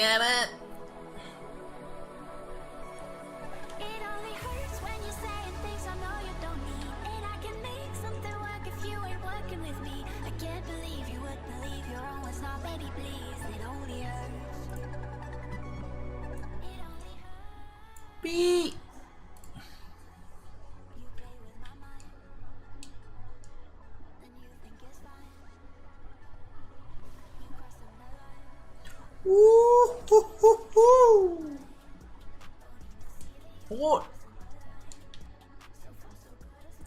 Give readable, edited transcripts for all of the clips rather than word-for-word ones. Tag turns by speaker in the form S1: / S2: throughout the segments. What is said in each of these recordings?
S1: Get it?
S2: It only hurts when you're saying things I know you don't mean. And I can make something work if you ain't working with me. I can't believe you would believe your own was not, baby, please. It only hurts. It only hurts.
S1: Beep.
S2: You play with my mind, then you think it's fine. You cross the line.
S1: Woo hoo hoo hoo. What?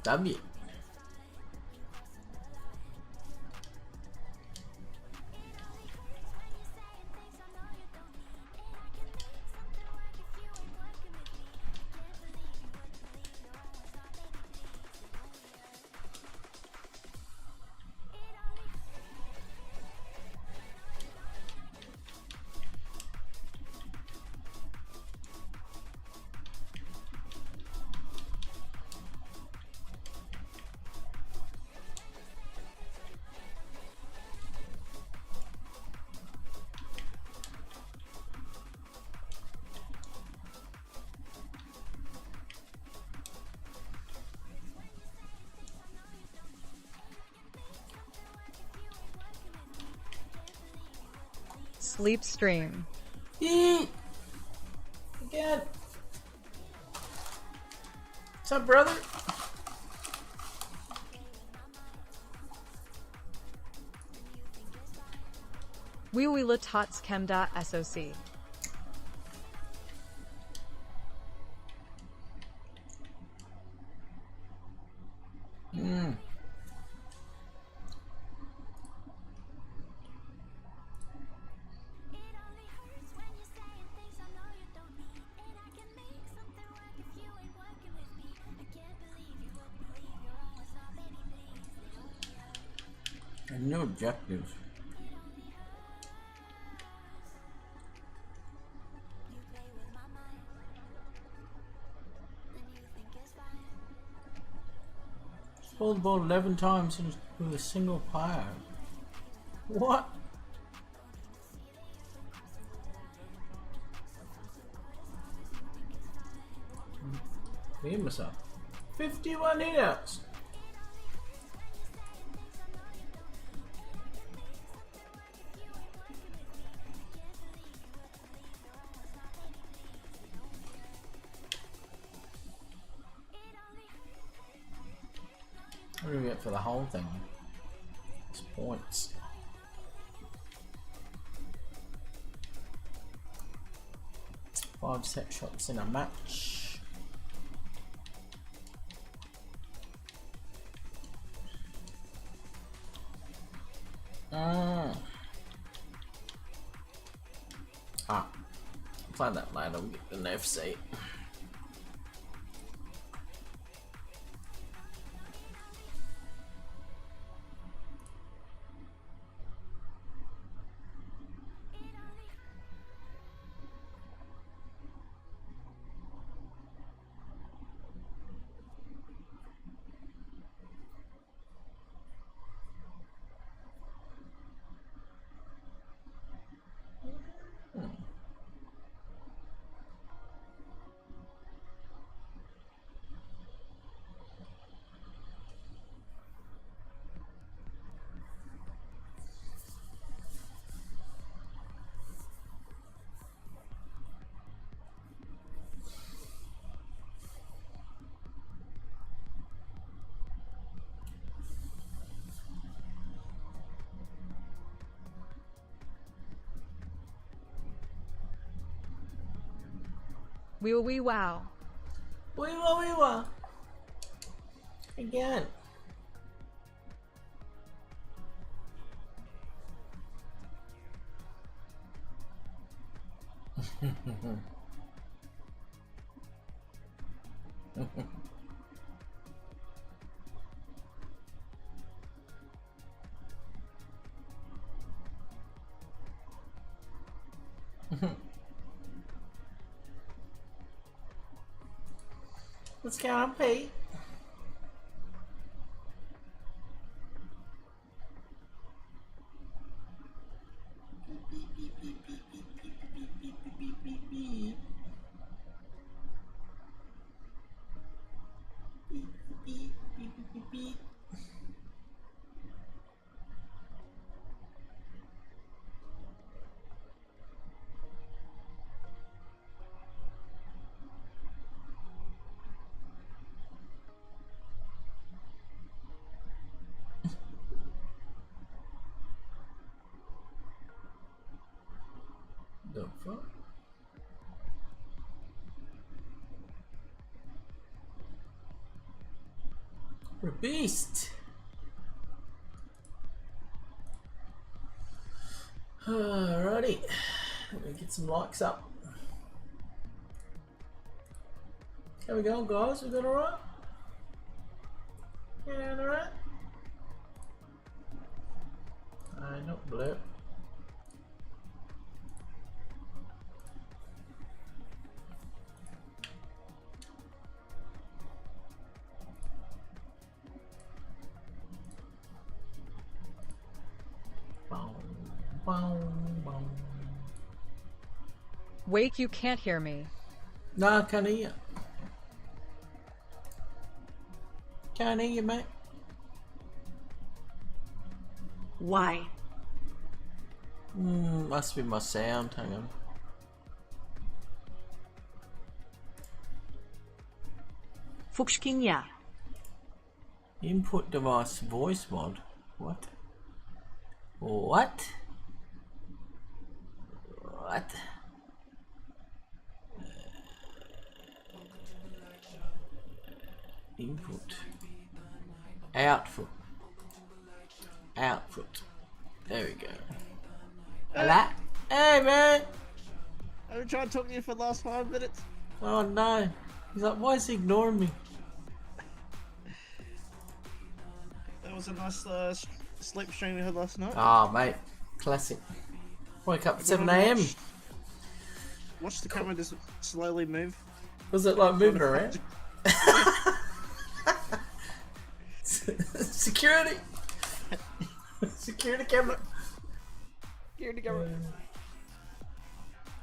S1: W.
S3: Sleep stream.
S1: Eat. Again. What's up, brother?
S3: Wiwila tots kemda soc.
S1: No objectives. Hold the ball 11 times with a single player. What? Me and myself. 51 hits. What do we get for the whole thing? It's points. Five set shots in a match. Find that later. We'll get an FC.
S3: Wee wow.
S1: Wee wah. Again. Let's go on, Pete. Beep, beep. The fuck? We're a beast. Alrighty, let me get some likes up. How we going, guys? We doing alright? Yeah, alright. Not blur.
S3: Wake, you can't hear me.
S1: Nah, I can't hear you. Can't hear you, mate.
S4: Why?
S1: Must be my sound. Hang on.
S4: Fuchskinja.
S1: Input device voice mod. What? What? What? Input. Output. Output. There we go. Hello? Hey, man!
S5: I've been trying to talk to you for the last 5 minutes.
S1: Oh no. He's like, why is he ignoring me?
S5: That was a nice sleep stream we had last night.
S1: Ah, mate. Classic. Woke up at 7 AM.
S5: Watch the camera just slowly move.
S1: Was it like moving around? Security! Security camera!
S5: Security camera.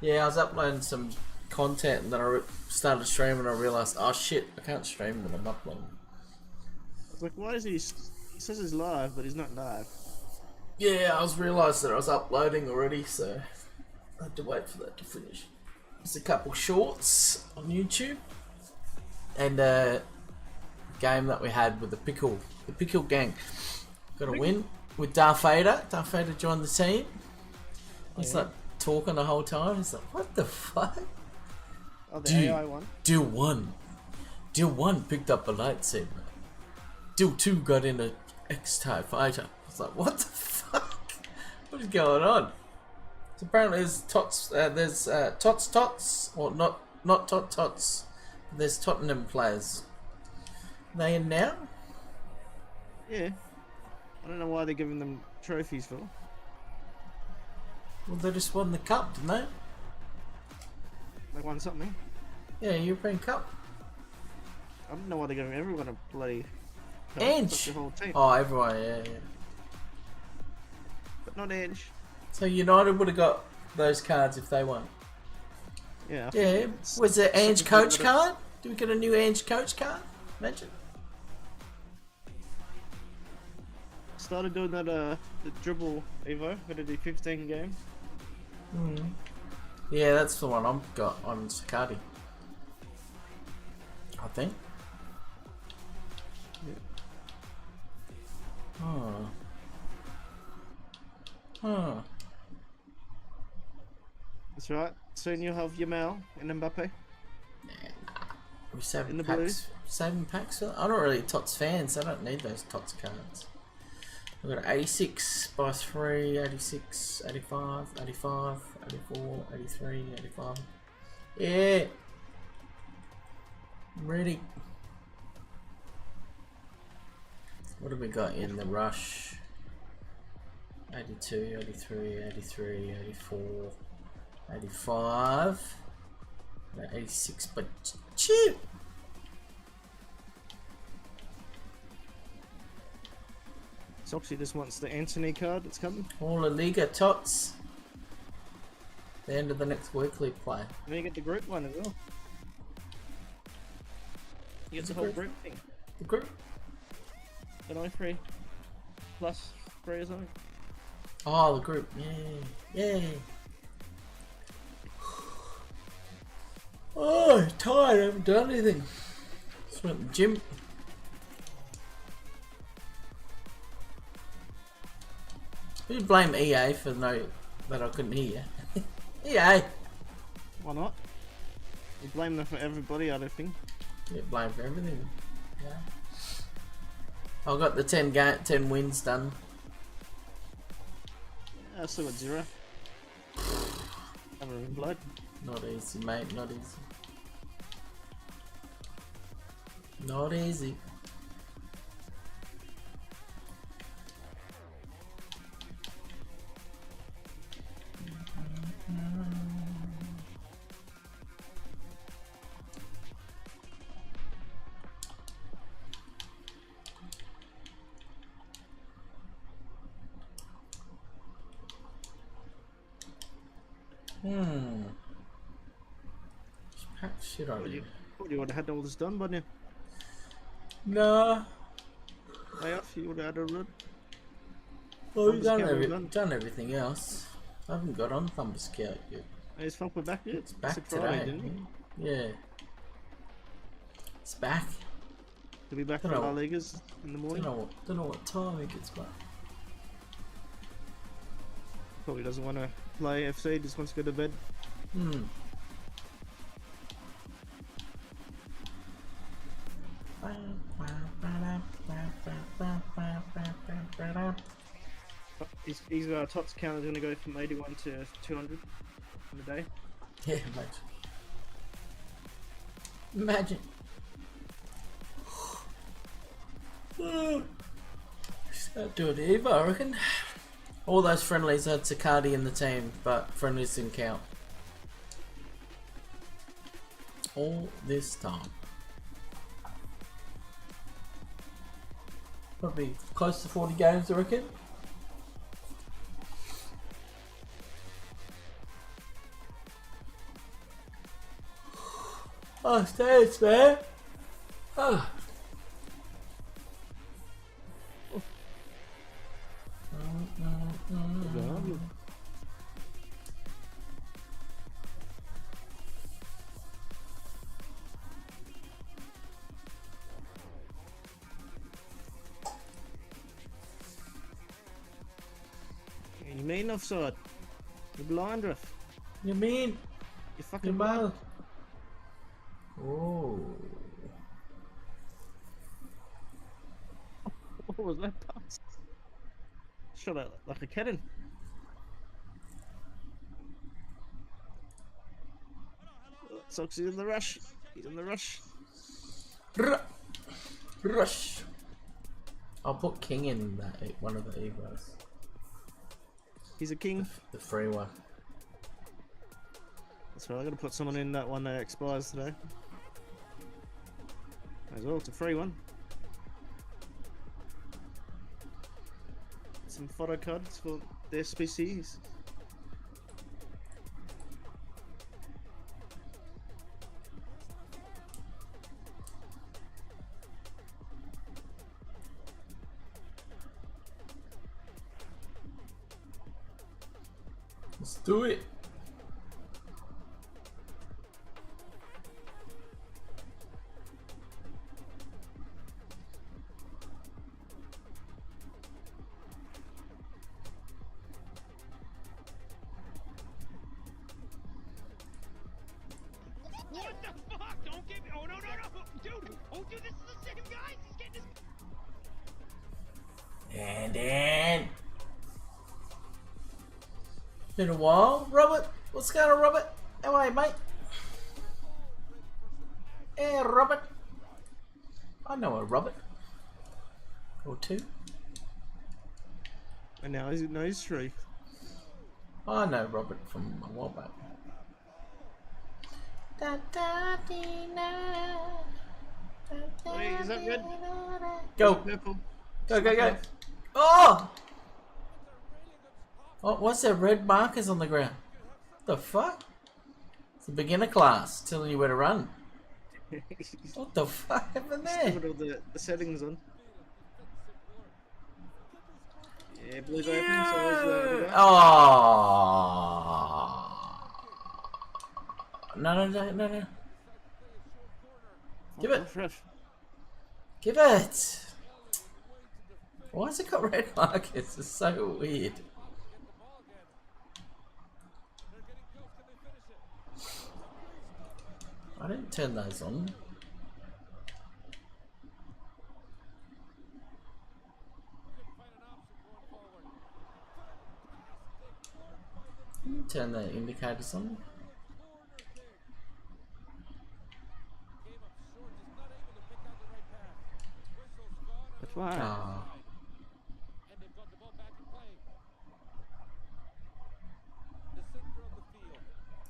S1: Yeah, I was uploading some content and then I started streaming and I realised, oh shit, I can't stream when I'm uploading.
S5: I was like, why is he says he's live, but he's not live.
S1: Yeah, I realised that I was uploading already, so I had to wait for that to finish. There's a couple shorts on YouTube and a game that we had with the Pickle Gang. Got a win with Darth Vader. Darth Vader joined the team. He's like talking the whole time. He's like, what the fuck?
S5: Oh, the AI one.
S1: Deal 1 picked up a lightsaber. Deal 2 got in a X-TIE fighter. I was like, what the fuck? What is going on? So apparently there's Tots, or not Tots. There's Tottenham players. Are they in now?
S5: Yeah. I don't know why they're giving them trophies for.
S1: Well, they just won the cup, didn't they?
S5: They won something.
S1: Yeah, European Cup.
S5: I don't know why they're giving everyone a bloody cup.
S1: Ange!
S5: The whole team.
S1: Oh, everyone, yeah.
S5: But not Ange.
S1: So United would have got those cards if they won.
S5: Yeah.
S1: Yeah. Was it Ange coach card? Do we get a new Ange coach card? Imagine.
S5: Started doing that the dribble Evo. Gonna do 15 games.
S1: Yeah, that's the one I've got on Sakati. I think.
S5: Yeah. That's right. Soon you'll have Yamal and Mbappe.
S1: We saving
S5: In the
S1: packs.
S5: blues.
S1: Saving packs. For I'm not really a Tots fan, so I don't need those Tots cards. We've got 86 by 3, 86, 85, 85, 84, 83, 85. Yeah. I'm ready. What have we got in the rush? 82, 83, 83, 84, 85, 86, but cheap.
S5: Soxy just wants the Anthony card that's coming.
S1: All the Liga Tots. The end of the next weekly play.
S5: And then you get the group one as well. You get the whole group thing.
S1: The group?
S5: an i3 plus 3 or something.
S1: Oh, the group. Yay. Oh, I'm tired. I haven't done anything. Just went to the gym. You blame EA for that I couldn't hear. EA.
S5: Why not? You blame them for everybody, I don't think.
S1: Get blamed for everything. Yeah. I got the 10 wins done.
S5: Yeah, I still got 0. Haven't even blood.
S1: Not easy, mate. Not easy. Not easy. Just pack shit on you.
S5: You would have had all this done by now.
S1: Nah.
S5: Day off, you would have had a run.
S1: Well, we've done everything else. I haven't got on Thunder Scout yet.
S5: Is Funko back yet?
S1: It's back
S5: Friday,
S1: today.
S5: didn't he?
S1: Yeah. It's back.
S5: He'll be back for
S1: Dunno.
S5: La Ligas in the morning.
S1: Don't know what time he gets back.
S5: Probably doesn't want to play FC, just wants to go to bed. His tots count is going to go from 81 to 200 in a day.
S1: Yeah, imagine. Start doing Eva, I reckon. All those friendlies had Sakadi in the team, but friendlies didn't count. All this time. Probably close to 40 games, I reckon. Oh, thanks, man. Oh.
S5: You mean offside? You're blind, ref.
S1: You mean?
S5: You fucking
S1: You're
S5: blind.
S1: mad. Oh.
S5: What was that pass? Shot out like a cannon. Soxy's in the rush. He's in the rush.
S1: Rush. I'll put King in that one of the Evos.
S5: He's a king.
S1: The free one.
S5: That's right, I gotta put someone in that one that expires today. As well, it's a free one. Some photo cards for the SPCs.
S1: Let's do it.
S6: What the fuck? Don't give me. Oh, no. Dude. Oh, dude, this is the same guy. He's getting his.
S1: And then. Been a while. Robert, what's going on, Robert? How are you, mate? Hey, Robert. I know a Robert. Or two.
S5: And now he's 3.
S1: I know Robert from a while back.
S5: Wait, is that red?
S1: Go.
S5: Purple.
S1: Go. Oh! What's that red markers on the ground? What the fuck? It's a beginner class telling you where to run. What the fuck happened there?
S5: Put all the settings on. Yeah, blue's opening, so is the guy.
S1: Oh. No. Give it.
S5: Ref.
S1: Give it. Why has it got red markers? It's so weird. I didn't turn those on. Turn the indicators on.
S5: That's why.
S1: Ah.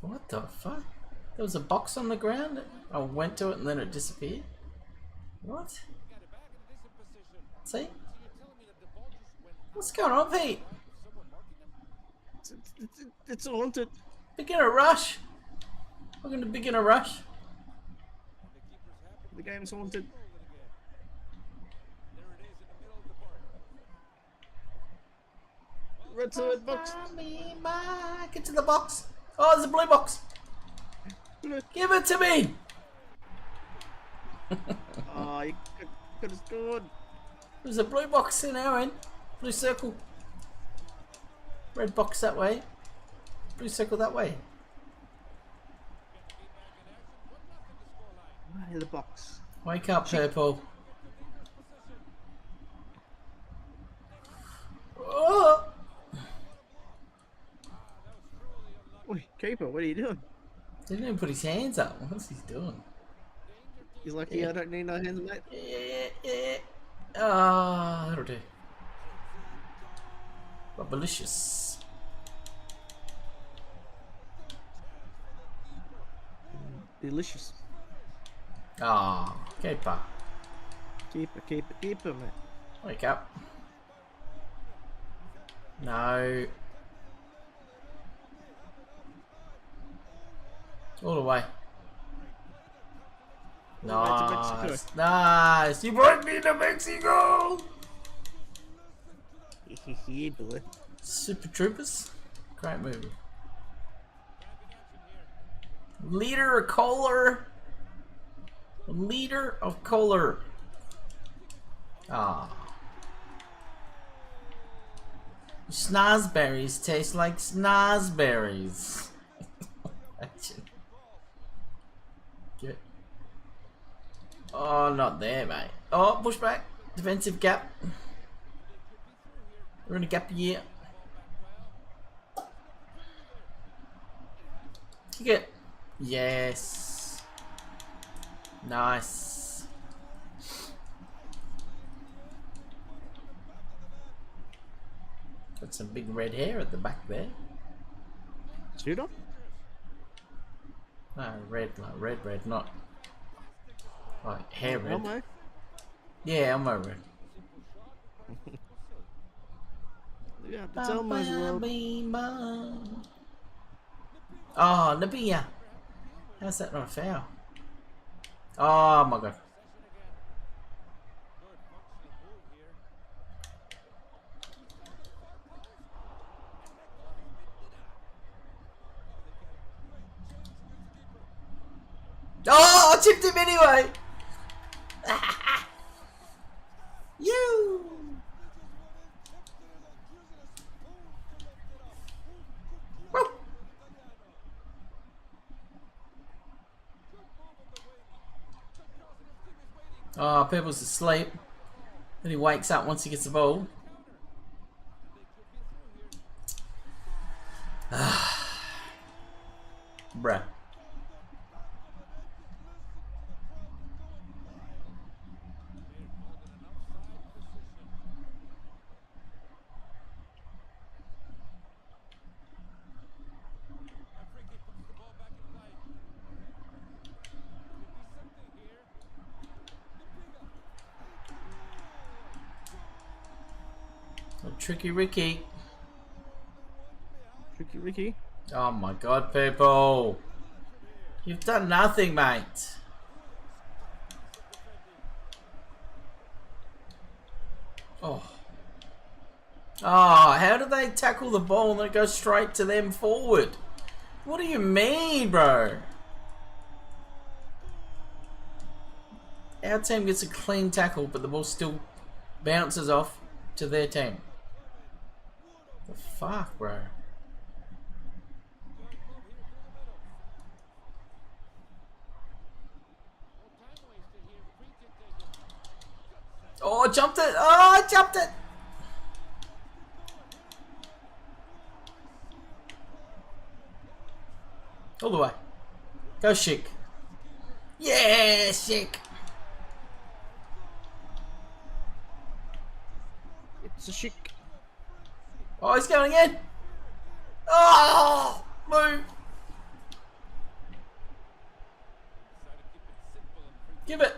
S1: What the fuck? There was a box on the ground. I went to it and then it disappeared. What? See? What's going on, Pete?
S5: It's haunted.
S1: Beginner rush. We're going to beginner rush.
S5: The game's haunted. Run to it, box.
S1: Get to the box. Oh, there's a blue box. Give it to me.
S5: Oh, you could have scored.
S1: There's a blue box in our end. Blue circle. Red box that way. Blue circle that way.
S5: In the box.
S1: Wake up, purple. Oh!
S5: Oi, keeper, what are you doing?
S1: Didn't even put his hands up. What's he doing?
S5: He's lucky I don't need no hands, mate.
S1: Yeah. Ah, that'll do. But delicious.
S5: Delicious.
S1: Ah, keeper.
S5: Keeper, mate.
S1: Wake up. No. All the way.
S5: All the way to
S1: Nice.
S5: Mexico.
S1: Nice. You brought me to Mexico.
S5: Yeah, boy.
S1: Super Troopers. Great movie. Leader of Kohler. Leader of Kohler. Ah. Snozberries taste like snozberries. Get. Oh, not there, mate. Oh, push back. Defensive gap. We're in a gap year. Kick it. Yes. Nice. Got some big red hair at the back there.
S5: Shooter?
S1: No, red, like red, not like hair red.
S5: Elmo?
S1: Yeah, Elmo red.
S5: Yeah, it's Elmo's world.
S1: Oh, Nabia. How's that not a foul? Oh my god. Oh, I chipped him anyway. You. Woo. Oh, Pebble's asleep. Then he wakes up once he gets the ball. Bruh. Tricky Ricky.
S5: Tricky Ricky.
S1: Oh my god, people. You've done nothing, mate. Oh. Oh, how do they tackle the ball and it goes straight to them forward? What do you mean, bro? Our team gets a clean tackle, but the ball still bounces off to their team. The fuck, bro? Oh, I jumped it! Oh, I jumped it! All the way. Go, Chic. Yeah, Chic.
S5: It's a chic.
S1: Oh, he's going in. Oh, move. Give it.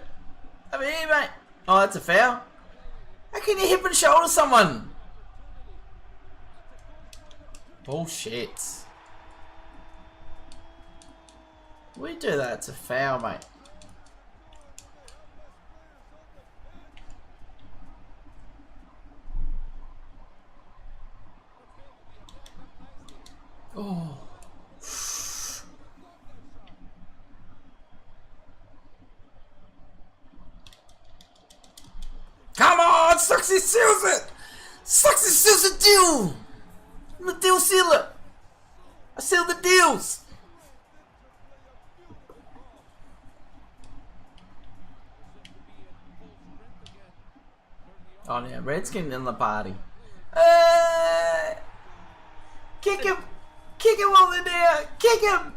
S1: Over here, mate. Oh, that's a foul. How can you hip and shoulder someone? Bullshit. We do that. It's a foul, mate. Oh. Come on, Soxy seals it! Soxy seals the deal! I'm the deal sealer! I seal the deals! Oh yeah, Redskin in the party. Kick him! Kick him while they're there! Kick him!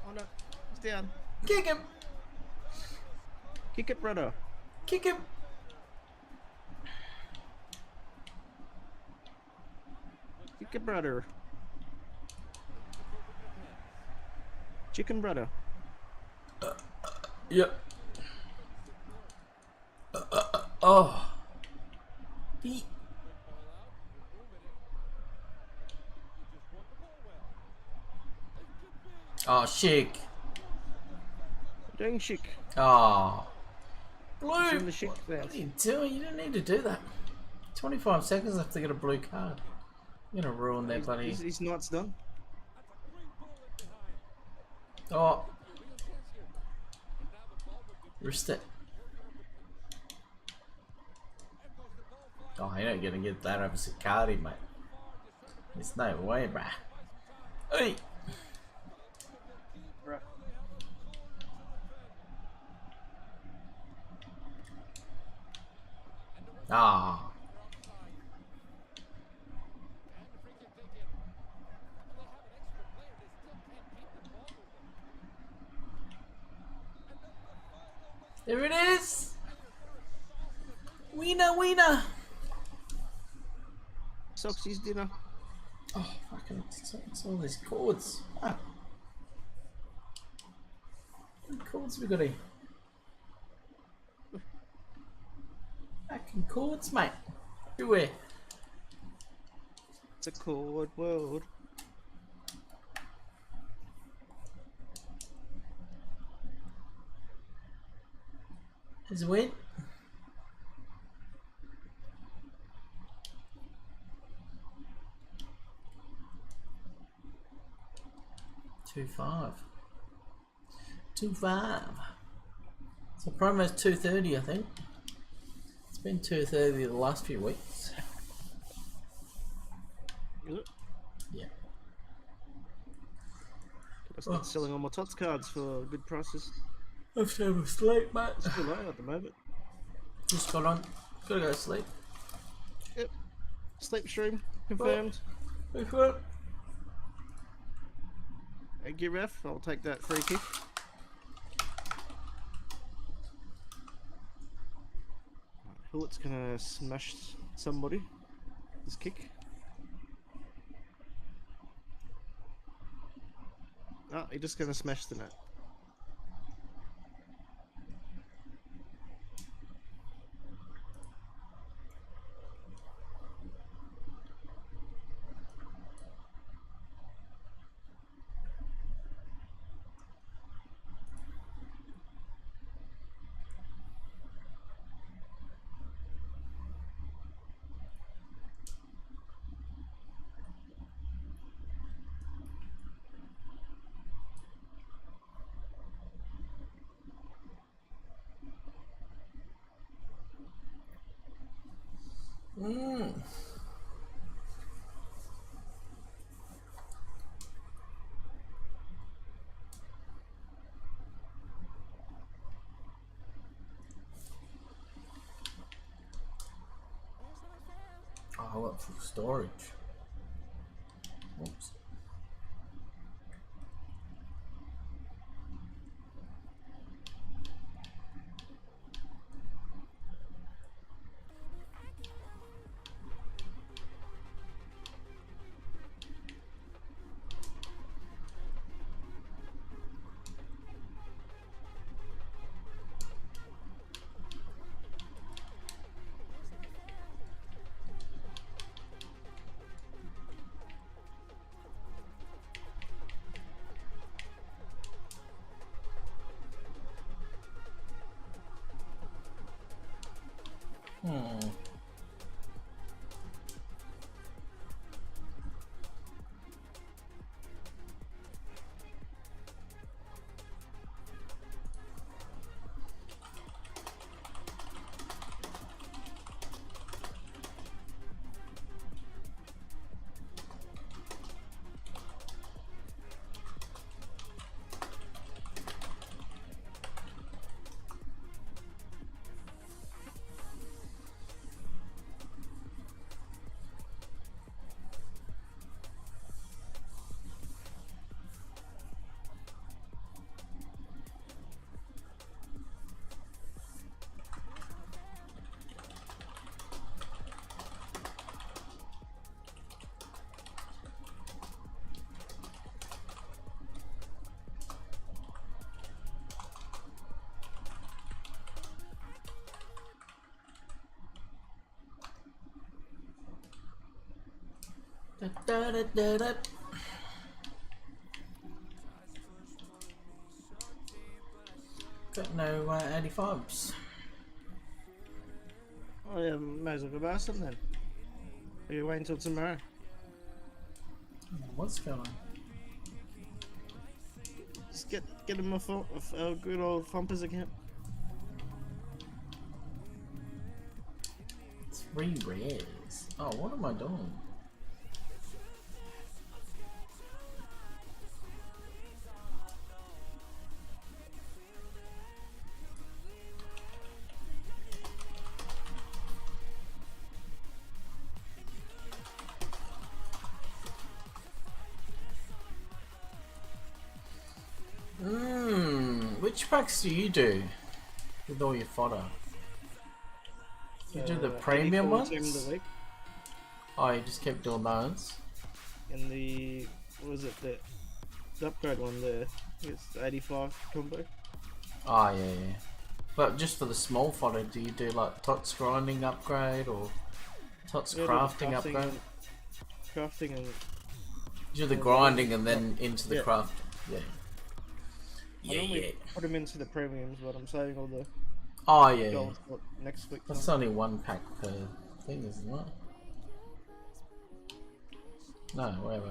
S5: Oh no, it's down.
S1: Kick him!
S5: Kick it, brother.
S1: Kick him!
S5: Kick it, brother. Chicken brother.
S1: Yep. Oh. He. Oh, Chic.
S5: Doing chic.
S1: Oh.
S5: Doing
S1: Blue.
S5: the chic there.
S1: What are you doing? You don't need to do that. 25 seconds left to get a blue card. You're gonna ruin their bloody.
S5: His night's done.
S1: Oh. Wrist it. Oh, you're not gonna get that over Sicardi, mate. There's no way, bruh. Hey!
S5: Right.
S1: Ah. There it is! Wiener, wiener!
S5: Soxy's dinner.
S1: Oh, fucking, it's all these chords. Ah. What chords we got here? Fucking chords, mate. Everywhere.
S5: It's a chord world.
S1: There's a win. Two five. 2-5. So promo's 2:30, I think. It's been 2:30 the last few weeks.
S5: Is it?
S1: Yeah.
S5: I start selling all my tots cards for good prices.
S1: I have to have a sleep, mate.
S5: It's too low at the moment.
S1: Just got on. Gotta go to sleep.
S5: Yep. Sleep stream confirmed.
S1: Okay.
S5: Thank you, ref. I'll take that free kick. Hullet's gonna smash somebody. This kick. Oh, he's just gonna smash the net.
S1: Mm. Oh, I went for storage. Oops. Da, da, da, da, da. Got no 85s.
S5: Oh yeah, might as well go buy some then. Are you waiting until tomorrow?
S1: What's going on?
S5: Just get him a good old Thumpers account.
S1: 3 rares. Oh, what am I doing? Which packs do you do with all your fodder? You do the premium ones?
S5: Team of the week.
S1: Oh, you just keep doing those?
S5: And the, what was it, the upgrade one there. It's 85 combo.
S1: Oh, yeah. But just for the small fodder, do you do like Tots grinding upgrade or Tots crafting upgrade?
S5: Crafting and...
S1: You do the grinding and then into the
S5: Yeah.
S1: craft. Yeah.
S5: I normally put them into the premiums, but I'm saving all the
S1: Oh, yeah.
S5: gold for next week.
S1: That's only 1 pack per thing, isn't it? No, wait.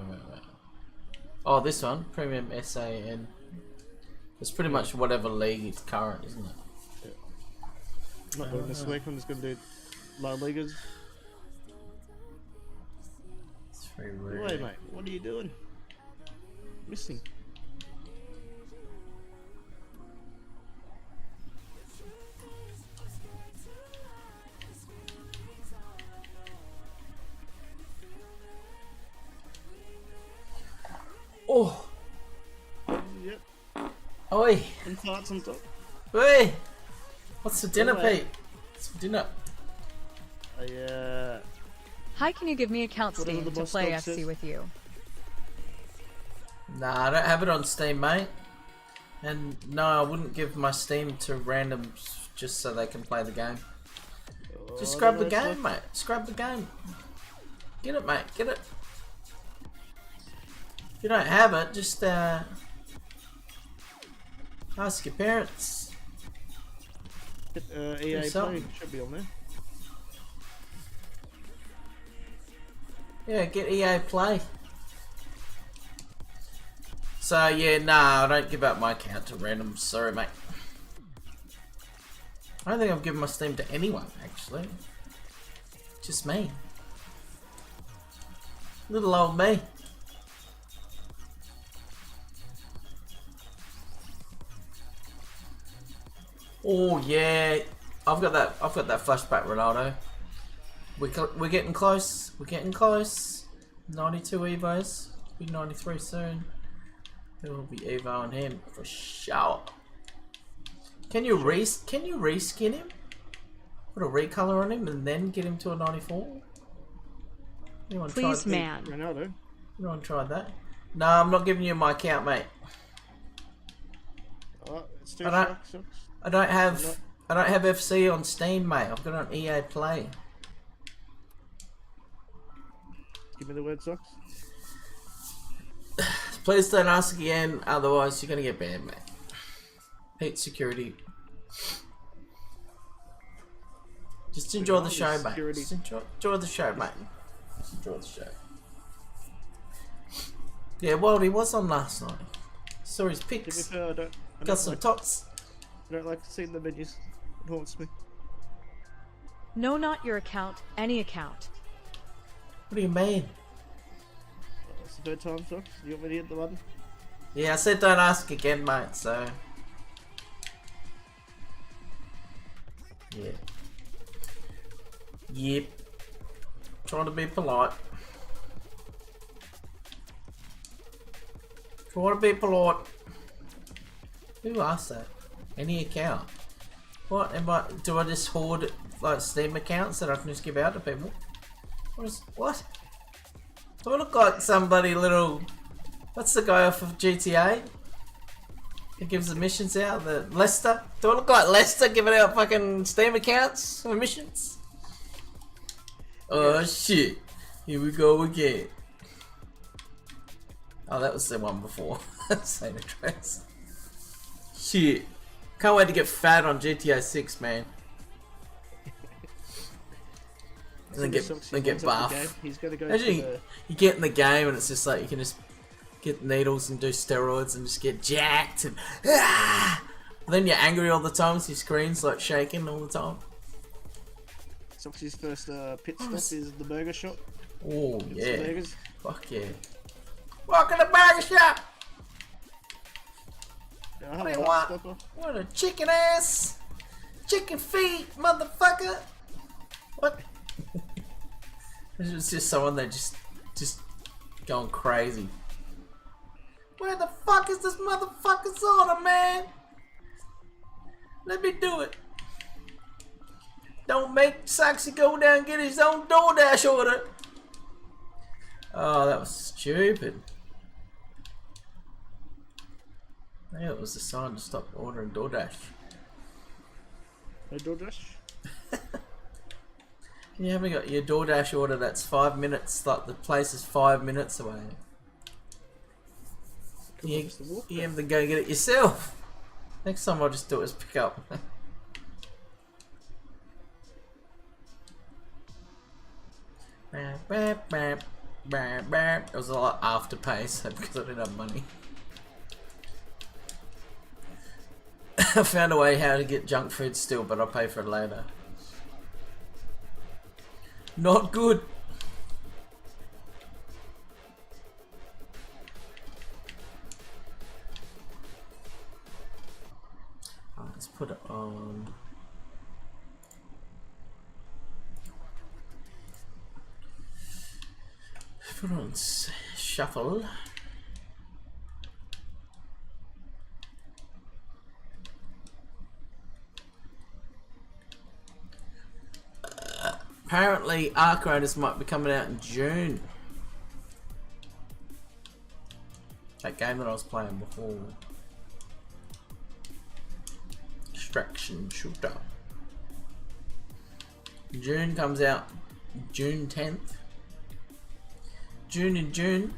S1: Oh, this one, Premium SAN. It's pretty much whatever league it's current, isn't it?
S5: I'm not doing this week, I'm just going to do low leaguers.
S1: It's very rare.
S5: Wait, mate, what are you doing? Missing.
S1: Oh!
S5: Yep,
S1: Oi!
S5: and farts on top.
S1: Oi! What's for dinner,
S5: Alright.
S1: Pete? What's for dinner?
S3: Hi, can you give me account
S5: Whatever
S3: Steam
S5: the
S3: to
S5: boss
S3: play
S5: dog
S3: FC
S5: says.
S3: with you?
S1: Nah, I don't have it on Steam, mate. And no, I wouldn't give my Steam to randoms just so they can play the game. Just grab the game, mate. Just grab the game. Get it, mate. Get it. If you don't have it, just ask your parents.
S5: EA Play
S1: something.
S5: should be on there.
S1: Yeah, get EA Play. So yeah, nah, I don't give out my account to randoms. Sorry, mate. I don't think I've given my Steam to anyone actually. Just me. Little old me. Oh yeah, I've got that flashback, Ronaldo. We're getting close. We're getting close. 92 evos. Be 93 soon. It will be evoing him for sure. Can you reskin him? Put a recolor on him and then get him to a 94? Anyone
S4: Please,
S1: tried
S4: man.
S5: Ronaldo.
S1: Anyone tried that? No, I'm not giving you my account, mate.
S5: Oh, it's too
S1: I don't-
S5: sharp, Sox.
S1: I don't have FC on Steam, mate. I've got it on EA Play.
S5: Give me the word, Sox.
S1: Please don't ask again, otherwise you're gonna get banned, mate. Heat security. Just enjoy the show, mate.
S5: Security.
S1: Just enjoy the show, mate. Just enjoy the show. Yeah, well, he was on last night. Saw his
S5: To be
S1: pics.
S5: fair, I
S1: Got
S5: don't
S1: some
S5: like,
S1: tots.
S5: I don't like seeing the menus. It haunts me.
S3: No, not your account, any account.
S1: What do you mean?
S5: It's the third time, Sox. You want me to hit the button?
S1: Yeah, I said don't ask again, mate, so... Yeah. Yep. Trying to be polite. Trying to be polite. Who asked that? Any account? What? Do I just hoard like Steam accounts that I can just give out to people? What? Do I look like somebody little... What's the guy off of GTA? He gives the missions out, the Lester? Do I look like Lester giving out fucking Steam accounts for missions? Oh shit. Here we go again. Oh, that was the one before. Same address. Shit. Can't wait to get fat on GTA 6, man. And then get buff.
S5: He's gonna go
S1: Imagine
S5: to the...
S1: you get in the game and it's just like you can just get needles and do steroids and just get jacked and then you're angry all the time, so your screen's like shaking all the time.
S5: Soxy's first pit stop is the burger shop.
S1: Oh
S5: Some
S1: yeah.
S5: burgers.
S1: Fuck yeah. Welcome to Burger Shop!
S5: Yeah, I
S1: What do
S5: have
S1: you
S5: a
S1: want?
S5: stopper.
S1: What a chicken ass! Chicken feet, motherfucker! What? It was just someone that just going crazy. Where the fuck is this motherfucker's order, man? Let me do it. Don't make Soxy go down and get his own DoorDash order. Oh, that was stupid. Maybe it was the sign to stop ordering DoorDash.
S5: No DoorDash?
S1: You haven't got your DoorDash order that's 5 minutes, like the place is 5 minutes away. You have to go get it yourself. Next time I'll just do it as pick up. It was a lot afterpay, so because I didn't have money. I found a way how to get junk food still, but I'll pay for it later. Not good. Let's put it on. Put it on shuffle. Apparently, Arc Raiders might be coming out in June. That game that I was playing before. Extraction shooter. June comes out June 10th. June in June.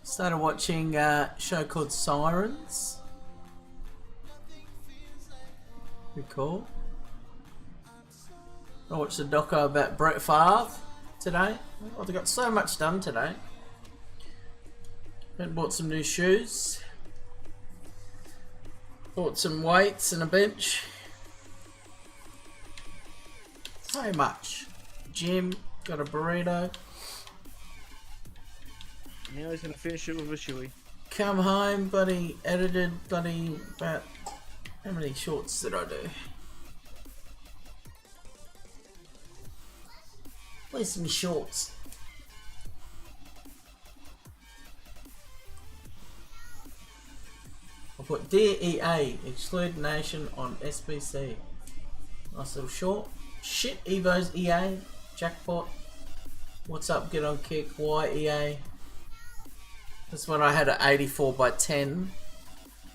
S1: Started watching a show called Sirens. Pretty cool. I watched a doco about Brett Favre today. I've got so much done today. Went and bought some new shoes. Bought some weights and a bench. So much. Gym, got a burrito.
S5: Now he's gonna finish it with a shoey.
S1: Come home, buddy, edited, bloody, about, how many shorts did I do? Where's my shorts? I put Dear EA, exclude nation on SBC. Nice little short. Shit, Evo's EA, jackpot. What's up, get on kick, why EA? This one I had an 84 by 10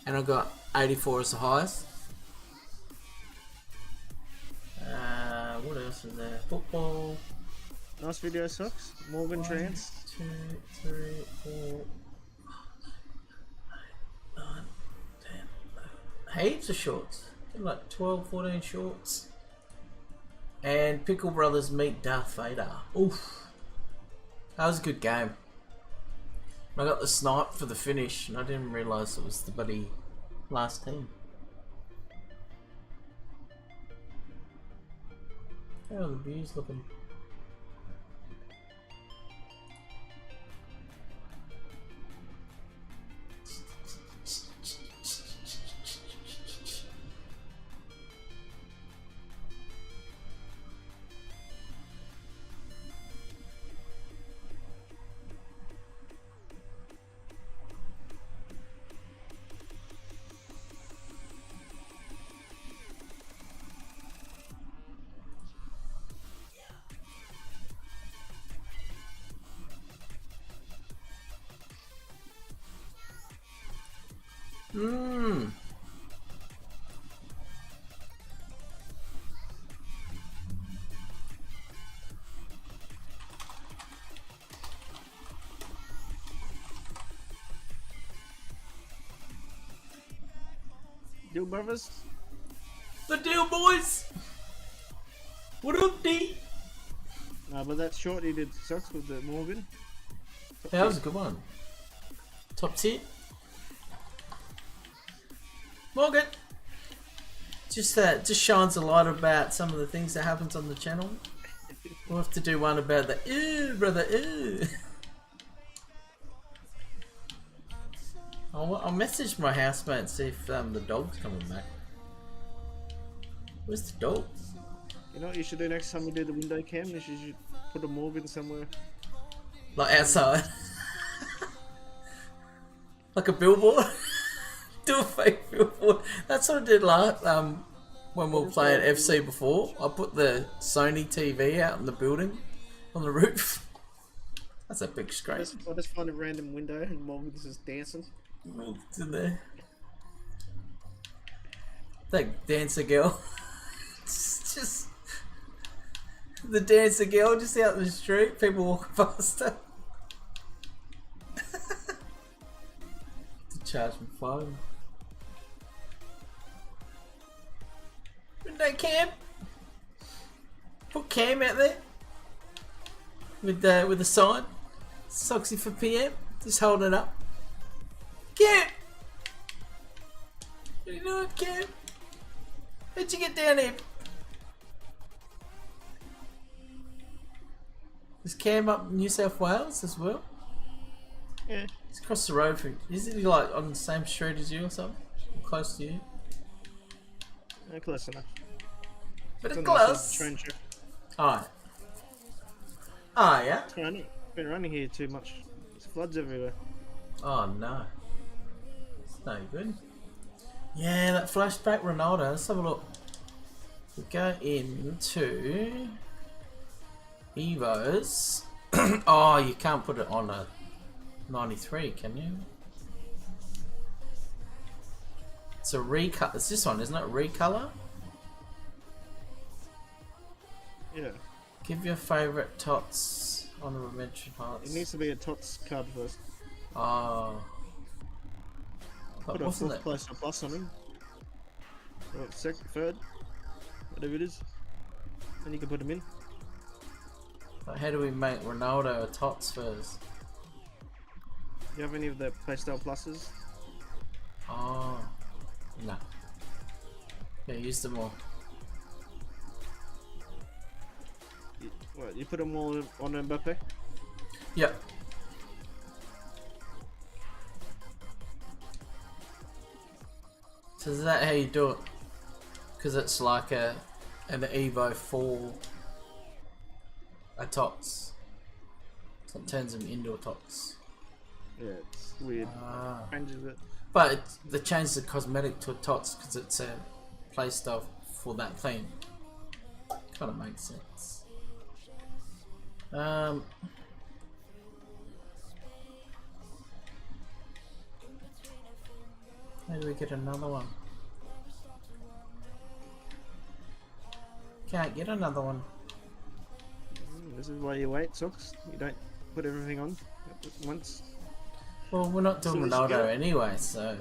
S1: and I got 84 as the highest. What else is there? Football.
S5: Nice video, Sox. Morgan Trance.
S1: 2, 3, 4, 9, 10, heaps of shorts. Like 12, 14 shorts. And Pickle Brothers meet Darth Vader. Oof. That was a good game. I got the snipe for the finish and I didn't realise it was the bloody last team. How are the views looking?
S5: Deal Brothers.
S1: The deal, boys! What up, D?
S5: Nah, but that short he did sucks with the Morgan.
S1: Yeah, that was a good one. Top tier. Morgan! Just shines a light about some of the things that happens on the channel. We'll have to do one about the ooh, brother, ooh. I'll message my housemate and see if the dog's coming back. Where's the dog?
S5: You know what you should do next time you do the window cam? You should put a Morgan somewhere.
S1: Like outside. Like a billboard. Do a fake billboard. That's what I did last when we were playing FC before. I put the Sony TV out in the building on the roof. That's a big screen.
S5: I'll just find a random window and Morgan's just dancing.
S1: It's in there. That dancer girl. It's just the dancer girl just out in the street. People walking past her. To charge my phone. Window cam. Put cam out there. With the sign. Soxy for PM. Just hold it up. Cam! What are you doing, Cam? How'd you get down here? Is Cam up in New South Wales as well?
S5: Yeah.
S1: He's across the road from. Is he like on the same street as you or something? Or close to you?
S5: No, close enough.
S1: But it's
S5: on the other side of
S1: close.
S5: the train track.
S1: Alright. Ah, yeah?
S5: It's been running here too much. There's floods everywhere.
S1: Oh no. It's no good. Yeah, that flashback Ronaldo. Let's have a look. We go into Evo's. Oh, you can't put it on a 93, can you? It's a recut. It's this one, isn't it? Recolor?
S5: Yeah.
S1: Give your favourite tots honorable mention hearts.
S5: It needs to be a TOTS card first.
S1: Oh. But
S5: Put a
S1: wasn't
S5: fourth
S1: it?
S5: place or plus on him. Or second, third. Whatever it is. and you can put them in.
S1: But how do we make Ronaldo a tots first?
S5: Do you have any of the playstyle pluses?
S1: Oh, no. Yeah, use them all.
S5: What, you put them all on Mbappe?
S1: Yep. So is that how you do it? Because it's like an Evo 4 a tots. So it turns them into a tots.
S5: Yeah, it's weird.
S1: Ah.
S5: Changes it.
S1: But they changed the cosmetic to a tots because it's a playstyle for that theme. Kind of makes sense. How do we get another one? Can't get another one.
S5: This is why you wait, Sox. You don't put everything on at once.
S1: Well, we're not doing
S5: So let's
S1: Ronaldo
S5: go.
S1: anyway, so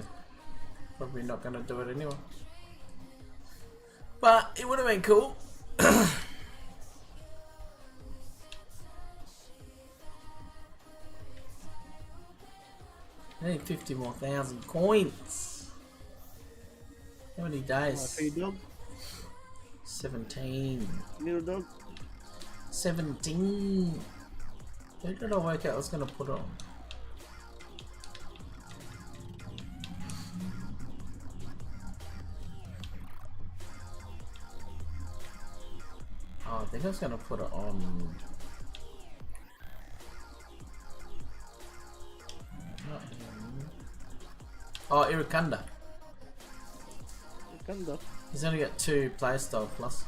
S1: probably not going to do it anyway. But it would have been cool. I need 50 more thousand coins. How many days?
S5: For your dog,
S1: 17.
S5: little dog.
S1: 17. Where did I work out I was going to put it on? Oh, I think I was going to put it on... Not him. Oh, Irukanda.
S5: Gunda.
S1: He's only got 2 playstyle plus.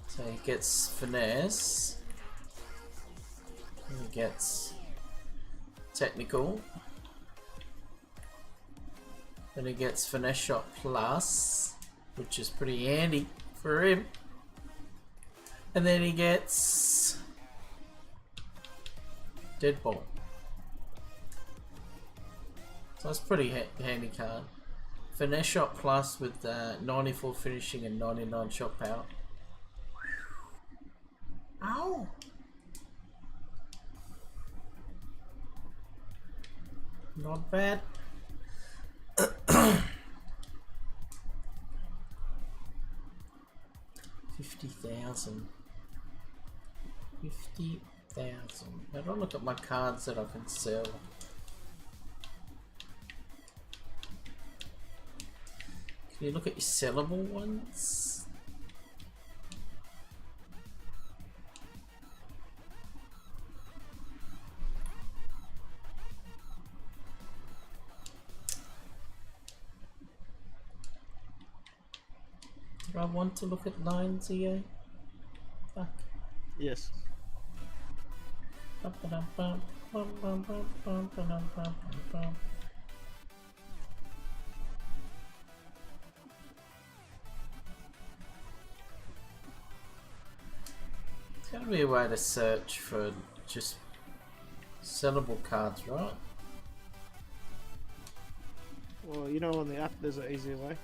S1: So he gets finesse. He gets technical. Then he gets finesse shot plus, which is pretty handy for him. And then he gets deadbolt. So that's pretty handy card. Finesse shot plus with 94 finishing and 99 shot power. Ow! Not bad. 50,000. 50,000. Now don't look at my cards that I can sell. Can you look at your sellable ones? Do I want to look at lines here? Fuck.
S5: Yes.
S1: There's gotta be a way to search for just sellable cards, right?
S5: Well, you know, on the app there's an easier way.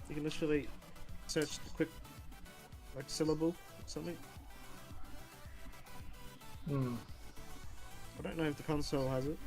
S5: You can literally search the quick, like, syllable or something.
S1: Hmm.
S5: I don't know if the console has it.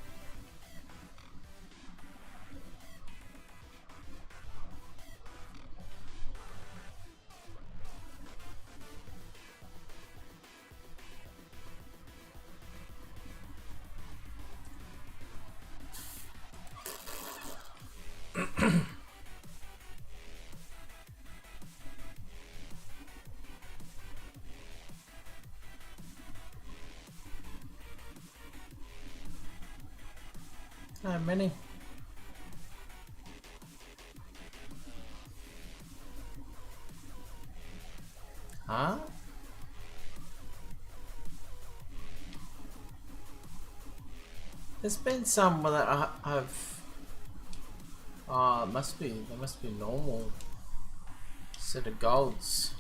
S1: How many? Huh? There's been some that I've. Oh, it must be. There must be normal set of golds.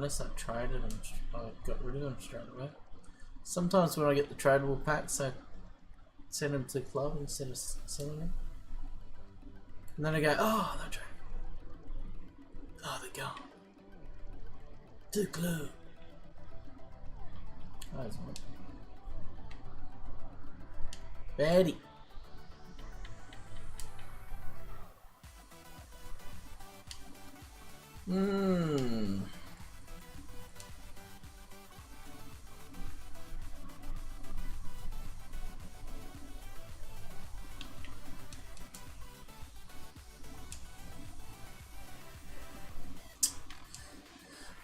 S1: unless I traded them, I got rid of them straight away. Sometimes when I get the tradable packs, I send them to the club instead of selling them. And then I go, oh, they're tradable. Oh, they're gone. To the club. Oh, there's one. Betty. Mmm.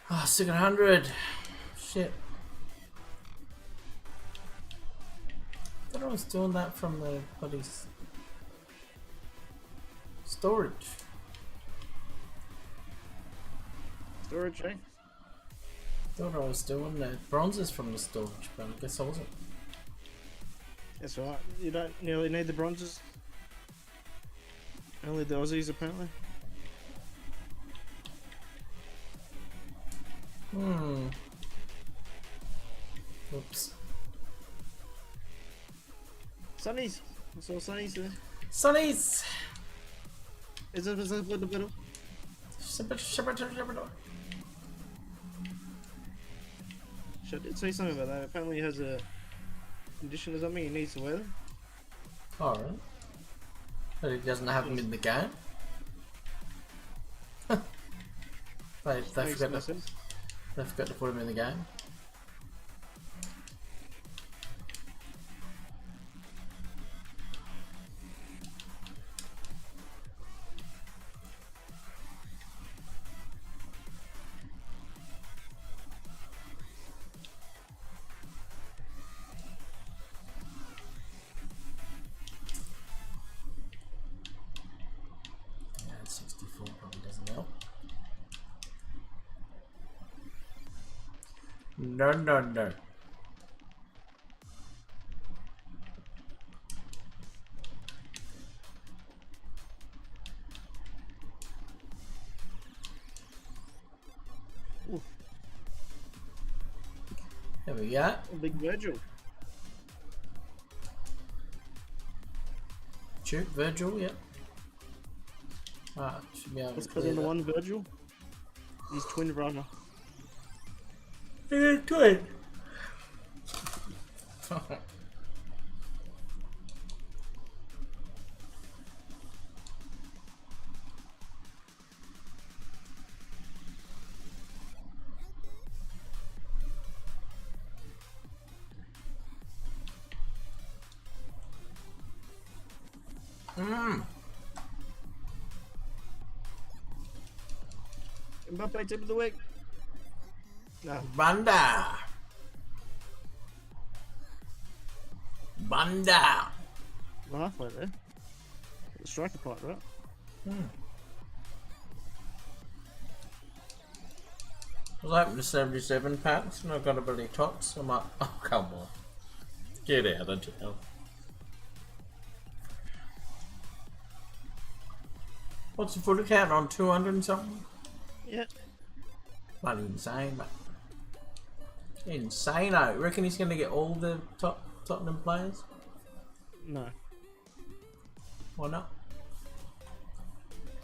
S1: Oh, 600. Shit. I thought I was doing that from the bloody storage.
S5: Storage, eh?
S1: Thought I was doing the bronzes from the storage, but I guess I wasn't.
S5: That's right. You don't nearly need the bronzes. Only the Aussies, apparently.
S1: Hmm. Oops.
S5: Sunnies! I saw Sunnies there.
S1: Sunnies!
S5: Is it a little bit? I did say something about that. Apparently he has a condition or something, he needs to wear them.
S1: Alright. But he doesn't have them in the game? they forgot to put them in the game. Yeah, 64 probably doesn't help. No, no, no.
S5: Ooh.
S1: There we go.
S5: A big Virgil.
S1: Shoot, Virgil, yep. Ah, should be able
S5: Let's
S1: to
S5: put
S1: clear
S5: in the
S1: that.
S5: one Virgil. His twin brother.
S1: Yeah, twin.
S5: Mbappe tip of the week. No.
S1: Banda. Banda.
S5: We're halfway there. The striker part, right?
S1: I was open to 77 packs and I got a bloody tots. I'm like, oh come on. Get out of jail. What's the footer count on 200 and something?
S5: Yeah.
S1: Bloody insane, mate. Insane, I reckon he's going to get all the Tottenham players?
S5: No.
S1: Why not?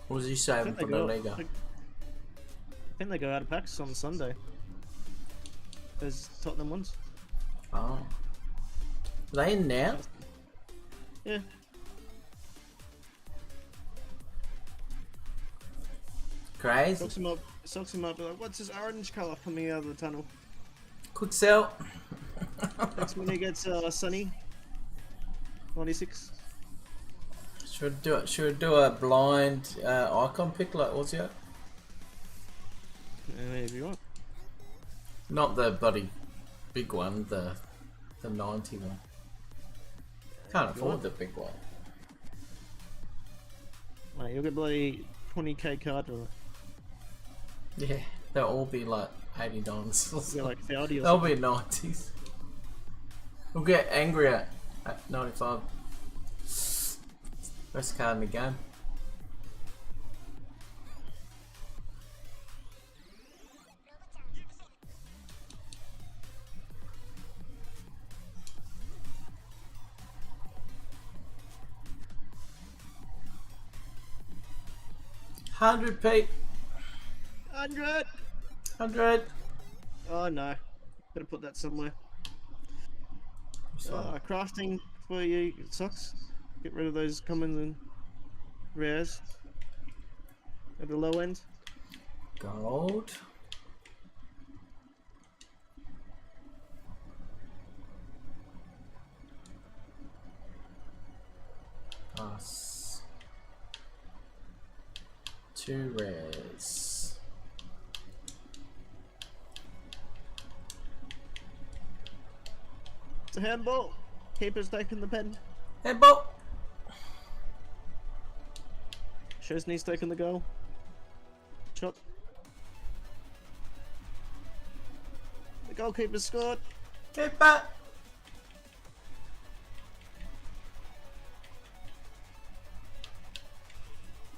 S1: Or was he saving for the Liga?
S5: I think they go out of packs on Sunday. Those Tottenham ones.
S1: Oh. Are they in now?
S5: Yeah.
S1: Crazy.
S5: Socks him up, like, what's this orange colour coming out of the tunnel?
S1: Could sell.
S5: Next minute he gets Sunny. 96.
S1: Should do a blind icon pick like Ozio?
S5: Yeah, if you want.
S1: Not the bloody big one, the 90 one. Can't afford the big one.
S5: Mate, you'll get bloody 20k card with it.
S1: Yeah, they'll all be like $80.
S5: You'll get like 30 or
S1: They'll
S5: something.
S1: be 90s. We'll get angrier at 95. Best card in the game. 100 Pete.
S5: 100!
S1: 100.
S5: Oh no. Better put that somewhere. Crafting for you socks. Get rid of those commons and rares at the low end.
S1: Gold. Us. 2 rares.
S5: It's a handball. Keeper's taking the pen.
S1: Handball.
S5: Chesney's taking the goal. Shot. The goalkeeper scored.
S1: Keeper.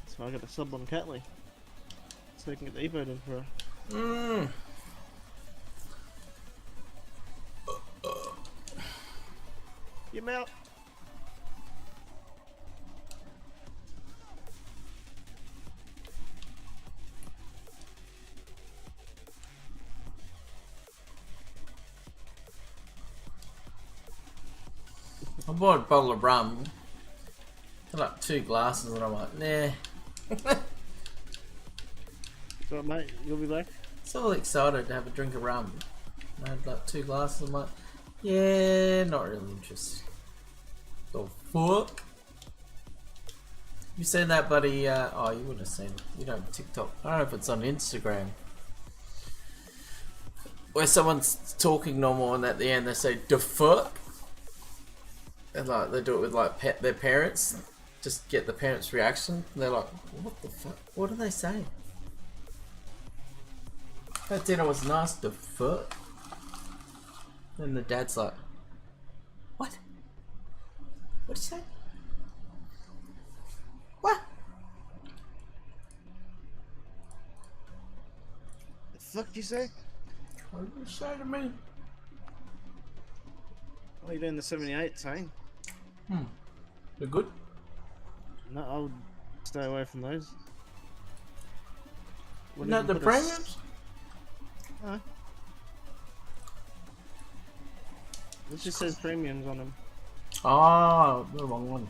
S5: So I got a sub on Catley. So we can get the Evo in for her. Get him out.
S1: I bought a bottle of rum. Got like 2 glasses and I'm like, nah.
S5: So mate, you'll be back.
S1: So excited to have a drink of rum. I had like 2 glasses. I'm like, yeah, not really interested. The fuck? You seen that, buddy? Oh, you wouldn't have seen it. You don't have TikTok. I don't know if it's on Instagram. Where someone's talking normal and at the end they say, the fuck? And like, they do it with like their parents. Just get the parents' reaction. And they're like, what the fuck? What are they saying? That dinner was nice, the fuck? Then the dad's like, what? What'd you say? What?
S5: The fuck did you say?
S1: What did you say to me?
S5: What are you doing the 78 saying?
S1: They're good?
S5: No, I would stay away from those. Wouldn't
S1: Not
S5: even
S1: the
S5: put a s-
S1: premiums?
S5: Huh? It just says premiums on them.
S1: Oh, the wrong one.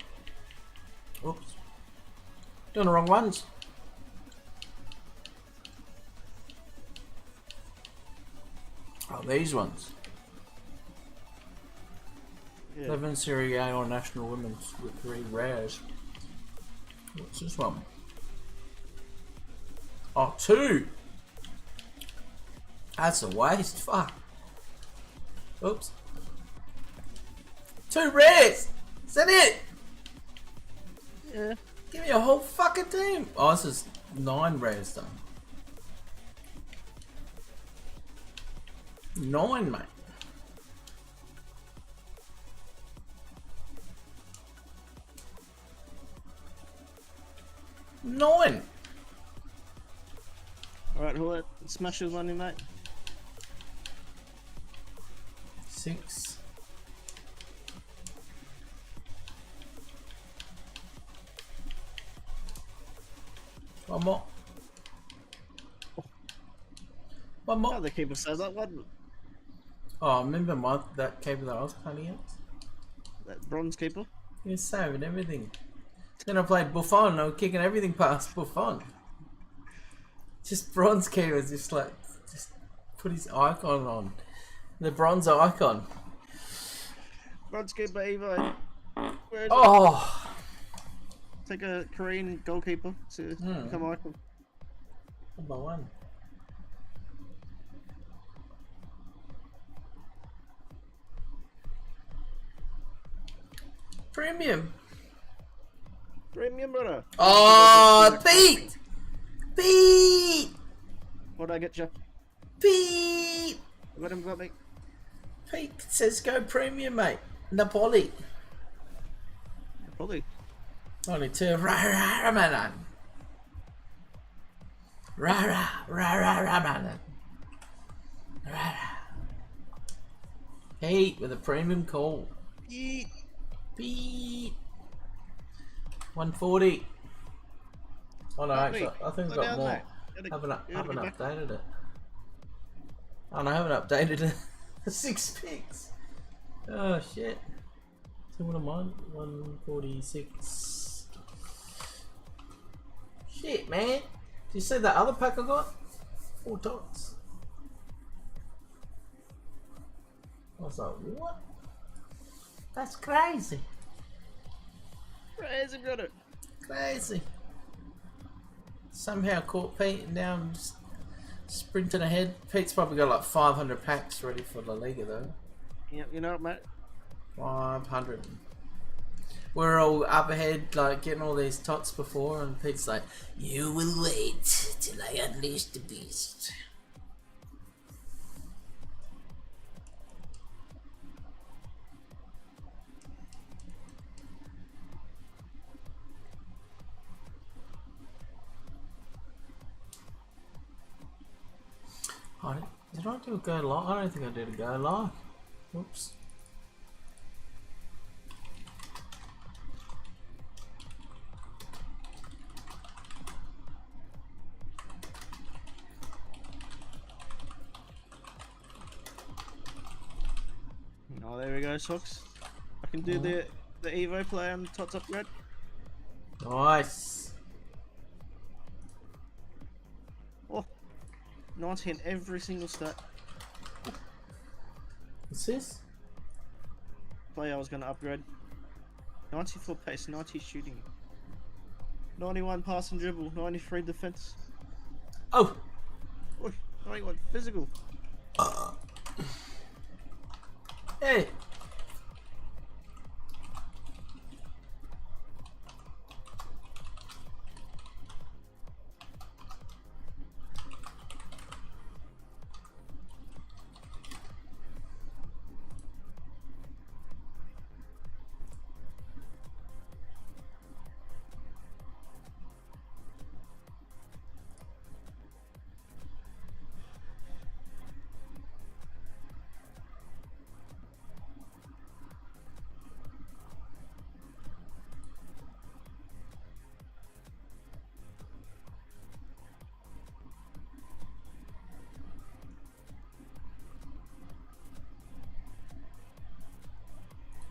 S1: Oops. Doing the wrong ones. Oh, these ones.
S5: Yeah.
S1: 11 Serie A or National Women's with 3 rares. What's this one? Oh, 2! That's a waste. Fuck. Oops. 2 rares! Is that it?
S5: Yeah.
S1: Give me a whole fucking team. Oh, this is 9 rares done. 9, mate. Nine.
S5: Alright, who let smashes one in, mate?
S1: 6. One more. One
S5: Oh,
S1: more.
S5: the keeper says that one.
S1: Oh, remember that cable that I was playing against?
S5: That bronze keeper.
S1: He was saving everything. Then I played Buffon and I was kicking everything past Buffon. Just bronze keeper was just like, just put his icon on. The bronze icon.
S5: Bronze keeper Evo. Where is it?
S1: Oh!
S5: Take a Korean goalkeeper to become icon.
S1: Number 1. Premium.
S5: Premium, brother.
S1: Oh, Pete! Pete!
S5: What'd I get you?
S1: Pete!
S5: What him got me?
S1: Pete says go premium, mate. Napoli.
S5: Probably.
S1: Only 2. Ramadan. Ramadan. Pete with a premium call.
S5: Yeet.
S1: Pete. 140. Oh no, actually, I think I've got
S5: down
S1: more.
S5: there.
S1: Haven't
S5: get back.
S1: updated it. Oh no, I haven't updated it. 6 pigs. Oh shit. So what am I? 146. Shit, man. Did you see that other pack I got? 4 dots. I was like, what? That's crazy.
S5: Crazy, brother.
S1: Crazy. Somehow caught Pete and now I'm just sprinting ahead. Pete's probably got like 500 packs ready for La Liga though.
S5: Yep, you know what, mate?
S1: 500. We're all up ahead, like getting all these tots before, and Pete's like, "You will wait till I unleash the beast." Did I do a go live? I don't think I did a go live. Whoops.
S5: Oh, there we go, Sox. I can do the Evo play on the Tots upgrade.
S1: Nice.
S5: Oh, 90 in every single stat.
S1: What's this?
S5: Play I was going to upgrade. 90 foot pace, 90 shooting. 91 pass and dribble, 93 defense.
S1: Oh!
S5: Oh, 91 physical.
S1: Hey!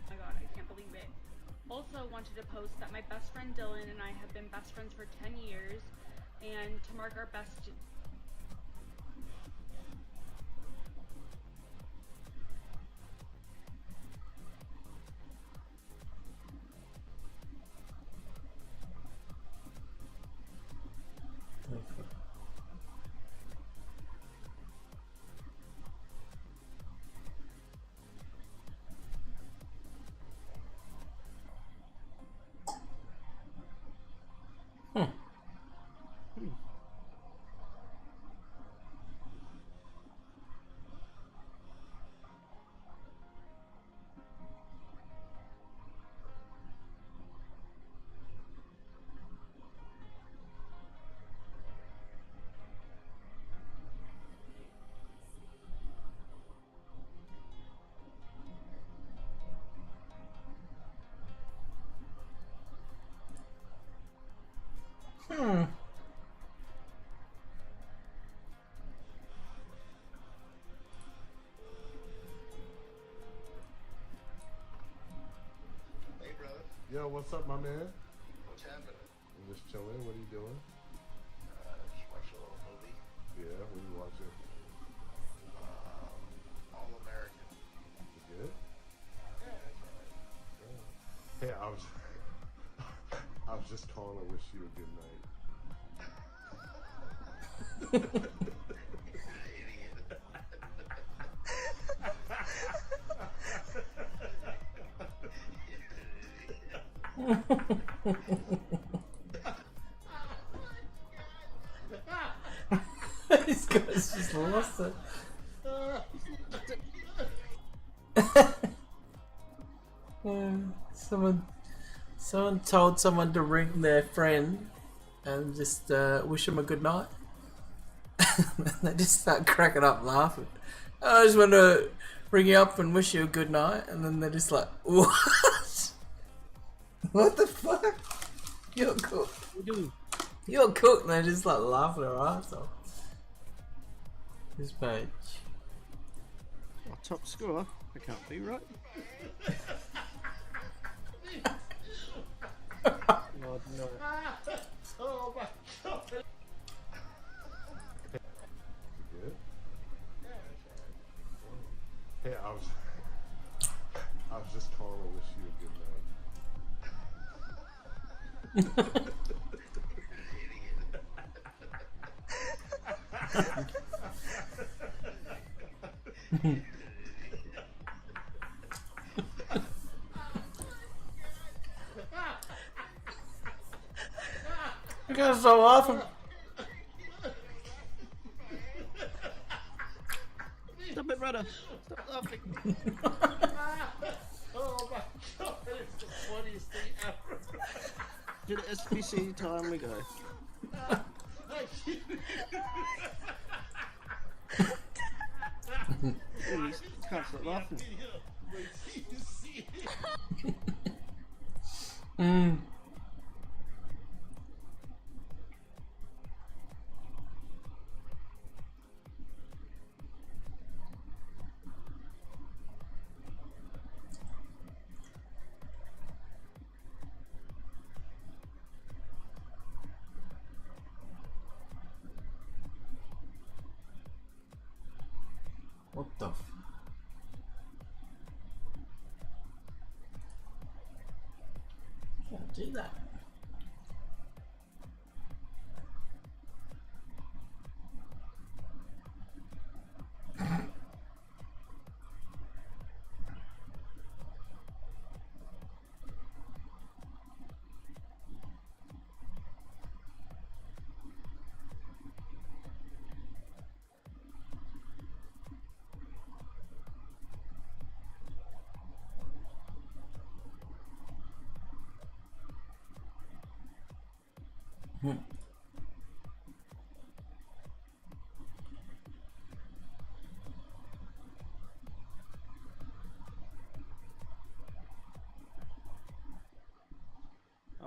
S7: My god, I can't believe it. Also wanted to post that my best friend Dylan and I have been best friends for 10 years, and to mark our best...
S8: Hey, brother.
S9: Yo, what's up, my man?
S8: What's happening?
S9: I'm just chilling. What are you doing?
S8: Just watched a little movie.
S9: Yeah, what are you watching?
S8: All American.
S9: You good?
S8: Yeah, that's alright.
S9: Hey, I was just calling to wish you a good night.
S8: Idiot.
S1: This guy's just lost it. Someone told someone to ring their friend and just wish them a good night. They just start cracking up laughing. I just want to ring you up and wish you a good night, and then they're just like, what? What the fuck? You're cool.
S5: What are you doing?
S1: You're cooked and they're just like laughing their ass off. This page.
S5: Oh, top scorer? That can't be right. God, no.
S9: Oh my god. You good? Yeah, I was just calling to wish you a good night.
S1: You guys stop laughing.
S5: Stop it, brother. Stop laughing.
S9: Oh my god, it's the funniest thing ever.
S5: To the SPC time we go. Please, can't stop laughing.
S1: What the f... Can't do that.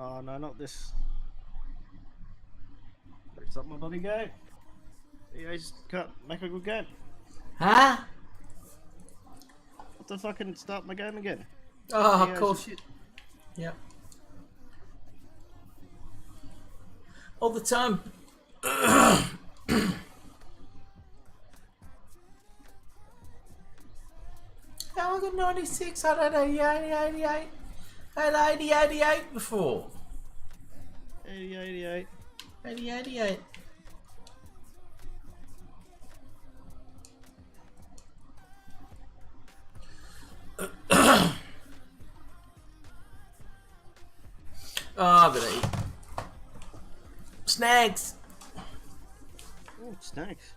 S5: Oh no, not this. Stop my bloody game. Yeah, just can't make a good game.
S1: Huh?
S5: What the fucking start my game again?
S1: Oh,
S5: Yeah,
S1: of course you... Yep. All the time. How I got 96, I had 88. I had 88 before.
S5: 88.
S1: 88. Oh, I'm gonna eat. Snacks!
S5: Oh, snacks.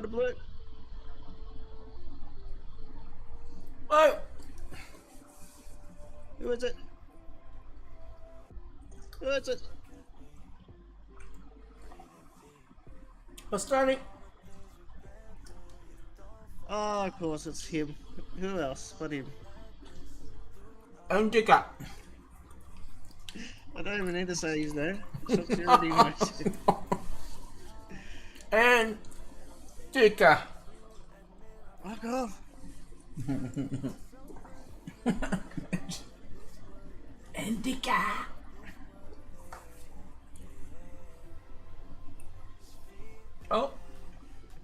S5: Another blue.
S1: Oh,
S5: Who is it? Who is it?
S1: Australian.
S5: Oh, of course, it's him. Who else but him?
S1: Indica.
S5: I don't even need to say his name. Soxy already knows.
S1: Indica.
S5: Fuck off.
S1: Indica. Oh,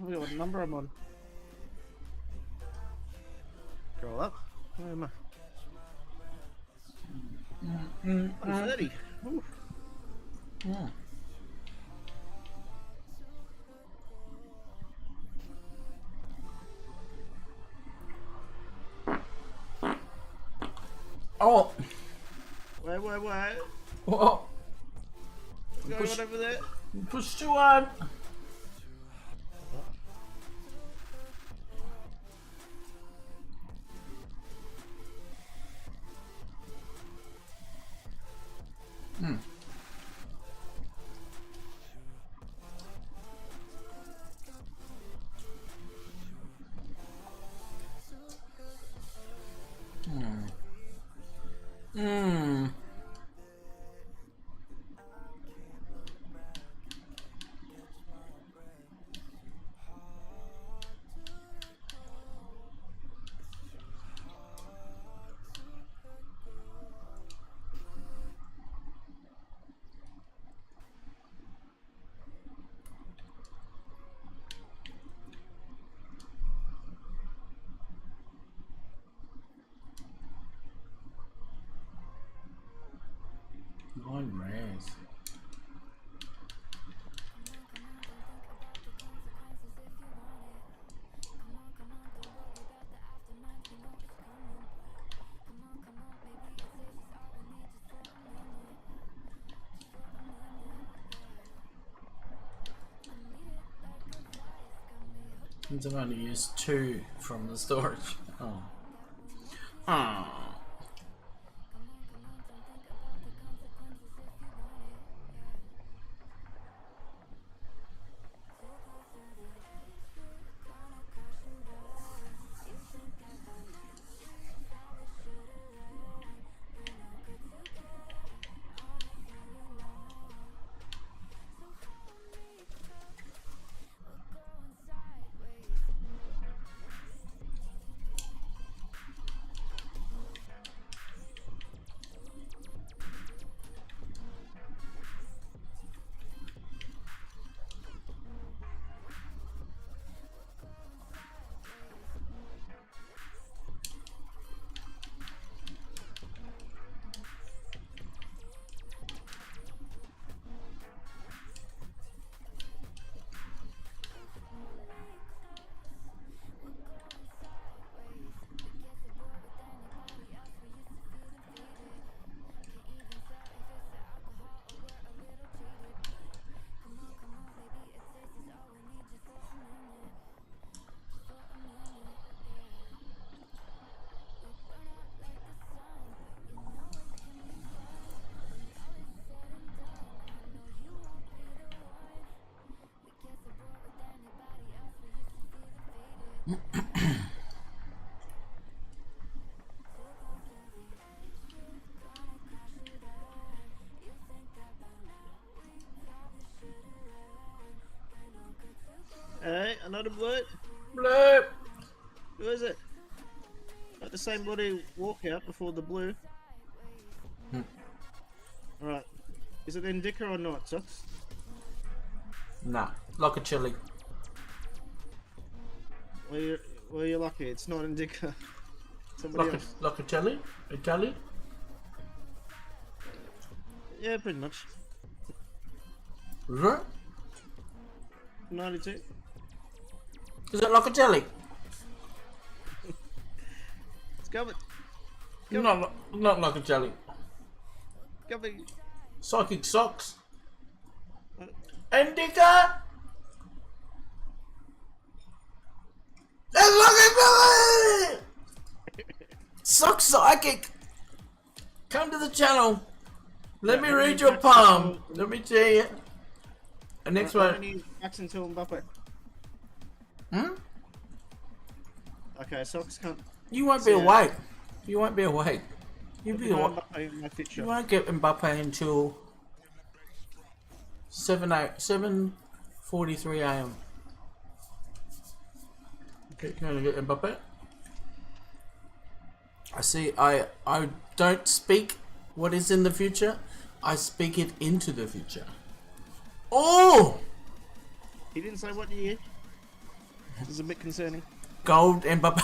S5: Look at what number I'm on. Scroll up. Where am I? 30. Ooh.
S1: oh,
S5: Wait.
S1: oh.
S5: What's going on over there?
S1: Push to one. Nine rares. Means I've only used 2 from the storage. Oh. Oh.
S5: Hey, another blood.
S1: Blue.
S5: Who is it? Got the same bloody walkout before the blue. Alright. Is it Indica or not, Sox?
S1: Nah, like a chili.
S5: Well, you're lucky. It's not Indica. Somebody else.
S1: Like a chili? Italian?
S5: Yeah, pretty much.
S1: Is it?
S5: 92.
S1: Is it like a jelly?
S5: It's coming.
S1: Not like a jelly.
S5: Coming.
S1: Psychic socks. Indica? Hey, look at Billy! Suck psychic! Come to the channel. Let me read your palm. Let me tell you. The next
S5: How
S1: one.
S5: many backs until Mbappe?
S1: Hmm?
S5: Okay, Sox can't.
S1: You won't be
S5: Yeah.
S1: awake. You won't be awake. You'll be
S5: No
S1: awake.
S5: Mbappe in my picture.
S1: You won't get Mbappe until 7:43 a.m. Okay, can I get Mbappe? I see. I don't speak what is in the future. I speak it into the future. Oh,
S5: He didn't say what year. This is a bit concerning.
S1: gold Mbappe.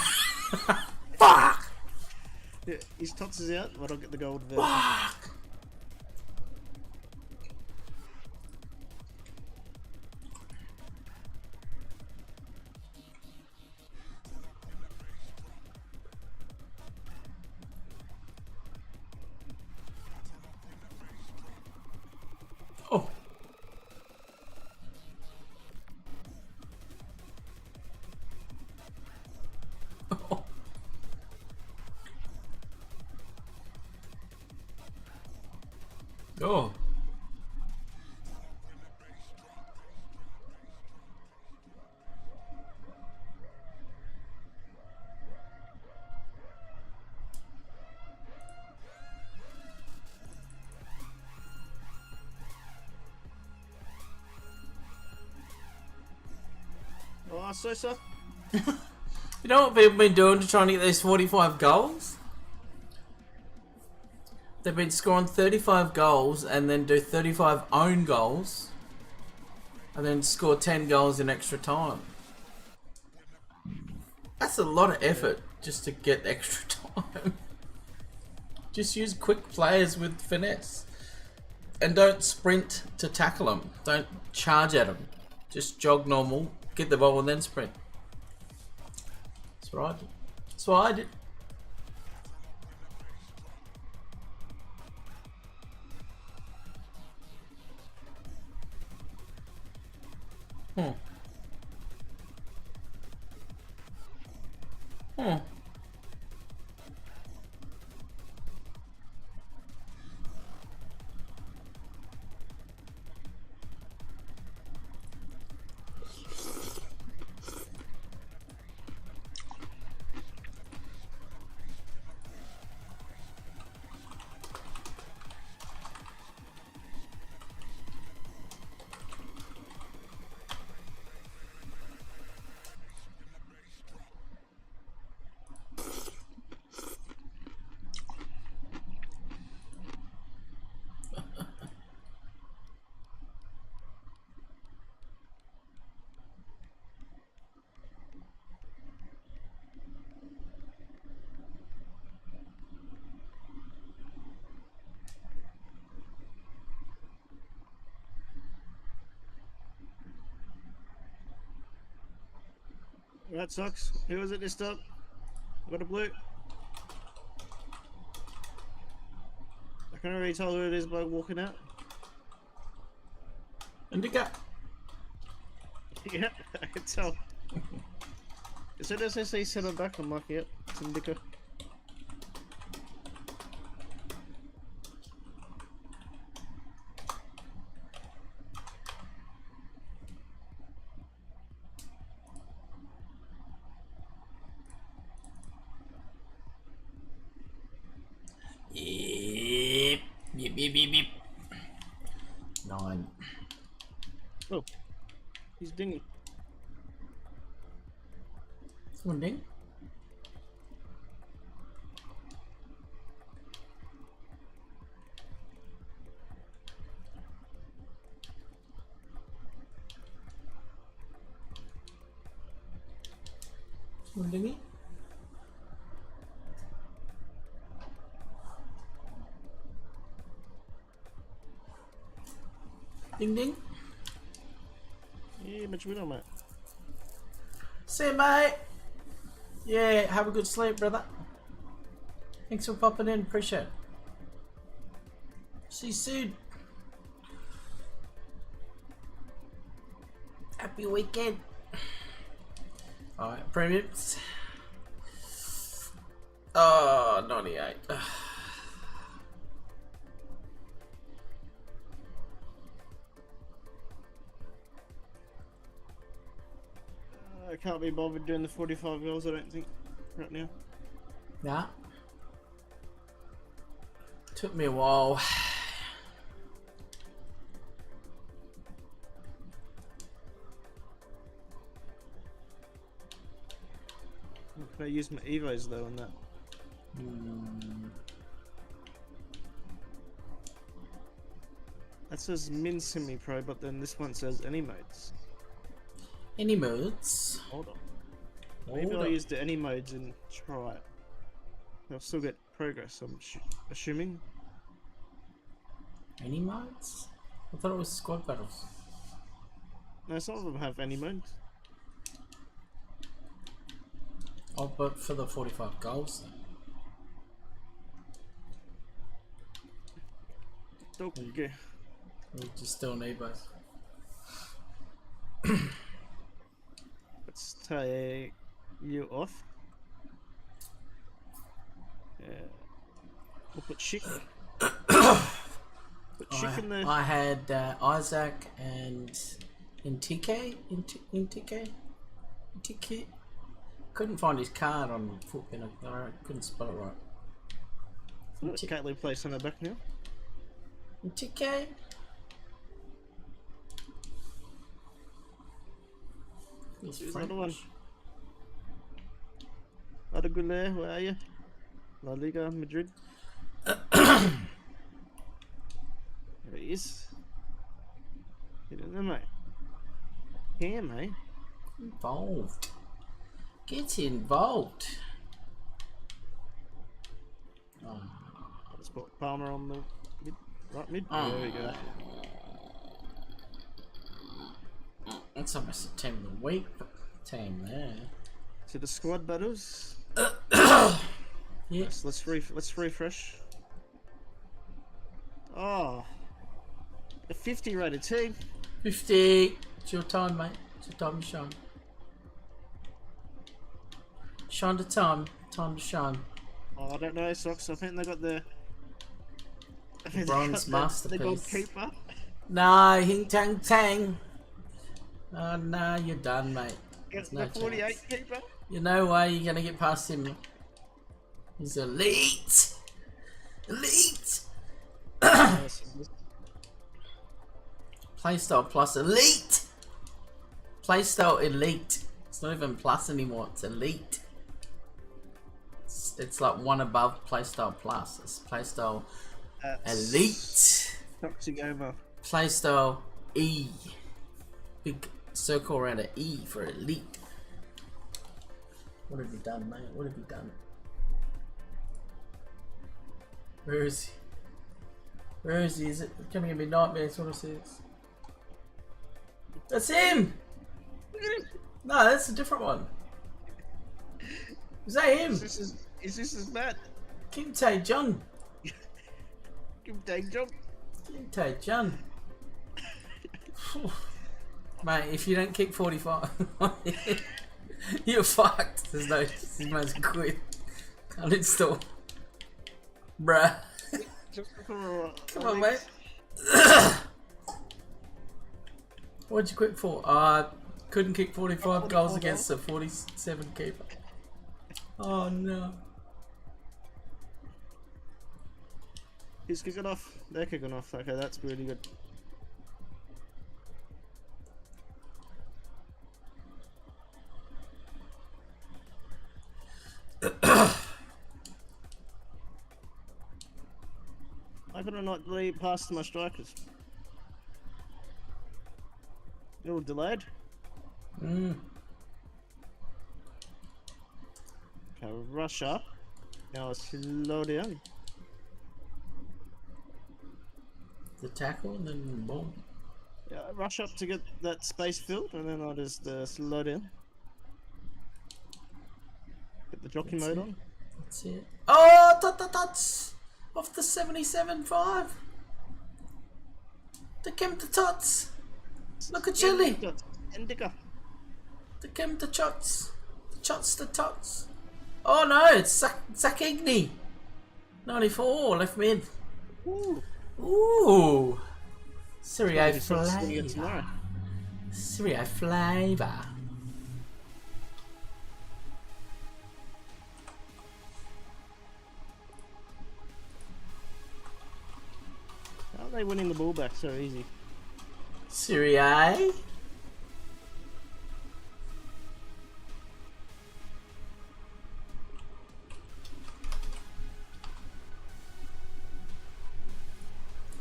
S1: Fuck.
S5: Yeah, his tots is out, but I'll get the gold version.
S1: Fuck. Oh. Oh.
S5: Oh, so.
S1: You know what people been doing to try and get these 45 goals? They've been scoring 35 goals and then do 35 own goals and then score 10 goals in extra time. That's a lot of effort just to get extra time. Just use quick players with finesse. And don't sprint to tackle them. Don't charge at them. Just jog normal, get the ball and then sprint. That's what I did. That's what I did.
S5: That sucks. Who was it this time? Got a blue. I can already tell who it is by walking out.
S1: Indica.
S5: Yeah, I can tell. As soon as I say centre back, I'm like, yep, it's Indica.
S1: Yep. Yep, yep, yep, yep. 9.
S5: Oh, he's dingy.
S1: Someone ding? Someone dingy? Ding ding.
S5: Yeah, much winner, mate.
S1: See you, mate. Yeah, have a good sleep, brother. Thanks for popping in. Appreciate it. See you soon. Happy weekend. Alright, premiums. Oh, 98.
S5: I can't be bothered doing the 45 goals, I don't think, right now.
S1: Nah. Took me a while.
S5: Can I use my Evos though on that? That says min semi-pro, but then this one says any modes.
S1: Any modes?
S5: Hold on. Maybe I'll use the any modes and try it. I'll still get progress, I'm assuming.
S1: Any modes? I thought it was squad battles.
S5: No, some of them have any modes.
S1: Oh, but for the 45 goals then.
S5: Okay.
S1: We just still need both.
S5: Let's take you off. Yeah. We'll put Chick. Put Chick in there.
S1: I had Isaac and Intike. Intike. Couldn't find his card on Footpin. I couldn't spell it right.
S5: Caitlin plays on her back now.
S1: Intike. He's
S5: Here's
S1: French.
S5: another one. Adagule, where are you? La Liga, Madrid. There he is. Get in there, mate. Here, mate.
S1: Involved. Get involved. Oh.
S5: Let's put Palmer on the mid. Right mid.
S1: Oh.
S5: There we go.
S1: That's almost a team of the week team there.
S5: To the squad battles.
S1: Yeah.
S5: Let's refresh. Oh, a 50 rated team.
S1: 50. It's your time, mate. It's your time to shine. Shine the time. Time to shine.
S5: Oh, I don't know, Sox. I think they got the
S1: Bronze
S5: the
S1: masterpiece.
S5: goalkeeper.
S1: No, hing tang tang. Oh no, you're done, mate.
S5: Gets
S1: No
S5: the 48
S1: chance.
S5: keeper.
S1: You know why you're gonna get past him. He's elite. Elite. Playstyle plus elite. Playstyle elite. It's not even plus anymore. It's elite. It's like one above playstyle plus. It's playstyle elite.
S5: Soxygamer.
S1: Playstyle E. Big circle around an E for elite. What have you done, mate? What have you done? Where is he? Where is he? Is it coming in midnight? That's what it says. That's him! No, that's a different one. Is that him?
S5: Is this his Matt?
S1: Kim Tae Jun.
S5: Kim Tae Jun.
S1: Kim Tae Jun. Mate, if you don't kick 45, you're fucked. There's no, this man's quit. Can't install. Bruh. Come on, mate. What'd you quit for? Couldn't kick 45 goals against a 47 keeper. Oh no.
S5: He's kicking off. They're kicking off. Okay, that's really good. How can I not lead past my strikers? A little delayed. Okay, rush up. Now slow down.
S1: The tackle and then boom.
S5: Yeah, rush up to get that space filled, and then I'll just slow down. Get the jockey mode on.
S1: That's it. Oh, tots off the 77.5. The Kim the tots. Look at Chili.
S5: Indica.
S1: The Kim the chots. Shots to tots. Oh no, it's Sakigny. 94 left mid.
S5: Ooh.
S1: Ooh. Serie A
S5: Probably first thing against
S1: flavour.
S5: tomorrow.
S1: Serie A flavour.
S5: How are they winning the ball back so easy?
S1: Serie A.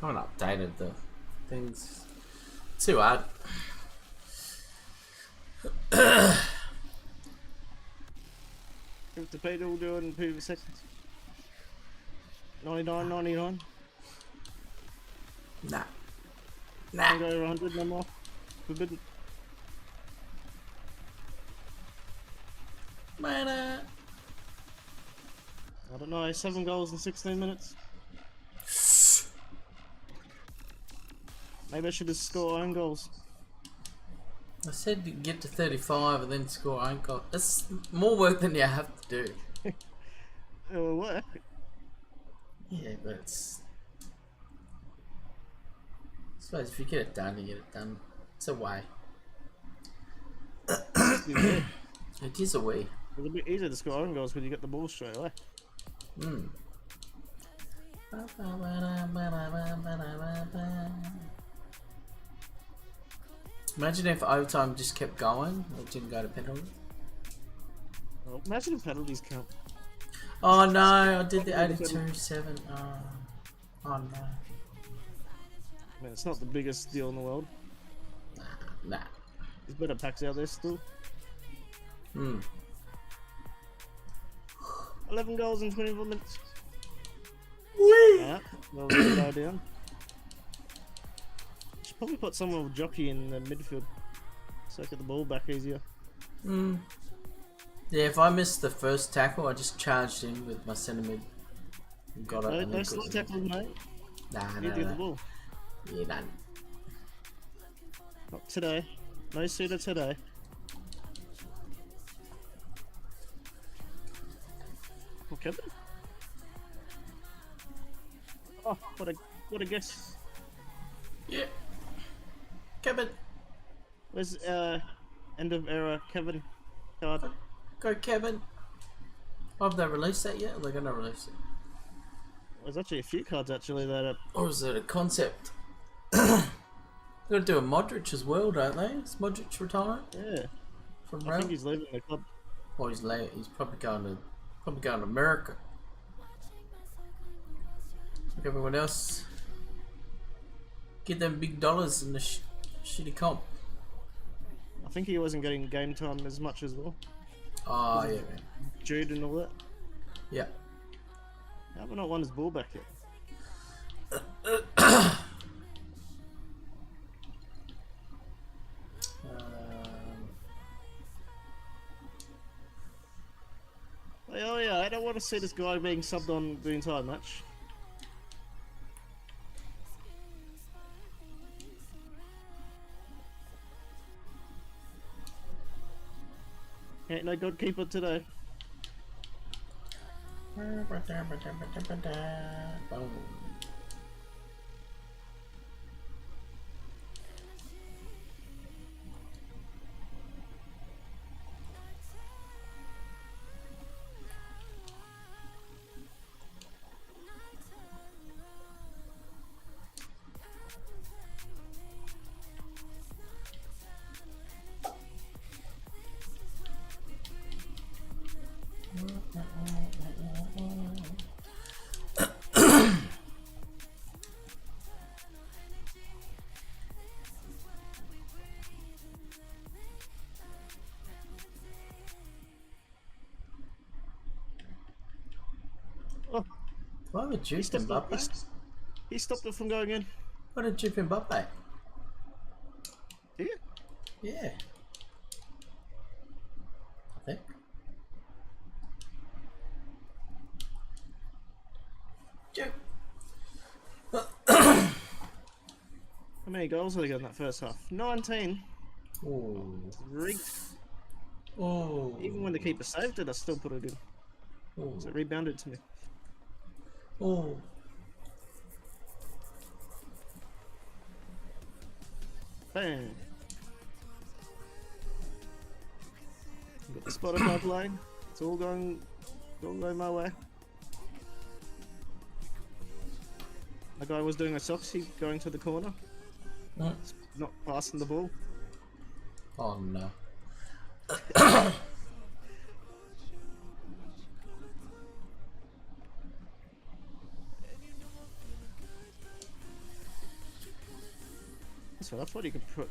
S1: I haven't updated the things. Too hard.
S5: If the Peter will do it in previous seconds. 99, 99.
S1: Nah.
S5: Can't
S1: Nah.
S5: go over 100 no more. Forbidden.
S1: Man,
S5: I don't know, 7 goals in 16 minutes. Maybe I should have scored own goals.
S1: I said to get to 35 and then score own goal. That's more work than you have to do.
S5: It will work.
S1: Yeah, but it's... I suppose if you get it done, you get it done. It's a way. It is a way.
S5: It's a bit easier to score own goals when you get the ball straight away.
S1: Hmm. Imagine if overtime just kept going, it didn't go to penalty.
S5: Well, imagine if penalties count.
S1: Oh no, I did the 82-7. Oh no.
S5: I mean, it's not the biggest deal in the world.
S1: Nah.
S5: There's better packs out there still.
S1: Hmm.
S5: 11 goals in 24 minutes.
S1: Whee!
S5: Alright, well, we'll go down. Should probably put someone with jockey in the midfield so I get the ball back easier.
S1: Hmm. Yeah, if I missed the first tackle, I just charged in with my centre mid. And got it.
S5: No,
S1: and
S5: no
S1: then
S5: slow
S1: got it.
S5: tackles, mate.
S1: Nah,
S5: You
S1: no,
S5: get the
S1: no.
S5: ball.
S1: Yeah, done.
S5: Not today. No suitor today. Oh, Kevin? Oh, what a guess.
S1: Yeah. Kevin.
S5: Where's end of era Kevin card?
S1: Go Kevin. Have they released that yet? Or are they going to release it?
S5: There's actually a few cards actually that are.
S1: Or is it a concept? They're going to do a Modric as well, don't they? Is Modric retiring
S5: Yeah.
S1: from
S5: I
S1: Real?
S5: think he's leaving the club.
S1: Or he's late. He's probably going to America. Like everyone else. Get them big dollars in the shitty comp.
S5: I think he wasn't getting game time as much as well.
S1: Oh, yeah, man.
S5: Jude and all that.
S1: Yeah.
S5: How have I not won his ball back yet? Oh yeah, I don't want to see this guy being subbed on the entire match. Ain't no goalkeeper today.
S1: Boom.
S5: Oh,
S1: Why would you
S5: he stopped,
S1: Mbappe?
S5: he stopped it from going in.
S1: What did you Mbappe?
S5: Did you?
S1: Yeah. I think. Juke.
S5: How many goals have they got in that first half? 19.
S1: Ooh.
S5: Rigged.
S1: Oh.
S5: Even when the keeper saved it, I still put it in.
S1: Oh.
S5: So it rebounded to me.
S1: Oh.
S5: Bang. Got the Spotify playing. It's all going my way. A guy was doing a Soxy going to the corner,
S1: Mm.
S5: not passing the ball.
S1: Oh no.
S5: So I thought you could put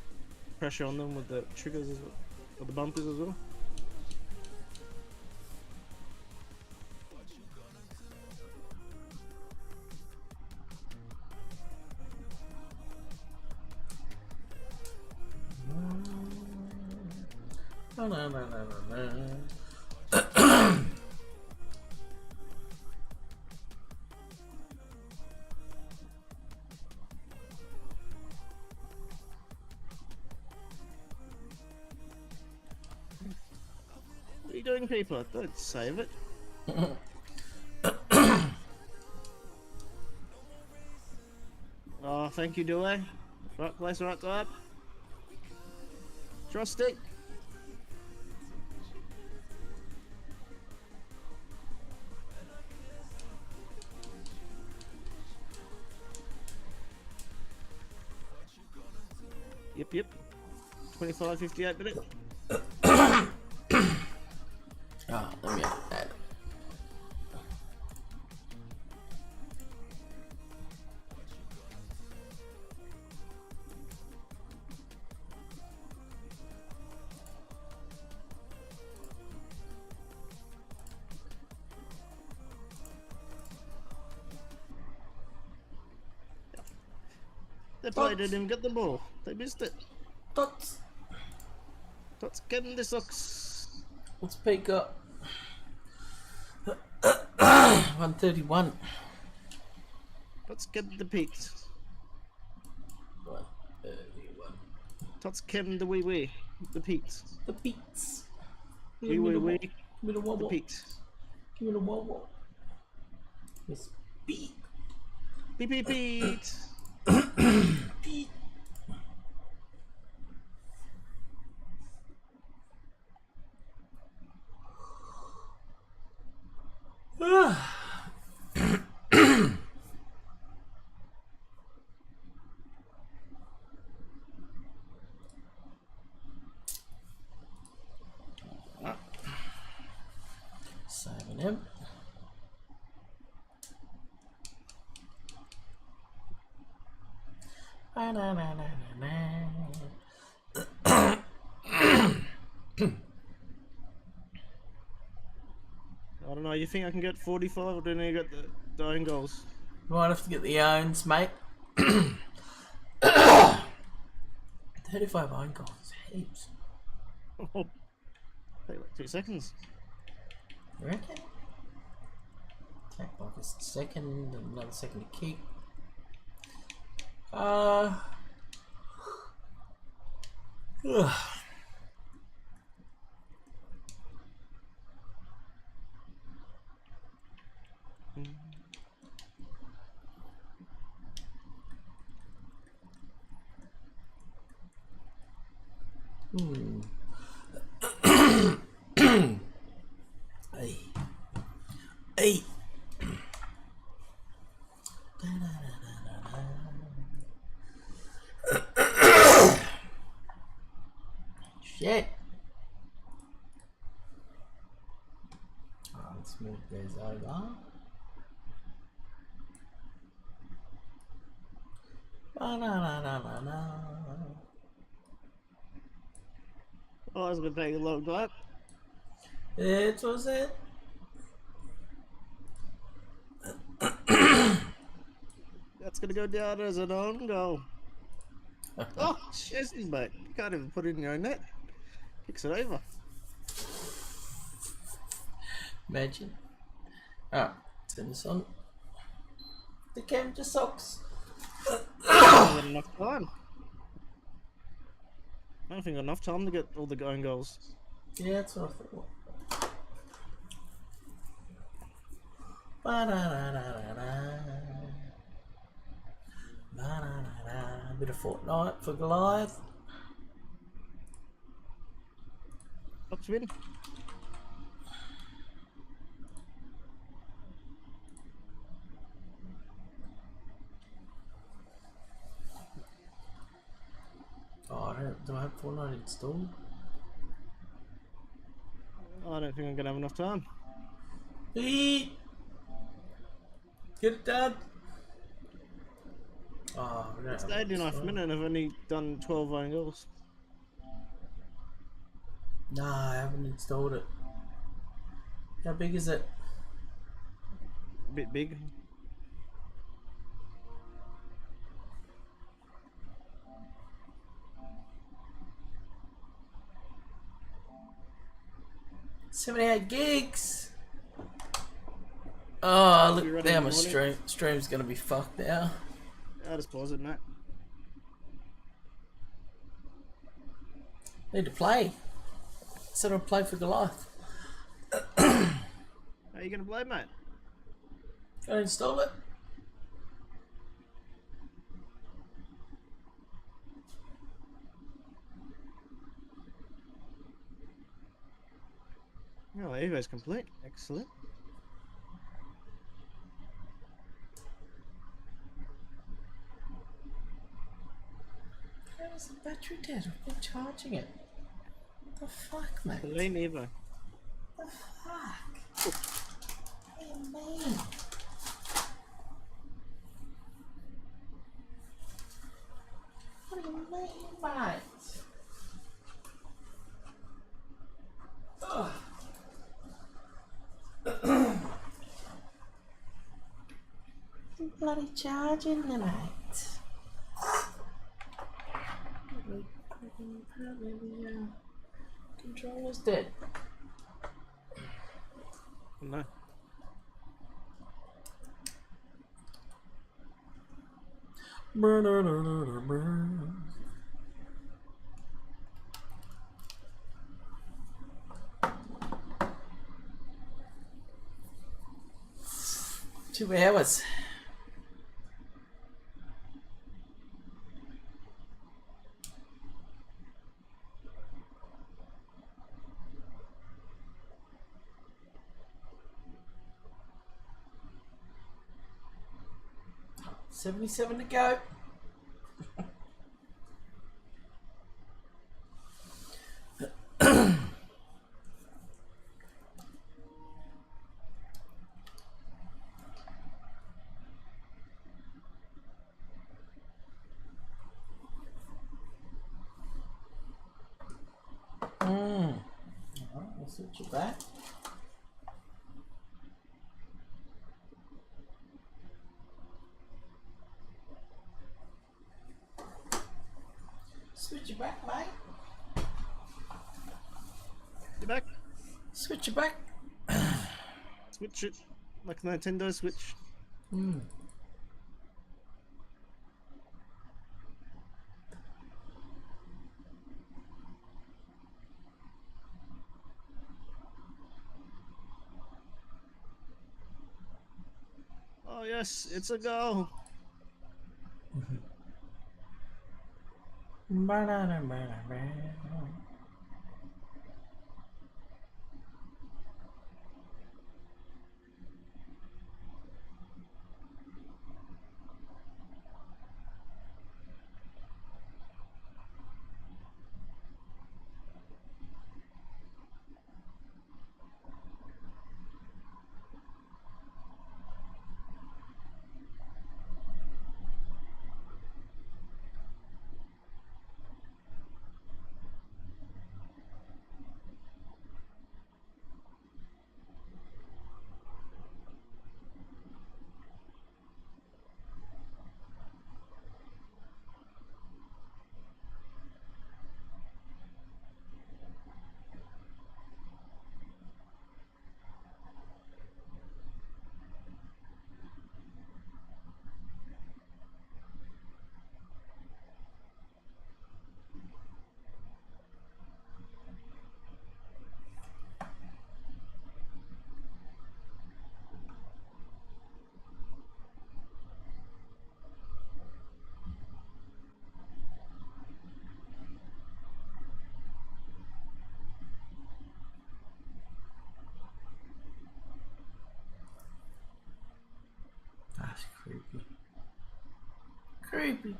S5: pressure on them with the triggers as well, or the bumpers as well.
S1: No, no, no, no, no, no.
S5: What are you doing, people? Don't save it. Oh, thank you, Dewey. Right place, right time. Trust it. Yep. 25:58 minutes.
S1: Ah, let me have that.
S5: They played it and got the ball. They missed it.
S1: Tots.
S5: That's getting the socks.
S1: Let's pick up. 131.
S5: Let's get the peaks.
S1: 131.
S5: Tots Kevin the wee. The peaks.
S1: The beats.
S5: Wee.
S1: Give me the
S5: The
S1: wobble.
S5: peaks.
S1: Give me the wobble. Miss beat.
S5: Beat.
S1: Beat. Saving him.
S5: I don't know, you think I can get 45 or do I need to get the own goals?
S1: Might have to get the owns, mate. 35 own goals, heaps.
S5: Oh, take like 2 seconds.
S1: You reckon? Take like a second, another second to kick. Ugh. Hey. Hey. Shit. Oh, let's move these over.
S5: Oh, that's gonna take a long time.
S1: It was it.
S5: That's gonna go down as an own goal. Oh, Jesus, mate. You can't even put it in your own net. Kicks it over.
S1: Imagine. Alright, turn this on. The camera just sucks.
S5: I got enough time. I don't think I got enough time to get all the own goals.
S1: Yeah, that's what I thought. Ba-da-da-da-da-da. Ba-da-da-da. Bit of Fortnite for Goliath.
S5: Let's win.
S1: Oh, do I have Fortnite installed?
S5: I don't think I'm gonna have enough time.
S1: Eat. Get it done. Oh, we don't
S5: It's
S1: have it
S5: 89th
S1: installed.
S5: minute and I've only done 12 own goals.
S1: Nah, I haven't installed it. How big is it?
S5: A bit big.
S1: $78 gigs. Oh,
S5: Be
S1: look,
S5: running
S1: now
S5: in
S1: my
S5: the morning.
S1: stream's gonna be fucked now.
S5: I'll just pause it, mate.
S1: Need to play. Said I'll play for Goliath.
S5: How you gonna play, mate?
S1: Gotta install it.
S5: Oh, Evo's complete. Excellent.
S1: How's the battery dead? I've been charging it. What the fuck, mate?
S5: Lean Evo.
S1: What the fuck? What do you mean? What do you mean, mate? Ugh. I'm bloody charging the mate. Apparently the controller's dead.
S5: No.
S1: Two hours. $77 to go. Alright, I'll switch it back. Switch it back, mate.
S5: You back?
S1: Switch it back.
S5: Switch it. Like Nintendo Switch. Oh yes, it's a go.
S1: creepy.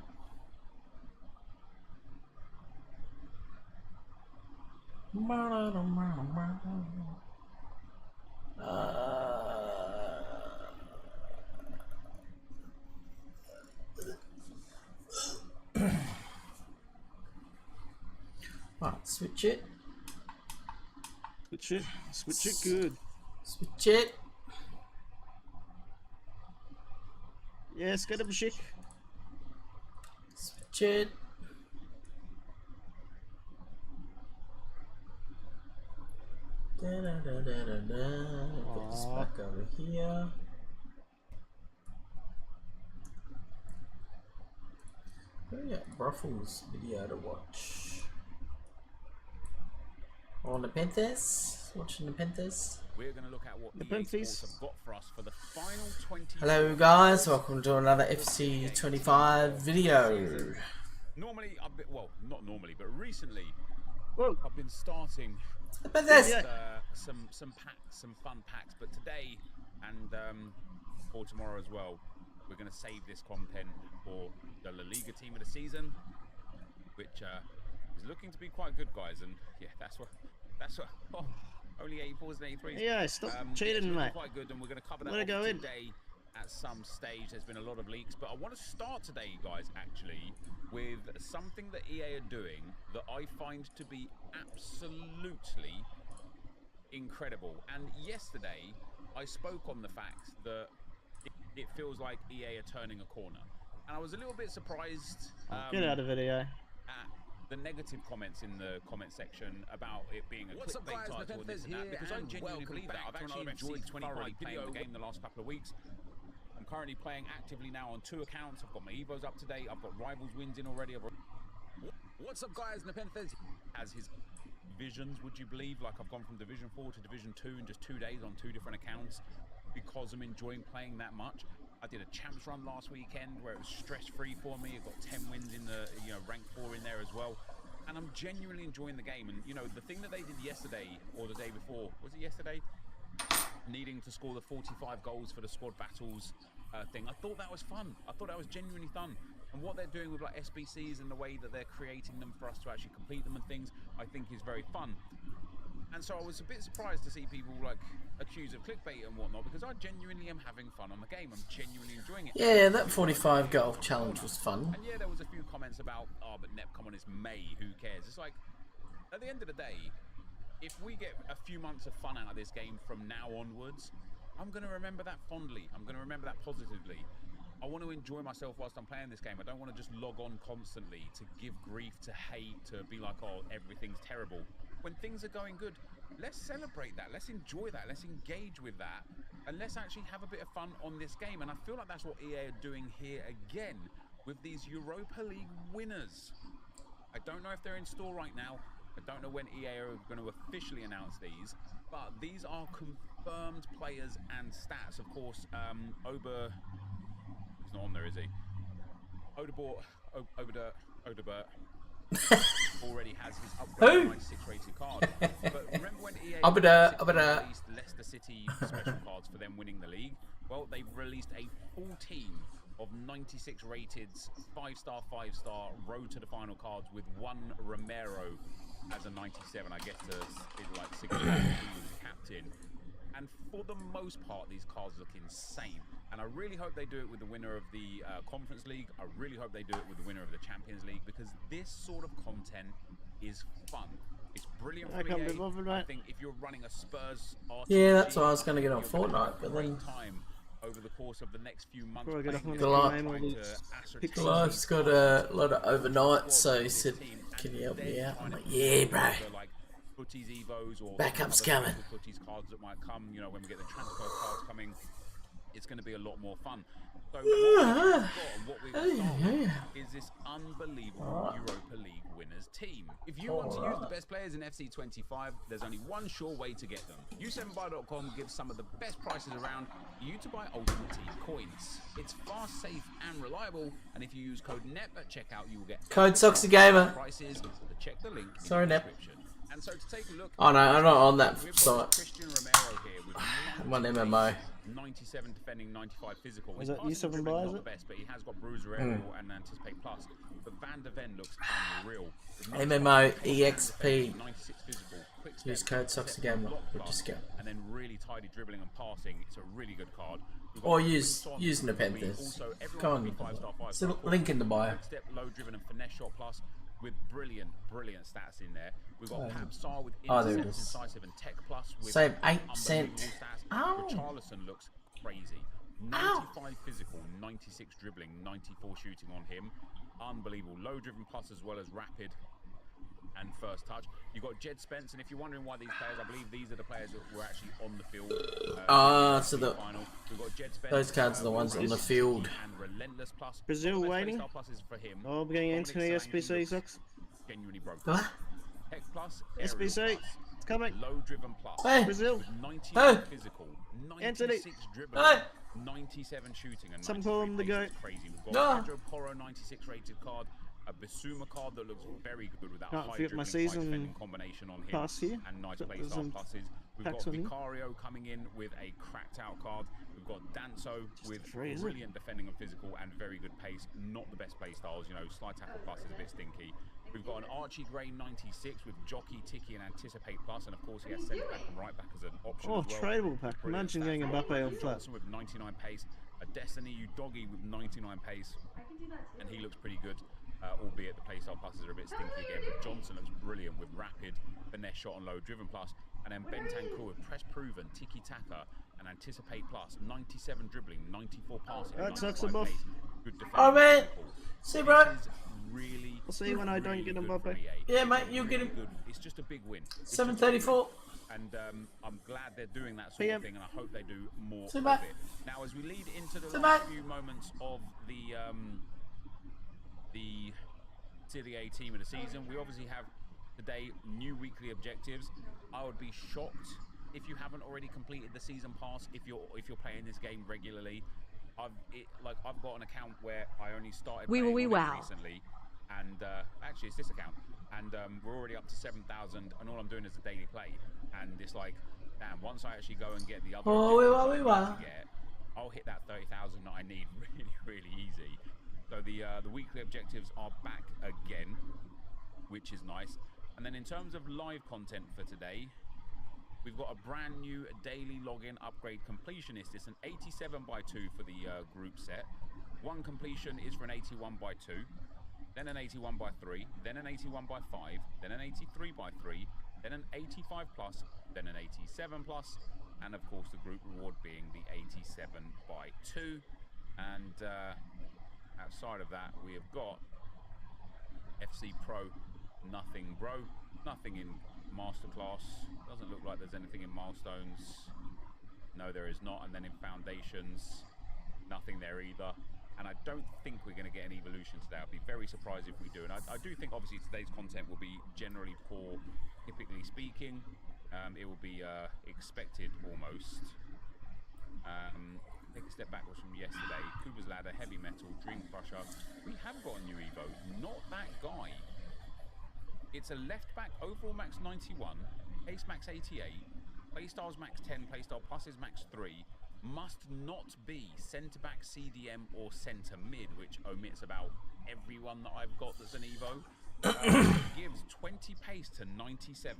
S1: Right, switch it.
S5: Switch it. Switch it good.
S1: Switch it.
S5: Yes, get him chick.
S1: Switch it. Da, da, da, da, da, da. Put this back over here. We got Ruffles video to watch. On the Panthers, watching the Panthers.
S10: We're going to look at what
S5: The
S10: EA
S5: Panthers.
S10: Sports have got for us for the final 20.
S1: Hello guys, welcome to another FC 25 video.
S10: Normally, I've been, well, not normally, but recently,
S5: Whoa.
S10: I've been starting
S1: The Panthers.
S5: Yeah.
S10: some packs, some fun packs. But today and for tomorrow as well, we're going to save this content for the La Liga team of the season, which is looking to be quite good, guys. And yeah, that's what. Oh, only 84s and 83s.
S5: Yeah, stop cheating,
S10: it's looking
S5: mate.
S10: quite good, and we're going to cover that
S5: Let it
S10: off
S5: go in.
S10: today at some stage. There's been a lot of leaks, but I want to start today, guys, actually, with something that EA are doing that I find to be absolutely incredible. And yesterday, I spoke on the fact that it feels like EA are turning a corner, and I was a little bit surprised.
S5: Get out of video.
S10: At the negative comments in the comment section about it being a clickbait title and this and that, because I genuinely believe that. I've actually enjoyed 25 playing the game the last couple of weeks. I'm currently playing actively now on 2 accounts. I've got my Evos up to date. I've got Rivals wins in already. What's up, guys? Nepenthes has his visions, would you believe? Like, I've gone from Division 4 to Division 2 in just 2 days on 2 different accounts because I'm enjoying playing that much. I did a champs run last weekend where it was stress-free for me. I got 10 wins in the rank 4 in there as well, and I'm genuinely enjoying the game. And the thing that they did yesterday or the day before, was it yesterday? Needing to score the 45 goals for the squad battles thing. I thought that was fun. I thought that was genuinely fun. And what they're doing with like SBCs and the way that they're creating them for us to actually complete them and things, I think is very fun. And so I was a bit surprised to see people like accused of clickbait and whatnot, because I genuinely am having fun on the game. I'm genuinely enjoying it.
S1: Yeah, that 45 goal challenge was fun.
S10: And yeah, there was a few comments about, oh, but Nep, come on, it's May, who cares? It's like, at the end of the day, if we get a few months of fun out of this game from now onwards, I'm going to remember that fondly. I'm going to remember that positively. I want to enjoy myself whilst I'm playing this game. I don't want to just log on constantly to give grief, to hate, to be like, oh, everything's terrible. When things are going good, let's celebrate that. Let's enjoy that. Let's engage with that. And let's actually have a bit of fun on this game. And I feel like that's what EA are doing here again with these Europa League winners. I don't know if they're in store right now. I don't know when EA are going to officially announce these, but these are confirmed players and stats. Of course, Ober, he's not on there, is he? Oderbert already has his upgraded 96 rated card. But remember when EA released Leicester City special cards for them winning the league? Well, they've released a full team of 96 rated 5-star, 5-star road to the final cards with one Romero as a 97, I guess, to like signify he was the captain. And for the most part, these cards look insane. And I really hope they do it with the winner of the Conference League. I really hope they do it with the winner of the Champions League, because this sort of content is fun. It's brilliant for EA. I think if you're running a Spurs RPG,
S1: yeah, that's why I was going to get on Fortnite, but then
S10: time over the course of the next few months.
S1: Goliath's got a lot of overnight, so he said, can you help me out? I'm like, yeah, bro.
S10: Footies, Evos, or
S1: backup's coming.
S10: Footies cards that might come, when we get the transfer cards coming, it's going to be a lot more fun. So what we've got is this unbelievable Europa League winners team. If you want to use the best players in FC 25, there's only one sure way to get them. U7buy.com gives some of the best prices around for you to buy Ultimate Team coins. It's fast, safe, and reliable. And if you use code NEP at checkout, you will get
S1: code Soxygamer.
S10: Prices. Check the link in
S1: Sorry,
S10: the
S1: Nep.
S10: description. And so to take a look,
S1: Oh no, I'm not on that
S10: we've
S1: site.
S10: got Christian Romero here with
S1: I'm on MMO.
S10: 97 defending, 95 physical.
S5: Is
S10: His
S5: that you
S10: passing and
S5: 7
S10: dribbling
S5: buy,
S10: not
S5: is
S10: the
S5: it?
S10: best, but he has got Bruiser Aerial and Anticipate Plus. But Van der Ven looks unreal. With
S1: MMO
S10: 95
S1: EXP.
S10: 96 physical, quick step,
S1: Use code Soxygamer Love with
S10: plus,
S1: discount.
S10: and then really tidy dribbling and passing. It's a really good card. We've got
S1: Or
S10: Ruben
S1: use
S10: Son,
S1: Nepenthes.
S10: also everyone
S1: Go on,
S10: can be 5-star, 5-star.
S1: it's a link in the bio.
S10: Quick step, low driven, and finesse shot plus with brilliant stats in there. We've got Papsar with
S1: Oh, there it
S10: intercept,
S1: is.
S10: incisive, and tech plus with
S1: Save 8
S10: unbelievable
S1: cents.
S10: stats.
S1: Ow.
S10: Richarlison looks crazy. 95 physical, 96 dribbling, 94 shooting on him. Unbelievable. Low driven plus as well as rapid and first touch. You've got Jed Spence, and if you're wondering why these players, I believe these are the players that were actually on the field.
S1: So the
S10: final. We've got Jed Spence,
S1: those cards are the ones on the field.
S10: and Relentless plus.
S5: Brazil
S10: One of the best
S5: waiting.
S10: playstyle pluses for him.
S5: Oh, we're getting into the
S10: Dominic
S5: SBC,
S10: Solanke
S5: sucks.
S10: looks genuinely broken.
S1: What?
S10: Tech plus, aerial
S5: SBC,
S10: plus,
S5: it's coming.
S10: low driven plus.
S1: Hey.
S5: Brazil.
S10: With 99 physical,
S5: Anthony.
S10: 96 dribbling,
S1: Hey.
S10: 97 shooting, and
S5: Some call him the
S10: 93
S5: goat.
S10: pace. Crazy. We've
S1: No.
S10: got Pedro Porro 96 rated card, a Basuma card that looks very good with that
S5: Can't
S10: high
S5: forget my
S10: dribbling, high
S5: season
S10: defending combination on him,
S5: pass here.
S10: and nice
S5: Got
S10: playstyle
S5: some
S10: pluses. We've
S5: packs
S10: got
S5: on you.
S10: Vicario coming in with a cracked out card. We've got Danso with
S5: free, isn't it?
S10: brilliant defending and physical and very good pace. Not the best play styles, you know, slide tackle plus is a bit stinky. We've got an Archie Gray 96 with Jockey, Tiki, and Anticipate plus, and of course he has centre back and right back as an option.
S5: Oh,
S10: as well.
S5: tradable pack.
S10: Brilliant
S5: Imagine
S10: stats.
S5: getting Mbappe on flat.
S10: Johnson with 99 pace, a Destiny Udogi with 99 pace, and he looks pretty good. Albeit the playstyle pluses are a bit stinky again, but Johnson looks brilliant with rapid, finesse shot and low driven plus. And then Bentancur with press proven, tiki taka, and anticipate plus, 97 dribbling, 94 passing,
S5: That sucks
S10: 95
S5: a buff.
S10: pace, good defending.
S1: Oh man, see
S10: This
S1: bro.
S10: is really,
S5: I'll see when I don't get
S10: good
S5: Mbappe.
S10: for EA.
S1: Yeah, mate, you'll get him.
S10: Good. It's just a big win. It's just a
S1: 734.
S10: and I'm glad they're doing that sort
S5: PM.
S10: of thing, and I hope they do more
S1: See,
S10: of
S1: mate.
S10: it. Now, as we lead into the
S1: See,
S10: last
S1: mate.
S10: few moments of the Serie A team of the season, we obviously have today new weekly objectives. I would be shocked if you haven't already completed the season pass. If you're playing this game regularly, I've got an account where I only started playing on it recently, and actually it's this account, and we're already up to 7,000, and all I'm doing is a daily play, and it's like, damn, once I actually go and get the other objectives I need to get, I'll hit that 30,000 that I need really easy. So the weekly objectives are back again, which is nice. And then in terms of live content for today, we've got a brand new daily login upgrade completionist. It's an 87 by 2 for the group set. One completion is for an 81 by 2, then an 81 by 3, then an 81 by 5, then an 83 by 3, then an 85 plus, then an 87 plus, and of course the group reward being the 87 by 2. And outside of that, we have got FC Pro, nothing bro, nothing in Masterclass. Doesn't look like there's anything in Milestones. No, there is not. And then in Foundations, nothing there either. And I don't think we're going to get an evolution today. I'd be very surprised if we do. And I do think obviously today's content will be generally poor, typically speaking. It will be expected almost. Take a step backwards from yesterday. Cooper's Ladder, Heavy Metal, Dream Crusher. We have got a new Evo. Not that guy. It's a left back, overall max 91, pace max 88, playstyles max 10, playstyle pluses max 3. Must not be centre back, CDM, or centre mid, which omits about everyone that I've got that's an Evo. Gives 20 pace to 97,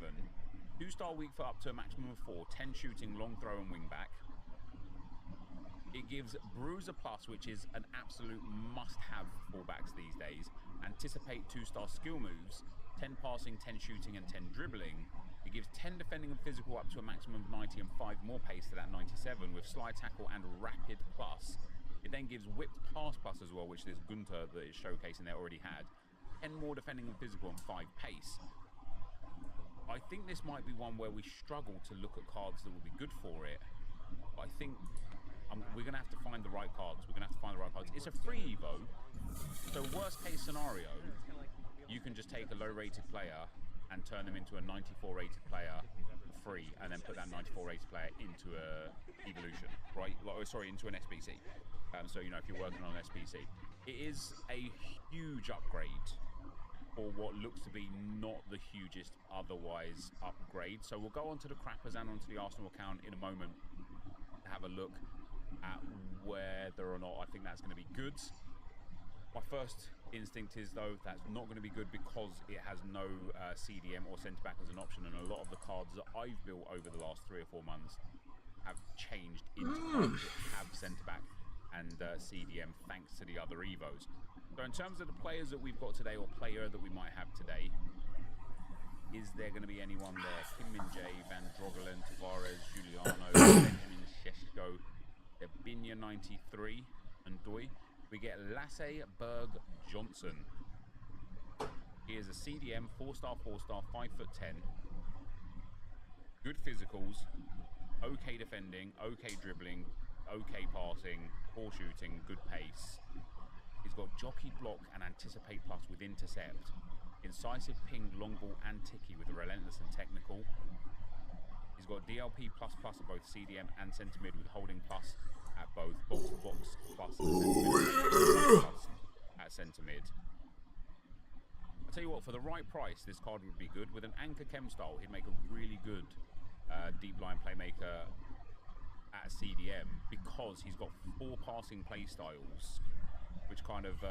S10: 2-star weak foot up to a maximum of 4, 10 shooting, long throw, and wing back. It gives Bruiser Plus, which is an absolute must-have for fullbacks these days. Anticipate 2-star skill moves, 10 passing, 10 shooting, and 10 dribbling. It gives 10 defending and physical up to a maximum of 90 and 5 more pace to that 97 with slide tackle and rapid plus. It then gives whipped pass plus as well, which this Gunter that is showcasing there already had. 10 more defending and physical and 5 pace. I think this might be one where we struggle to look at cards that will be good for it. I think we're going to have to find the right cards. It's a free Evo, so worst case scenario, you can just take a low rated player and turn them into a 94 rated player for free, and then put that 94 rated player into a evolution, right? Into an SBC. So, you know, if you're working on an SBC. It is a huge upgrade for what looks to be not the hugest otherwise upgrade. So we'll go on to the crappers and onto the Arsenal account in a moment to have a look at whether or not I think that's going to be good. My first instinct is, though, that's not going to be good because it has no CDM or centre-back as an option, and a lot of the cards that I've built over the last 3 or 4 months have changed into cards that have centre-back and CDM thanks to the other Evos. So in terms of the players that we've got today, or player that we might have today, is there going to be anyone there? Kim Min-jae, Van Drogelen, Tavares, Giuliano, Benjamin Šeško, Binya 93, and Doi. We get Lasse Berg Johnson. He is a CDM, 4-star, 4-star, 5'10". Good physicals, okay defending, okay dribbling, okay passing, poor shooting, good pace. He's got jockey block and anticipate plus with intercept. Incisive ping, long ball and ticky with a relentless and technical. He's got DLP plus plus at both CDM and centre mid with holding plus at both box to box plus at centre mid. I'll tell you what, for the right price, this card would be good. With an anchor chem style, he'd make a really good deep line playmaker at CDM because he's got 4 passing play styles, which kind of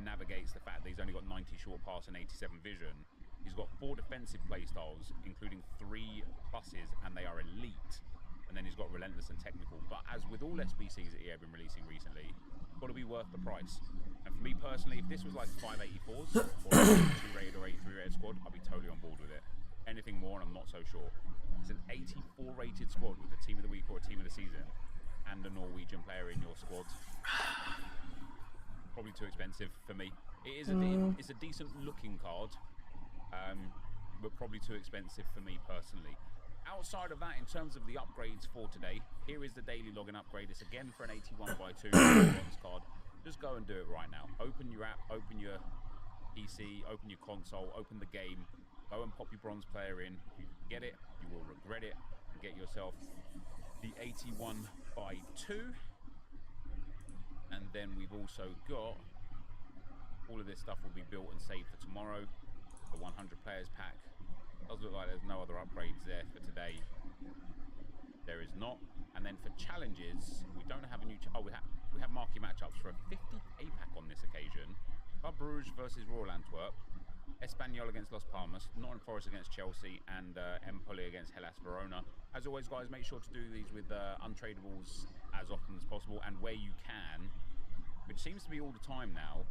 S10: navigates the fact that he's only got 90 short pass and 87 vision. He's got 4 defensive play styles, including 3 pluses, and they are elite. And then he's got relentless and technical. But as with all SBCs that EA have been releasing recently, it's got to be worth the price. And for me personally, if this was like 584s or a 82 rated or 83 rated squad, I'd be totally on board with it. Anything more, and I'm not so sure. It's an 84 rated squad with a team of the week or a team of the season, and a Norwegian player in your squad. Probably too expensive for me. It is it's a decent looking card, but probably too expensive for me personally. Outside of that, in terms of the upgrades for today, here is the daily login upgrade. It's again for an 81x2 bronze card. Just go and do it right now. Open your app, open your PC, open your console, open the game, go and pop your bronze player in. If you get it, you will regret it, and get yourself the 81x2. And then we've also got all of this stuff will be built and saved for tomorrow. The 100 players pack. Does look like there's no other upgrades there for today. There is not. And then for challenges, we don't have a new. We have marquee matchups for a 50k pack on this occasion. Club Brugge versus Royal Antwerp, Espanyol against Las Palmas, Nottingham Forest against Chelsea, and Empoli against Hellas Verona. As always, guys, make sure to do these with untradables as often as possible, and where you can, which seems to be all the time now,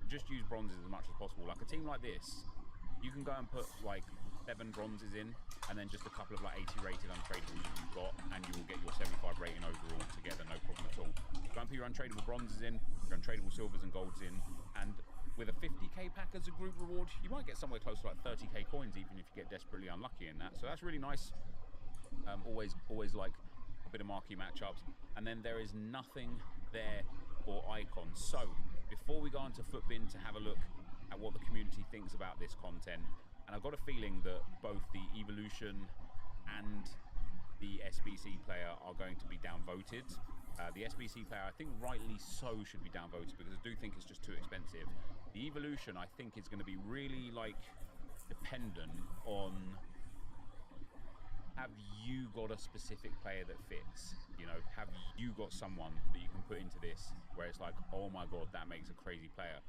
S10: just use bronzes as much as possible. Like a team like this, you can go and put like 7 bronzes in, and then just a couple of like 80 rated untradables that you've got, and you will get your 75 rating overall together, no problem at all. Go and put your untradable bronzes in, your untradable silvers and golds in, and with a 50k pack as a group reward, you might get somewhere close to like 30k coins, even if you get desperately unlucky in that. So that's really nice. Always like a bit of marquee matchups. And then there is nothing there for icons. So before we go on to Footbin to have a look at what the community thinks about this content, and I've got a feeling that both the Evolution and the SBC player are going to be downvoted. The SBC player, I think rightly so, should be downvoted because I do think it's just too expensive. The Evolution, I think, is going to be really like dependent on, have you got a specific player that fits? You know, have you got someone that you can put into this where it's like, oh my god, that makes a crazy player.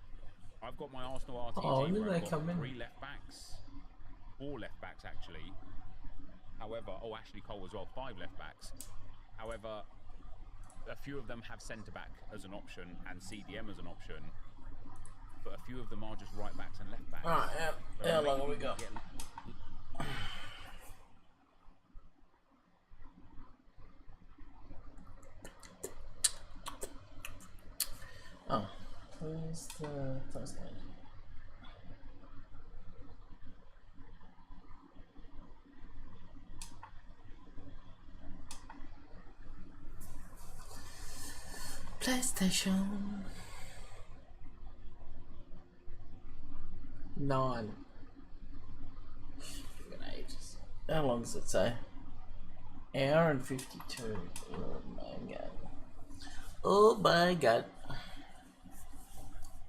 S10: I've got my Arsenal RTG where I've got 3 left backs, 4 left backs actually. However, Ashley Cole as well, 5 left backs. However, a few of them have centre back as an option and CDM as an option, but a few of them are just right backs and left backs.
S1: Alright, how long have we got? Oh, where's the first page? PlayStation 9. Ages. How long does it say? Hour and 52. Oh my god. Oh my god.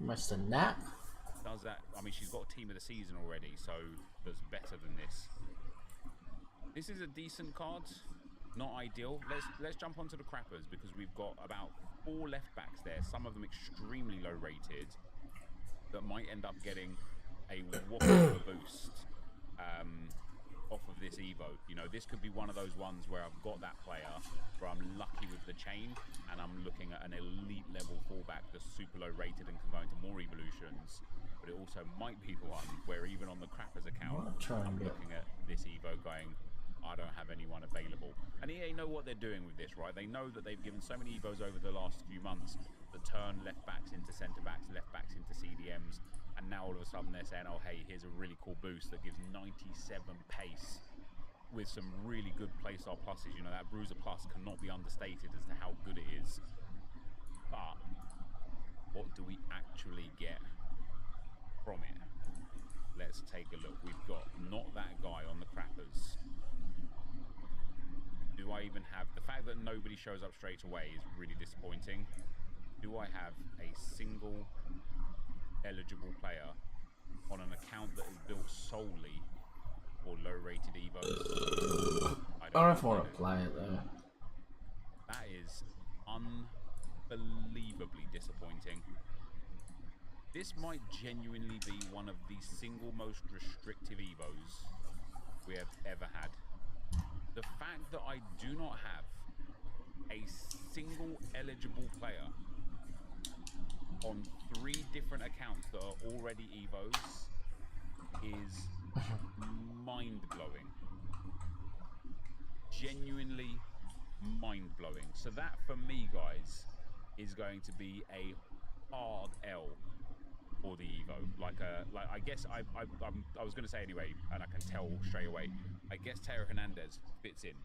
S1: Must have nap.
S10: Does that? I mean, she's got a team of the season already, so that's better than this. This is a decent card, not ideal. Let's jump onto the crappers because we've got about 4 left backs there. Some of them extremely low rated that might end up getting a whopping of a boost off of this Evo. You know, this could be one of those ones where I've got that player where I'm lucky with the chain and I'm looking at an elite level fullback that's super low rated and can go into more evolutions. But it also might be the one where even on the crappers account, I'm looking at this Evo going, I don't have anyone available. And EA know what they're doing with this, right? They know that they've given so many Evos over the last few months that turn left backs into centre backs, left backs into CDMs, and now all of a sudden they're saying, oh hey, here's a really cool boost that gives 97 pace with some really good playstyle pluses. You know, that Bruiser Plus cannot be understated as to how good it is. But what do we actually get from it? Let's take a look. We've got not that guy on the crappers. Do I even have... The fact that nobody shows up straight away is really disappointing. Do I have a single eligible player on an account that is built solely for low-rated Evos? I don't
S1: want to play it though.
S10: That is unbelievably disappointing. This might genuinely be one of the single most restrictive Evos we have ever had. The fact that I do not have a single eligible player on 3 different accounts that are already Evos is mind-blowing. Genuinely mind-blowing. So that, for me, guys, is going to be a hard L for the Evo. Like I guess I was going to say anyway, and I can tell straight away, I guess Teo Hernandez fits in.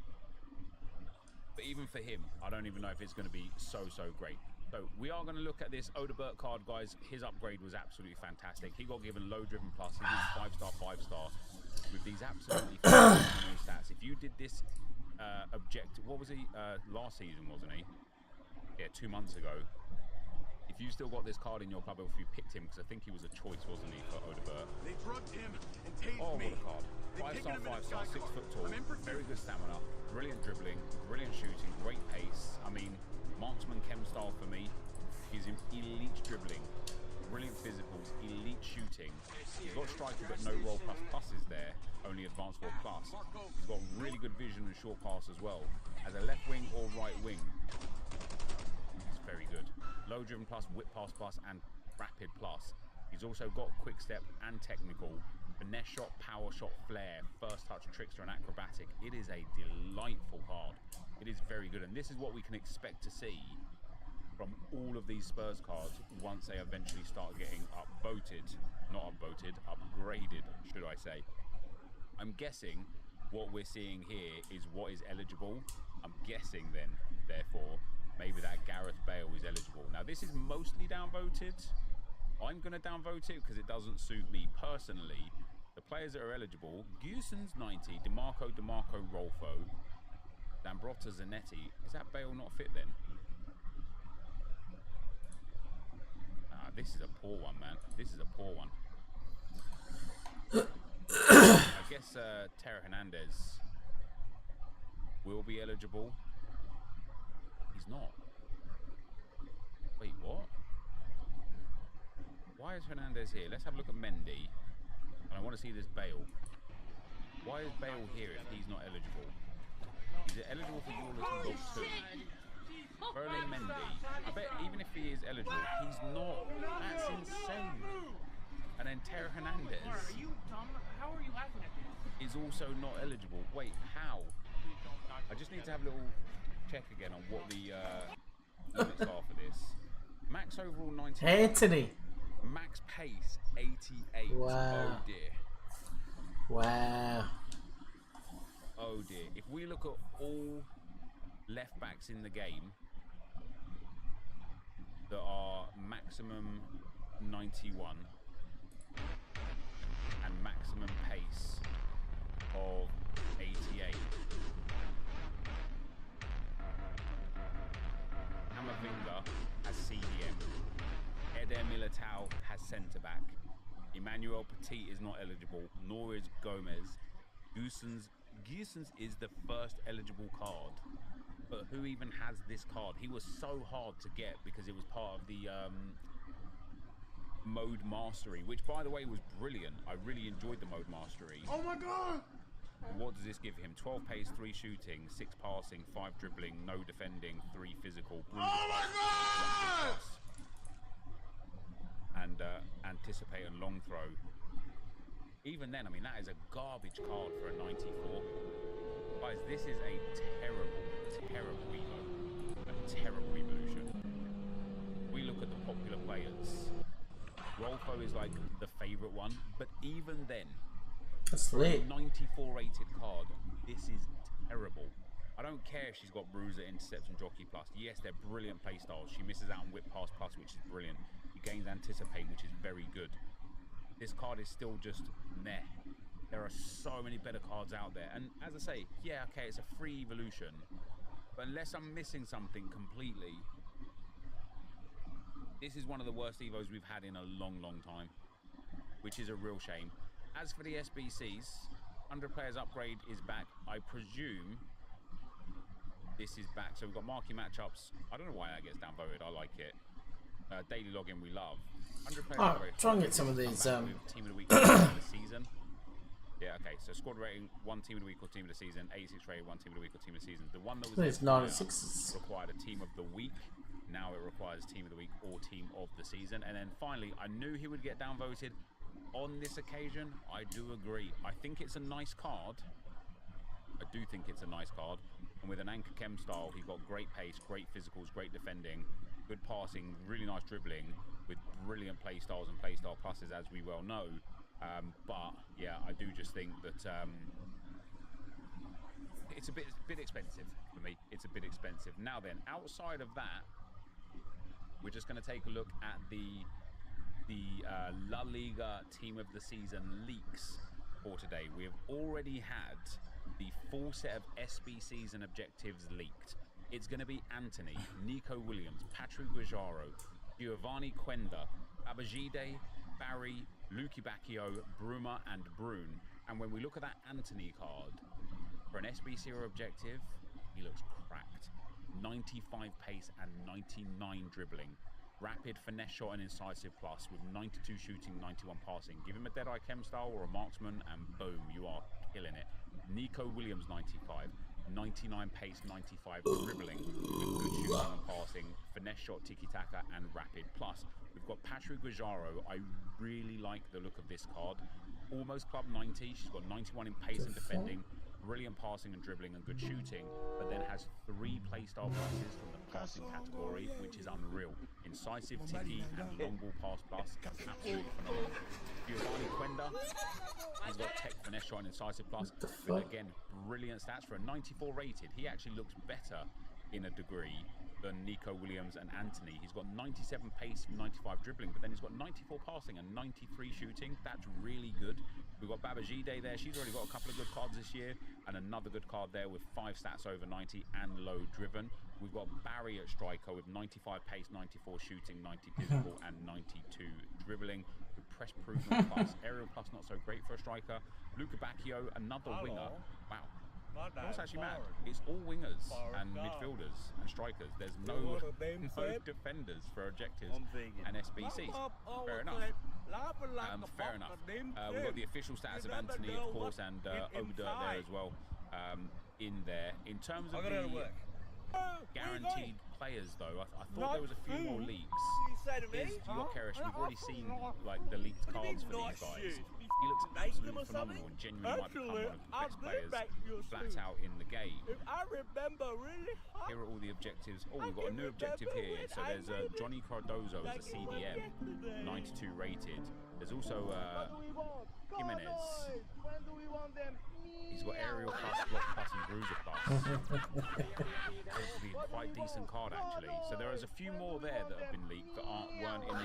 S10: But even for him, I don't even know if it's going to be so great. So we are going to look at this Odebert card, guys. His upgrade was absolutely fantastic. He got given low driven plus. He went 5-star, 5-star with these absolutely phenomenal stats. If you did this objective, what was he? Last season, wasn't he? Yeah, 2 months ago. If you still got this card in your club, or if you picked him, because I think he was a choice, wasn't he, for Odebert?
S11: They drugged him and tased
S10: what
S11: me.
S10: a card. 5-star, 5-star, 6 foot tall, very good stamina, brilliant dribbling, brilliant shooting, great pace. I mean, marksman chem style for me. He's in elite dribbling, brilliant physicals, elite shooting. He's got striker but no roll plus pluses there, only advanced 4 plus. He's got really good vision and short pass as well. As a left wing or right wing, he's very good. Low driven plus, whip pass plus, and rapid plus. He's also got quick step and technical, finesse shot, power shot, flair, first touch, trickster, and acrobatic. It is a delightful card. It is very good, and this is what we can expect to see from all of these Spurs cards once they eventually start getting upvoted. Not upvoted, upgraded, should I say. I'm guessing what we're seeing here is what is eligible. I'm guessing then, therefore, maybe that Gareth Bale is eligible. Now, this is mostly downvoted. I'm going to downvote it because it doesn't suit me personally. The players that are eligible, Guson's 90, DeMarco, Rolfo, D'Ambrotta, Zanetti. Is that Bale not fit then? This is a poor one, man. This is a poor one. I guess Teo Hernandez will be eligible. He's not. Wait, what? Why is Hernandez here? Let's have a look at Mendy. And I want to see this Bale. Why is Bale here if he's not eligible? He's eligible for your little dog too. Berlin Mendy. I bet even if he is eligible, he's not. That's insane. And then Teo Hernandez
S6: Are you dumb? How are you laughing at this?
S10: is also not eligible. Wait, how? I just need to have a little check again on what the limits are for this. Max overall 90.
S1: Anthony.
S10: Max pace 88.
S1: Wow.
S10: Oh dear.
S1: Wow.
S10: Oh dear. If we look at all left backs in the game that are maximum 91 and maximum pace of 88. Amavinga has CDM. Eder Militao has centre back. Emmanuel Petit is not eligible, nor is Gomez. Goossens is the first eligible card, but who even has this card? He was so hard to get because it was part of the mode mastery, which by the way was brilliant. I really enjoyed the mode mastery.
S9: Oh my god!
S10: What does this give him? 12 pace, 3 shooting, 6 passing, 5 dribbling, no defending, 3 physical.
S9: Oh my god!
S10: And anticipate and long throw. Even then, I mean, that is a garbage card for a 94. Guys, this is a terrible, terrible evo. A terrible evolution. We look at the popular players. Rolfo is like the favourite one, but even then,
S1: That's
S10: for a
S1: lit.
S10: 94 rated card, this is terrible. I don't care if she's got Bruiser, Interception, Jockey Plus. Yes, they're brilliant playstyles. She misses out on Whip Pass Plus, which is brilliant. She gains Anticipate, which is very good. This card is still just meh. There are so many better cards out there. And as I say, yeah, okay, it's a free evolution. But unless I'm missing something completely, this is one of the worst evos we've had in a long, long time, which is a real shame. As for the SBCs, 100 players upgrade is back. I presume this is back. So we've got marquee matchups. I don't know why that gets downvoted. I like it. Daily login we love. 100 players upgrade.
S1: Try and get some of these.
S10: Team of the week, team of the season. Yeah, okay. So squad rating, 1 team of the week or team of the season. 86 rated, 1 team of the week or team of the season. The one that was
S1: 96s.
S10: required a team of the week. Now it requires team of the week or team of the season. And then finally, I knew he would get downvoted. On this occasion, I do agree. I think it's a nice card. I do think it's a nice card. And with an Anchor Chem style, he's got great pace, great physicals, great defending, good passing, really nice dribbling, with brilliant play styles and play style pluses, as we well know. But yeah, I do just think that it's a bit expensive for me. It's a bit expensive. Now then, outside of that, we're just going to take a look at the La Liga Team of the Season leaks for today. We have already had the full set of SBCs and objectives leaked. It's going to be Anthony, Nico Williams, Patrick Guajaro, Giovanni Quenda, Babajide, Barry, Luki Bacchio, Bruma, and Brune. And when we look at that Anthony card, for an SBC or objective, he looks cracked. 95 pace and 99 dribbling. Rapid, finesse shot and incisive plus with 92 shooting, 91 passing. Give him a Deadeye Chem style or a marksman and boom, you are killing it. Nico Williams 95, 99 pace, 95 dribbling with good shooting and passing, finesse shot, tiki-taka and rapid plus. We've got Patrick Guajaro. I really like the look of this card. Almost club 90, she's got 91 in pace and defending, brilliant passing and dribbling and good shooting, but then has 3 playstyle pluses from the passing category, which is unreal. Incisive, tiki, and long ball pass plus, absolutely phenomenal. Giovanni Quenda, he's got tech, finesse shot, and incisive plus, with again, brilliant stats for a 94 rated. He actually looks better in a degree than Nico Williams and Anthony. He's got 97 pace, 95 dribbling, but then he's got 94 passing and 93 shooting. That's really good. We've got Babajide there. She's already got a couple of good cards this year, and another good card there with 5 stats over 90 and low driven. We've got Barry at striker with 95 pace, 94 shooting, 90 physical, and 92 dribbling. With press proven plus, aerial plus not so great for a striker. Luca Bacchio, another winger. Wow. What's actually mad? It's all wingers and midfielders and strikers. There's no defenders for objectives and SBCs. Fair enough. Fair enough. We've got the official status of Anthony, of course, and Oda there as well. In there. In terms of the guaranteed players, though, I thought there was a few more leaks. Here's Jokeris. We've already seen like the leaked cards for these guys. He looks absolutely phenomenal and genuinely might become one of the best players flat out in the game. Here are all the objectives. Oh, we've got a new objective here. So there's Johnny Cardozo as a CDM, 92 rated. There's also Jimenez. He's got aerial plus, block plus, and bruiser plus. Hopefully, quite decent card actually. So there is a few more there that have been leaked that weren't in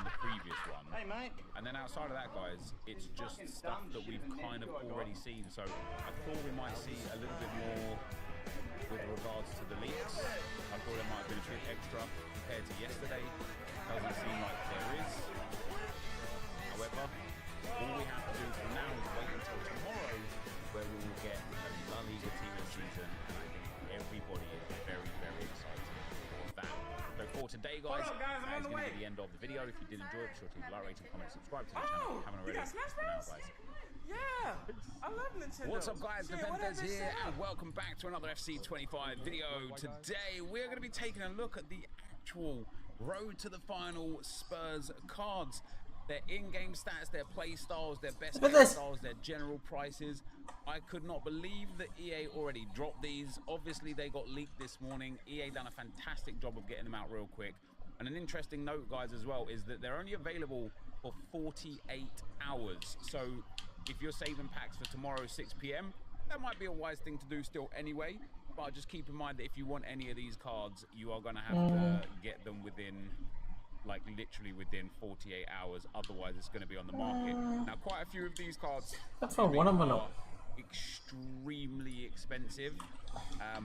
S10: the previous one.
S12: Hey mate.
S10: And then outside of that, guys, it's just stuff that we've kind of already seen. So I thought we might see a little bit more with regards to the leaks. I thought there might have been a bit extra compared to yesterday. Doesn't seem like there is. guys, that is going to be the end of the video. If you did enjoy it, be sure to like, rate, and comment, subscribe to the channel if you haven't already. For now, guys.
S12: Yeah, I love Nintendo.
S10: What's up, guys? Defenders here, and welcome back to another FC25 video. Today, we're going to be taking a look at the actual Road to the Final Spurs cards. Their in-game stats, their play styles, their best play styles, their general prices. I could not believe that EA already dropped these. Obviously, they got leaked this morning. EA done a fantastic job of getting them out real quick. And an interesting note, guys, as well, is that they're only available for 48 hours. So if you're saving packs for tomorrow, 6 p.m., that might be a wise thing to do still anyway. But just keep in mind that if you want any of these cards, you are going to have to get them within, like, literally within 48 hours. Otherwise, it's going to be on the market. Now, quite a few of these cards are extremely expensive.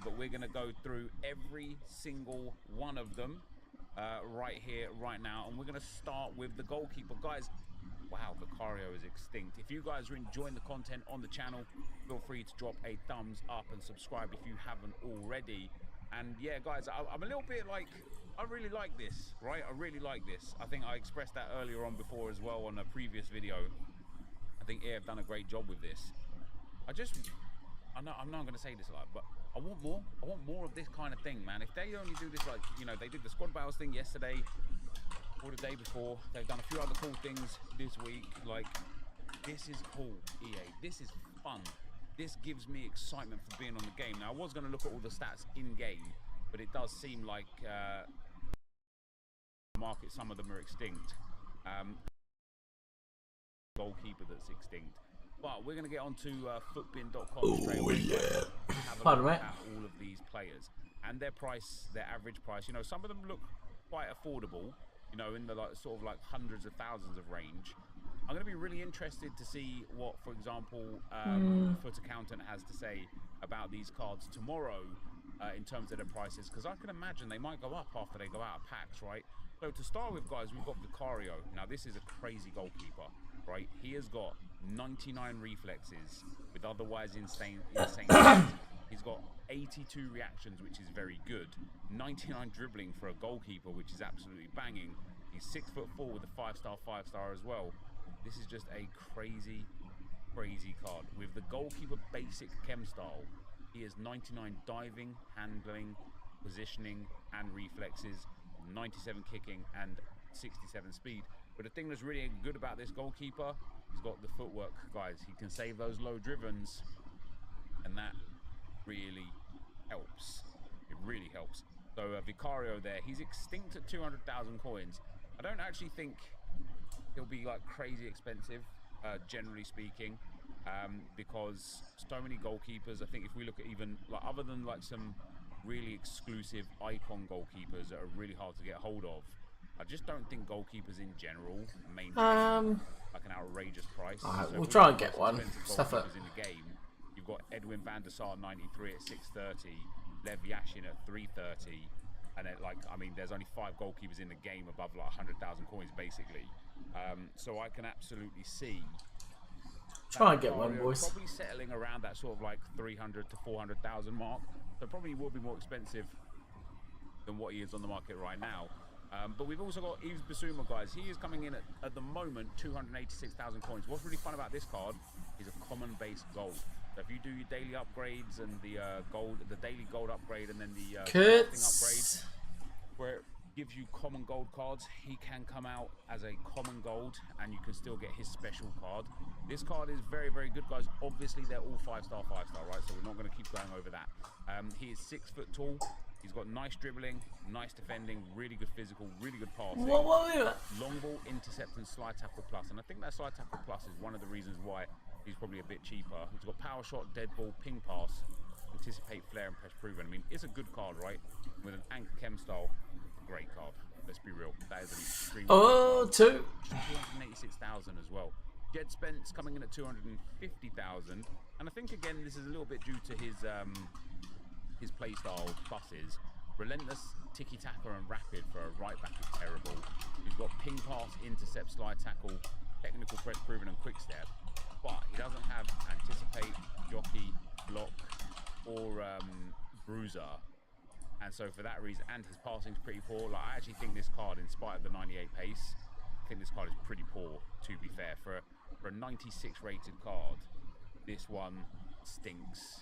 S10: But we're going to go through every single one of them right here, right now. And we're going to start with the goalkeeper. Guys, wow, Vicario is extinct. If you guys are enjoying the content on the channel, feel free to drop a thumbs up and subscribe if you haven't already. And yeah, guys, I'm a little bit like, I really like this, right? I really like this. I think I expressed that earlier on before as well on a previous video. I think EA have done a great job with this. I'm not going to say this a lot, but I want more. I want more of this kind of thing, man. If they only do this, like, you know, they did the squad battles thing yesterday or the day before. They've done a few other cool things this week. Like, this is cool, EA. This is fun. This gives me excitement for being on the game. Now, I was going to look at all the stats in-game, but it does seem like the market, some of them are extinct. Goalkeeper that's extinct. But we're going to get onto footbin.com straight away. Yeah. Have a look at all of these players and their price, their average price. You know, some of them look quite affordable, you know, in the like sort of like hundreds of thousands of range. I'm going to be really interested to see what, for example, Foot Accountant has to say about these cards tomorrow in terms of their prices, because I can imagine they might go up after they go out of packs, right? So to start with, guys, we've got Vicario. Now, this is a crazy goalkeeper, right? He has got 99 reflexes with otherwise insane stats. He's got 82 reactions, which is very good. 99 dribbling for a goalkeeper, which is absolutely banging. He's 6'4" with a 5-star as well. This is just a crazy, crazy card. With the goalkeeper basic chem style, he has 99 diving, handling, positioning, and reflexes, 97 kicking, and 67 speed. But the thing that's really good about this goalkeeper, he's got the footwork, guys. He can save those low drivens, and that really helps. It really helps. So Vicario there, he's extinct at 200,000 coins. I don't actually think he'll be like crazy expensive, generally speaking, because so many goalkeepers. I think if we look at even like other than like some really exclusive icon goalkeepers that are really hard to get hold of, I just don't think goalkeepers in general maintain like an outrageous price.
S1: Alright,
S10: so
S1: we'll try and get one. Stuff it.
S10: In the game, you've got Edwin van der Sar 93 at 630, Lev Yashin at 330, and then like I mean, there's only 5 goalkeepers in the game above like 100,000 coins basically. So I can absolutely see.
S1: Try and get one, boys.
S10: Probably settling around that sort of like 300 to 400,000 mark. So probably will be more expensive than what he is on the market right now. But we've also got Yves Bissouma, guys. He is coming in at the moment 286,000 coins. What's really fun about this card is a common base gold. So if you do your daily upgrades and the daily gold upgrade, and then the upgrade, where it gives you common gold cards, he can come out as a common gold, and you can still get his special card. This card is very, very good, guys. Obviously, they're all 5-star, right? So we're not going to keep going over that. He is 6 foot tall. He's got nice dribbling, nice defending, really good physical, really good passing. Long ball, intercept, and slide tackle plus. And I think that slide tackle plus is one of the reasons why he's probably a bit cheaper. He's got power shot, dead ball, ping pass, anticipate, flare, and press proven. I mean, it's a good card, right? With an anchor chem style, great card. Let's be real. That is an extremely good card. 286,000 as well. Jed Spence coming in at 250,000. And I think, again, this is a little bit due to his playstyle pluses. Relentless, tiki-taka, and rapid for a right back is terrible. He's got ping pass, intercept, slide tackle, technical press proven, and quick step. But he doesn't have anticipate, jockey, block, or bruiser. And so for that reason, and his passing's pretty poor. Like, I actually think this card, in spite of the 98 pace, I think this card is pretty poor, to be fair. For a 96 rated card, this one stinks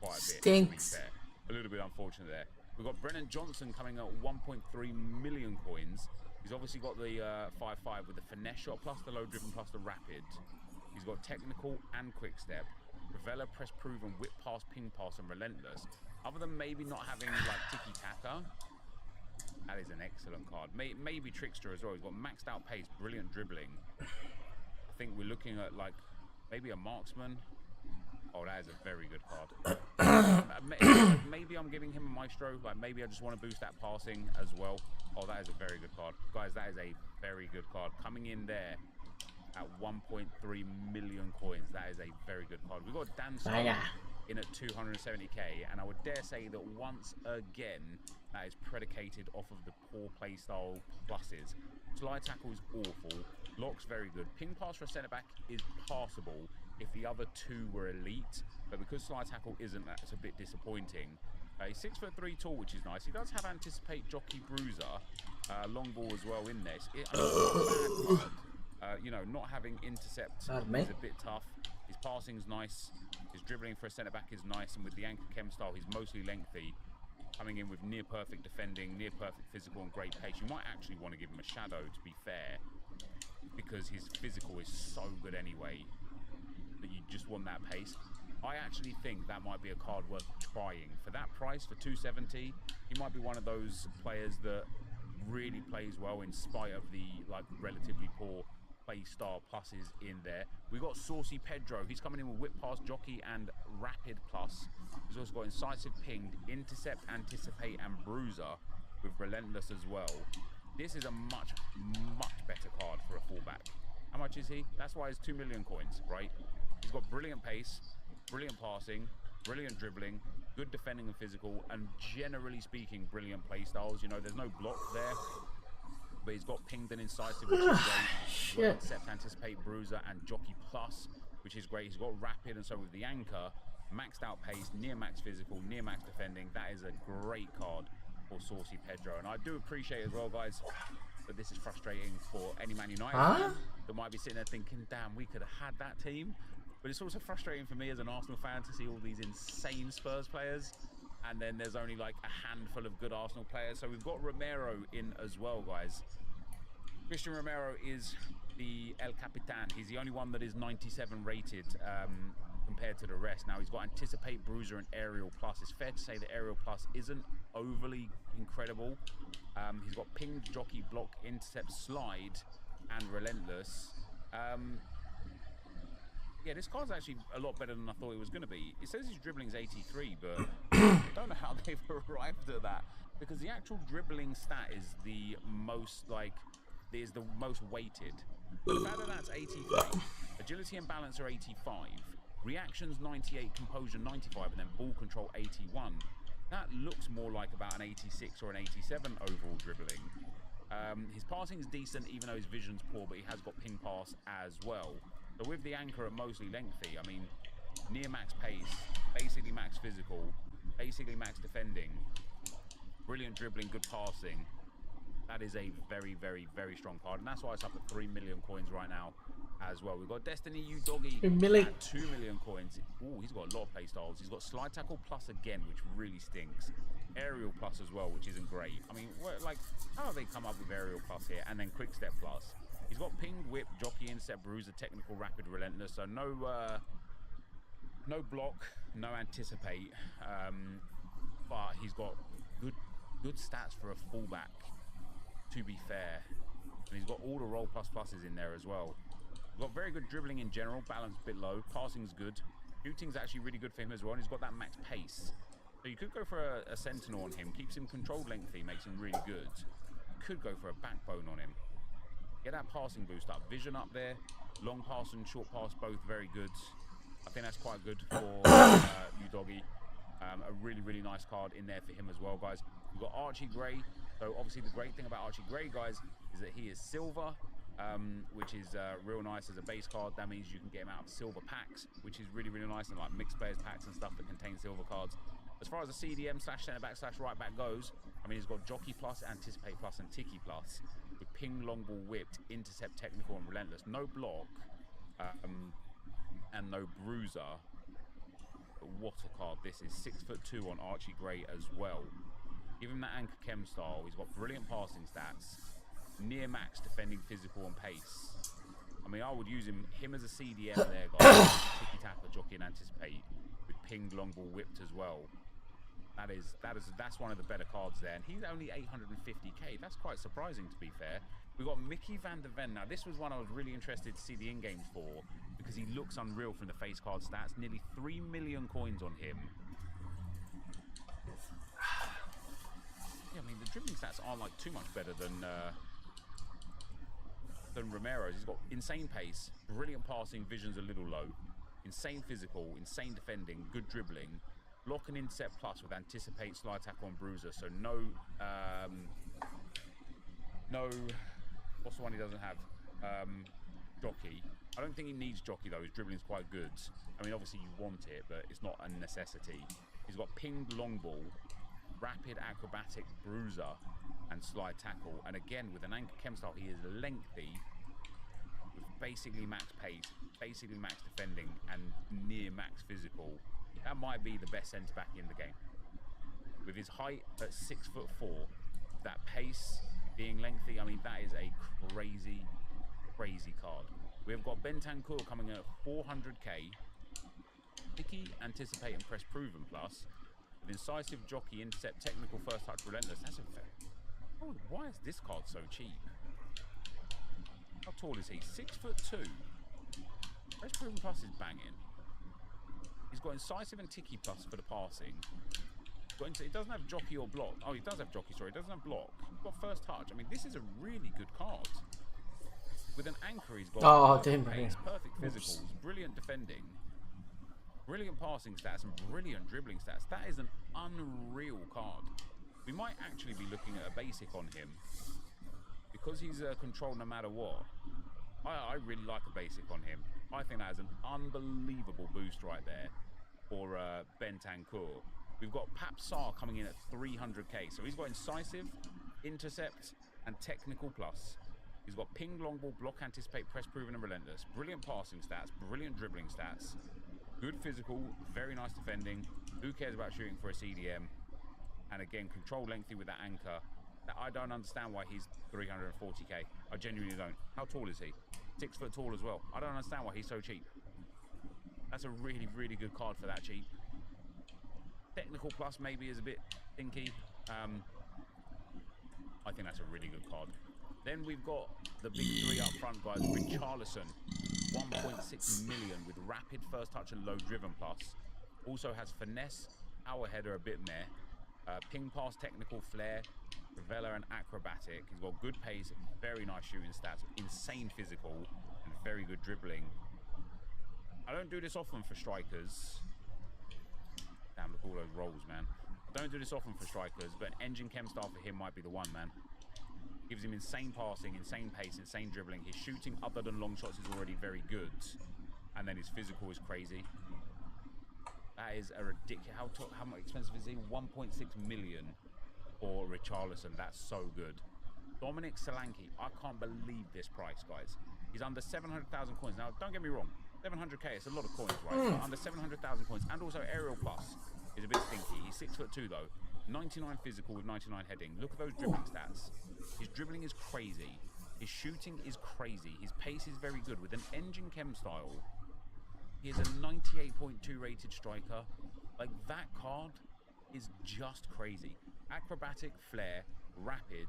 S10: quite a bit, to be fair. A little bit unfortunate there. We've got Brennan Johnson coming at 1.3 million coins. He's obviously got the 5-5 with the finesse shot, plus the low driven, plus the rapid. He's got technical and quick step. Revella, press proven, whip pass, ping pass, and relentless. Other than maybe not having like tiki taka, that is an excellent card. Maybe trickster as well. He's got maxed out pace, brilliant dribbling. I think we're looking at like maybe a marksman. Oh, that is a very good card. Maybe I'm giving him a maestro. Like maybe I just want to boost that passing as well. Oh, that is a very good card, guys. That is a very good card coming in there at 1.3 million coins. That is a very good card. We've got Dan Stone in at 270k, and I would dare say that once again that is predicated off of the poor playstyle pluses. Slide tackle is awful. Lock's very good. Ping pass for a centre back is passable if the other two were elite, but because slide tackle isn't, that's a bit disappointing. He's 6'3" tall, which is nice. He does have anticipate, jockey, bruiser, long ball as well in this. It's not a bad card. You know, not having intercept is a bit tough. His passing's nice. His dribbling for a centre back is nice, and with the anchor chem style, he's mostly lengthy. Coming in with near perfect defending, near perfect physical, and great pace. You might actually want to give him a shadow, to be fair, because his physical is so good anyway that you just want that pace. I actually think that might be a card worth trying. For that price, for 270, he might be one of those players that really plays well in spite of the like relatively poor play style pluses in there. We got Saucy Pedro. He's coming in with whip pass, jockey, and rapid plus. He's also got incisive, pinged, intercept, anticipate, and bruiser with relentless as well. This is a much better card for a fullback. How much is he? That's why it's 2 million coins, right? He's got brilliant pace, brilliant passing, brilliant dribbling, good defending and physical, and generally speaking, brilliant play styles. You know, there's no block there, but he's got pinged and incisive, which is great. He's got accept, anticipate, bruiser, and jockey plus, which is great. He's got rapid, and so with the anchor, maxed out pace, near max physical, near max defending. That is a great card for Saucy Pedro. And I do appreciate as well, guys, that this is frustrating for any Man United fan that might be sitting there thinking, damn, we could have had that team. But it's also frustrating for me as an Arsenal fan to see all these insane Spurs players, and then there's only like a handful of good Arsenal players. So we've got Romero in as well, guys. Christian Romero is the El Capitan. He's the only one that is 97 rated compared to the rest. Now, he's got Anticipate, Bruiser, and Aerial Plus. It's fair to say that Aerial Plus isn't overly incredible. He's got Ping, Jockey, Block, Intercept, Slide, and Relentless. Yeah, this card's actually a lot better than I thought it was going to be. It says his dribbling's 83, but I don't know how they've arrived at that, because the actual dribbling stat is the most, like, is the most weighted. But the fact that that's 83, agility and balance are 85, reactions 98, composure 95, and then ball control 81. That looks more like about an 86 or an 87 overall dribbling. His passing is decent, even though his vision's poor, but he has got ping pass as well. So with the anchor at mostly lengthy, I mean, near max pace, basically max physical, basically max defending, brilliant dribbling, good passing. That is a very, very, very strong card, and that's why it's up at 3 million coins right now as well. We've got Destiny U Doggy at 2 million coins. Oh, he's got a lot of play styles. He's got Slide Tackle Plus again, which really stinks. Aerial Plus as well, which isn't great. I mean, like, how have they come up with Aerial Plus here? And then Quick Step Plus. He's got Ping, Whip, Jockey, Intercept, Bruiser, Technical, Rapid, Relentless. So no block, no anticipate. But he's got good stats for a fullback, to be fair. And he's got all the roll pluses in there as well. He's got very good dribbling in general, balance a bit low, passing's good. Shooting's actually really good for him as well, and he's got that max pace. So you could go for a Sentinel on him, keeps him controlled lengthy, makes him really good. You could go for a backbone on him. Get that passing boost up, vision up there, long pass and short pass, both very good. I think that's quite good for you Doggy. A really, really nice card in there for him as well, guys. We've got Archie Gray. So obviously the great thing about Archie Gray, guys, is that he is silver, which is real nice as a base card. That means you can get him out of silver packs, which is really, really nice, and like mixed players packs and stuff that contain silver cards. As far as the CDM slash centre back slash right back goes, I mean, he's got Jockey Plus, Anticipate Plus, and Tiki Plus with Ping, Long Ball, Whipped, Intercept, Technical, and Relentless. No block, and no bruiser. But what a card this is. 6'2" on Archie Gray as well. Give him that Anchor Chem style. He's got brilliant passing stats, near max defending, physical, and pace. I mean, I would use him as a CDM there, guys. Tiki Taka, Jockey, and Anticipate with Ping, Long Ball, Whipped as well. That's one of the better cards there, and he's only 850k. That's quite surprising, to be fair. We've got Mickey van der Ven. Now, this was one I was really interested to see the in-games for because he looks unreal from the face card stats. Nearly 3 million coins on him. Yeah, I mean, the dribbling stats aren't like too much better than Romero's. He's got insane pace, brilliant passing, vision's a little low, insane physical, insane defending, good dribbling, block and intercept plus with Anticipate, Slide Tackle, and Bruiser. So no, what's the one he doesn't have? Jockey. I don't think he needs Jockey though. His dribbling's quite good. I mean, obviously you want it, but it's not a necessity. He's got Pinged Long Ball, Rapid, Acrobatic, Bruiser, and Slide Tackle. And again, with an Anchor Chem style, he is lengthy, with basically max pace, basically max defending, and near max physical. That might be the best centre back in the game. With his height at 6'4", that pace being lengthy, I mean, that is a crazy, crazy card. We've got Bentancur coming in at 400k. Tiki, Anticipate, and Press Proven Plus. With Incisive, Jockey, Intercept, Technical, First Touch, Relentless. That's a fair. Oh, why is this card so cheap? How tall is he? 6'2". Press Proven Plus is banging. He's got Incisive and Tiki Plus for the passing. He doesn't have Jockey or block. Oh, he does have Jockey, sorry. He doesn't have block. He's got First Touch. I mean, this is a really good card. With an anchor, he's got perfect pace, perfect physicals, brilliant defending, brilliant passing stats, and brilliant dribbling stats. That is an unreal card. We might actually be looking at a basic on him because he's controlled no matter what. I really like a basic on him. I think that is an unbelievable boost right there for Bentancur. We've got Papsar coming in at 300k. So he's got Incisive, Intercept, and Technical Plus. He's got Ping, Long Ball, Block, Anticipate, Press Proven, and Relentless. Brilliant passing stats, brilliant dribbling stats, good physical, very nice defending. Who cares about shooting for a CDM? And again, control lengthy with that anchor. I don't understand why he's 340k. I genuinely don't. How tall is he? 6 foot tall as well. I don't understand why he's so cheap. That's a really, really good card for that cheap. Technical Plus maybe is a bit stinky. I think that's a really good card. Then we've got the big three up front, guys. Richarlison, 1.6 million with Rapid, First Touch, and Low Driven Plus. Also has Finesse, Power Header, a bit meh. Ping Pass, Technical, Flair, Revella, and Acrobatic. He's got good pace, very nice shooting stats, insane physical, and very good dribbling. I don't do this often for strikers. Damn, look at all those rolls, man. I don't do this often for strikers, but an Engine Chem style for him might be the one, man. Gives him insane passing, insane pace, insane dribbling. His shooting, other than long shots, is already very good. And then his physical is crazy. That is a ridiculous... How much expensive is he? 1.6 million for Richarlison. That's so good. Dominic Solanke. I can't believe this price, guys. He's under 700,000 coins. Now, don't get me wrong. 700k, it's a lot of coins, right? But under 700,000 coins. And also Aerial Plus is a bit stinky. He's 6'2", though. 99 physical with 99 heading. Look at those dribbling stats. His dribbling is crazy. His shooting is crazy. His pace is very good. With an Engine Chem style, he is a 98.2 rated striker. Like, that card is just crazy. Acrobatic, Flair, Rapid,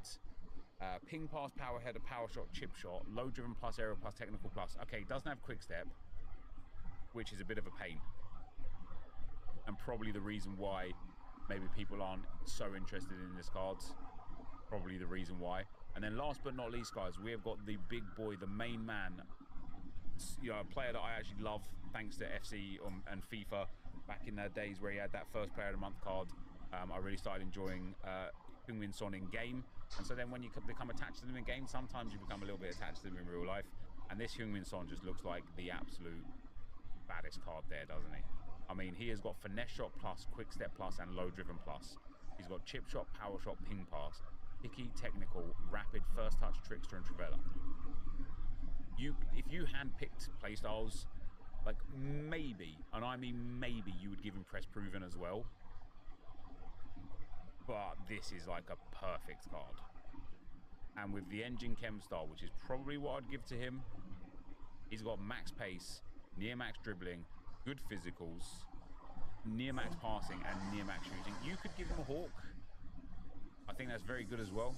S10: Ping Pass, Power Header, Power Shot, Chip Shot, Low Driven Plus, Aerial Plus, Technical Plus. Okay, doesn't have Quick Step, which is a bit of a pain. And probably the reason why maybe people aren't so interested in this card. Probably the reason why. And then last but not least, guys, we have got the big boy, the main man. You know, a player that I actually love, thanks to FC and FIFA. Back in the days where he had that first player of the month card, I really started enjoying Heung-min Son in game. And so then when you become attached to them in game, sometimes you become a little bit attached to them in real life. And this Heung-min Son just looks like the absolute baddest card there, doesn't he? I mean, he has got finesse shot plus, quick step plus, and low driven plus. He's got chip shot, power shot, ping pass, picky, technical, rapid, first touch, trickster, and trivella. If you handpicked playstyles, like maybe, and I mean maybe, you would give him press proven as well. But this is like a perfect card. And with the engine chem style, which is probably what I'd give to him, he's got max pace, near max dribbling, good physicals, near max passing, and near max shooting. You could give him a hawk. I think that's very good as well.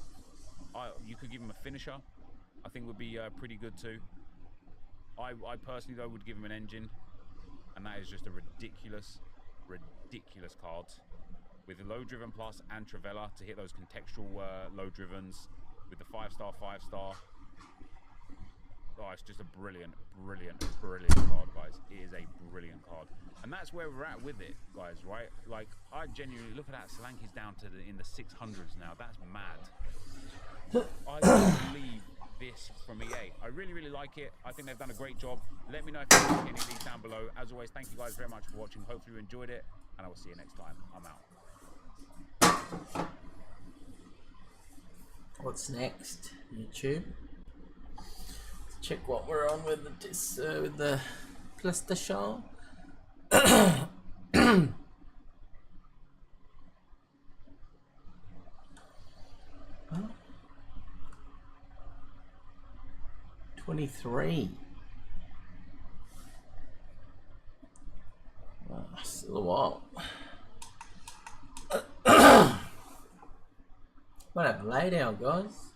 S10: You could give him a finisher. I think would be pretty good too. I personally though would give him an engine, and that is just a ridiculous card with low driven plus and trivella to hit those contextual low drivens with the 5-star. Oh, it's just a brilliant card, guys. It is a brilliant card, and that's where we're at with it, guys. Right? Like, I genuinely look at that. Solanke's down to in the 600s now. That's mad. I can't believe this from EA. I really like it. I think they've done a great job. Let me know if you like any of these down below. As always, thank you guys very much for watching. Hopefully you enjoyed it, and I will see you next time. I'm out.
S1: What's next, YouTube? Let's check what we're on with the PlayStation. 23. Still a while. Might have a lay down, guys.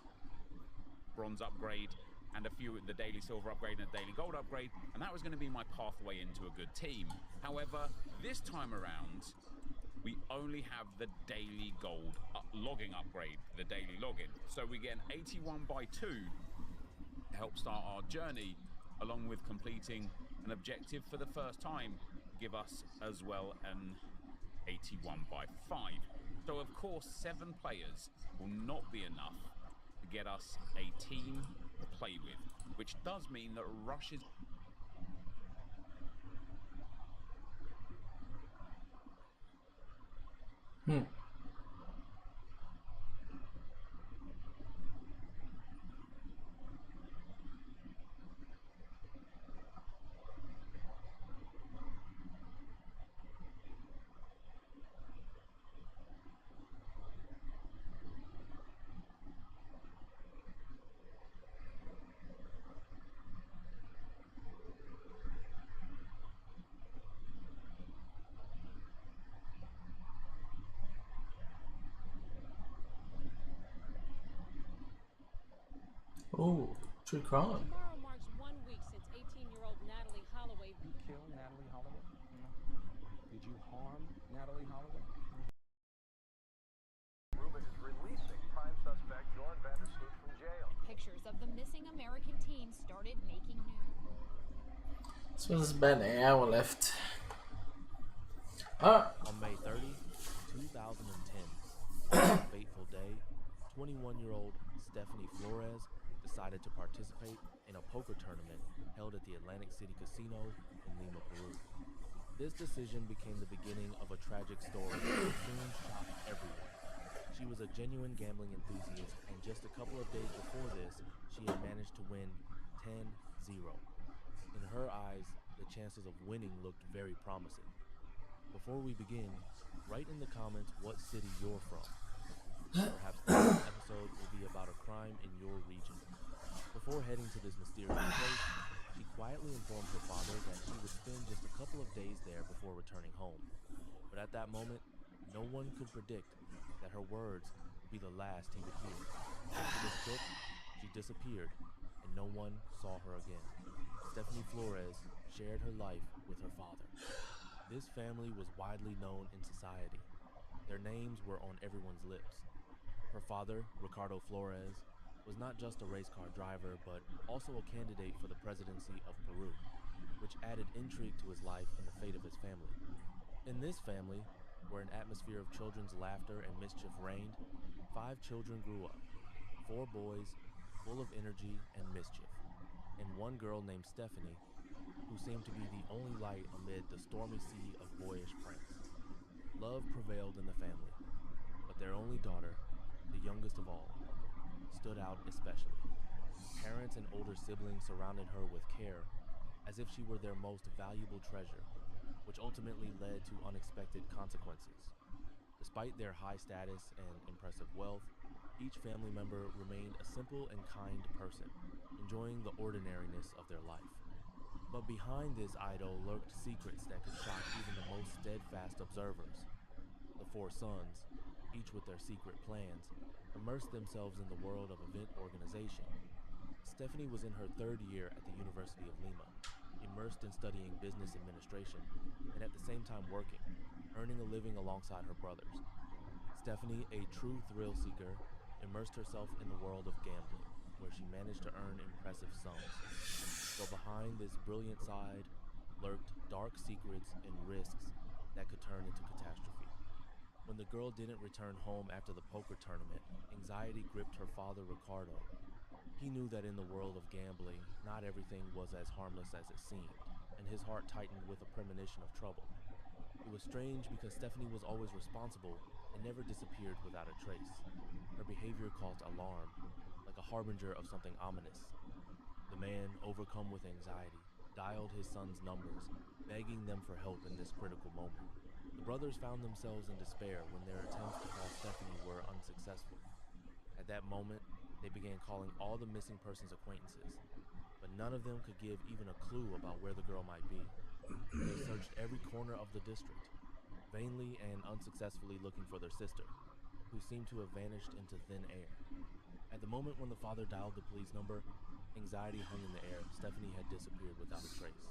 S10: Bronze upgrade and a few the daily silver upgrade and a daily gold upgrade, and that was going to be my pathway into a good team. However, this time around, we only have the daily gold logging upgrade, the daily login. So we get an 81 by 2 to help start our journey, along with completing an objective for the first time, give us as well an 81 by 5. So of course 7 players will not be enough to get us a team to play with, which does mean that Rush is
S1: Oh, true crime.
S13: Tomorrow marks 1 week since 18-year-old Natalie Holloway.
S14: You killed Natalie Holloway? No. Did you harm Natalie Holloway?
S15: Rubin is releasing prime suspect Jorn Vandersloot from jail.
S13: Pictures of the missing American teen started making news.
S1: So there's about an hour left. Alright.
S16: On May 30, 2010, fateful day, 21-year-old Stephanie Flores decided to participate in a poker tournament held at the Atlantic City Casino in Lima, Peru. This decision became the beginning of a tragic story that soon shocked everyone. She was a genuine gambling enthusiast, and just a couple of days before this, she had managed to win 10-0. In her eyes, the chances of winning looked very promising. Before we begin, write in the comments what city you're from. Perhaps the next episode will be about a crime in your region. Before heading to this mysterious place, she quietly informed her father that she would spend just a couple of days there before returning home. But at that moment, no one could predict that her words would be the last he would hear. After this trip, she disappeared, and no one saw her again. Stephanie Flores shared her life with her father. This family was widely known in society. Their names were on everyone's lips. Her father, Ricardo Flores, was not just a race car driver, but also a candidate for the presidency of Peru, which added intrigue to his life and the fate of his family. In this family, where an atmosphere of children's laughter and mischief reigned, 5 children grew up, 4 boys full of energy and mischief, and 1 girl named Stephanie, who seemed to be the only light amid the stormy sea of boyish pranks. Love prevailed in the family, but their only daughter, the youngest of all, stood out especially. Parents and older siblings surrounded her with care as if she were their most valuable treasure, which ultimately led to unexpected consequences. Despite their high status and impressive wealth, each family member remained a simple and kind person, enjoying the ordinariness of their life. But behind this idol lurked secrets that could shock even the most steadfast observers. The four sons, each with their secret plans, immersed themselves in the world of event organization. Stephanie was in her 3rd year at the University of Lima, immersed in studying business administration, and at the same time working, earning a living alongside her brothers. Stephanie, a true thrill seeker, immersed herself in the world of gambling, where she managed to earn impressive sums. But behind this brilliant side lurked dark secrets and risks that could turn into catastrophe. When the girl didn't return home after the poker tournament, anxiety gripped her father, Ricardo. He knew that in the world of gambling, not everything was as harmless as it seemed, and his heart tightened with a premonition of trouble. It was strange because Stephanie was always responsible and never disappeared without a trace. Her behavior caused alarm, like a harbinger of something ominous. The man, overcome with anxiety, dialed his son's numbers, begging them for help in this critical moment. The brothers found themselves in despair when their attempts to call Stephanie were unsuccessful. At that moment, they began calling all the missing persons acquaintances, but none of them could give even a clue about where the girl might be. They searched every corner of the district, vainly and unsuccessfully looking for their sister, who seemed to have vanished into thin air. At the moment when the father dialed the police number, anxiety hung in the air. Stephanie had disappeared without a trace.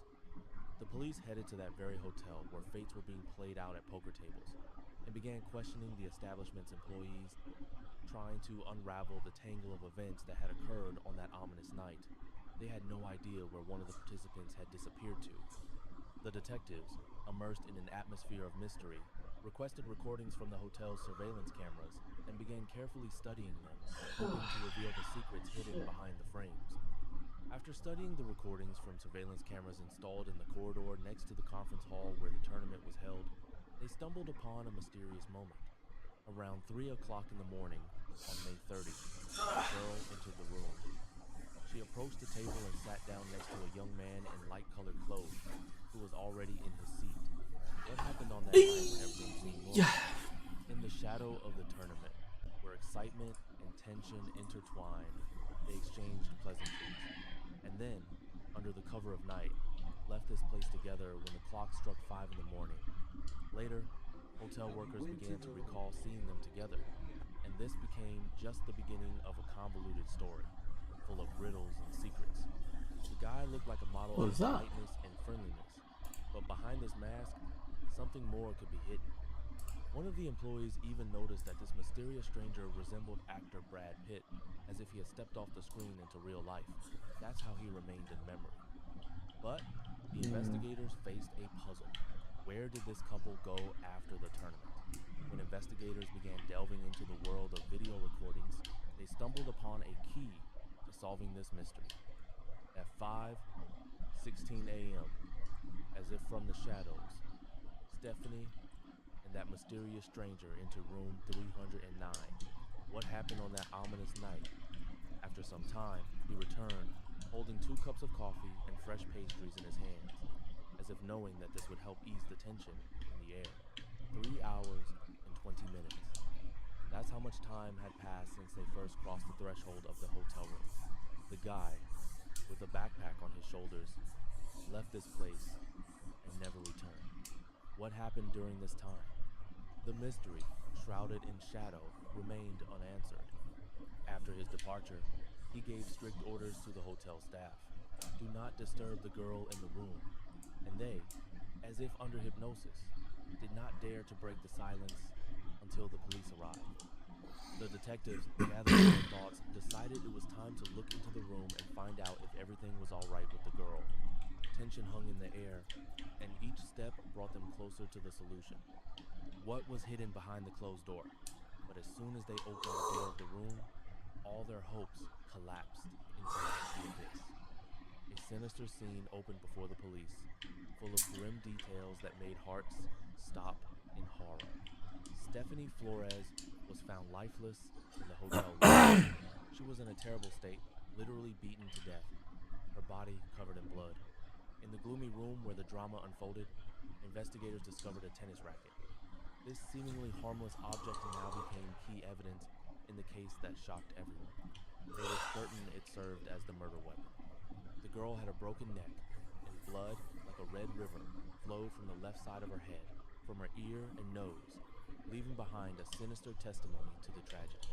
S16: The police headed to that very hotel where fates were being played out at poker tables and began questioning the establishment's employees, trying to unravel the tangle of events that had occurred on that ominous night. They had no idea where one of the participants had disappeared to. The detectives, immersed in an atmosphere of mystery, requested recordings from the hotel's surveillance cameras and began carefully studying them, hoping to reveal the secrets hidden behind the frames. After studying the recordings from surveillance cameras installed in the corridor next to the conference hall where the tournament was held, they stumbled upon a mysterious moment. Around 3 o'clock in the morning, on May 30th, a girl entered the room. She approached the table and sat down next to a young man in light-colored clothes, who was already in his seat. What happened on that night when everything seemed normal? In the shadow of the tournament, where excitement and tension intertwined, they exchanged pleasantries. And then, under the cover of night, left this place together when the clock struck 5 in the morning. Later, hotel workers began to recall seeing them together, and this became just the beginning of a convoluted story, full of riddles and secrets. The guy looked like a model of politeness and friendliness, but behind this mask, something more could be hidden. One of the employees even noticed that this mysterious stranger resembled actor Brad Pitt, as if he had stepped off the screen into real life. That's how he remained in memory. But the investigators faced a puzzle. Where did this couple go after the tournament? When investigators began delving into the world of video recordings, they stumbled upon a key to solving this mystery. At 5:16 a.m., as if from the shadows, Stephanie and that mysterious stranger entered room 309. What happened on that ominous night? After some time, he returned, holding 2 cups of coffee and fresh pastries in his hands, as if knowing that this would help ease the tension in the air. 3 hours and 20 minutes. That's how much time had passed since they first crossed the threshold of the hotel room. The guy, with a backpack on his shoulders, left this place and never returned. What happened during this time? The mystery, shrouded in shadow, remained unanswered. After his departure, he gave strict orders to the hotel staff. Do not disturb the girl in the room. And they, as if under hypnosis, did not dare to break the silence until the police arrived. The detectives, gathering their thoughts, decided it was time to look into the room and find out if everything was all right with the girl. Tension hung in the air, and each step brought them closer to the solution. What was hidden behind the closed door? But as soon as they opened the door of the room, all their hopes collapsed into the abyss. A sinister scene opened before the police, full of grim details that made hearts stop in horror. Stephanie Flores was found lifeless in the hotel room. She was in a terrible state, literally beaten to death, her body covered in blood. In the gloomy room where the drama unfolded, investigators discovered a tennis racket. This seemingly harmless object now became key evidence in the case that shocked everyone. They were certain it served as the murder weapon. The girl had a broken neck, and blood, like a red river, flowed from the left side of her head, from her ear and nose, leaving behind a sinister testimony to the tragedy.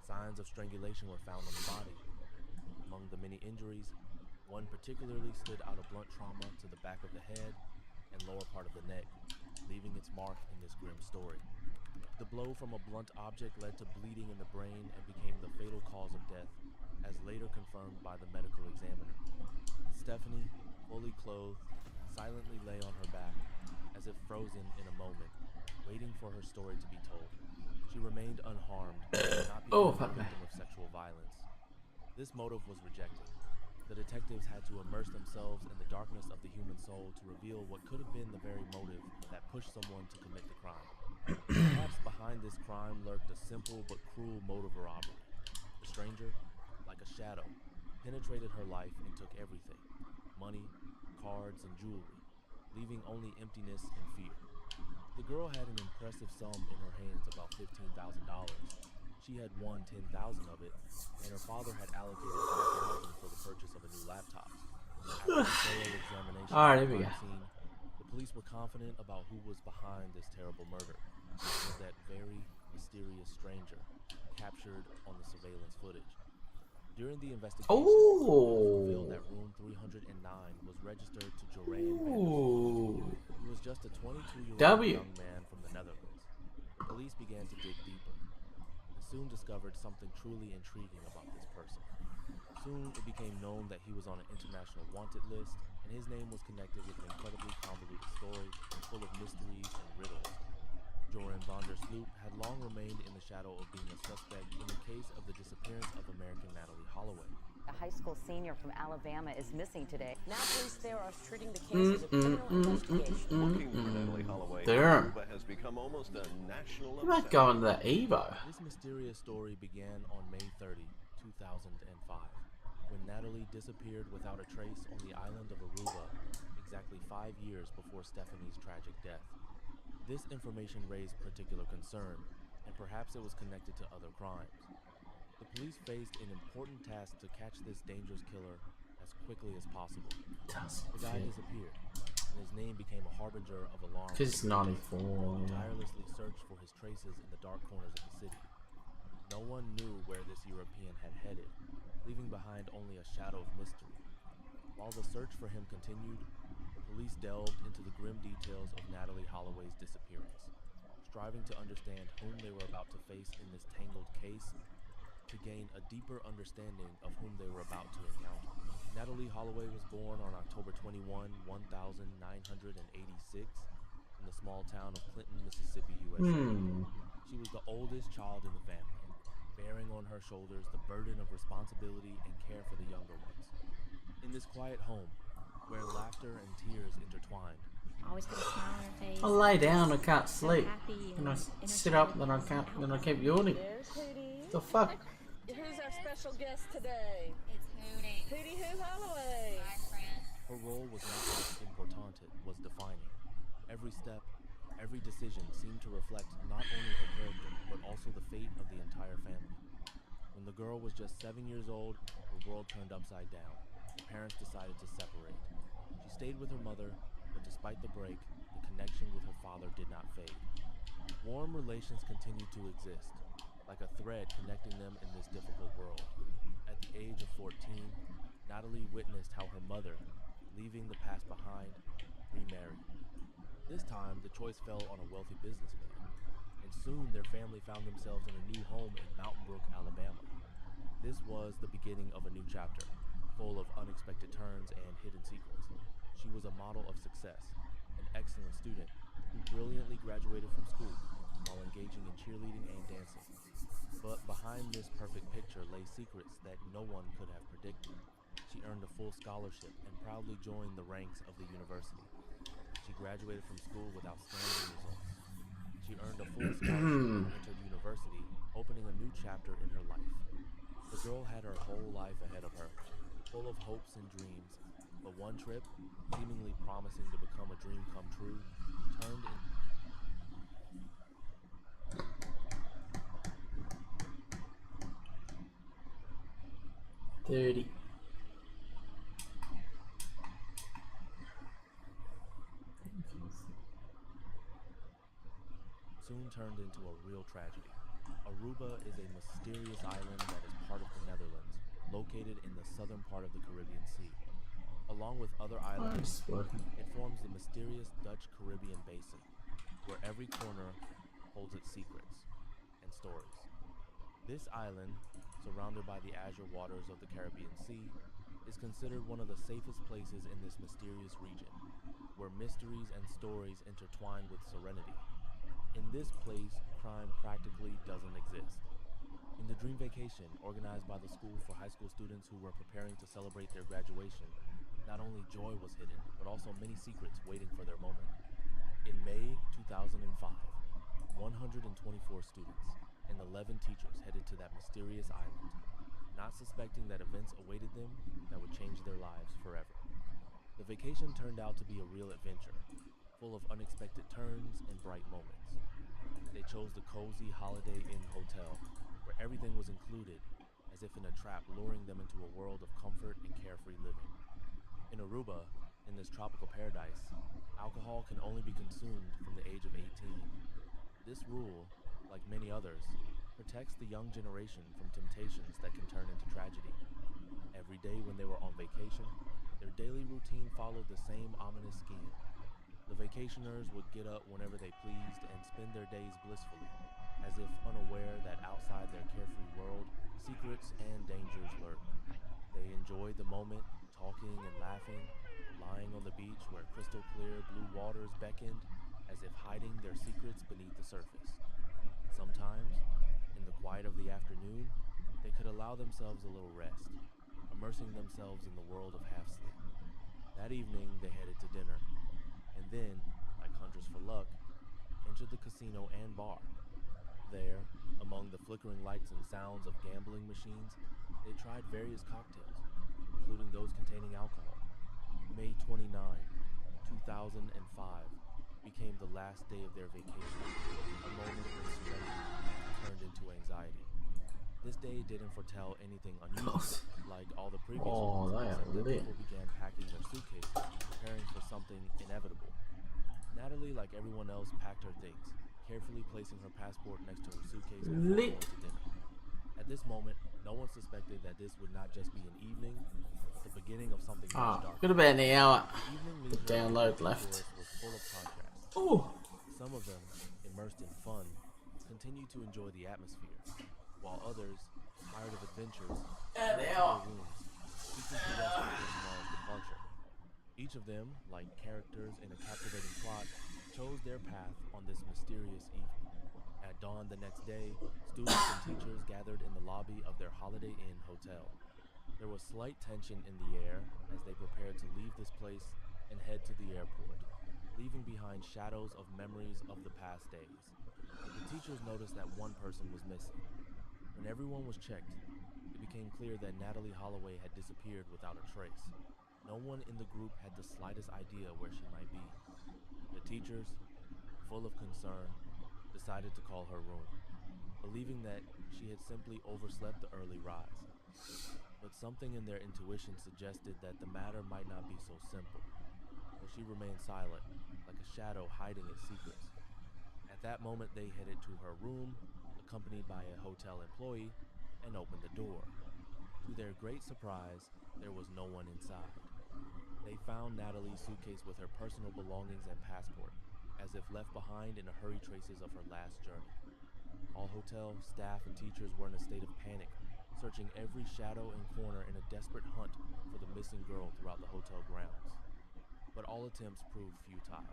S16: Signs of strangulation were found on the body. Among the many injuries, one particularly stood out a blunt trauma to the back of the head and lower part of the neck, leaving its mark in this grim story. The blow from a blunt object led to bleeding in the brain and became the fatal cause of death, as later confirmed by the medical examiner. Stephanie, fully clothed, silently lay on her back, as if frozen in a moment, waiting for her story to be told. She remained unharmed, not becoming a victim of sexual violence. This motive was rejected. The detectives had to immerse themselves in the darkness of the human soul to reveal what could have been the very motive that pushed someone to commit the crime. Perhaps behind this crime lurked a simple but cruel mode of robbery. The stranger, like a shadow, penetrated her life and took everything: money, cards, and jewelry, leaving only emptiness and fear. The girl had an impressive sum in her hands, about $15,000. She had won $10,000 of it, and her father had allocated $5,000 for the purchase of a new laptop. After a thorough examination of the crime scene, the police were confident about who was behind this terrible murder. It was that very mysterious stranger captured on the surveillance footage. During the investigation, it was revealed that room 309 was registered to Joran Vandersloot. He was just a 22-year-old young man from the Netherlands. The police began to dig deeper and soon discovered something truly intriguing about this person. Soon it became known that he was on an international wanted list, and his name was connected with an incredibly convoluted story full of mysteries and riddles. Joran Vandersloot had long remained in the shadow of being a suspect in the case of the disappearance of American Natalie Holloway.
S17: A high school senior from Alabama is missing today. Now police there are treating the case as a criminal investigation.
S18: Looking for Natalie Holloway has become almost a national
S1: You might go on the Evo.
S16: This mysterious story began on May 30, 2005, when Natalie disappeared without a trace on the island of Aruba, exactly 5 years before Stephanie's tragic death. This information raised particular concern, and perhaps it was connected to other crimes. The police faced an important task to catch this dangerous killer as quickly as possible. The guy disappeared, and his name became a harbinger of alarm.
S1: Because it's 94.
S16: He tirelessly searched for his traces in the dark corners of the city. No one knew where this European had headed, leaving behind only a shadow of mystery. While the search for him continued, the police delved into the grim details of Natalie Holloway's disappearance, striving to understand whom they were about to face in this tangled case, to gain a deeper understanding of whom they were about to encounter. Natalie Holloway was born on October 21, 1986, in the small town of Clinton, Mississippi, USA. She was the oldest child in the family, bearing on her shoulders the burden of responsibility and care for the younger ones. In this quiet home, where laughter and tears intertwined,
S19: always got a smile on her face.
S1: I lay down, I can't sleep. And I sit up, then I can't, then I keep yawning. The fuck?
S20: Who's our special guest today?
S13: It's Hootie.
S20: Hootie Hoo Holloway.
S13: Hi, friend.
S16: her role was not just importante, it was defining. Every step, every decision seemed to reflect not only her character, but also the fate of the entire family. When the girl was just 7 years old, her world turned upside down. Her parents decided to separate. She stayed with her mother, but despite the break, the connection with her father did not fade. Warm relations continued to exist, like a thread connecting them in this difficult world. At the age of 14, Natalie witnessed how her mother, leaving the past behind, remarried. This time, the choice fell on a wealthy businessman, and soon their family found themselves in a new home in Mountain Brook, Alabama. This was the beginning of a new chapter, full of unexpected turns and hidden secrets. She was a model of success, an excellent student who brilliantly graduated from school while engaging in cheerleading and dancing. But behind this perfect picture lay secrets that no one could have predicted. She earned a full scholarship and proudly joined the ranks of the university. She graduated from school with outstanding results. She earned a full scholarship and entered university, opening a new chapter in her life. The girl had her whole life ahead of her, full of hopes and dreams, but one trip, seemingly promising to become a dream come true, turned into
S1: 30.
S16: soon turned into a real tragedy. Aruba is a mysterious island that is part of the Netherlands, located in the southern part of the Caribbean Sea. Along with other islands, it forms the mysterious Dutch Caribbean Basin, where every corner holds its secrets and stories. This island, surrounded by the azure waters of the Caribbean Sea, is considered one of the safest places in this mysterious region, where mysteries and stories intertwine with serenity. In this place, crime practically doesn't exist. In the dream vacation organized by the school for high school students who were preparing to celebrate their graduation, not only joy was hidden, but also many secrets waiting for their moment. In May 2005, 124 students and 11 teachers headed to that mysterious island, not suspecting that events awaited them that would change their lives forever. The vacation turned out to be a real adventure, full of unexpected turns and bright moments. They chose the cozy Holiday Inn Hotel, where everything was included, as if in a trap luring them into a world of comfort and carefree living. In Aruba, in this tropical paradise, alcohol can only be consumed from the age of 18. This rule, like many others, protects the young generation from temptations that can turn into tragedy. Every day when they were on vacation, their daily routine followed the same ominous scheme. The vacationers would get up whenever they pleased and spend their days blissfully, as if unaware that outside their carefree world, secrets and dangers lurked. They enjoyed the moment, talking and laughing, lying on the beach where crystal clear blue waters beckoned, as if hiding their secrets beneath the surface. Sometimes, in the quiet of the afternoon, they could allow themselves a little rest, immersing themselves in the world of half-sleep. That evening, they headed to dinner, and then, like hunters for luck, entered the casino and bar. There, among the flickering lights and sounds of gambling machines, they tried various cocktails, including those containing alcohol. May 29, 2005, became the last day of their vacation, a moment when serenity turned into anxiety. This day didn't foretell anything unusual, like all the previous ones, except that people began packing their suitcases, preparing for something inevitable. Natalie, like everyone else, packed her things, carefully placing her passport next to her suitcase before going to dinner. At this moment, no one suspected that this would not just be an evening, but the beginning of something much darker.
S1: Got about an hour
S16: The evening
S1: to download left.
S16: was full of contrasts.
S1: Ooh.
S16: Some of them, immersed in fun, continued to enjoy the atmosphere, while others, tired of adventures, went to their rooms, seeking to rest before tomorrow's departure. Each of them, like characters in a captivating plot, chose their path on this mysterious evening. At dawn the next day, students and teachers gathered in the lobby of their Holiday Inn hotel. There was slight tension in the air as they prepared to leave this place and head to the airport, leaving behind shadows of memories of the past days. The teachers noticed that one person was missing. When everyone was checked, it became clear that Natalie Holloway had disappeared without a trace. No one in the group had the slightest idea where she might be. The teachers, full of concern, decided to call her room, believing that she had simply overslept the early rise. But something in their intuition suggested that the matter might not be so simple, for she remained silent, like a shadow hiding its secrets. At that moment, they headed to her room, accompanied by a hotel employee, and opened the door. To their great surprise, there was no one inside. They found Natalie's suitcase with her personal belongings and passport, as if left behind in a hurry traces of her last journey. All hotel staff and teachers were in a state of panic, searching every shadow and corner in a desperate hunt for the missing girl throughout the hotel grounds. But all attempts proved futile.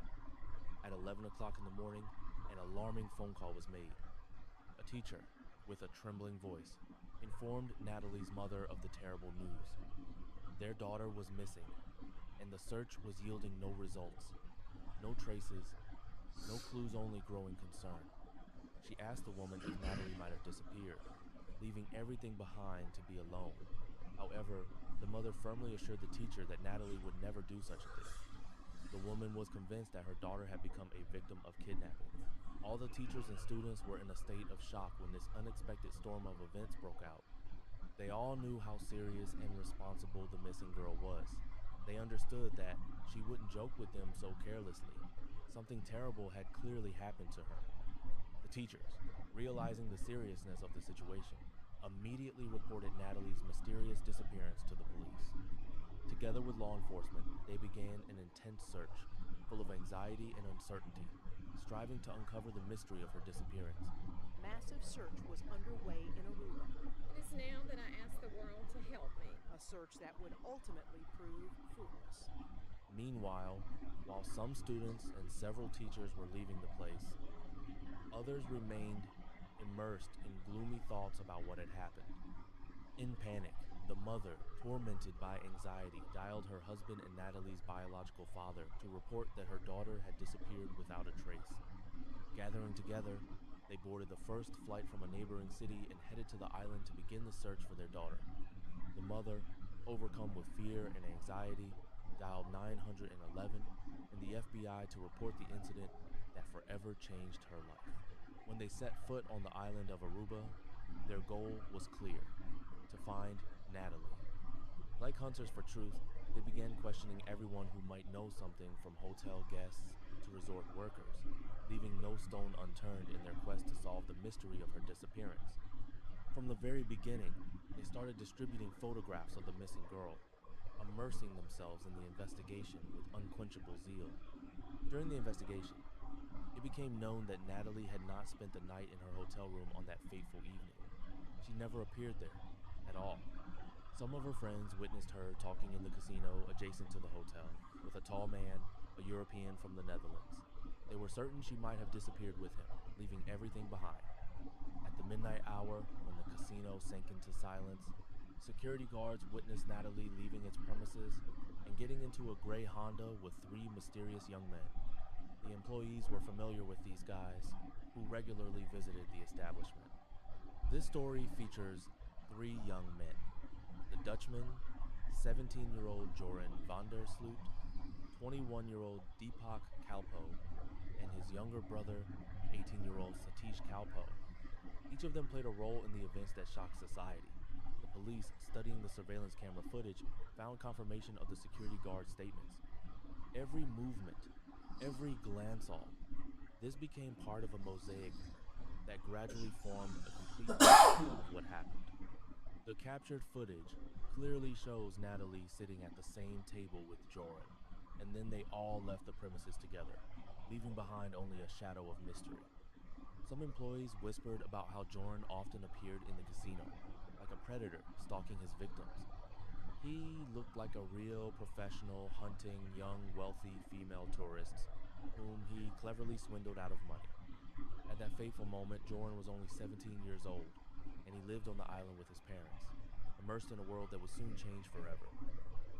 S16: At 11 o'clock in the morning, an alarming phone call was made. A teacher, with a trembling voice, informed Natalie's mother of the terrible news. Their daughter was missing, and the search was yielding no results. No traces, no clues, only growing concern. She asked the woman if Natalie might have disappeared, leaving everything behind to be alone. However, the mother firmly assured the teacher that Natalie would never do such a thing. The woman was convinced that her daughter had become a victim of kidnapping. All the teachers and students were in a state of shock when this unexpected storm of events broke out. They all knew how serious and responsible the missing girl was. They understood that she wouldn't joke with them so carelessly. Something terrible had clearly happened to her. The teachers, realizing the seriousness of the situation, immediately reported Natalie's mysterious disappearance to the police. Together with law enforcement, they began an intense search, full of anxiety and uncertainty, striving to uncover the mystery of her disappearance.
S21: Massive search was underway in Aruba.
S20: It is now that I ask the world to help me.
S21: A search that would ultimately prove fruitless.
S16: Meanwhile, while some students and several teachers were leaving the place, others remained immersed in gloomy thoughts about what had happened. In panic, the mother, tormented by anxiety, dialed her husband and Natalie's biological father to report that her daughter had disappeared without a trace. Gathering together, they boarded the first flight from a neighboring city and headed to the island to begin the search for their daughter. The mother, overcome with fear and anxiety, dialed 911 and the FBI to report the incident that forever changed her life. When they set foot on the island of Aruba, their goal was clear: to find Natalie. Like hunters for truth, they began questioning everyone who might know something, from hotel guests to resort workers, leaving no stone unturned in their quest to solve the mystery of her disappearance. From the very beginning, they started distributing photographs of the missing girl, immersing themselves in the investigation with unquenchable zeal. During the investigation, it became known that Natalie had not spent the night in her hotel room on that fateful evening. She never appeared there at all. Some of her friends witnessed her talking in the casino adjacent to the hotel with a tall man, a European from the Netherlands. They were certain she might have disappeared with him, leaving everything behind. At the midnight hour, when the casino sank into silence, security guards witnessed Natalie leaving its premises and getting into a gray Honda with 3 mysterious young men. The employees were familiar with these guys, who regularly visited the establishment. This story features 3 young men: the Dutchman, 17-year-old Joran van der Sloot, 21-year-old Deepak Kalpo, and his younger brother, 18-year-old Satish Kalpo. Each of them played a role in the events that shocked society. The police, studying the surveillance camera footage, found confirmation of the security guard's statements. Every movement, every glance off, this became part of a mosaic that gradually formed a complete picture of what happened. The captured footage clearly shows Natalie sitting at the same table with Joran, and then they all left the premises together, leaving behind only a shadow of mystery. Some employees whispered about how Joran often appeared in the casino, like a predator stalking his victims. He looked like a real professional hunting young, wealthy female tourists whom he cleverly swindled out of money. At that fateful moment, Joran was only 17 years old, and he lived on the island with his parents, immersed in a world that would soon change forever.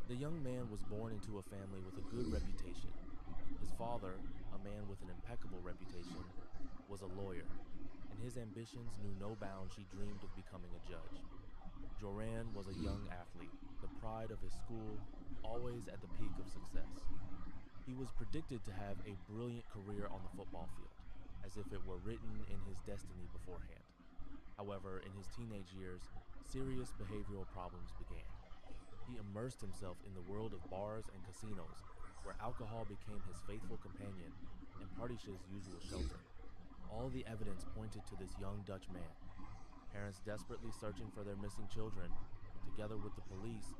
S16: The young man was born into a family with a good reputation. His father, a man with an impeccable reputation, was a lawyer, and his ambitions knew no bounds. He dreamed of becoming a judge. Joran was a young athlete, the pride of his school, always at the peak of success. He was predicted to have a brilliant career on the football field, as if it were written in his destiny beforehand. However, in his teenage years, serious behavioral problems began. He immersed himself in the world of bars and casinos, where alcohol became his faithful companion and partish's usual shelter. All the evidence pointed to this young Dutch man. Parents desperately searching for their missing children, together with the police,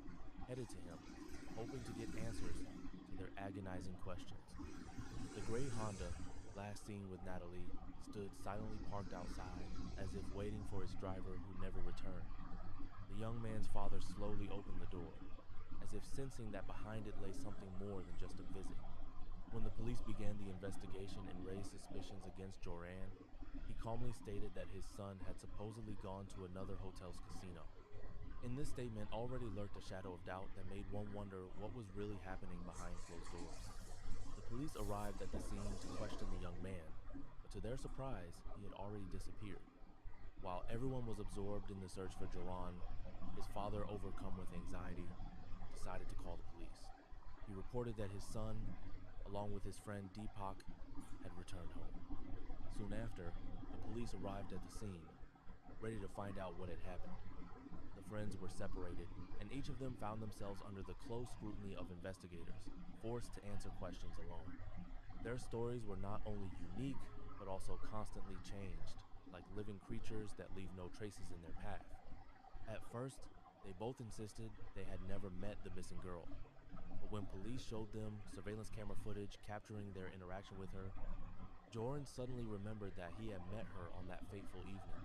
S16: headed to him, hoping to get answers to their agonizing questions. The gray Honda, last seen with Natalie, stood silently parked outside, as if waiting for its driver who never returned. The young man's father slowly opened the door, as if sensing that behind it lay something more than just a visit. When the police began the investigation and raised suspicions against Joran, he calmly stated that his son had supposedly gone to another hotel's casino. In this statement already lurked a shadow of doubt that made one wonder what was really happening behind closed doors. The police arrived at the scene to question the young man, but to their surprise, he had already disappeared. While everyone was absorbed in the search for Joran, his father, overcome with anxiety, decided to call the police. He reported that his son, along with his friend Deepak, had returned home. Soon after, the police arrived at the scene, ready to find out what had happened. The friends were separated, and each of them found themselves under the close scrutiny of investigators, forced to answer questions alone. Their stories were not only unique, but also constantly changed, like living creatures that leave no traces in their path. At first, they both insisted they had never met the missing girl, but when police showed them surveillance camera footage capturing their interaction with her, Joran suddenly remembered that he had met her on that fateful evening.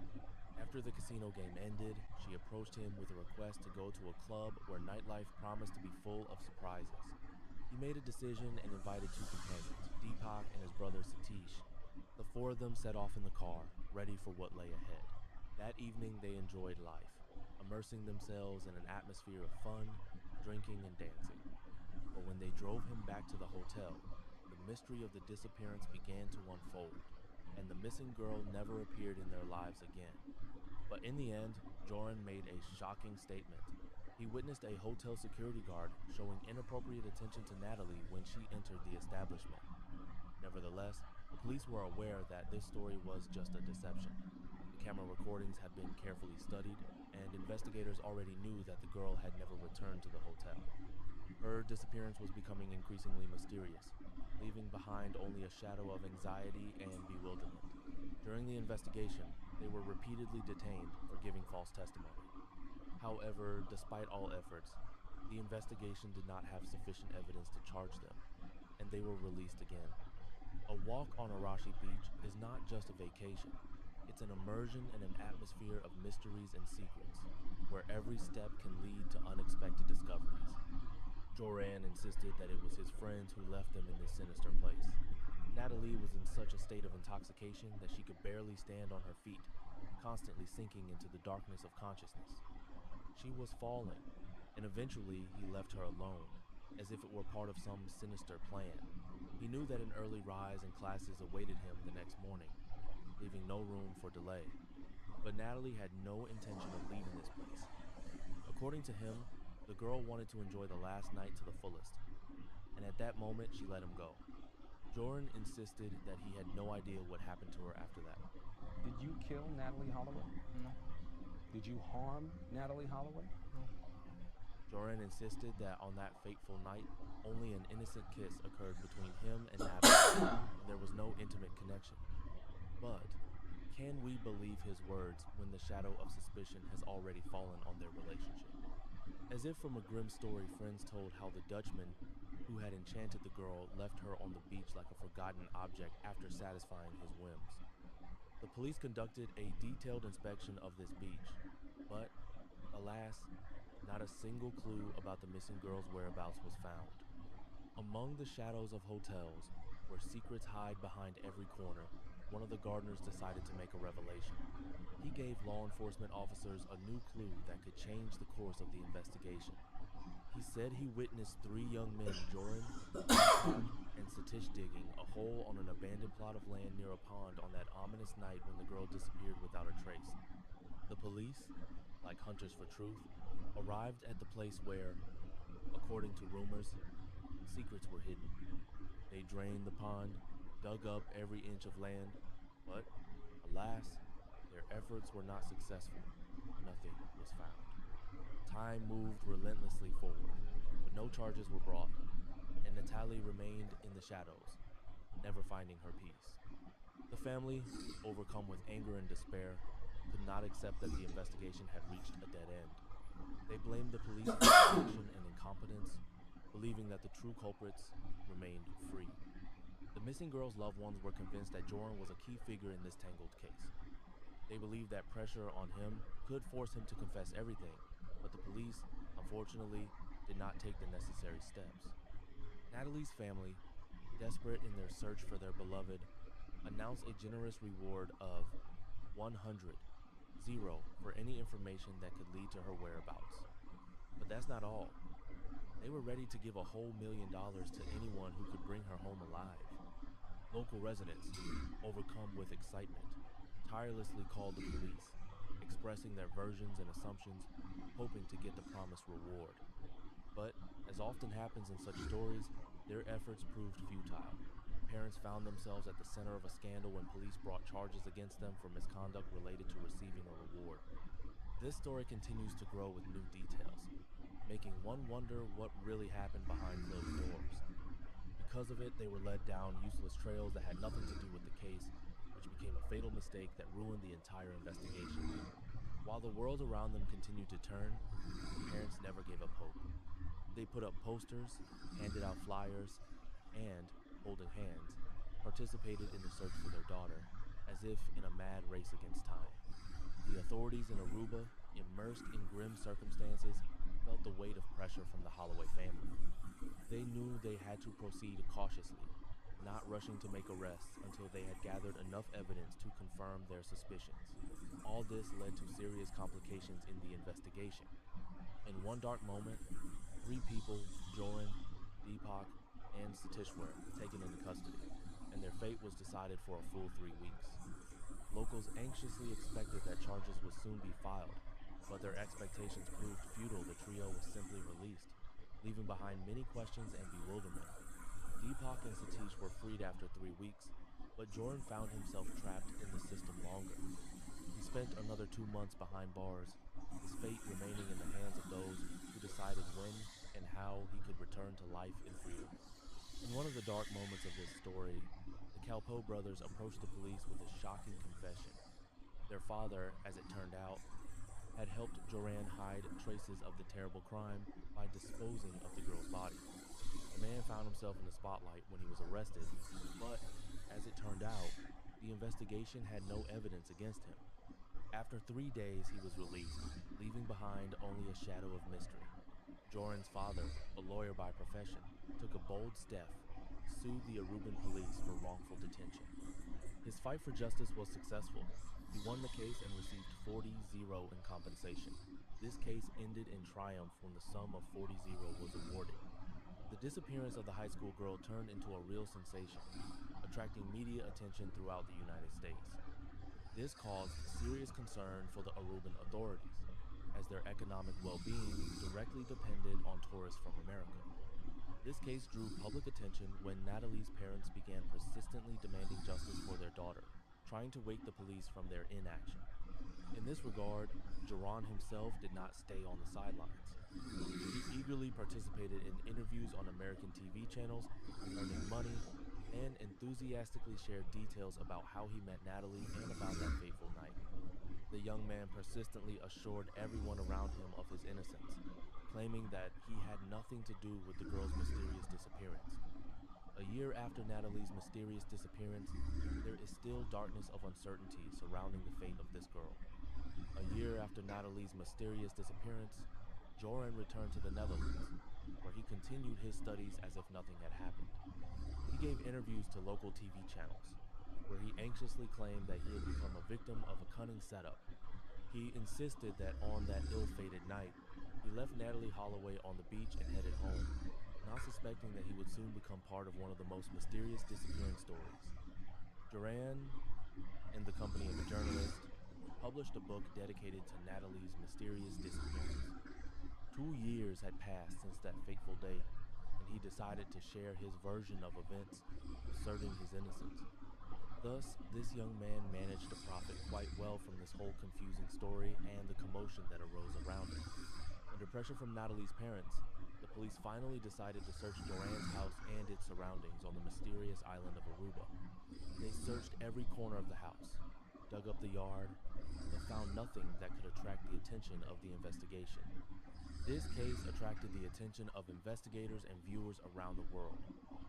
S16: After the casino game ended, she approached him with a request to go to a club where nightlife promised to be full of surprises. He made a decision and invited two companions, Deepak and his brother Satish. The four of them set off in the car, ready for what lay ahead. That evening they enjoyed life, immersing themselves in an atmosphere of fun, drinking, and dancing. But when they drove him back to the hotel, the mystery of the disappearance began to unfold, and the missing girl never appeared in their lives again. But in the end, Joran made a shocking statement. He witnessed a hotel security guard showing inappropriate attention to Natalie when she entered the establishment. Nevertheless, the police were aware that this story was just a deception. The camera recordings had been carefully studied, and investigators already knew that the girl had never returned to the hotel. Her disappearance was becoming increasingly mysterious, leaving behind only a shadow of anxiety and bewilderment. During the investigation, they were repeatedly detained for giving false testimony. However, despite all efforts, the investigation did not have sufficient evidence to charge them, and they were released again. A walk on Arashi Beach is not just a vacation. It's an immersion in an atmosphere of mysteries and secrets, where every step can lead to unexpected discoveries. Joran insisted that it was his friends who left them in this sinister place. Natalie was in such a state of intoxication that she could barely stand on her feet, constantly sinking into the darkness of consciousness. She was falling, and eventually he left her alone, as if it were part of some sinister plan. He knew that an early rise in classes awaited him the next morning, leaving no room for delay. But Natalie had no intention of leaving this place. According to him, the girl wanted to enjoy the last night to the fullest, and at that moment she let him go. Joran insisted that he had no idea what happened to her after that.
S14: Did you kill Natalie Holloway? No. Did you harm Natalie Holloway? No.
S16: Joran insisted that on that fateful night, only an innocent kiss occurred between him and Natalie, and there was no intimate connection. But can we believe his words when the shadow of suspicion has already fallen on their relationship? As if from a grim story, friends told how the Dutchman who had enchanted the girl left her on the beach like a forgotten object after satisfying his whims. The police conducted a detailed inspection of this beach, but alas, not a single clue about the missing girl's whereabouts was found. Among the shadows of hotels, where secrets hide behind every corner, one of the gardeners decided to make a revelation. He gave law enforcement officers a new clue that could change the course of the investigation. He said he witnessed three young men, Joran, and Satish, digging a hole on an abandoned plot of land near a pond on that ominous night when the girl disappeared without a trace. The police, like hunters for truth, arrived at the place where, according to rumors, secrets were hidden. They drained the pond, dug up every inch of land, but, alas, their efforts were not successful. Nothing was found. Time moved relentlessly forward, but no charges were brought, and Natalie remained in the shadows, never finding her peace. The family, overcome with anger and despair, could not accept that the investigation had reached a dead end. They blamed the police for inaction and incompetence, believing that the true culprits remained free. The missing girl's loved ones were convinced that Joran was a key figure in this tangled case. They believed that pressure on him could force him to confess everything, but the police, unfortunately, did not take the necessary steps. Natalie's family, desperate in their search for their beloved, announced a generous reward of 100 0 for any information that could lead to her whereabouts. But that's not all. They were ready to give a whole $1 million to anyone who could bring her home alive. Local residents, overcome with excitement, tirelessly called the police, expressing their versions and assumptions, hoping to get the promised reward. But, as often happens in such stories, their efforts proved futile. Parents found themselves at the center of a scandal when police brought charges against them for misconduct related to receiving a reward. This story continues to grow with new details, making one wonder what really happened behind closed doors. Because of it, they were led down useless trails that had nothing to do with the case, which became a fatal mistake that ruined the entire investigation. While the world around them continued to turn, the parents never gave up hope. They put up posters, handed out flyers, and, holding hands, participated in the search for their daughter, as if in a mad race against time. The authorities in Aruba, immersed in grim circumstances, felt the weight of pressure from the Holloway family. They knew they had to proceed cautiously, not rushing to make arrests until they had gathered enough evidence to confirm their suspicions. All this led to serious complications in the investigation. In one dark moment, 3 people, Joran, Deepak, and Satish were taken into custody, and their fate was decided for a full 3 weeks. Locals anxiously expected that charges would soon be filed, but their expectations proved futile. The trio was simply released, leaving behind many questions and bewilderment. Deepak and Satish were freed after 3 weeks, but Joran found himself trapped in the system longer. He spent another 2 months behind bars, his fate remaining in the hands of those who decided when and how he could return to life in freedom. In one of the dark moments of this story, the Kalpoe brothers approached the police with a shocking confession. Their father, as it turned out, had helped Joran hide traces of the terrible crime by disposing of the girl's body. The man found himself in the spotlight when he was arrested, but, as it turned out, the investigation had no evidence against him. After 3 days, he was released, leaving behind only a shadow of mystery. Joran's father, a lawyer by profession, took a bold step, sued the Aruban police for wrongful detention. His fight for justice was successful. He won the case and received 40-0 in compensation. This case ended in triumph when the sum of 40-0 was awarded. The disappearance of the high school girl turned into a real sensation, attracting media attention throughout the United States. This caused serious concern for the Aruban authorities, as their economic well-being directly depended on tourists from America. This case drew public attention when Natalie's parents began persistently demanding justice for their daughter, trying to wake the police from their inaction. In this regard, Joran himself did not stay on the sidelines. He eagerly participated in interviews on American TV channels, earning money, and enthusiastically shared details about how he met Natalie and about that fateful night. The young man persistently assured everyone around him of his innocence, claiming that he had nothing to do with the girl's mysterious disappearance. A year after Natalie's mysterious disappearance, there is still darkness of uncertainty surrounding the fate of this girl. A year after Natalie's mysterious disappearance, Joran returned to the Netherlands, where he continued his studies as if nothing had happened. He gave interviews to local TV channels, where he anxiously claimed that he had become a victim of a cunning setup. He insisted that on that ill-fated night, he left Natalie Holloway on the beach and headed home, not suspecting that he would soon become part of one of the most mysterious disappearance stories. Joran, in the company of a journalist, published a book dedicated to Natalie's mysterious disappearance. 2 years had passed since that fateful day, and he decided to share his version of events, asserting his innocence. Thus, this young man managed to profit quite well from this whole confusing story and the commotion that arose around it. Under pressure from Natalie's parents, the police finally decided to search Joran's house and its surroundings on the mysterious island of Aruba. They searched every corner of the house, dug up the yard, but found nothing that could attract the attention of the investigation. This case attracted the attention of investigators and viewers around the world,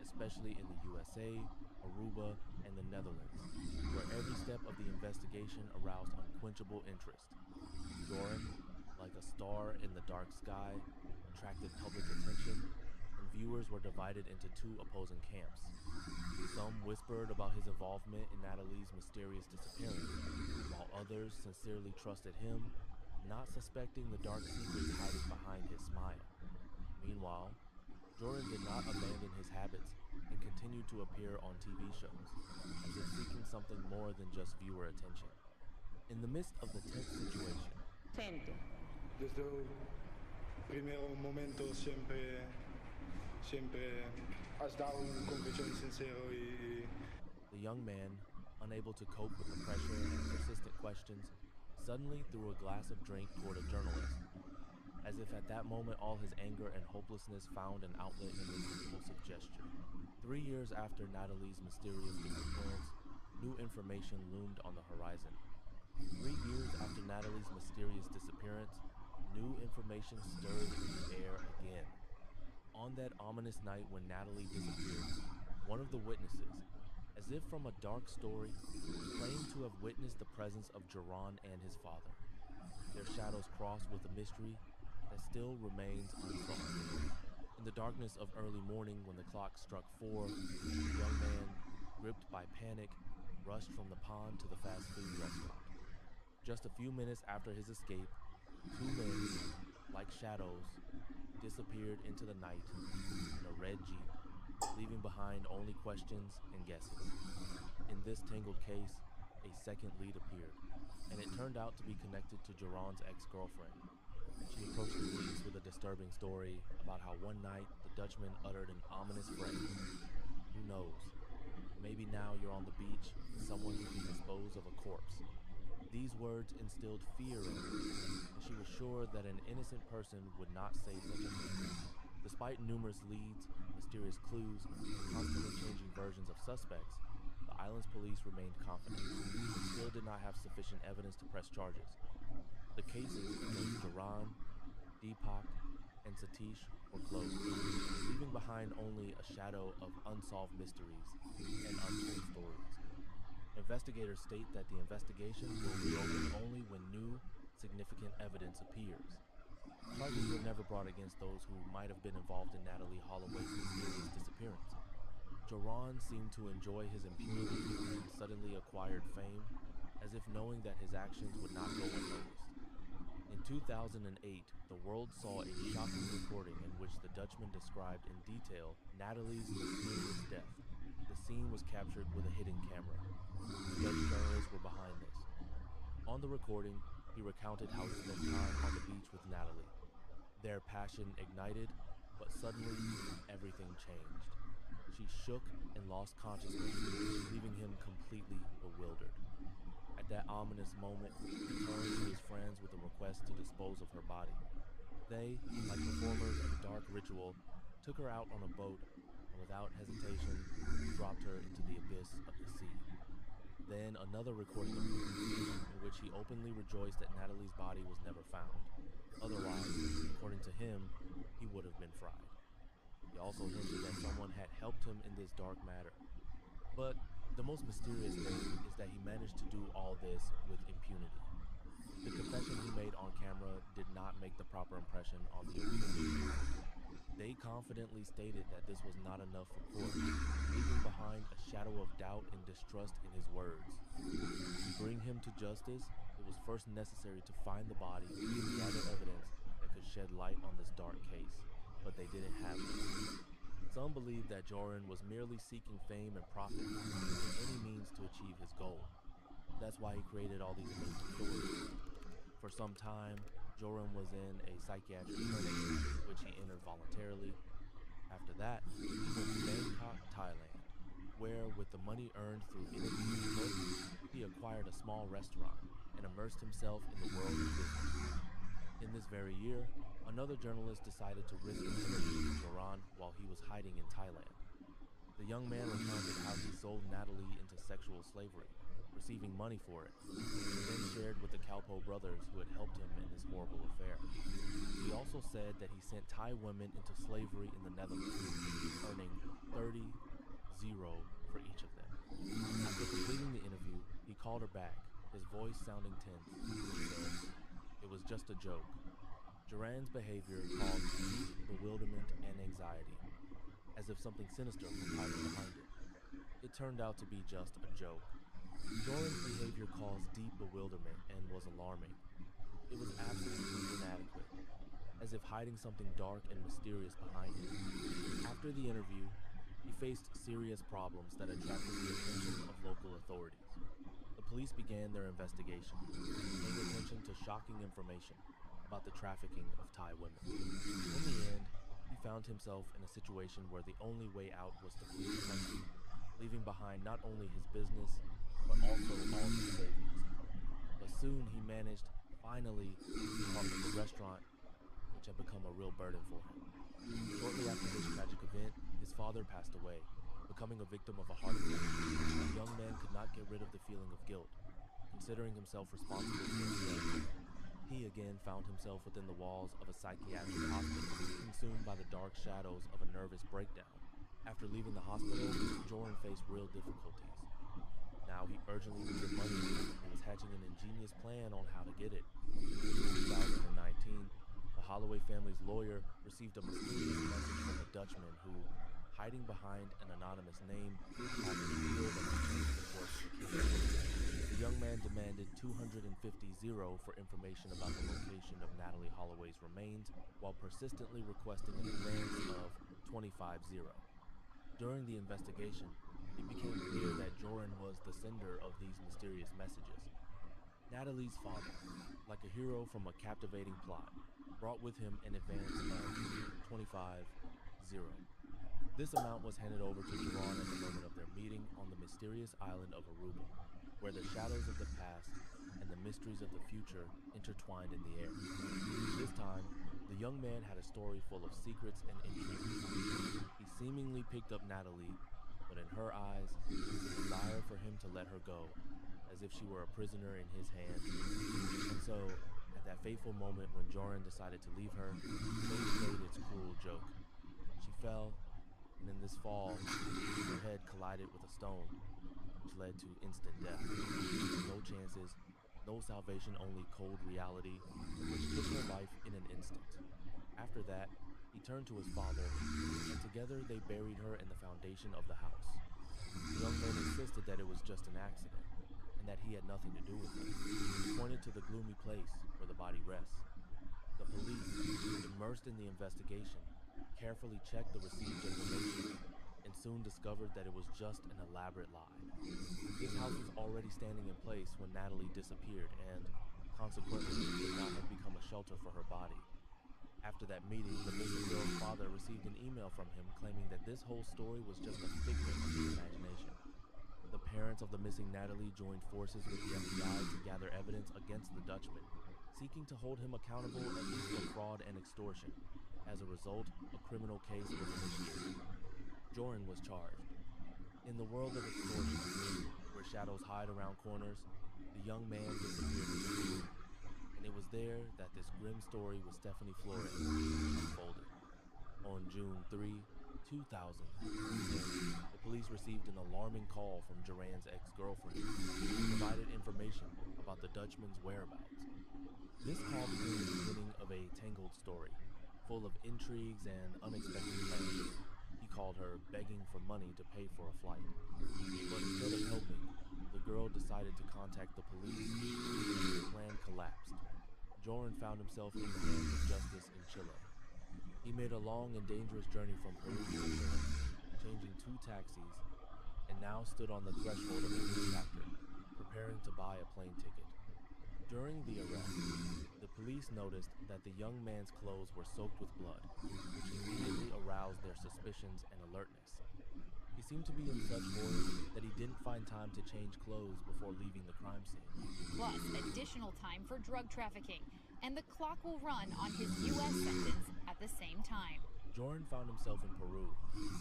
S16: especially in the USA, Aruba, and the Netherlands, where every step of the investigation aroused unquenchable interest. Joran, like a star in the dark sky, attracted public attention, and viewers were divided into two opposing camps. Some whispered about his involvement in Natalie's mysterious disappearance, while others sincerely trusted him, not suspecting the dark secrets hiding behind his smile. Meanwhile, Jordan did not abandon his habits and continued to appear on TV shows, as if seeking something more than just viewer attention. In the midst of the tense situation,
S2: desde el primer momento siempre has dado una confesión sincera y
S16: the young man, unable to cope with the pressure and persistent questions, suddenly threw a glass of drink toward a journalist, as if at that moment all his anger and hopelessness found an outlet in this impulsive gesture. 3 years after Natalie's mysterious disappearance, new information loomed on the horizon. 3 years after Natalie's mysterious disappearance, new information stirred in the air again. On that ominous night when Natalie disappeared, one of the witnesses, as if from a dark story, claimed to have witnessed the presence of Jerron and his father. Their shadows crossed with a mystery that still remains unsolved. In the darkness of early morning when the clock struck 4, the young man, gripped by panic, rushed from the pond to the fast food restaurant. Just a few minutes after his escape, 2 men, like shadows, disappeared into the night in a red Jeep, leaving behind only questions and guesses. In this tangled case, a second lead appeared, and it turned out to be connected to Jerron's ex-girlfriend. She approached the police with a disturbing story about how one night the Dutchman uttered an ominous phrase. Who knows? Maybe now you're on the beach with someone who can dispose of a corpse. These words instilled fear in her, and she was sure that an innocent person would not say such a thing. Despite numerous leads, mysterious clues, and constantly changing versions of suspects, the island's police remained confident, but still did not have sufficient evidence to press charges. The cases against Jerron, Deepak, and Satish were closed, leaving behind only a shadow of unsolved mysteries and untold stories. Investigators state that the investigation will reopen only when new, significant evidence appears. Charges were never brought against those who might have been involved in Natalie Holloway's mysterious disappearance. Jerron seemed to enjoy his impunity and suddenly acquired fame, as if knowing that his actions would not go unnoticed. In 2008, the world saw a shocking recording in which the Dutchman described in detail Natalie's mysterious death. The scene was captured with a hidden camera. Dutch journalists were behind this. On the recording, he recounted how he spent time on the beach with Natalie. Their passion ignited, but suddenly everything changed. She shook and lost consciousness, leaving him completely bewildered. At that ominous moment, he turned to his friends with a request to dispose of her body. They, like performers of a dark ritual, took her out on a boat and without hesitation, dropped her into the abyss of the sea. Then another recording appeared, in which he openly rejoiced that Natalie's body was never found. Otherwise, according to him, he would have been fried. He also hinted that someone had helped him in this dark matter. But the most mysterious thing is that he managed to do all this with impunity. The confession he made on camera did not make the proper impression on the accused. They confidently stated that this was not enough for court, leaving behind a shadow of doubt and distrust in his words. To bring him to justice, it was first necessary to find the body and gather evidence that could shed light on this dark case, but they didn't have it. Some believe that Joran was merely seeking fame and profit, using any means to achieve his goal. That's why he created all these amazing stories. For some time, Joran was in a psychiatric clinic, which he entered voluntarily. After that, he went to Bangkok, Thailand, where, with the money earned through interviews and books, he acquired a small restaurant and immersed himself in the world of business. In this very year, another journalist decided to risk an interview with Joran while he was hiding in Thailand. The young man recounted how he sold Natalie into sexual slavery, receiving money for it, and then shared with the Kalpo brothers who had helped him in this horrible affair. He also said that he sent Thai women into slavery in the Netherlands, earning 30 for each of them. After completing the interview, he called her back, his voice sounding tense. He said, "It was just a joke." Joran's behavior caused deep bewilderment and anxiety. as if something sinister was hiding behind it. It turned out to be just a joke. Joran's behavior caused deep bewilderment and was alarming. It was absolutely inadequate, as if hiding something dark and mysterious behind it. After the interview, he faced serious problems that attracted the attention of local authorities. The police began their investigation, paying attention to shocking information about the trafficking of Thai women. In the end, he found himself in a situation where the only way out was to flee the country, leaving behind not only his business, but also all his savings. But soon he managed, finally, to be part of the restaurant, which had become a real burden for him. Shortly after this tragic event, his father passed away, becoming a victim of a heart attack. The young man could not get rid of the feeling of guilt, considering himself responsible for his death. He again found himself within the walls of a psychiatric hospital, consumed by the dark shadows of a nervous breakdown. After leaving the hospital, Joran faced real difficulties. Now he urgently needed money, and he was hatching an ingenious plan on how to get it. In 2019, the Holloway family's lawyer received a mysterious message from a Dutchman who, hiding behind an anonymous name, had revealed and changed the course of the case. The young man demanded $250 for information about the location of Natalie Holloway's remains, while persistently requesting an advance of $25. During the investigation, it became clear that Joran was the sender of these mysterious messages. Natalie's father, like a hero from a captivating plot, brought with him an advance of $25. This amount was handed over to Joran at the moment of their meeting on the mysterious island of Aruba, where the shadows of the past and the mysteries of the future intertwined in the air. This time, the young man had a story full of secrets and intrigue. He seemingly picked up Natalie, but in her eyes, it was a desire for him to let her go, as if she were a prisoner in his hands. And so, at that fateful moment when Joran decided to leave her, fate played its cruel joke. She fell, and in this fall, her head collided with a stone, which led to instant death. No chances, no salvation, only cold reality, which took her life in an instant. After that, he turned to his father, and together they buried her in the foundation of the house. The young man insisted that it was just an accident, and that he had nothing to do with it. He pointed to the gloomy place where the body rests. The police, immersed in the investigation, carefully checked the received information, and soon discovered that it was just an elaborate lie. This house was already standing in place when Natalie disappeared and, consequently, could not have become a shelter for her body. After that meeting, the missing girl's father received an email from him claiming that this whole story was just a figment of his imagination. The parents of the missing Natalie joined forces with the FBI to gather evidence against the Dutchman, seeking to hold him accountable at least for fraud and extortion. As a result, a criminal case was initiated. Joran was charged. In the world of extortion, where shadows hide around corners, the young man disappeared into the room. And it was there that this grim story with Stephanie Flores unfolded. On June 3, 2010, the police received an alarming call from Joran's ex-girlfriend, who provided information about the Dutchman's whereabouts. This call became the beginning of a tangled story, full of intrigues and unexpected plans. He called her, begging for money to pay for a flight. But instead of helping, the girl decided to contact the police, and the plan collapsed. Joran found himself in the hands of justice in Chile. He made a long and dangerous journey from Peru to Chile, changing 2 taxis, and now stood on the threshold of a new chapter, preparing to buy a plane ticket. During the arrest, the police noticed that the young man's clothes were soaked with blood, which immediately aroused their suspicions and alertness. He seemed to be in such horror that he didn't find time to change clothes before leaving the crime scene.
S13: Plus, additional time for drug trafficking, and the clock will run on his U.S. sentence at the same time.
S16: Joran found himself in Peru,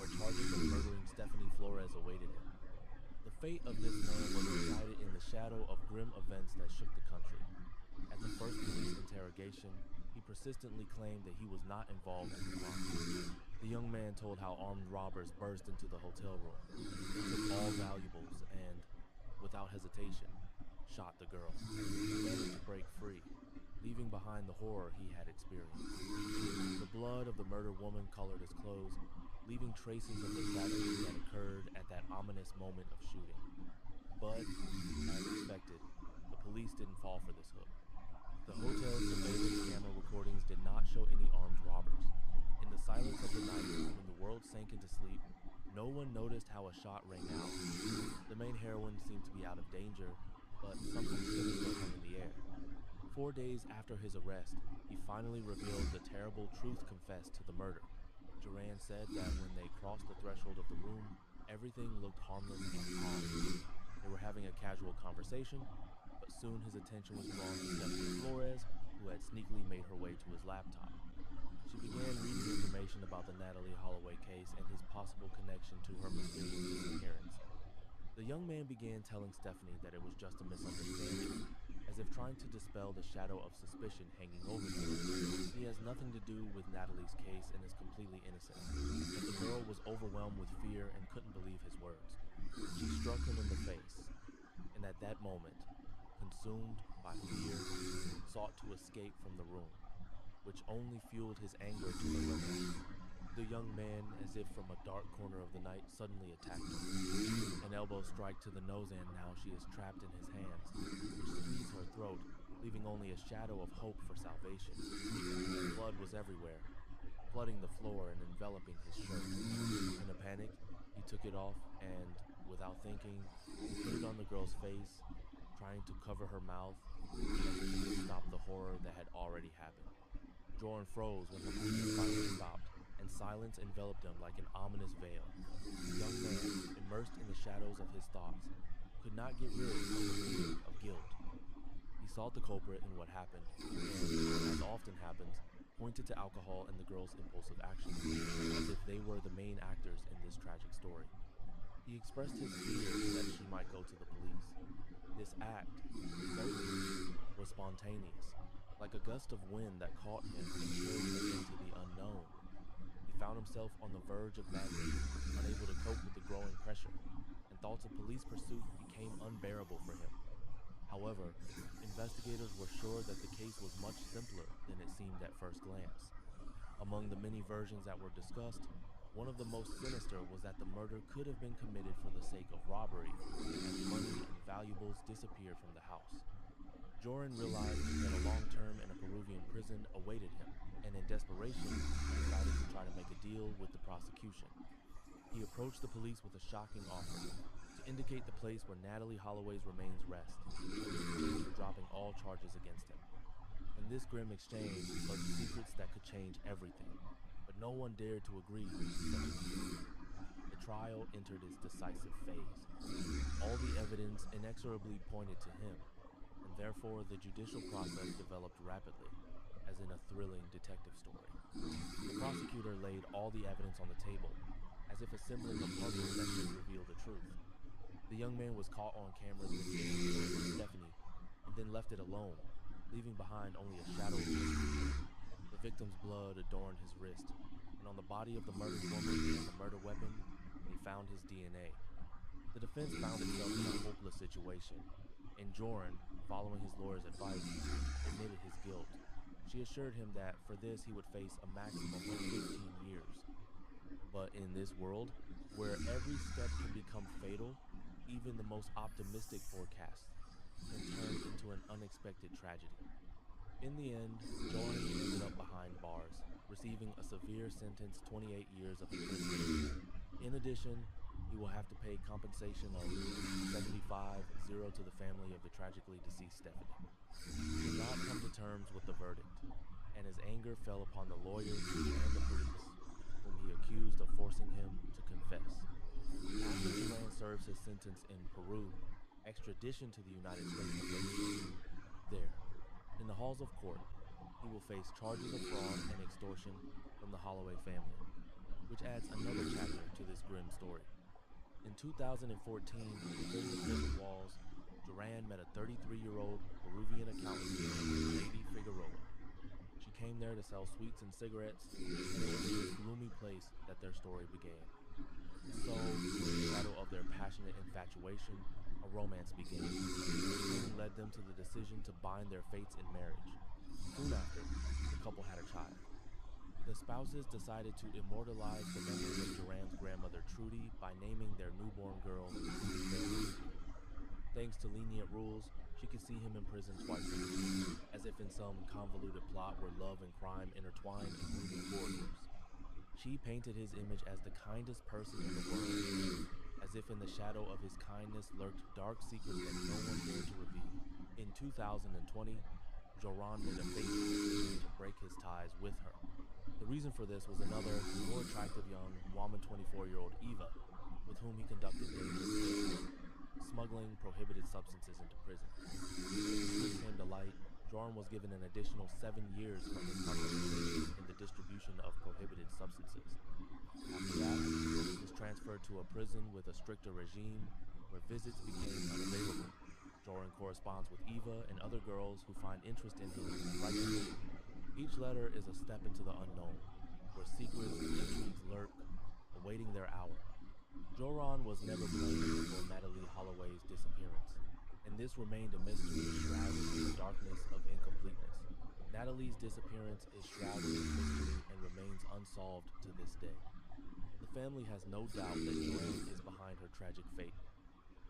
S16: where charges of murdering Stephanie Flores awaited him. The fate of this man was decided in the shadow of grim events that shook the country. At the first police interrogation, he persistently claimed that he was not involved in the crime. The young man told how armed robbers burst into the hotel room. They took all valuables and, without hesitation, shot the girl. He managed to break free, leaving behind the horror he had experienced. The blood of the murdered woman colored his clothes, leaving traces of the tragedy that occurred at that ominous moment of shooting. But, as expected, the police didn't fall for this hook. The hotel's surveillance camera recordings did not show any armed robbers. In the silence of the night, when the world sank into sleep, no one noticed how a shot rang out. The main heroine seemed to be out of danger, but something sinister hung in the air. 4 days after his arrest, he finally revealed the terrible truth confessed to the murder. Duran said that when they crossed the threshold of the room, everything looked harmless and calm. They were having a casual conversation, but soon his attention was drawn to Stephanie Flores, who had sneakily made her way to his laptop. She began reading information about the Natalie Holloway case and his possible connection to her mysterious disappearance. The young man began telling Stephanie that it was just a misunderstanding, as if trying to dispel the shadow of suspicion hanging over him. He has nothing to do with Natalie's case and is completely innocent. But the girl was overwhelmed with fear and couldn't believe his words. She struck him in the face, and at that moment, consumed by fear, sought to escape from the room, which only fueled his anger to the limit. The young man, as if from a dark corner of the night, suddenly attacked her. An elbow strike to the nose, and now she is trapped in his hands, which squeeze her throat, leaving only a shadow of hope for salvation. Blood was everywhere, flooding the floor and enveloping his shirt. In a panic, he took it off and, without thinking, put it on the girl's face, trying to cover her mouth, to stop the horror that had already happened. Jordan froze when her breathing finally stopped, and silence enveloped him like an ominous veil. The young man, immersed in the shadows of his thoughts, could not get rid of the feeling of guilt. He sought the culprit in what happened, and, as often happens, pointed to alcohol and the girl's impulsive actions, as if they were the main actors in this tragic story. He expressed his fear that she might go to the police. This act, certainly, was spontaneous, like a gust of wind that caught him and carried him into the unknown. He found himself on the verge of madness, unable to cope with the growing pressure, and thoughts of police pursuit became unbearable for him. However, investigators were sure that the case was much simpler than it seemed at first glance. Among the many versions that were discussed, one of the most sinister was that the murder could have been committed for the sake of robbery, as money and valuables disappeared from the house. Joran realized that a long term in a Peruvian prison awaited him, and in desperation, decided to try to make a deal with the prosecution. He approached the police with a shocking offer to indicate the place where Natalie Holloway's remains rest, for dropping all charges against him. In this grim exchange lurked secrets that could change everything, but no one dared to agree with such a deal. The trial entered its decisive phase. All the evidence inexorably pointed to him, and therefore the judicial process developed rapidly, as in a thrilling detective story. The prosecutor laid all the evidence on the table, as if assembling a puzzle that should reveal the truth. The young man was caught on camera with Stephanie, and then left it alone, leaving behind only a shadow of mystery. The victim's blood adorned his wrist, and on the body of the murdered woman and the murder weapon, they found his DNA. The defense found itself in a hopeless situation, and Joran, following his lawyer's advice, admitted his guilt. She assured him that for this he would face a maximum of 15 years. But in this world, where every step can become fatal, even the most optimistic forecasts can turn into an unexpected tragedy. In the end, Joran ended up behind bars, receiving a severe sentence, 28 years of imprisonment. In addition, he will have to pay compensation of $75,000 to the family of the tragically deceased Stephanie. He did not come to terms with the verdict, and his anger fell upon the lawyers and the police, whom he accused of forcing him to confess. After Joran serves his sentence in Peru, extradition to the United States awaits. There, in the halls of court, he will face charges of fraud and extortion from the Holloway family, which adds another chapter to this grim story. In 2014, within the prison walls, Joran met a 33-year-old Peruvian accountant named Lady Figueroa. She came there to sell sweets and cigarettes, and it was in this gloomy place that their story began. So, in the shadow of their passionate infatuation, a romance began, which soon led them to the decision to bind their fates in marriage. Soon after, the couple had a child. The spouses decided to immortalize the memory of Duran's grandmother Trudy by naming their newborn girl Trudy. Thanks to lenient rules, she could see him in prison twice a week, as if in some convoluted plot where love and crime intertwine in gloomy corridors. She painted his image as the kindest person in the world, as if in the shadow of his kindness lurked dark secrets that no one dared to reveal. In 2020, Joran made a fateful decision to break his ties with her. The reason for this was another, more attractive young woman, 24-year-old Eva, with whom he conducted dangerous business, smuggling prohibited substances into prison. When the truth came to light, Joran was given an additional 7 years from his participation in the distribution of prohibited substances. After that, he was transferred to a prison with a stricter regime, where visits became unavailable. Joran corresponds with Eva and other girls who find interest in him and write to him. Each letter is a step into the unknown, where secrets and intrigues lurk, awaiting their hour. Joran was never blamed for Natalie Holloway's disappearance, and this remained a mystery shrouded in the darkness of incompleteness. Natalie's disappearance is shrouded in mystery and remains unsolved to this day. The family has no doubt that Joran is behind her tragic fate.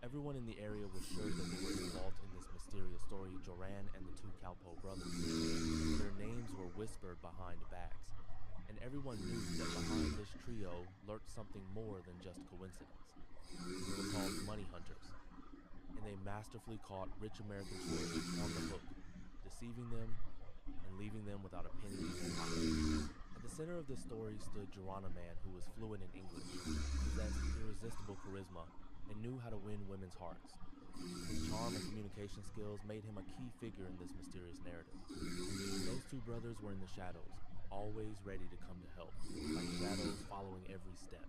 S16: Everyone in the area was sure that they were involved in this mysterious story, Joran and the two Calpo brothers. Their names were whispered behind backs, and everyone knew that behind this trio lurked something more than just coincidence. They were called money hunters, and they masterfully caught rich American tourists on the hook, deceiving them and leaving them without a penny in their pocket. At the center of this story stood Joran, a man who was fluent in English, possessed irresistible charisma, and knew how to win women's hearts. His charm and communication skills made him a key figure in this mysterious narrative. Those two brothers were in the shadows, always ready to come to help, like shadows following every step.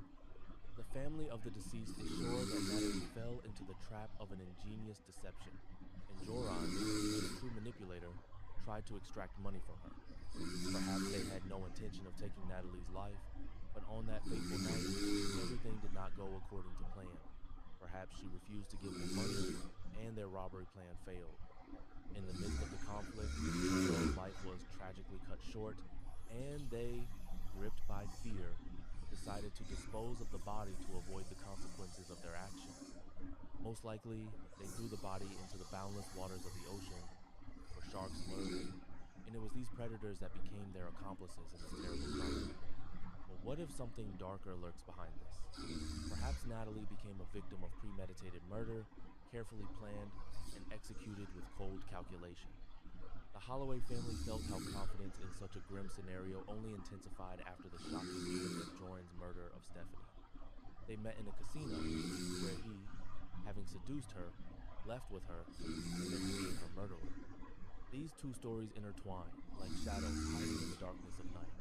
S16: The family of the deceased is sure that Natalie fell into the trap of an ingenious deception, and Joran, a true manipulator, tried to extract money from her. Perhaps they had no intention of taking Natalie's life, but on that fateful night, everything did not go according to plan. Perhaps she refused to give them money, and their robbery plan failed. In the midst of the conflict, Joran's life was tragically cut short, and they, gripped by fear, decided to dispose of the body to avoid the consequences of their actions. Most likely, they threw the body into the boundless waters of the ocean, where sharks lurk, and it was these predators that became their accomplices in this terrible crime. But what if something darker lurks behind this? Perhaps Natalie became a victim of premeditated murder, carefully planned, and executed with cold calculation. The Holloway family felt how confidence in such a grim scenario only intensified after the shocking news of Joran's murder of Stephanie. They met in a casino, where he, having seduced her, left with her, and then became her murderer. These two stories intertwine, like shadows hiding in the darkness of night.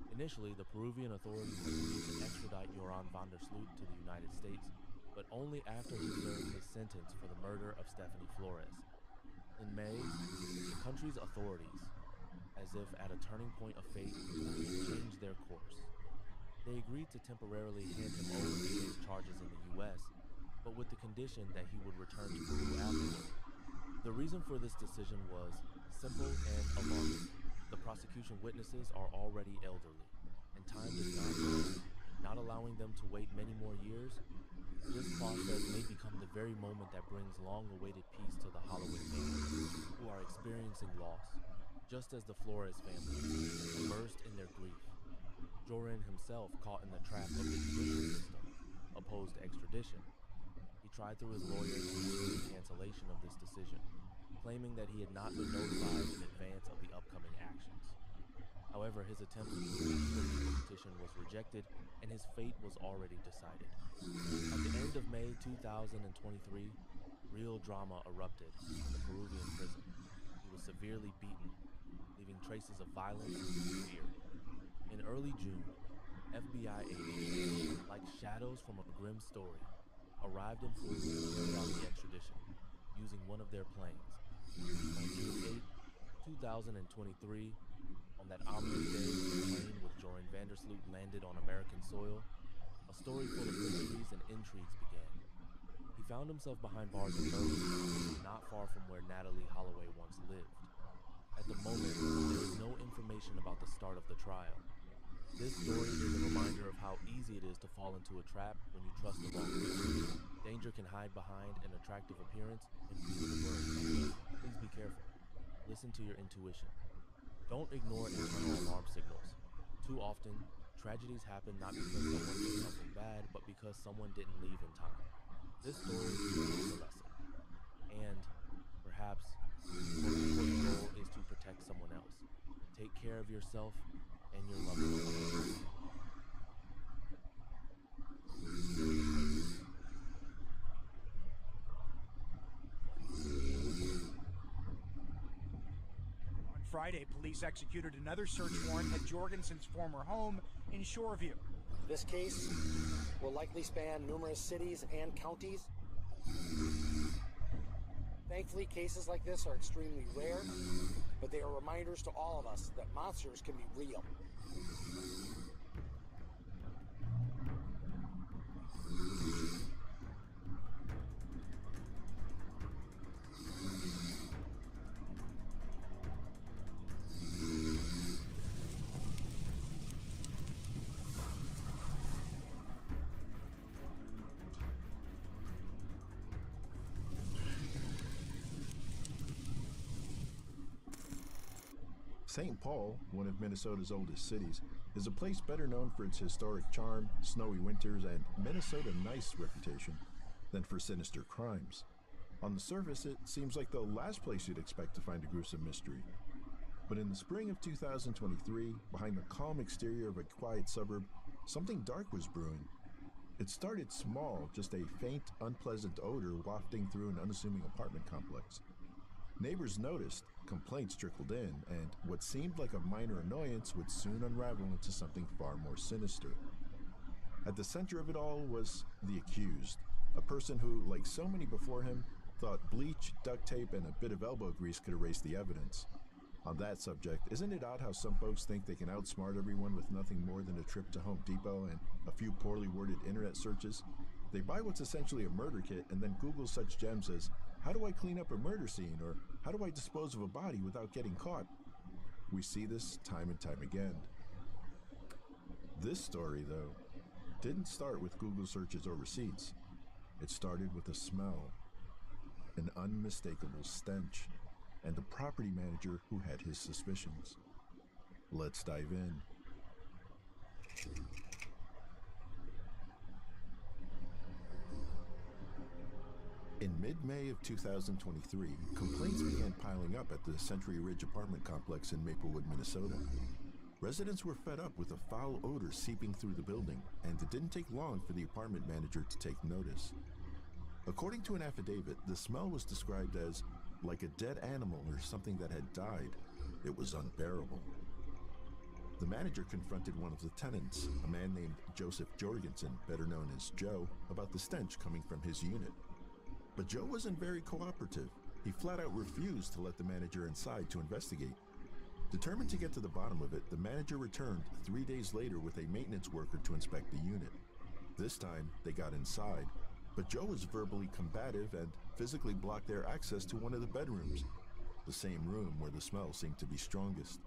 S16: Initially, the Peruvian authorities agreed to extradite Joran van der Sloot to the United States, but only after he served his sentence for the murder of Stephanie Flores. In May, the country's authorities, as if at a turning point of fate, changed their course. They agreed to temporarily hand him over to face charges in the U.S., but with the condition that he would return to Peru afterward. The reason for this decision was simple and alarming. The prosecution witnesses are already elderly, and time does not wait. Not allowing them to wait many more years, this process may become the very moment that brings long-awaited peace to the Holloway family, who are experiencing loss, just as the Flores family, immersed in their grief. Joran himself, caught in the trap of the judicial system, opposed extradition. He tried through his lawyer to receive the cancellation of this decision, claiming that he had not been notified in advance of the upcoming actions. However, his attempt to complete the legal petition was rejected, and his fate was already decided. At the end of May 2023, real drama erupted in the Peruvian prison. He was severely beaten, leaving traces of violence and fear. In early June, FBI agents, like shadows from a grim story, arrived in Peru to carry out the extradition, using one of their planes. On June 8, 2023, on that ominous day when the plane with Joran van der Sloot landed on American soil, a story full of mysteries and intrigues began. He found himself behind bars in Berkeley, not far from where Natalie Holloway once lived. At the moment, there is no information about the start of the trial, This story is a reminder of how easy it is to fall into a trap when you trust the wrong people. Danger can hide behind an attractive appearance and beautiful words. Please be careful. Listen to your intuition. Don't ignore internal alarm signals. Too often, tragedies happen not because someone did something bad, but because someone didn't leave in time. This story is a lesson. And, perhaps, the most important goal is to protect someone else. Take care of yourself and your loved ones.
S4: On Friday, police executed another search warrant at Jorgensen's former home in Shoreview.
S22: This case will likely span numerous cities and counties. Thankfully, cases like this are extremely rare, but they are reminders to all of us that monsters can be real.
S23: St. Paul, one of Minnesota's oldest cities, is a place better known for its historic charm, snowy winters, and Minnesota nice reputation than for sinister crimes. On the surface, it seems like the last place you'd expect to find a gruesome mystery. But in the spring of 2023, behind the calm exterior of a quiet suburb, something dark was brewing. It started small, just a faint, unpleasant odor wafting through an unassuming apartment complex. Neighbors noticed, complaints trickled in, and what seemed like a minor annoyance would soon unravel into something far more sinister. At the center of it all was the accused, a person who, like so many before him, thought bleach, duct tape, and a bit of elbow grease could erase the evidence. On that subject, isn't it odd how some folks think they can outsmart everyone with nothing more than a trip to Home Depot and a few poorly worded internet searches? They buy what's essentially a murder kit and then Google such gems as, how do I clean up a murder scene, or how do I dispose of a body without getting caught? We see this time and time again. This story, though, didn't start with Google searches or receipts. It started with a smell, an unmistakable stench, and a property manager who had his suspicions. Let's dive in. In mid-May of 2023, complaints began piling up at the Century Ridge apartment complex in Maplewood, Minnesota. Residents were fed up with a foul odor seeping through the building, and it didn't take long for the apartment manager to take notice. According to an affidavit, the smell was described as like a dead animal or something that had died. It was unbearable. The manager confronted one of the tenants, a man named Joseph Jorgensen, better known as Joe, about the stench coming from his unit. But Joe wasn't very cooperative. He flat out refused to let the manager inside to investigate. Determined to get to the bottom of it, the manager returned 3 days later with a maintenance worker to inspect the unit. This time, they got inside, but Joe was verbally combative and physically blocked their access to one of the bedrooms, the same room where the smell seemed to be strongest.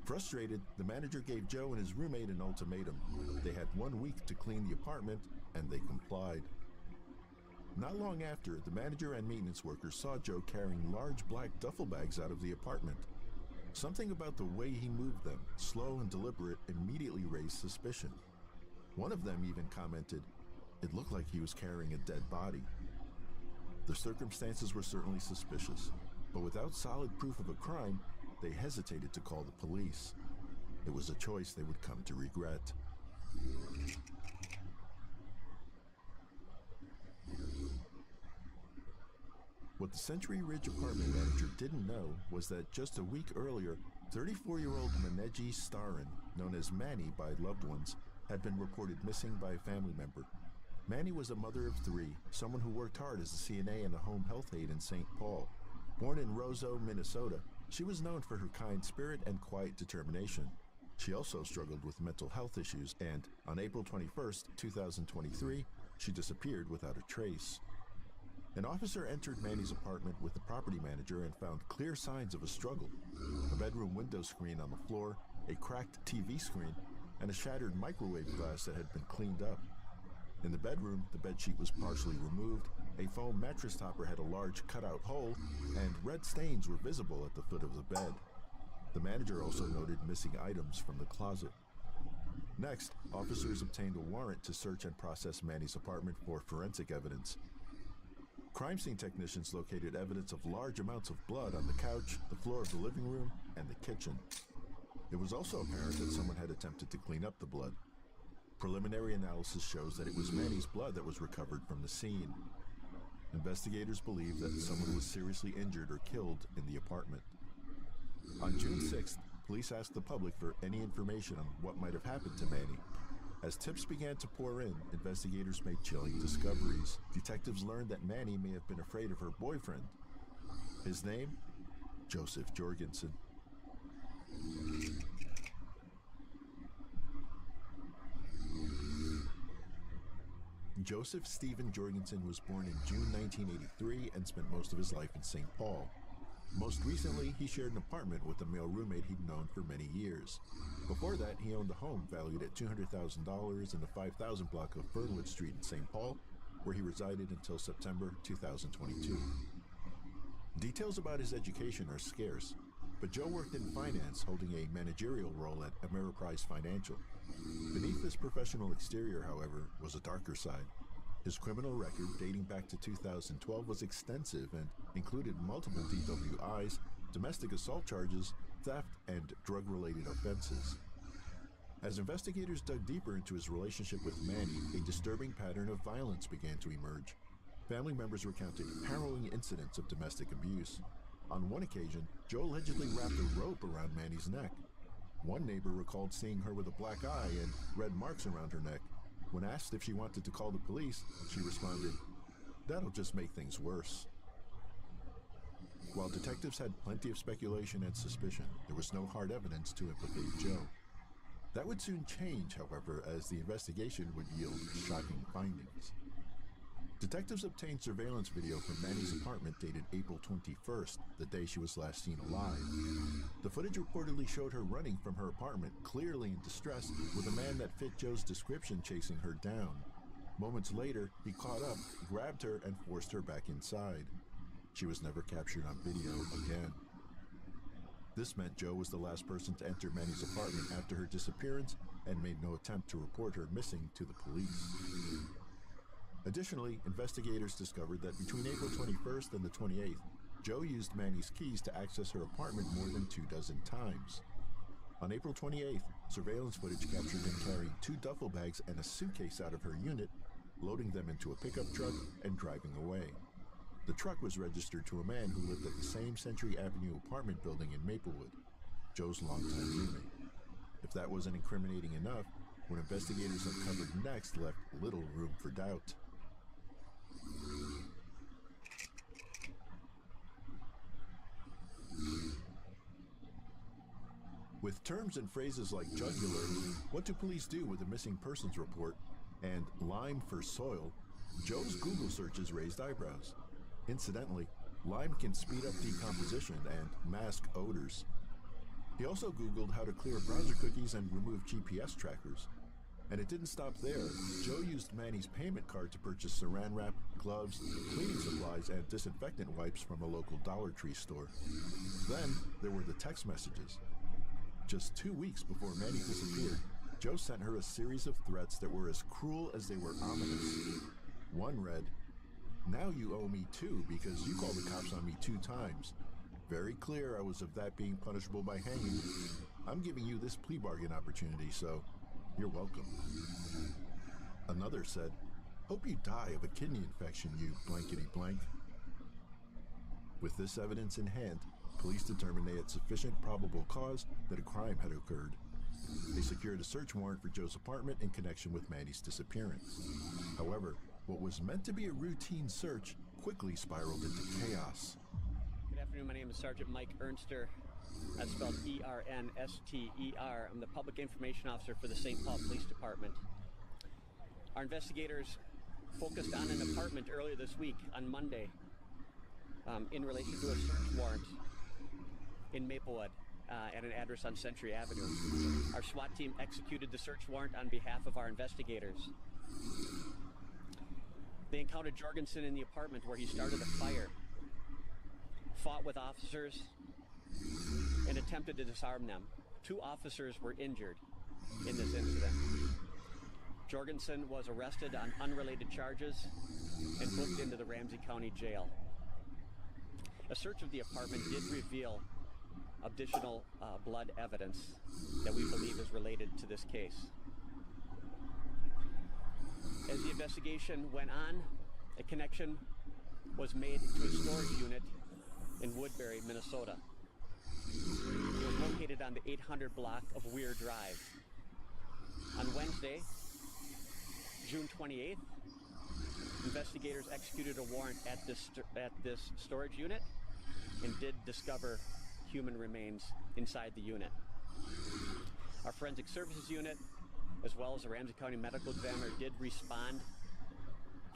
S23: Frustrated, the manager gave Joe and his roommate an ultimatum. They had 1 week to clean the apartment, and they complied. Not long after, the manager and maintenance workers saw Joe carrying large black duffel bags out of the apartment. Something about the way he moved them, slow and deliberate, immediately raised suspicion. One of them even commented, it looked like he was carrying a dead body. The circumstances were certainly suspicious, but without solid proof of a crime, they hesitated to call the police. It was a choice they would come to regret. What the Century Ridge apartment manager didn't know was that just a week earlier, 34-year-old Maneji Starin, known as Manny by loved ones, had been reported missing by a family member. Manny was a mother of 3, someone who worked hard as a CNA and a home health aide in St. Paul. Born in Roseau, Minnesota, she was known for her kind spirit and quiet determination. She also struggled with mental health issues, and on April 21st, 2023, she disappeared without a trace. An officer entered Manny's apartment with the property manager and found clear signs of a struggle. A bedroom window screen on the floor, a cracked TV screen, and a shattered microwave glass that had been cleaned up. In the bedroom, the bedsheet was partially removed, a foam mattress topper had a large cutout hole, and red stains were visible at the foot of the bed. The manager also noted missing items from the closet. Next, officers obtained a warrant to search and process Manny's apartment for forensic evidence. Crime scene technicians located evidence of large amounts of blood on the couch, the floor of the living room, and the kitchen. It was also apparent that someone had attempted to clean up the blood. Preliminary analysis shows that it was Manny's blood that was recovered from the scene. Investigators believe that someone was seriously injured or killed in the apartment. On June 6th, police asked the public for any information on what might have happened to Manny. As tips began to pour in, investigators made chilling discoveries. Detectives learned that Manny may have been afraid of her boyfriend. His name? Joseph Jorgensen. Joseph Stephen Jorgensen was born in June 1983 and spent most of his life in St. Paul. Most recently, he shared an apartment with a male roommate he'd known for many years. Before that, he owned a home valued at $200,000 in the 5,000 block of Fernwood Street in St. Paul, where he resided until September 2022. Details about his education are scarce, but Joe worked in finance, holding a managerial role at Ameriprise Financial. Beneath this professional exterior, however, was a darker side. His criminal record, dating back to 2012, was extensive and included multiple DWIs, domestic assault charges, theft, and drug-related offenses. As investigators dug deeper into his relationship with Manny, a disturbing pattern of violence began to emerge. Family members recounted harrowing incidents of domestic abuse. On one occasion, Joe allegedly wrapped a rope around Manny's neck. One neighbor recalled seeing her with a black eye and red marks around her neck. When asked if she wanted to call the police, she responded, "That'll just make things worse." While detectives had plenty of speculation and suspicion, there was no hard evidence to implicate Joe. That would soon change, however, as the investigation would yield shocking findings. Detectives obtained surveillance video from Manny's apartment dated April 21st, the day she was last seen alive. The footage reportedly showed her running from her apartment, clearly in distress, with a man that fit Joe's description chasing her down. Moments later, he caught up, grabbed her, and forced her back inside. She was never captured on video again. This meant Joe was the last person to enter Manny's apartment after her disappearance and made no attempt to report her missing to the police. Additionally, investigators discovered that between April 21st and the 28th, Joe used Manny's keys to access her apartment more than 24 times. On April 28th, surveillance footage captured him carrying 2 duffel bags and a suitcase out of her unit, loading them into a pickup truck and driving away. The truck was registered to a man who lived at the same Century Avenue apartment building in Maplewood, Joe's longtime roommate. If that wasn't incriminating enough, what investigators uncovered next left little room for doubt. With terms and phrases like jugular, what do police do with a missing persons report, and lime for soil, Joe's Google searches raised eyebrows. Incidentally, lime can speed up decomposition and mask odors. He also Googled how to clear browser cookies and remove GPS trackers. And it didn't stop there. Joe used Manny's payment card to purchase saran wrap, gloves, cleaning supplies, and disinfectant wipes from a local Dollar Tree store. Then there were the text messages. Just 2 weeks before Manny disappeared, Joe sent her a series of threats that were as cruel as they were ominous. One read, "Now you owe me 2 because you called the cops on me 2 times. Very clear I was of that being punishable by hanging. I'm giving you this plea bargain opportunity, so you're welcome." Another said, "Hope you die of a kidney infection, you blankety blank." With this evidence in hand, police determined they had sufficient probable cause that a crime had occurred. They secured a search warrant for Joe's apartment in connection with Manny's disappearance. However, what was meant to be a routine search quickly spiraled into chaos.
S3: Good afternoon, my name is Sergeant Mike Ernster. That's spelled E-R-N-S-T-E-R. I'm the Public Information Officer for the St. Paul Police Department. Our investigators focused on an apartment earlier this week, on Monday, in relation to a search warrant in Maplewood. at an address on Century Avenue. Our SWAT team executed the search warrant on behalf of our investigators. They encountered Jorgensen in the apartment where he started a fire, fought with officers, and attempted to disarm them. 2 officers were injured in this incident. Jorgensen was arrested on unrelated charges and booked into the Ramsey County Jail. A search of the apartment did reveal additional blood evidence that we believe is related to this case. As the investigation went on, a connection was made to a storage unit in Woodbury, Minnesota. It was located on the 800 block of Weir Drive. On Wednesday, June 28th, investigators executed a warrant at this storage unit and did discover human remains inside the unit. Our forensic services unit, as well as the Ramsey County Medical Examiner, did respond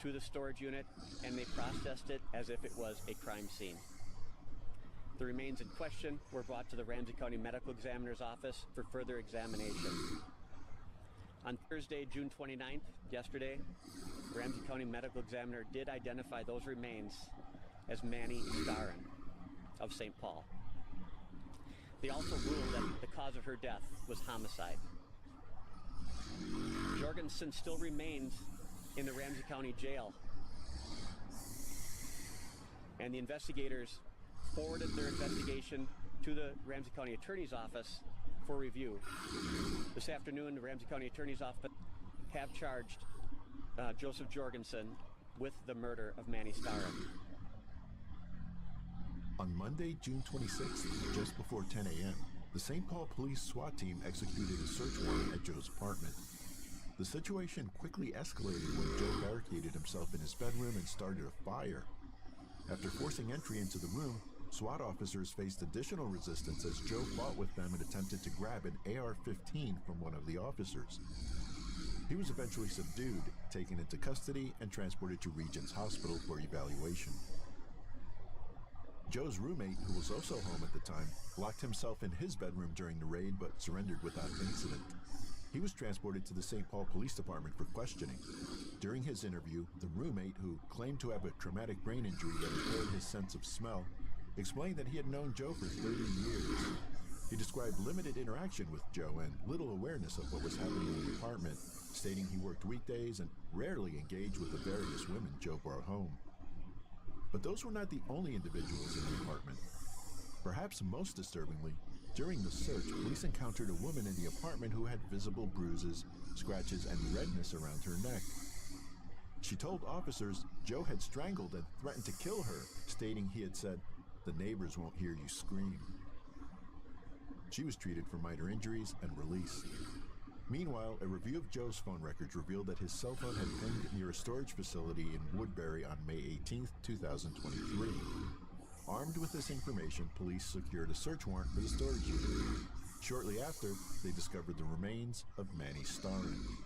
S3: to the storage unit, and they processed it as if it was a crime scene. The remains in question were brought to the Ramsey County Medical Examiner's office for further examination. On Thursday, June 29th, yesterday, the Ramsey County Medical Examiner did identify those remains as Manny Starin of St. Paul. They also ruled that the cause of her death was homicide. Jorgensen still remains in the Ramsey County Jail, and the investigators forwarded their investigation to the Ramsey County Attorney's Office for review. This afternoon, the Ramsey County Attorney's Office have charged Joseph Jorgensen with the murder of Manny Starin.
S23: On Monday, June 26th, just before 10 a.m., the St. Paul Police SWAT team executed a search warrant at Joe's apartment. The situation quickly escalated when Joe barricaded himself in his bedroom and started a fire. After forcing entry into the room, SWAT officers faced additional resistance as Joe fought with them and attempted to grab an AR-15 from one of the officers. He was eventually subdued, taken into custody, and transported to Regents Hospital for evaluation. Joe's roommate, who was also home at the time, locked himself in his bedroom during the raid but surrendered without incident. He was transported to the St. Paul Police Department for questioning. During his interview, the roommate, who claimed to have a traumatic brain injury that impaired his sense of smell, explained that he had known Joe for 30 years. He described limited interaction with Joe and little awareness of what was happening in the apartment, stating he worked weekdays and rarely engaged with the various women Joe brought home. But those were not the only individuals in the apartment. Perhaps most disturbingly, during the search, police encountered a woman in the apartment who had visible bruises, scratches, and redness around her neck. She told officers Joe had strangled and threatened to kill her, stating he had said, "The neighbors won't hear you scream." She was treated for minor injuries and released. Meanwhile, a review of Joe's phone records revealed that his cell phone had pinged near a storage facility in Woodbury on May 18, 2023. Armed with this information, police secured a search warrant for the storage unit. Shortly after, they discovered the remains of Manny Starin.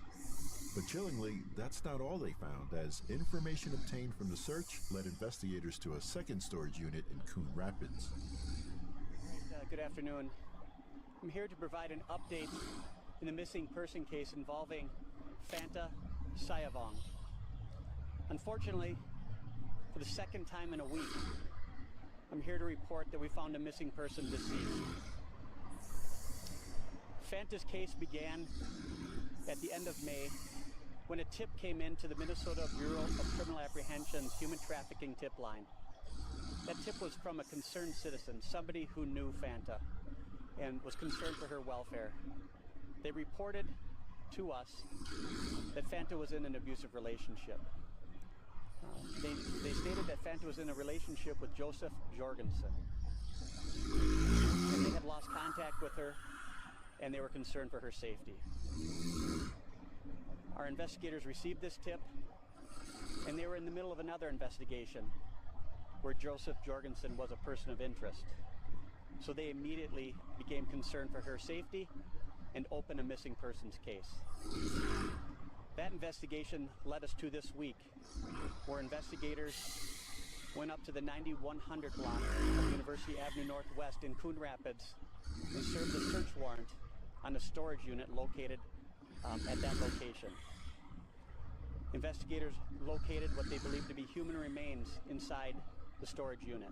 S23: But chillingly, that's not all they found, as information obtained from the search led investigators to a second storage unit in Coon Rapids.
S3: Good afternoon. I'm here to provide an update in the missing person case involving Fanta Sayavong. Unfortunately, for the second time in a week, I'm here to report that we found a missing person deceased. Fanta's case began at the end of May when a tip came in to the Minnesota Bureau of Criminal Apprehension's human trafficking tip line. That tip was from a concerned citizen, somebody who knew Fanta and was concerned for her welfare. They reported to us that Fanta was in an abusive relationship. They stated that Fanta was in a relationship with Joseph Jorgensen. And they had lost contact with her, and they were concerned for her safety. Our investigators received this tip, and they were in the middle of another investigation where Joseph Jorgensen was a person of interest. So they immediately became concerned for her safety and opened a missing persons case. That investigation led us to this week, where investigators went up to the 9100 block of University Avenue Northwest in Coon Rapids and served a search warrant on a storage unit located at that location. Investigators located what they believed to be human remains inside the storage unit.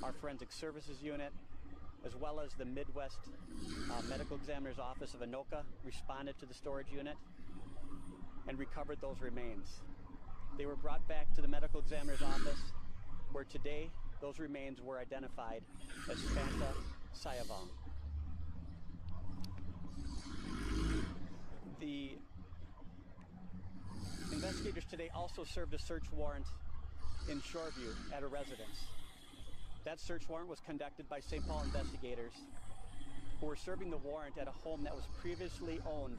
S3: Our Forensic Services Unit, as well as the Midwest Medical Examiner's Office of Anoka, responded to the storage unit and recovered those remains. They were brought back to the Medical Examiner's Office, where today those remains were identified as Fanta Sayavong. The investigators today also served a search warrant in Shoreview at a residence. That search warrant was conducted by St. Paul investigators who were serving the warrant at a home that was previously owned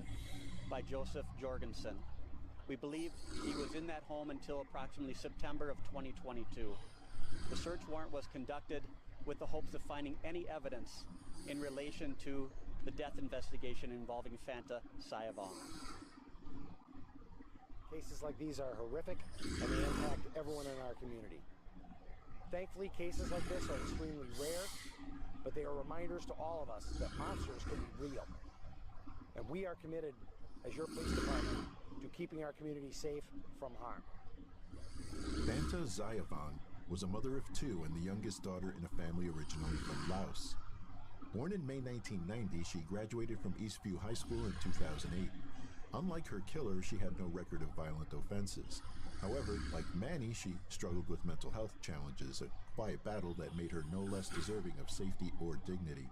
S3: by Joseph Jorgensen. We believe he was in that home until approximately September of 2022. The search warrant was conducted with the hopes of finding any evidence in relation to the death investigation involving Fanta Sayavong.
S22: Cases like these are horrific, and they impact everyone in our community. Thankfully, cases like this are extremely rare, but they are reminders to all of us that monsters can be real. And we are committed, as your police department, to keeping our community safe from harm.
S23: Fanta Sayavong was a mother of two and the youngest daughter in a family originally from Laos. Born in May 1990, she graduated from Eastview High School in 2008. Unlike her killer, she had no record of violent offenses. However, like Manny, she struggled with mental health challenges, a quiet battle that made her no less deserving of safety or dignity.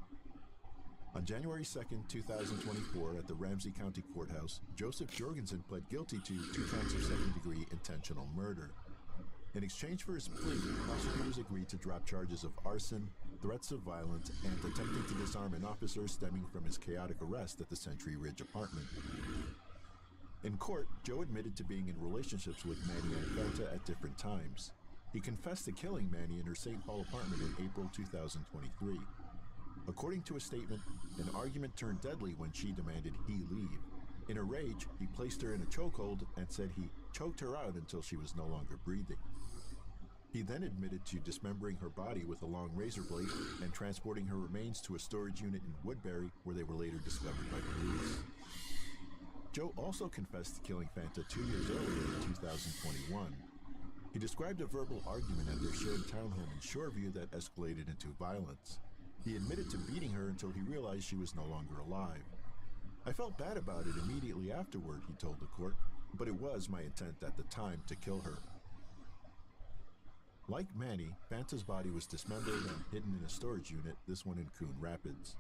S23: On January 2nd, 2024, at the Ramsey County Courthouse, Joseph Jorgensen pled guilty to 2 counts of second-degree intentional murder. In exchange for his plea, prosecutors agreed to drop charges of arson, threats of violence, and attempting to disarm an officer stemming from his chaotic arrest at the Century Ridge apartment. In court, Joe admitted to being in relationships with Manny and Fanta at different times. He confessed to killing Manny in her St. Paul apartment in April 2023. According to a statement, an argument turned deadly when she demanded he leave. In a rage, he placed her in a chokehold and said he choked her out until she was no longer breathing. He then admitted to dismembering her body with a long razor blade and transporting her remains to a storage unit in Woodbury, where they were later discovered by police. Joe also confessed to killing Fanta 2 years earlier in 2021. He described a verbal argument at their shared townhome in Shoreview that escalated into violence. He admitted to beating her until he realized she was no longer alive. I felt bad about it immediately afterward, he told the court, but it was my intent at the time to kill her. Like Manny, Fanta's body was dismembered and hidden in a storage unit, this one in Coon Rapids.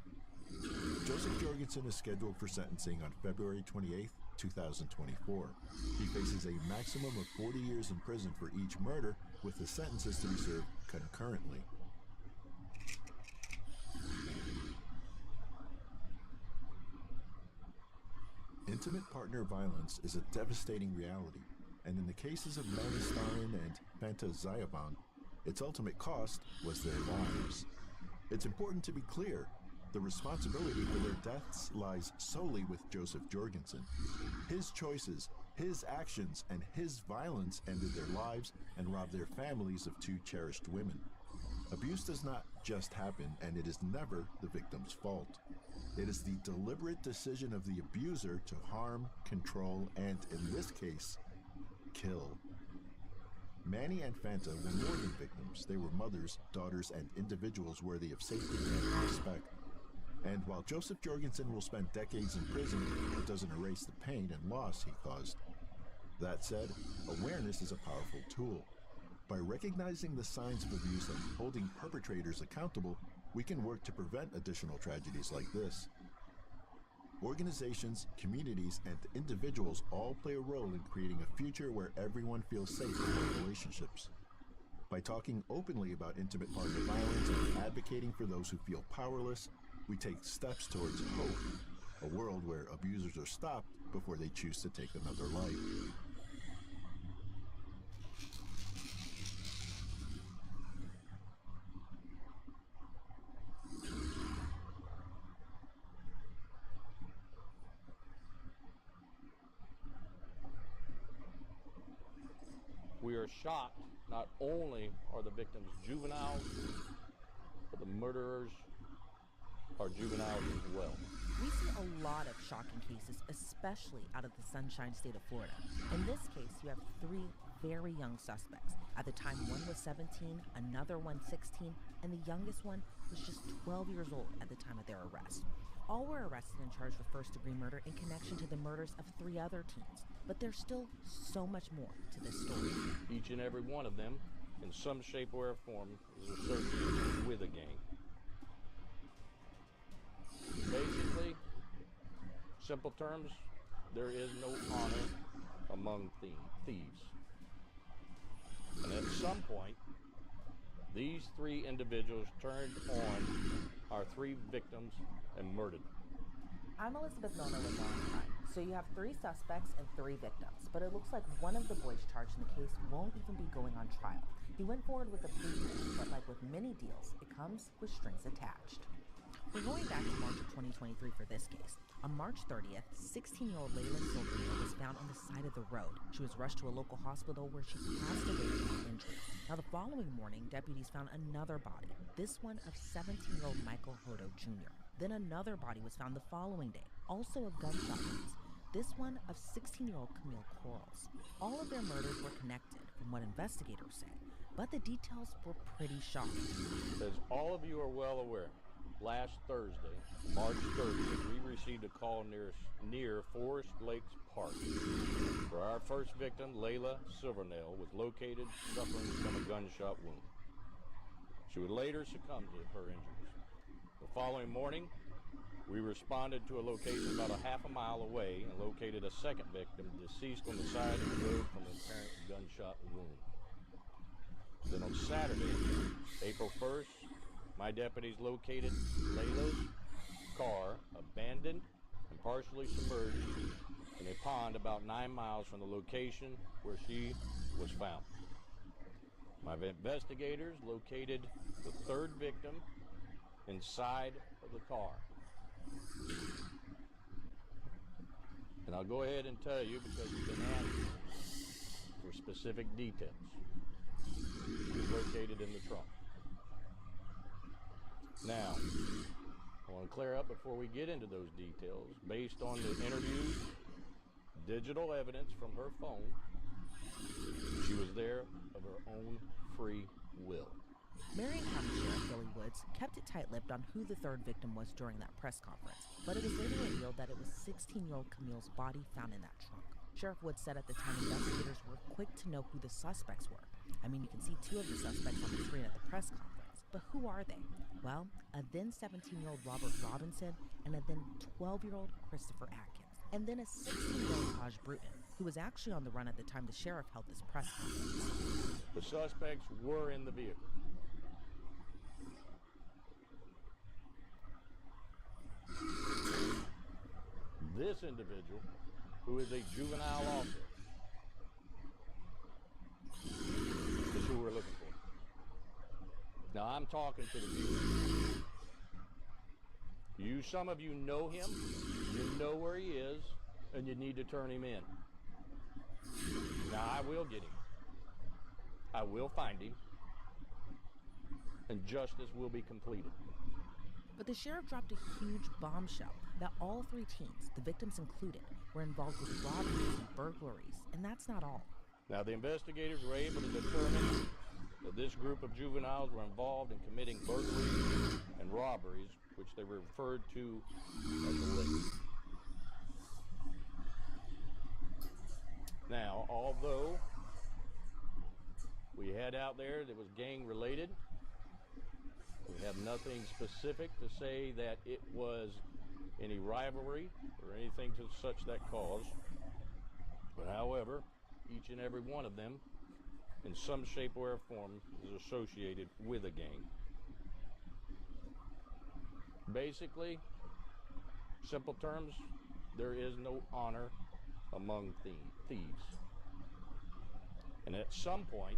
S23: Joseph Jorgensen is scheduled for sentencing on February 28, 2024. He faces a maximum of 40 years in prison for each murder, with the sentences to be served concurrently. Intimate partner violence is a devastating reality, and in the cases of Manny Starrin and Fanta Sayavong, its ultimate cost was their lives. It's important to be clear, the responsibility for their deaths lies solely with Joseph Jorgensen. His choices, his actions, and his violence ended their lives and robbed their families of 2 cherished women. Abuse does not just happen, and it is never the victim's fault. It is the deliberate decision of the abuser to harm, control, and, in this case, kill. Manny and Fanta were more than victims. They were mothers, daughters, and individuals worthy of safety and respect. And while Joseph Jorgensen will spend decades in prison, it doesn't erase the pain and loss he caused. That said, awareness is a powerful tool. By recognizing the signs of abuse and holding perpetrators accountable, we can work to prevent additional tragedies like this. Organizations, communities, and individuals all play a role in creating a future where everyone feels safe in their relationships. By talking openly about intimate partner violence and advocating for those who feel powerless, we take steps towards hope, a world where abusers are stopped before they choose to take another life.
S5: We are shocked not only are the victims juveniles, but the murderers are juveniles as well.
S7: We see a lot of shocking cases, especially out of the Sunshine State of Florida. In this case, you have 3 very young suspects. At the time, one was 17, another one 16, and the youngest one was just 12 years old at the time of their arrest. All were arrested and charged with first-degree murder in connection to the murders of 3 other teens. But there's still so much more to this story.
S5: Each and every one of them, in some shape or form, is associated with a gang. Basically, simple terms, there is no honor among thieves. And at some point, these 3 individuals turned on our 3 victims and murdered them.
S7: I'm Elizabeth Milner with Law & Crime. So you have 3 suspects and 3 victims, but it looks like one of the boys charged in the case won't even be going on trial. He went forward with a plea deal, but like with many deals, it comes with strings attached. We're going back to March of 2023 for this case. On March 30th, 16-year-old Layla Silverino was found on the side of the road. She was rushed to a local hospital where she passed away from injuries. Now, the following morning, deputies found another body, this one of 17-year-old Michael Hodo Jr. Then another body was found the following day, also of gunshot wounds. This one of 16-year-old Camille Quarles. All of their murders were connected, from what investigators said, but the details were pretty shocking.
S5: As all of you are well aware, last Thursday, March 30th, we received a call near Forest Lakes Park, where our first victim, Layla Silvernail, was located suffering from a gunshot wound. She would later succumb to her injuries. The following morning, we responded to a location about a half a mile away and located a second victim deceased on the side of the road from an apparent gunshot wound. Then on Saturday, April 1st, my deputies located Layla's car abandoned and partially submerged in a pond about 9 miles from the location where she was found. My investigators located the 3rd victim inside of the car. And I'll go ahead and tell you, because you've been asking for specific details. She's located in the trunk. Now, I want to clear up before we get into those details. Based on the interviews, digital evidence from her phone, she was there of her own free will.
S7: Marion County Sheriff Billy Woods kept it tight-lipped on who the 3rd victim was during that press conference, but it was later revealed that it was 16-year-old Camille's body found in that trunk. Sheriff Woods said at the time investigators were quick to know who the suspects were. I mean, you can see 2 of the suspects on the screen at the press conference, but who are they? Well, a then 17-year-old Robert Robinson and a then 12-year-old Christopher Atkins, and then a 16-year-old Taj Bruton, who was actually on the run at the time the sheriff held this press conference.
S5: The suspects were in the vehicle. This individual, who is a juvenile officer, is who we're looking for. Now, I'm talking to the viewers. Some of you know him, you know where he is, and you need to turn him in. Now, I will get him. I will find him, and justice will be completed.
S7: But the sheriff dropped a huge bombshell that all 3 teens, the victims included, were involved with robberies and burglaries, and that's not all.
S5: Now, the investigators were able to determine that this group of juveniles were involved in committing burglaries and robberies, which they were referred to as the lick. Now, although we had out there that was gang related, we have nothing specific to say that it was any rivalry or anything to such that cause. But however, each and every one of them, in some shape or form, is associated with a gang. Basically, simple terms, there is no honor among thieves. And at some point,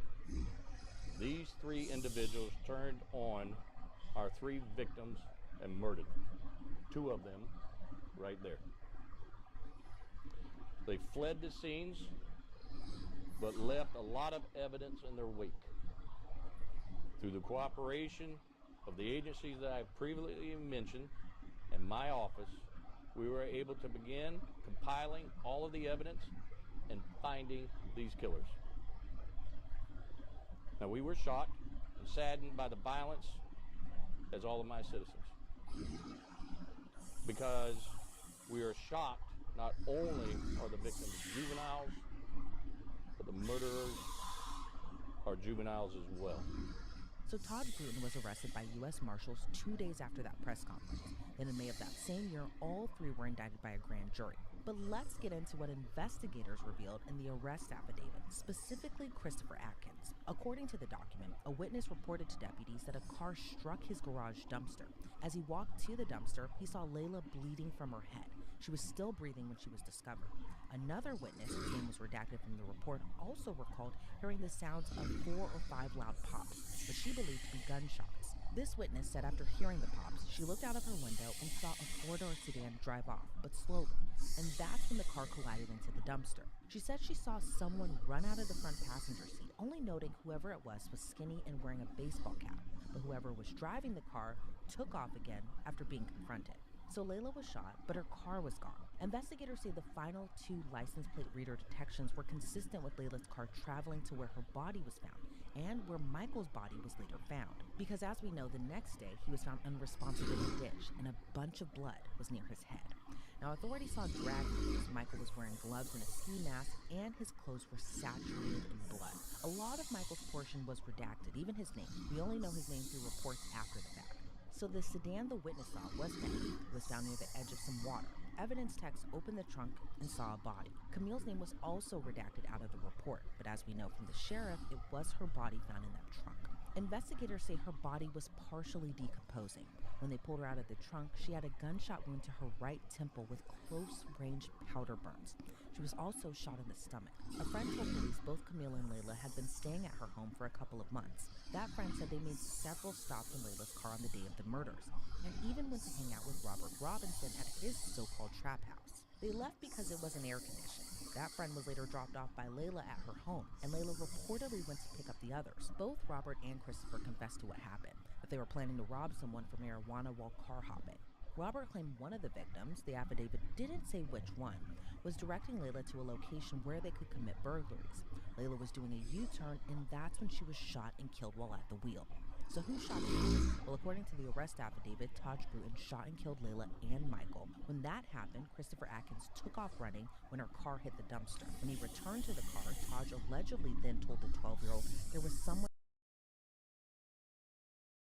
S5: these 3 individuals turned on our 3 victims and murdered them. 2 of them right there. They fled the scenes, but left a lot of evidence in their wake. Through the cooperation of the agencies that I've previously mentioned, in my office, we were able to begin compiling all of the evidence and finding these killers. Now, we were shocked and saddened by the violence, as all of my citizens, because we are shocked not only are the victims juveniles, but the murderers are juveniles as well.
S7: So Todd Bruton was arrested by U.S. Marshals 2 days after that press conference. Then in May of that same year, all three were indicted by a grand jury. But let's get into what investigators revealed in the arrest affidavit, specifically Christopher Atkins. According to the document, a witness reported to deputies that a car struck his garage dumpster. As he walked to the dumpster, he saw Layla bleeding from her head. She was still breathing when she was discovered. Another witness, whose name was redacted from the report, also recalled hearing the sounds of 4 or 5 loud pops, which she believed to be gunshots. This witness said after hearing the pops, she looked out of her window and saw a 4-door sedan drive off, but slowly. And that's when the car collided into the dumpster. She said she saw someone run out of the front passenger seat, only noting whoever it was skinny and wearing a baseball cap. But whoever was driving the car took off again after being confronted. So Layla was shot, but her car was gone. Investigators say the final 2 license plate reader detections were consistent with Layla's car traveling to where her body was found and where Michael's body was later found. Because as we know, the next day he was found unresponsive in a ditch and a bunch of blood was near his head. Now authorities saw drag marks. Michael was wearing gloves and a ski mask, and his clothes were saturated in blood. A lot of Michael's portion was redacted, even his name. We only know his name through reports after the fact. So the sedan the witness saw was found. It was found near the edge of some water. Evidence techs opened the trunk and saw a body. Camille's name was also redacted out of the report, but as we know from the sheriff, it was her body found in that trunk. Investigators say her body was partially decomposing. When they pulled her out of the trunk, she had a gunshot wound to her right temple with close-range powder burns. She was also shot in the stomach. A friend told police both Camille and Layla had been staying at her home for a couple of months. That friend said they made several stops in Layla's car on the day of the murders, and even went to hang out with Robert Robinson at his so-called trap house. They left because it wasn't air-conditioned. That friend was later dropped off by Layla at her home, and Layla reportedly went to pick up the others. Both Robert and Christopher confessed to what happened, that they were planning to rob someone for marijuana while car hopping. Robert claimed one of the victims, the affidavit didn't say which one, was directing Layla to a location where they could commit burglaries. Layla was doing a U-turn, and that's when she was shot and killed while at the wheel. So who shot who? Well, according to the arrest affidavit, Taj Bruton shot and killed Layla and Michael. When that happened, Christopher Atkins took off running when her car hit the dumpster. When he returned to the car, Taj allegedly then told the 12-year-old there was someone.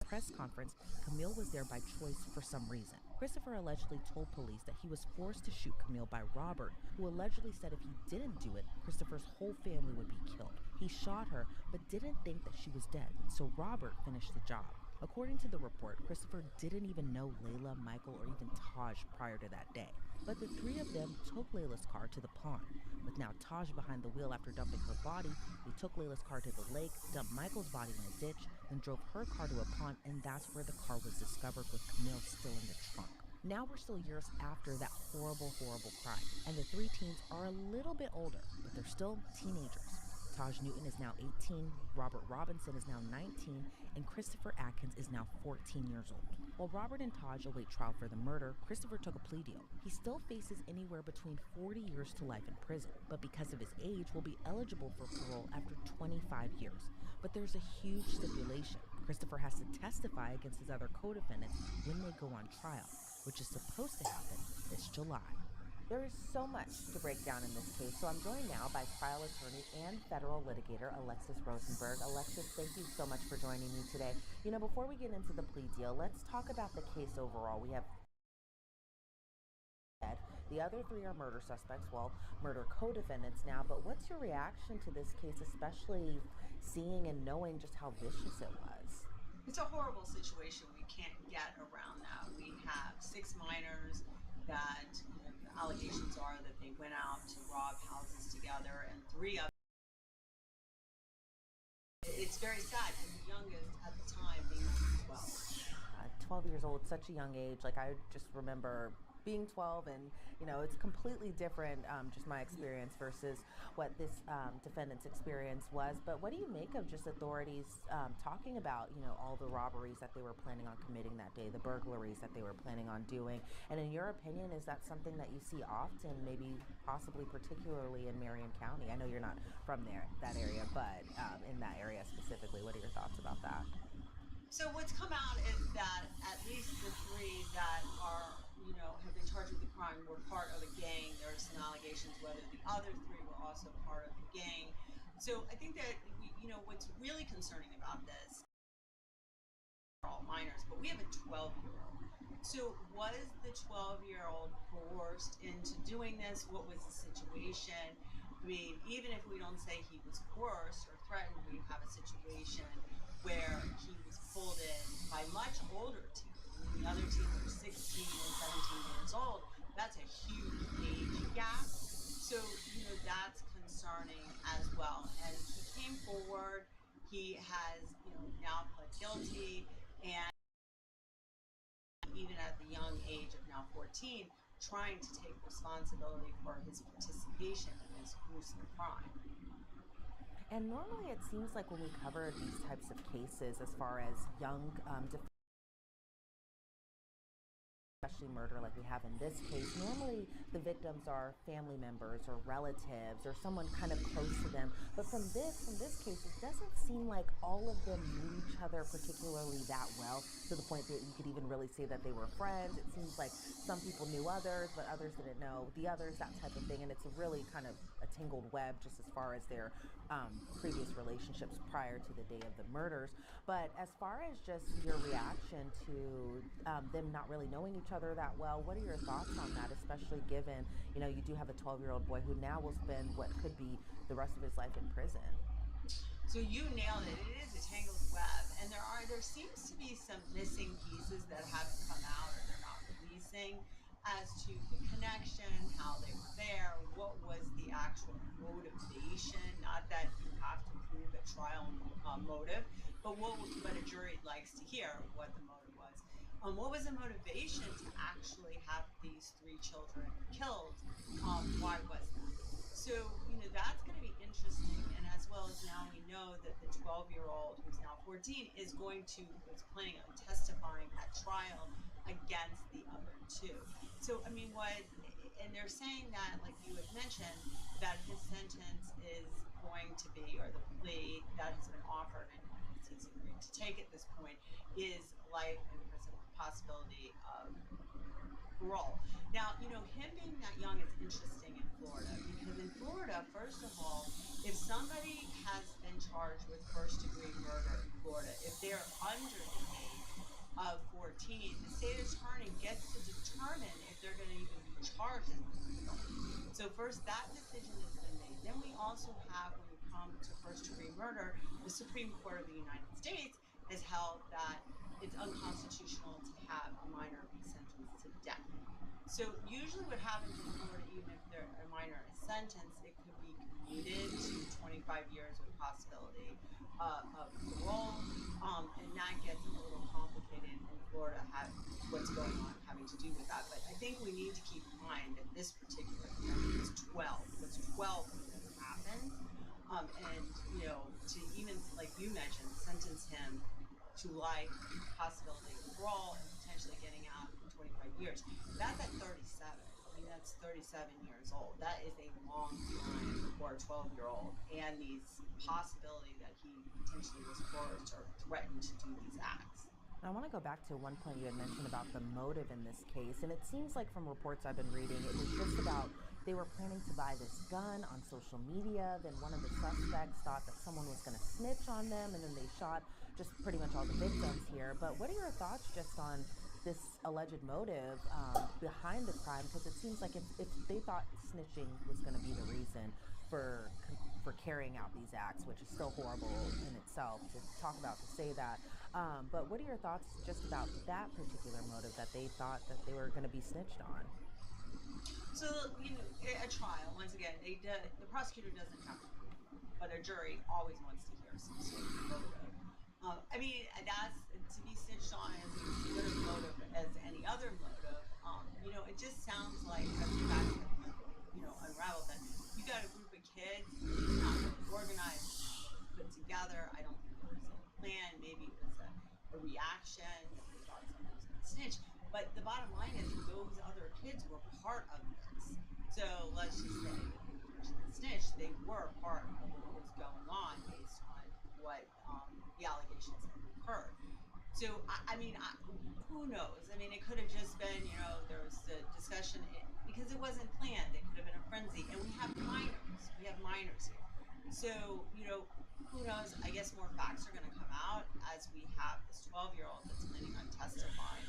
S7: Press conference, Camille was there by choice for some reason. Christopher allegedly told police that he was forced to shoot Camille by Robert, who allegedly said if he didn't do it, Christopher's whole family would be killed. He shot her, but didn't think that she was dead, so Robert finished the job. According to the report, Christopher didn't even know Layla, Michael, or even Taj prior to that day. But the 3 of them took Layla's car to the pond. With now Taj behind the wheel after dumping her body, they took Layla's car to the lake, dumped Michael's body in a ditch, then drove her car to a pond, and that's where the car was discovered with Camille still in the trunk. Now we're still years after that horrible, horrible crime, and the 3 teens are a little bit older, but they're still teenagers. Taj Newton is now 18, Robert Robinson is now 19, and Christopher Atkins is now 14 years old. While Robert and Taj await trial for the murder, Christopher took a plea deal. He still faces anywhere between 40 years to life in prison, but because of his age, will be eligible for parole after 25 years. But there's a huge stipulation. Christopher has to testify against his other co-defendants when they go on trial, which is supposed to happen this July. There is so much to break down in this case, so I'm joined now by trial attorney and federal litigator Alexis Rosenberg. Alexis, thank you so much for joining me today. You know, before we get into the plea deal, let's talk about the case overall. We have the other 3 are murder suspects, well, murder co-defendants now, but what's your reaction to this case, especially seeing and knowing just how vicious it was?
S6: It's a horrible situation. We can't get around that. We have 6 minors that, you know, the allegations are that they went out to rob houses together, and 3 of them. It's very sad, and the youngest at the time being 12.
S7: 12 years old, such a young age. Like, I just remember being 12, and it's completely different, just my experience versus what this defendant's experience was. But what do you make of just authorities talking about all the robberies that they were planning on committing that day, the burglaries that they were planning on doing? And in your opinion, is that something that you see often, maybe possibly particularly in Marion County? I know you're not from that area, but in that area specifically, what are your thoughts about that?
S6: So what's come out is that at least the three that are, have been charged with the crime were part of a gang. There are some allegations whether the other three were also part of the gang. So I think that, what's really concerning about this are all minors, but we have a 12-year-old. So was the 12-year-old coerced into doing this? What was the situation? I mean, even if we don't say he was coerced or threatened, we have a situation where he was pulled in by much older teens. The other teams were 16 and 17 years old. That's a huge age gap. So, that's concerning as well. And he came forward. He has, now pled guilty. And even at the young age of now 14, trying to take responsibility for his participation in this gruesome crime.
S7: And normally it seems like when we cover these types of cases, as far as young especially murder like we have in this case, normally the victims are family members or relatives or someone kind of close to them. But from this case, it doesn't seem like all of them knew each other particularly that well, to the point that you could even really say that they were friends. It seems like some people knew others, but others didn't know the others, that type of thing. And it's a really kind of a tangled web just as far as their previous relationships prior to the day of the murders. But as far as just your reaction to them not really knowing each other that well, what are your thoughts on that, especially given, you do have a 12-year-old boy who now will spend what could be the rest of his life in prison?
S6: So you nailed it. It is a tangled web, and there seems to be some missing pieces that haven't come out or they're not releasing as to the connection, how they were there, what was the actual motivation. Not that you have to prove a trial motive, but a jury likes to hear what the motive was. What was the motivation to actually have these three children killed? Why was that? So, that's going to be interesting. And as well as now we know that the 12-year-old, who's now 14, is planning on testifying at trial against the other two. So, and they're saying that, like you had mentioned, that his sentence is going to be, or the plea that has been offered and he's agreed to take at this point, is life in prison with possibility of parole. Now, him being that young is interesting in Florida, because in Florida, first of all, if somebody has been charged with first-degree murder in Florida, if they're under the age of 14, the state attorney gets to determine if they're going to even be charged as an adult. So first, that decision has been made. Then we also have, when we come to first-degree murder, the Supreme Court of the United States has held that it's unconstitutional to have a minor be sentenced to death. So usually what happens in Florida, even if a minor is sentenced, it could be commuted to 25 years with possibility of parole, and that gets a little complicated in Florida, what's going on having to do with that. But I think we need to keep in mind that this particular defendant is 12. It's 12 when this happened, and to even, like you mentioned, sentence him to life, possibility of parole, and potentially getting out in 25 years. That's at 37. That's 37 years old. That is a long time for a 12-year-old, and the possibility that he potentially was forced or threatened to do these acts.
S7: I want to go back to one point you had mentioned about the motive in this case, and it seems like from reports I've been reading, it was just about they were planning to buy this gun on social media. Then one of the suspects thought that someone was going to snitch on them, and then they shot just pretty much all the victims here. But what are your thoughts just on this alleged motive behind the crime? Because it seems like if they thought snitching was going to be the reason for carrying out these acts, which is still horrible in itself to talk about, to say that. But what are your thoughts just about that particular motive, that they thought that they were going to be snitched on?
S6: So, a trial, once again, the prosecutor doesn't have to prove, but a jury always wants to hear some sort of motive. That's to be snitched on as good a motive as any other motive. you know, it just sounds like back to, you know, Unravel that you got a group of kids, it's not really organized, it's not really put together. I don't think there was a plan. Maybe it was a reaction that they thought somebody was going to snitch. But the bottom line is those other kids were part of this. So let's just say if they didn't snitch, they were part of what was going on based on what the allegations that occurred. So, I mean, who knows? I mean, it could have just been, you know, there was a discussion because it wasn't planned. It could have been a frenzy. And we have minors. We have minors here. So, you know, who knows? I guess more facts are going to come out as we have this 12-year-old that's planning on testifying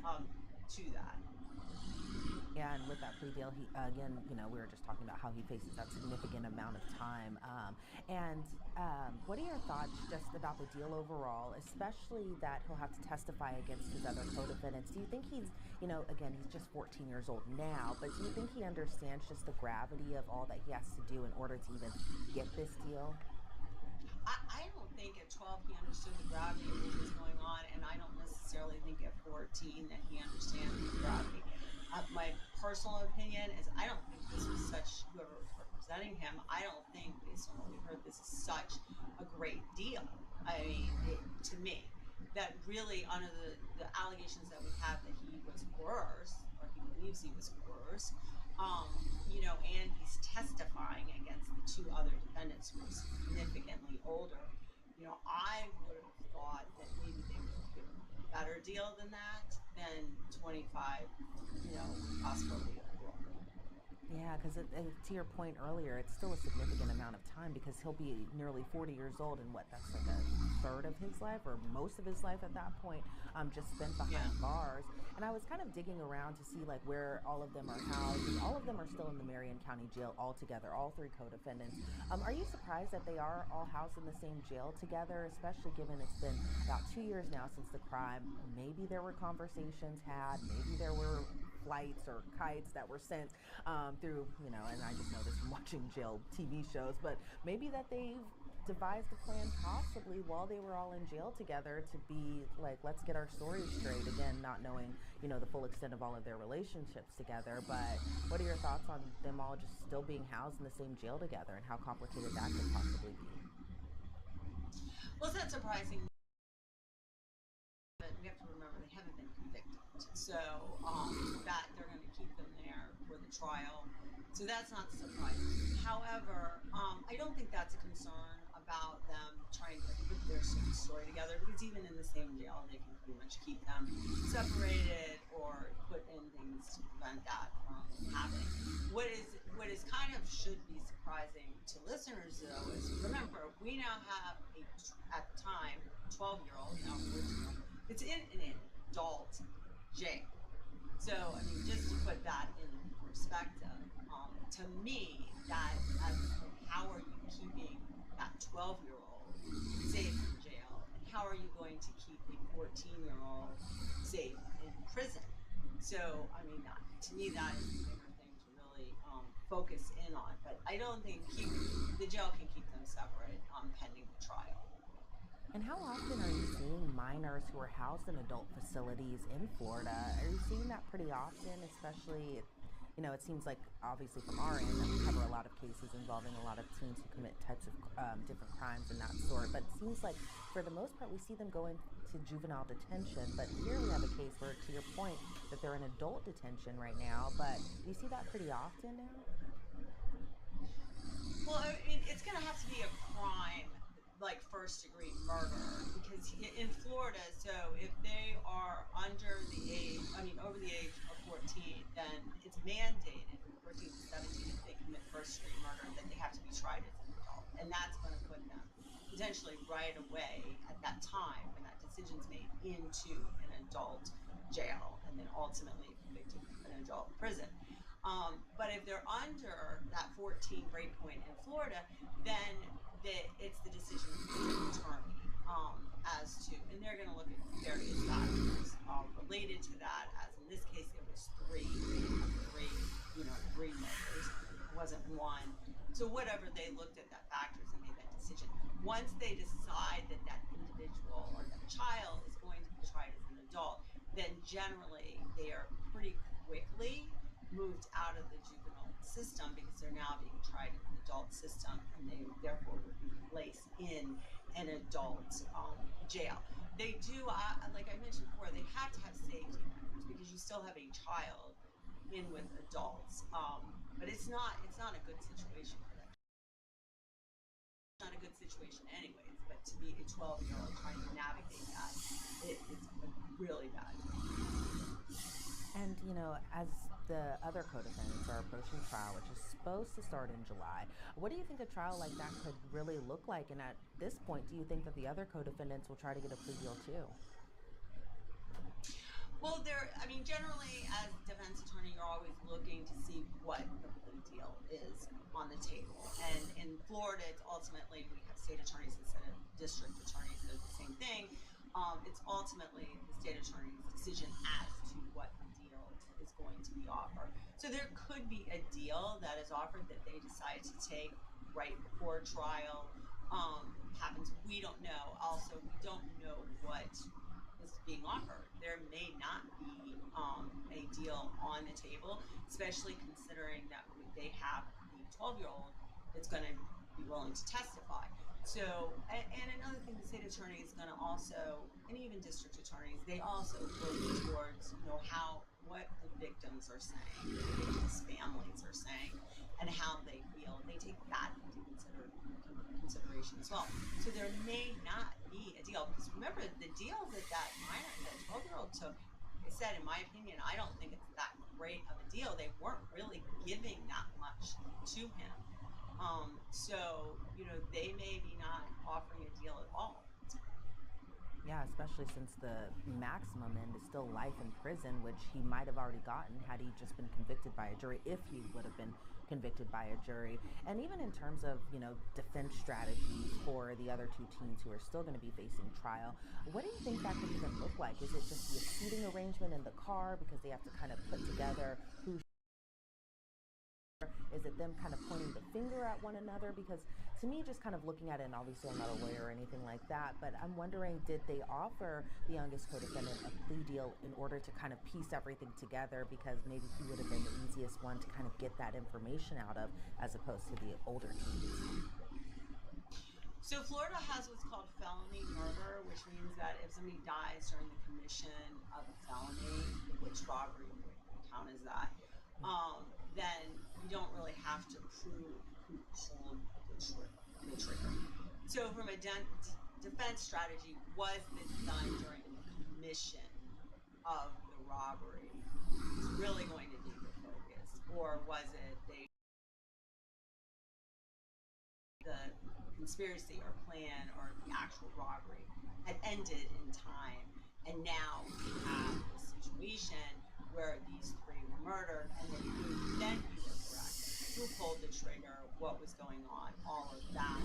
S6: to that.
S7: Yeah, and with that plea deal, he again, you know, we were just talking about how he faces that significant amount of time. What are your thoughts just about the deal overall, especially that he'll have to testify against his other co-defendants? Do you think he's, you know, again, he's just 14 years old now, but do you think he understands just the gravity of all that he has to do in order to even get this deal?
S6: I don't think at 12 he understood the gravity of what was going on, and I don't necessarily think at 14 that he understands the gravity. My personal opinion is I don't think this was such, whoever was representing him, I don't think, based on what we heard, this is such a great deal. I mean, to me, that really under the allegations that we have that he was coerced, or he believes he was coerced, you know, and he's testifying against the two other defendants who are significantly older. You know, I would have thought that maybe they would have given a better deal than that, than 25, you know, possibly a quarter.
S7: Yeah, because to your point earlier, it's still a significant amount of time because he'll be nearly 40 years old, and what, that's like a third of his life or most of his life at that point, just spent behind bars. And I was kind of digging around to see like where all of them are housed, and all of them are still in the Marion County Jail all together, all three co-defendants. Are you surprised that they are all housed in the same jail together, especially given it's been about 2 years now since the crime? Maybe there were conversations had, maybe there were flights or kites that were sent through, you know, and I just know this from watching jail TV shows, but maybe that they've devised a plan possibly while they were all in jail together to be like, let's get our stories straight, again, not knowing, you know, the full extent of all of their relationships together. But what are your thoughts on them all just still being housed in the same jail together and how complicated that could possibly be?
S6: Well, it's not surprising, but we have to remember they haven't been convicted. So that they're going to keep them there for the trial. So that's not surprising. However, I don't think that's a concern about them trying to put their story together, because even in the same jail, they can pretty much keep them separated or put in things to prevent that from happening. What is kind of should be surprising to listeners, though, is remember, we now have at the time, 12-year-old, now 14-year-old, it's in an adult jail. So, I mean, just to put that in perspective, to me, that how are you keeping that 12-year-old safe in jail, and how are you going to keep a 14-year-old safe in prison? So, I mean, to me, that is the bigger thing to really focus in on. But I don't think the jail can keep them separate pending the trial.
S7: And how often are you seeing minors who are housed in adult facilities in Florida? Are you seeing that pretty often, especially, you know, it seems like obviously from our end that we cover a lot of cases involving a lot of teens who commit types of different crimes and that sort, but it seems like for the most part we see them go into juvenile detention. But here we have a case where, to your point, that they're in adult detention right now, but do you see that pretty often now?
S6: Well, I mean, it's going to have to be a crime like first-degree murder, because in Florida, so if they are under the age, I mean, over the age of 14, then it's mandated, 14 to 17, if they commit first-degree murder, that they have to be tried as an adult. And that's going to put them potentially right away at that time, when that decision's made, into an adult jail, and then ultimately convicted in an adult prison. But if they're under that 14 breakpoint in Florida, then it's the decision of the attorney as to, and they're going to look at various factors related to that. As in this case, it was three murders. It wasn't one. So whatever, they looked at that factors and made that decision. Once they decide that that individual or that child is going to be tried as an adult, then generally they are pretty quickly moved out of the juvenile system because they're now being tried in the adult system, and they therefore would be placed in an adult jail. They do, like I mentioned before, they have to have safety measures because you still have a child in with adults, but it's not a good situation for them. It's not a good situation anyways, but to be a 12-year-old trying to navigate that, it's really bad.
S7: And, as the other co-defendants are approaching trial, which is supposed to start in July, what do you think a trial like that could really look like? And at this point, do you think that the other co-defendants will try to get a plea deal too?
S6: Well, generally, as a defense attorney, you're always looking to see what the plea deal is on the table. And in Florida, it's ultimately, we have state attorneys instead of district attorneys, they're the same thing. It's ultimately the state attorney's decision as to what the deal is going to be offered. So there could be a deal that is offered that they decide to take right before trial happens. We don't know. Also, we don't know what is being offered. There may not be a deal on the table, especially considering that they have the 12-year-old that's going to be willing to testify. So, and another thing, the state attorney is going to also, and even district attorneys, they also look towards, what the victims are saying, the victims' families are saying, and how they feel. They take that into consideration as well. So there may not be a deal, because remember, the deal that minor, that 12-year-old took, I said, in my opinion, I don't think it's that great of a deal. They weren't really giving that much to him. So, they may be not offering a deal at all.
S7: Yeah, especially since the maximum end is still life in prison, which he might have already gotten had he just been convicted by a jury, if he would have been convicted by a jury. And even in terms of, defense strategies for the other two teens who are still going to be facing trial, what do you think that could even look like? Is it just the seating arrangement in the car because they have to kind of put together who? Is it them kind of pointing the finger at one another? Because to me, just kind of looking at it, and obviously I'm not a lawyer or anything like that, but I'm wondering, did they offer the youngest co-defendant a plea deal in order to kind of piece everything together, because maybe he would have been the easiest one to kind of get that information out of, as opposed to the older teens?
S6: So Florida has what's called felony murder, which means that if somebody dies during the commission of a felony, which robbery would count as that, then you don't really have to prove who pulled the trigger. So from a defense strategy, was this done during the commission of the robbery? It's really going to be the focus. Or was it the conspiracy or plan or the actual robbery had ended in time, and now we have a situation where these three were murdered, and then you were correct. Who pulled the trigger? What was going on? All of that.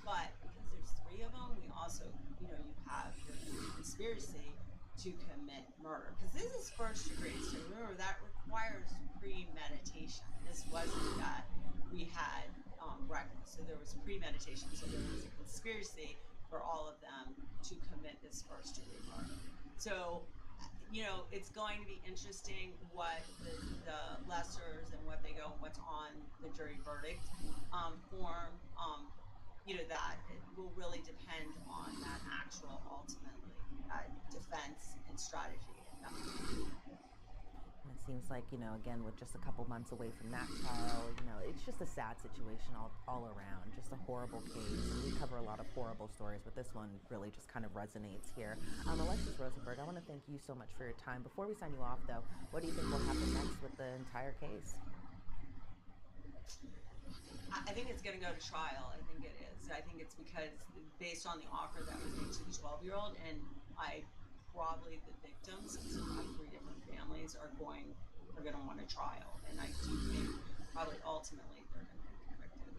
S6: But because there's three of them, we also, you have your conspiracy to commit murder. Because this is first degree, so remember that requires premeditation. This wasn't that we had reckless, so there was premeditation. So there was a conspiracy for all of them to commit this first degree murder. So it's going to be interesting what the lessers and what they go and what's on the jury verdict form. That it will really depend on that actual, ultimately, defense and strategy.
S7: And it seems like, again, with just a couple months away from that trial, it's just a sad situation all around, just a horrible case. And we cover a lot of horrible stories, but this one really just kind of resonates here. Alexis Rosenberg, I want to thank you so much for your time. Before we sign you off, though, what do you think will happen next with the entire case?
S6: I think it's going to go to trial. I think it is. I think it's because based on the offer that was made to the 12-year-old, and probably the victims, since you have three different families, are going to want a trial. And I do think probably ultimately they're going to be convicted.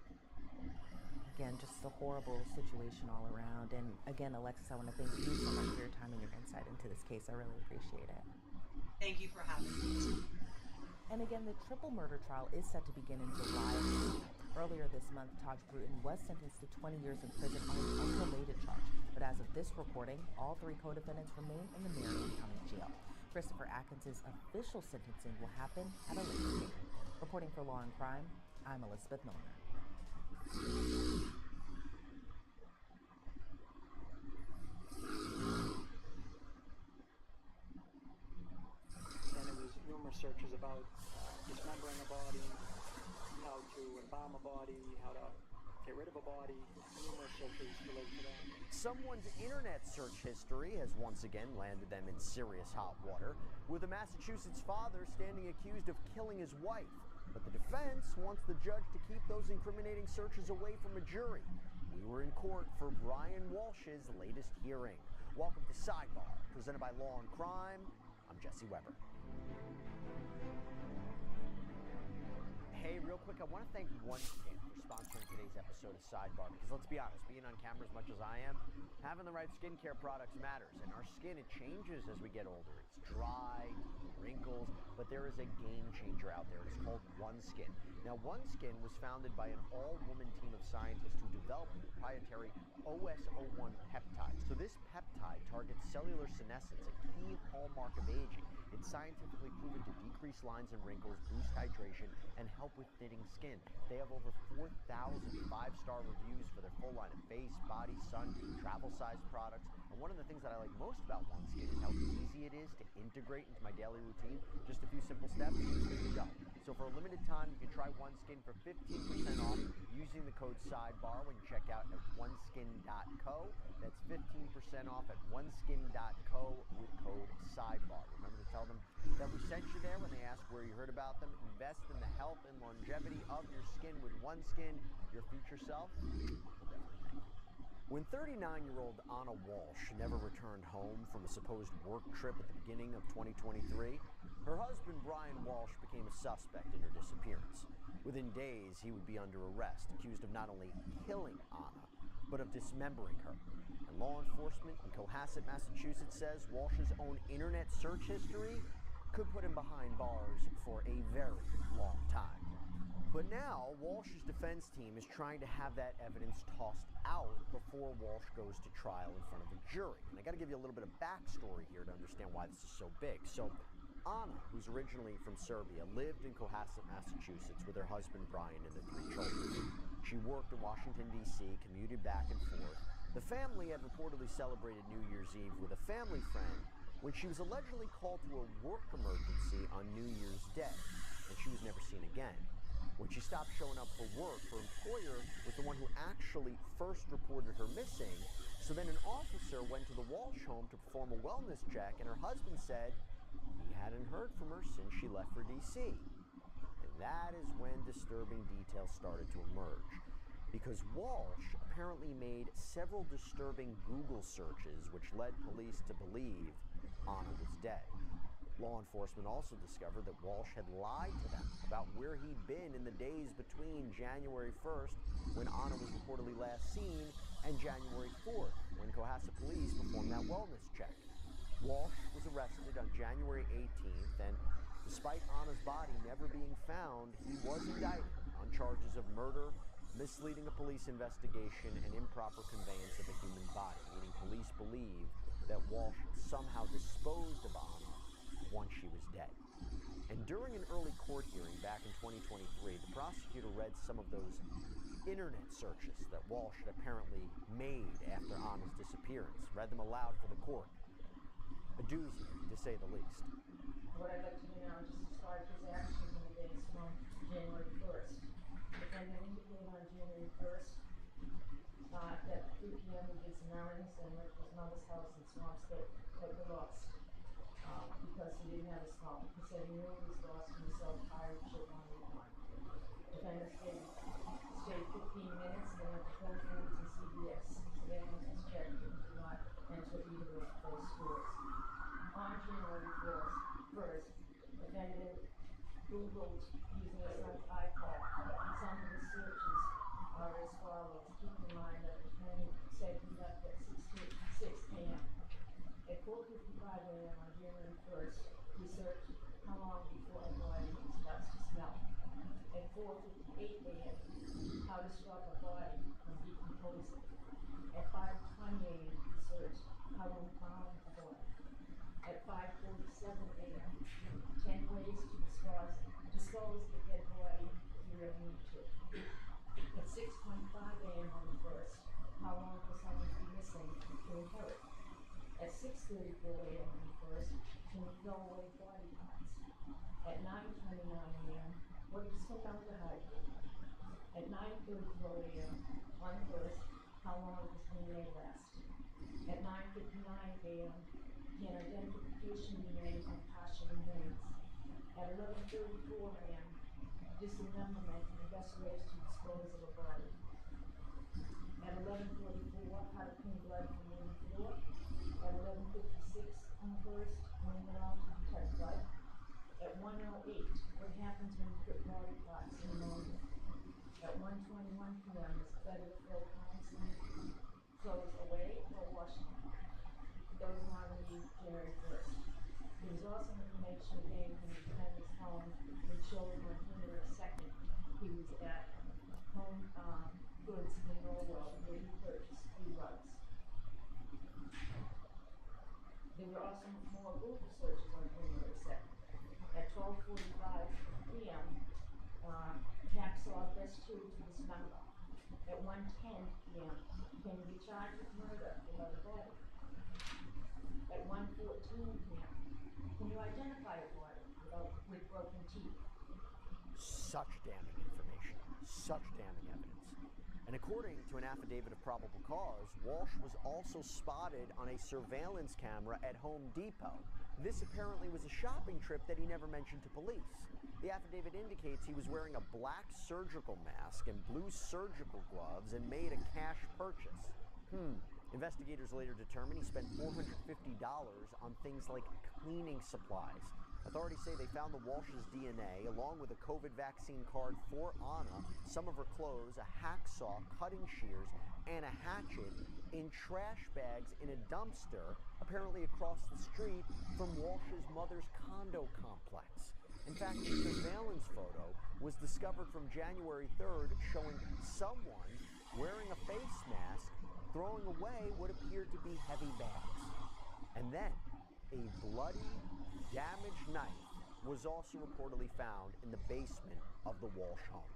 S7: Again, just a horrible situation all around. And again, Alexis, I want to thank you so much for your time and your insight into this case. I really appreciate it.
S6: Thank you for having me.
S7: And again, the triple murder trial is set to begin in July. Earlier this month, Taj Bruton was sentenced to 20 years in prison on an unrelated charge. But as of this recording, all three co-defendants remain in the Marion County Jail. Christopher Atkins' official sentencing will happen at a later date. Reporting for Law and Crime, I'm Elizabeth Milner.
S8: And it was numerous searches about dismembering a body, how to embalm a body, how to get rid of a body, numerous searches related to that.
S9: Someone's internet search history has once again landed them in serious hot water, with a Massachusetts father standing accused of killing his wife. But the defense wants the judge to keep those incriminating searches away from a jury. We were in court for Brian Walsh's latest hearing. Welcome to Sidebar, presented by Law and Crime. I'm Jesse Weber. Hey, real quick, I want to thank OneSkin for sponsoring today's episode of Sidebar, because let's be honest, being on camera as much as I am, having the right skincare products matters, and our skin, it changes as we get older. It's dry, wrinkles, but there is a game changer out there. It's called OneSkin. Now, OneSkin was founded by an all-woman team of scientists who developed the proprietary OS01 peptide. So this peptide targets cellular senescence, a key hallmark of aging. It's scientifically proven to decrease lines and wrinkles, boost hydration, and help with thinning skin. They have over 4,000 five-star reviews for their full line of face, body, sun, travel-sized products. And one of the things that I like most about OneSkin is how easy it is to integrate into my daily routine. Just a few simple steps, good to go. So for a limited time, you can try OneSkin for 15% off using the code SIDEBAR when you check out at oneskin.co. That's 15% off at oneskin.co with code SIDEBAR. Remember to tell them that we sent you there when they ask where you heard about them. Invest in the health and longevity of your skin with OneSkin. Your future self will definitely thank you. When 39-year-old Anna Walsh never returned home from a supposed work trip at the beginning of 2023, her husband Brian Walsh became a suspect in her disappearance. Within days, he would be under arrest, accused of not only killing Anna, but of dismembering her. And law enforcement in Cohasset, Massachusetts says Walsh's own internet search history could put him behind bars for a very long time. But now, Walsh's defense team is trying to have that evidence tossed out before Walsh goes to trial in front of a jury. And I got to give you a little bit of backstory here to understand why this is so big. So, Anna, who's originally from Serbia, lived in Cohasset, Massachusetts with her husband Brian and their 3 children. She worked in Washington, D.C., commuted back and forth. The family had reportedly celebrated New Year's Eve with a family friend when she was allegedly called to a work emergency on New Year's Day, and she was never seen again. When she stopped showing up for work, her employer was the one who actually first reported her missing. So then an officer went to the Walsh home to perform a wellness check, and her husband said he hadn't heard from her since she left for D.C. And that is when disturbing details started to emerge, because Walsh apparently made several disturbing Google searches which led police to believe Anna was dead. Law enforcement also discovered that Walsh had lied to them about where he'd been in the days between January 1st, when Anna was reportedly last seen, and January 4th, when Cohasset police performed that wellness check. Walsh was arrested on January 18th, and despite Anna's body never being found, he was indicted on charges of murder, misleading a police investigation, and improper conveyance of a human body, meaning police believe that Walsh somehow disposed of Anna once she was dead. And during an early court hearing back in 2023, the prosecutor read some of those internet searches that Walsh had apparently made after Anna's disappearance, read them aloud for the court. A doozy, to say the least.
S11: What I'd like to do now is just describe his actions in the days from January 1st. The defendant indicated on January 1st that 3 p.m. he did some errands and went to his mother's house in Swampscott, but was lost because he didn't have his phone. He said he knew he was lost when he saw a tired chip on the lawn. The defendant stayed 15 minutes and then went to Whole Foods and CVS. Surveillance was checked and did not enter either of those stores. On January 1st, the defendant Googled using his son's iPad, and some of the searches are as follows. Keep in mind that the defendant said he left at 6 a.m. At 4:55 a.m. on January 1st, he searched how long before a body starts to smell. At 4:58 a.m., how to stop a body from decomposing. At 5:20 a.m., he searched how to impound a body. At 5:47 6:34 a.m. on the 1st, can you throw away body parts? At 9:29 a.m., what did you slip out the hydrant? At 9:34 a.m. on the 1st, how long does DNA last? At 9:59 a.m., can identification be made on partial remains? At 11:34 a.m., dismemberment and best ways to dispose of a body. At 11:44, how to clean blood from wooden floor. At 11:56 on the 1st, ring alarm to detect blood. At 1:08, what happens when you put body parts in ammonia? At 1:21 p.m., is it better to throw constantly clothes away or wash them? Those are on the January 1st. There was also information gained from the defendant's home which showed on January 2nd he was at Home Goods in Norwell where he purchased 3 rugs. There were also more Google searches on January 2nd. At 12:45 p.m., hacksaw best tool to dismember. At 1:10 p.m., can you be charged with murder without a body? At 1:14 p.m., can you identify a body with broken teeth?
S9: Such damning information, such damning evidence. And according to an affidavit of probable cause, Walsh was also spotted on a surveillance camera at Home Depot. This apparently was a shopping trip that he never mentioned to police. The affidavit indicates he was wearing a black surgical mask and blue surgical gloves and made a cash purchase. Investigators later determined he spent $450 on things like cleaning supplies. Authorities say they found the Walsh's DNA along with a COVID vaccine card for Anna, some of her clothes, a hacksaw, cutting shears, and a hatchet in trash bags in a dumpster, apparently across the street from Walsh's mother's condo complex. In fact, the surveillance photo was discovered from January 3rd showing someone wearing a face mask throwing away what appeared to be heavy bags. And then a bloody, damaged knife was also reportedly found in the basement of the Walsh home.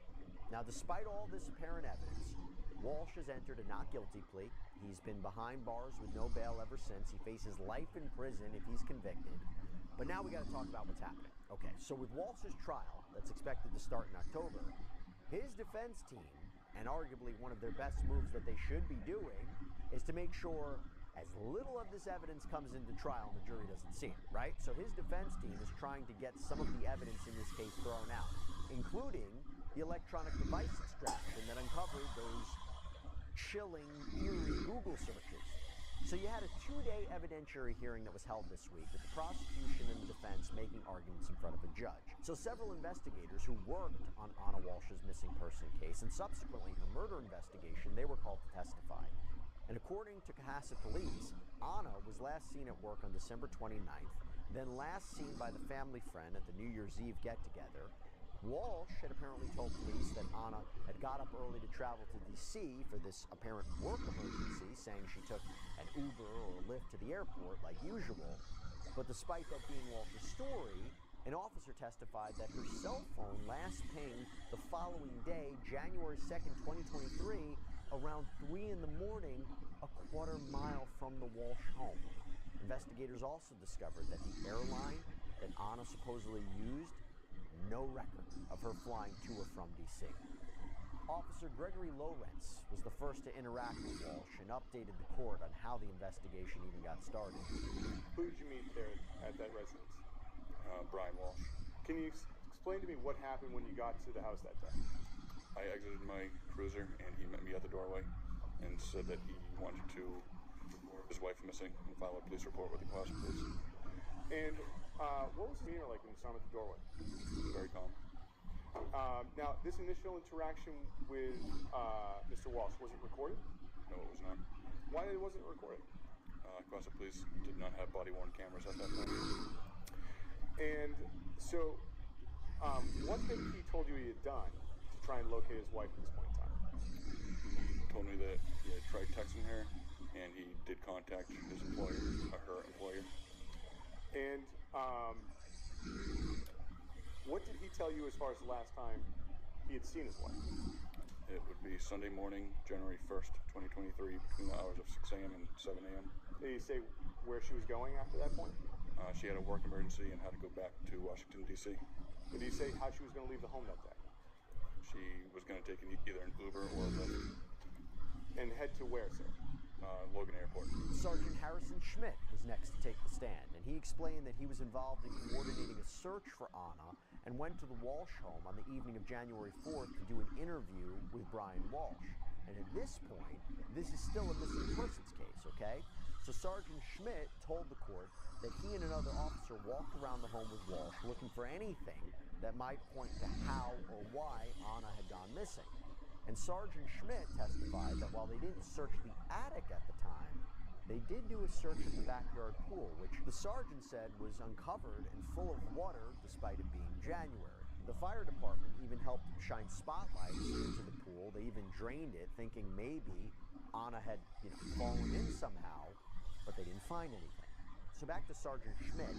S9: Now, despite all this apparent evidence, Walsh has entered a not guilty plea. He's been behind bars with no bail ever since. He faces life in prison if he's convicted. But now we got to talk about what's happening. Okay, so with Walsh's trial that's expected to start in October, his defense team, and arguably one of their best moves that they should be doing, is to make sure as little of this evidence comes into trial and the jury doesn't see it, right? So his defense team is trying to get some of the evidence in this case thrown out, including the electronic device extraction that uncovered those chilling, eerie Google searches. So you had a 2-day evidentiary hearing that was held this week with the prosecution and the defense making arguments in front of a judge. So several investigators who worked on Anna Walsh's missing person case and subsequently her murder investigation, they were called to testify. And according to Cohasset Police, Anna was last seen at work on December 29th, then last seen by the family friend at the New Year's Eve get-together. Walsh had apparently told police that Anna had got up early to travel to D.C. for this apparent work emergency, saying she took an Uber or a Lyft to the airport like usual. But despite that being Walsh's story, an officer testified that her cell phone last pinged the following day, January 2nd, 2023, around 3 in the morning, a quarter mile from the Walsh home. Investigators also discovered that the airline that Anna supposedly used, no record of her flying to or from D.C. Officer Gregory Lawrence was the first to interact with Walsh and updated the court on how the investigation even got started.
S10: Who did you meet there at that residence?
S2: Brian Walsh.
S10: Can you explain to me what happened when you got to the house that day?
S2: I exited my cruiser and he met me at the doorway and said that he wanted to report his wife missing and file a police report with the Cohasset Police.
S10: And what was his demeanor like when you saw him at the doorway?
S2: Very calm.
S10: Now, this initial interaction with Mr. Walsh, was it recorded?
S2: No, it was not.
S10: Why wasn't it recorded?
S2: Cohasset Police did not have body-worn cameras at that time.
S10: And so, what did he told you he had done to try and locate his wife at this point in time?
S2: He told me that he had tried texting her, and he did contact his employer, her employer.
S10: And what did he tell you as far as the last time he had seen his wife?
S2: It would be Sunday morning, January 1st, 2023, between the hours of 6 a.m. and 7 a.m.
S10: Did he say where she was going after that point?
S2: She had a work emergency and had to go back to Washington, D.C.
S10: Did he say how she was going to leave the home that day?
S2: She was going to take either an Uber or a Lyft.
S10: And head to where, sir?
S2: Logan Airport.
S9: Sergeant Harrison Schmidt was next to take the stand, and he explained that he was involved in coordinating a search for Anna and went to the Walsh home on the evening of January 4th to do an interview with Brian Walsh. And at this point, this is still a missing persons case, okay? So Sergeant Schmidt told the court that he and another officer walked around the home with Walsh looking for anything that might point to how or why Anna had gone missing. And Sergeant Schmidt testified that while they didn't search the attic at the time, they did do a search of the backyard pool, which the sergeant said was uncovered and full of water despite it being January. The fire department even helped shine spotlights into the pool. They even drained it, thinking maybe Anna had, fallen in somehow, but they didn't find anything. So back to Sergeant Schmidt.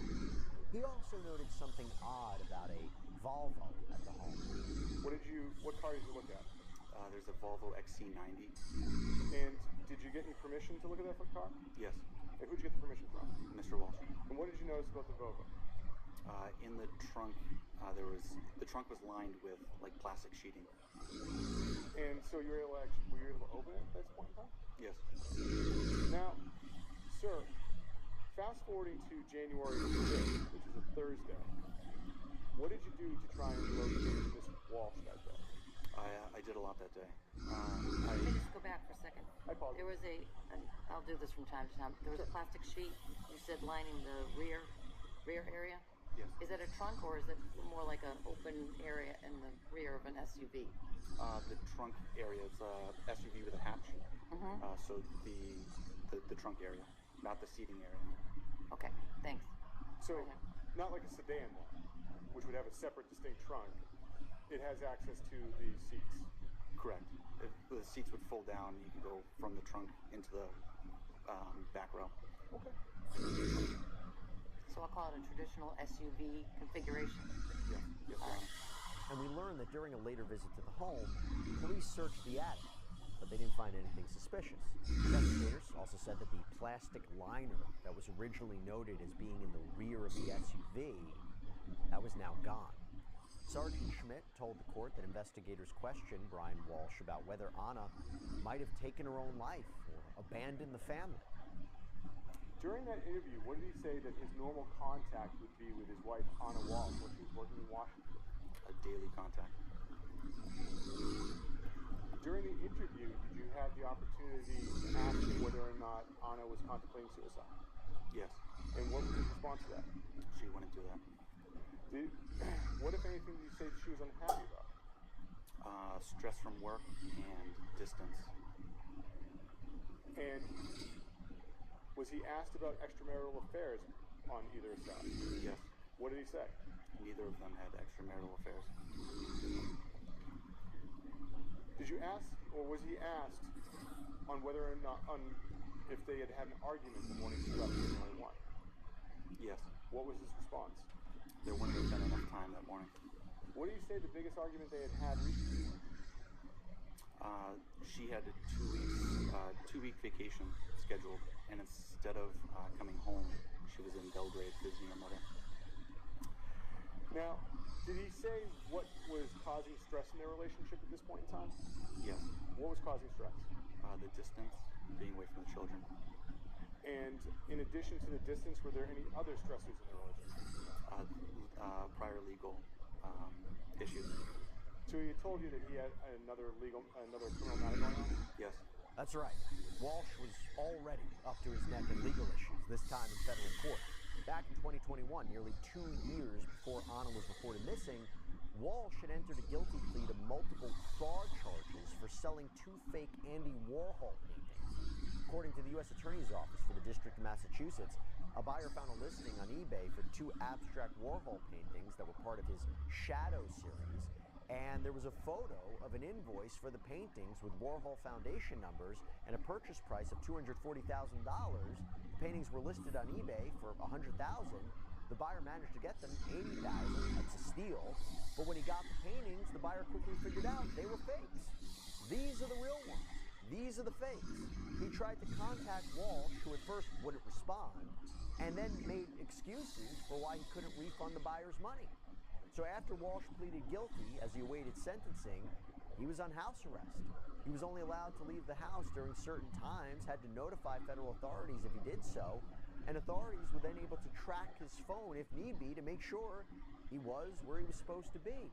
S9: He also noted something odd about a Volvo at the home.
S10: What car did you look at?
S12: There's a Volvo XC90.
S10: And did you get any permission to look at that car?
S12: Yes.
S10: And who'd you get the permission from?
S12: Mr. Walsh.
S10: And what did you notice about the Volvo?
S12: In the trunk, the trunk was lined with like plastic sheeting.
S10: And so were you able to open it at this point in time?
S12: Yes.
S10: Now, sir, fast forwarding to January 5th, which is a Thursday, what did you do to try and locate Miss Walsh that day?
S12: I did a lot that day.
S15: Let me just go back for a second.
S10: I apologize.
S15: There was and I'll do this from time to time. There was a plastic sheet, you said, lining the rear area?
S12: Yes.
S15: Is that a trunk or is it more like an open area in the rear of an SUV?
S12: The trunk area is a SUV with a hatch. So the trunk area, not the seating area.
S15: Okay, thanks.
S10: So, not like a sedan one, which would have a separate, distinct trunk. It has access to the seats.
S12: Correct. If the seats would fold down, you could go from the trunk into the back row.
S10: Okay.
S15: So I'll call it a traditional SUV configuration.
S12: Yes, sir.
S9: And we learned that during a later visit to the home, police searched the attic, but they didn't find anything suspicious. Investigators also said that the plastic liner that was originally noted as being in the rear of the SUV, that was now gone. Sergeant Schmidt told the court that investigators questioned Brian Walsh about whether Anna might have taken her own life or abandoned the family.
S10: During that interview, what did he say that his normal contact would be with his wife, Anna Walsh, when she was working in Washington?
S12: A daily contact.
S10: During the interview, did you have the opportunity to ask him whether or not Anna was contemplating suicide?
S12: Yes.
S10: And what was his response to that?
S12: She wouldn't do that.
S10: What, if anything, did you say she was unhappy about?
S12: Stress from work and distance.
S10: And was he asked about extramarital affairs on either side?
S12: Yes.
S10: What did he say?
S12: Neither of them had extramarital affairs.
S10: Did you ask, or was he asked on whether or not, if they had had an argument the morning she left January 1?
S12: Yes.
S10: What was his response?
S12: There wouldn't have been enough time that morning.
S10: What do you say the biggest argument they had recently was?
S12: She had a 2-week vacation scheduled, and instead of coming home, she was in Belgrade visiting her mother.
S10: Now, did he say what was causing stress in their relationship at this point in time?
S12: Yes.
S10: What was causing stress?
S12: The distance, being away from the children.
S10: And in addition to the distance, were there any other stressors in their relationship?
S12: Prior legal issues.
S10: So he told you that he had another criminal matter going on?
S12: Yes.
S9: That's right. Walsh was already up to his neck in legal issues, this time in federal court. Back in 2021, nearly 2 years before Anna was reported missing, Walsh had entered a guilty plea to multiple fraud charges for selling 2 fake Andy Warhol paintings. According to the U.S. Attorney's Office for the District of Massachusetts, a buyer found a listing on eBay for 2 abstract Warhol paintings that were part of his Shadow series, and there was a photo of an invoice for the paintings with Warhol Foundation numbers and a purchase price of $240,000. The paintings were listed on eBay for $100,000. The buyer managed to get them $80,000. That's a steal. But when he got the paintings, the buyer quickly figured out they were fakes. These are the real ones. These are the fakes. He tried to contact Walsh, who at first wouldn't respond, and then made excuses for why he couldn't refund the buyer's money. So after Walsh pleaded guilty as he awaited sentencing, he was on house arrest. He was only allowed to leave the house during certain times, had to notify federal authorities if he did so, and authorities were then able to track his phone if need be to make sure he was where he was supposed to be.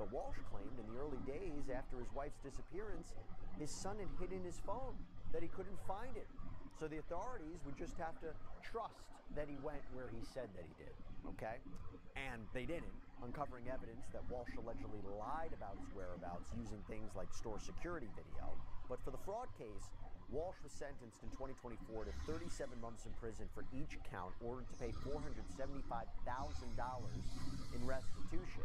S9: But Walsh claimed in the early days after his wife's disappearance, his son had hidden his phone, that he couldn't find it. So the authorities would just have to trust that he went where he said that he did, okay? And they didn't, uncovering evidence that Walsh allegedly lied about his whereabouts using things like store security video. But for the fraud case, Walsh was sentenced in 2024 to 37 months in prison for each count, ordered to pay $475,000 in restitution.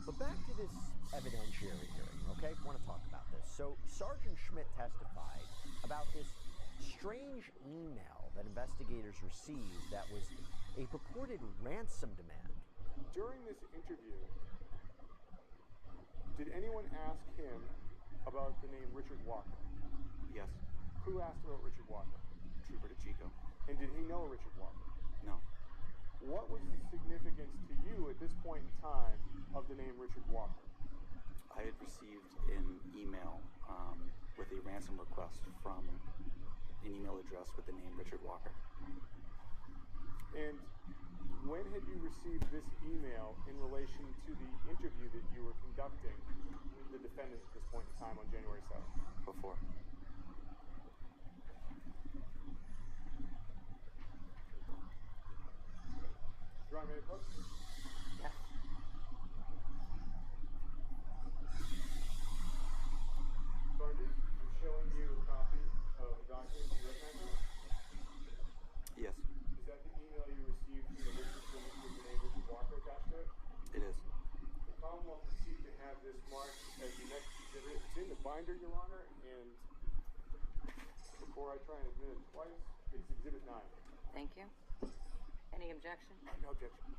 S9: But back to this evidentiary hearing, okay? I want to talk about this. So Sergeant Schmidt testified about this strange email that investigators received that was a purported ransom demand.
S10: During this interview, did anyone ask him about the name Richard Walker?
S12: Yes.
S10: Who asked about Richard Walker?
S12: Trooper DeChico.
S10: And did he know Richard Walker?
S12: No.
S10: What was the significance to you at this point in time of the name Richard Walker?
S12: I had received an email with a ransom request from an email address with the name Richard Walker.
S10: And when had you received this email in relation to the interview that you were conducting with the defendant at this point in time on January 7th?
S12: Before.
S10: Drawing ready, folks?
S15: Yes.
S10: Sergeant, I'm showing you a copy of the document you recognize.
S12: Yes.
S10: Is that the email you received from the witness with the name Richard Walker attached to it?
S12: It is.
S10: The Commonwealth would seek to have this marked as the next exhibit. It's in the binder, Your Honor, and before I try and admit it twice, it's Exhibit 9.
S15: Thank you. Any objection?
S10: No objection.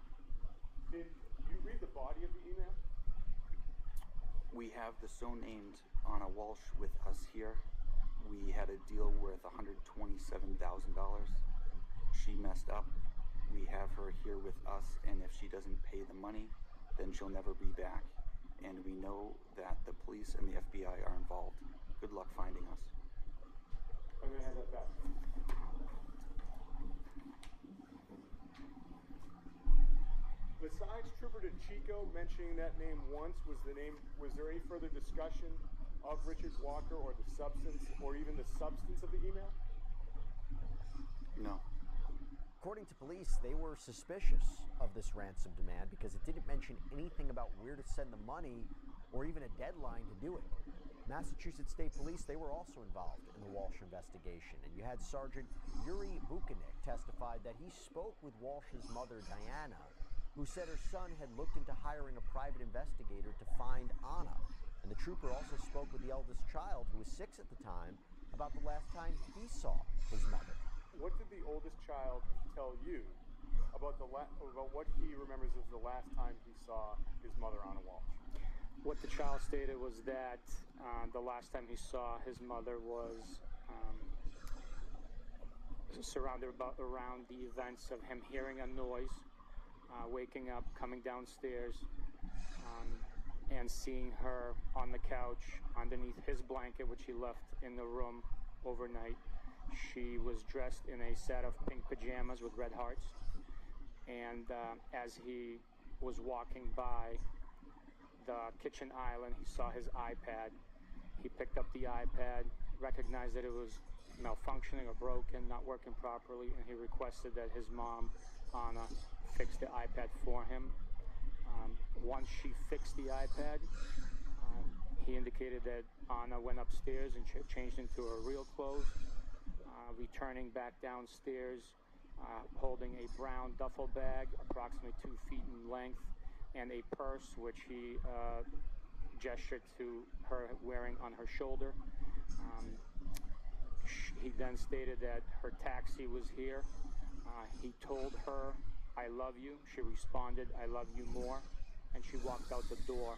S10: Did you read the body of the email?
S12: We have the so named Anna Walsh with us here. We had a deal worth $127,000. She messed up. We have her here with us, and if she doesn't pay the money, then she'll never be back. And we know that the police and the FBI are involved. Good luck finding us.
S10: I'm going to have that back. Besides Trooper DeChico mentioning that name once, was there any further discussion of Richard Walker or the substance, or even the substance of the email?
S12: No.
S9: According to police, they were suspicious of this ransom demand because it didn't mention anything about where to send the money or even a deadline to do it. Massachusetts State Police, they were also involved in the Walsh investigation. And you had Sergeant Yuri Buchanek testified that he spoke with Walsh's mother, Diana, who said her son had looked into hiring a private investigator to find Anna. And the trooper also spoke with the eldest child, who was 6 at the time, about the last time he saw his mother.
S10: What did the oldest child tell you about about what he remembers as the last time he saw his mother, Anna Walsh?
S17: What the child stated was that the last time he saw his mother was surrounded around the events of him hearing a noise, waking up, coming downstairs, and seeing her on the couch underneath his blanket, which he left in the room overnight. She was dressed in a set of pink pajamas with red hearts, and as he was walking by the kitchen island, he saw his iPad. He picked up the iPad, recognized that it was malfunctioning or broken, not working properly, and he requested that his mom, Anna, fix the iPad for him. Once she fixed the iPad, he indicated that Anna went upstairs and changed into her real clothes, returning back downstairs, holding a brown duffel bag approximately 2 feet in length, and a purse which he gestured to her wearing on her shoulder. He then stated that her taxi was here. He told her, "I love you." She responded, "I love you more," and she walked out the door.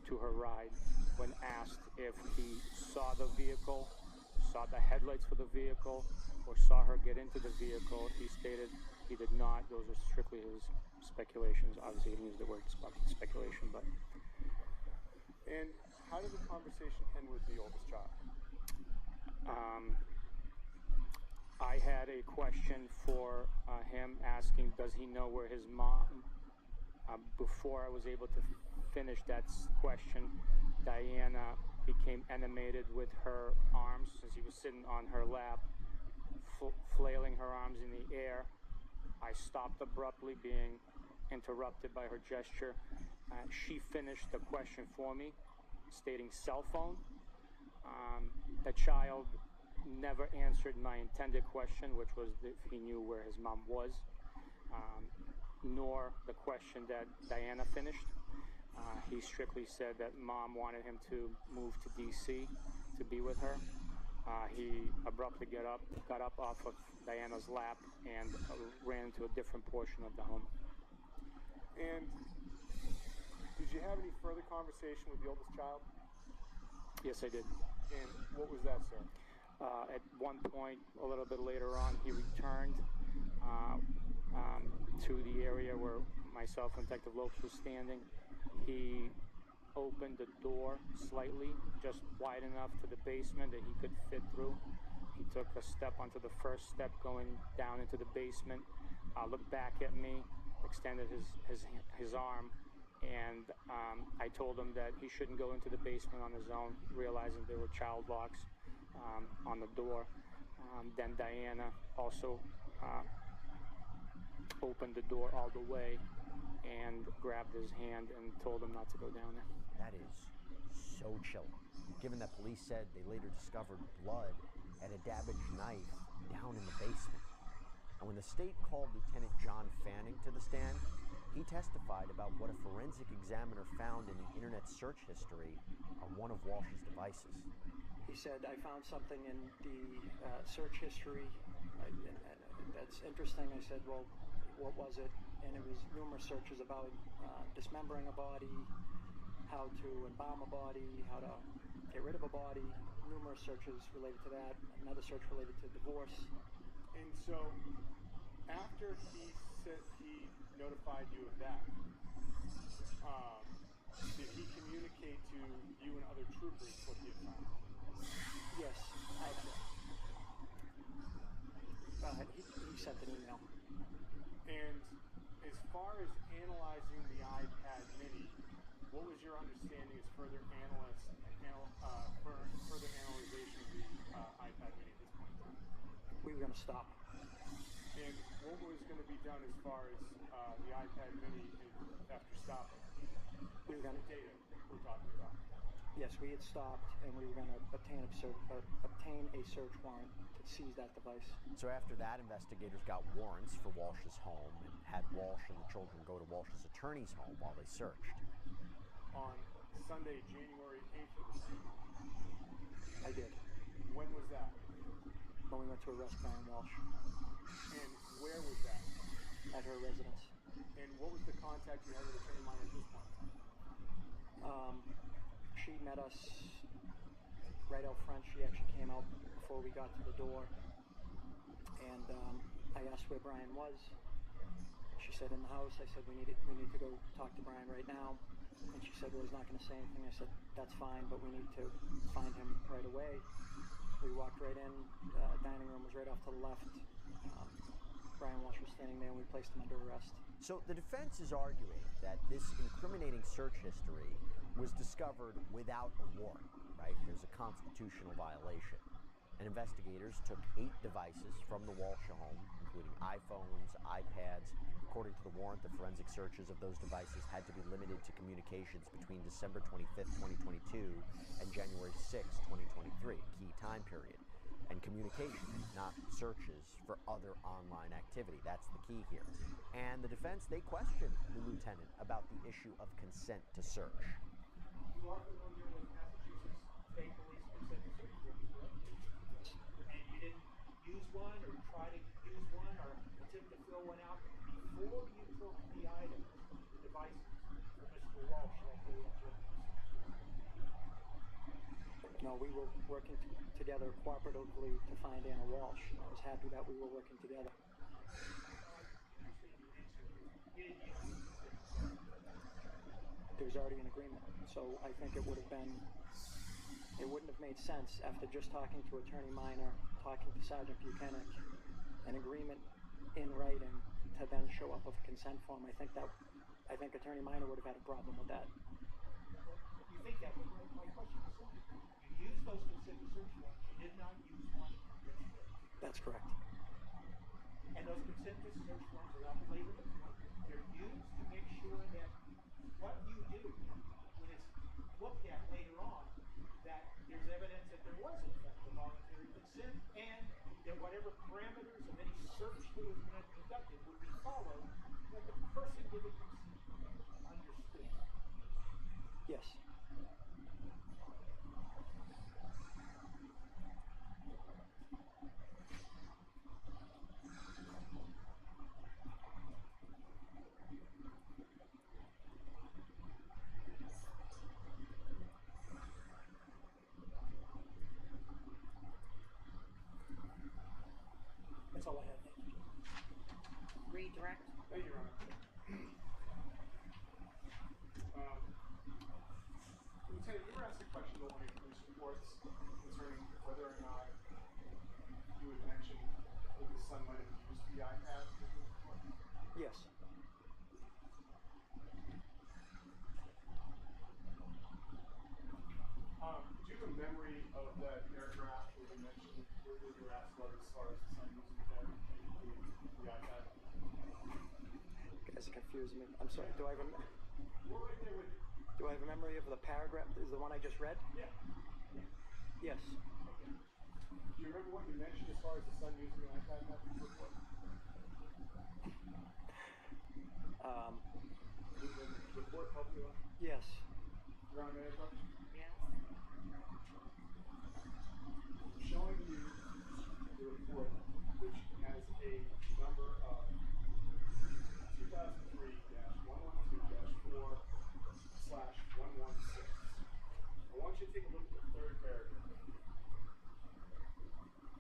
S17: to her ride. When asked if he saw the vehicle, saw the headlights for the vehicle, or saw her get into the vehicle, he stated he did not. Those are strictly his speculations. Obviously, he didn't use the word speculation, but.
S10: And how did the conversation end with the oldest child?
S17: I had a question for him asking, does he know where his mom? Before I was able to finish that question, Diana became animated with her arms as he was sitting on her lap, flailing her arms in the air. I stopped abruptly, being interrupted by her gesture. She finished the question for me, stating cell phone. The child never answered my intended question, which was if he knew where his mom was, nor the question that Diana finished. He strictly said that mom wanted him to move to DC to be with her. He abruptly got up off of Diana's lap and ran into a different portion of the home.
S10: And did you have any further conversation with the oldest child?
S17: Yes, I did.
S10: And what was that, sir?
S17: At one point, a little bit later on, he returned to the area where myself and Detective Lopes was standing. He opened the door slightly, just wide enough to the basement that he could fit through. He took a step onto the first step going down into the basement, looked back at me, extended his arm, and I told him that he shouldn't go into the basement on his own, realizing there were child locks on the door. Then Diana also opened the door all the way and grabbed his hand and told him not to go down there.
S9: That is so chilling, given that police said they later discovered blood and a damaged knife down in the basement. And when the state called Lieutenant John Fanning to the stand, he testified about what a forensic examiner found in the internet search history on one of Walsh's devices.
S8: He said, I found something in the search history, and that's interesting. I said, well, what was it? And it was numerous searches about dismembering a body, how to embalm a body, how to get rid of a body, numerous searches related to that, another search related to divorce.
S10: And so, after he said he notified you of that, did he communicate to you and other troopers what he had found?
S8: Yes, actually. He sent an email.
S10: And as far as analyzing the iPad Mini, what was your understanding as further analyzation of the iPad Mini at this point in time?
S8: We were going to stop.
S10: And what was going to be done as far as the iPad Mini after stopping?
S8: We were going to
S10: data we're talking about.
S8: Yes, we had stopped, and we were going to obtain a search warrant to seize that device.
S9: So after that, investigators got warrants for Walsh's home and had Walsh and the children go to Walsh's attorney's home while they searched.
S10: On Sunday, January 8th of this year?
S8: I did.
S10: When was that?
S8: When we went to arrest Brian Walsh.
S10: And where was that?
S8: At her residence.
S10: And what was the contact you had with Attorney Minor at this point?
S8: She met us right out front. She actually came out before we got to the door. And I asked where Brian was. She said in the house. I said we need to go talk to Brian right now. And she said, well, he's not going to say anything. I said, that's fine, but we need to find him right away. We walked right in. Dining room was right off to the left. Brian Walsh was standing there, and we placed him under arrest.
S9: So the defense is arguing that this incriminating search history was discovered without a warrant, right? There's a constitutional violation. And investigators took 8 devices from the Walsh home, including iPhones, iPads. According to the warrant, the forensic searches of those devices had to be limited to communications between December 25th, 2022 and January 6th, 2023, key time period. And communication, not searches for other online activity. That's the key here. And the defense, they questioned the lieutenant about the issue of consent to search.
S4: You are familiar with Massachusetts State Police consent to search warrants, correct? And you didn't use one or try to use one or attempt to fill one out before you took the items, the devices, from Mr. Walsh that day at Jordan's
S8: No, we were working together cooperatively to find Anna Walsh. I was happy that we were working together. There was already an agreement, so I think it wouldn't have made sense after just talking to Attorney Minor, talking to Sergeant Buchanan, an agreement in writing to then show up with a consent form. I think Attorney Minor would have had a problem with that.
S4: You think that, but my question is simple. You used those consent search forms, you did not use one yesterday.
S8: That's correct.
S4: And those consent search forms, without belabor the point, they're used to make sure that what you do, when it's looked at later on, that there's evidence that there was in fact a voluntary consent, and that whatever parameters of any search that was going to be conducted would be followed, that the person giving consent understood.
S8: Yes.
S4: That's all I have. Thank you.
S15: Redirect.
S10: Thank you, Your Honor. Lieutenant, you were asked a question about one of your police reports concerning whether or not you had mentioned that the son might have used the iPad in the report.
S8: Yes.
S10: Do you have a memory of that paragraph where you mentioned where you were asked about as far as the son using the iPad?
S8: You guys are confusing me. I'm sorry. Do I have a
S10: We're right there with you.
S8: Do I have a memory of the paragraph? Is the one I just read?
S10: Yeah.
S8: Yes.
S10: Do you remember what you mentioned as far as the son using the iPad in that report? Did the report help you out?
S8: Yes.
S10: Your Honor, may I approach?
S15: Yes.
S10: I'm showing you the report, which has a number of 2003-112-4/116. I want you to take a look at the third paragraph,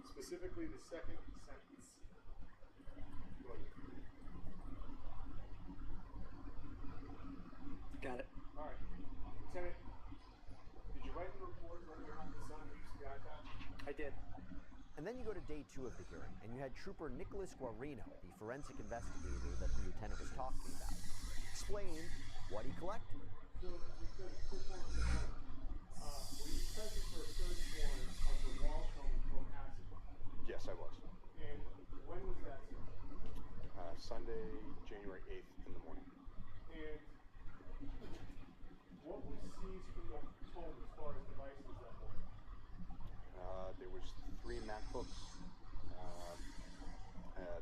S10: specifically the second sentence. Go ahead.
S8: Got it.
S10: All right. Lieutenant, did you write in the report whether or not the son used the iPad?
S8: I did.
S9: And then you go to day 2 of the hearing, and you had Trooper Nicholas Guarino, the forensic investigator that the lieutenant was talking about, explain what he collected.
S10: So, you said, quick one for the moment. Were you present for a search warrant of the Walsh home in Cohasset?
S1: Yes, I was.
S10: And when was that search?
S1: Sunday, January 8th in the morning.
S10: And what was seized from the home as far as devices that morning?
S1: There was 3 MacBooks,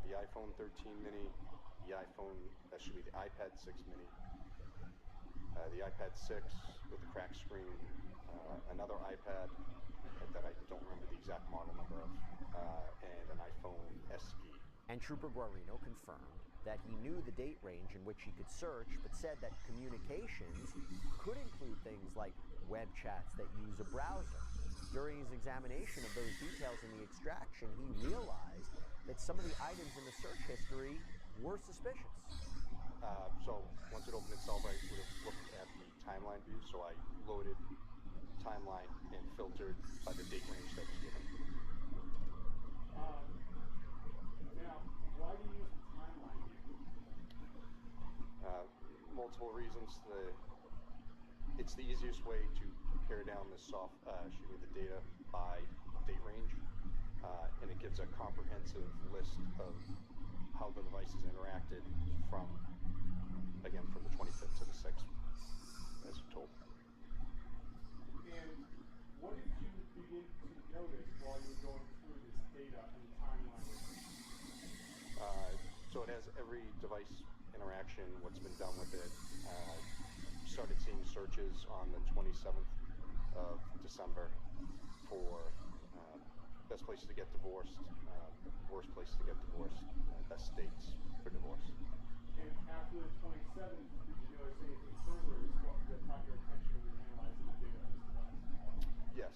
S1: the iPhone 13 mini, the iPad 6 mini, the iPad 6 with the cracked screen, another iPad that I don't remember the exact model number of, and an iPhone SE.
S9: And Trooper Guarino confirmed that he knew the date range in which he could search, but said that communications could include things like web chats that use a browser. During his examination of those details in the extraction, he realized that some of the items in the search history were suspicious.
S1: So once it opened itself, I would have looked at the timeline view, so I loaded timeline and filtered by the date range that was given.
S10: Now, why do you use the timeline view?
S1: Multiple reasons. It's the easiest way to pare down the the data by date range, and it gives a comprehensive list of how the devices interacted from the 25th to the 6th, as you're told.
S10: And what did you begin to notice while you were going through this data and the timeline?
S1: So it has every device interaction, what's been done with it. Started seeing searches on the 27th of December for best places to get divorced, worst places to get divorced, best states for divorce.
S10: And after the 27th, did you notice anything further that caught your attention when you were analyzing the data of this device?
S1: Yes.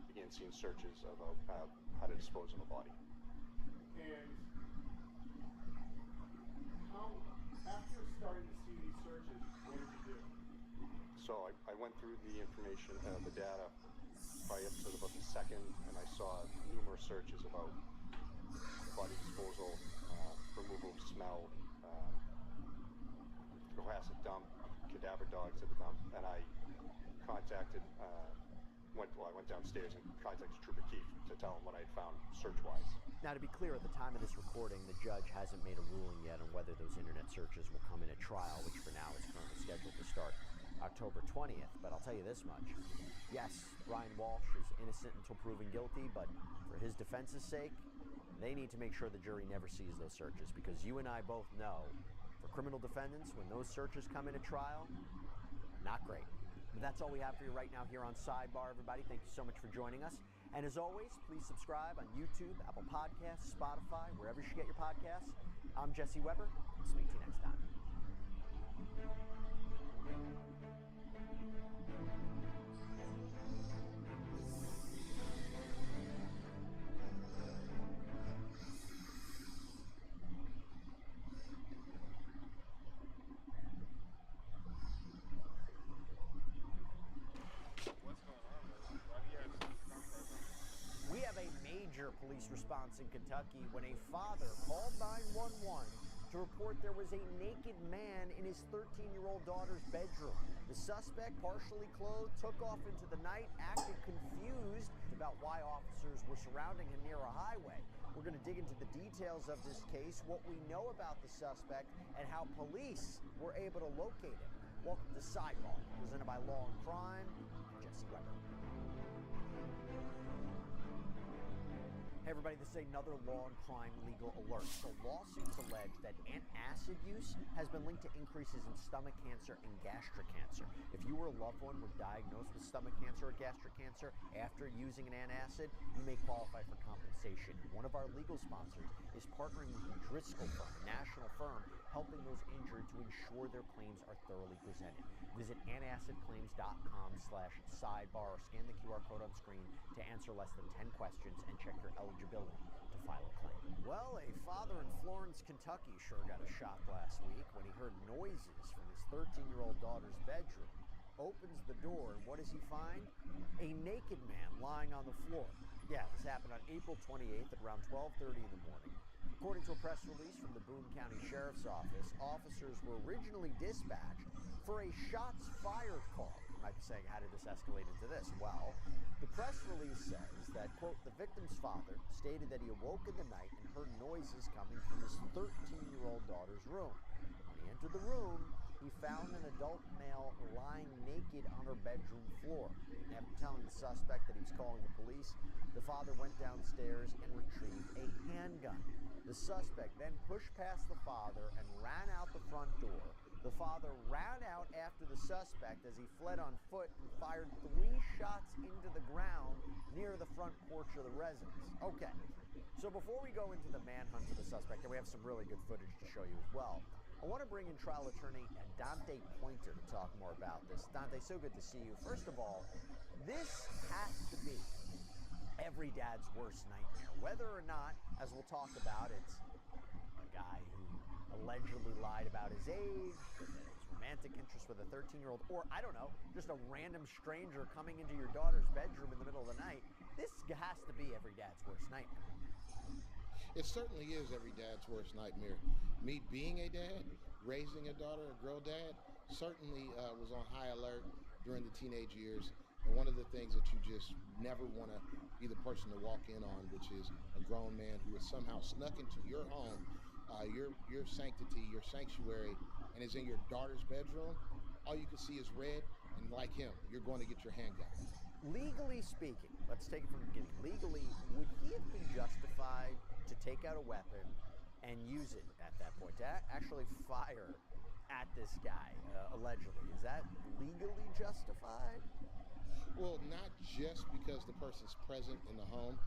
S1: began seeing searches about how to dispose of a body.
S10: And how, after starting to see these searches, what did you do?
S1: So I went through the information, the data, probably up to about the second, and I saw numerous searches about body disposal, removal of smell, harass at dump, cadaver dogs at the dump, and I contacted, I went downstairs and contacted Trooper Keefe to tell him what I had found search-wise.
S9: Now, to be clear, at the time of this recording, the judge hasn't made a ruling yet on whether those internet searches will come in at trial, which for now is currently scheduled to start October 20th. But I'll tell you this much. Yes, Brian Walsh is innocent until proven guilty, but for his defense's sake, they need to make sure the jury never sees those searches, because you and I both know, for criminal defendants, when those searches come in at trial, not great. But that's all we have for you right now here on Sidebar, everybody. Thank you so much for joining us. And as always, please subscribe on YouTube, Apple Podcasts, Spotify, wherever you should get your podcasts. I'm Jesse Weber. I'll speak to you next time. We have a major police response in Kentucky when a father called 911 to report there was a naked man in his 13-year-old daughter's bedroom. The suspect, partially clothed, took off into the night, acted confused about why officers were surrounding him near a highway. We're going to dig into the details of this case, what we know about the suspect, and how police were able to locate him. Welcome to Sidebar, presented by Law and Crime. I'm Jesse Weber. Hey everybody, this is another Law and Crime legal alert. So lawsuits allege that antacid use has been linked to increases in stomach cancer and gastric cancer. If you or a loved one were diagnosed with stomach cancer or gastric cancer after using an antacid, you may qualify for compensation. One of our legal sponsors is partnering with the Driscoll firm, a national firm, helping those injured to ensure their claims are thoroughly presented. Visit antacidclaims.com/sidebar or scan the QR code on screen to answer less than 10 questions and check your eligibility to file a claim. Well, a father in Florence, Kentucky sure got a shock last week when he heard noises from his 13-year-old daughter's bedroom. Opens the door, and what does he find? A naked man lying on the floor. Yeah, this happened on April 28th at around 12:30 in the morning. According to a press release from the Boone County Sheriff's Office, officers were originally dispatched for a shots fired call. You might be saying, how did this escalate into this? Well, the press release says that, quote, the victim's father stated that he awoke in the night and heard noises coming from his 13-year-old daughter's room. When he entered the room, he found an adult male lying naked on her bedroom floor. After telling the suspect that he was calling the police, the father went downstairs and retrieved a handgun. The suspect then pushed past the father and ran out the front door. The father ran out after the suspect as he fled on foot and fired 3 shots into the ground near the front porch of the residence. Okay, so before we go into the manhunt for the suspect, and we have some really good footage to show you as well, I want to bring in trial attorney Dante Pointer to talk more about this. Dante, so good to see you. First of all, this has to be every dad's worst nightmare. Whether or not, as we'll talk about, it's a guy who allegedly lied about his age, his romantic interest with a 13-year-old, or, I don't know, just a random stranger coming into your daughter's bedroom in the middle of the night. This has to be every dad's worst nightmare.
S18: It certainly is every dad's worst nightmare. Me being a dad, raising a daughter, a girl dad, certainly was on high alert during the teenage years. And one of the things that you just never want to be the person to walk in on, which is a grown man who has somehow snuck into your home, your sanctity, your sanctuary, and is in your daughter's bedroom. All you can see is red, and like him, you're going to get your handgun.
S9: Legally speaking, let's take it from the beginning. Legally, would he have been justified to take out a weapon and use it at that point, to actually fire at this guy, allegedly? Is that legally justified?
S18: Well, not just because the person's present in the home.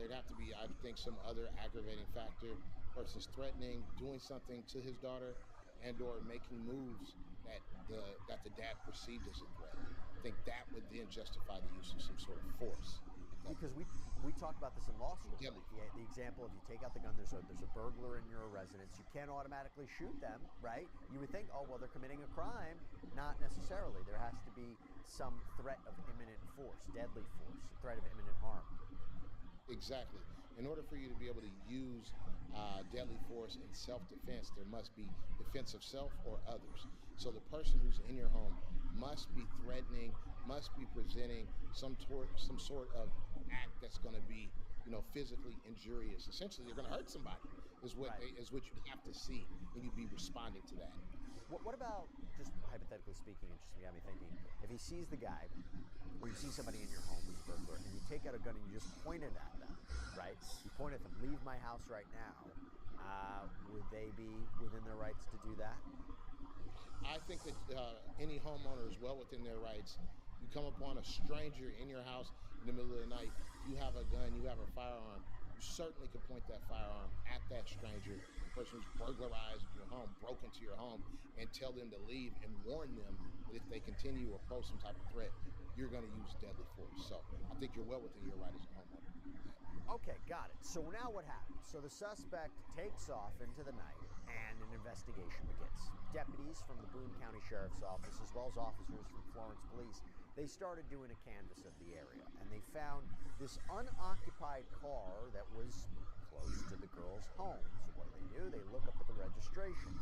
S18: There'd have to be, I think, some other aggravating factor. Person's threatening, doing something to his daughter, and or making moves that the dad perceived as a threat. think that would then justify the use of some sort of force.
S9: Because we talked about this in law school.
S18: Yeah.
S9: The example of you take out the gun, there's a burglar in your residence. You can't automatically shoot them, right? You would think, oh, well, they're committing a crime. Not necessarily. There has to be some threat of imminent force, deadly force, threat of imminent harm.
S18: Exactly. In order for you to be able to use deadly force in self-defense, there must be defense of self or others. So the person who's in your home must be threatening, must be presenting some sort of act that's going to be, physically injurious. Essentially, they're going to hurt somebody. Is what you'd have to see, and you'd be responding to that.
S9: What about, just hypothetically speaking, it just got me thinking, if he sees the guy, or you see somebody in your home who's a burglar, and you take out a gun and you just point it at them, right? You point at them, leave my house right now. Would they be within their rights to do that?
S18: I think that any homeowner is well within their rights. You come upon a stranger in your house in the middle of the night, you have a gun, you have a firearm, you certainly can point that firearm at that stranger, the person who's burglarized your home, broke into your home, and tell them to leave and warn them that if they continue or pose some type of threat, you're going to use deadly force. So I think you're well within your right as a homeowner.
S9: Okay, got it. So now what happens? So the suspect takes off into the night and an investigation begins. Deputies from the Boone County Sheriff's Office, as well as officers from Florence Police, they started doing a canvass of the area, and they found this unoccupied car that was close to the girl's home. So what do? They look up at the registration,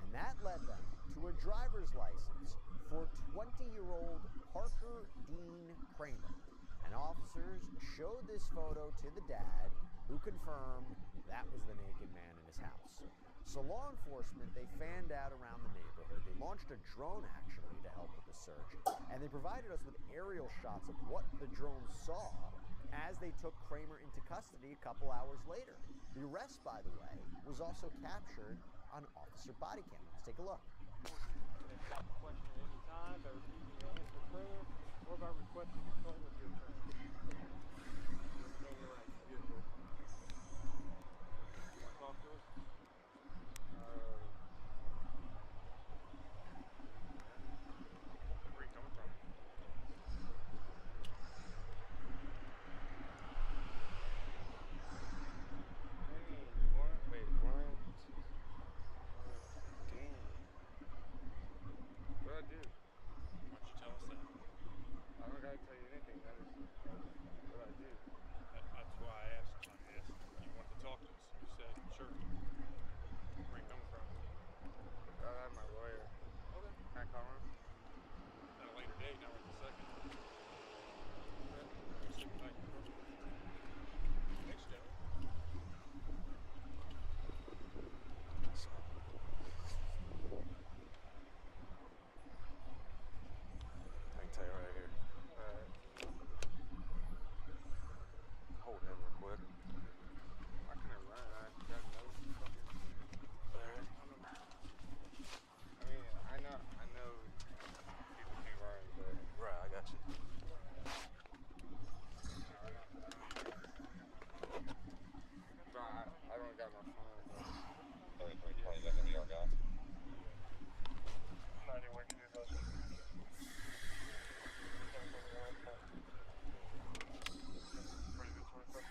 S9: and that led them to a driver's license for 20-year-old Parker Dean Kramer. And officers showed this photo to the dad, who confirmed that was the naked man in his house. So law enforcement, they fanned out around the neighborhood. They launched a drone, actually, to help with the search. And they provided us with aerial shots of what the drone saw as they took Kramer into custody a couple hours later. The arrest, by the way, was also captured on officer body cam. Let's take a look.
S19: Question at any time by repeating your answer further or by requesting consult with your attorney. Talk to us. Where are you coming from? Hey, what? Wait, what? Damn. What'd I do? Why don't you tell us that? I don't gotta tell you anything. That is what I do. That's why I asked. You wanted to talk to us. You said, sure. Where are you coming from? I have my lawyer. Okay. Can I call him? At a later date, not right this second. Okay. Sit tight. Thanks, Joe.
S20: I can tell you right here. Hold him real quick.
S19: Why can I run? I got no fucking.
S20: Alright.
S19: I mean, I know people can run, but.
S20: Right, I got you.
S19: But I don't got my phone.
S2: Is that going to be our guy?
S19: I'm not anywhere near those. Pretty good sort of stuff.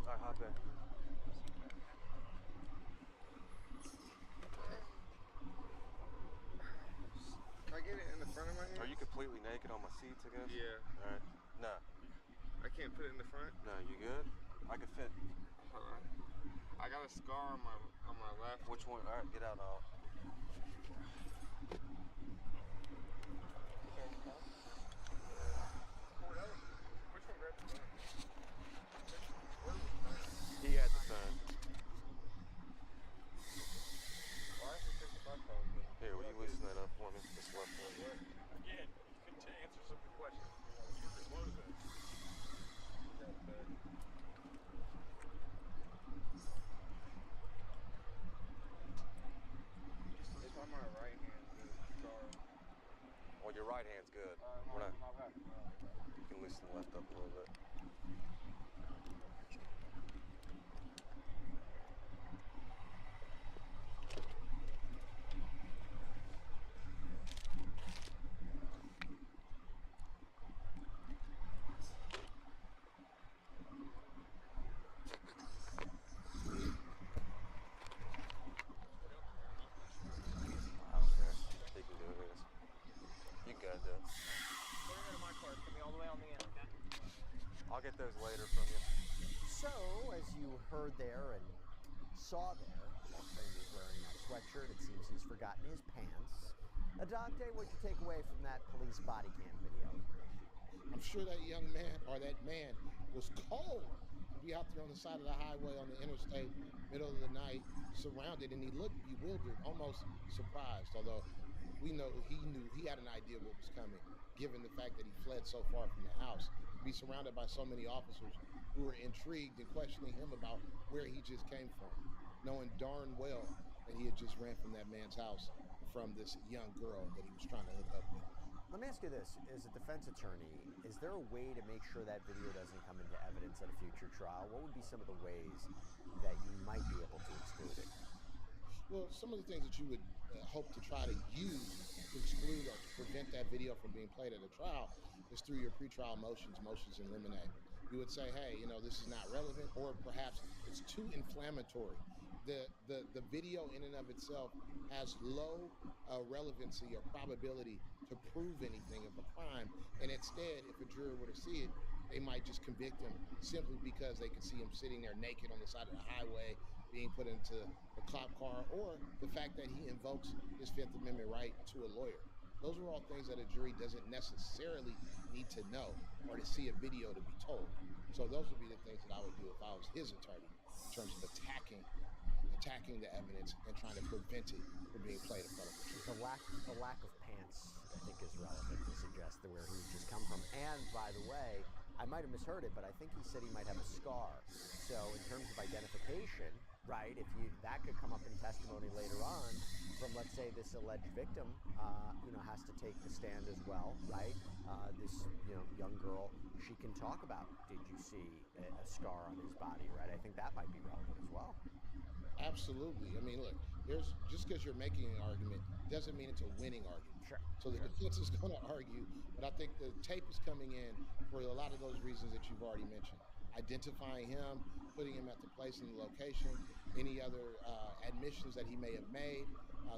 S20: Alright, hop in.
S19: Can I get it in the front of my hand?
S20: Are you completely naked on my seats, I guess?
S19: Yeah.
S20: Alright. Nah.
S19: I can't put it in the front?
S20: No, you good? I can fit.
S19: Hold on. I got a scar on my left.
S20: Which one? Alright, get out now.
S19: Which one grabbed the gun?
S20: He had the phone.
S19: Why is it 55 pounds?
S20: Here, will you loosen that up for me? This left one.
S19: Again, to answer some of the questions. What was it?
S20: Your right hand's good. We're not. You can loosen the left up a little bit. I don't care. He can do it. You can do it.
S9: Put it into my car. Put me all the way on the end, okay?
S20: I'll get those later from you.
S9: So, as you heard there and saw there, while Kramer's wearing that sweatshirt, it seems he's forgotten his pants. Adante, what'd you take away from that police body cam video?
S18: I'm sure that young man, or that man, was cold to be out there on the side of the highway on the interstate, middle of the night, surrounded, and he looked bewildered, almost surprised, although we know he knew, he had an idea what was coming, given the fact that he fled so far from the house. To be surrounded by so many officers who were intrigued and questioning him about where he just came from, knowing darn well that he had just ran from that man's house from this young girl that he was trying to hook up with.
S9: Let me ask you this, as a defense attorney, is there a way to make sure that video doesn't come into evidence at a future trial? What would be some of the ways that you might be able to exclude it?
S18: Well, some of the things that you would hope to try to use to exclude or to prevent that video from being played at a trial is through your pretrial motions in limine. You would say, hey, this is not relevant, or perhaps it's too inflammatory. The video in and of itself has low relevancy or probability to prove anything of a crime, and instead, if a juror were to see it, they might just convict him simply because they could see him sitting there naked on the side of the highway, being put into a cop car, or the fact that he invokes his Fifth Amendment right to a lawyer. Those are all things that a jury doesn't necessarily need to know or to see a video to be told. So those would be the things that I would do if I was his attorney in terms of attacking the evidence and trying to prevent it from being played in front of the jury.
S9: The lack of pants, I think, is relevant to suggest where he just come from. And by the way, I might have misheard it, but I think he said he might have a scar. So in terms of identification, right, that could come up in testimony later on from, let's say, this alleged victim, has to take the stand as well, right? This, young girl, she can talk about, did you see a scar on his body, right? I think that might be relevant as well.
S18: Absolutely. I mean, look, just because you're making an argument doesn't mean it's a winning argument.
S9: Sure.
S18: So the defense is going to argue, but I think the tape is coming in for a lot of those reasons that you've already mentioned. Identifying him, putting him at the place and the location, any other admissions that he may have made.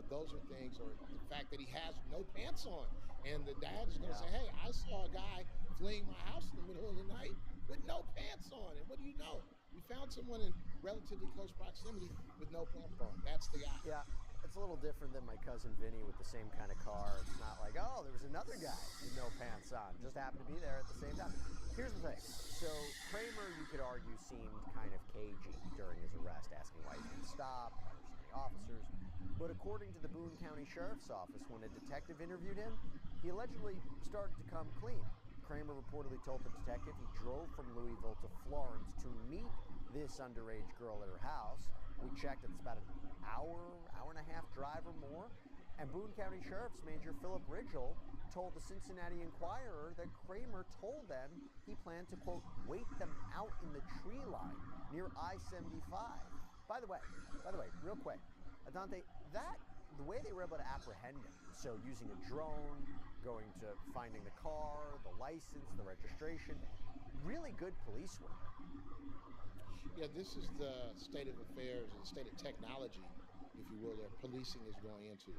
S18: Those are things, or the fact that he has no pants on. And the dad is going to say, hey, I saw a guy fleeing my house in the middle of the night with no pants on. And what do you know? We found someone in relatively close proximity with no pants on. That's the guy.
S9: Yeah, it's a little different than my cousin Vinny with the same kind of car. It's not like, oh, there was another guy with no pants on. Just happened to be there at the same time. Here's the thing. So Kramer, you could argue, seemed kind of cagey during his arrest, asking why he didn't stop, why there's so many officers. But according to the Boone County Sheriff's Office, when a detective interviewed him, he allegedly started to come clean. Kramer reportedly told the detective he drove from Louisville to Florence to meet this underage girl at her house. We checked, it's about an hour and a half drive or more. And Boone County Sheriff's Major Philip Ridgel told the Cincinnati Enquirer that Kramer told them he planned to, quote, wait them out in the tree line near I-75. By the way, real quick, Adante, the way they were able to apprehend him, so using a drone, going to finding the car, the license, the registration, really good police work.
S18: Yeah, this is the state of affairs and state of technology, if you will, that policing is going into.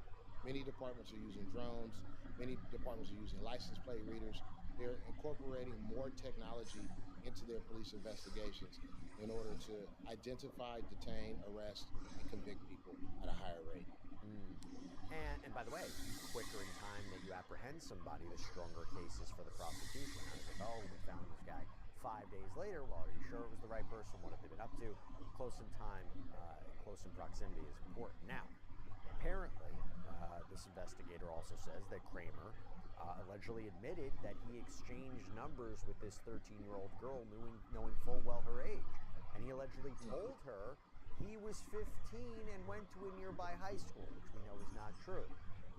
S18: Many departments are using drones. Many departments are using license plate readers. They're incorporating more technology into their police investigations in order to identify, detain, arrest, and convict people at a higher rate.
S9: And by the way, quicker in time that you apprehend somebody, the stronger cases for the prosecution. I was like, oh, we found this guy 5 days later. Well, are you sure it was the right person? What have they been up to? Close in time, close in proximity is important. Now, apparently, this investigator also says that Kramer allegedly admitted that he exchanged numbers with this 13-year-old girl, knowing full well her age. And he allegedly told her he was 15 and went to a nearby high school, which we know is not true.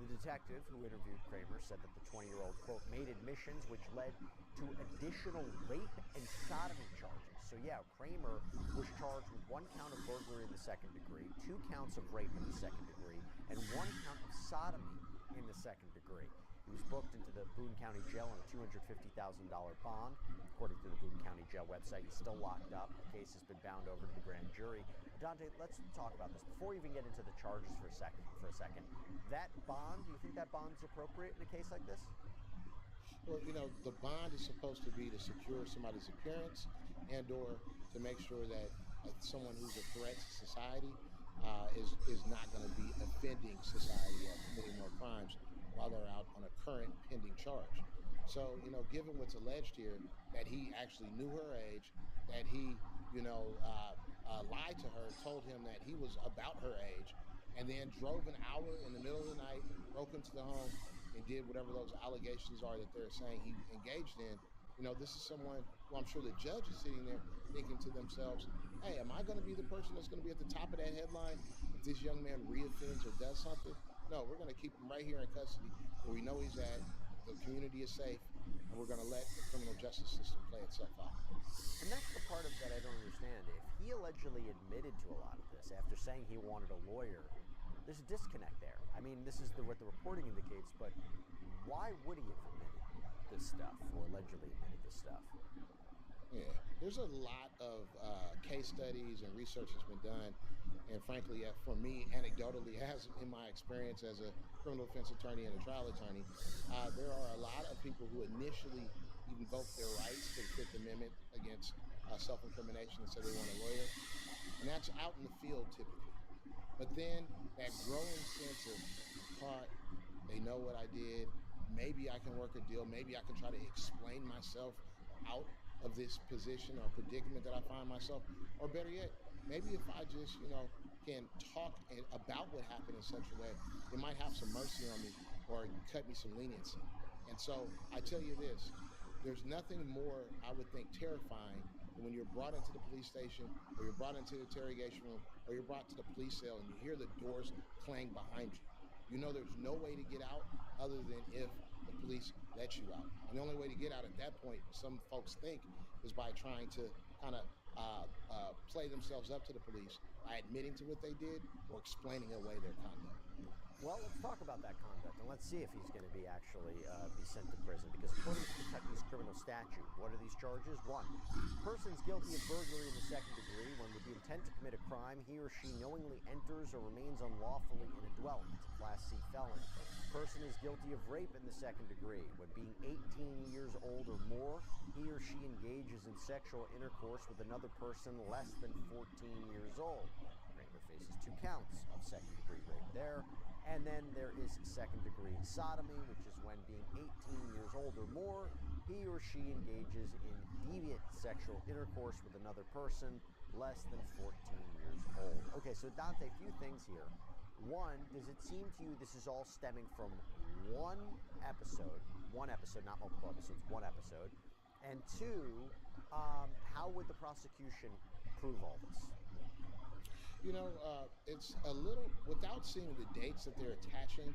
S9: The detective who interviewed Kramer said that the 20-year-old, quote, made admissions which led to additional rape and sodomy charges. So yeah, Kramer was charged with 1 count of burglary in the second degree, 2 counts of rape in the second degree, and 1 count of sodomy in the second degree. He was booked into the Boone County Jail on a $250,000 bond. According to the Boone County Jail website, he's still locked up. The case has been bound over to the grand jury. Dante, let's talk about this. Before we even get into the charges for a second, that bond, do you think that bond is appropriate in a case like this?
S18: Well, you know, the bond is supposed to be to secure somebody's appearance and or to make sure that someone who's a threat to society is not going to be offending society or committing more crimes while they're out on a current pending charge. So, you know, given what's alleged here, that he actually knew her age, that he, you know, lied to her, told him that he was about her age, and then drove an hour in the middle of the night, broke into the home, and did whatever those allegations are that they're saying he engaged in. You know, this is someone who I'm sure the judge is sitting there thinking to themselves, hey, am I going to be the person that's going to be at the top of that headline if this young man reoffends or does something? No, we're going to keep him right here in custody where we know he's at, the community is safe, and we're going to let the criminal justice system play itself out.
S9: And that's the part of that I don't understand. If he allegedly admitted to a lot of this after saying he wanted a lawyer, there's a disconnect there. I mean, this is what the reporting indicates, but why would he have admitted this stuff or allegedly admitted this stuff?
S18: Yeah, there's a lot of case studies and research that's been done. And frankly, for me, anecdotally, as in my experience as a criminal defense attorney and a trial attorney, there are a lot of people who initially invoked their rights to the Fifth Amendment against self-incrimination and said they want a lawyer. And that's out in the field typically. But then that growing sense of caught, they know what I did, maybe I can work a deal, maybe I can try to explain myself out of this position or predicament that I find myself, or better yet, maybe if I just, you know, can talk about what happened in such a way, they might have some mercy on me or cut me some leniency. And so I tell you this, there's nothing more, I would think, terrifying than when you're brought into the police station or you're brought into the interrogation room or you're brought to the police cell and you hear the doors clang behind you. You know there's no way to get out other than if the police let you out. And the only way to get out at that point, some folks think, is by trying to kind of play themselves up to the police by admitting to what they did or explaining away their conduct.
S9: Well, let's talk about that conduct, and let's see if he's going to be actually be sent to prison. Because according to Kentucky's criminal statute, what are these charges? 1, person's guilty of burglary in the second degree when with the intent to commit a crime, he or she knowingly enters or remains unlawfully in a dwelling. It's a Class C felony. Person is guilty of rape in the second degree when being 18 years old or more, he or she engages in sexual intercourse with another person less than 14 years old. Kramer faces 2 counts of second degree rape there. And then there is second-degree sodomy, which is when being 18 years old or more, he or she engages in deviant sexual intercourse with another person less than 14 years old. Okay, so Dante, a few things here. 1, does it seem to you this is all stemming from one episode, not multiple episodes, one episode? And 2, how would the prosecution prove all this?
S18: You know, it's a little, without seeing the dates that they're attaching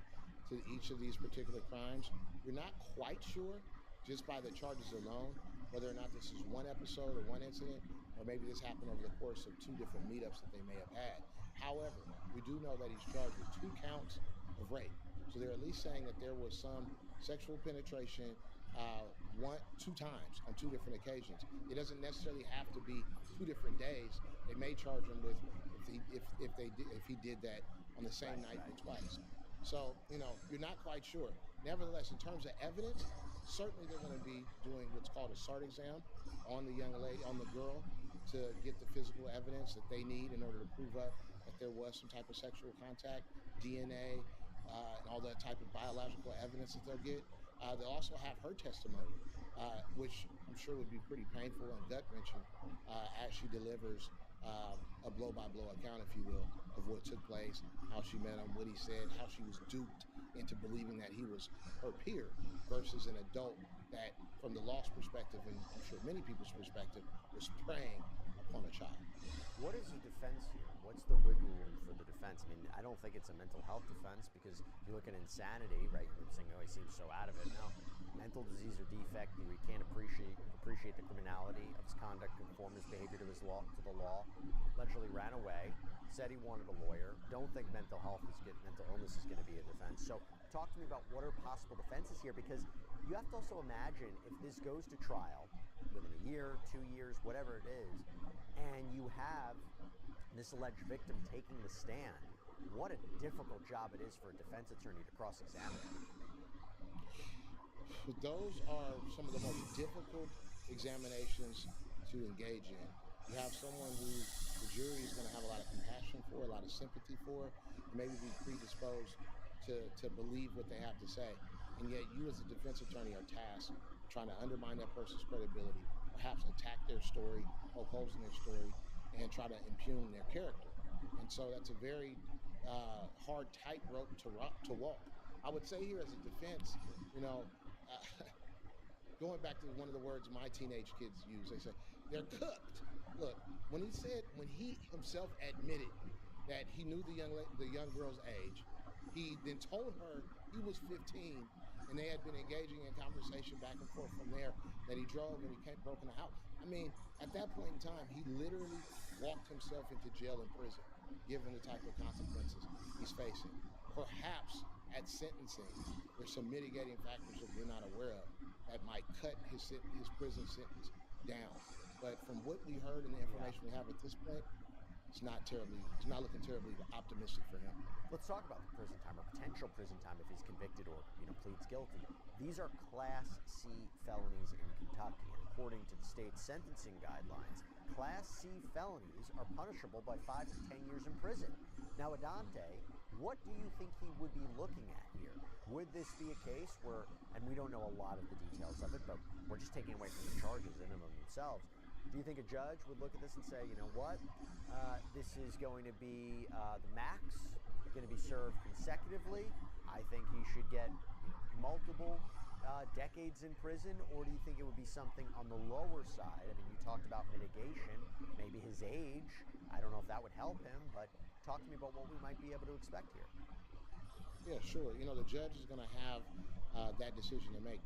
S18: to each of these particular crimes, you're not quite sure, just by the charges alone, whether or not this is one episode or one incident, or maybe this happened over the course of 2 different meetups that they may have had. However, we do know that he's charged with 2 counts of rape. So they're at least saying that there was some sexual penetration 2 times on 2 different occasions. It doesn't necessarily have to be 2 different days. They may charge him with if he did that on the same night twice. So, you know, you're not quite sure. Nevertheless, in terms of evidence, certainly they're going to be doing what's called a SART exam on the young lady, on the girl, to get the physical evidence that they need in order to prove up that there was some type of sexual contact, DNA, and all that type of biological evidence that they'll get. They'll also have her testimony, which I'm sure would be pretty painful and gut-wrenching as she delivers a blow-by-blow account, if you will, of what took place, how she met him, what he said, how she was duped into believing that he was her peer versus an adult that, from the law's perspective, and I'm sure many people's perspective, was preying on a child.
S9: What is the defense here? What's the wiggle room for the defense? I mean, I don't think it's a mental health defense because you look at insanity, right? You're saying, oh, he seems so out of it. No, mental disease or defect, he can't appreciate the criminality of his conduct, conform his behavior to the law, allegedly ran away, said he wanted a lawyer. Don't think mental illness is going to be a defense. So talk to me about what are possible defenses here, because you have to also imagine if this goes to trial within a year, 2 years, whatever it is, and you have this alleged victim taking the stand, what a difficult job it is for a defense attorney to cross-examine.
S18: Those are some of the most difficult examinations to engage in. You have someone who the jury is going to have a lot of compassion for, a lot of sympathy for, maybe be predisposed to believe what they have to say. And yet you as a defense attorney are tasked with trying to undermine that person's credibility, perhaps attack their story, poke holes in their story, and try to impugn their character. And so that's a very hard tightrope to walk. I would say here as a defense, going back to one of the words my teenage kids use, they say, they're cooked. Look, when he himself admitted that he knew the young girl's age, he then told her he was 15 and they had been engaging in conversation back and forth from there, that he drove and he broke in the house. I mean, at that point in time, he literally walked himself into jail and prison, given the type of consequences he's facing. Perhaps at sentencing, there's some mitigating factors that we're not aware of that might cut his prison sentence down. But from what we heard and the information we have at this point, it's not looking terribly optimistic for him.
S9: Let's talk about the prison time or potential prison time if he's convicted or pleads guilty. These are Class C felonies in Kentucky, and according to the state's sentencing guidelines, Class C felonies are punishable by 5 to 10 years in prison. Now, Adante, what do you think he would be looking at here? Would this be a case where, and we don't know a lot of the details of it, but we're just taking away from the charges in and of themselves, do you think a judge would look at this and say, you know what, this is going to be the max, going to be served consecutively? I think he should get multiple decades in prison, or do you think it would be something on the lower side? I mean, you talked about mitigation, maybe his age. I don't know if that would help him, but talk to me about what we might be able to expect here.
S18: Yeah, sure. The judge is going to have that decision to make.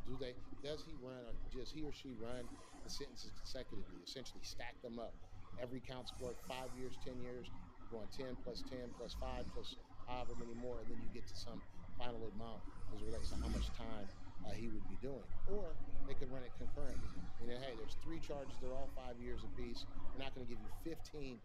S18: Does he run, or does he or she run the sentences consecutively, essentially stack them up? Every count's worth 5 years, 10 years, going 10 plus 10 plus 5 plus however many more, and then you get to some final amount as it relates to how much time he would be doing. Or they could run it concurrently. Hey, there's 3 charges, they're all 5 years apiece. We're not going to give you 15,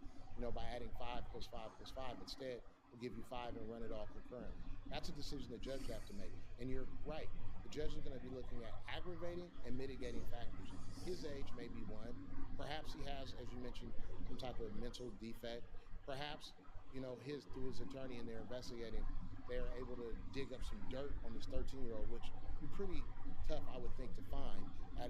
S18: by adding 5 plus 5 plus 5. Instead, we'll give you 5 and run it all concurrently. That's a decision the judge would have to make. And you're right. The judge is going to be looking at aggravating and mitigating factors. His age may be one. Perhaps he has, as you mentioned, some type of mental defect. Perhaps, through his attorney and they're investigating, they're able to dig up some dirt on this 13-year-old, which would be pretty tough, I would think, to find,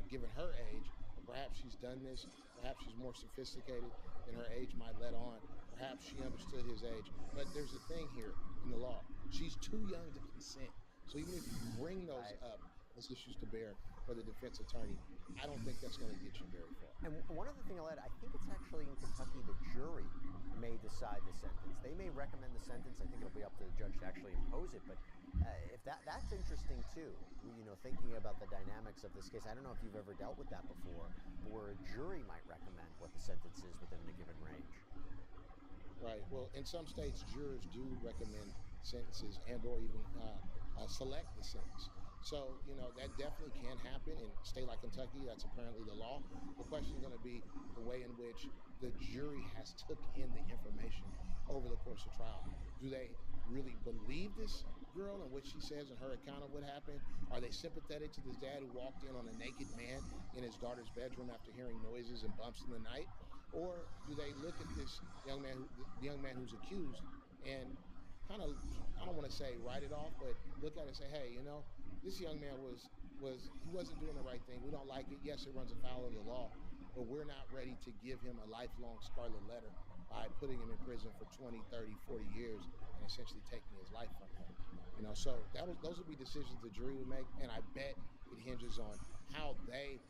S18: given her age. Perhaps she's done this. Perhaps she's more sophisticated than her age might let on. Perhaps she understood his age. But there's a thing here in the law. She's too young to consent. So even if you bring those up as issues to bear for the defense attorney, I don't think that's going to get you very far.
S9: And one other thing I'll add, I think it's actually in Kentucky the jury may decide the sentence. They may recommend the sentence. I think it'll be up to the judge to actually impose it. But if that's interesting too, thinking about the dynamics of this case. I don't know if you've ever dealt with that before, where a jury might recommend what the sentence is within a given range.
S18: Right. Well, in some states, jurors do recommend sentences and or even select the sentence. So, that definitely can happen in a state like Kentucky. That's apparently the law. The question is going to be the way in which the jury has took in the information over the course of trial. Do they really believe this girl and what she says in her account of what happened? Are they sympathetic to this dad who walked in on a naked man in his daughter's bedroom after hearing noises and bumps in the night? Or do they look at this young man, the young man who's accused, and kind of, I don't want to say write it off, but look at it and say, hey, this young man he wasn't doing the right thing. We don't like it. Yes, it runs afoul of the law, but we're not ready to give him a lifelong scarlet letter by putting him in prison for 20, 30, 40 years and essentially taking his life from him. So those would be decisions the jury would make, and I bet it hinges on how they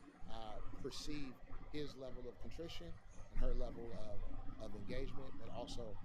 S18: perceive his level of contrition and her level of engagement, but also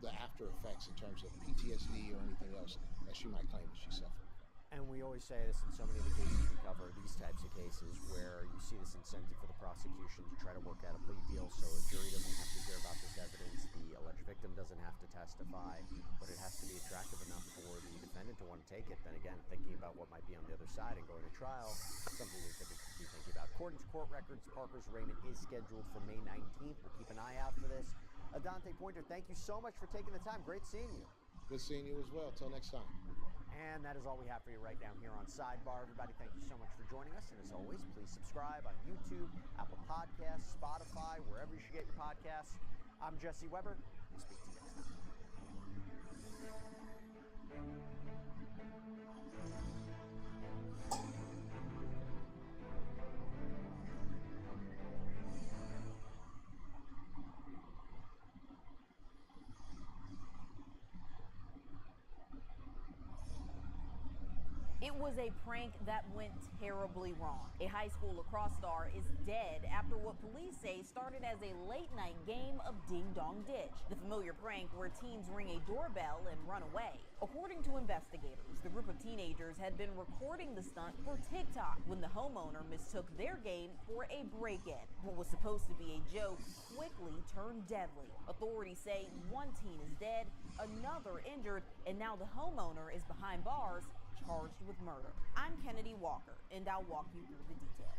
S18: the after effects in terms of PTSD or anything else that she might claim that she suffered.
S9: And we always say this in so many of the cases we cover, these types of cases where you see this incentive for the prosecution to try to work out a plea deal so a jury doesn't have to hear about this evidence, the alleged victim doesn't have to testify, but it has to be attractive enough for the defendant to want to take it. Then again, thinking about what might be on the other side and going to trial, something we could be thinking about. According to court records, Parker's arraignment is scheduled for May 19th. We'll keep an eye out for this. Dante Pointer, thank you so much for taking the time. Great seeing you.
S18: Good seeing you as well. Till next time.
S9: And that is all we have for you right down here on Sidebar. Everybody, thank you so much for joining us. And as always, please subscribe on YouTube, Apple Podcasts, Spotify, wherever you should get your podcasts. I'm Jesse Weber. We'll speak to you next time.
S13: It was a prank that went terribly wrong. A high school lacrosse star is dead after what police say started as a late-night game of ding-dong ditch, the familiar prank where teens ring a doorbell and run away. According to investigators, the group of teenagers had been recording the stunt for TikTok when the homeowner mistook their game for a break-in. What was supposed to be a joke quickly turned deadly. Authorities say one teen is dead, another injured, and now the homeowner is behind bars, charged with murder. I'm Kennedy Walker, and I'll walk you through the details.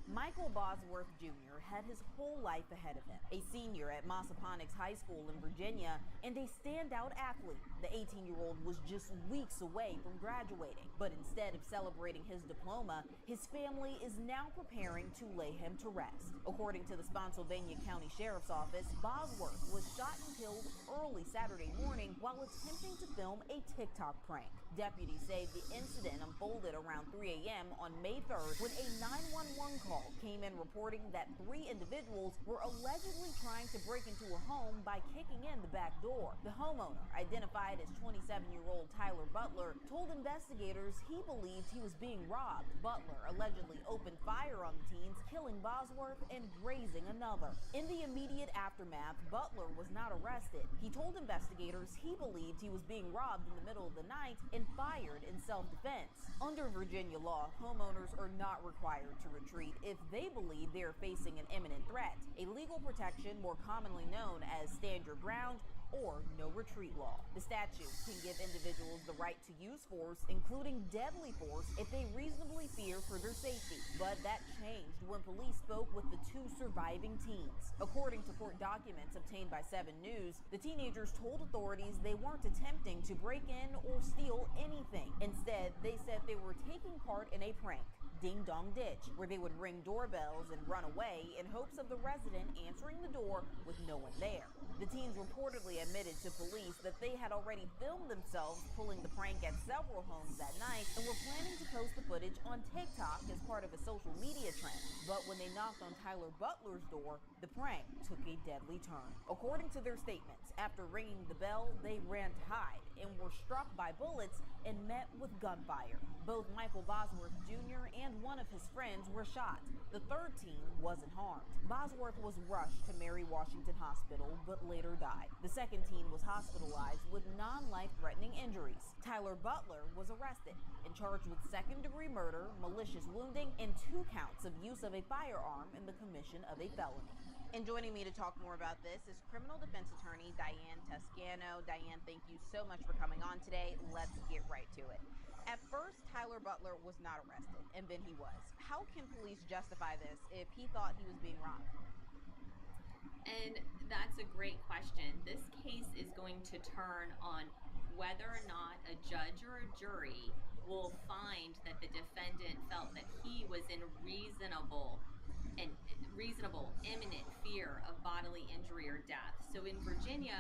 S13: Michael Bosworth Jr. had his whole life ahead of him. A senior at Massaponax High School in Virginia and a standout athlete, the 18-year-old was just weeks away from graduating. But instead of celebrating his diploma, his family is now preparing to lay him to rest. According to the Spotsylvania County Sheriff's Office, Bosworth was shot and killed early Saturday morning while attempting to film a TikTok prank. Deputies say the incident unfolded around 3 a.m. on May 3rd when a 911 call came in reporting that 3 individuals were allegedly trying to break into a home by kicking in the back door. The homeowner, identified as 27-year-old Tyler Butler, told investigators he believed he was being robbed. Butler allegedly opened fire on the teens, killing Bosworth and grazing another. In the immediate aftermath, Butler was not arrested. He told investigators he believed he was being robbed in the middle of the night and fired in self-defense. Under Virginia law, homeowners are not required to retreat if they believe they are facing an imminent threat, a legal protection more commonly known as stand your ground or no retreat law. The statute can give individuals the right to use force, including deadly force, if they reasonably fear for their safety. But that changed when police spoke with the 2 surviving teens. According to court documents obtained by 7 News, the teenagers told authorities they weren't attempting to break in or steal anything. Instead, they said they were taking part in a prank, Ding Dong Ditch, where they would ring doorbells and run away in hopes of the resident answering the door with no one there. The teens reportedly admitted to police that they had already filmed themselves pulling the prank at several homes that night and were planning to post the footage on TikTok as part of a social media trend. But when they knocked on Tyler Butler's door, the prank took a deadly turn. According to their statements, after ringing the bell, they ran to hide and were struck by bullets and met with gunfire. Both Michael Bosworth Jr. and one of his friends were shot. The third teen wasn't harmed. Bosworth was rushed to Mary Washington Hospital, but later died. The second teen was hospitalized with non-life-threatening injuries. Tyler Butler was arrested and charged with second-degree murder, malicious wounding, and 2 counts of use of a firearm in the commission of a felony. And joining me to talk more about this is criminal defense attorney Diane Toscano. Diane, thank you so much for coming on today. Let's get right to it. At first, Tyler Butler was not arrested, and then he was. How can police justify this if he thought he was being robbed?
S14: And that's a great question. This case is going to turn on whether or not a judge or a jury will find that the defendant felt that he was in reasonable imminent fear of bodily injury or death. So in Virginia,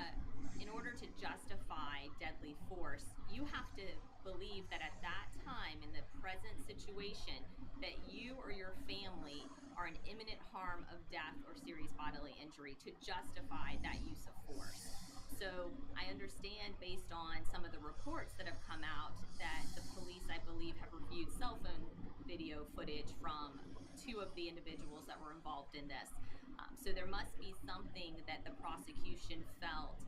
S14: in order to justify deadly force, you have to believe that at that time in the present situation that you or your family are in imminent harm of death or serious bodily injury to justify that use of force. So I understand based on some of the reports that have come out that the police, I believe, have reviewed cell phone video footage from 2 of the individuals that were involved in this. So there must be something that the prosecution felt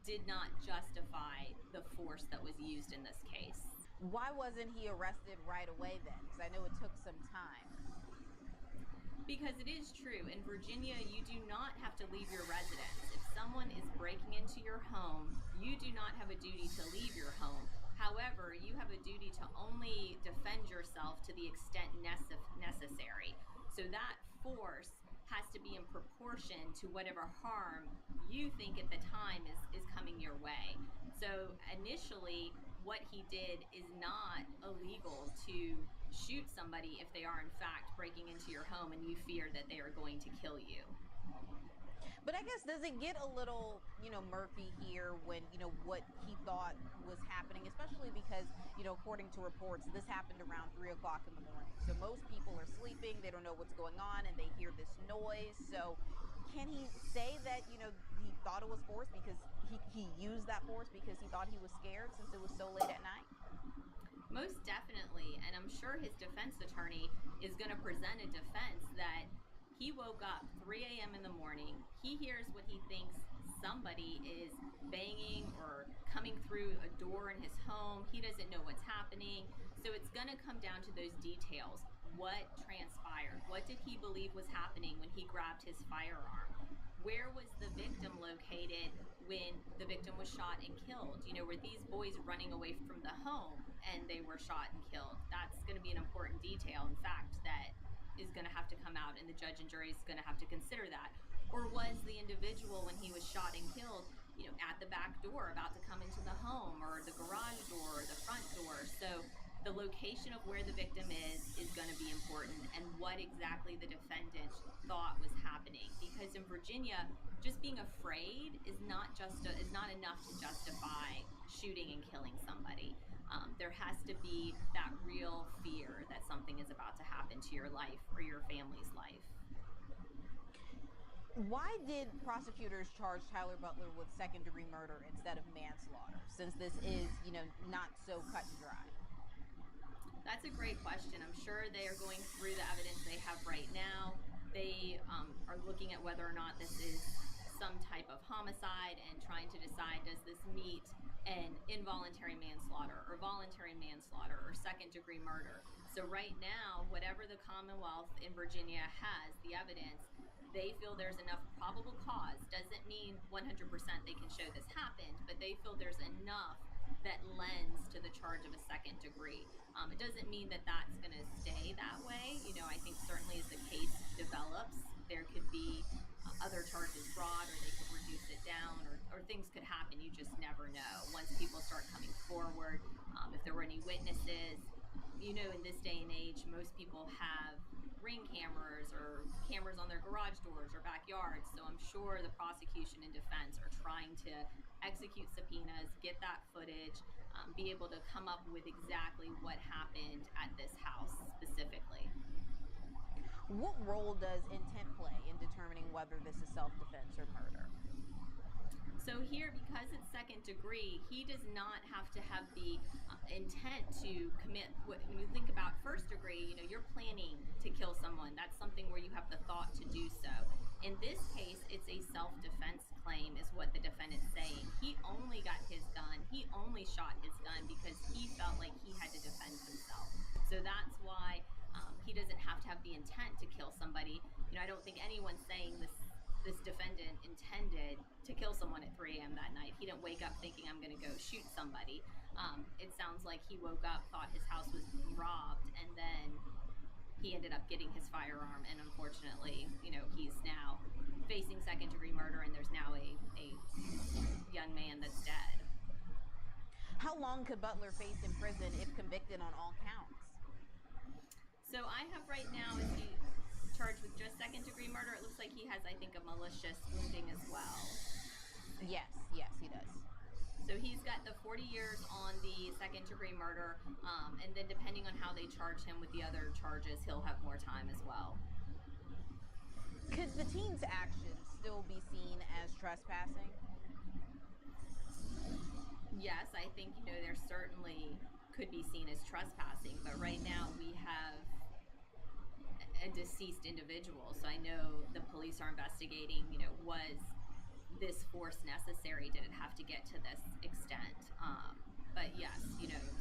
S14: did not justify the force that was used in this case.
S13: Why wasn't he arrested right away then? Because I know it took some time.
S14: Because it is true, in Virginia, you do not have to leave your residence. If someone is breaking into your home, you do not have a duty to leave your home. However, you have a duty to only defend yourself to the extent necessary. So that force has to be in proportion to whatever harm you think at the time is coming your way. So initially, what he did is not illegal to shoot somebody if they are in fact breaking into your home and you fear that they are going to kill you.
S13: But I guess, does it get a little, murky here when, what he thought was happening, especially because, according to reports, this happened around 3 o'clock in the morning. So most people are sleeping, they don't know what's going on, and they hear this noise. So can he say that, he thought it was force because he used that force because he thought he was scared since it was so late at night?
S14: Most definitely, and I'm sure his defense attorney is going to present a defense that he woke up 3 a.m. in the morning, he hears what he thinks somebody is banging or coming through a door in his home, he doesn't know what's happening, so it's going to come down to those details. What transpired? What did he believe was happening when he grabbed his firearm? Where was the victim located when the victim was shot and killed? Were these boys running away from the home and they were shot and killed? That's going to be an important detail, in fact, that is going to have to come out, and the judge and jury is going to have to consider that. Or was the individual, when he was shot and killed, at the back door about to come into the home, or the garage door, or the front door? So the location of where the victim is going to be important, and what exactly the defendant thought was happening. Because in Virginia, just being afraid is not enough to justify shooting and killing somebody. There has to be that real fear that something is about to happen to your life or your family's life.
S13: Why did prosecutors charge Tyler Butler with second-degree murder instead of manslaughter, since this is, not so cut and dry?
S14: That's a great question. I'm sure they are going through the evidence they have right now. They are looking at whether or not this is some type of homicide and trying to decide, does this meet an involuntary manslaughter or voluntary manslaughter or second-degree murder? So right now, whatever the Commonwealth in Virginia has, the evidence, they feel there's enough probable cause. Doesn't mean 100% they can show this happened, but they feel there's enough that lends to the charge of a second degree. It doesn't mean that that's going to stay that way. I think certainly as the case develops, there could be other charges brought, or they could reduce it down, or things could happen. You just never know. Once people start coming forward, if there were any witnesses, in this day and age, most people have ring cameras or cameras on their garage doors or backyards. So I'm sure the prosecution and defense are trying to execute subpoenas, get that footage, be able to come up with exactly what happened at this house specifically.
S13: What role does intent play in determining whether this is self-defense or murder?
S14: So here, because it's second degree, he does not have to have the intent to commit. When you think about first degree, you're planning to kill someone. That's something where you have the thought to do so. In this case, it's a self-defense claim is what the defendant's saying. He only got his gun. He only shot his gun because he felt like he had to defend himself. So that's why he doesn't have to have the intent to kill somebody. I don't think anyone's saying this defendant intended to kill someone at 3 a.m. that night. He didn't wake up thinking, I'm going to go shoot somebody. It sounds like he woke up, thought his house was robbed, and then he ended up getting his firearm. And unfortunately, he's now facing second-degree murder, and there's now a young man that's dead.
S13: How long could Butler face in prison if convicted on all counts?
S14: So I have right now, is he charged with just second-degree murder? It looks like he has, I think, a malicious wounding as well.
S13: Yes, he does.
S14: So he's got the 40 years on the second-degree murder, and then depending on how they charge him with the other charges, he'll have more time as well.
S13: Could the teen's actions still be seen as trespassing?
S14: Yes, I think, there certainly could be seen as trespassing. But right now we have a deceased individual, so I know the police are investigating, was this force necessary? Did it have to get to this extent? But yes,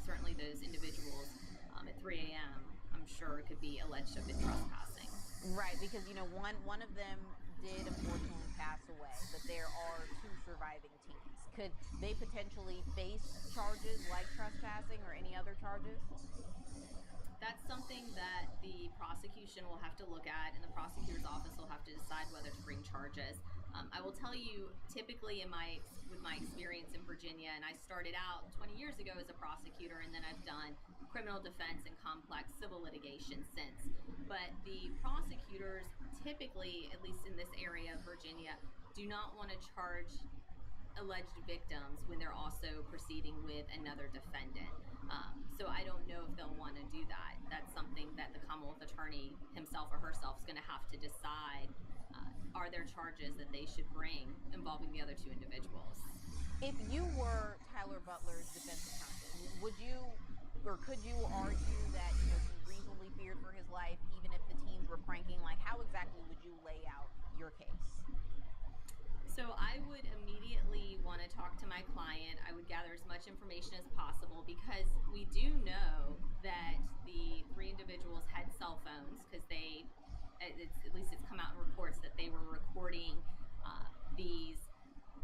S14: certainly those individuals at 3 a.m., I'm sure could be alleged to have been trespassing.
S13: Right, because one of them did unfortunately pass away, but there are 2 surviving teens. Could they potentially face charges like trespassing or any other charges?
S14: That's something that the prosecution will have to look at, and the prosecutor's office will have to decide whether to bring charges. I will tell you, typically with my experience in Virginia, and I started out 20 years ago as a prosecutor, and then I've done criminal defense and complex civil litigation since. But the prosecutors typically, at least in this area of Virginia, do not want to charge alleged victims when they're also proceeding with another defendant. So I don't know if they'll want to do that. That's something that the Commonwealth Attorney himself or herself is going to have to decide. Are there charges that they should bring involving the other 2 individuals?
S13: If you were Tyler Butler's defense attorney, would you or could you argue that he reasonably feared for his life even if the teens were pranking? Like, how exactly would you lay out your case?
S14: So I would immediately want to talk to my client. I would gather as much information as possible, because we do know that the 3 individuals had cell phones, because at least it's come out in reports that they were recording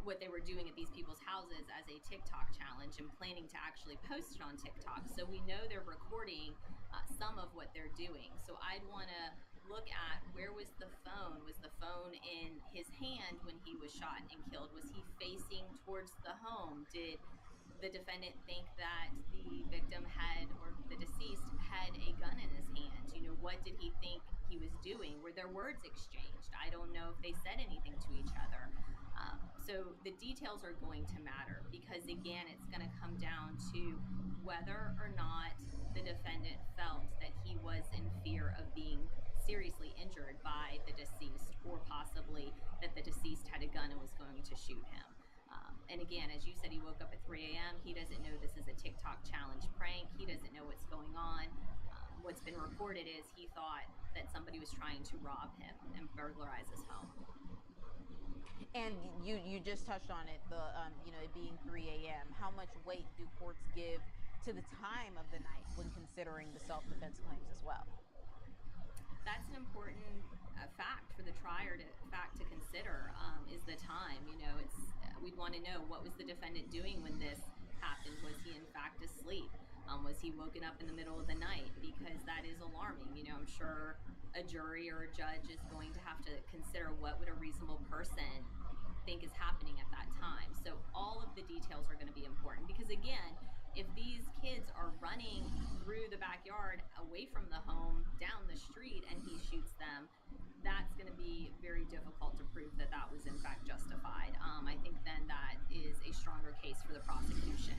S14: what they were doing at these people's houses as a TikTok challenge and planning to actually post it on TikTok. So we know they're recording some of what they're doing. So I'd want to look at, where was the phone? Was the phone in his hand when he was shot and killed? Was he facing towards the home? Did the defendant think that the victim or the deceased had a gun in his hand? What did he think he was doing? Were there words exchanged? I don't know if they said anything to each other. So the details are going to matter, because again, it's going to come down to whether or not the defendant felt that he was in fear of being seriously injured by the deceased, or possibly that the deceased had a gun and was going to shoot him. And again, as you said, he woke up at 3 a.m. He doesn't know this is a TikTok challenge prank. He doesn't know what's going on. What's been reported is he thought that somebody was trying to rob him and burglarize his home.
S13: And you just touched on it, it being 3 a.m. How much weight do courts give to the time of the night when considering the self-defense claims as well?
S14: That's an important fact for the trier to consider, is the time. We'd want to know, what was the defendant doing when this happened? Was he in fact asleep? Was he woken up in the middle of the night? Because that is alarming. I'm sure a jury or a judge is going to have to consider, what would a reasonable person think is happening at that time. So all of the details are going to be important, because again, if these kids are running through the backyard away from the home down the street and he shoots them, that's going to be very difficult to prove that that was in fact justified. I think then that is a stronger case for the prosecution.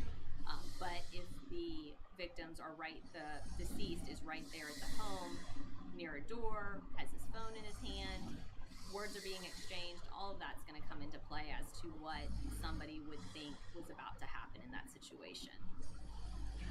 S14: But if the victims are the deceased is right there at the home, near a door, has his phone in his hand, words are being exchanged, all of that's going to come into play as to what somebody would think was about to happen in that situation.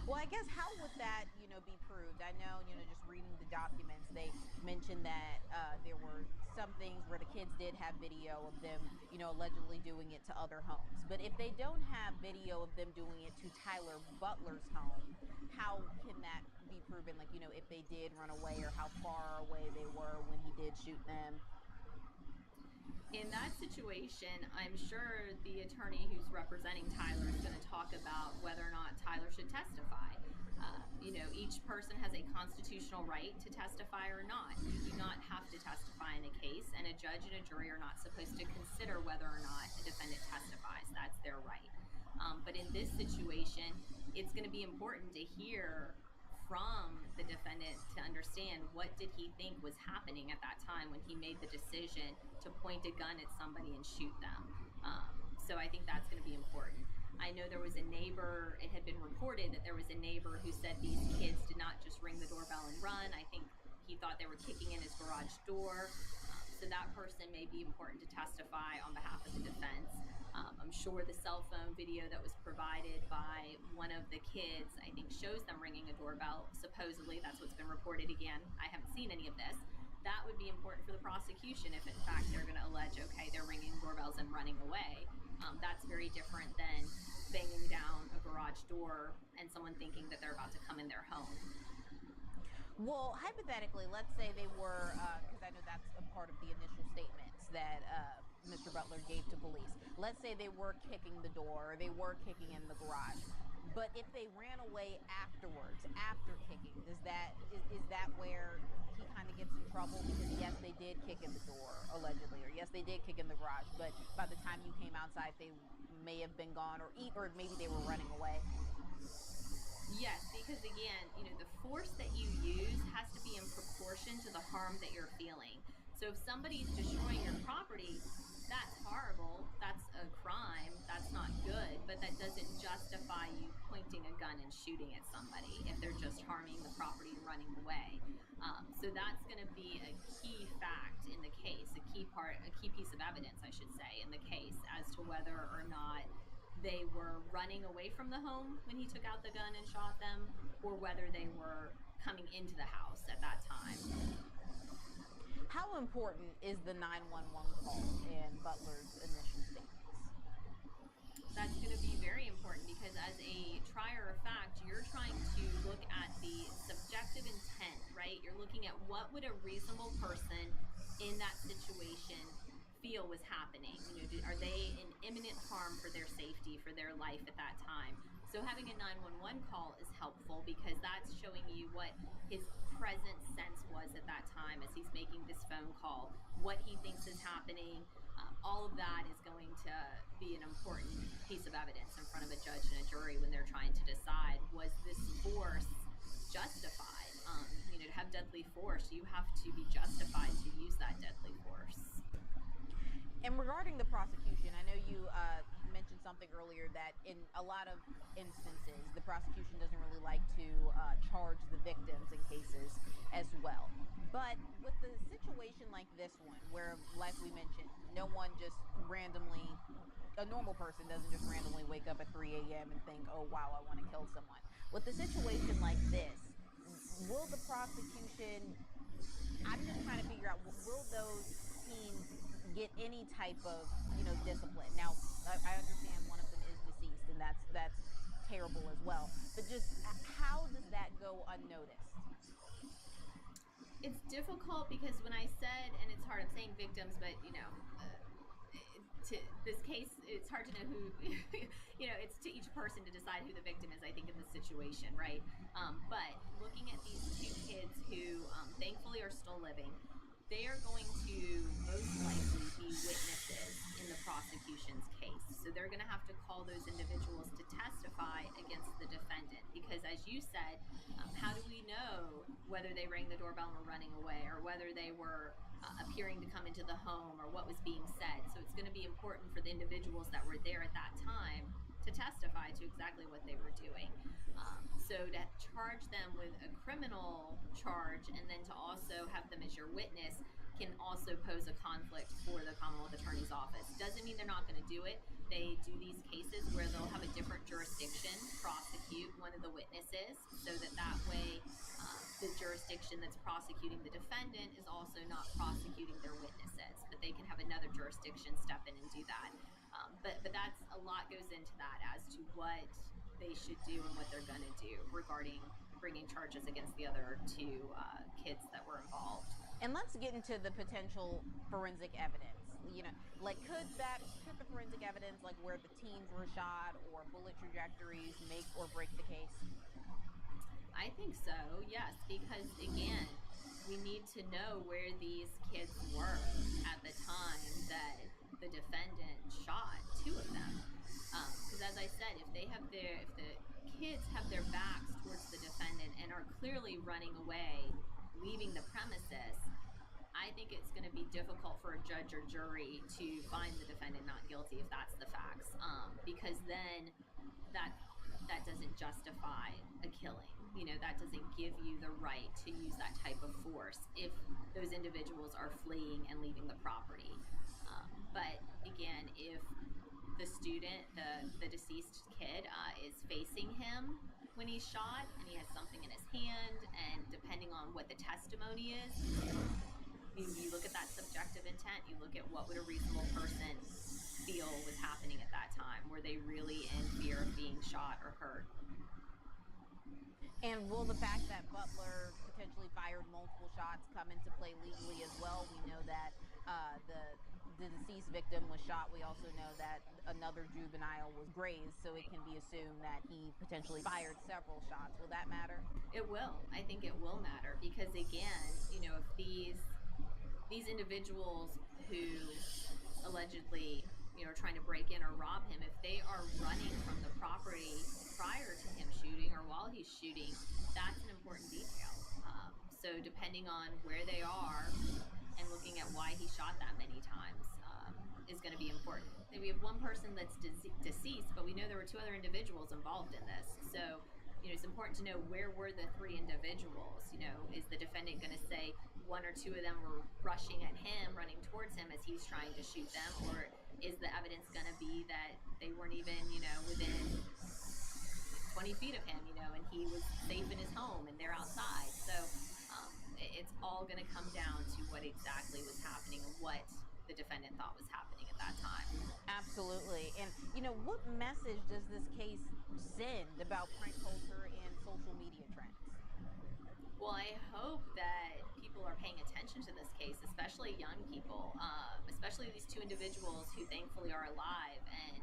S13: Well, I guess, how would that, be proved? I know, just reading the documents, they mentioned that there were some things where the kids did have video of them, allegedly doing it to other homes. But if they don't have video of them doing it to Tyler Butler's home, how can that be proven? Like, if they did run away, or how far away they were when he did shoot them?
S14: In that situation, I'm sure the attorney who's representing Tyler is going to talk about whether or not Tyler should testify. Each person has a constitutional right to testify or not. You do not have to testify in a case, and a judge and a jury are not supposed to consider whether or not a defendant testifies. That's their right. But in this situation, it's going to be important to hear from the defendant to understand, what did he think was happening at that time when he made the decision to point a gun at somebody and shoot them. So I think that's going to be important. I know there was a neighbor, it had been reported that there was a neighbor who said these kids did not just ring the doorbell and run. I think he thought they were kicking in his garage door. So that person may be important to testify on behalf of the defense. I'm sure the cell phone video that was provided by one of the kids, I think, shows them ringing a doorbell. Supposedly, that's what's been reported again. I haven't seen any of this. That would be important for the prosecution if, in fact, they're going to allege, okay, they're ringing doorbells and running away. That's very different than banging down a garage door and someone thinking that they're about to come in their home.
S13: Well, hypothetically, let's say they were, because I know that's a part of the initial statements that Mr. Butler gave to police. Let's say they were kicking the door, or they were kicking in the garage. But if they ran away afterwards, after kicking, is that where he kind of gets in trouble? Because yes, they did kick in the door, allegedly, or yes, they did kick in the garage, but by the time you came outside, they may have been gone, or maybe they were running away.
S14: Yes, because again, the force that you use has to be in proportion to the harm that you're feeling. So if somebody's destroying your property, that's horrible, that's a crime, that's not good, but that doesn't justify you pointing a gun and shooting at somebody if they're just harming the property and running away. So that's going to be a key fact in the case, a key piece of evidence, I should say, in the case as to whether or not they were running away from the home when he took out the gun and shot them, or whether they were coming into the house at that time.
S13: How important is the 911 call in Butler's initial statements?
S14: That's going to be very important because as a trier of fact, you're trying to look at the subjective intent, right? You're looking at what would a reasonable person in that situation feel was happening. Are they in imminent harm for their safety, for their life at that time? So having a 911 call is helpful because that's showing you what his present sense was at that time as he's making this phone call, what he thinks is happening. All of that is going to be an important piece of evidence in front of a judge and a jury when they're trying to decide, was this force justified? To have deadly force, you have to be justified to use that deadly force.
S13: And regarding the prosecution, I know you mentioned something earlier that in a lot of instances, the prosecution doesn't really like to charge the victims in cases as well. But with the situation like this one, where, like we mentioned, no one just randomly, a normal person doesn't just randomly wake up at 3 a.m. and think, oh, wow, I want to kill someone. With a situation like this, will the prosecution, I'm just trying to figure out, will those teams get any type of, discipline? Now, I understand one of them is deceased, and that's terrible as well. But just how does that go unnoticed?
S14: It's difficult because when I said, and it's hard, I'm saying victims, but to this case, it's hard to know who, it's to each person to decide who the victim is, I think, in this situation, right? But looking at these two kids who thankfully are still living, they are going to most likely be witnesses in the prosecution's case. So they're going to have to call those individuals to testify against the defendant. Because as you said, how do we know whether they rang the doorbell and were running away, or whether they were appearing to come into the home, or what was being said? So it's going to be important for the individuals that were there at that time to testify to exactly what they were doing. So to charge them with a criminal charge and then to also have them as your witness can also pose a conflict for the Commonwealth Attorney's Office. Doesn't mean they're not going to do it. They do these cases where they'll have a different jurisdiction prosecute one of the witnesses, so that way the jurisdiction that's prosecuting the defendant is also not prosecuting their witnesses, but they can have another jurisdiction step in and do that. But that's, a lot goes into that as to what they should do and what they're going to do regarding bringing charges against the other two kids that were involved.
S13: And let's get into the potential forensic evidence. Could the forensic evidence, like where the teams were shot or bullet trajectories, make or break the case?
S14: I think so, yes, because again, we need to know where these kids were at the time that the defendant shot two of them. Because as I said, if the kids have their backs towards the defendant and are clearly running away, leaving the premises, I think it's going to be difficult for a judge or jury to find the defendant not guilty if that's the facts. Because then that that doesn't justify a killing. You know, that doesn't give you the right to use that type of force if those individuals are fleeing and leaving the property. But again, if the student, the deceased kid, is facing him when he's shot and he has something in his hand, and depending on what the testimony is, you look at that subjective intent, you look at what would a reasonable person feel was happening at that time. Were they really in fear of being shot or hurt?
S13: And will the fact that Butler potentially fired multiple shots come into play legally as well? We know that the deceased victim was shot. We also know that another juvenile was grazed, so it can be assumed that he potentially fired several shots. Will that matter?
S14: It will. I think it will matter because, again, you know, if these individuals who allegedly, you know, are trying to break in or rob him, if they are running from the property prior to him shooting or while he's shooting, that's an important detail. So depending on where they are and looking at why he shot that many times is going to be important. We have one person that's deceased, but we know there were two other individuals involved in this. So, you know, it's important to know where were the three individuals. You know, is the defendant going to say one or two of them were rushing at him, running towards him as he's trying to shoot them, or is the evidence going to be that they weren't even, you know, within 20 feet of him, you know, and he was safe in his home and they're outside? So it's all going to come down to what exactly was happening and what the defendant thought was happening at that time.
S13: Absolutely. And, you know, what message does this case send about prank culture and social media trends?
S14: Well, I hope that people are paying attention to this case, especially young people, especially these two individuals who thankfully are alive and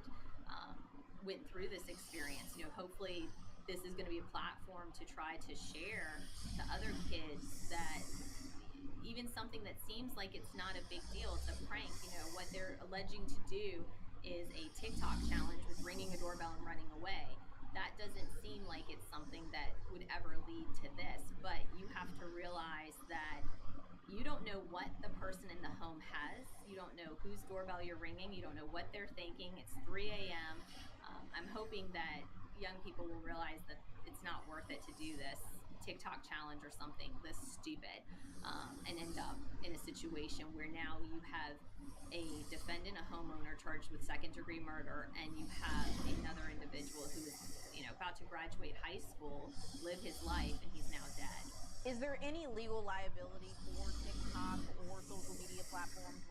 S14: went through this experience. You know, hopefully this is going to be a platform to try to share to other kids that even something that seems like it's not a big deal, it's a prank, you know, what they're alleging to do is a TikTok challenge with ringing a doorbell and running away. That doesn't seem like it's something that would ever lead to this, but you have to realize that you don't know what the person in the home has. You don't know whose doorbell you're ringing. You don't know what they're thinking. It's 3 a.m. I'm hoping that young people will realize that it's not worth it to do this TikTok challenge or something this stupid and end up in a situation where now you have a defendant, a homeowner, charged with second-degree murder, and you have another individual who is, you know, about to graduate high school, live his life, and he's now dead.
S13: Is there any legal liability for TikTok or social media platforms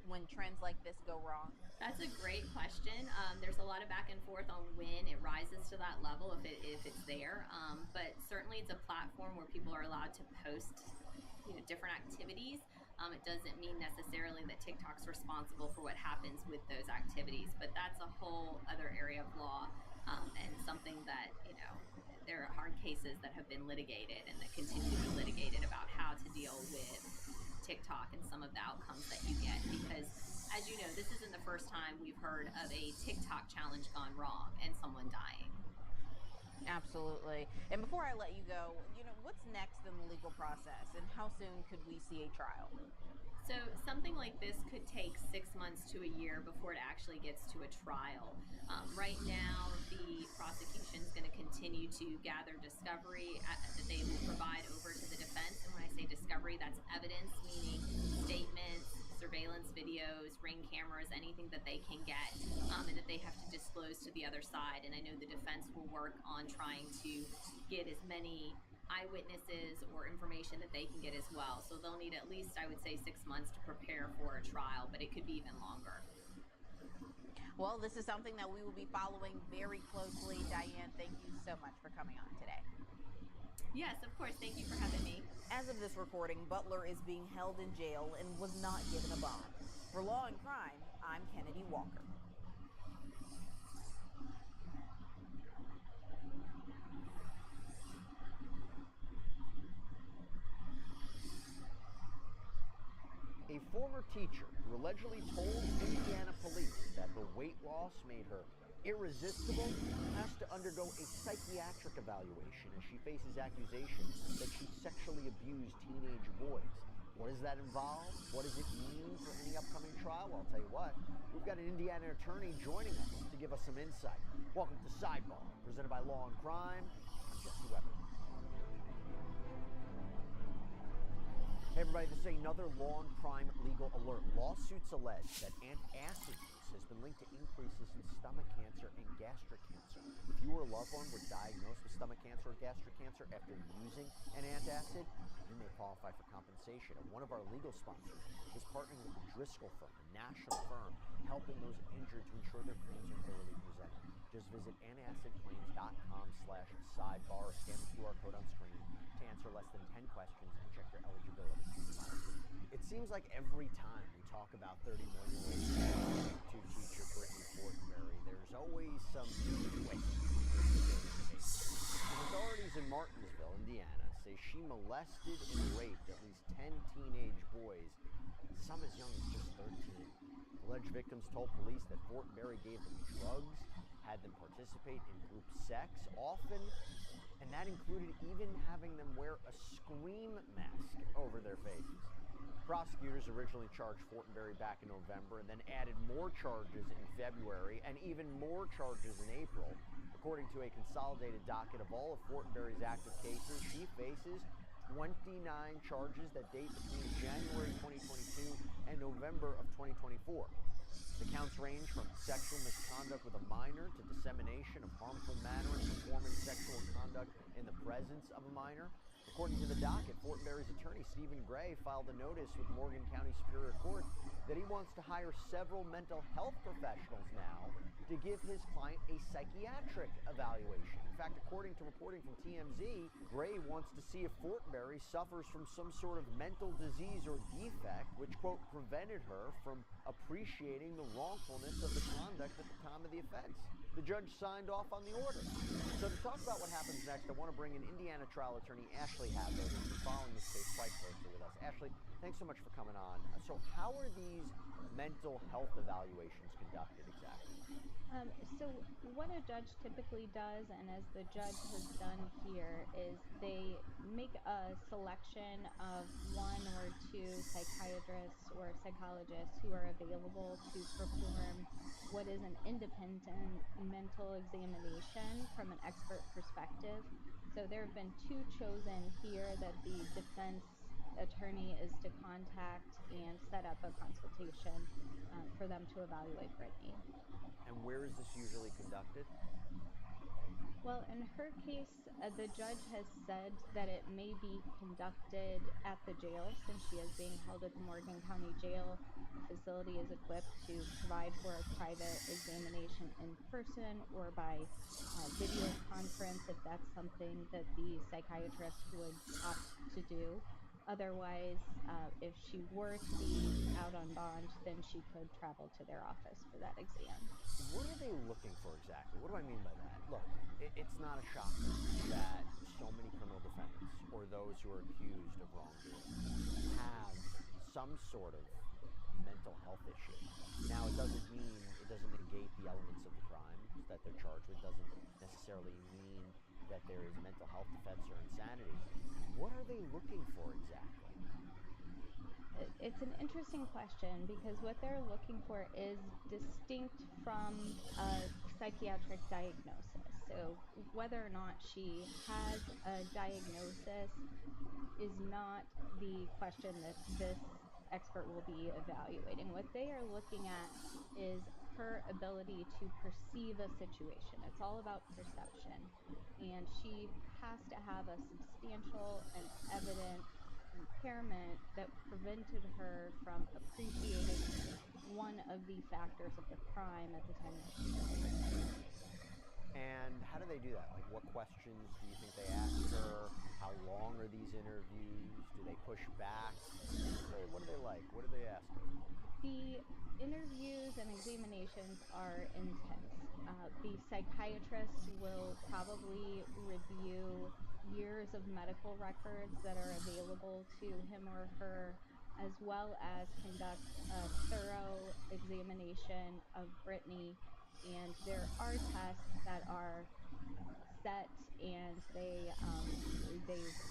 S13: when trends like this go wrong?
S14: That's a great question. There's a lot of back and forth on when it rises to that level, if it's there. But certainly it's a platform where people are allowed to post, you know, different activities. It doesn't mean necessarily that TikTok's responsible for what happens with those activities, but that's a whole other area of law and something that, you know, there are hard cases that have been litigated and that continue to be litigated about how to deal with TikTok and some of the outcomes that you get, because as you know, this isn't the first time we've heard of a TikTok challenge gone wrong and someone dying.
S13: Absolutely. And before I let you go, you know, what's next in the legal process and how soon could we see a trial?
S14: So something like this could take 6 months to a year before it actually gets to a trial. Right now, the prosecution is going to continue to gather discovery that they will provide over to the defense. And when I say discovery, that's evidence, meaning statements, surveillance videos, ring cameras, anything that they can get and that they have to disclose to the other side. And I know the defense will work on trying to get as many eyewitnesses or information that they can get as well. So they'll need at least, I would say, 6 months to prepare for a trial, but it could be even longer.
S13: Well, this is something that we will be following very closely. Diane, thank you so much for coming on today.
S14: Yes, of course. Thank you for having me.
S13: As of this recording, Butler is being held in jail and was not given a bond. For Law and Crime, I'm Kennedy Walker.
S9: A former teacher who allegedly told Indiana police that the weight loss made her irresistible has to undergo a psychiatric evaluation as she faces accusations that she sexually abused teenage boys. What does that involve? What does it mean for any upcoming trial? Well, I'll tell you what, we've got an Indiana attorney joining us to give us some insight. Welcome to Sidebar, presented by Law and Crime. I'm Jesse Weber. Hey everybody, this is another Law and Crime legal alert. Lawsuits allege that antacid use has been linked to increases in stomach cancer and gastric cancer. If you or a loved one were diagnosed with stomach cancer or gastric cancer after using an antacid, you may qualify for compensation. And one of our legal sponsors is partnering with the Driscoll firm, a national firm, helping those injured to ensure their claims are thoroughly presented. Just visit antacidclaims.com/sidebar or scan the QR code on screen to answer less than 10 questions and check your eligibility. It seems like every time we talk about 31-year-old to teacher Brittany Fortenberry, there's always some new twist. The authorities in Martinsville, Indiana, say she molested and raped at least 10 teenage boys, some as young as just 13. Alleged victims told police that Fortenberry gave them drugs, had them participate in group sex, often, and that included even having them wear a scream mask over their faces. Prosecutors originally charged Fortenberry back in November and then added more charges in February and even more charges in April. According to a consolidated docket of all of Fortenberry's active cases, she faces 29 charges that date between January 2022 and November of 2024. The counts range from sexual misconduct with a minor to dissemination of harmful manner and performing sexual conduct in the presence of a minor. According to the docket, Fortenberry's attorney, Stephen Gray, filed a notice with Morgan County Superior Court that he wants to hire several mental health professionals now to give his client a psychiatric evaluation. In fact, according to reporting from TMZ, Gray wants to see if Fortenberry suffers from some sort of mental disease or defect, which, quote, prevented her from appreciating the wrongfulness of the conduct at the time of the offense. The judge signed off on the order. So to talk about what happens next, I want to bring in Indiana trial attorney Ashley Hadler, who's been following this case quite closely with us. Ashley, thanks so much for coming on. So how are these mental health evaluations conducted exactly?
S3: So what a judge typically does, and as the judge has done here, is they make a selection of one or two psychiatrists or psychologists who are available to perform what is an independent mental examination from an expert perspective. So there have been two chosen here that the defense attorney is to contact and set up a consultation for them to evaluate Brittany.
S9: And where is this usually conducted?
S3: Well, in her case, the judge has said that it may be conducted at the jail since she is being held at the Morgan County Jail. The facility is equipped to provide for a private examination in person or by video conference if that's something that the psychiatrist would opt to do. Otherwise, if she were to be out on bond, then she could travel to their office for that exam.
S9: What are they looking for exactly? What do I mean by that? Look, it's not a shocker that so many criminal defendants or those who are accused of wrongdoing have some sort of mental health issue. Now, it doesn't negate the elements of the crime that they're charged with, doesn't necessarily mean that there is mental health defense or insanity. What are they looking for exactly?
S3: It's an interesting question because what they're looking for is distinct from a psychiatric diagnosis. So whether or not she has a diagnosis is not the question that this expert will be evaluating. What they are looking at is her ability to perceive a situation. It's all about perception. And she has to have a substantial and evident impairment that prevented her from appreciating one of the factors of the crime at the time that she committed it.
S9: And how do they do that? Like, what questions do you think they ask her? How long are these interviews? Do they push back? What do they like? What do they ask her?
S3: The interviews and examinations are intense. The psychiatrist will probably review years of medical records that are available to him or her, as well as conduct a thorough examination of Brittany. And there are tests that are set and they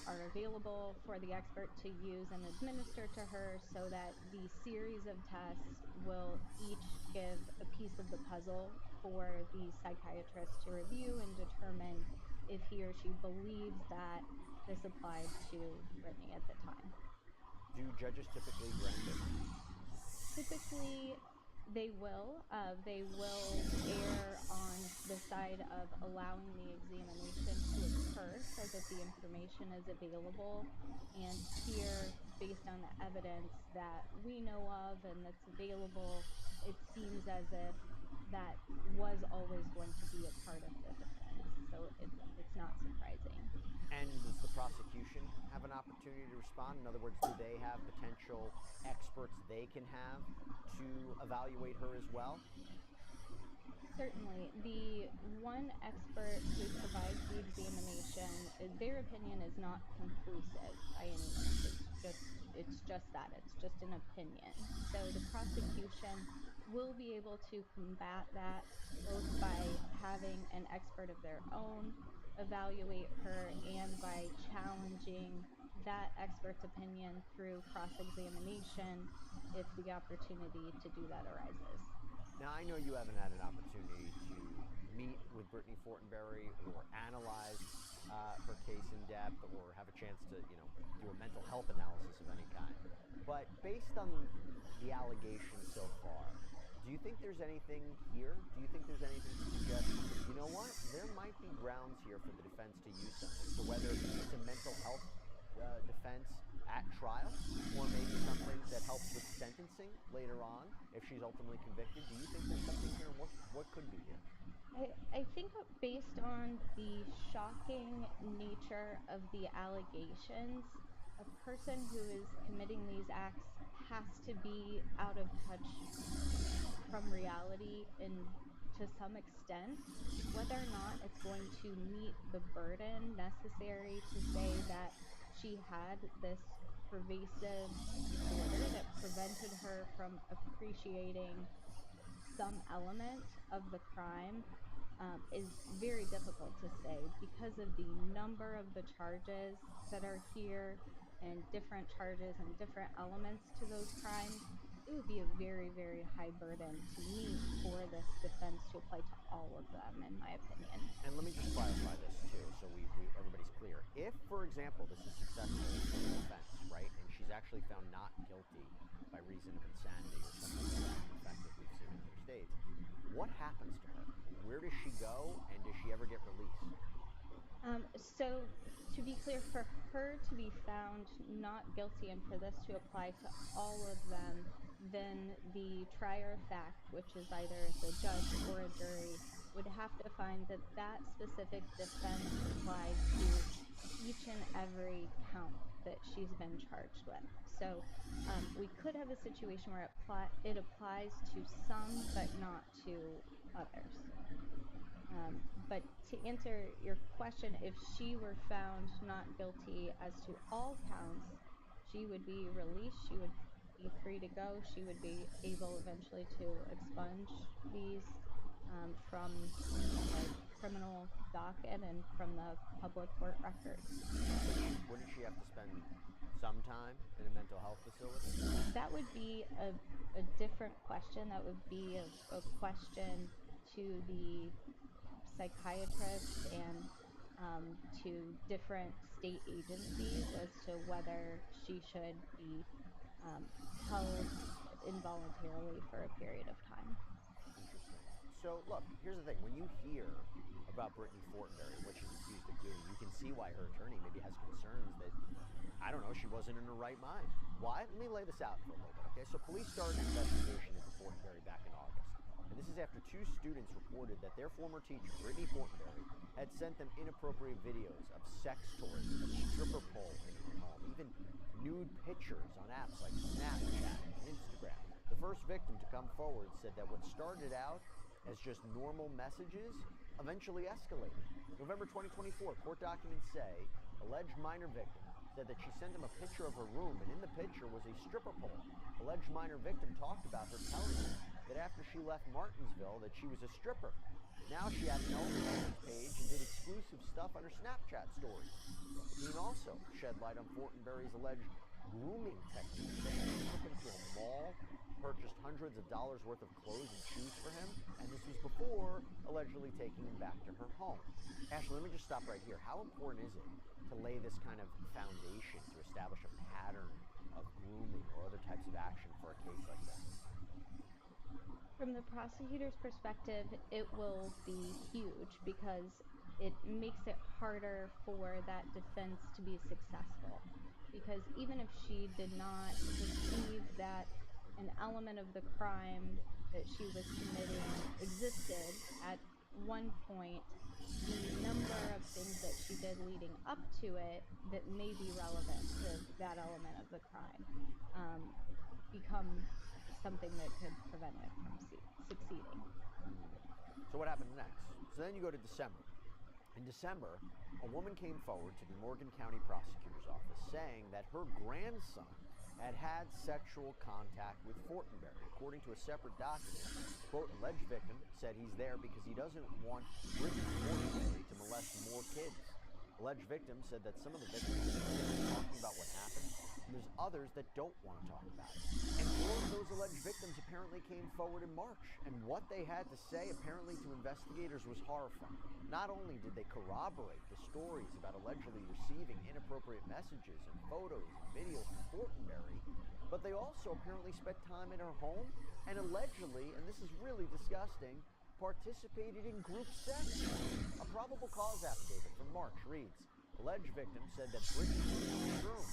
S3: are available for the expert to use and administer to her, so that the series of tests will each give a piece of the puzzle for the psychiatrist to review and determine if he or she believes that this applied to Brittany at the time.
S9: Do judges typically grant it?
S3: Typically, they will. They will err on the side of allowing the examination to occur so that the information is available. And here, based on the evidence that we know of and that's available, it seems as if that was always going to be a part of the defense. So it's not surprising.
S9: And does the prosecution have an opportunity to respond? In other words, do they have potential experts they can have to evaluate her as well?
S3: Certainly. The one expert who provides the examination, their opinion is not conclusive by any means. It's just that. It's just an opinion. So the prosecution will be able to combat that both by having an expert of their own evaluate her and by challenging that expert's opinion through cross-examination if the opportunity to do that arises.
S9: Now, I know you haven't had an opportunity to meet with Brittany Fortenberry or analyze her case in depth or have a chance to, do a mental health analysis of any kind. But based on the allegations so far, do you think there's anything here? Do you think there's anything to suggest, you know what, there might be grounds here for the defense to use something? So whether it's a mental health defense at trial, or maybe something that helps with sentencing later on if she's ultimately convicted. Do you think there's something here? What could be here?
S3: I think based on the shocking nature of the allegations, a person who is committing these acts has to be out of touch from reality and to some extent. Whether or not it's going to meet the burden necessary to say that she had this pervasive disorder that prevented her from appreciating some element of the crime is very difficult to say because of the number of the charges that are here and different charges and different elements to those crimes. It would be a very, very high burden to meet for this defense to apply to all of them, in my opinion.
S9: And let me just clarify this too, so everybody's clear. If, for example, this is successful in the defense, right, and she's actually found not guilty by reason of insanity or something like that, in fact, that we've seen in other states, what happens to her? Where does she go, and does she ever get released?
S3: So, to be clear, for her to be found not guilty and for this to apply to all of them, then the trier of fact, which is either the judge or a jury, would have to find that that specific defense applies to each and every count that she's been charged with. So we could have a situation where it applies to some but not to others. But to answer your question, if she were found not guilty as to all counts, she would be released. She would be free to go. She would be able eventually to expunge these from the criminal docket and from the public court records.
S9: Wouldn't she have to spend some time in a mental health facility?
S3: That would be a different question. That would be a question to the psychiatrist and to different state agencies as to whether she should be held involuntarily for a period of time.
S9: Interesting. So, look, here's the thing. When you hear about Brittany Fortenberry, what she's accused of doing, you can see why her attorney maybe has concerns that, I don't know, she wasn't in her right mind. Why? Let me lay this out for a little bit, okay? So police started an investigation into Fortenberry back in August. And this is after 2 students reported that their former teacher, Brittany Fortenberry, had sent them inappropriate videos of sex toys, a stripper pole in her home, even nude pictures on apps like Snapchat and Instagram. The first victim to come forward said that what started out as just normal messages eventually escalated. November 2024, court documents say alleged minor victim said that she sent him a picture of her room, and in the picture was a stripper pole. Alleged minor victim talked about her telling him that after she left Martinsville that she was a stripper. Now she added an OnlyFans page and did exclusive stuff on her Snapchat stories. The teen also shed light on Fortenberry's alleged grooming technique, saying she took him to a mall, purchased hundreds of dollars worth of clothes and shoes for him, and this was before allegedly taking him back to her home. Ashley, let me just stop right here. How important is it to lay this kind of foundation to establish a pattern of grooming or other types of action for a case like this?
S3: From the prosecutor's perspective, it will be huge because it makes it harder for that defense to be successful. Because even if she did not perceive that an element of the crime that she was committing existed at one point, the number of things that she did leading up to it that may be relevant to that element of the crime become something that could prevent it from succeeding.
S9: So what happens next? So then you go to December. In December, a woman came forward to the Morgan County Prosecutor's Office saying that her grandson had sexual contact with Fortenberry. According to a separate document, quote, alleged victim said he's there because he doesn't want Bridget Fortenberry to molest more kids. Alleged victim said that some of the victims are talking about what happened, and there's others that don't want to talk about it. And all of those alleged victims apparently came forward in March, and what they had to say apparently to investigators was horrifying. Not only did they corroborate the stories about allegedly receiving inappropriate messages and photos and videos from Fortenberry, but they also apparently spent time in her home and allegedly, and this is really disgusting, participated in group sex. A probable cause affidavit from March reads, alleged victim said that Brittany was in the room.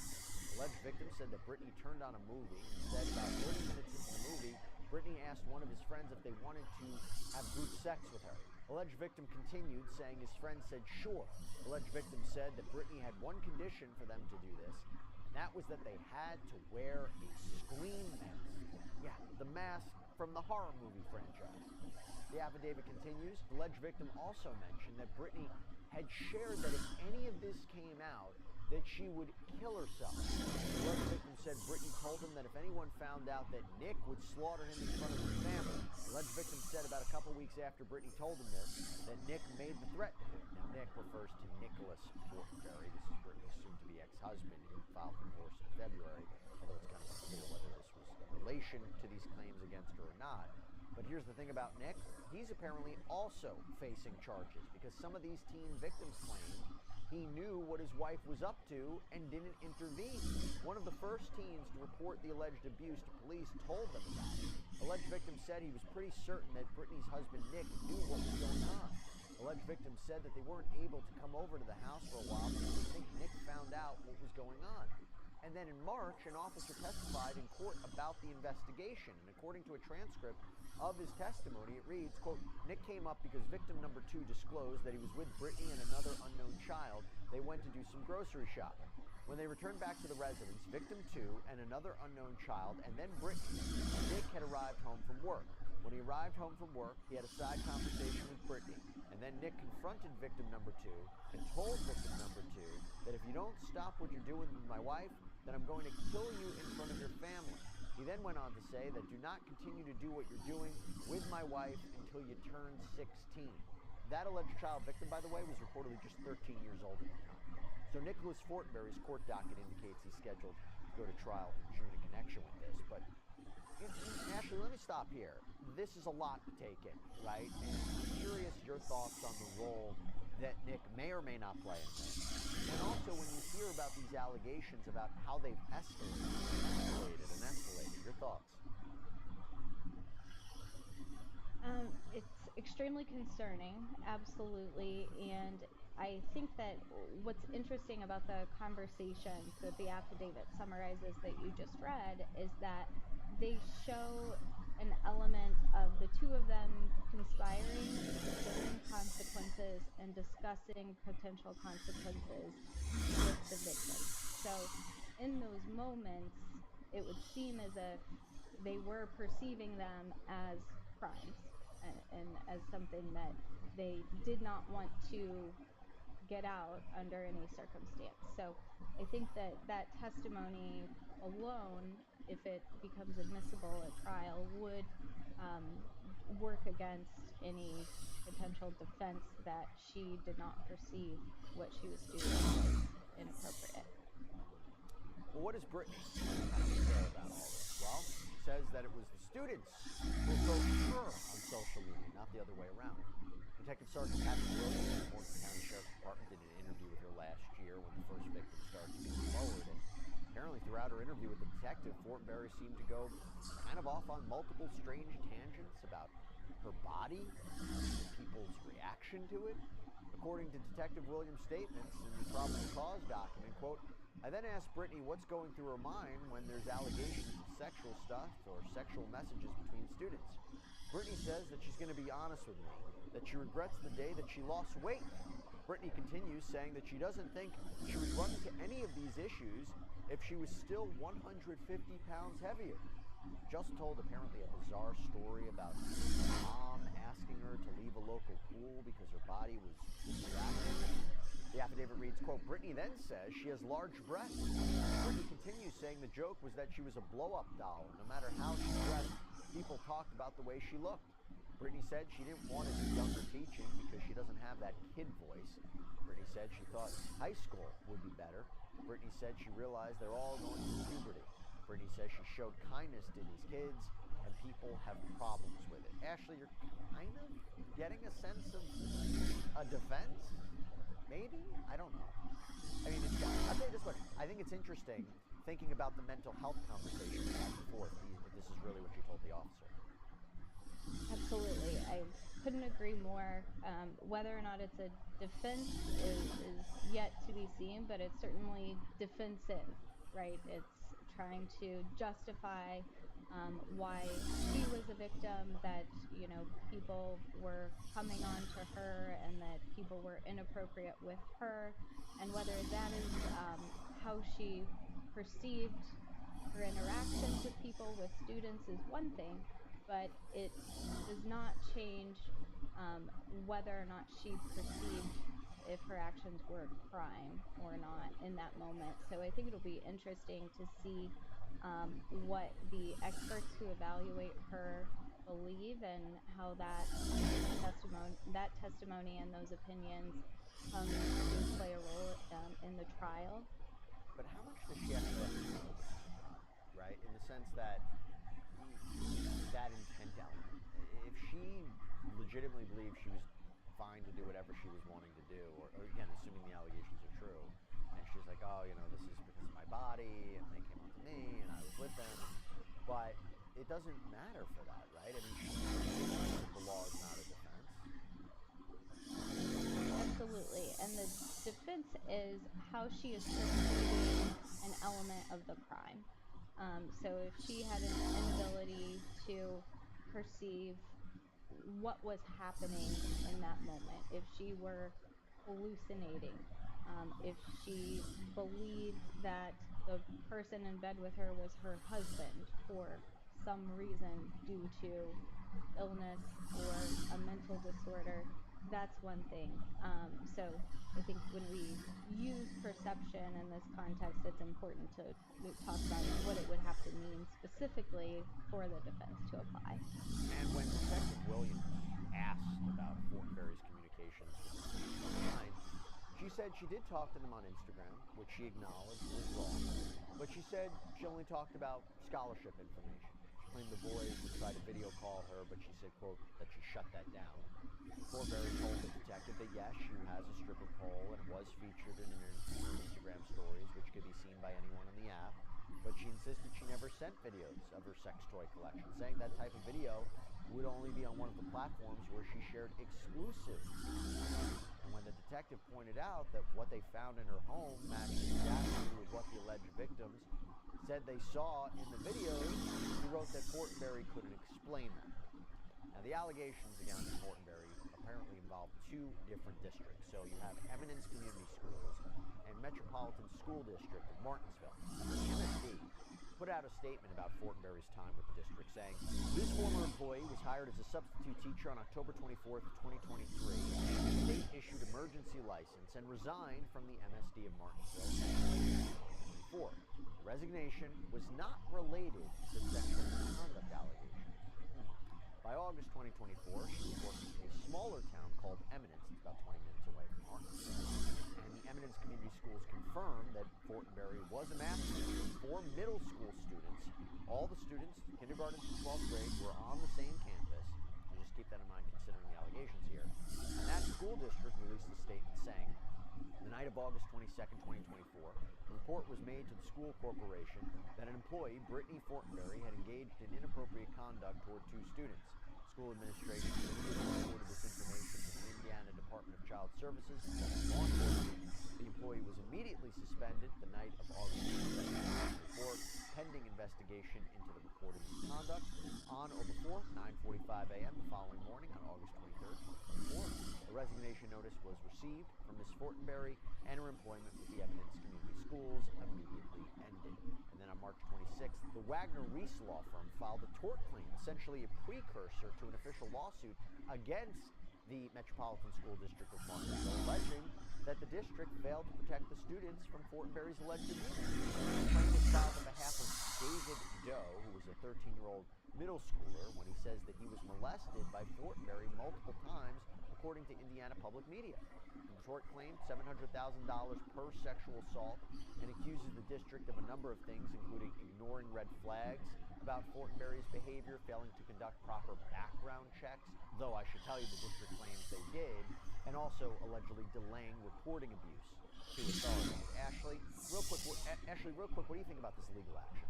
S9: Alleged victim said that Brittany turned on a movie and said about 30 minutes into the movie, Brittany asked one of his friends if they wanted to have group sex with her. Alleged victim continued, saying his friend said sure. Alleged victim said that Brittany had one condition for them to do this, and that was that they had to wear a scream mask. Yeah, the mask from the horror movie franchise. The affidavit continues. The alleged victim also mentioned that Brittany had shared that if any of this came out, that she would kill herself. The alleged victim said Brittany told him that if anyone found out that Nick would slaughter him in front of his family. The alleged victim said about a couple weeks after Brittany told him this, that Nick made the threat to him. Now, Nick refers to Nicholas Fortenberry. This is Brittany's soon-to-be ex-husband. He filed for divorce in February, although it's kind of unclear whether this was in relation to these claims against her or not. But here's the thing about Nick. He's apparently also facing charges because some of these teen victims claim he knew what his wife was up to and didn't intervene. One of the first teens to report the alleged abuse to police told them about it. Alleged victim said he was pretty certain that Brittany's husband Nick knew what was going on. Alleged victim said that they weren't able to come over to the house for a while because they think Nick found out what was going on. And then in March, an officer testified in court about the investigation. And according to a transcript of his testimony, it reads, quote, Nick came up because victim number 2 disclosed that he was with Brittany and another unknown child. They went to do some grocery shopping. When they returned back to the residence, victim 2 and another unknown child, and then Brittany, Nick had arrived home from work. When he arrived home from work, he had a side conversation with Brittany, and then Nick confronted victim number 2 and told victim number 2 that if you don't stop what you're doing with my wife, then I'm going to kill you in front of your family. He then went on to say that do not continue to do what you're doing with my wife until you turn 16. That alleged child victim, by the way, was reportedly just 13 years old at the time. So Nicholas Fortenberry's court docket indicates he's scheduled to go to trial in June in connection with this. But Ashley, let me stop here. This is a lot to take in, right? And I'm curious your thoughts on the role that Nick may or may not play in this. And also when you hear about these allegations about how they've escalated, your thoughts?
S3: It's extremely concerning, absolutely, and I think that what's interesting about the conversations that the affidavit summarizes that you just read is that they show an element of the two of them conspiring, considering consequences, and discussing potential consequences with the victim. So in those moments, it would seem as if they were perceiving them as crimes and as something that they did not want to get out under any circumstance. So I think that that testimony alone, if it becomes admissible at trial, would work against any potential defense that she did not perceive what she was doing was inappropriate.
S9: Well, what does Brittany have to say about all this? Well, she says that it was the students who approached her on social media, not the other way around. Detective Sergeant Patrick Williams of the Morgan County Sheriff's Department did an interview with her last year when the first victim started to come forward, and apparently throughout her interview with the detective, Fortenberry seemed to go kind of off on multiple strange tangents about her body and people's reaction to it. According to Detective Williams' statements in the probable cause document, quote, I then asked Brittany what's going through her mind when there's allegations of sexual stuff or sexual messages between students. Brittany says that she's going to be honest with me, that she regrets the day that she lost weight. Brittany continues saying that she doesn't think she would run into any of these issues if she was still 150 pounds heavier. Just told apparently a bizarre story about her mom asking her to leave a local pool because her body was distracting. The affidavit reads, quote, Brittany then says she has large breasts. Brittany continues saying the joke was that she was a blow-up doll. No matter how she dressed, people talked about the way she looked. Brittany said she didn't want to do younger teaching because she doesn't have that kid voice. Brittany said she thought high school would be better. Brittany said she realized they're all going through puberty. Brittany says she showed kindness to these kids and people have problems with it. Ashley, you're kind of getting a sense of a defense? Maybe? I don't know. I mean, I'll tell you this much. I think it's interesting thinking about the mental health conversation we had before, if this is really what you told the officer.
S3: Absolutely. I couldn't agree more. Whether or not it's a defense is yet to be seen, but it's certainly defensive, right? It's trying to justify why she was a victim, that, you know, people were coming on to her and that people were inappropriate with her, and whether that is how she perceived her interactions with people, with students, is one thing, but it does not change whether or not she perceived if her actions were a crime or not in that moment. So I think it'll be interesting to see what the experts who evaluate her believe and how that testimony and those opinions come to play a role in the trial.
S9: But how much does she actually have to know, right? In the sense that that intent element. If she legitimately believed she was fine to do whatever she was wanting to do, or again, assuming the allegations are true, and she's like, oh, you know, this is because of my body, and they came up to me, and I was with them, but it doesn't matter for that, right? I mean, the law is not a defense.
S3: Absolutely, and the defense is how she is perceiving an element of the crime. So if she had an inability to perceive what was happening in that moment, if she were hallucinating, if she believed that the person in bed with her was her husband for some reason due to illness or a mental disorder, that's one thing. So I think when we use perception in this context, it's important to talk about what it would have to mean specifically for the defense to apply.
S9: And when Detective Williams asked about Fortenberry's communications with the police online, she said she did talk to them on Instagram, which she acknowledged was wrong, but she said she only talked about scholarship information. She claimed the boys would try to video call her, but she said, quote, that she shut that down. Fortenberry told the detective that yes, she has a stripper pole and it was featured in her Instagram stories, which could be seen by anyone on the app, but she insisted she never sent videos of her sex toy collection, saying that type of video would only be on one of the platforms where she shared exclusives. And when the detective pointed out that what they found in her home matched exactly with what the alleged victims said they saw in the videos, he wrote that Fortenberry couldn't explain that. Now, the allegations against Fortenberry apparently involve two different districts. So you have Eminence Community Schools and Metropolitan School District of Martinsville. The MSD put out a statement about Fortenberry's time with the district, saying, this former employee was hired as a substitute teacher on October 24th, 2023. The state issued emergency license and resigned from the MSD of Martinsville. 4. Resignation was not related to sexual misconduct allegations. By August 2024, she was working in a smaller town called Eminence. It's about 20 minutes away from Arkansas. And the Eminence Community Schools confirmed that Fortenberry was a math teacher for middle school students. All the students, kindergarten through 12th grade, were on the same campus. So just keep that in mind considering the allegations here. And that school district released a statement saying, the night of August 22nd, 2024, a report was made to the school corporation that an employee, Brittany Fortenberry, had engaged in inappropriate conduct toward two students. School administration reported this information to the Indiana Department of Child Services and law enforcement. The employee was immediately suspended the night of August 22nd, 2024, pending investigation into the reported misconduct. On or before 9:45 a.m. the following morning on August 23rd, 2024, a resignation notice was received from Ms. Fortenberry, and her employment with the Eminence Community Schools immediately ended. And then on March 26th, the Wagner Reese law firm filed a tort claim, essentially a precursor to an official lawsuit against the Metropolitan School District of Martinsville, alleging that the district failed to protect the students from Fortenberry's alleged abuse. The claim was filed on behalf of David Doe, who was a 13-year-old middle schooler, when he says that he was molested by Fortenberry multiple times, according to Indiana Public Media. The tort claimed $700,000 per sexual assault and accuses the district of a number of things, including ignoring red flags about Fortenberry's behavior, failing to conduct proper background checks, though I should tell you the district claims they did, and also allegedly delaying reporting abuse to authorities. Ashley, real quick, what do you think about this legal action?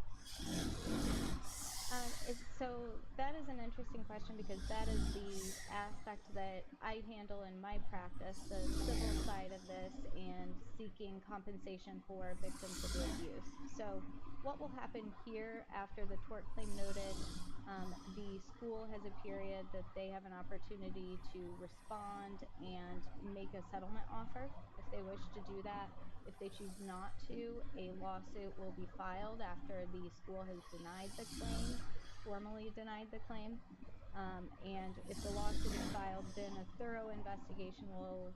S3: So that is an interesting question because that is the aspect that I handle in my practice, the civil side of this and seeking compensation for victims of abuse. So what will happen here after the tort claim noted, the school has a period that they have an opportunity to respond and make a settlement offer if they wish to do that. If they choose not to, a lawsuit will be filed after the school has denied the claim, formally denied the claim. And if the lawsuit is filed, then a thorough investigation will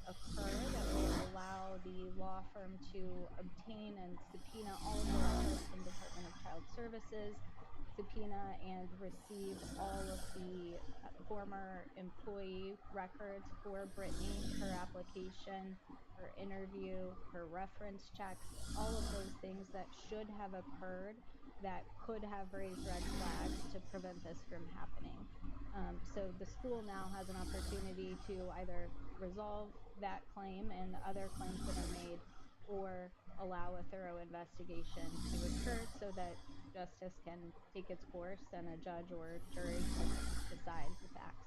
S3: occur that will allow the law firm to obtain and subpoena all of the records from the Department of Child Services, subpoena and receive all of the former employee records for Brittany, her application, her interview, her reference checks, all of those things that should have occurred that could have raised red flags to prevent this from happening. So the school now has an opportunity to either resolve that claim and other claims that are made, or allow a thorough investigation to occur so that justice can take its course and a judge or jury can decide the facts.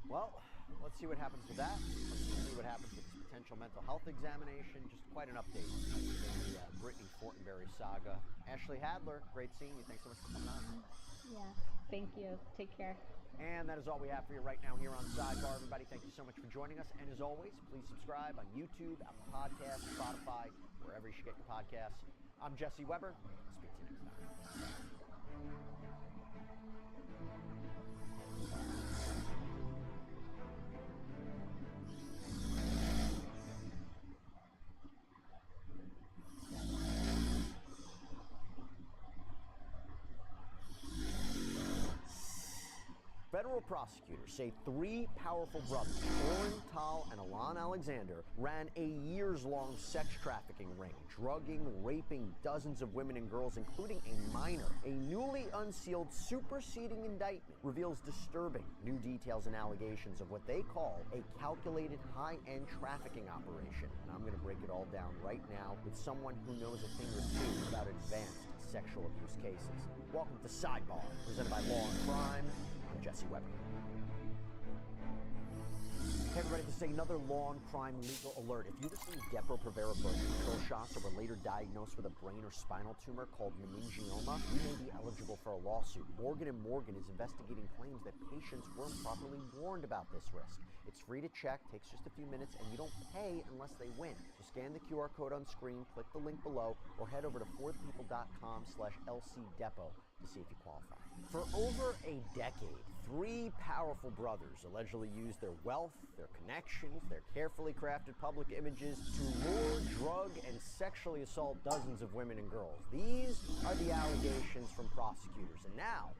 S9: Well, let's see what happens with that. Let's see what happens with this potential mental health examination. Just quite an update in the Brittany Fortenberry saga. Ashley Hadler, great seeing you. Thanks so much for coming on.
S3: Yeah, thank you. Take care.
S9: And that is all we have for you right now here on Sidebar. Everybody, thank you so much for joining us. And as always, please subscribe on YouTube, Apple Podcasts, Spotify, wherever you should get your podcasts. I'm Jesse Weber. Speak to you next time. Federal prosecutors say three powerful brothers, Oren, Tal, and Alon Alexander, ran a years-long sex trafficking ring, drugging, raping dozens of women and girls, including a minor. A newly unsealed superseding indictment reveals disturbing new details and allegations of what they call a calculated high-end trafficking operation. And I'm going to break it all down right now with someone who knows a thing or two about advanced sexual abuse cases. Welcome to Sidebar, presented by Law and Crime. I'm Jesse Weber. Hey everybody, this is another Law and Crime legal alert. If you receive Depo-Provera birth control shots or were later diagnosed with a brain or spinal tumor called meningioma, you may be eligible for a lawsuit. Morgan & Morgan is investigating claims that patients weren't properly warned about this risk. It's free to check, takes just a few minutes, and you don't pay unless they win. So scan the QR code on screen, click the link below, or head over to fourthpeople.com/LCDepo to see if you qualify. For over a decade, three powerful brothers allegedly used their wealth, their connections, their carefully crafted public images to lure, drug, and sexually assault dozens of women and girls. These are the allegations from prosecutors. And now,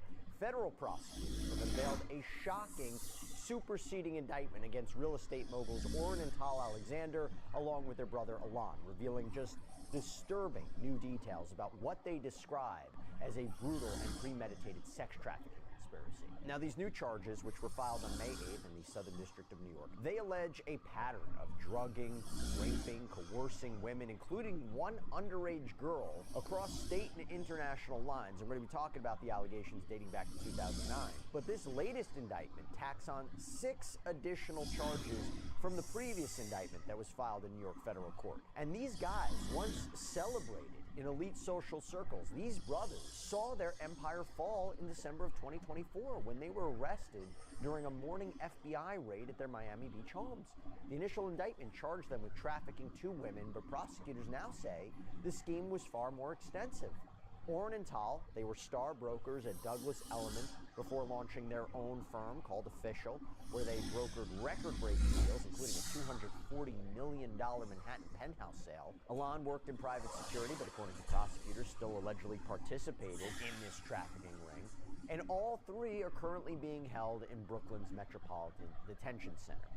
S9: federal prosecutors have unveiled a shocking superseding indictment against real estate moguls Oren and Tal Alexander, along with their brother Alon, revealing just disturbing new details about what they describe as a brutal and premeditated sex trafficking conspiracy. Now, these new charges, which were filed on May 8th in the Southern District of New York, they allege a pattern of drugging, raping, coercing women, including one underage girl, across state and international lines. And we're going to be talking about the allegations dating back to 2009. But this latest indictment tacks on 6 additional charges from the previous indictment that was filed in New York federal court. And these guys, once celebrated in elite social circles, these brothers saw their empire fall in December of 2024 when they were arrested during a morning FBI raid at their Miami Beach homes. The initial indictment charged them with trafficking 2 women, but prosecutors now say the scheme was far more extensive. Oren and Tal, they were star brokers at Douglas Elliman before launching their own firm called Official, where they brokered record-breaking deals, including a $240 million Manhattan penthouse sale. Alon worked in private security, but according to prosecutors, still allegedly participated in this trafficking ring. And all 3 are currently being held in Brooklyn's Metropolitan Detention Center.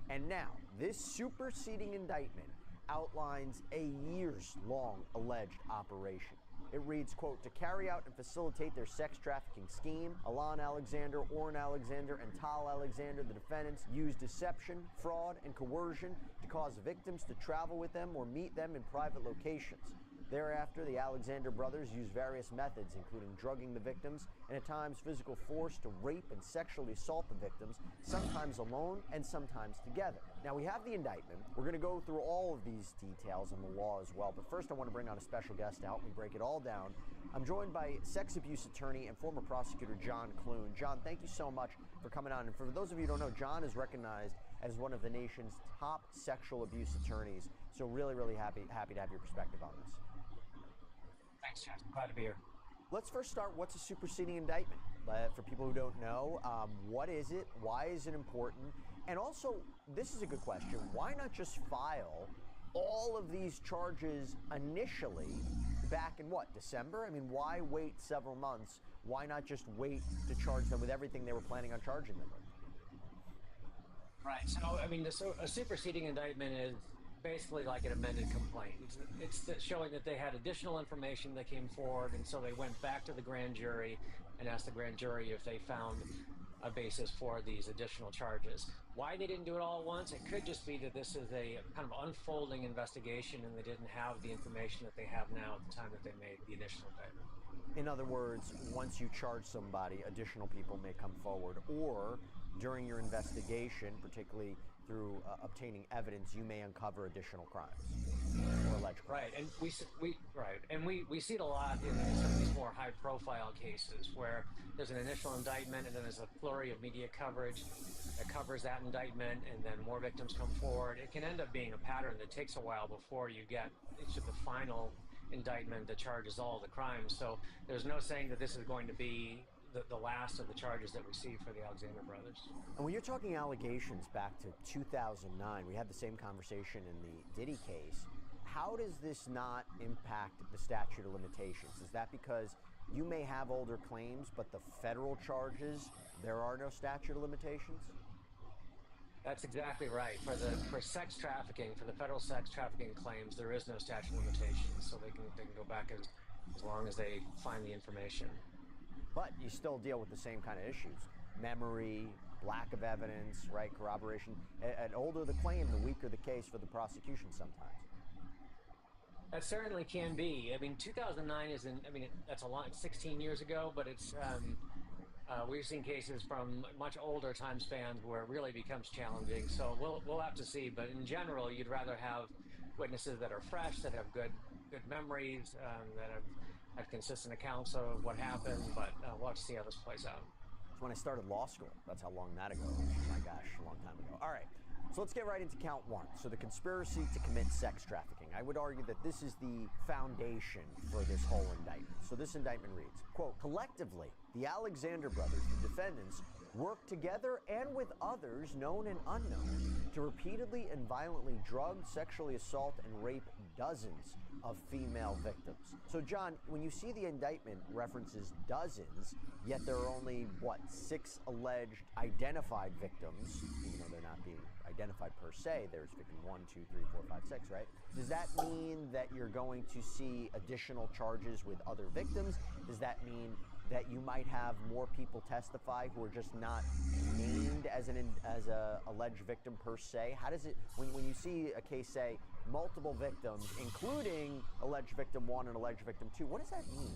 S9: And now, this superseding indictment outlines a years-long alleged operation. It reads, quote, to carry out and facilitate their sex trafficking scheme, Alon Alexander, Oren Alexander, and Tal Alexander, the defendants, used deception, fraud, and coercion to cause victims to travel with them or meet them in private locations. Thereafter, the Alexander brothers used various methods, including drugging the victims and at times physical force to rape and sexually assault the victims, sometimes alone and sometimes together. Now, we have the indictment. We're going to go through all of these details and the law as well, but first I want to bring on a special guest to help me break it all down. I'm joined by sex abuse attorney and former prosecutor John Clune. John, thank you so much for coming on. And for those of you who don't know, John is recognized as one of the nation's top sexual abuse attorneys, so really, really happy to have your perspective on this.
S16: Thanks, Jeff. I'm glad to be here.
S9: Let's first start, what's a superseding indictment? For people who don't know, what is it? Why is it important? And also, this is a good question, why not just file all of these charges initially back in what, December? I mean, why wait several months? Why not just wait to charge them with everything they were planning on charging them with?
S16: Right, so, I mean, a superseding indictment is basically like an amended complaint. It's showing that they had additional information that came forward, and so they went back to the grand jury and asked the grand jury if they found a basis for these additional charges. Why they didn't do it all at once, it could just be that this is a kind of unfolding investigation and they didn't have the information that they have now at the time that they made the initial indictment.
S9: In other words, once you charge somebody, additional people may come forward, or during your investigation, particularly through obtaining evidence, you may uncover additional crimes or alleged crimes.
S16: Right, and we see it a lot in some of these more high-profile cases where there's an initial indictment and then there's a flurry of media coverage that covers that indictment, and then more victims come forward. It can end up being a pattern that takes a while before you get to the final indictment that charges all the crimes. So there's no saying that this is going to be the last of the charges that we see for the Alexander brothers.
S9: And when you're talking allegations back to 2009, we had the same conversation in the Diddy case. How does this not impact the statute of limitations? Is that because you may have older claims, but the federal charges, there are no statute of limitations?
S16: That's exactly right. For sex trafficking, for the federal sex trafficking claims, there is no statute of limitations, so they can go back as long as they find the information.
S9: But you still deal with the same kind of issues. Memory, lack of evidence, right, corroboration. And older the claim, the weaker the case for the prosecution sometimes.
S16: That certainly can be. I mean, 2009 isn't, I mean, that's a lot, it's 16 years ago, but it's, we've seen cases from much older time spans where it really becomes challenging. So we'll have to see. But in general, you'd rather have witnesses that are fresh, that have good memories, that have consistent accounts of what happened, but we'll have to see how this plays out.
S9: It's when I started law school. That's how long that ago. My gosh, a long time ago. All right, so let's get right into count 1. So the conspiracy to commit sex trafficking. I would argue that this is the foundation for this whole indictment. So this indictment reads, quote, collectively, the Alexander brothers, the defendants, worked together and with others, known and unknown, to repeatedly and violently drug, sexually assault, and rape dozens of female victims. So, John, when you see the indictment references dozens, yet there are only, what, 6 alleged identified victims, even though they're not being identified per se, there's victim 1, 2, 3, 4, 5, 6, right? Does that mean that you're going to see additional charges with other victims? Does that mean that you might have more people testify who are just not named as a alleged victim per se? How does it, when you see a case say multiple victims, including alleged victim 1 and alleged victim 2, what does that mean?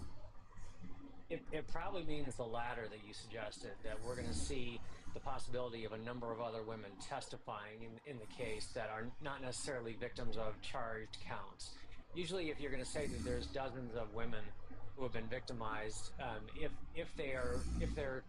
S16: It probably means the latter that you suggested, that we're going to see the possibility of a number of other women testifying in the case that are not necessarily victims of charged counts. Usually, if you're going to say that there's dozens of women who have been victimized, if their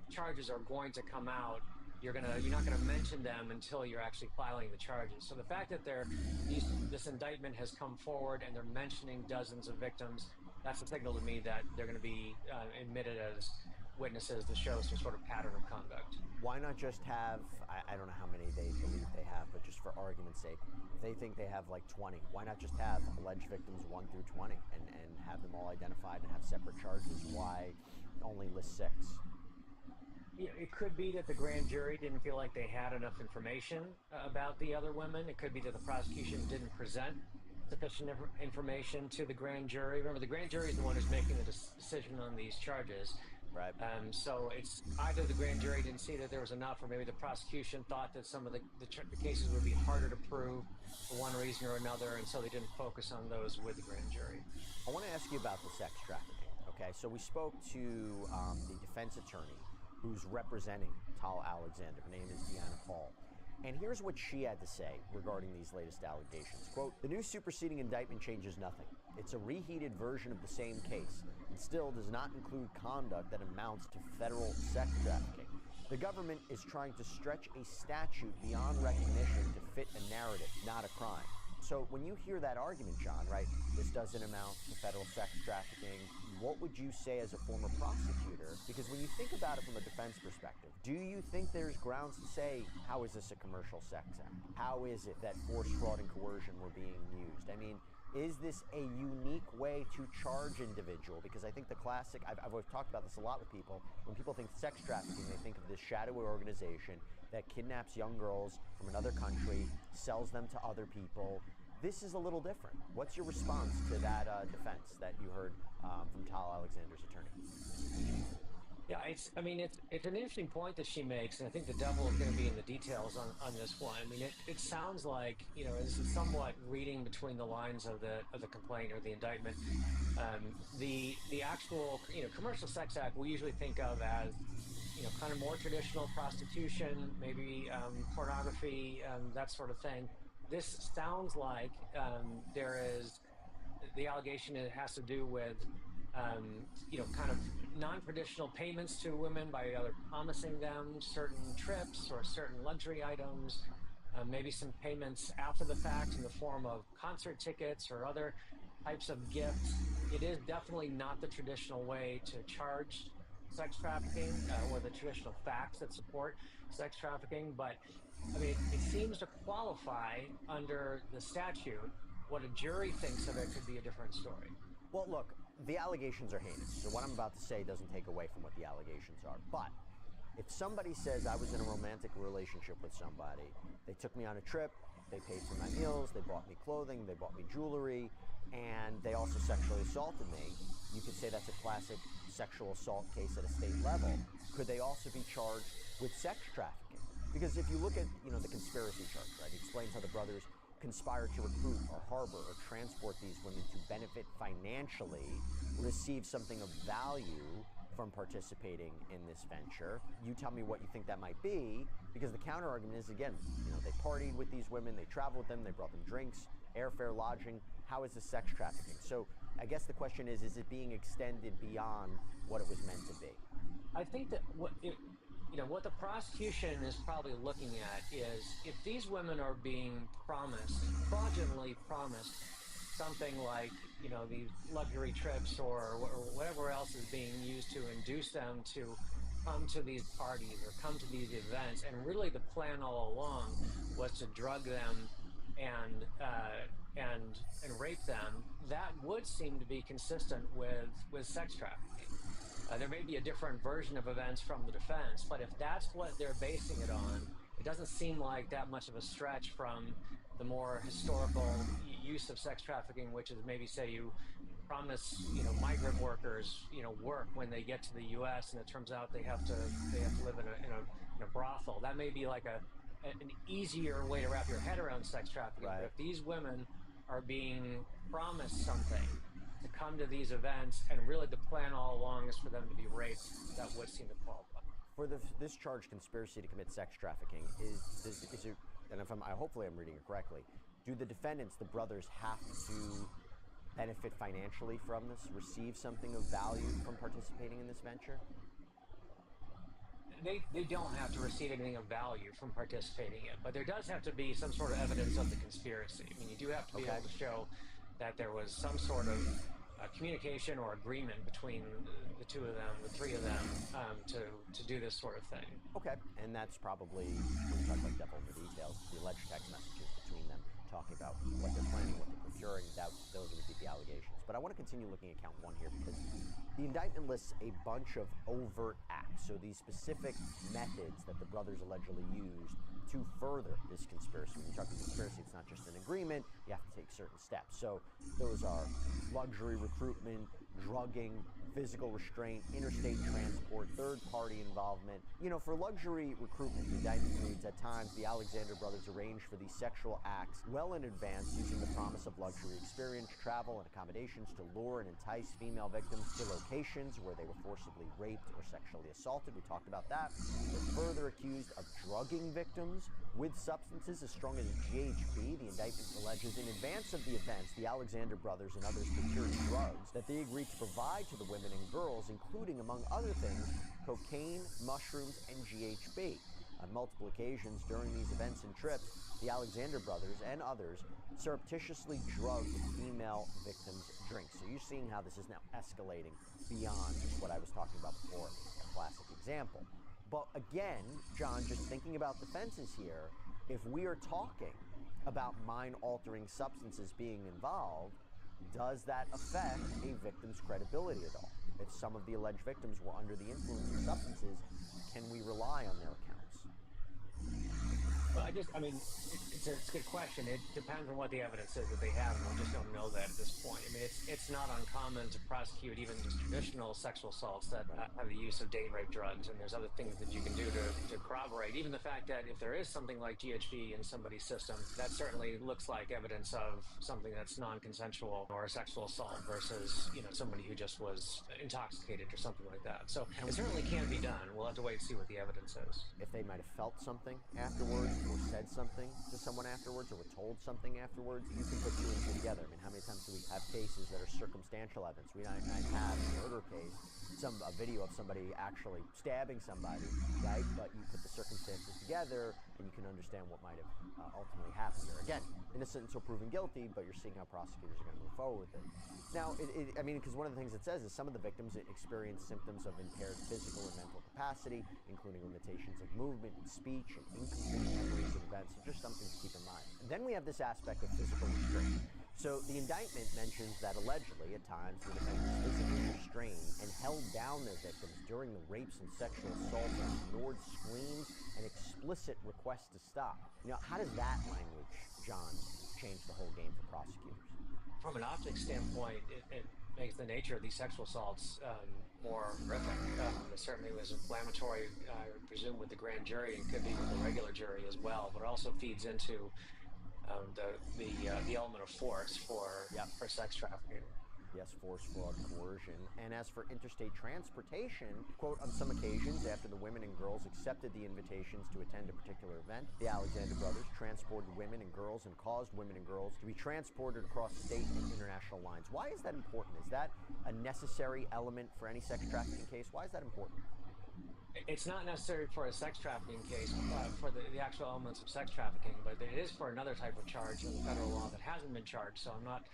S16: charges are going to come out, you're not going to mention them until you're actually filing the charges. So the fact that this indictment has come forward and they're mentioning dozens of victims, that's a signal to me that they're going to be admitted as witnesses to show some sort of pattern of conduct.
S9: Why not just have, I don't know how many they believe they have, but just for argument's sake, if they think they have like 20, why not just have alleged victims 1 through 20 and have them all identified and have separate charges? Why only list 6?
S16: It could be that the grand jury didn't feel like they had enough information about the other women. It could be that the prosecution didn't present sufficient information to the grand jury. Remember, the grand jury is the one who's making the decision on these charges.
S9: Right.
S16: So it's either the grand jury didn't see that there was enough, or maybe the prosecution thought that some of the cases would be harder to prove for one reason or another, and so they didn't focus on those with the grand jury.
S9: I want to ask you about the sex trafficking. Okay, so we spoke to the defense attorney who's representing Tal Alexander. Her name is Deanna Paul. And here's what she had to say regarding these latest allegations. Quote, "The new superseding indictment changes nothing. It's a reheated version of the same case and still does not include conduct that amounts to federal sex trafficking. The government is trying to stretch a statute beyond recognition to fit a narrative, not a crime." So when you hear that argument, John, right, this doesn't amount to federal sex trafficking, what would you say as a former prosecutor? Because when you think about it from a defense perspective, do you think there's grounds to say, how is this a commercial sex act? How is it that force, fraud, and coercion were being used? I mean, is this a unique way to charge individual? Because I think the classic, I've always talked about this a lot with people, when people think sex trafficking, they think of this shadowy organization that kidnaps young girls from another country, sells them to other people. This is a little different. What's your response to that defense that you heard from Tal Alexander's attorney?
S16: Yeah, it's an interesting point that she makes, and I think the devil is going to be in the details on this one. I mean, it sounds like, this is somewhat reading between the lines of the complaint or the indictment. The actual, commercial sex act we usually think of as, kind of more traditional prostitution, maybe pornography, that sort of thing. This sounds like there is the allegation. It has to do with kind of non-traditional payments to women by either promising them certain trips or certain luxury items, maybe some payments after the fact in the form of concert tickets or other types of gifts. It is definitely not the traditional way to charge sex trafficking or the traditional facts that support sex trafficking, but I mean, it seems to qualify under the statute. What a jury thinks of it could be a different story.
S9: Well, look, the allegations are heinous, so what I'm about to say doesn't take away from what the allegations are. But if somebody says I was in a romantic relationship with somebody, they took me on a trip, they paid for my meals, they bought me clothing, they bought me jewelry, and they also sexually assaulted me, you could say that's a classic sexual assault case at a state level. Could they also be charged with sex trafficking? Because if you look at, the conspiracy charge, right, it explains how the brothers conspired to recruit or harbor or transport these women to benefit financially, receive something of value from participating in this venture. You tell me what you think that might be, because the counter argument is, again, they partied with these women, they traveled with them, they brought them drinks, airfare, lodging. How is this sex trafficking? So I guess the question is it being extended beyond what it was meant to be?
S16: I think that what the prosecution is probably looking at is if these women are being fraudulently promised something like, these luxury trips or whatever else is being used to induce them to come to these parties or come to these events, and really the plan all along was to drug them and and rape them, that would seem to be consistent with sex trafficking. There may be a different version of events from the defense, but if that's what they're basing it on, it doesn't seem like that much of a stretch from the more historical use of sex trafficking, which is maybe say you promise, migrant workers, work when they get to the U.S. and it turns out they have to live in a brothel. That may be like an easier way to wrap your head around sex trafficking.
S9: Right.
S16: But if these women are being promised something to come to these events, and really the plan all along is for them to be raped, that would seem to qualify.
S9: For this charge, conspiracy to commit sex trafficking, is it, and if hopefully I'm reading it correctly, do the defendants, the brothers, have to benefit financially from this, receive something of value from participating in this venture?
S16: They don't have to receive anything of value from participating in it, but there does have to be some sort of evidence of the conspiracy. I mean, you do have to be able to show that there was some sort of communication or agreement between the two of them, the three of them, to do this sort of thing.
S9: Okay, and that's probably, when you talk about devil in the details, the alleged text messages between them, talking about what they're planning, what they're procuring, those would be the allegations. But I want to continue looking at count 1 here, because the indictment lists a bunch of overt acts, so these specific methods that the brothers allegedly used to further this conspiracy. When you talk about conspiracy, it's not just an agreement, you have to take certain steps. So those are luxury recruitment, drugging, physical restraint, interstate transport, third-party involvement. For luxury recruitment, the indictment reads, at times, the Alexander brothers arranged for these sexual acts well in advance, using the promise of luxury experience, travel, and accommodations to lure and entice female victims to locations where they were forcibly raped or sexually assaulted. We talked about that. They're further accused of drugging victims with substances as strong as GHB. The indictment alleges in advance of the events, the Alexander brothers and others procured drugs that they agreed to provide to the women and girls, including, among other things, cocaine, mushrooms, and GHB. On multiple occasions during these events and trips, the Alexander brothers and others surreptitiously drugged female victims' drinks. So you're seeing how this is now escalating beyond just what I was talking about before, a classic example. But again, John, just thinking about the fences here, if we are talking about mind-altering substances being involved, does that affect a victim's credibility at all? If some of the alleged victims were under the influence of substances, can we rely on their accounts?
S16: Well, it's a good question. It depends on what the evidence is that they have, and we just don't know that at this point. I mean, it's not uncommon to prosecute even just traditional sexual assaults that have the use of date rape drugs, and there's other things that you can do to corroborate. Even the fact that if there is something like GHB in somebody's system, that certainly looks like evidence of something that's non-consensual or a sexual assault versus, somebody who just was intoxicated or something like that. So it certainly can be done. We'll have to wait and see what the evidence is.
S9: If they might have felt something afterwards, or said something to someone afterwards, or were told something afterwards, you can put 2 and 2 together. I mean, how many times do we have cases that are circumstantial evidence? We might have a murder case, a video of somebody actually stabbing somebody, right? But you put the circumstances together, and you can understand what might have ultimately happened there. Again, innocent until proven guilty, but you're seeing how prosecutors are going to move forward with it. Now, because one of the things it says is some of the victims experienced symptoms of impaired physical and mental capacity, including limitations of movement and speech and incomplete memories of events. So just something to keep in mind. And then we have this aspect of physical restraint. So the indictment mentions that allegedly, at times, the defendants physically restrained and held down their victims during the rapes and sexual assaults and ignored screams and explicit requests to stop. How does that language, John, change the whole game for prosecutors?
S16: From an optics standpoint, it makes the nature of these sexual assaults more horrific. It certainly was inflammatory, I presume, with the grand jury, and could be with the regular jury as well, but it also feeds into the element of force for sex trafficking.
S9: Yes, force, fraud, coercion. And as for interstate transportation, quote, on some occasions, after the women and girls accepted the invitations to attend a particular event, the Alexander brothers transported women and girls and caused women and girls to be transported across state and international lines. Why is that important? Is that a necessary element for any sex trafficking case? Why is that important?
S16: It's not necessary for a sex trafficking case, for the actual elements of sex trafficking, but it is for another type of charge in the federal law that hasn't been charged, so I'm not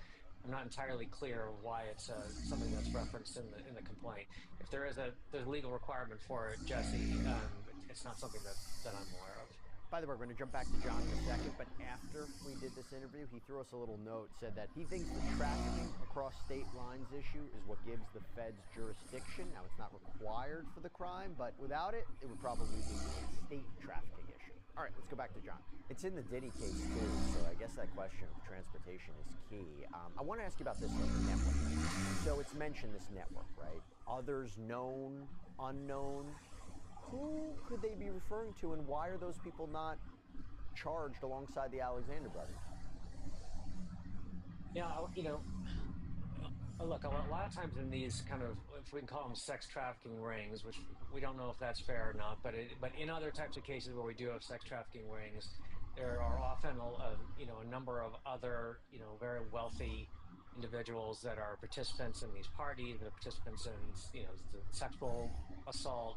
S16: entirely clear why it's something that's referenced in the complaint. If there's a legal requirement for it, Jesse, it's not something that I'm aware of.
S9: By the way, we're going to jump back to John in a second, but after we did this interview, he threw us a little note, said that he thinks the trafficking across state lines issue is what gives the feds jurisdiction. Now, it's not required for the crime, but without it, it would probably be a state trafficking issue. All right, let's go back to John. It's in the Diddy case, too, so I guess that question of transportation is key. I want to ask you about this network. So it's mentioned this network, right? Others known, unknown. Who could they be referring to, and why are those people not charged alongside the Alexander brothers?
S16: Yeah, look, a lot of times in these kind of, if we can call them sex trafficking rings, which we don't know if that's fair or not, but in other types of cases where we do have sex trafficking rings, there are often a number of other very wealthy individuals that are participants in these parties, that are participants in the sexual assault.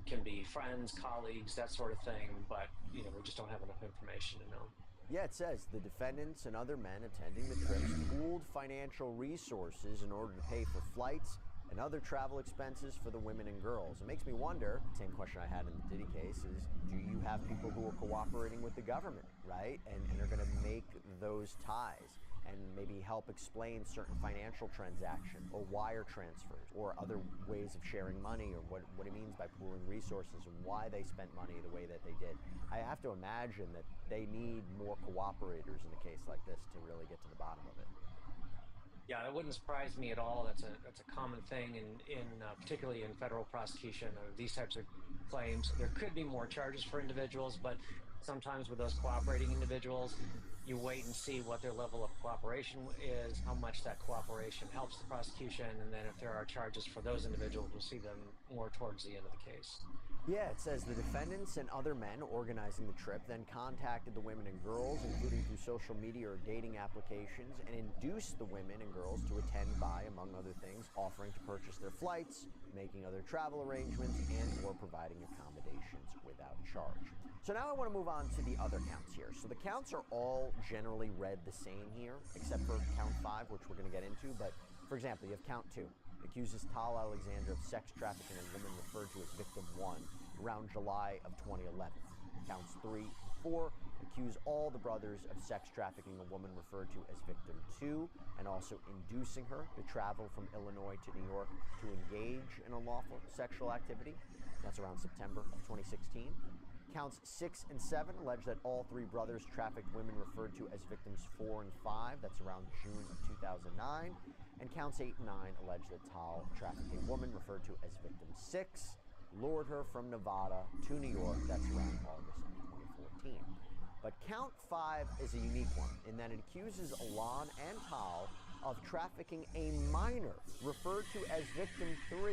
S16: Can be friends, colleagues, that sort of thing, but we just don't have enough information to know.
S9: Yeah, it says the defendants and other men attending the trips pooled financial resources in order to pay for flights and other travel expenses for the women and girls. It makes me wonder, same question I had in the Diddy case, is do you have people who are cooperating with the government, right? And are going to make those ties and maybe help explain certain financial transactions or wire transfers or other ways of sharing money, or what it means by pooling resources and why they spent money the way that they did. I have to imagine that they need more cooperators in a case like this to really get to the bottom of it.
S16: Yeah, it wouldn't surprise me at all. That's a common thing in particularly in federal prosecution of these types of claims. There could be more charges for individuals, but sometimes with those cooperating individuals, you wait and see what their level of cooperation is, how much that cooperation helps the prosecution, and then if there are charges for those individuals, we'll see them more towards the end of the case.
S9: Yeah, it says the defendants and other men organizing the trip then contacted the women and girls, including through social media or dating applications, and induced the women and girls to attend by, among other things, offering to purchase their flights, making other travel arrangements, and or providing accommodations without charge. So now I want to move on to the other counts here. So the counts are all generally read the same here, except for count 5, which we're going to get into. But for example, you have count 2. Accuses Tal Alexander of sex trafficking a woman referred to as victim 1 around July of 2011. Counts 3 and 4 accuse all the brothers of sex trafficking a woman referred to as victim 2 and also inducing her to travel from Illinois to New York to engage in unlawful sexual activity. That's around September of 2016. Counts 6 and 7 allege that all 3 brothers trafficked women referred to as victims 4 and 5. That's around June of 2009. And counts 8 and 9 allege that Tal trafficked a woman referred to as victim 6, lured her from Nevada to New York. That's around August of 2014. But count 5 is a unique one in that it accuses Alon and Tal of trafficking a minor referred to as victim 3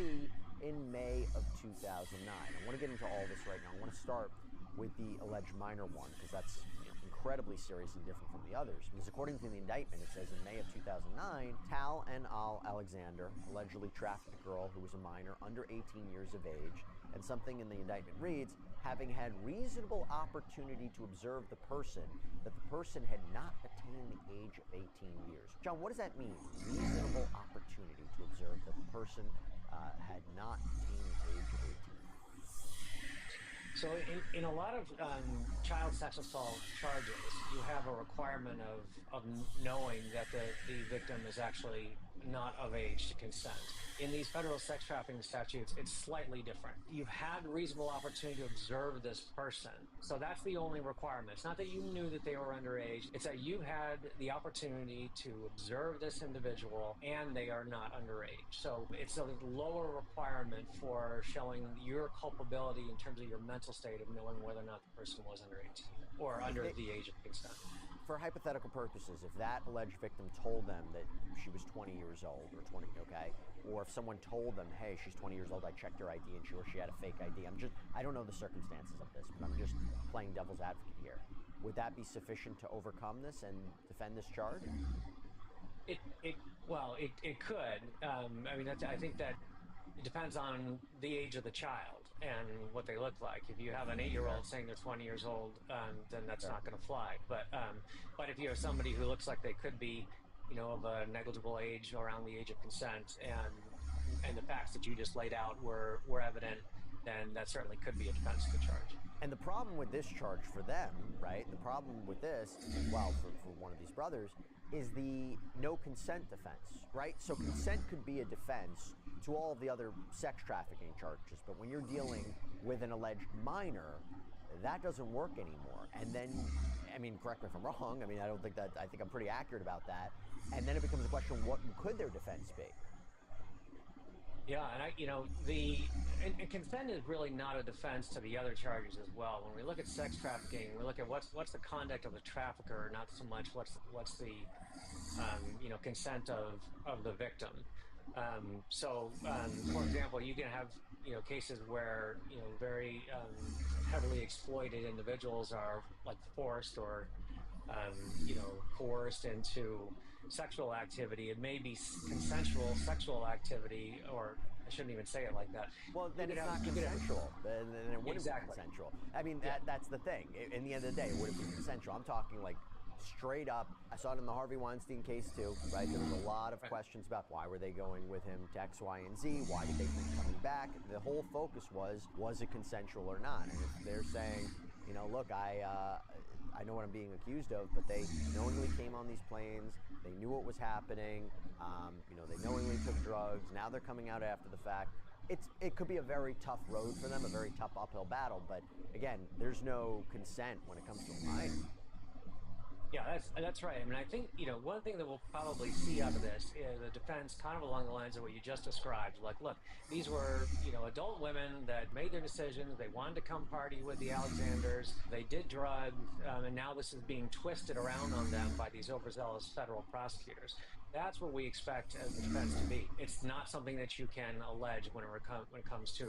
S9: in May of 2009. I want to get into all this right now. I want to start with the alleged minor one, because that's incredibly serious and different from the others. Because according to the indictment, it says in May of 2009, Tal and Al Alexander allegedly trafficked a girl who was a minor under 18 years of age, and something in the indictment reads, having had reasonable opportunity to observe the person, that the person had not attained the age of 18 years. John, what does that mean? Reasonable opportunity to observe that the person had not attained the age of 18.
S16: So in a lot of child sex assault charges, you have a requirement of knowing that the victim is actually not of age to consent. In these federal sex trafficking statutes, it's slightly different. You've had reasonable opportunity to observe this person. So that's the only requirement. It's not that you knew that they were underage. It's that you had the opportunity to observe this individual and they are not underage. So it's a lower requirement for showing your culpability in terms of your mental state of knowing whether or not the person was under 18 or under the age of consent.
S9: For hypothetical purposes, if that alleged victim told them that she was 20 years old or 20, okay, or if someone told them, hey, she's 20 years old, I checked her ID and she had a fake ID. I don't know the circumstances of this, but I'm just playing devil's advocate here. Would that be sufficient to overcome this and defend this charge?
S16: It could. I think that it depends on the age of the child and what they look like. If you have an 8-year-old saying they're 20 years old, then that's not going to fly. But if you have somebody who looks like they could be, of a negligible age, around the age of consent, and the facts that you just laid out were evident, then that certainly could be a defense to the charge.
S9: And the problem with this charge for them, right? The problem with this, well, for one of these brothers, is the no consent defense, right? So consent could be a defense to all of the other sex trafficking charges, but when you're dealing with an alleged minor, that doesn't work anymore. And then, I mean, correct me if I'm wrong, I mean, I think I'm pretty accurate about that. And then it becomes a question, what could their defense be?
S16: Yeah, and consent is really not a defense to the other charges as well. When we look at sex trafficking, we look at what's the conduct of the trafficker, not so much what's the consent of the victim. For example, you can have cases where very heavily exploited individuals are like forced or coerced into sexual activity. It may be consensual sexual activity, or I shouldn't even say it like that.
S9: Well, then it's not consensual. Then it wouldn't be consensual. I mean, that's the thing. In the end of the day, it wouldn't be consensual. I'm talking like straight up. I saw it in the Harvey Weinstein case too, right? There was a lot of questions about why were they going with him to X, Y, and Z? Why did they think coming back? The whole focus was it consensual or not? And if they're saying, look, I know what I'm being accused of, but they knowingly came on these planes. They knew what was happening. They knowingly took drugs. Now they're coming out after the fact. It could be a very tough road for them, a very tough uphill battle. But again, there's no consent when it comes to a minor.
S16: Yeah, that's right. I mean, I think, one thing that we'll probably see out of this is a defense kind of along the lines of what you just described. Like, look, these were, adult women that made their decisions. They wanted to come party with the Alexanders. They did drugs, and now this is being twisted around on them by these overzealous federal prosecutors. That's what we expect as the defense to be. It's not something that you can allege when it comes to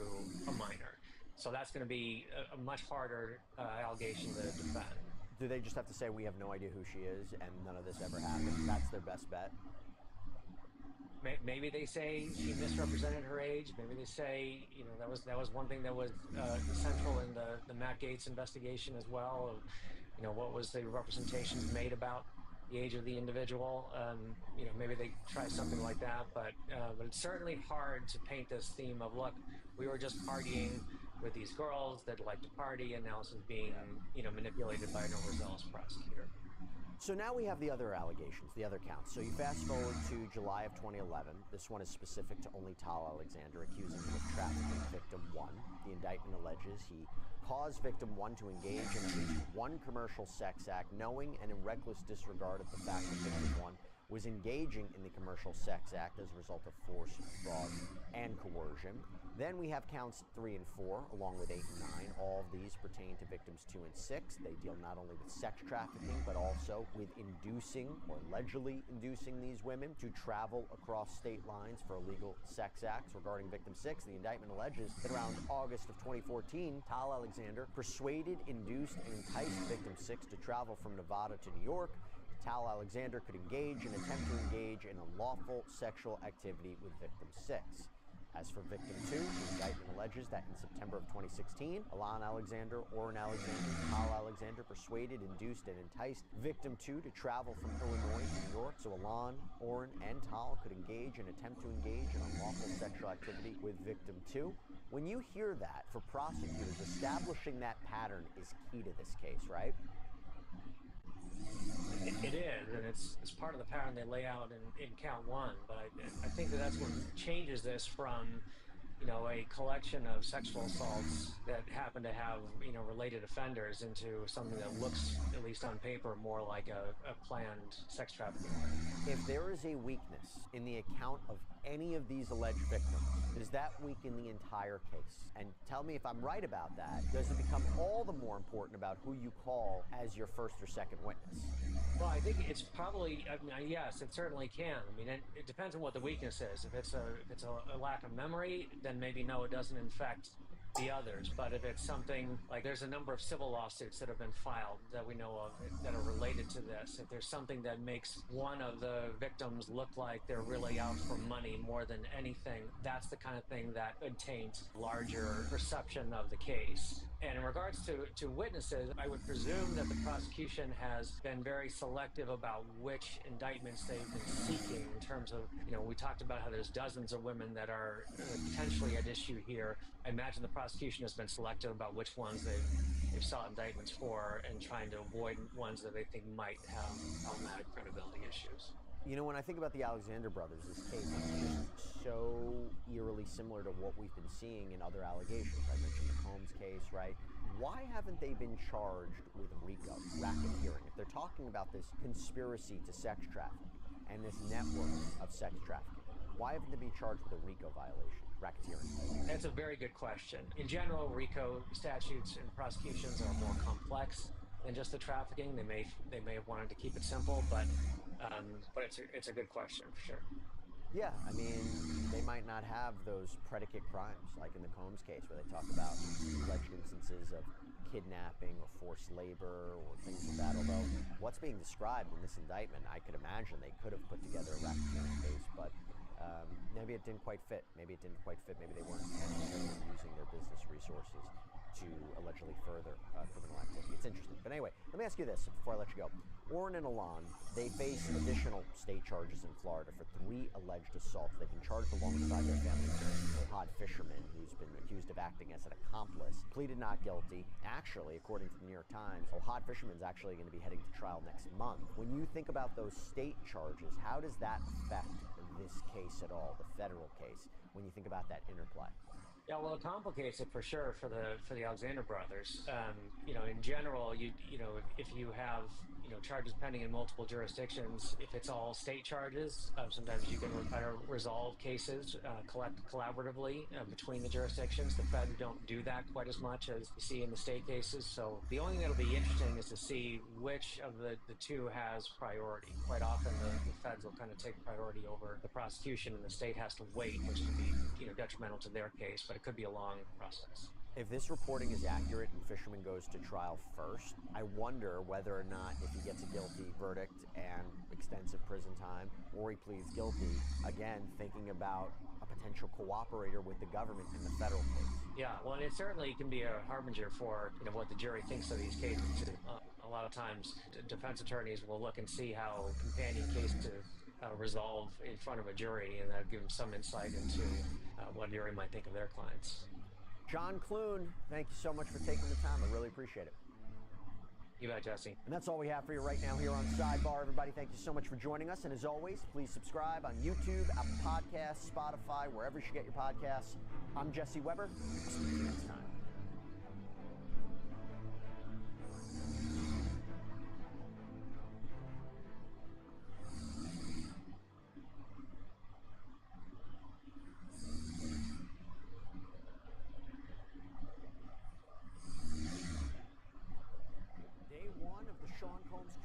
S16: a minor. So that's going to be a much harder allegation to defend.
S9: Do they just have to say we have no idea who she is and none of this ever happened? That's their best bet?
S16: Maybe they say she misrepresented her age. Maybe they say, that was one thing that was central in the Matt Gaetz investigation as well. Of, what was the representations made about the age of the individual? Maybe they try something like that. But it's certainly hard to paint this theme of, look, we were just partying with these girls that like to party, and now this is being, manipulated by an overzealous prosecutor.
S9: So now we have the other allegations, the other counts. So you fast forward to July of 2011. This one is specific to only Tal Alexander, accusing him of trafficking victim 1. The indictment alleges he caused victim 1 to engage in at least one commercial sex act, knowing and in reckless disregard of the fact that victim 1 was engaging in the commercial sex act as a result of force, fraud, and coercion. Then we have counts 3 and 4, along with 8 and 9. All of these pertain to victims 2 and 6. They deal not only with sex trafficking, but also with inducing or allegedly inducing these women to travel across state lines for illegal sex acts. Regarding victim 6, the indictment alleges that around August of 2014, Tal Alexander persuaded, induced, and enticed victim 6 to travel from Nevada to New York. Tal Alexander could engage and attempt to engage in unlawful sexual activity with victim 6. As for victim 2, the indictment alleges that in September of 2016, Alon Alexander, Oren Alexander, and Tal Alexander persuaded, induced, and enticed victim 2 to travel from Illinois to New York so Alon, Oren, and Tal could engage and attempt to engage in unlawful sexual activity with victim 2. When you hear that, for prosecutors, establishing that pattern is key to this case, right?
S16: It is, and it's part of the pattern they lay out in count 1. But I think that's what changes this from, a collection of sexual assaults that happen to have, related offenders into something that looks, at least on paper, more like a planned sex trafficking.
S9: If there is a weakness in the account of any of these alleged victims, does that weaken the entire case? And tell me if I'm right about that. Does it become all the more important about who you call as your first or second witness?
S16: Well, I think it's probably, yes, it certainly can. I mean, it depends on what the weakness is. If it's a lack of memory, then maybe no, it doesn't infect the others. But if it's something like, there's a number of civil lawsuits that have been filed that we know of that are related to this. If there's something that makes one of the victims look like they're really out for money more than anything, that's the kind of thing that would taint larger perception of the case. And in regards to witnesses, I would presume that the prosecution has been very selective about which indictments they've been seeking in terms of, we talked about how there's dozens of women that are potentially at issue here. I imagine the prosecution prosecution has been selective about which ones they've sought indictments for, and trying to avoid ones that they think might have problematic credibility issues.
S9: You know, when I think about the Alexander brothers, this case is just so eerily similar to what we've been seeing in other allegations. I mentioned the Combs case, right? Why haven't they been charged with RICO, racketeering? If they're talking about this conspiracy to sex traffic and this network of sex trafficking, why haven't they been charged with a RICO violation, racketeering?
S16: That's a very good question. In general, RICO statutes and prosecutions are more complex than just the trafficking. They may have wanted to keep it simple, but it's a good question for sure.
S9: Yeah, I mean, they might not have those predicate crimes like in the Combs case where they talk about alleged instances of kidnapping or forced labor or things like that. Although what's being described in this indictment, I could imagine they could have put together a racketeering case, but maybe it didn't quite fit. Maybe they weren't using their business resources to allegedly further criminal activity. It's interesting. But anyway, let me ask you this before I let you go. Oren and Alon, they face additional state charges in Florida for 3 alleged assaults. They've been charged alongside their family friend, Ohad Fisherman, who's been accused of acting as an accomplice, pleaded not guilty. Actually, according to the New York Times, Ohad Fisherman's actually going to be heading to trial next month. When you think about those state charges, how does that affect this case at all, the federal case, when you think about that interplay?
S16: Yeah, well, it complicates it for sure for the Alexander brothers. In general, if you have charges pending in multiple jurisdictions, if it's all state charges, sometimes you can resolve cases collaboratively between the jurisdictions. The feds don't do that quite as much as you see in the state cases. So the only thing that'll be interesting is to see which of the two has priority. Quite often, the feds will kind of take priority over the prosecution, and the state has to wait, which can be detrimental to their case. But it could be a long process.
S9: If this reporting is accurate and Fisherman goes to trial first, I wonder whether or not, if he gets a guilty verdict and extensive prison time, or he pleads guilty, again, thinking about a potential cooperator with the government in the federal case.
S16: Yeah, well, and it certainly can be a harbinger for what the jury thinks of these cases. A lot of times, defense attorneys will look and see how companion cases resolve in front of a jury, and that gives them some insight into what a jury might think of their clients.
S9: John Clune, thank you so much for taking the time. I really appreciate it.
S16: You bet, Jesse.
S9: And that's all we have for you right now here on Sidebar. Everybody, thank you so much for joining us. And as always, please subscribe on YouTube, Apple Podcasts, Spotify, wherever you get your podcasts. I'm Jesse Weber. I'll see you next time.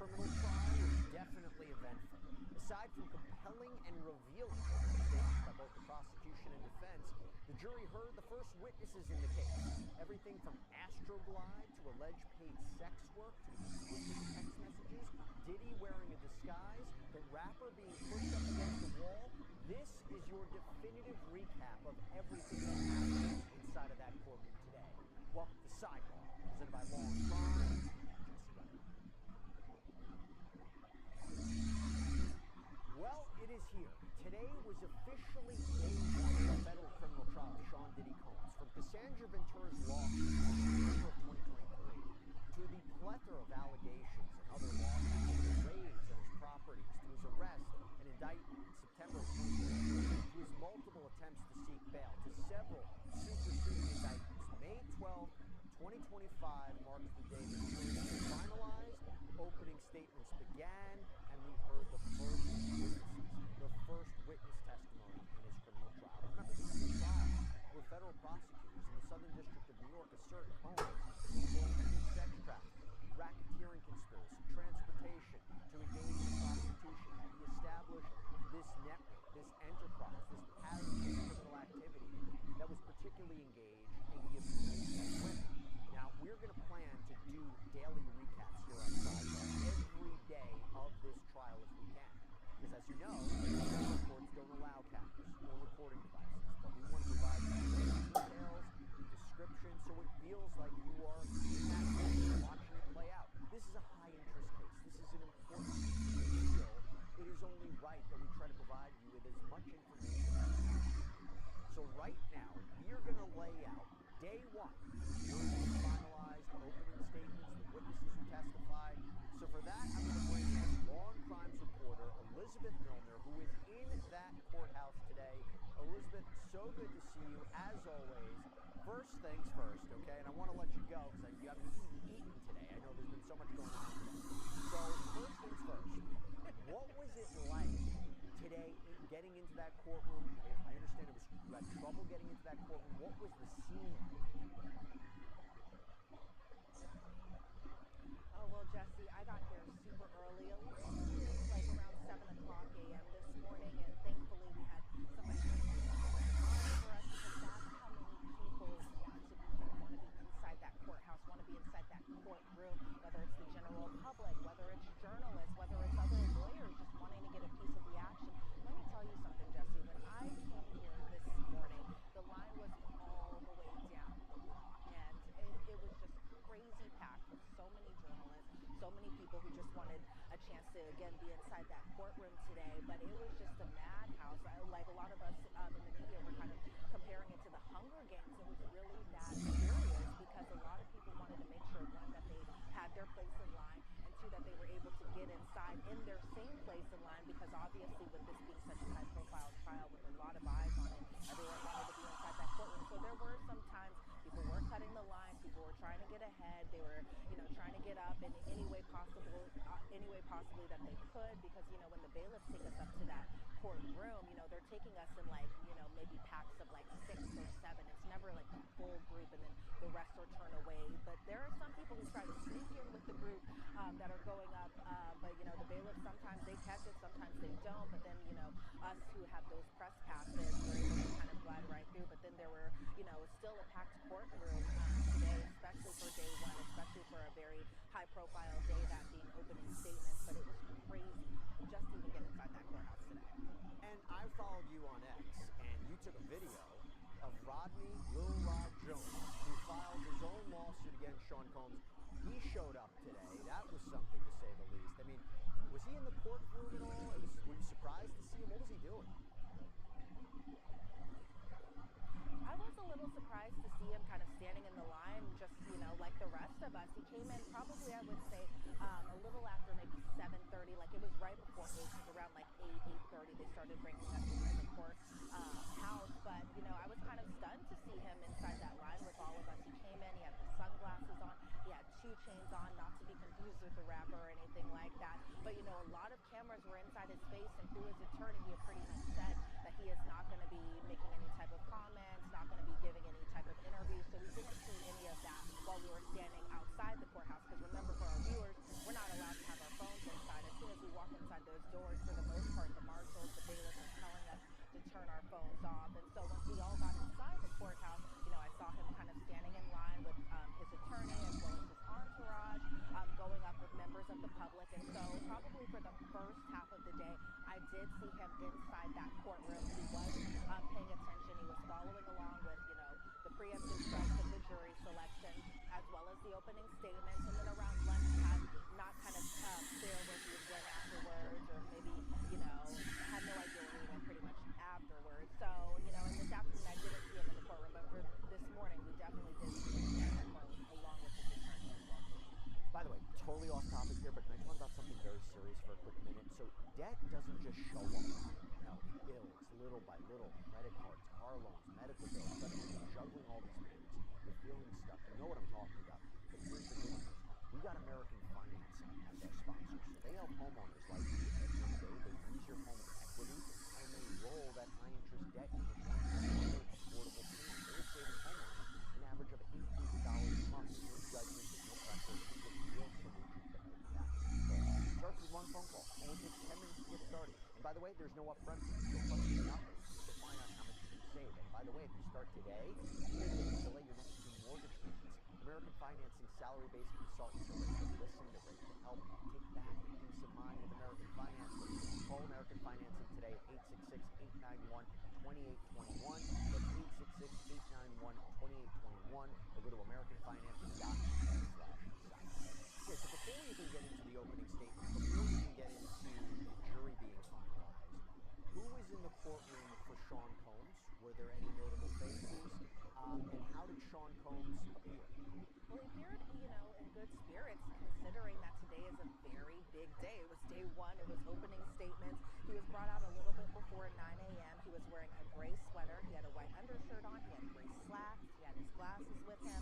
S9: Criminal trial was definitely eventful. Aside from compelling and revealing statements by both the prosecution and defense, the jury heard the first witnesses in the case. Everything from Astroglide to alleged paid sex work to explicit text messages, Diddy wearing a disguise, the rapper being pushed up against the wall. This is your definitive recap of everything that happened inside of that courtroom today. Welcome to Sidebar, presented by Law and Crime. Well, it is here. Today was officially day one of the federal criminal trial of Sean Diddy Combs. From Cassandra Ventura's lawsuit in December of 2023 to the plethora of allegations and other lawsuits, to the raids on his properties, to his arrest and indictment in September of 2023, to his multiple attempts to seek bail, to several superseding indictments. May 12, 2025 marks the day the jury was finalized, opening statements began, and we heard the first witness testimony in his criminal trial. Remember, this is a trial where federal prosecutors in the Southern District of New York assert Combs involved in sex trafficking, racketeering conspiracy, transportation to engage in prostitution. That he established this network, this enterprise, this pattern of criminal activity that was particularly engaged in the abuse of women. Now, we're going to plan to do daily recaps here on Sidebar every day of this trial if we can. Because as you know, courts don't allow cameras or recording devices, but we want to provide you with details, description, so it feels like you are in that moment watching it play out. This is a high-interest case. This is an important case. Still, it is only right that we try to provide you with as much information as possible. So right now, we are going to lay out day one. Jury was finalized, opening statements, the witnesses who testified. So for that, I'm going to bring in law and crimes reporter Elizabeth Milner, who is in that courthouse today. Elizabeth, so good to see you, as always. First things first, okay? And I want to let you go because you haven't even eaten today. I know there's been so much going on today. So first things first, what was it like today getting into that courtroom? I understand you had trouble getting into that courtroom. What was the scene like?
S7: Oh, well, Jesse, I got here super early, a little bit like around 7 o'clock a.m. this morning, and thankfully we had somebody kind of open up the line for us because that's how many people want to be here, want to be inside that courthouse, want to be inside that courtroom, whether it's the general public, whether it's journalists, whether it's other lawyers just wanting to get a piece of the action. Let me tell you something, Jesse. When I came here this morning, the line was all the way down the block, and it was just crazy packed with so many journalists, so many people who just wanted a chance to, again, be inside that courtroom today. But it was just a madhouse. Like a lot of us in the media were kind of comparing it to the Hunger Games. It was really that serious because a lot of people wanted to make sure, one, that they had their place in line, and two, that they were able to get inside in their same place in line, because obviously with this being such a high-profile trial with a lot of eyes on it, everyone wanted to be inside that courtroom. So there were some times people were cutting the line, people were trying to get ahead, they were, trying to get up in any way possibly that they could, because, when the bailiffs take us up to that courtroom, they're taking us in maybe packs of 6 or 7. It's never like the full group and then the rest are turned away. But there are some people who try to sneak in with the group that are going up. But, the bailiffs, sometimes they catch it, sometimes they don't. But then, us who have those press passes, we're able to kind of glide right through. But then there were, still a packed courtroom today, especially for day one, especially for a very high-profile day, that being opening statements. But it was crazy just to even get inside that courthouse today.
S9: And I followed you on X, and you took a video of Rodney Lil Rod Jones, who filed his own lawsuit against Sean Combs. He showed up today. That was something, to say the least. I mean, was he in the courtroom at all? Were you surprised to see him? What was he doing?
S7: I was a little surprised to see him kind of standing in the line, just, like the rest of us. He came in probably, I would say, a little after maybe 7:30. Like, it was right before 8, because around 8:30, they started bringing us into the court house. But, I was kind of stunned to see him inside that line with all of us. He came in, he had the sunglasses on, he had 2 chains on, not to be confused with the rapper or anything like that. But, a lot of cameras were inside his face, and through his attorney, he had pretty much said that he is not going to be making any type of comments, not going to be giving any type of interview. So we didn't see any of that while we were standing outside the courthouse, because remember, for our viewers, we're not allowed to have our phones inside. As soon as we walk inside those doors, for the most part, the marshals, the bailiffs are telling us to turn our phones off. And so once we all got inside the courthouse, I saw him kind of standing in line with his attorney as well as his entourage, going up with members of the public. And so probably for the first half of the day, I did see him inside that courtroom. He was paying attention. He was following along with, the preemptive strikes of the jury selection, as well as the opening statements. And then around lunchtime, not kind of clear where he went afterwards, or maybe, had no idea where he went pretty much afterwards. So, in this afternoon, I didn't see him in the courtroom, but for this morning, we definitely did see him in the courtroom along with his attorney as well.
S9: By the way, totally off topic here, but can I talk about something very serious for a quick minute? So debt doesn't just show up. No, it builds little by little. Credit cards, car loans, medical bills. Suddenly you're juggling all these payments. You're feeling stuck. You know what I'm talking about. But here's the good news. We got American Financing as our sponsor. So they help homeowners like you every day. They use your home's equity, and they roll that high-interest debt into one affordable payment. They're saving homeowners an average of $800 a month. No judgment, there's no pressure, just real solutions to help you out. It starts with one phone call. Only takes 10 minutes to get started. And by the way, there's no upfront fee. It'll cost you nothing to find out how much you can save. And by the way, if you start today, you may be able to delay your next 2 mortgage payments. American Financing salary-based consultants are ready to listen. They're ready to help. Take back the peace of mind with American Financing. Call American Financing today at 866-891-2821. That's 866-891-2821. Or go to AmericanFinancing.com/sign. Okay, so before we even get into the opening statements, before we even get into the jury being finalized, who was in the courtroom for Sean Combs? Were there any notable faces? And how did Sean Sean Combs appear?
S7: Well, he appeared, in good spirits, considering that today is a very big day. It was day one. It was opening statements. He was brought out a little bit before 9 a.m. He was wearing a gray sweater. He had a white undershirt on. He had gray slacks. He had his glasses with him.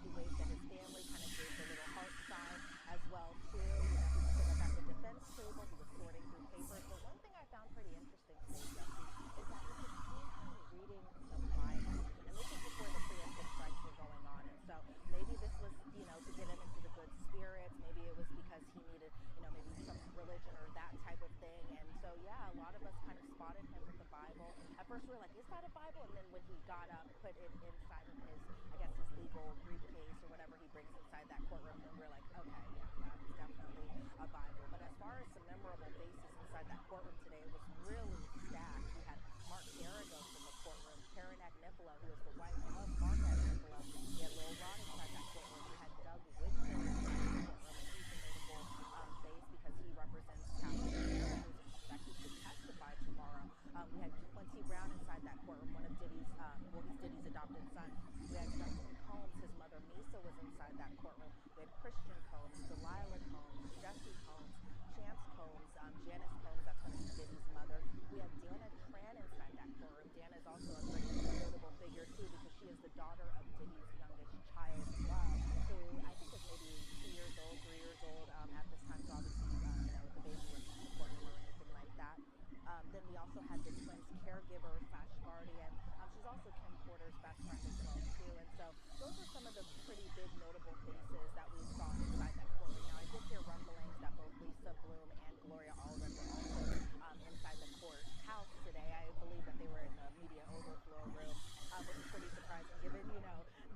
S7: He waved at his family, kind of gave the little heart sign as well, too. He was set up at the defense table. He was sorting through papers. But one thing I found pretty interesting today, Jesse, is that you could see him reading the Bible. And this is before the preemptive strikes were going on. And so maybe this was, to get him into the good spirits. Maybe it was because he needed, maybe some religion or that type of thing. And so, yeah, a lot of us kind of spotted him with the Bible. At first we were like, is that a Bible? And then when he got up, put it inside of his, I guess, his legal briefcase or whatever he brings inside that courtroom, then we're like, okay, yeah, that's definitely a Bible. But as far as some memorable faces inside that courtroom today, it was really stacked. We had Mark Garagos in the courtroom, Karen Agnifilo, who is the wife of Mark Agnifilo. We had Lil Rod inside that courtroom. We had Doug Whitfield inside the courtroom, and he's a notable face because he represents Captain Rivera, who's expected to testify tomorrow. We had Quincy Brown inside that courtroom, one of Diddy's, he's Diddy's adopted son. We had Justin Combs, his mother Misa was inside that courtroom. We had Christian Combs, Delilah Combs, Jesse Combs, Chance Combs, Janice Combs, that's going to be Diddy's mother. We had Dana Tran inside that courtroom. Dana is also a pretty notable figure, too, because she is the daughter of Diddy's youngest child, Love, who I think is maybe 2 years old, 3 years old at this time. So obviously, the baby wasn't in the courtroom or anything like that. Then we also had the twins' caregiver / guardian. She's also Kim Porter's best friend as well, too. And so those are some of the pretty big notable faces that we saw inside that courtroom. Now, I did hear rumblings that both Lisa Bloom and Gloria Allred were also inside the courthouse today. I believe that they were in the media overflow room, which is pretty surprising given,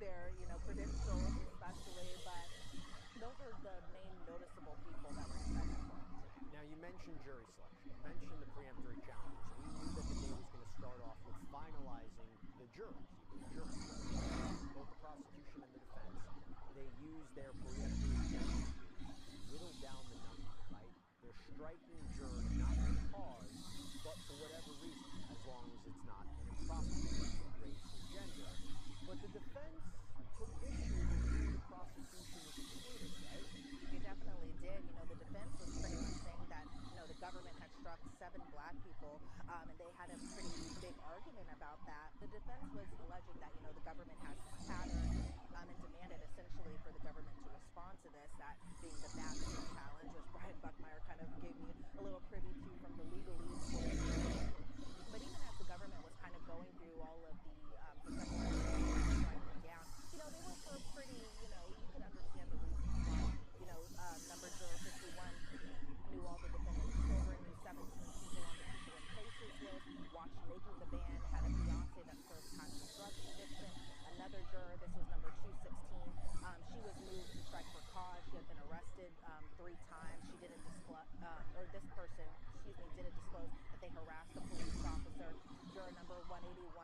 S7: their, credentials especially. But those are the main noticeable people that were inside that courtroom today.
S9: Now, you mentioned jury selection. You mentioned the preemptory challenges. We knew that the day was going to start off with finalizing the jurors, the jury. Both the prosecution and the defense, they used their preemptory challenges to whittle down the number, right? They're striking jurors not because, but for whatever reason, as long as it's not an improper race or gender. But the defense took issue with who the prosecution was excluding, right?
S7: They definitely did. The defense was pretty much saying that, the government had struck 7 black people, and they had a pretty big argument about that. The defense was alleging that, the government has this pattern and demanded essentially for the government to respond to this, that being the Batson challenge, which Brian Buckmeyer kind of gave me a little privy to from the legalese. But even as the government was kind of going through all of the striking down, they were for pretty, you could understand the reasons why. Number juror 51 knew all the defendants' children, knew 17 people on the people in places list, watched Making the Band, had a fiance that served time for drug conviction. Another juror, this was number 216, she was moved to strike for cause. She had been arrested 3 times. She didn't disclose, this person, didn't disclose that they harassed a police officer. Juror number 181,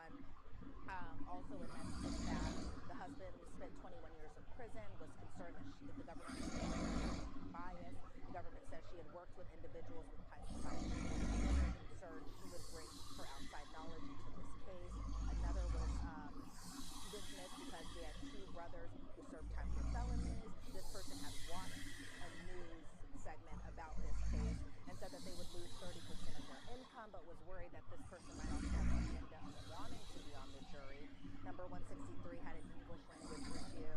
S7: also in that the husband spent 21 years in prison, was concerned that the government was biased. The government said she had worked with individuals with private concern she would bring her outside knowledge into this case. Another was dismissed because they had 2 brothers who served time for felonies. This person had watched a news segment about this case and said that they would lose 30% of their income, but was worried that this person might also have an agenda of wanting to be on the jury. Number 163 had an English language review.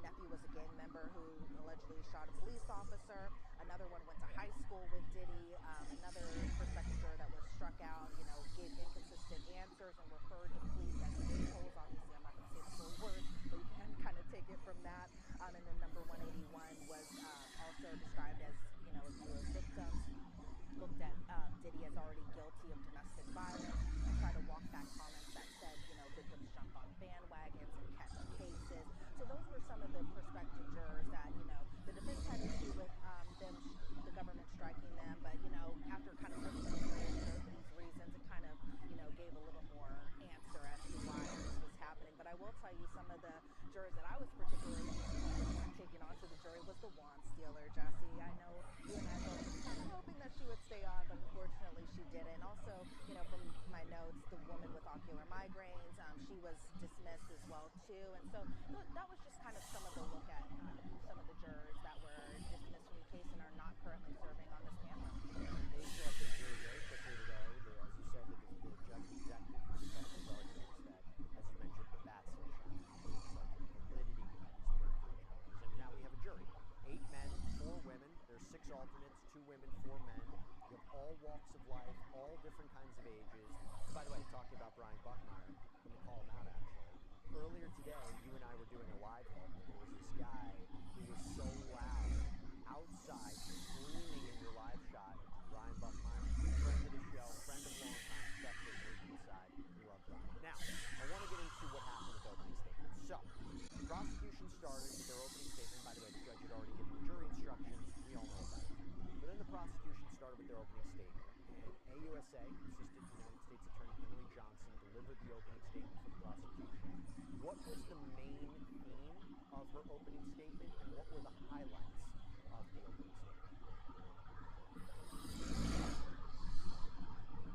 S7: Nephew was a gang member who allegedly shot a police officer. Another one went to high school with Diddy. Another prospective juror that was struck out, gave inconsistent answers and referred to police as a-holes. Obviously, I'm not going to say the full word, but you can kind of take it from that. And then number 181 was also described as, a view of victims. Looked at Diddy as already guilty of domestic violence and tried to walk back comments that said, victims jump on bandwagons and catch cases. So those were some of the prospective jurors that, the defense had issue with the government striking them. But, after kind of listening to these reasons, it kind of, gave a little more answer as to why this was happening. But I will tell you, some of the jurors that I was particularly taking onto the jury was the wand stealer, Jesse. I know you and I both were kind of hoping that she would stay on, but unfortunately she didn't. Also, from my notes, the woman with ocular migraines, She was dismissed as well too, and so that was just kind of some of the look at some of the jurors that were dismissed from the case and are not currently serving on this panel.
S9: They selected a jury very quickly today. As you said, the judge rejected the defense's arguments that, as you mentioned, the bats had shown the validity of these peremptory challenges. And now we have a jury. 8 men, 4 women. There's 6 alternates, 2 women, 4 men. You have all walks of life, all different kinds of ages. By the way, talking about Brian Buckmeyer, let me call him out actually. Earlier today, you and I were doing a live hook, and there was this guy who was so loud outside screaming in your live shot. Brian Buckmeyer, friend of the show, friend of long time, especially moving inside. We love Brian. Now, I want to get into what happened with opening statements. So, the prosecution started with their opening statement. By the way, the judge had already given the jury instructions. We all know about it. But then the prosecution started with their opening statement, and AUSA, Assistant United States Attorney Emily Johnson, delivered the opening statement for the prosecution. What was the main theme of her opening statement, and what were the highlights of the opening statement?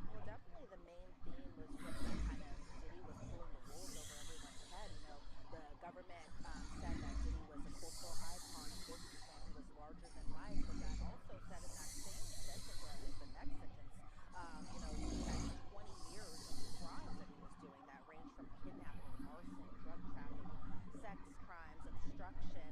S7: Well, definitely the main theme was just that kind of Diddy was pulling the wool over everyone's head. You know, the government said that Diddy was a cultural icon, a businessman who was larger than life, but that also said in that same sentence, or I think the next sentence, you know, he had 20 years of crimes that he was doing that ranged from kidnapping, arson, drug trafficking, sex crimes, obstruction.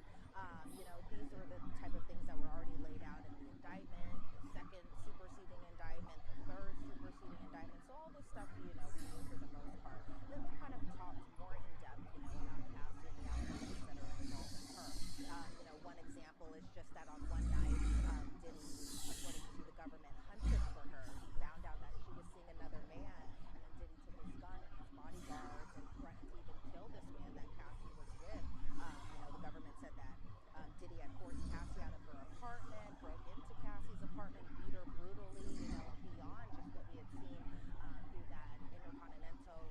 S7: You know, these were the type of things that were already laid out in the indictment, the second superseding indictment, the third superseding indictment. So all this stuff, you know, we knew for the most part. Then they kind of talked more in depth, you know, about Cassie and the activities that are involving her. You know, one example is just that on one night, Diddy, according to the government, hunted for her. He found out that she was seeing another man, and then Diddy took his gun and his bodyguards and threatened to even kill this man that Cassie was with. You know, the government said that Diddy had forced Cassie out of her apartment, broke into Cassie's apartment, beat her brutally, you know, beyond just what we had seen through that Intercontinental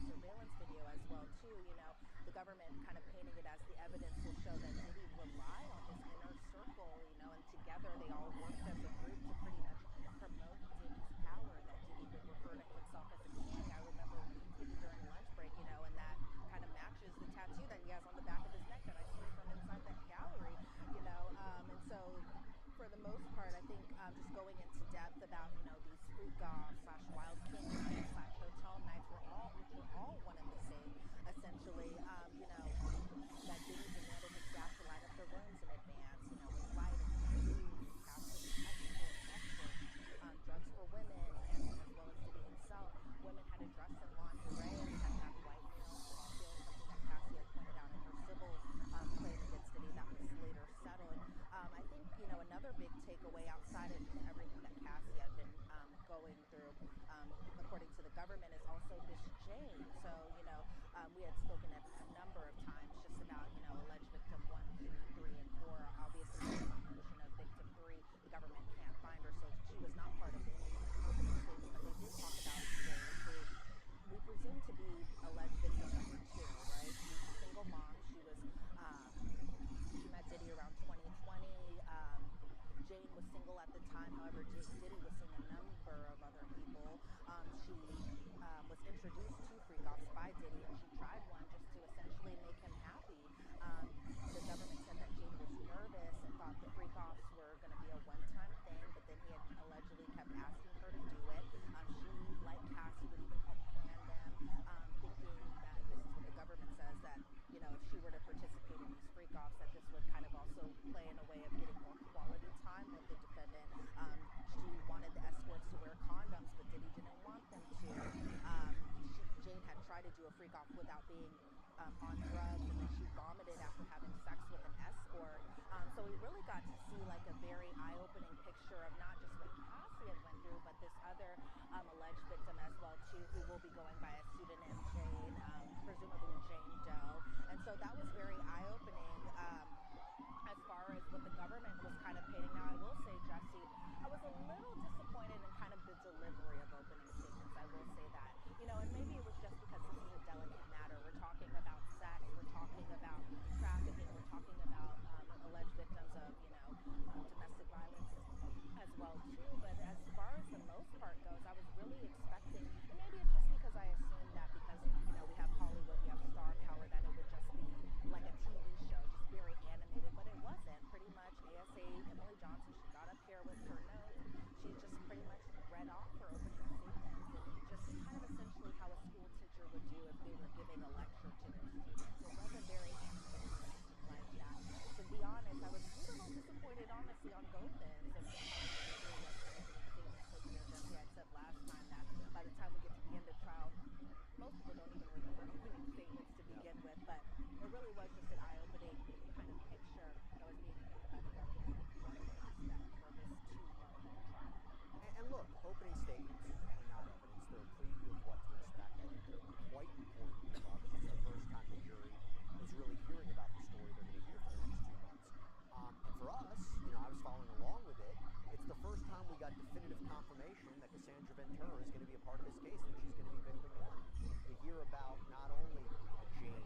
S7: surveillance video as well, too. You know, the government kind of painting it as the evidence will show that Diddy relied on his inner circle, you know, and together they all worked as a group to pretty much promote Diddy's power, that Diddy would refer to himself as a king. I remember speaking during lunch break, you know, and that kind of matches the tattoo that he has on the back of his neck that I see from inside that gallery, you know, and so for the most part, I think just going into depth about, you know, these freak-off / wild king nights / hotel nights which were all one and the same, essentially, you know, that Diddy demanded his staff to line up the rooms in advance, you know, with lighting, food, cash for the escorts, drugs for women, and as well as Diddy himself. Women had to dress in lingerie and had to have white nails, cocktails, something that Cassie had pointed out in her civil claim against Diddy that was later settled. I think, you know, another big takeaway outside of just everything that Cassie had been going through, according to the government, is also this Jane. So, you know, we had spoken a number of times just about, you know, alleged victim 1, 2, 3, and 4. Obviously, with the conclusion of victim 3, the government can't find her, so she was not part of any opening statement. But they did talk about Jane, who we presume to be alleged victim number 2, right? She's a single mom. She met Diddy around 2020. Jane was single at the time. However, Diddy was seeing a number of other people. She was introduced to freak-offs by Diddy, and she tried one just to essentially make him happy. The government said that Jane was nervous and thought the freak-offs were going to be a one-time thing, but then he had allegedly kept asking her to do it. She, like Cassie, would even help plan them, thinking that this is what the government says, that, you know, if she were to participate in these freak-offs, that this would kind of also play in a way of getting more quality time with the defendant. She wanted the escorts to wear condoms, but Diddy didn't want them to. Jane had tried to do a freak-off without being on drugs, and then she vomited after having sex with an escort. So we really got to see like a very eye-opening picture of not just what Cassie had went through, but this other alleged victim as well too, who will be going by a pseudonym Jane, presumably Jane Doe. And so that was very eye-opening as far as what the government was kind of painting. Now I will say, Jesse, I was a little disappointed in kind of the delivery of opening statements. I will say that, you know, and maybe it was just because this is a delicate matter. We're talking about sex, we're talking about trafficking, we're talking about alleged victims of, you know, domestic violence as well too. But as far as the most part goes, I was really expecting, and maybe it's just because I assumed that because it really was just an eye-opening kind of picture that was being painted by the government of what to expect for this 2-month trial.
S9: And look, opening statements are not evidence. They're a preview of what to expect. I think they're quite important because it's the first time the jury is really hearing about the story they're going to hear for the next 2 months. And for us, I was following along with it. It's the first time we got definitive confirmation that Cassandra Ventura is going to be a part of this case, that she's going to be victim 1. You hear about not only a Jane,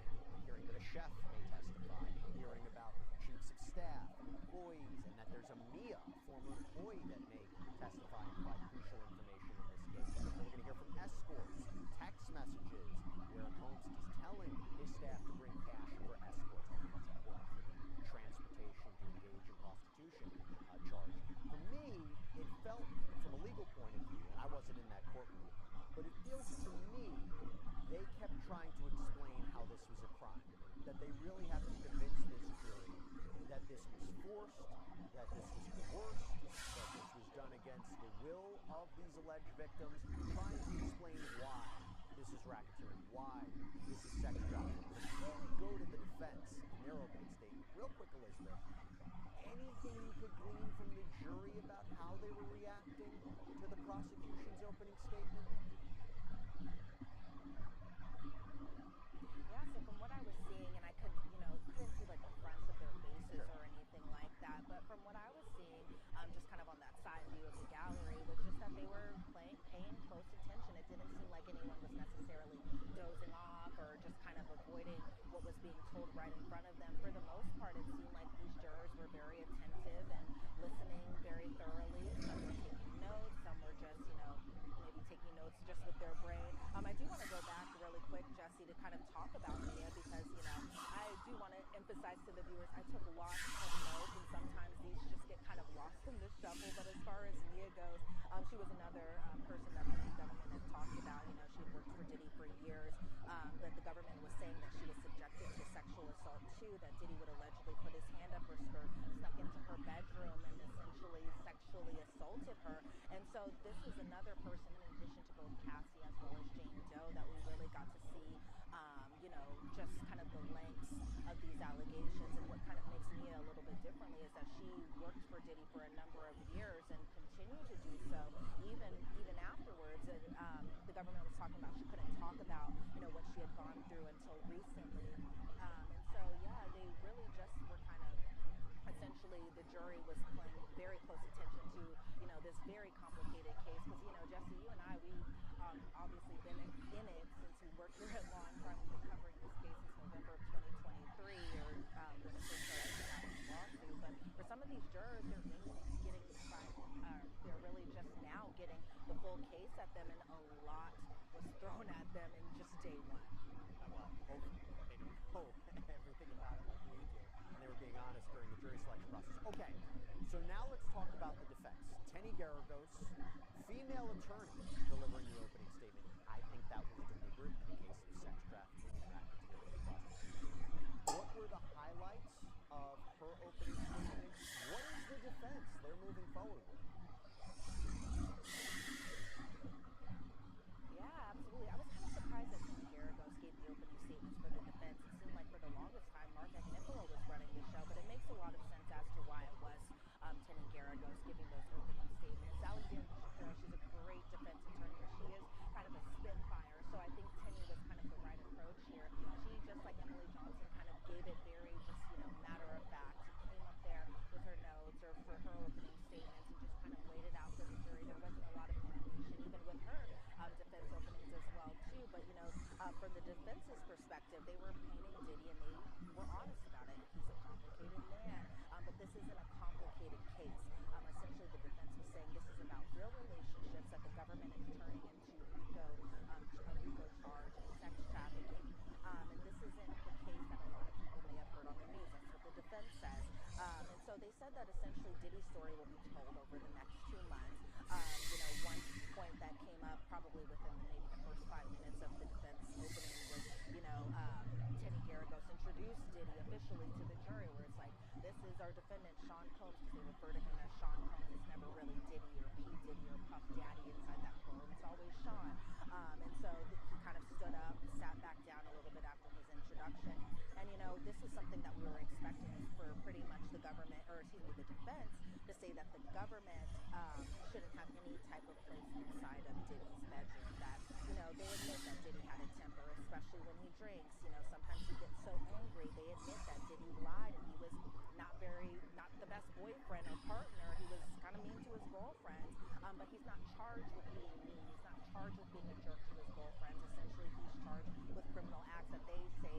S9: hearing that a chef may testify, hearing about chiefs of staff and employees, and that there's a Mia, a former employee, that may testify and provide crucial information in this case. So we're going to hear from escorts, text messages, where Combs is telling his staff to bring cash for escorts. I think that's important for the transportation to engage in prostitution charge. For me, it felt, from a legal point of view, and I wasn't in that courtroom, but it feels to me they kept trying to explain how this was a crime, that they really have to convince this jury that this was forced, that this was coerced, that this was done against the will of these alleged victims, trying to explain why this is racketeering, why this is sex trafficking. Before we go to the defense in their opening statement, real quick, Elizabeth, anything you could glean from the jury about how they were reacting to the prosecution's opening statement?
S7: Yeah, so from what I was seeing, and I couldn't see like the fronts of their faces or anything like that, but from what I was seeing, just kind of on that side view of the gallery, was just that they were paying close attention. It didn't seem like anyone was necessarily dozing off or just kind of avoiding what was being told right in front of them. For the most part, it seemed like these jurors were very attentive and listening very thoroughly. Some were taking notes, some were just, maybe taking notes just with their brain. I do want to go back really quick, Jesse, to kind of talk about Mia because, I do want to emphasize to the viewers, I took lots of notes, and sometimes these just get kind of lost in the shuffle. But as far as Mia goes, she was another person that the government had talked about. She had worked for Diddy for years, but the government was saying that she was subjected to sexual assault too, that Diddy would allegedly put his hand up her skirt, snuck into her bedroom, and essentially sexually assaulted her. And so this is another person, in addition to both Cassie as well as Jane Doe, that we really got to see, just kind of the lengths of these allegations. And what kind of makes Mia a little bit differently is that she worked for Diddy for a number of years and continued to do so even afterwards. And the government was talking about she couldn't talk about what she had gone through until recently. And so they really just were kind of, essentially the jury was paying very close attention to this very complicated case because Jesse, you and I, we obviously been in it since we worked here at Law and Crime. We've been covering this case since November of 2023, or when it first started coming out with the lawsuit. But for some of these jurors, they're really just now getting the full case at them, and a lot was thrown at them in just day one.
S9: Well, hopefully they don't know everything about it like we do, and they were being honest during the jury selection process. Okay, so now let's talk about the defense. Tenny Garagos, female attorney, delivering the opening statement. I think that was deliberate in a case of sex trafficking and racketeering and prostitution. What were the highlights of her opening statement? What is the defense they're moving forward with?
S7: Yeah, absolutely. I was kind of surprised that Tenny Garagos gave the opening statements for the defense. It seemed like for the longest time, Mark Agnifilo was running the show, but it makes a lot of sense as to why it was Tenny Garagos giving those opening statements. Alexandra Shapiro, she's a great defense attorney, but she is kind of a spitfire, so I think Tenny was kind of the right approach here. She, just like Emily Johnson, kind of gave it very just, matter of fact, came up there with her notes or for her opening statements and just kind of laid it out for the jury. There wasn't a lot of animation, even with her defense openings as well, too. But, from the defense's perspective, they were painting Diddy and they were honest about it. He's a complicated man, but this isn't a complicated case. Essentially, the defense was saying this is about real relationships that the government is turning into a RICO charge of sex trafficking. And this isn't the case that a lot of people may have heard on the news. That's what the defense says. And so they said that essentially Diddy's story will be told over the next 2 months. One point that came up probably within maybe the first 5 minutes of the defense opening was, Tenny Garagos introduced Diddy officially to the jury, where it's like, this is our defendant, Sean Combs, because they refer to him as Sean Combs. It's never really Diddy or P. Diddy or Puff Daddy inside that courtroom. It's always Sean. And so he kind of stood up, sat back down a little bit after his introduction. And, this was something that we were expecting, is for pretty much the government, or excuse me, the defense, to say that the government shouldn't have any type of place inside of Diddy's bedroom. That, you know, they admit that Diddy had a temper, especially when he drinks. You know, sometimes he gets so angry. They admit that Diddy lied and he was not the best boyfriend or partner. He was kind of mean to his girlfriends, but he's not charged with being mean. He's not charged with being a jerk to his girlfriends. Essentially, he's charged with criminal acts that they say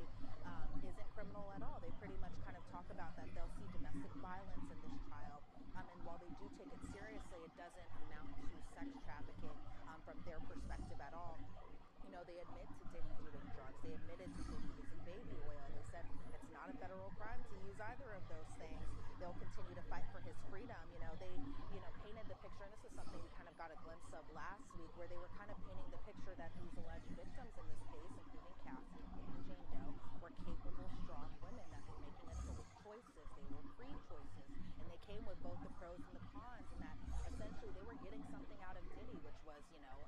S7: isn't criminal at all. They pretty much kind of talk about that they'll see domestic violence in this trial, and while they do take it seriously, it doesn't amount to sex trafficking from their perspective at all. You know, they admit to Diddy doing drugs. They admitted to Diddy using baby oil. They said it's not a federal crime to use either of those things. They'll continue to fight for his freedom. You know, they, you know, painted the picture, and this was something we kind of got a glimpse of last week, where they were kind of painting the picture that these alleged victims in this case, including Cassie, including Jane Doe, were capable, strong women that were making adult choices. They were free choices, and they came with both the pros and the cons, and that essentially they were getting something out of Diddy, which was, you know,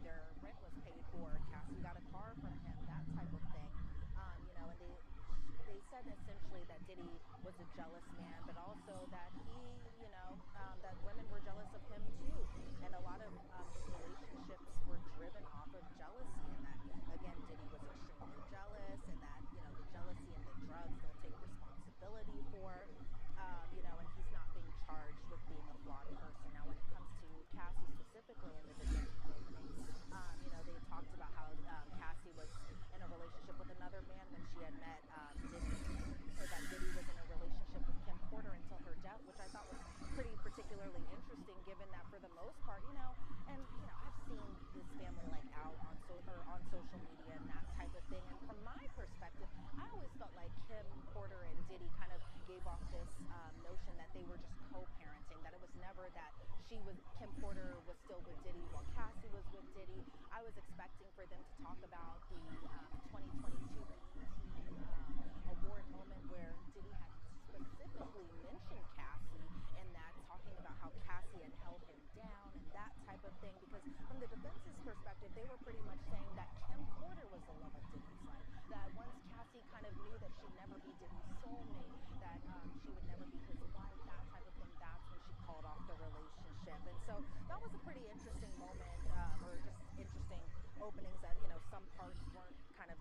S7: their rent was paid for, Cassie got a car from him, that type of thing. You know, and they said essentially that Diddy was a jealous man, but also that he, you know, that women were jealous of him too. And a lot of his relationships were driven off of jealousy, and that, again, Diddy was extremely jealous, and that, you know, the jealousy and the drugs they'll take responsibility for, you know, and he's not being charged with being a flawed person. Now, when it comes to Cassie specifically in the defense opening, you know, they talked about how Cassie was in a relationship with another man when she had met Diddy, or that Diddy was in a relationship with Kim Porter until her death, which I thought was pretty particularly interesting, given that for the most part, you know, and, you know, I've seen this family like out on social media and that type of thing, and from my perspective, I always felt like Kim Porter and Diddy kind of gave off this notion that they were just co-parenting, that it was never that Kim Porter was still with Diddy while Cassie was with Diddy. I was expecting for them to talk about the 2022 BET award moment where Diddy had specifically mentioned Cassie, and that talking about how Cassie had held him down and that type of thing, because from the defense's perspective, they were pretty much saying that Kim Porter was the love of Diddy's life, that once Cassie kind of knew that she'd never be Diddy's soulmate, that she would never be his wife, that type of thing, that's when she called off the relationship. And so that was a pretty interesting moment, or just interesting openings that, you know, some parts weren't kind of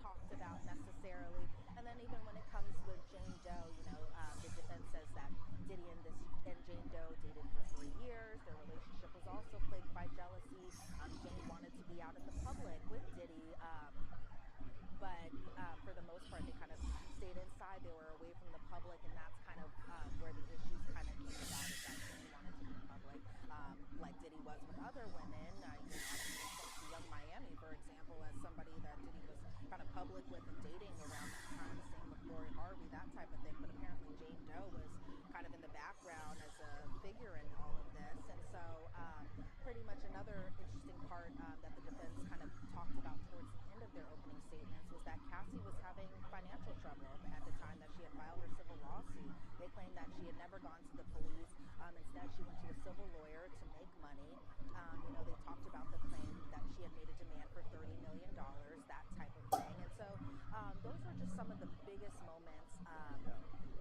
S7: talked about necessarily. And then even when it comes with Jane Doe, you know, the defense says that Diddy and Jane Doe dated for 3 years. Their relationship was also plagued by jealousy. Jane wanted to be out in the public with Diddy, but for the most part, they kind of stayed inside. They were away from the public, and that's kind of where the issues kind of came about, is that Jane wanted to be public, like Diddy was with other women. You know, I've seen Young Miami, for example, as somebody that Diddy was kind of public with and dating around that time. Same with Lori Harvey, that type of thing. But apparently Jane Doe was kind of in the background as a figure in all of this. And so pretty much another interesting part that the defense kind of talked about towards the end of their opening statements was that Cassie was having financial trouble at the time that she had filed her civil lawsuit. They claimed that she had never gone to the police. Instead, she went to a civil lawyer to make money. You know, they talked about the claim that she had made a demand for $30 million, that type of thing. And so those were just some of the biggest moments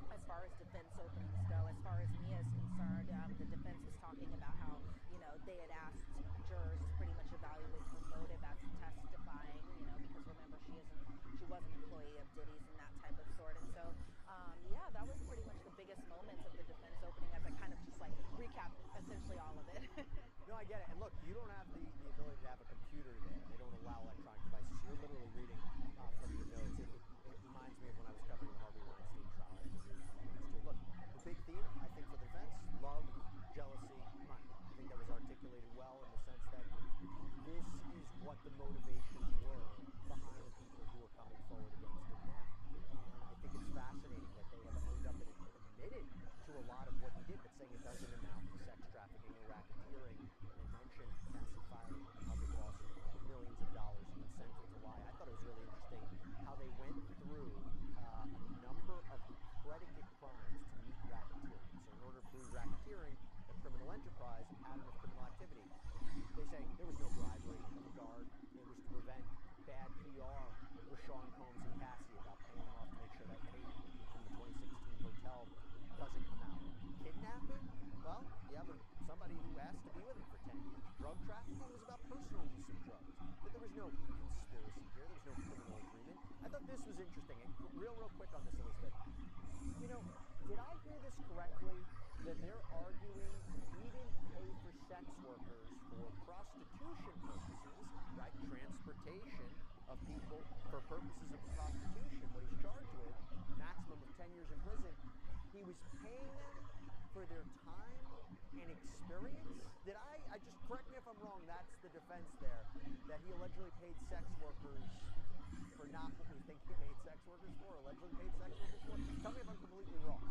S7: as far as defense openings go. As far as Mia is concerned, the defense was talking about how, you know, they had asked jurors to pretty much evaluate her motive as testifying, you know, because remember, she was an employee of Diddy's and that type of sort. And so, yeah, that was pretty much the biggest moments of the defense opening, as I kind of just like recap essentially all of it.
S9: No, I get it. And look, you don't have the ability to have a computer there. They don't allow electronic devices. So you're literally reading from your notes. It reminds me of when I was covering the Harvey Weinstein trial. I had to read from things too. Look, the big theme, I think, for the defense, love, jealousy, money. I think that was articulated well in the sense that Kidnapping? Well, you have somebody who asked to be with him for 10 years. Drug trafficking was about personal use of drugs. But there was no conspiracy here. There was no criminal agreement. I thought this was interesting. And real quick on this, Elizabeth. You know, did I hear this correctly? That they're arguing he didn't pay for sex workers for prostitution purposes, right? Transportation of people for purposes of prostitution, what he's charged with, maximum of 10 years in prison. He was paying them for their time and experience? Did I just, correct me if I'm wrong, that's the defense there, that he allegedly paid sex workers for not what we think he paid sex workers for, allegedly paid sex workers for? Tell me if I'm completely wrong.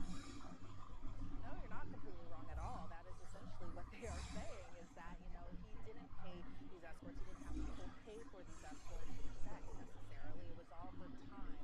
S7: No, you're not completely wrong at all. That is essentially what they are saying, is that, you know, he didn't pay these escorts. He didn't have people pay for these escorts for sex necessarily. It was all for time,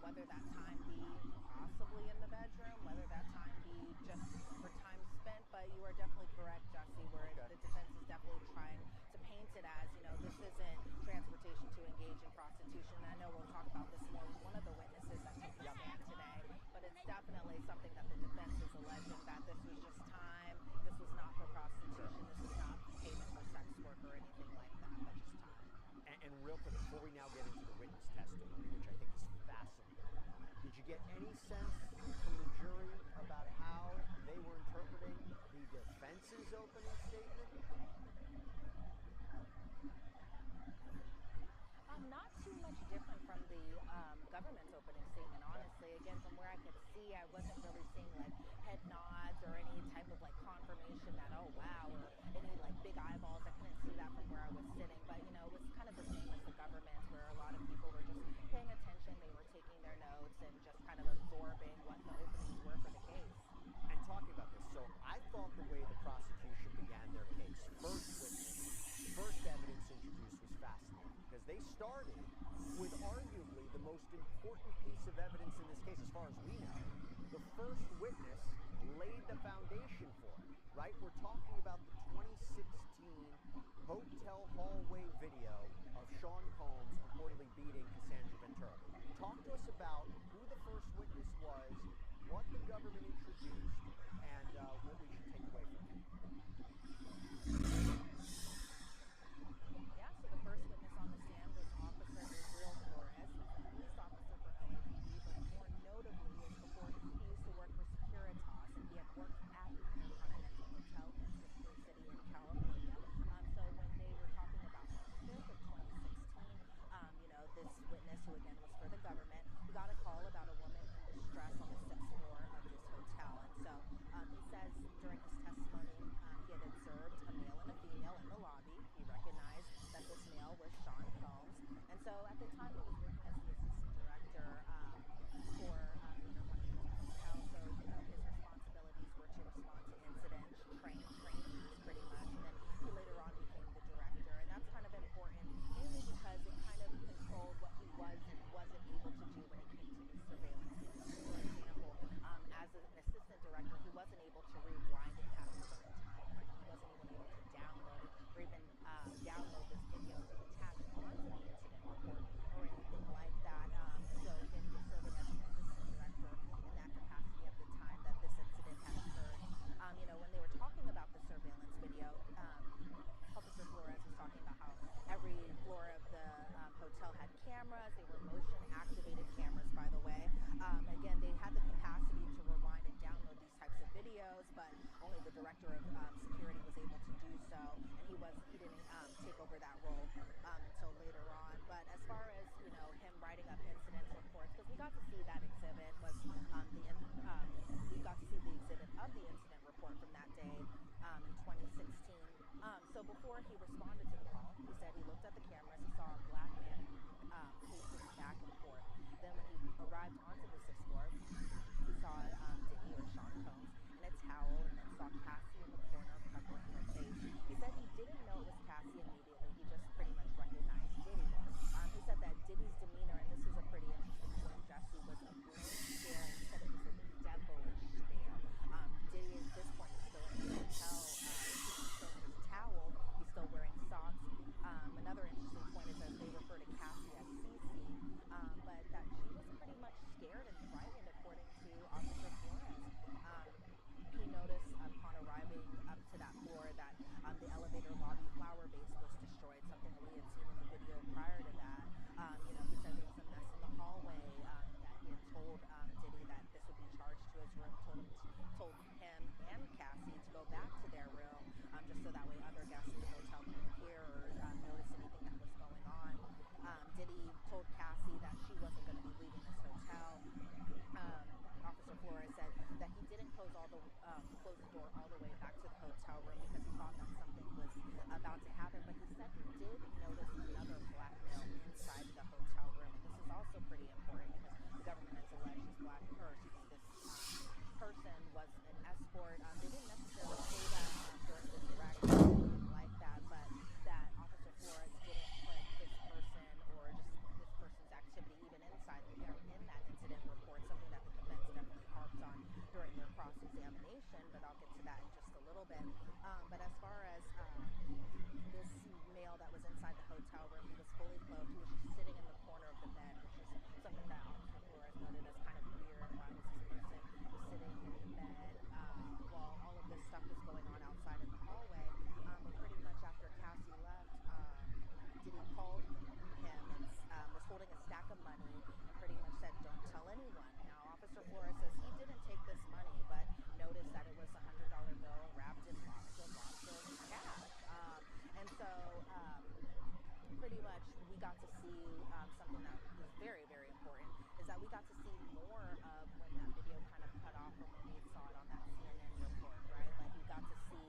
S7: whether that time be possibly in the bedroom, whether that time be just for time spent. But you are definitely correct, Jesse, where the defense is definitely trying to paint it as, you know, this isn't transportation to engage in prostitution. And I know we'll talk about this more with one of the witnesses that took the stand today, but it's definitely something that the defense is alleging, that this was just time, this was not for prostitution, this is not payment for sex work or anything like that, but just time.
S9: And real quick, before we now get into the witness testimony, which I think is fascinating, did you get any sense from the jury about how they were interpreting the defense's opening statement?
S7: Not too much different from the government's opening statement, honestly. Again, from where I could see, I wasn't really seeing like head nods or any type of like confirmation that, oh wow, or any like big eyeballs. I couldn't see that from where I was sitting, but you know, it was kind of the same as the government, where a lot of people were just paying attention, they were taking their notes and just kind of absorbing what the openings were for the case.
S9: And talking about this, so I thought the way the prosecution began their case, first witness, first evidence introduced, was fascinating, because they started with arguably the most important piece of evidence in this case, as far as we know. The first witness laid the foundation for it, right? We're talking about the 2016 hotel hallway video of Sean Combs purportedly beating Cassandra Ventura. Talk to us about who the first witness was, what the government introduced, and what we should take away from it.
S7: Yeah, so the first witness on the stand was Officer Yoooo Flores. He's a police officer for LAPD, but more notably is before he used to work for Securitas, and he had worked at the Intercontinental Hotel in Sister City in California. So when they were talking about March 5th of 2016, you know, this witness, who again was for the government, he got a call about a woman in distress on the 6th floor of this hotel. And so he says during his testimony, he had observed a male and a female in the lobby. He recognized that this male was Sean Combs. And so at the time he was working as the assistant director for the Intercontinental Hotel. So, you know, his responsibilities were to respond to incidents, train trainees pretty much. And then he later on became the director. And that's kind of important, mainly because it kind of controlled what he was and wasn't able to do when it came to these surveillance videos. For example, as an assistant director, he wasn't able to rewind it past a certain time frame. He wasn't even able to download it or even download this video to attach onto the incident report or anything like that. So again, he was serving as an assistant director in that capacity at the time that this incident had occurred. You know, when they were talking about the surveillance video, Officer Flores was talking about how every floor of the hotel had cameras. They were motion-activated cameras, by the way. Again, they had the capacity to rewind and download these types of videos, but only the director of security was able to do so, and he didn't take over that role until later on. But as far as, you know, him writing up incidents reports, because we got to see that exhibit, was we got to see the exhibit of the incident report from that day in 2016. So before he responded to the call, he said he looked at the cameras, he saw a black man pacing back and forth. Then when he arrived onto the 6th floor, he saw Diddy, or Sean Combs, in a towel, and then saw Cassie in the corner covering her face. He said he didn't know it was Cassie immediately, he just pretty much recognized Diddy. He said that Diddy's demeanor, and this is a pretty interesting point, Jesse, was a blank stare, and he said it was a devilish stare. Diddy at this point is still in the hotel, he's still in his towel, he's still wearing socks. Another interesting point is that they refer to Cassie as Cece. information, but I'll get to that in just a little bit. But as far as this male that was inside the hotel room, he was fully clothed. He was just sitting in the corner of the bed, which is something that Officer Flores noted as kind of weird. Why was this person just sitting in the bed while all of this stuff was going on outside in the hallway? But pretty much after Cassie left, Diddy called him and was holding a stack of money and pretty much said, "Don't tell anyone." Now, Officer Flores says he didn't take this money, but noticed that it was a $100 bill wrapped in lots of cash. And so pretty much we got to see something that was very, very important, is that we got to see more of when that video kind of cut off from when we saw it on that CNN report, right? Like we got to see,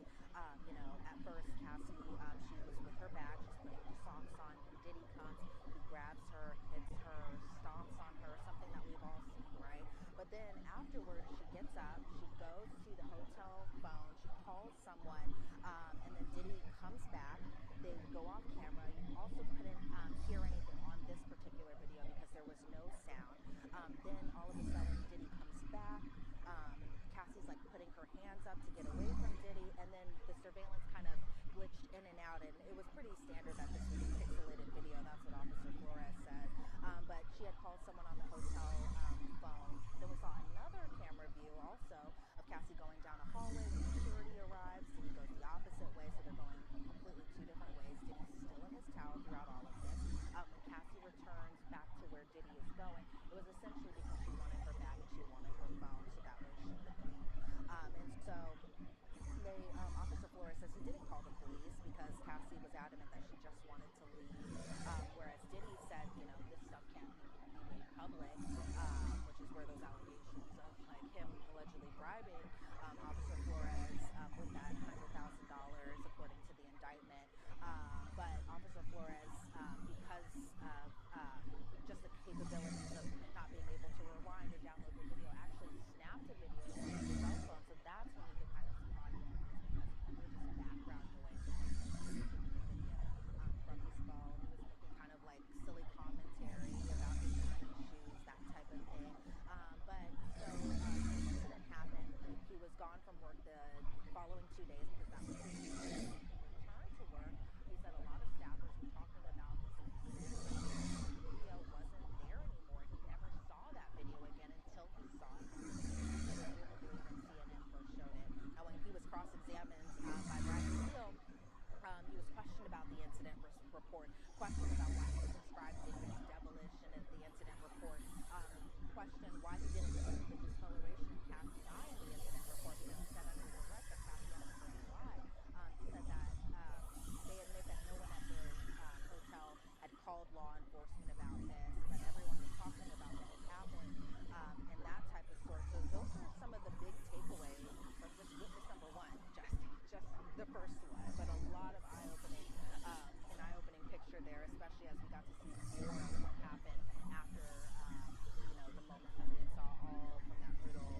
S7: at first Cassie, she was with her bag, she's putting her socks on, and Diddy comes, he grabs her, hits her, stomps on her, something that we've all seen, right? But then afterwards, she gets up, she goes to the hotel phone, she calls someone, and then Diddy comes back. They go off camera. You also couldn't hear anything on this particular video because there was no sound. Then all of a sudden, Diddy comes back. Cassie's like putting her hands up to get away from Diddy, and then the surveillance kind of glitched in and out, and it was pretty standard that this was a pixelated video. That's what Officer Flores said. But she had called someone on the hotel phone. Then we saw another camera view also of Cassie going down a hallway when security arrives. Diddy goes the opposite way, so they're going completely two different ways. Diddy's still in his towel throughout all of this. When Cassie returns back to where Diddy is going, it was essentially because she wanted her bag and she wanted her phone, so that way she could leave. And so Officer Flores says he didn't call the police because Cassie was adamant that she just wanted to leave, whereas Diddy said, this stuff can't be made public, which is where those allegations of like him allegedly bribing Officer Flores with that $100,000 according to the indictment. But Officer Flores, because of just the capabilities of not being able to rewind and download the video, actually snapped a video on his cell phone, so that's when you could kind of see audio of this because there was just background noise in this particular video from his phone. He was making kind of like silly commentary about his tiny shoes, that type of thing. But so when the incident happened, he was gone from work the following 2 days because that was his duty. He returned to work. He said a lot of staffers were talking about this incident. The video wasn't there anymore. He never saw that video again until he saw it on TV, presumably when CNN first showed it. Now, when he was cross-examined by Bradley Steele, he was questioned about the incident report, questioned about why he described Diddy as devilish in the incident report, questioned why he didn't include the discoloration in Cassie's eye in the incident report because he said under direct that Cassie had a purple eye. He said that they admit that no one at the hotel had called law enforcement about this, but everyone was talking about what had happened and that type of sort. So those are some of the big takeaways from just witness number one, just the first one, but a lot of an eye-opening picture there, especially as we got to see more of what happened after the moments that we had saw all from that brutal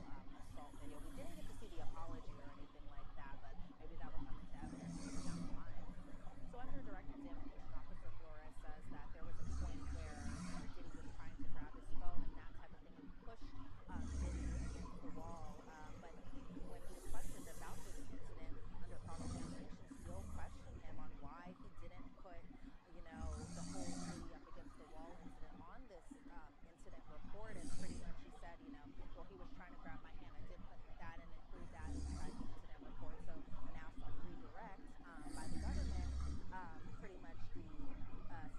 S7: assault video. We didn't get to see the apology or anything like that, but maybe that will come into evidence down the line. So under direct examination, Officer Flores says that there was a point where Diddy was trying to grab his phone and that type of thing. He pushed Diddy against the wall, but when he was questioned about this incident under cross-examination, Steele questioned him on why he didn't put, the whole Diddy up against the wall incident on this incident report, and pretty much he said, well, he was trying to grab my hand. I did put that and include that inside the incident report. So when asked on redirect by the government, pretty much the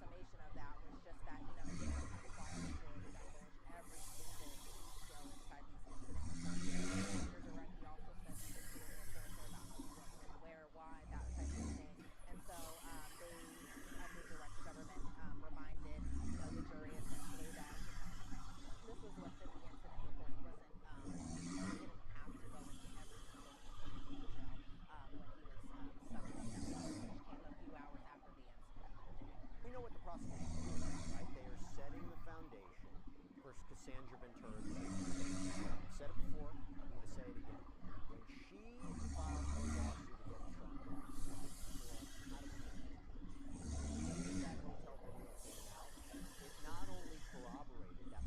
S7: summation of that was just that, he didn't require security to divulge every single detail inside these incident reports. Under direct, he also said these incident reports are about who, what, when, where, why, that type of thing. And so they, under direct, the government reminded, the jury essentially that, this was what's in the incident report. He wasn't, he didn't have to go into every single incident detail when he was summing up that report, which came a few hours after the incident.
S9: We know what the prosecution is doing, right? They are setting the foundation for Cassandra Ventura's case. I've said it before, I'm going to say it again. When she filed her lawsuit against Sean Dawes, how do we know this? When that hotel video came out, it not only corroborated that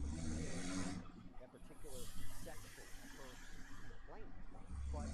S9: particular section of her complaint, but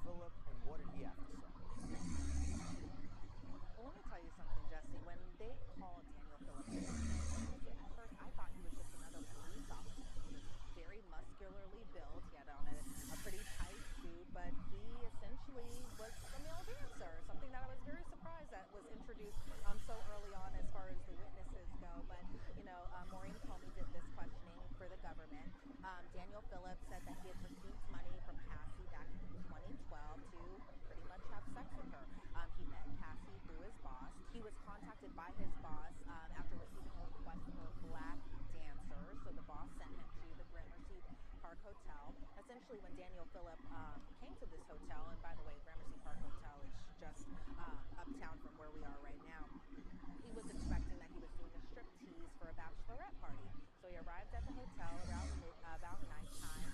S9: Phillip, and what did he have to say?
S7: Well, let me tell you something, Jesse. When they called Daniel Phillips, at first I thought he was just another police officer. He was very muscularly built. He had on a pretty tight suit, but he essentially was a male dancer, something that I was very surprised that was introduced so early on as far as the witnesses go. But, Maureen Comey did this questioning for the government. Daniel Phillips said that he had received money from Cassie back in 2012 to pretty much have sex with her. He met Cassie through his boss. He was contacted by his boss after receiving a request for black dancers. So the boss sent him to the Gramercy Park Hotel. Essentially, when Daniel Phillip came to this hotel, and by the way, Gramercy Park Hotel is just uptown from where we are right now, he was expecting that he was doing a strip tease for a bachelorette party. So he arrived at the hotel around about nighttime.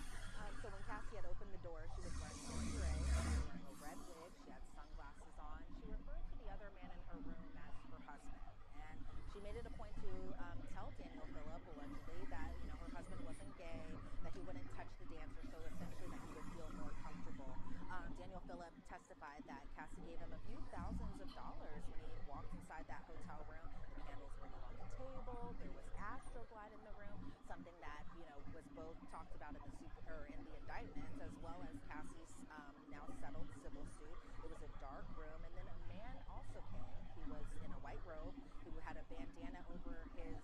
S7: So when Cassie had opened the door, she was wearing lingerie, she was wearing a red wig, she had sunglasses on. She referred to the other man in her room as her husband. And she made it a point to tell Daniel Phillip, allegedly, that, her husband wasn't gay, that he wouldn't touch the dancer, so essentially that he would feel more comfortable. Daniel Phillip testified that Cassie gave him a few thousands of dollars when he walked inside that hotel room. The candles were lit on the table. There was Astroglide in the room, something that, was both talked about in the indictments, as well as Cassie's now settled civil suit. It was a dark room, and then a man also came. He was in a white robe. He had a bandana over his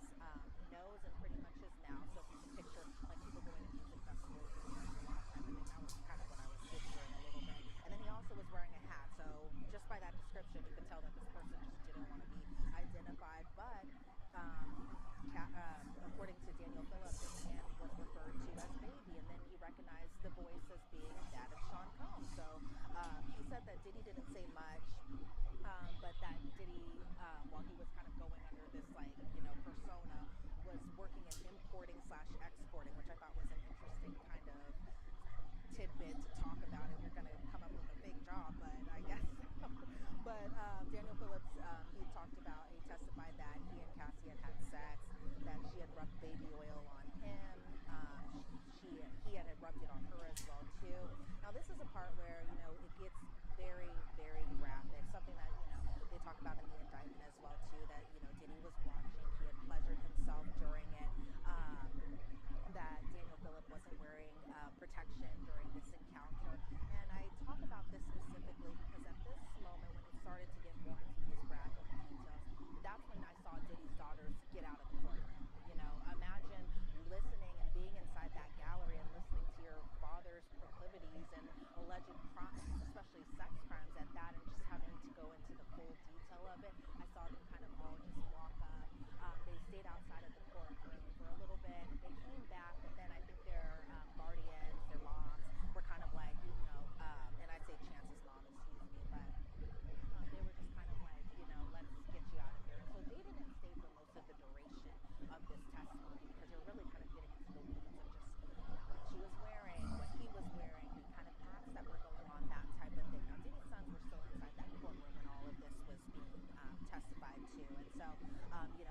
S7: nose and pretty much his mouth. So if you can picture like people going to music festivals and that type of thing, that was kind of what I was picturing a little bit. And then he also was wearing a hat. So just by that description, you could tell that this person just didn't want to be identified. But according to Daniel Phillip, this man was referred to as Baby, and then he recognized the voice as being that of Sean Combs. So he said that Diddy didn't say much, but that Diddy, while he was kind of going under this persona, was working in importing/exporting, which I thought was an interesting kind of tidbit to talk about if you're going to come up with a fake job, but I guess so. But Daniel Phillips, he testified that he and Cassie had sex, that she had rubbed baby oil on him, he had rubbed it on her as well too. Now this is a part where, it gets very, very graphic, something that, they talk about in the indictment as well too, that, Diddy was watching, he had pleasured himself during it, that Daniel Phillip wasn't wearing protection during this encounter. And I talk about this specifically because at this moment, when it started to get more into these graphic details, that's when I saw Diddy's daughters get out of the courtroom. Imagine listening and being inside that gallery and listening to your father's proclivities and alleged crimes, especially sex crimes at that, and just having to go into the full detail of it. I saw them kind of all just walk up. They stayed outside of the courtroom for a little bit. They came back, but then I think their guardians, their moms, were kind of like, and I say Chance's mom, excuse me, but they were just kind of like, let's get you out of here. And so they didn't stay for most of the duration of this testimony because you're really kind of getting into the weeds of just what she was wearing, what he was wearing, the kind of acts that were going on, that type of thing. Now, Diddy's sons were still inside that courtroom when all of this was being testified to. And so,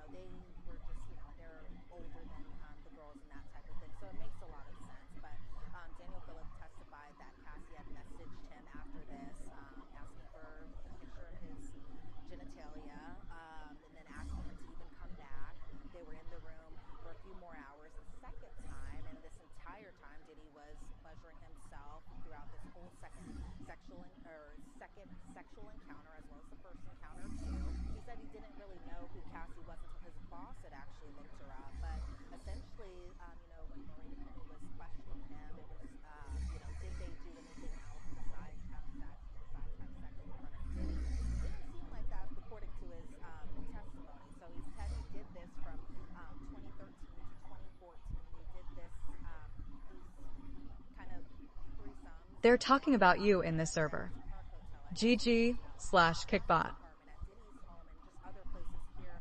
S7: they were just, they're older than the girls and that type of thing. So it makes a lot of sense. But Daniel Phillip testified that Cassie had messaged him after this, asking for a picture of his genitalia, and then asking him to even come back. They were in the room for a few more hours. The second time, and this entire time, Diddy was pleasuring himself throughout this whole second sexual encounter, as well as the first encounter too. He said he didn't really know who Cassie was until his boss had actually looked her up. But essentially, when Maureen Comey was questioning him, it was, did they do anything else besides have sex in front of Diddy? It didn't seem like that according to his testimony. So he said he did this from 2013 to 2014. They did this, these kind of threesomes.
S21: They're talking about you in this server. GG/kickbot.
S7: At Diddy's home and just other places here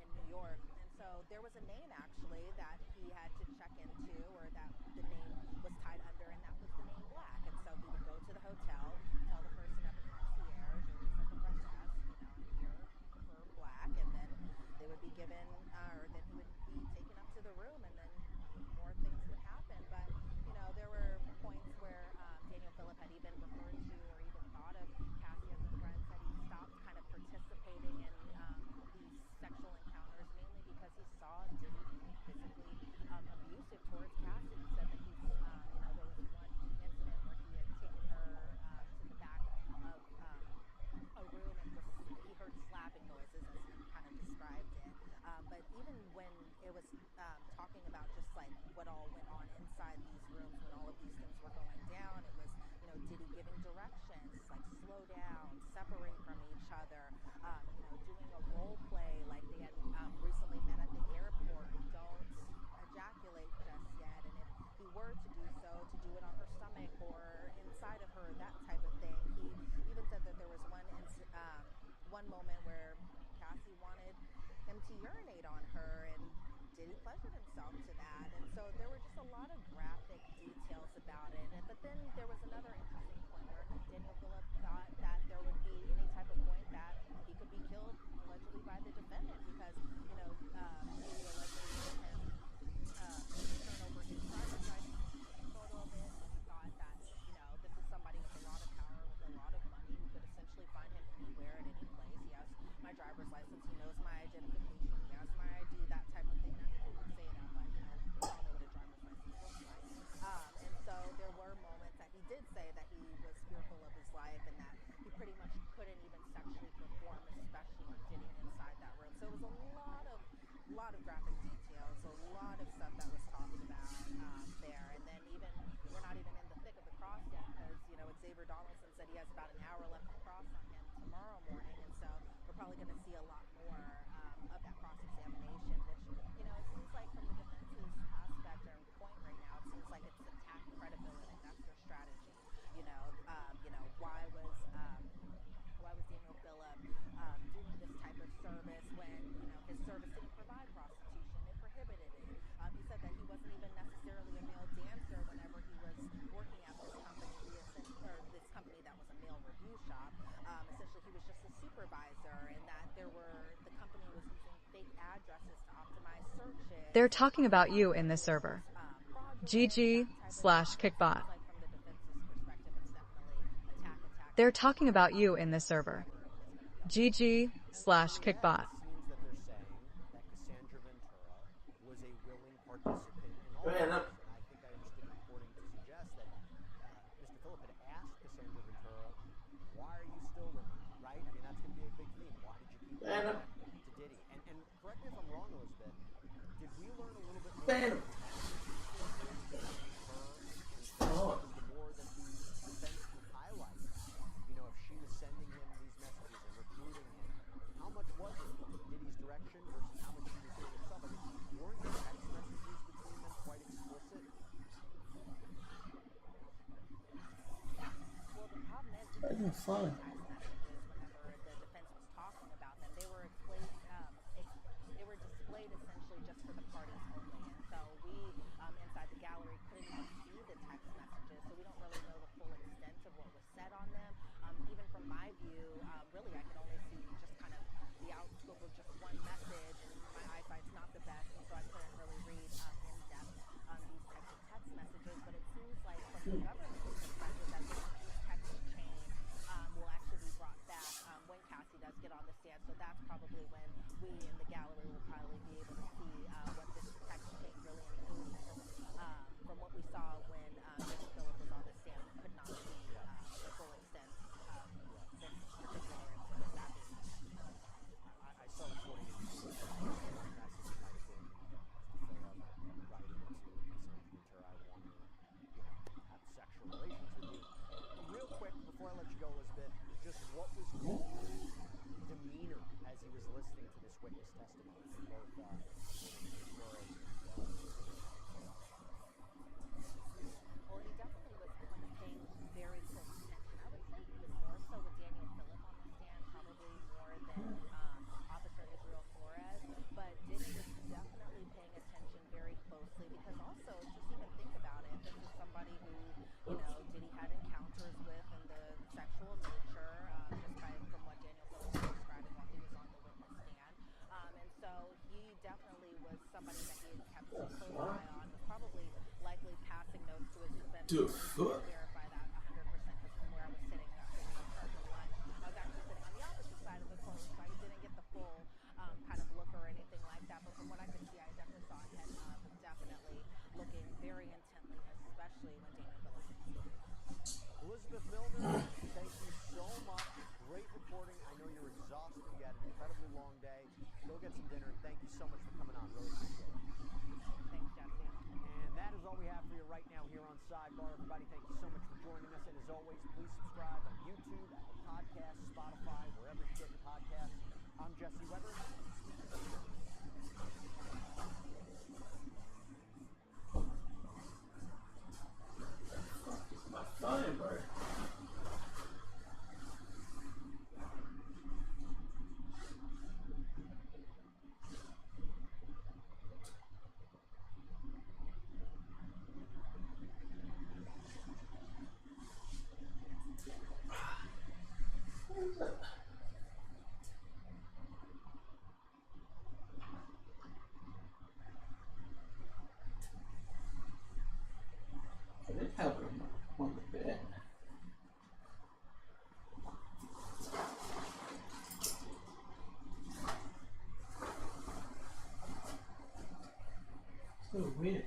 S7: in New York. And so there was a name actually that he had to check into, or that the name was tied under, and that was the name Black. And so he would go to the hotel, tell the person at the concierge or the front desk, I'm here for Black, and then they would be given, or then he would be taken up to the room, and then more things would happen. But there were points where Daniel Phillip had even referred to slow down, separate from each other, doing a role play like they had recently met at the airport. Don't ejaculate just yet, and if he were to do so, to do it on her stomach or inside of her, that type of thing. He even said that there was one moment where Cassie wanted him to urinate on her, and Diddy pleasured himself to that. And so there were just a lot of graphic details about it. But then there was another interesting point where Daniel Phillip thought that there would be any type of point that he could be killed allegedly by the defendant because, Diddy allegedly made him turn over his driver's license, a photo of it. He thought that, this is somebody with a lot of power, with a lot of money, who could essentially find him anywhere at any place. He has my driver's license, he knows my identification, he has my ID, that type of thing. Now, he didn't say that, but, we all know what a driver's license looks like. And so there were moments that he did say that he was fearful of his life and that he pretty much couldn't even sexually perform, especially with getting inside that room. So it was a lot of graphic details, a lot of stuff that was talked about there. And then even, we're not even in the thick of the cross yet because, Xavier Donaldson said he has about an hour left to cross on him tomorrow morning. And so we're probably going to see a lot more of that cross-examination, which, it seems like from the defense's aspect or point right now, it seems like it's attack credibility. That's their strategy. Why was Daniel Phillip doing this type of service when, his service didn't provide prostitution, it prohibited it. He said that he wasn't even necessarily a male dancer whenever he was working at this company, this company that was a male review shop. Essentially, he was just a supervisor, and that the company was using fake addresses to optimize searches.
S21: They're talking about you in this server. GG/kickbot. They're talking about you in this server. GG/kickbot.
S9: It seems that they're saying that Cassandra Ventura was a willing participant in all of this. And I think I understood the reporting to suggest that Mr. Phillip had asked Cassandra Ventura, why are you still with me, right? I mean, that's going to be a big theme. Why did you keep going to Diddy? And correct me if I'm wrong, Elizabeth, did we learn a little bit more about the more that the defense can highlight? If she was sending him these messages and recruiting him, how much was it Diddy's direction versus how much she was doing herself? I mean, weren't the text messages between them quite explicit?
S7: Well, the problem is text messages, whenever the defense was talking about them, they were displayed essentially just for the parties only. And so we, inside the gallery, couldn't even see the text messages, so we don't really know the full extent of what was said on them. Even from my view, really I could only see just kind of the outscope of just one message, and my eyesight's not the best, and so I couldn't really read in depth these types of text messages. But it seems like from the government's perspective that this text chain will actually be brought back when Cassie does get on the stand. So that's probably when we in the gallery will probably be able to see what this text chain really includes. From what we saw when Daniel Phillip was on the stand, we could not see the full extent of this particular exhibit. That being said,
S9: I saw reporting in the message might have been Mr. Phillip writing to Cassandra Ventura, I want to, have sexual relations with you. Real quick, before I let you go, Elizabeth, just what was Diddy's demeanor as he was listening to this witness testimony from both Flores
S7: well, he definitely was paying very close attention. I would say even more so with Daniel Phillip on the stand, probably more than Officer Israel Flores. But Diddy was definitely paying attention very closely because also, just even think about it, this is somebody who, Diddy had encounters with in the sexual nature, just from what Daniel Phillip was describing while he was on the witness stand. And so he definitely was somebody that he had kept a close eye on, was probably likely passing notes to his defense to verify that 100%, because from where I was sitting after we returned from lunch, I was actually sitting on the opposite side of the court, so I didn't get the full kind of look or anything like that. But from what I could see, I definitely saw him definitely looking very intently, especially when Daniel Phillip was speaking.
S9: Elizabeth Milner, thank you so much. Great reporting. I know you're exhausted. You had an incredibly long day. Go get some dinner, and thank you so much for coming on. Really appreciate it.
S7: Thanks, Jesse.
S9: And that is all we have for you right now here on Sidebar. Everybody, thank you so much for joining us. And as always, please subscribe on YouTube, Apple Podcasts, Spotify, wherever you get your podcasts. I'm Jesse Weber.
S5: My phone, bro. I did have him on the bed. So weird.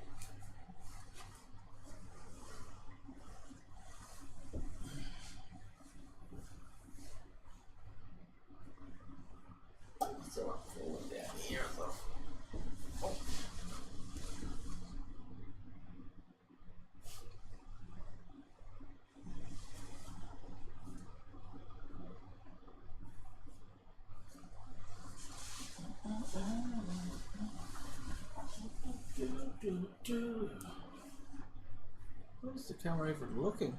S5: So I'm falling down here though. Oh. Where's the camera even looking?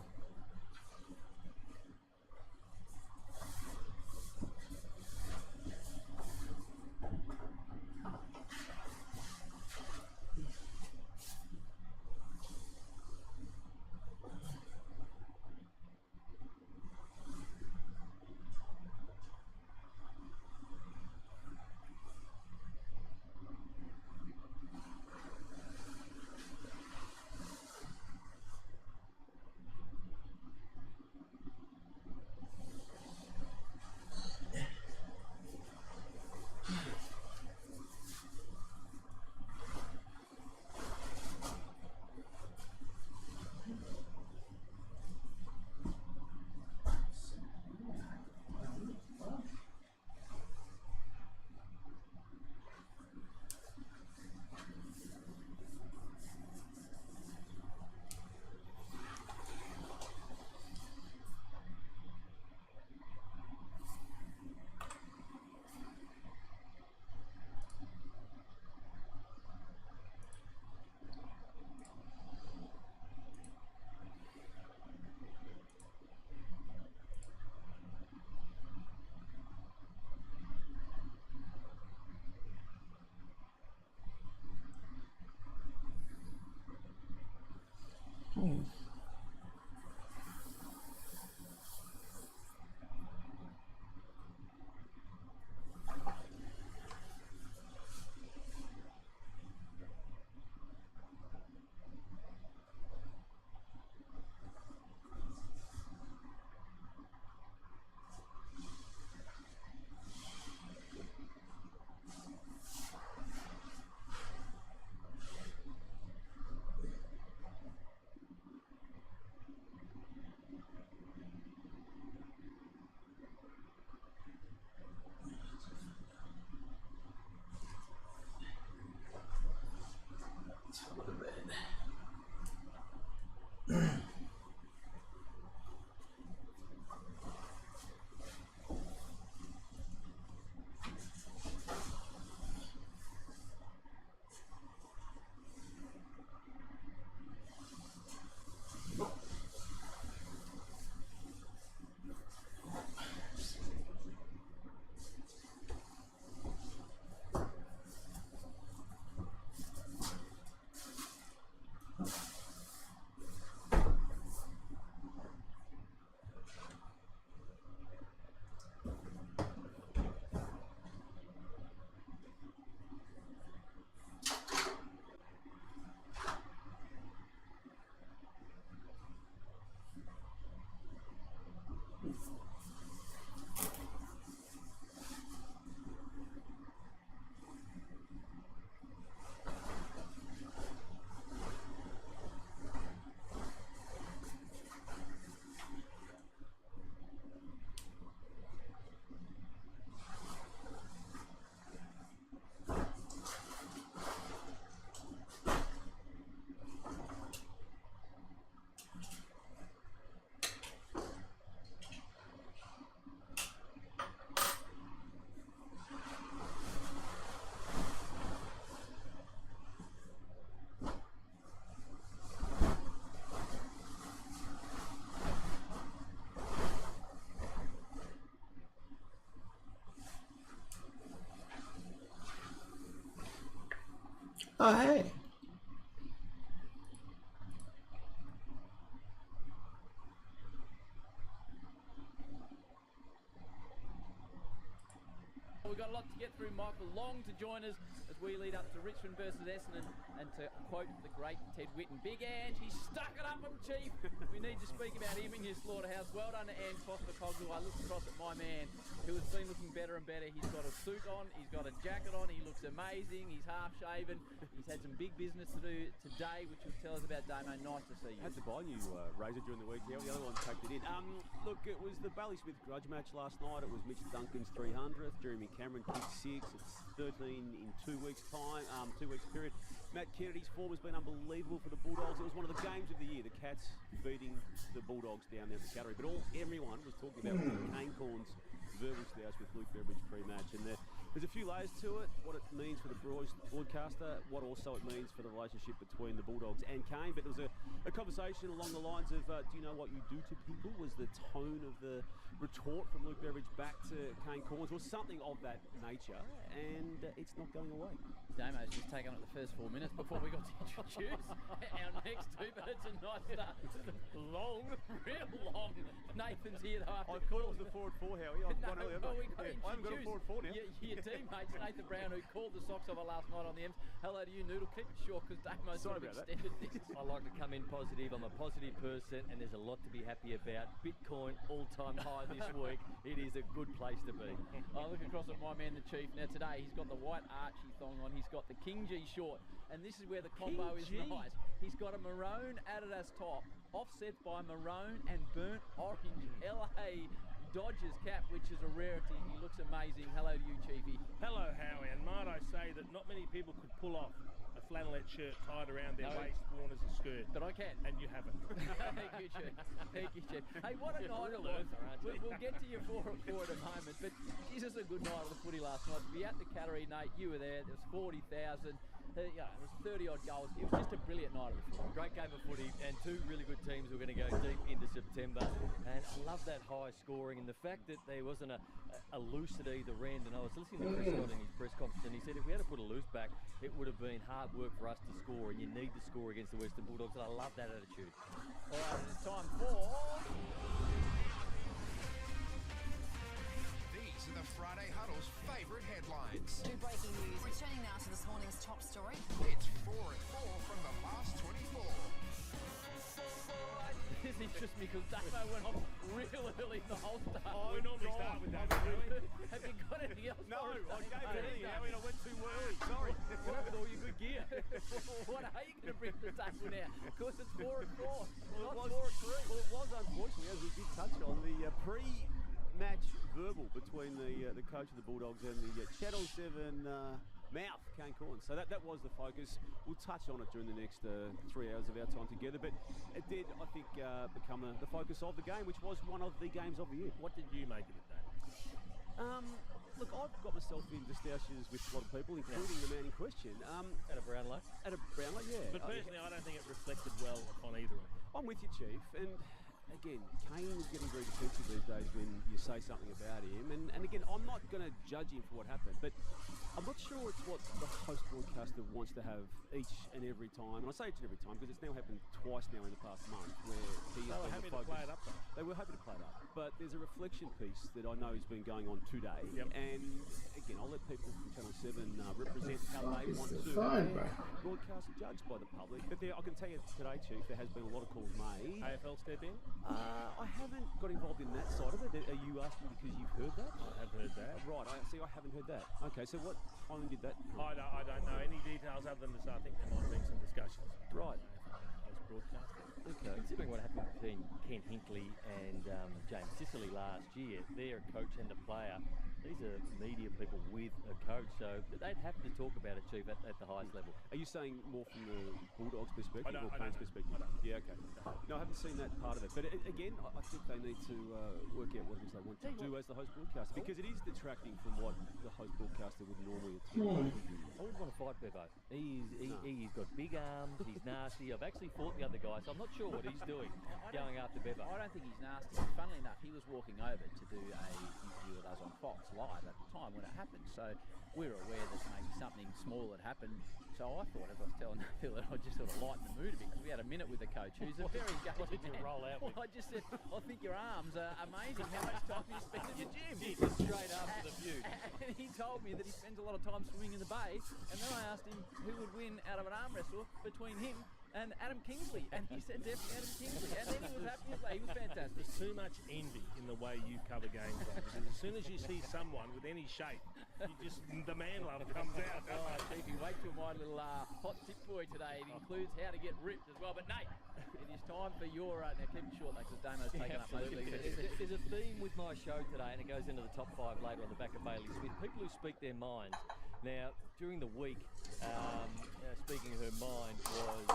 S5: Oh, hey.
S6: We've got a lot to get through. Michael Long to join us as we lead up to Richmond versus Essendon, and to quote the great Ted Whitten, Big Ange, he stuck it up him, Chief. We need to speak about him in his slaughterhouse. Well done to Ange Postecoglou. I look across at my man, who has been looking better and better. He's got a suit on, he's got a jacket on, he looks amazing, he's half shaven. He's had some big business to do today, which will tell us about Damo. Nice to see you.
S22: I had to buy a new razor during the week. The other one packed it in. Look, it was the Bailey Smith grudge match last night. It was Mitch Duncan's 300th. Jeremy Cameron kicked 6. It's 13 in 2 weeks' time, 2 weeks period. Matt Kennedy's form has been unbelievable for the Bulldogs. It was one of the games of the year. The Cats beating the Bulldogs down there at the Cattery. But everyone was talking about Kane Corns verbal stoush with Luke Beveridge pre-match, and there's a few layers to it. What it means for the broadcaster, what also it means for the relationship between the Bulldogs and Kane. But there was a conversation along the lines of, do you know what you do to people? Was the tone of the retort from Luke Beveridge back to Kane Corns, or something of that nature, and it's not going away.
S6: Damo's just taken up the first 4 minutes before we got to introduce our next two, but it's a nice start. Long, real long. Nathan's here though.
S22: I thought it was the forward 4, Howie. I've gone earlier.
S6: I
S22: haven't got a forward 4 now.
S6: Your teammates, Nathan Brown, who called the socks over last night on the M's. Hello to you, Noodle. Keep it short because Damo's sort of extended this.
S23: I like to come in positive. I'm a positive person, and there's a lot to be happy about. Bitcoin all-time high this week. It is a good place to be.
S6: I look across at my man, the Chief. Now today he's got the white Archie thong on. He's got the King G short, and this is where the combo is nice. He's got a maroon Adidas top, offset by maroon and burnt orange LA Dodgers cap, which is a rarity. He looks amazing. Hello to you, Chiefy.
S24: Hello, Howie, and might I say that not many people could pull off a flannelette shirt tied around their waist, worn as a skirt.
S6: But I can.
S24: And you haven't.
S6: Thank you, Chief. Thank you, Chief. Hey, what a night it was. We'll get to your 4 in a moment, but Jesus, a good night of the footy last night. To be at the Cattery, Nate, you were there. There was 40,000. It was 30-odd goals. It was just a brilliant night of the footy.
S23: Great game of footy, and 2 really good teams who are going to go deep into September. And I love that high scoring, and the fact that there wasn't a loose at either end. And I was listening to Chris Scott in his press conference, and he said if we had to put a loose back, it would have been hard work for us to score, and you need to score against the Western Bulldogs. And I love that attitude.
S6: All right, it's time for...
S25: These are the Friday Huddle's favourite headlines.
S26: 2 breaking news. Returning now to this morning's top story.
S25: It's 4 at 4 from the last 24.
S6: This interests me because Damo went off real early in the whole start.
S24: We normally start with that.
S6: Have you got anything else?
S22: No, I gave it anything, Howie, and I went too early. Sorry. What happened to all your good gear?
S6: What are you going to bring to the table now? Of course, it's 4 at 4.
S22: Well,
S6: Not 4 at 3.
S22: Well, it was unfortunately, as we did touch on, the pre-match verbal between the coach of the Bulldogs and the Channel 7 mouth, Kane Corns. So that was the focus. We'll touch on it during the next 3 hours of our time together, but it did, I think, become the focus of the game, which was one of the games of the year.
S24: What did you make of it, Dave?
S22: Look, I've got myself into stoushes with a lot of people, including the man in question.
S23: At a Brownlow?
S22: At a Brownlow, yeah.
S24: But personally, I don't think it reflected well upon either of them.
S22: I'm with you, Chief, and again, Kane is getting very defensive these days when you say something about him, and again, I'm not going to judge him for what happened, but I'm not sure it's what the host broadcaster wants to have each and every time, and I say each and every time because it's now happened twice now in the past month where he
S24: They were happy to play it up, though.
S22: They were happy to play it up, but there's a reflection piece that I know has been going on today, and again, I'll let people from Channel 7 represent how they want to broadcast judged by the public, but I can tell you today, Chief, there has been a lot of calls made.
S24: AFL step in?
S22: I haven't got involved in that side of it. Are you asking because you've heard that?
S24: I have heard that.
S22: Right, I haven't heard that. Okay, so what time did that?
S24: I don't know any details other than to say I think there might have been some discussions.
S22: Right.
S24: Broadcasting.
S23: Okay. Considering what happened between Ken Hinkley and James Sicily last year, they're a coach and a player. These are media people with a coach, so they'd have to talk about it, Chief, at the highest level.
S22: Are you saying more from the Bulldogs' perspective or
S24: I
S22: Kane's perspective? Yeah, okay. No, I haven't seen that part of it. But again, I think they need to work out what it is they want to do as the host broadcaster, because it is detracting from what the host broadcaster would normally attempt.
S23: I wouldn't want to fight Bevo. He's got big arms, he's nasty. I've actually fought the other guy, so I'm not sure what he's doing going after Bevo.
S6: I don't think he's nasty. Funnily enough, he was walking over to do a interview with us on Fox Live at the time when it happened. So we're aware that maybe something small had happened. So I thought, as I was telling Phil, that I'd just sort of lighten the mood a bit because we had a minute with the coach who's a very engaged
S24: What did you
S6: man.
S24: roll out
S6: Well,
S24: with?
S6: I just said, I think your arms are amazing. How much time do you spend in the gym?
S23: Just straight after the feud.
S6: And he told me that he spends a lot of time swimming in the bay. And then I asked him who would win out of an arm wrestle between him and Adam Kingsley, and he said definitely Adam Kingsley, and then he was happy as well. He was fantastic.
S24: There's too much envy in the way you cover games, like, because as soon as you see someone with any shape, the man love comes out.
S6: Oh, Chiefy, wait till my little hot tip for you today. It includes how to get ripped as well. But Nate, it is time for your now keep it short though, because Damo's taken up most of it.
S23: There's a theme with my show today, and it goes into the top 5 later on the back of Bailey Smith. People who speak their minds. Now, during the week, speaking her mind was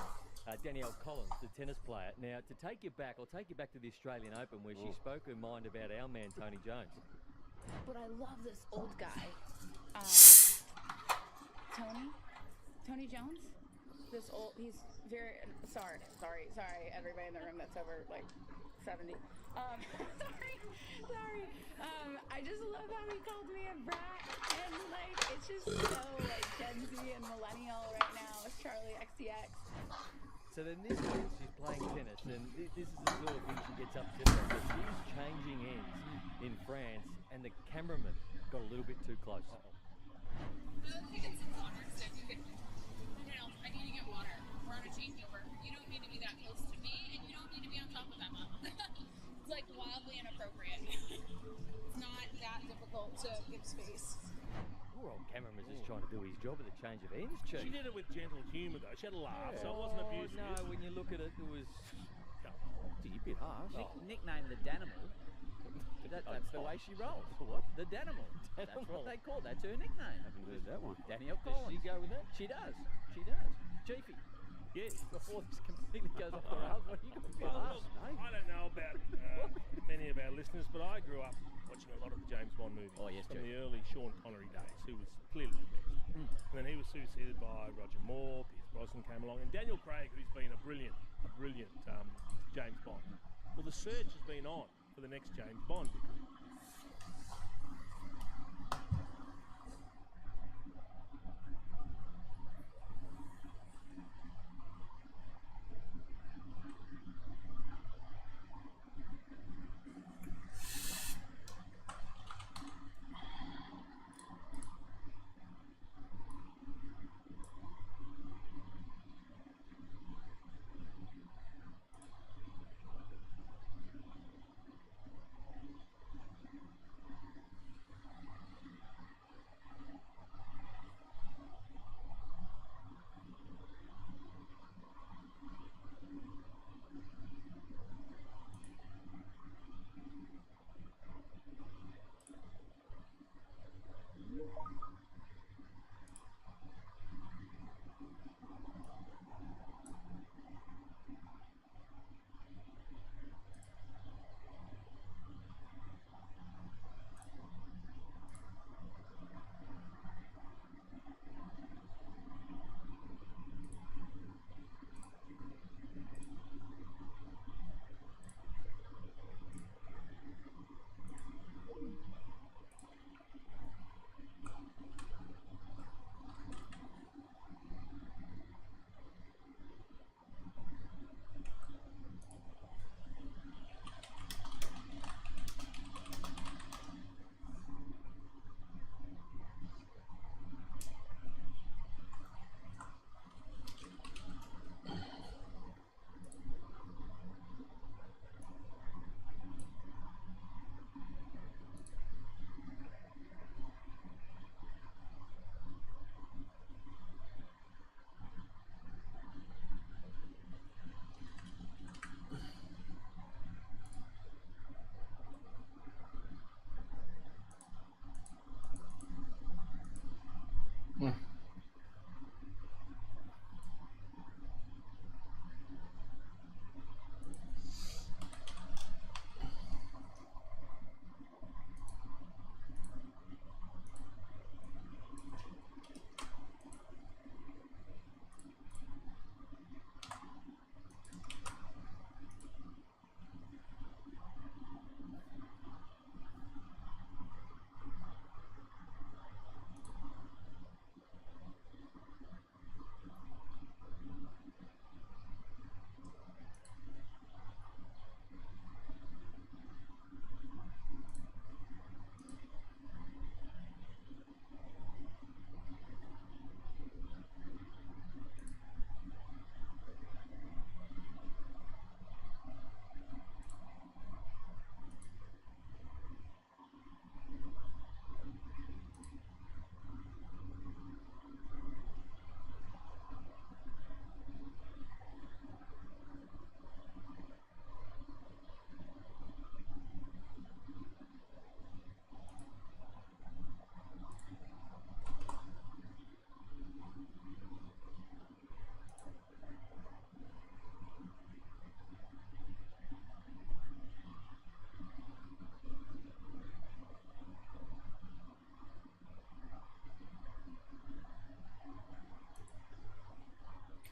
S23: Danielle Collins, the tennis player. Now, to take you back, I'll take you back to the Australian Open where she spoke her mind about our man, Tony Jones.
S4: But I love this old guy. Tony Jones? He's very, sorry, everybody in the room that's over, like, 70. Sorry. I just love how he called me a brat, and, like, it's just so, like, Gen Z and millennial right now with Charlie XCX.
S23: So then this week she's playing tennis, and this is the sort of thing she gets upset about. She's changing ends in France, and the cameraman got a little bit too close.
S8: I need to get water. We're on a changeover. You don't need to be that close to me, and you don't need to be on top of Emma. It's like wildly inappropriate. It's not that difficult to give space.
S23: Poor old cameraman's just trying to do his job at the change of ends, Chief.
S24: She did it with gentle humour, though. She had a laugh, so it wasn't abusive.
S23: No, when you look at it, it was
S6: Gee, a bit harsh. Nicknamed the Danimal. That's the way she rolls.
S23: What?
S6: The Danimal. That's what they call. That's her nickname.
S22: I haven't heard that one.
S6: Danielle
S23: Does
S6: Collins.
S23: she go with that?
S6: She does. She does. Chiefy.
S24: Yes.
S6: Before this completely goes off the rails, what are you going to be
S24: Well,
S6: asked?
S24: look, I don't know about many of our listeners, but I grew up watching a lot of the James Bond movies.
S6: Oh, yes,
S24: from
S6: Chief.
S24: the early Sean Connery days, who was clearly the best. And then he was succeeded by Roger Moore, Pierce Brosnan came along, and Daniel Craig, who's been a brilliant James Bond. Well, the search has been on for the next James Bond.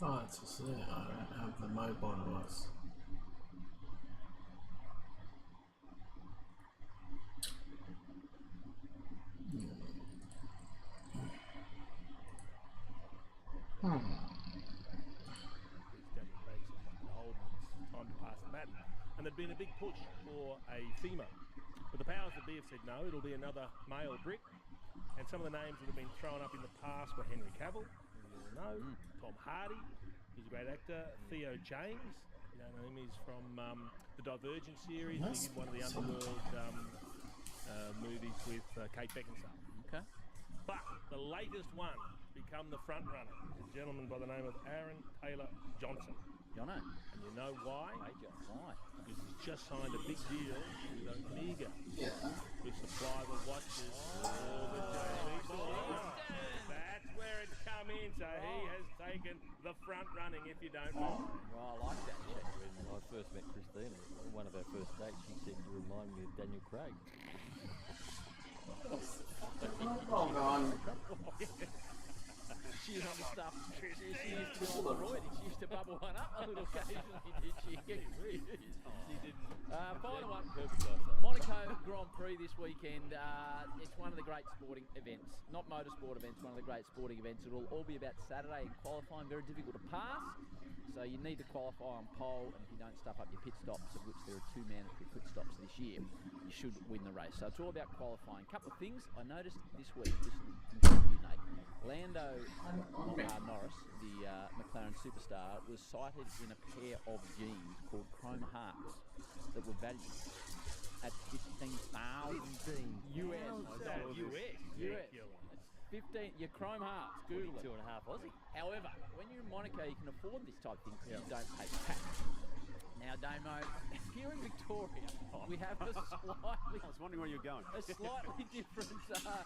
S5: Oh, it's just there. I don't have the mobile device.
S24: Time to pass the mat. And there'd been a big push for a female. But the powers that be have said no, it'll be another male brick. And some of the names that have been thrown up in the past were Henry Cavill, who you all know, Tom Hardy, who's a great actor, Theo James, you don't know him, he's from the Divergent series, he did one of the Underworld movies with Kate Beckinsale.
S6: Okay.
S24: But the latest one to become the front runner is a gentleman by the name of Aaron Taylor Johnson.
S6: Jono.
S24: And you know why?
S6: Why?
S24: Because he's just signed a big deal with Omega to supply the watches for the JV. That's where it's come in. So he has taken the front running, if you don't mind.
S23: Well, I like that. Yeah. When I first met Christina, one of our first dates, she said you remind me of Daniel Craig.
S6: She used to stuff. She used to be on the roid. She used to bubble one up a little occasionally, did she? She didn't. Final one. Monaco Grand Prix this weekend. It's one of the great sporting events. Not motorsport events, one of the great sporting events. It'll all be about Saturday and qualifying. Very difficult to pass. So you need to qualify on pole, and if you don't stuff up your pit stops, of which there are 2 mandatory pit stops this year, you should win the race. So it's all about qualifying. A couple of things I noticed this week, just to you, Nate. Lando Norris, the McLaren superstar, was cited in a pair of jeans called Chrome Hearts that were valued at $15,000 US. 15, your Chrome Hearts, Google it.
S23: 2.5 Aussie.
S6: However, when you're in Monaco, you can afford this type of thing because you don't pay tax. Now, Damo, here in Victoria, we have a slightly...
S22: I was wondering where you're going.
S6: A slightly different style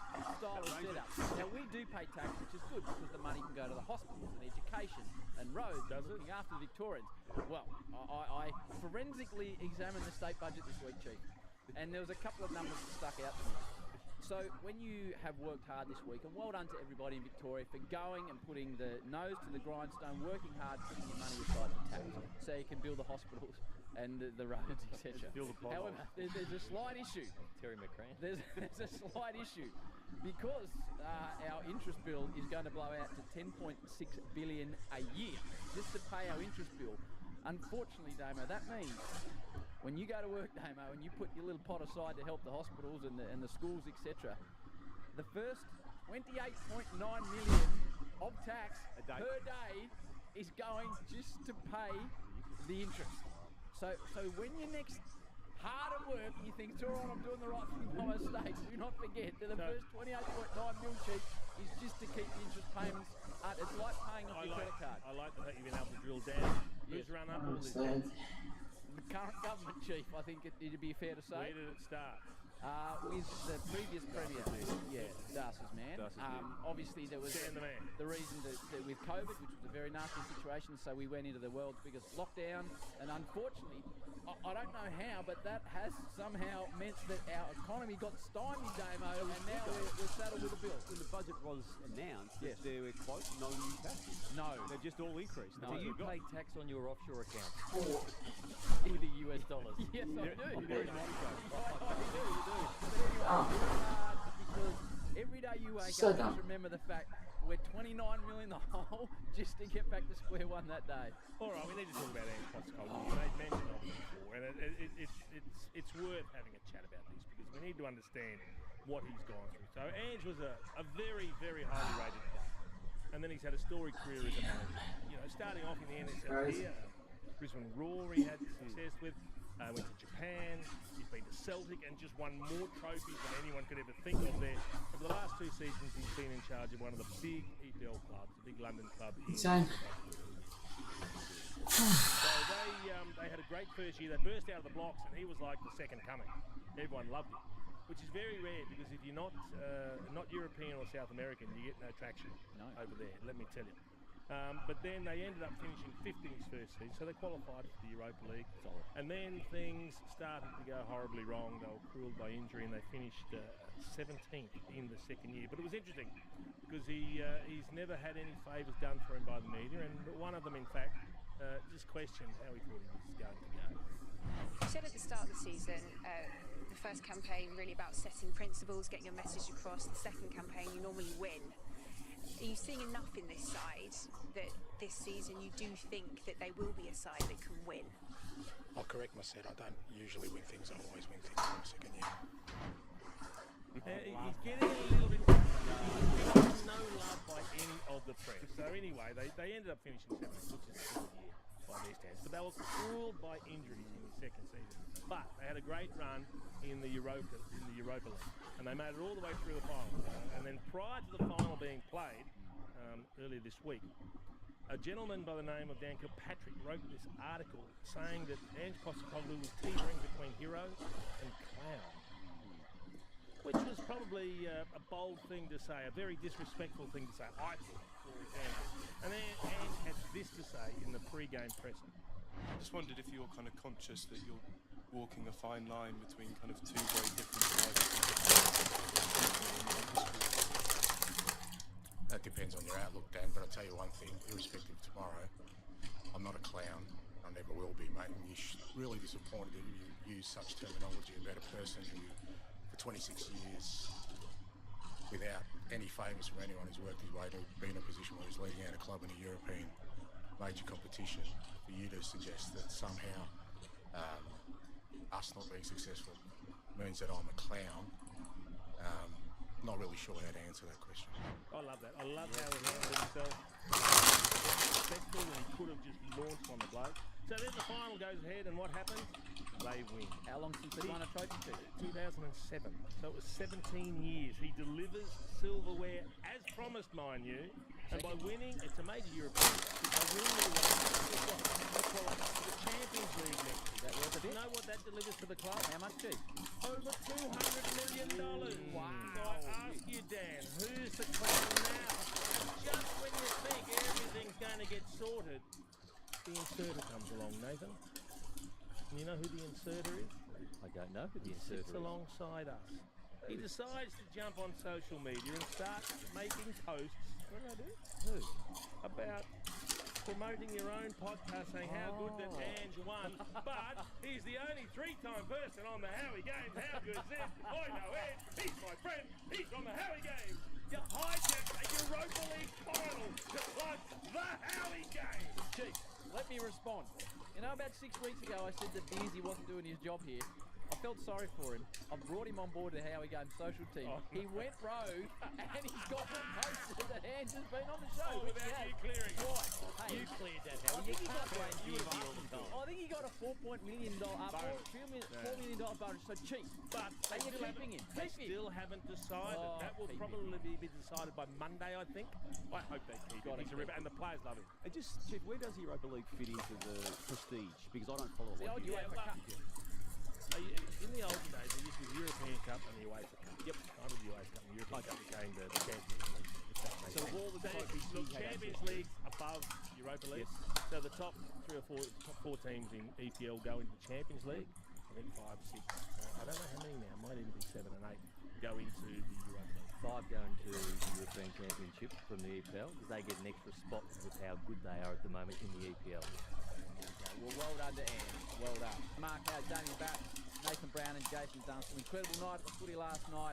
S6: of setup. Now, we do pay tax, which is good because the money can go to the hospitals and education and roads and looking after the Victorians. Well, I forensically examined the state budget this week, Chief, and there was a couple of numbers that stuck out to me. So when you have worked hard this week, and well done to everybody in Victoria for going and putting the nose to the grindstone, working hard, putting your money aside for tax, so you can build the hospitals and the roads, etc. However, there's a slight issue.
S23: Terry McCran.
S6: There's a slight issue because our interest bill is going to blow out to $10.6 billion a year just to pay our interest bill. Unfortunately, Damo, that means when you go to work, Damo, and you put your little pot aside to help the hospitals and the schools, etc., the first 28.9 million of tax per day is going just to pay the interest. So when you're next hard at work and you think, it's all right, I'm doing the right thing by my state, do not forget that the first 28.9 million check is just to keep the interest payments. It's like paying off your credit card.
S24: I like the fact you've been able to drill down. Who's run up all this?
S6: The current government, Chief, I think it'd be fair to say.
S24: Where did it start?
S6: With the previous premier, Darcy's man. Obviously, there was the reason that with COVID, which was a very nasty situation, so we went into the world's biggest lockdown, and unfortunately, I don't know how, but that has somehow meant that our economy got stymied, Damo, and now we're saddled with a bill.
S22: When the budget was announced, there were, quote, no new taxes.
S6: No.
S22: They're just all increased.
S23: Do you pay tax on your offshore accounts?
S6: With the US dollars. Yes, I do. You do. Because every day you wake up, just remember the fact we're 29 million the hole just to get back to square one that day.
S24: All right, we need to talk about Ange Postecoglou. You made mention of it before, and it's worth having a chat about this because we need to understand what he's gone through. So Ange was a very, very highly rated player, and then he's had a storied career as a manager. You know, starting off in the NSL here, Brisbane Roar he had success with. Went to Japan, he's been to Celtic and just won more trophies than anyone could ever think of there. Over the last 2 seasons he's been in charge of one of the big EPL clubs, the big London club. So they had a great first year. They burst out of the blocks and he was like the second coming. Everyone loved him, which is very rare because if you're not European or South American, you get no traction over there, let me tell you. But then they ended up finishing 5th in his first season, so they qualified for the Europa League. And then things started to go horribly wrong. They were cruelled by injury, and they finished 17th in the second year. But it was interesting because he's never had any favours done for him by the media, and one of them, in fact, just questioned how he thought he was going to go.
S1: You said at the start of the season, the first campaign really about setting principles, getting your message across. The second campaign, you normally win. Are you seeing enough in this side that this season you do think that they will be a side that can win?
S10: I'll correct myself. I don't usually win things. I always win things in the second year.
S24: He's getting a little bit... He's no love by any of the press. So anyway, they ended up finishing 7th, which is a good year by their standards. But they were cruelled by injuries in his second season. But they had a great run in the Europa League, and they made it all the way through the final. And then prior to the final being played earlier this week, a gentleman by the name of Dan Kilpatrick wrote this article saying that Ange Postecoglou was teetering between hero and clown, which was probably a bold thing to say, a very disrespectful thing to say, I think, for Ange. And then Ange had this to say in the pre-game presser.
S11: I just wondered if you're kind of conscious that you're walking a fine line between kind of two very different sides.
S10: That depends on your outlook, Dan, but I'll tell you one thing, irrespective of tomorrow, I'm not a clown. I never will be, mate. And you're really disappointed that you use such terminology about a person who, for 26 years, without any favours from anyone, has worked his way to be in a position where he's leading out a club in a European major competition. For you to suggest that somehow us not being successful means that I'm a clown, not really sure how to answer that question.
S24: I love that. I love how he handled himself. Respectful, and he could have just launched on the bloke. So then the final goes ahead, and what happens? They win.
S6: How long since they won a trophy?
S24: 2007. So it was 17 years. He delivers silverware as promised, mind you. And by winning, it's a major European. By winning the Champions League next year.
S6: That worth a bit?
S24: You know what that delivers to the club?
S6: How much, Chief?
S24: Over $200 million.
S6: Wow.
S24: So I ask you, Dan, who's the clown now? And just when you think everything's going to get sorted, the inserter comes along, Nathan. And you know who the inserter is?
S23: I don't know who the inserter
S24: Sits
S23: is.
S24: alongside us. He decides to jump on social media and start making posts. What did I do?
S23: Who?
S24: About promoting your own podcast, saying how good that Ange won. But he's the only 3-time person on the Howie Games. How good is this? I know Ange. He's my friend. He's on the Howie Games. You hijacked a Europa League final to plug the Howie Games.
S6: Chief, let me respond. You know, about 6 weeks ago, I said that Bearsy wasn't doing his job here. I felt sorry for him. I brought him on board the Howie Games social team. He went rogue, and he's got them posted that Ange has been on the show.
S24: Without you clearing it.
S6: Right. Hey,
S23: You cleared that,
S6: I
S23: Howie. You
S6: think he
S23: can't
S6: got
S23: blame Bearsy all the time.
S6: I think he got a $4 million bonus, so cheap.
S24: But
S6: Are you keeping him?
S24: They
S6: Keep him.
S24: still haven't decided.
S6: Oh,
S24: That will
S6: keep him.
S24: probably be decided by Monday, I think. I hope they keep him. He's a ripper, and the players love him.
S22: And just, Chief, where does Europa League fit into the prestige? Because I don't follow it.
S6: The old
S24: Yeah,
S6: UEFA
S24: well,
S6: Cup.
S24: in the olden days, there used to be the European Cup and the UEFA Cup. Yep, I remember the UEFA Cup and the European Cup became the Champions League.
S22: So of all the trophies he
S24: look,
S22: had
S24: Champions
S22: access to.
S24: League above Europa League. So the top 3 or 4 teams in EPL go into the Champions League. I think 5, 6. I don't know how many now. It might even be 7 and 8 go into the Europa League.
S23: 5 going to the European Championship from the EPL because they get an extra spot with how good they are at the moment in the EPL.
S6: Okay, well, well done to Ange. Well done. Mark out, Damien Batt, Nathan Brown and Jason Dunstan. Incredible night at the footy last night.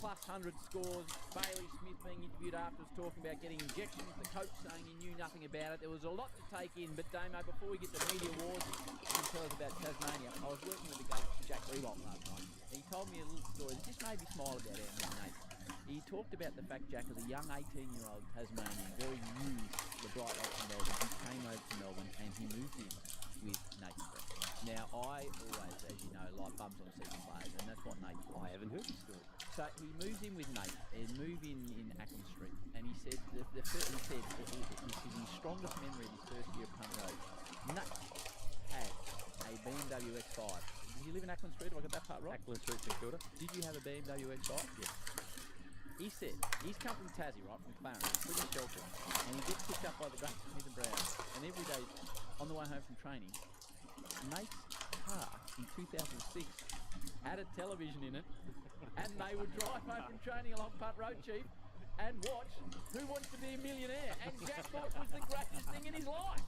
S6: Plus 100 scores. Bailey Smith being interviewed afterwards talking about getting injections. The coach saying he knew nothing about it. There was a lot to take in. But Damo, before we get to media wars, you can tell us about Tasmania. I was working with the guy Jack Rewalt last night. And he told me a little story that just made me smile about our man Nathan. He talked about the fact Jack, as a young 18-year-old Tasmanian, very new to the bright lights of Melbourne, he came over to Melbourne and he moved in with Nathan Brown. Now, I always, as you know, like bums on season players, and that's what Nate was.
S23: I haven't heard the story.
S6: So he moves in with Nate and move in Ackland Street, and he said his strongest memory of his first year of Punt Road, Nate had a BMW X5. Did you live in Ackland Street? Have I got that part right?
S23: Ackland Street, St Kilda.
S6: Did you have a BMW X5?
S23: Yes.
S6: He said he's come from Tassie, right, from Clarence, pretty sheltered, and he gets picked up by the great Smith and Brown, and every day on the way home from training, Nate's car in 2006 had a television in it, and they would drive home from training along Punt Road, Chief, and watch Who Wants to Be a Millionaire, and Jack thought it was the greatest thing in his life.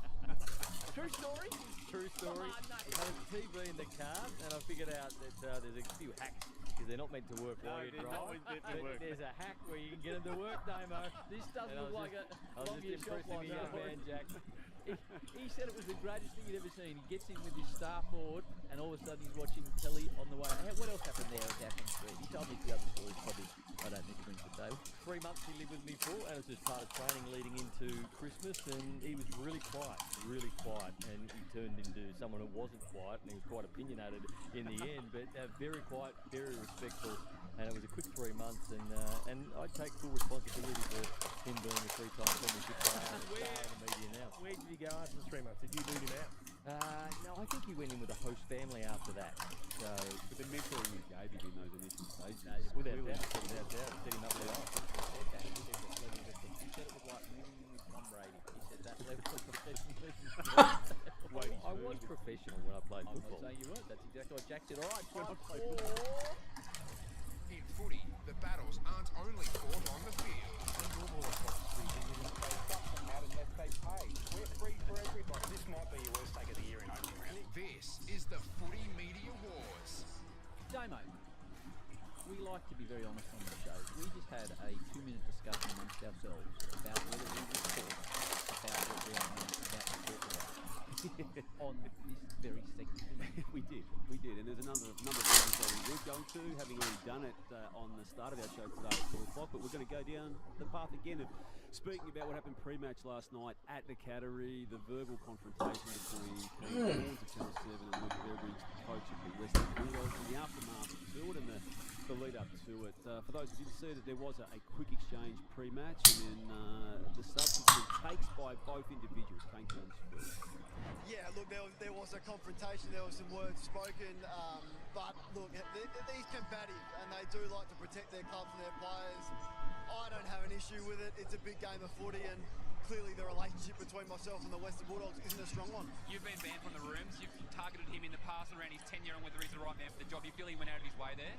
S6: True story?
S23: True story. There was a TV in the car, and I figured out that there's a few hacks, because they're not meant to work while you drive. There's a hack where you can get them to work, Damo.
S6: This doesn't look like a
S23: I was just impressing the young man, Jack.
S6: He said it was the greatest thing he'd ever seen. He gets in with his star forward, and all of a sudden he's watching telly on the way. Hey, what else happened there at Daphne Street? He told me the other stories, probably I don't need to bring to the table.
S23: 3 months he lived with me for, and it was just part of training leading into Christmas, and he was really quiet, and he turned into someone who wasn't quiet, and he was quite opinionated in the end, but very quiet, very respectful, and it was a quick 3 months, and I take full responsibility for him being a 3-time premiership player and a star in the media now.
S24: Where did he go after the 3 months? Did you boot him out?
S23: No, I think he went in with a host family after that. So,
S22: but the mentoring you gave him in those initial stages,
S23: without doubt, set him up for life.
S6: He said it was like moving with Tom Brady. He said that level of professionalism.
S23: I was professional when I played football.
S6: I'm not saying you weren't. That's exactly what Jack said. All right,
S25: In footy, the battles aren't only fought on the field.
S2: We're free for everybody. This might be your worst take of the year in opening round.
S25: This is the Footy Media Wars.
S6: Damo, we like to be very honest on the show. We just had a 2-minute discussion amongst ourselves about whether we would talk about what we are about to talk about on this very segment.
S22: we did, and there's a number of reasons why we were going to, having already done it on the start of our show today at 4 o'clock, but we're going to go down the path again of speaking about what happened pre-match last night at the Cattery, the verbal confrontation between Kane Corns of Channel 7 and Luke Beveridge, the coach of the Western Bulldogs, and the aftermath to it and the lead up to it. For those who didn't see it, there was a quick exchange pre-match, and then the subsequent takes by both individuals. Kane Corns first.
S12: Yeah, look, there was a confrontation, there was some words spoken, but look, he's combative and they do like to protect their clubs and their players. I don't have an issue with it. It's a big game of footy, and clearly the relationship between myself and the Western Bulldogs isn't a strong one.
S15: You've been banned from the rooms. You've targeted him in the past around his tenure and whether he's the right man for the job. You feel he went out of his way there?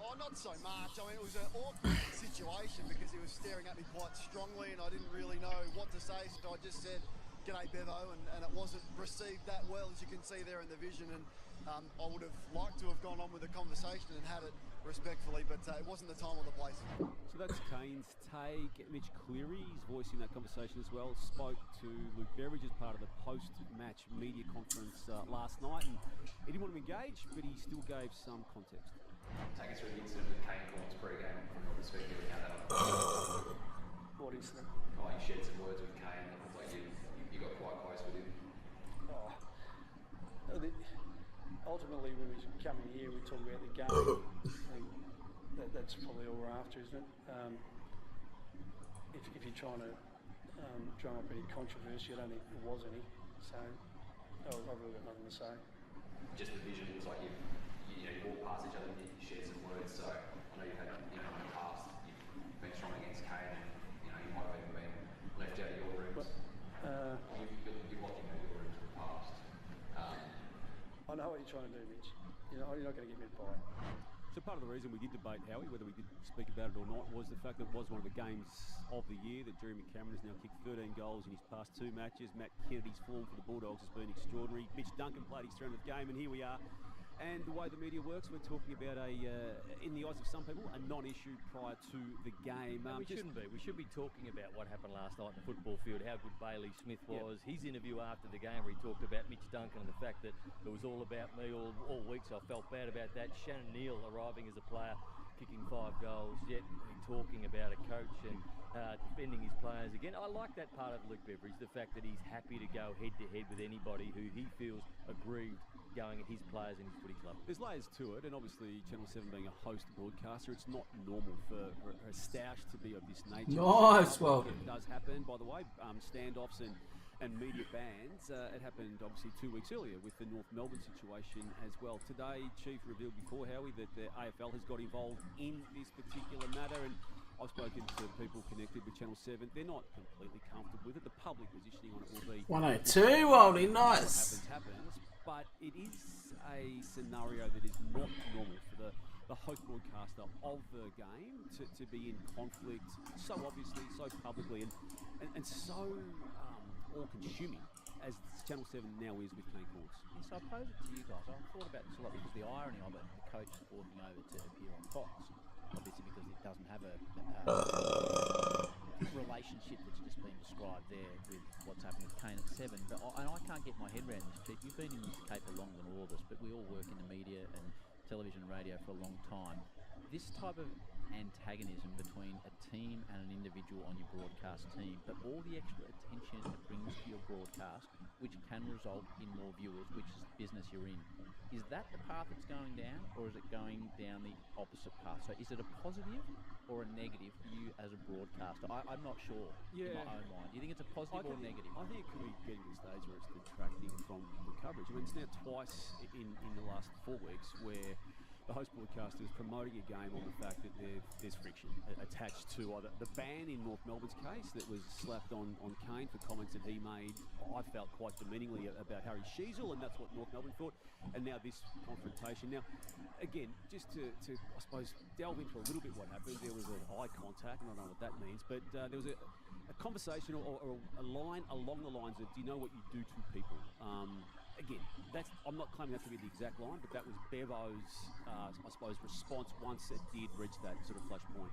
S12: Oh, not so much. I mean, it was an awkward situation because he was staring at me quite strongly and I didn't really know what to say, so I just said, "G'day, Bevo," and it wasn't received that well, as you can see there in the vision, and I would have liked to have gone on with the conversation and had it respectfully, but it wasn't the time or the place.
S22: So that's Kane's take. Mitch Cleary, his voice in that conversation as well, spoke to Luke Beveridge as part of the post-match media conference last night, and he didn't want to engage, but he still gave some context.
S17: Take us through the incident with Kane Corns pre-game from your perspective and how that unfolded.
S2: What incident?
S17: Oh, you shared some words with Kane. It looked like you got quite close with him.
S2: Ultimately, when we come in here, we talk about the game. That's probably all we're after, isn't it? If you're trying to drum up any controversy, I don't think there was any. So I've really got nothing to say.
S17: Just the vision, it was like you walked past each other and you shared some words. So I know you've had in the past, you've been strong against Kane, and you might have even been left out of your rooms. You've locked him out of your rooms in the past.
S2: I know what you're trying to do, Mitch. You're not going to get me to buy it.
S22: So part of the reason we did debate, Howie, whether we did speak about it or not, was the fact that it was one of the games of the year, that Jeremy Cameron has now kicked 13 goals in his past 2 matches. Matt Kennedy's form for the Bulldogs has been extraordinary. Mitch Duncan played his 300th game, and here we are. And the way the media works, we're talking about in the eyes of some people, a non-issue prior to the game.
S23: We shouldn't be. We should be talking about what happened last night in the football field, how good Bailey Smith was. Yep. His interview after the game where he talked about Mitch Duncan and the fact that it was all about me all week, so I felt bad about that. Shannon Neal arriving as a player, kicking 5 goals, yet talking about a coach and defending his players again. I like that part of Luke Beveridge, the fact that he's happy to go head-to-head with anybody who he feels aggrieved going at his players in his footy club.
S22: There's layers to it, and obviously Channel 7 being a host broadcaster, it's not normal for a stoush to be of this nature.
S5: Nice, welcome.
S22: It does happen, by the way, standoffs and media bans. It happened obviously 2 weeks earlier with the North Melbourne situation as well. Today, Chief revealed before, Howie, that the AFL has got involved in this particular matter, and I've spoken to people connected with Channel 7. They're not completely comfortable with it. The public positioning on it will be
S3: 102, Waldy, nice.
S22: What happens, but it is a scenario that is not normal for the host broadcaster of the game to be in conflict so obviously, so publicly, and so all-consuming as Channel 7 now is with Kane Corns.
S6: Yes, I pose it to you guys. I've thought about this a lot because the irony of it, the coach is walking over to appear on Fox, obviously because it doesn't have a relationship that's just been described there with what's happened with Kane at 7. But I can't get my head around this, Chief. You've been in this caper longer than all of us, but we all work in the media and television and radio for a long time. This type of antagonism between a team and an individual on your broadcast team, but all the extra attention it brings to your broadcast, which can result in more viewers, which is the business you're in. Is that the path it's going down, or is it going down the opposite path? So is it a positive or a negative for you as a broadcaster? I'm not sure in my own mind. Do you think it's a positive or negative?
S22: I think it could be getting to the stage where it's detracting from the coverage. I mean, it's now twice in the last 4 weeks where the host broadcaster is promoting a game on the fact that there's friction attached to either the ban in North Melbourne's case that was slapped on Kane for comments that he made, I felt quite demeaningly about Harry Sheasel, and that's what North Melbourne thought, and now this confrontation. Now, again, just to I suppose, delve into a little bit what happened, there was an eye contact, and I don't know what that means, but there was a conversation or a line along the lines of, do you know what you do to people? Again, I'm not claiming that to be the exact line, but that was Bevo's, I suppose, response once it did reach that sort of flash point.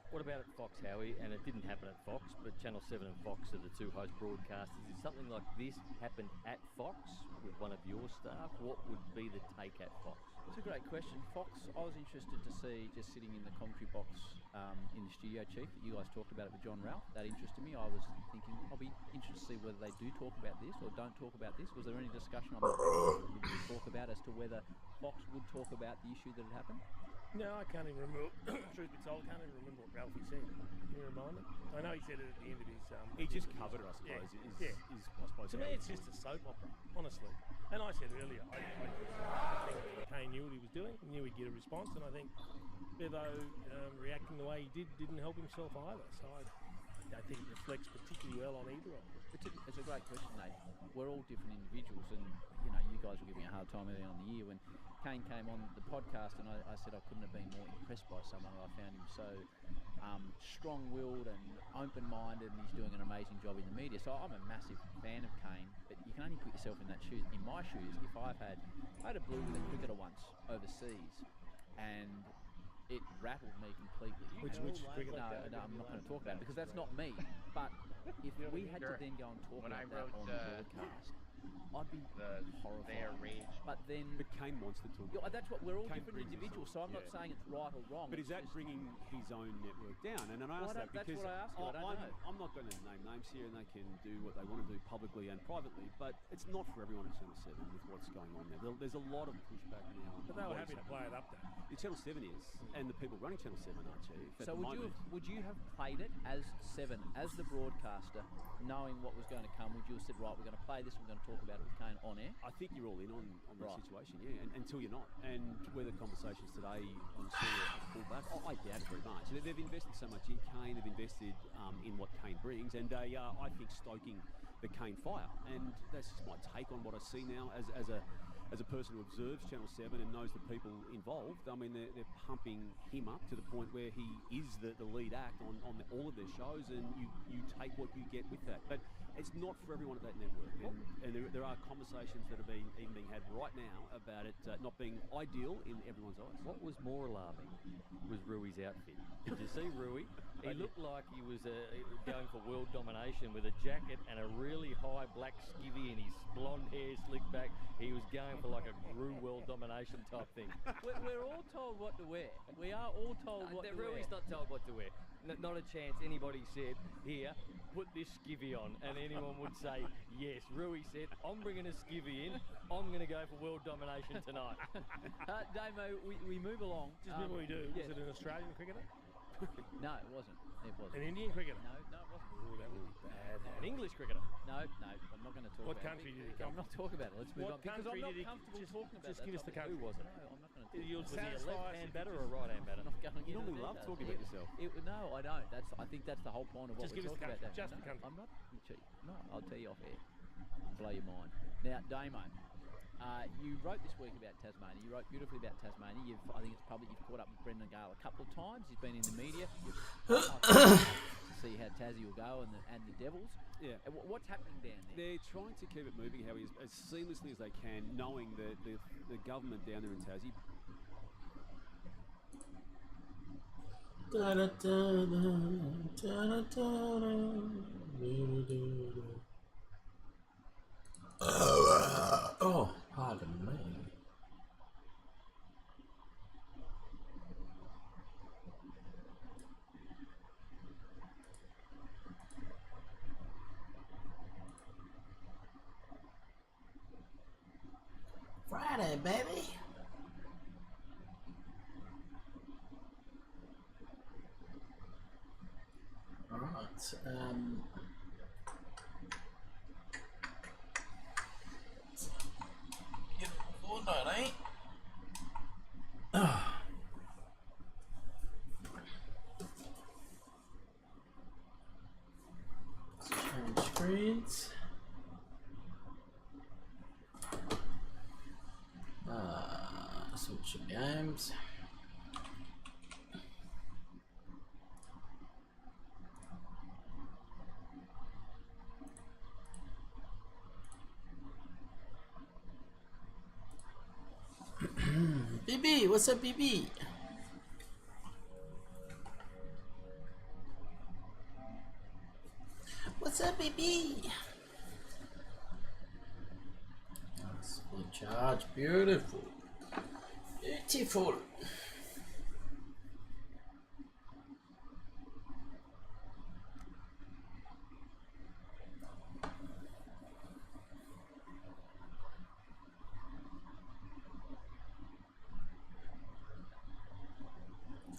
S23: What about at Fox, Howie? And it didn't happen at Fox, but Channel 7 and Fox are the two host broadcasters. If something like this happened at Fox with one of your staff, what would be the take at Fox?
S6: It's a great question. Fox, I was interested to see, just sitting in the commentary box in the studio, Chief, that you guys talked about it with John Ralph. That interested me. I was thinking, I'll be interested to see whether they do talk about this or don't talk about this. Was there any discussion on that to talk about as to whether Fox would talk about the issue that had happened?
S24: No, I can't even remember. Truth be told, I can't even remember what Ralphie said. Can you remind me? I know he said it at the end of his.
S22: He just covered it, I suppose.
S24: Yeah.
S22: Is I suppose.
S24: To me, it's just a soap opera, honestly. And I said earlier, I think Kane knew what he was doing, knew he'd get a response, and I think Bevo reacting the way he didn't help himself either. So I don't think it reflects particularly well on either of them.
S6: It's a great question, Nate. We're all different individuals, and you guys were giving me a hard time early on in the year when Kane came on the podcast, and I said I couldn't have been more impressed by someone. I found him so strong-willed and open-minded, and he's doing an amazing job in the media. So I'm a massive fan of Kane, but you can only put yourself in that shoes. In my shoes, if I had a blue with a cricketer once overseas, and it rattled me completely.
S24: Which cricketer?
S6: No, I'm not going to talk about it because that's not me. But if we had to then go and talk about that on the broadcast, I'd be horrified. But
S22: Kane wants to talk.
S6: That's what we're all different individuals. So I'm not saying it's right or wrong.
S22: But is that bringing his own network down? And I ask that because I'm not going to name names here, and they can do what they want to do publicly and privately. But it's not for everyone at Channel 7 with what's going on there. There's a lot of pushback now.
S24: But they were happy to play it up there.
S22: Channel 7 is, and the people running Channel 7 are, Chief.
S6: So would you have played it as 7, as the broadcaster, knowing what was going to come? Would you have said, right, we're going to play this, we're going to talk about it with Kane on air?
S22: I think you're all in on the situation, yeah, until you're not. And whether conversations today on Syria have pulled back, I doubt it very much. They've invested so much in Kane, they've invested in what Kane brings, and they are, I think, stoking the Kane fire. And that's just my take on what I see now as a person who observes Channel 7 and knows the people involved. I mean, they're pumping him up to the point where he is the lead act on all of their shows, and you take what you get with that. But it's not for everyone at that network, and there are conversations that are even being had right now about it not being ideal in everyone's eyes.
S23: What was more alarming was Rui's outfit. Did you see Rui? He looked like he was going for world domination with a jacket and a really high black skivvy and his blonde hair slicked back. He was going for like a Gru world domination type thing.
S6: We're all told what to wear. We are all told what to wear.
S23: Rui's not told what to wear. Not a chance anybody said, here, put this skivvy on, and anyone would say, yes. Rui said, I'm bringing a skivvy in, I'm going to go for world domination tonight.
S6: Damo, we move along.
S24: Just before we do, was it an Australian cricketer?
S6: No, it wasn't. It wasn't.
S24: An Indian cricketer?
S6: No, it wasn't.
S24: Oh, that would be bad. An English cricketer?
S6: No, I'm not going to talk
S24: What
S6: about
S24: country
S6: it.
S24: did he come
S6: I'm not talking about it. Let's move
S24: What
S6: on. Because I'm
S24: country
S6: not
S24: did he-
S6: comfortable
S24: just-
S6: talking about
S24: just
S6: that
S24: give us the
S6: topic.
S24: country.
S6: Who was it? No, I'm not going to talk
S24: You'll
S6: about
S24: Was he a satisfy us
S23: left-hand
S24: if
S23: batter
S24: you
S23: or a
S24: just-
S23: right-hand batter?
S6: I'm not going
S23: You normally love talking about yourself.
S6: No, I don't. I think that's the whole point of what
S24: Just
S6: we're
S24: give us the
S6: talking about.
S24: country. Just
S6: No,
S24: the country.
S6: I'm not cheap. No, I'll tell you off air. Blow your mind. Now, Damo, you wrote this week about Tasmania. You wrote beautifully about Tasmania. I think it's public. You've caught up with Brendan Gale a couple of times. He's been in the media. To see how Tassie will go and the Devils.
S22: Yeah.
S6: What's happening down there?
S22: They're trying to keep it moving, Howie, as seamlessly as they can, knowing that the government down there in Tassie.
S3: Oh, pardon me. Friday, baby. All right. Get Fortnite, eh? Change screens. Switch of games. BB, what's up, BB? What's up, BB? That's full charge, beautiful. Beautiful.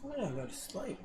S3: Why don't I go to sleep?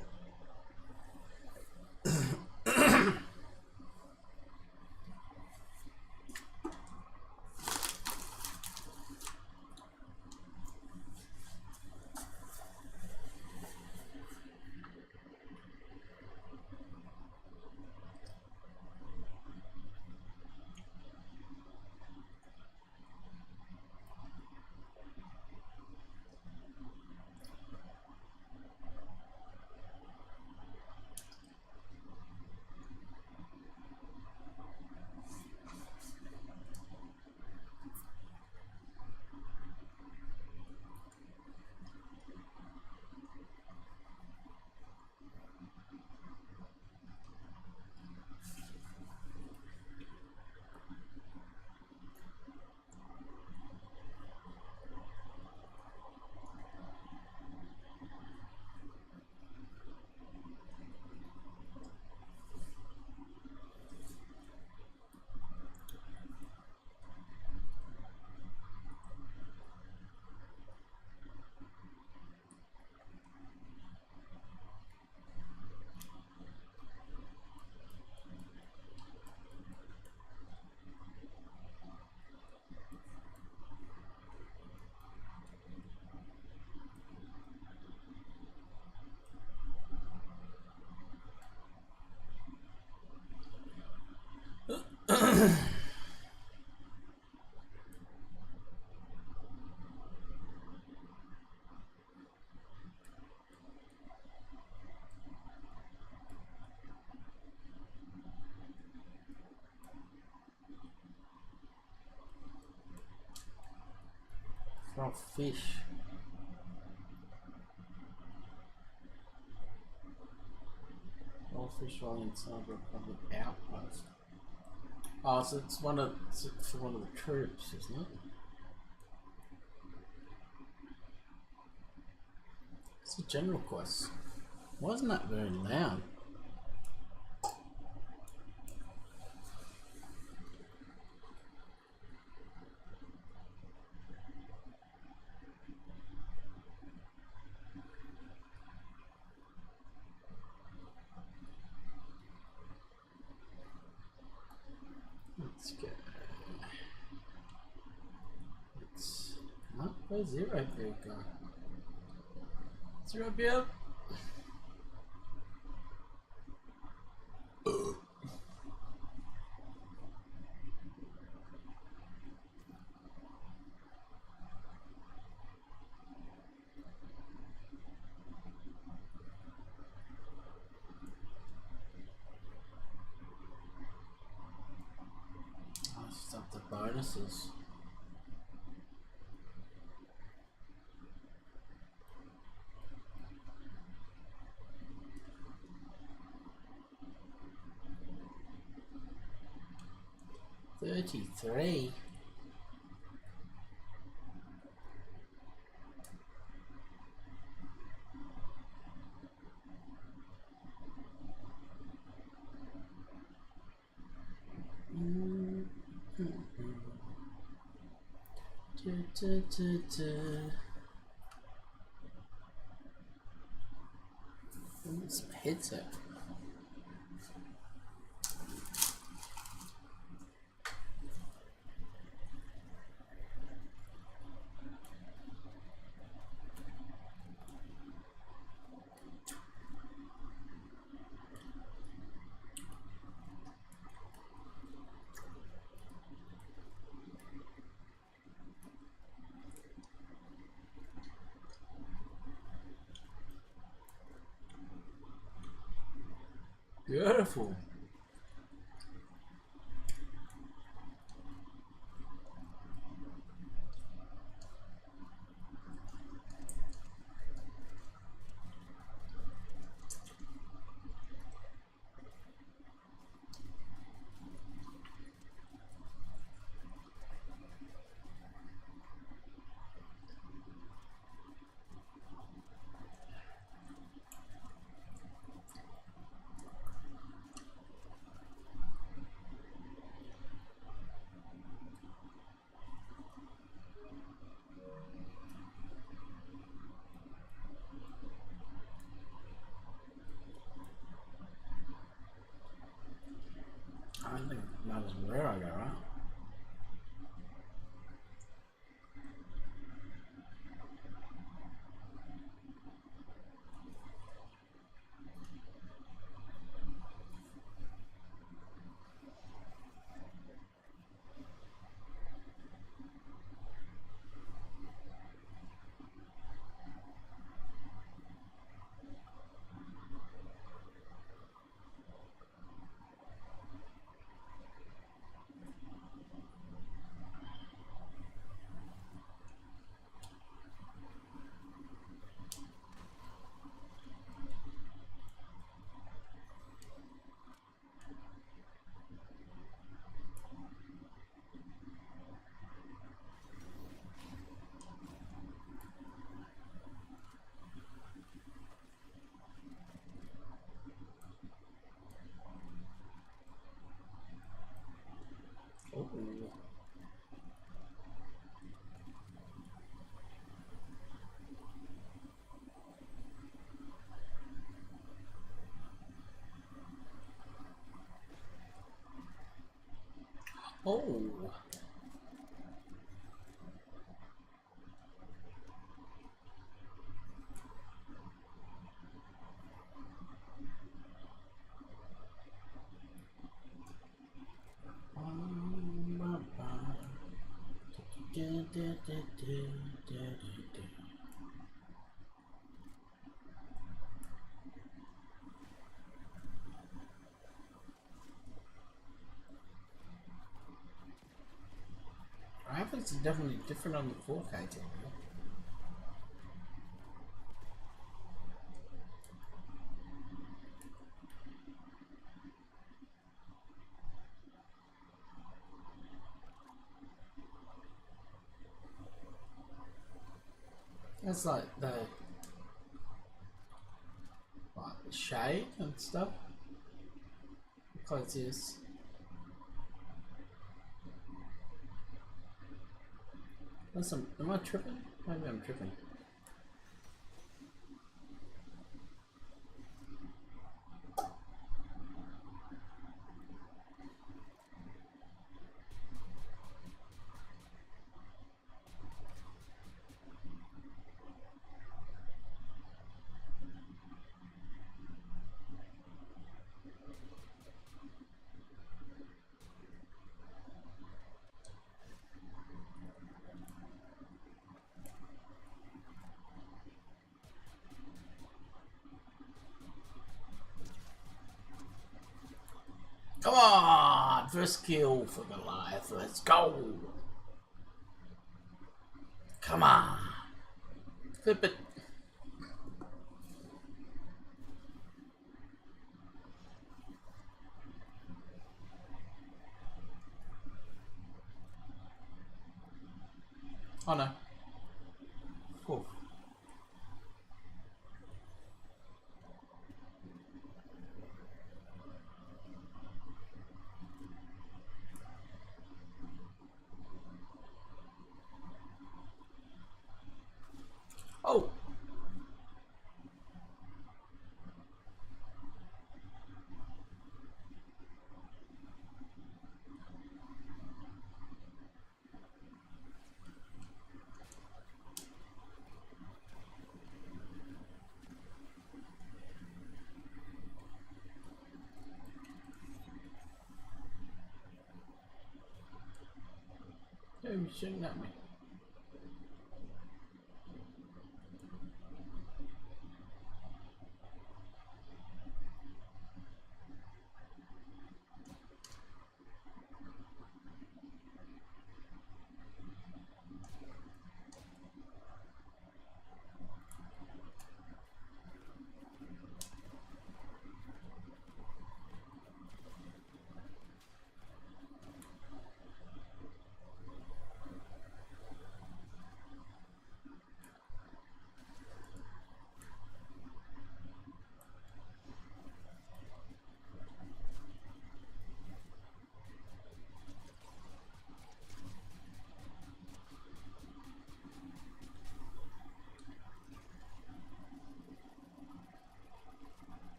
S3: From fish. All fish while inside Republic outpost. Oh, so it's for one of the troops, isn't it? It's a general quest. Wasn't that very loud? Where's Zero Beard go? Zero Beard? Stop the bonuses. $33. It's pizza. Beautiful. I think it matters where I go, right? Oh. Oh. Graphics are definitely different on the 4K TV. That's like the shade and stuff. Because it's listen, am I tripping? Maybe I'm tripping. Come on! First kill for Goliath. Let's go! Come on! Flip it. Oh no. Cool. Oh! Who's shooting at me?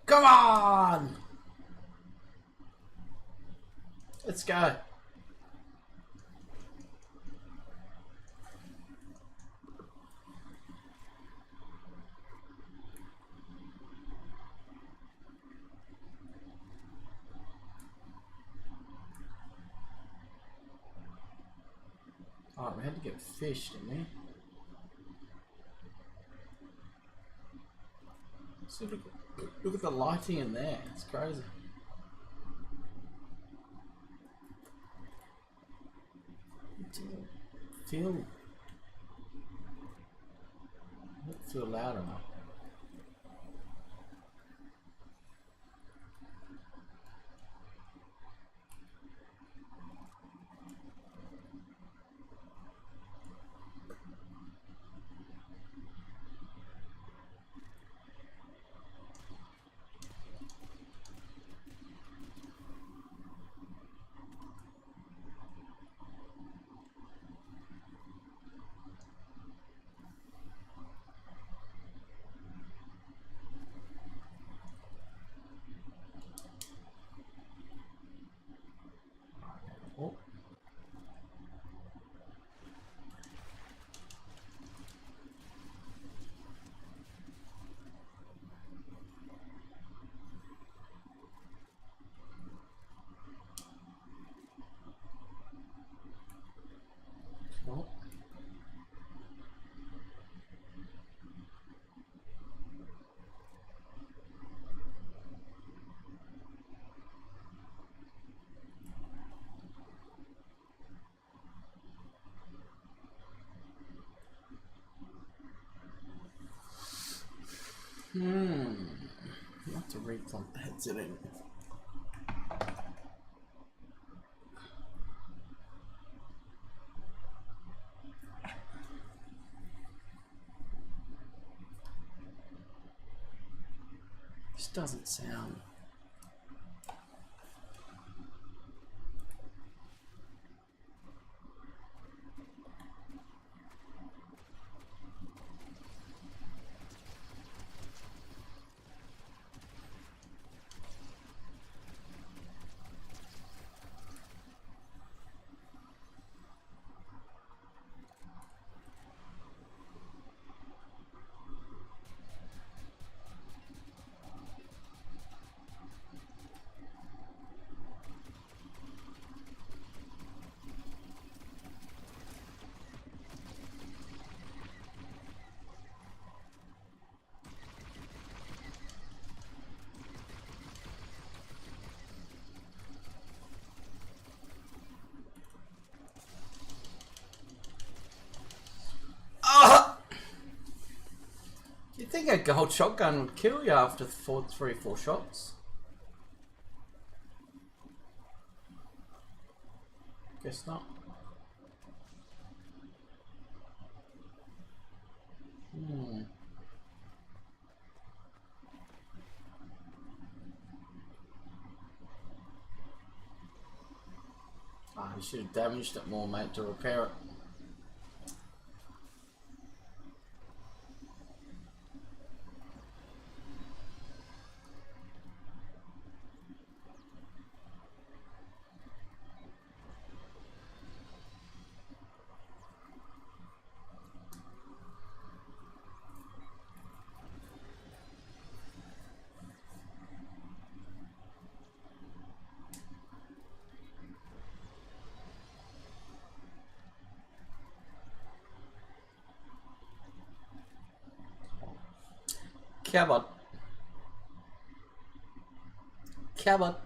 S3: Come on! Let's go. Oh, we had to get fish, didn't we? So look at the lighting in there. It's crazy. It doesn't feel loud enough. Oh. Cool. You have to replump the headset in. This doesn't sound. think a gold shotgun would kill you after 3-4 shots. Guess not. Ah, you should have damaged it more, mate, to repair it. Cabot. Cabot.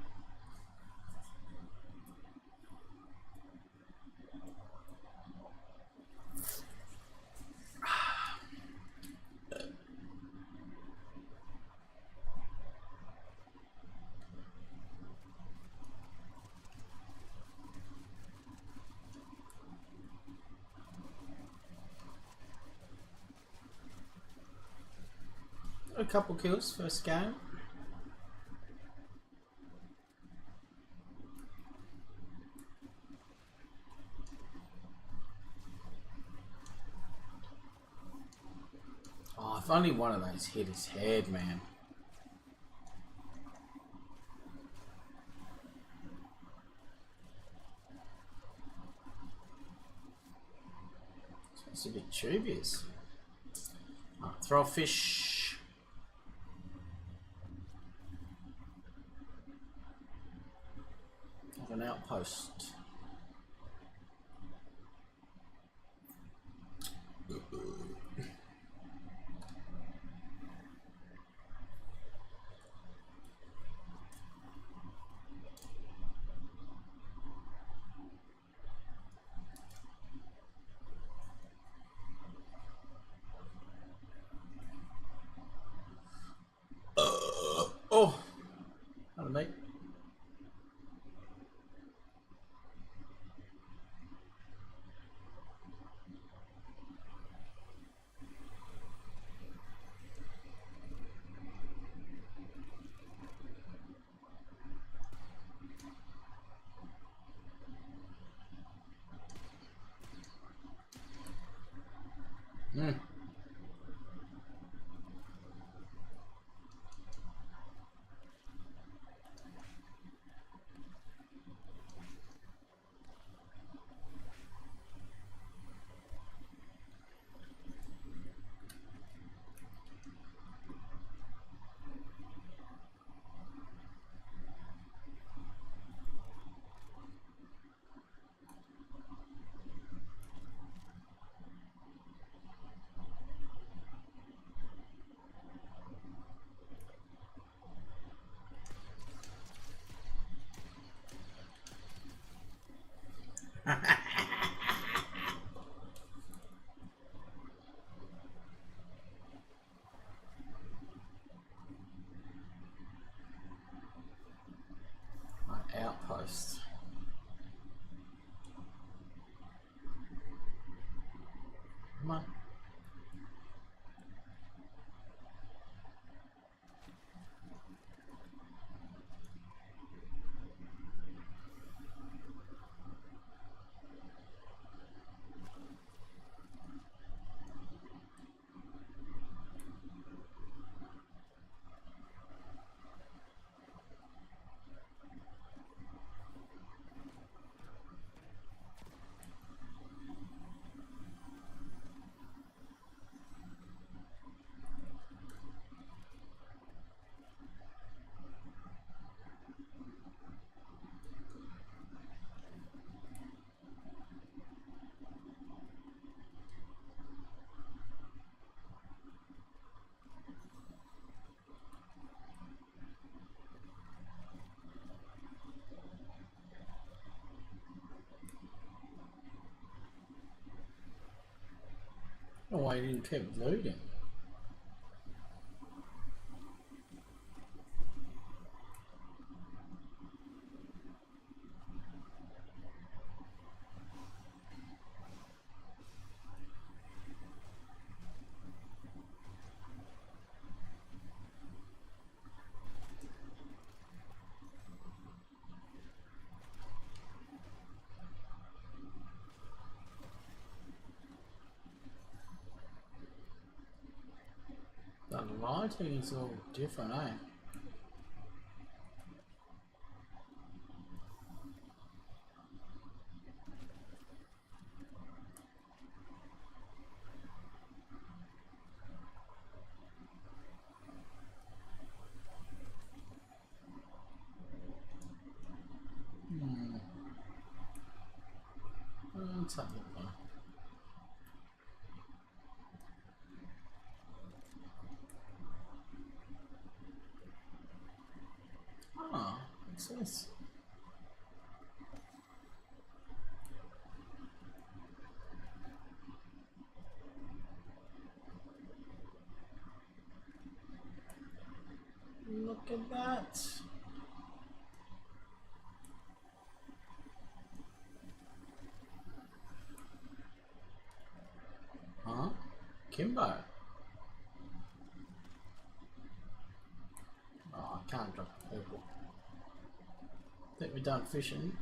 S3: A couple kills first game. Oh, if only one of those hit his head, man. It's a bit dubious. Oh, throw a fish. Of an outpost. Oh, hello, mate. My outpost. Come on. Oh, why you didn't keep looting? lighting is all different, eh? Let's have a look now. Ah, what's this? Look at that. Huh? Kimbo. Oh, I can't drop people. Think we're done fishing.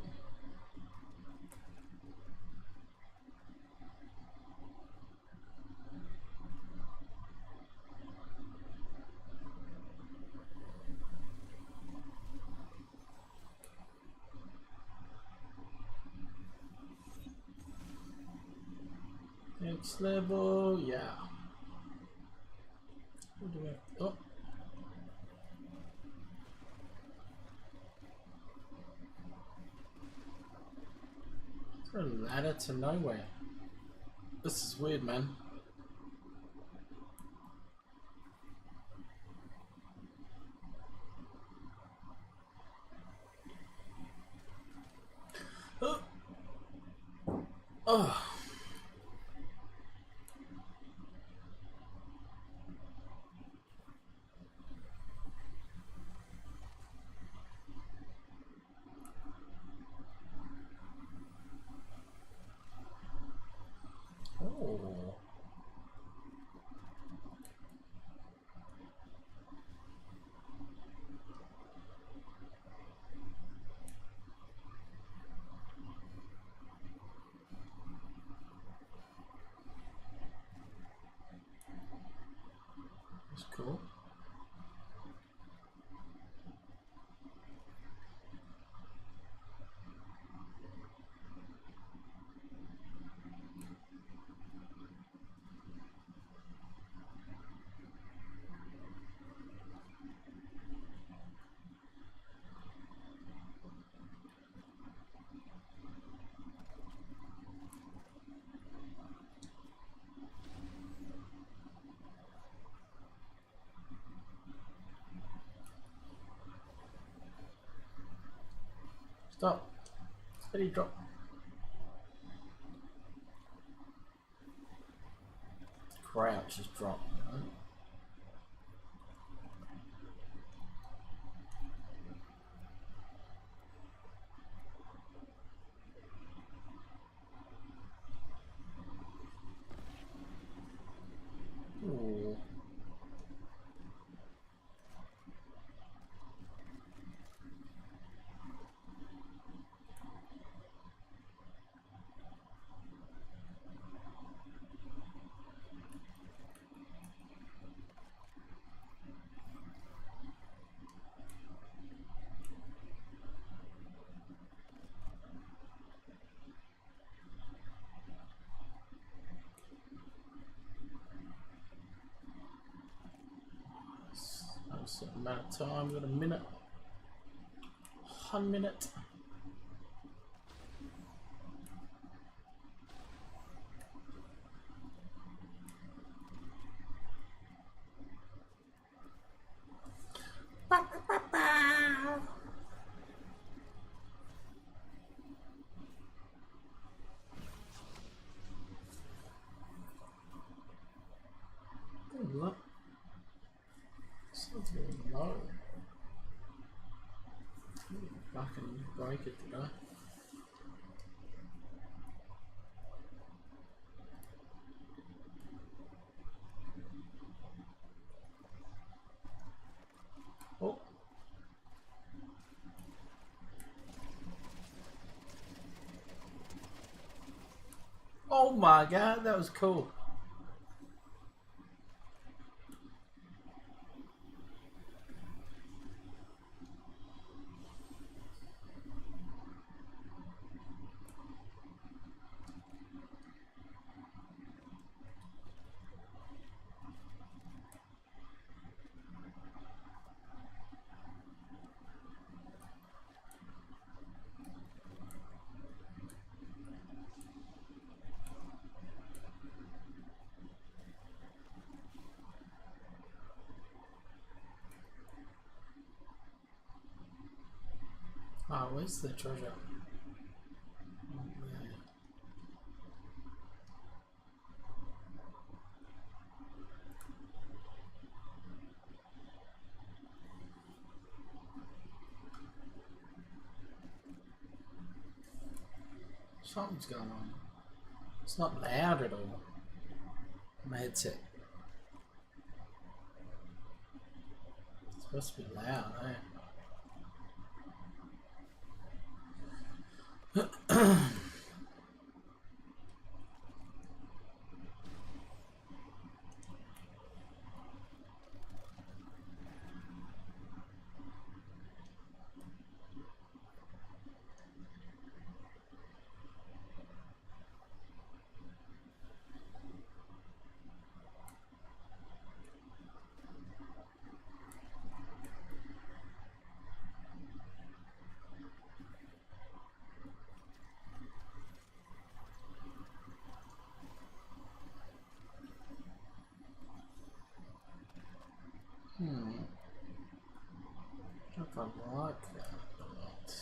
S3: Next level, yeah. What do we have? Oh. Is there a ladder to nowhere? This is weird, man. Oh. Oh. Oh. That's cool. Stop. Steady drop. Crouch is drop. Right? Ooh. That's a amount of time. We've got a minute. 1 minute. Good luck. Sounds very low. Fucking break it today. Oh. Oh my god, that was cool. where's the treasure? Something's going on. It's not loud at all. My headset. It's supposed to be loud, eh? If I like that a lot.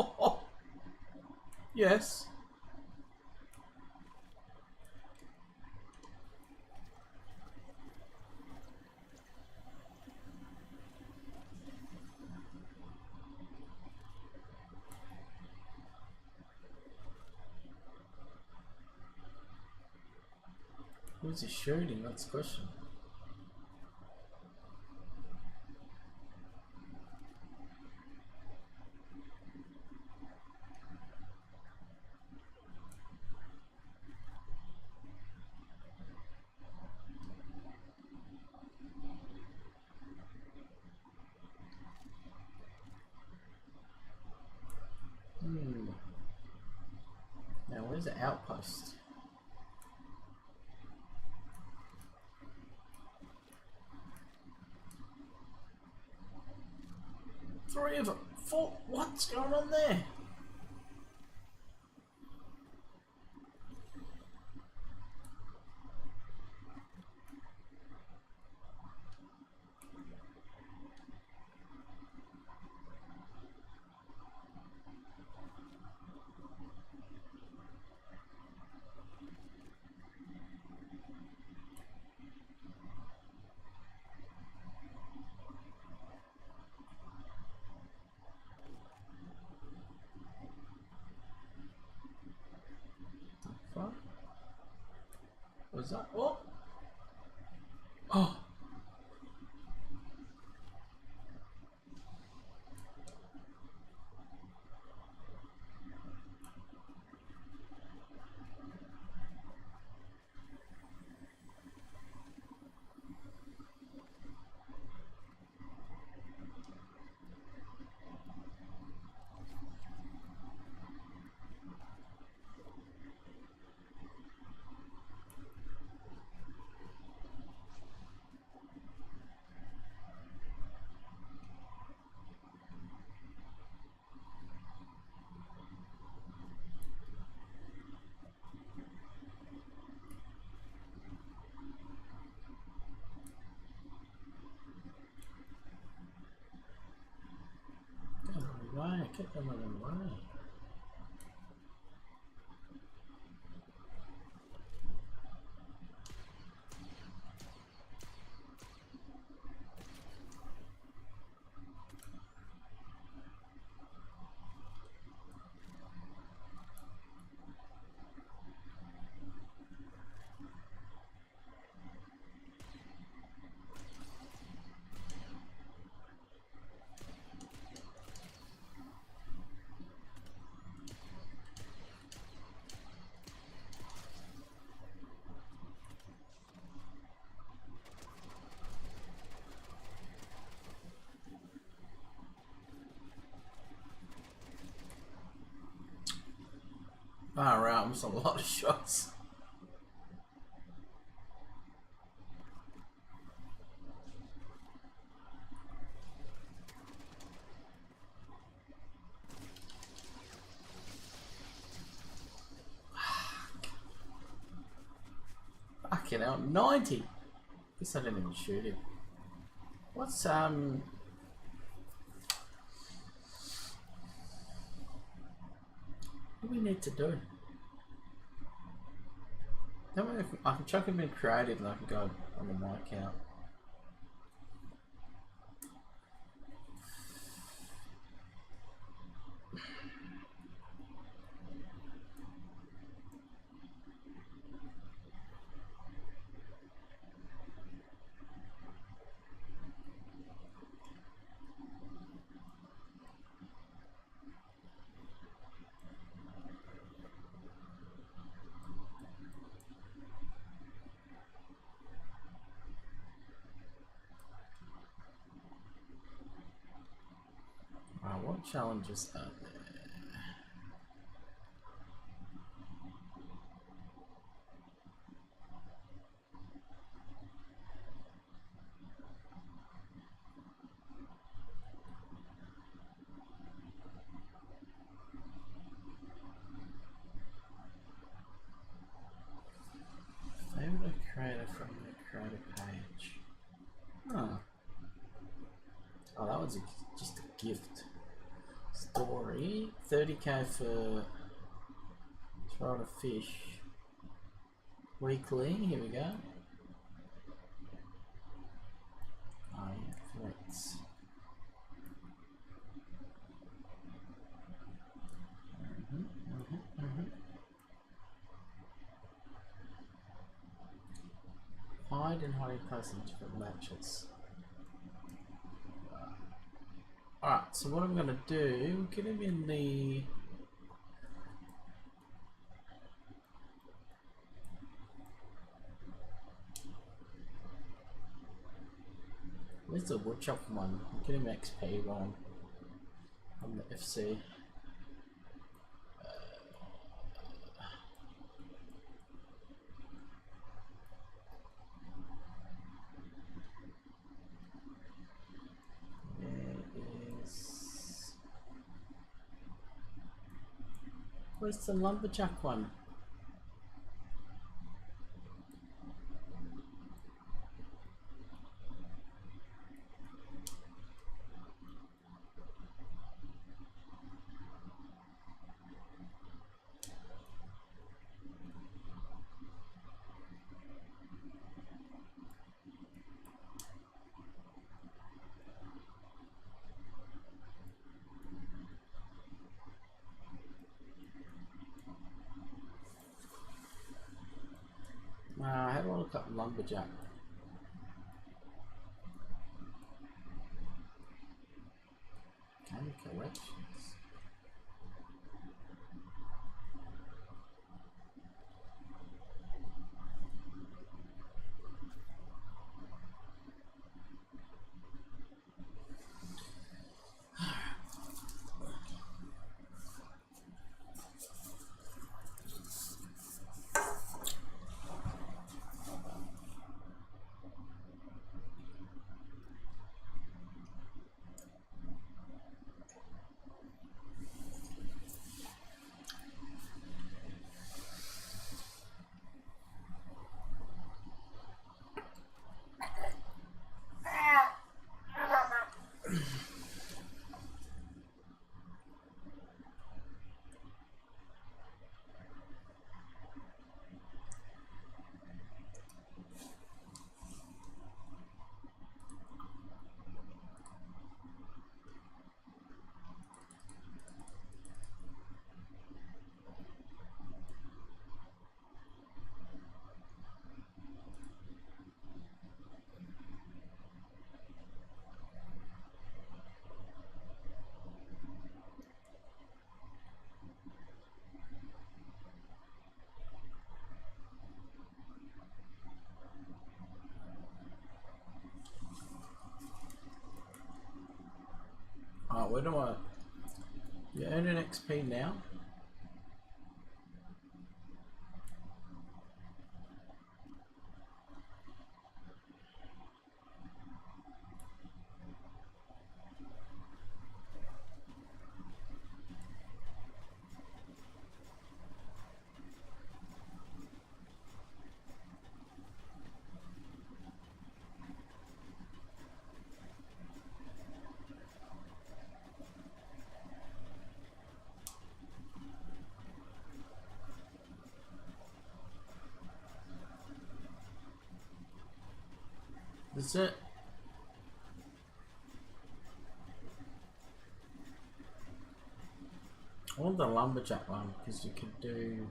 S3: Oh. Yes. Who's he shooting? That's the question. Now where's the outpost? Three of them. Four. What's going on there? Was that? Oh! Oh! Why? I kept them on the way. Ah, right, almost a lot of shots. Fucking hell, 90! Guess I didn't even shoot him. What's, What do we need to do? I can chuck him in creative and I can go on the my account. What challenges are there? Favorite creator from the creator page. Huh. Oh, that was just a gift. Story, 30k for throwing a fish. Weekly, here we go. Oh, yeah, threats. Hide and hiding place in different matches. Alright, so what I'm going to do, get him in the... Where's the woodchop one? Get him XP one on the FC. Where's the lumberjack one? How do I look up lumberjack? Game collections. Oh, where do I... You earn an XP now? Is it? I want the lumberjack one because you could do.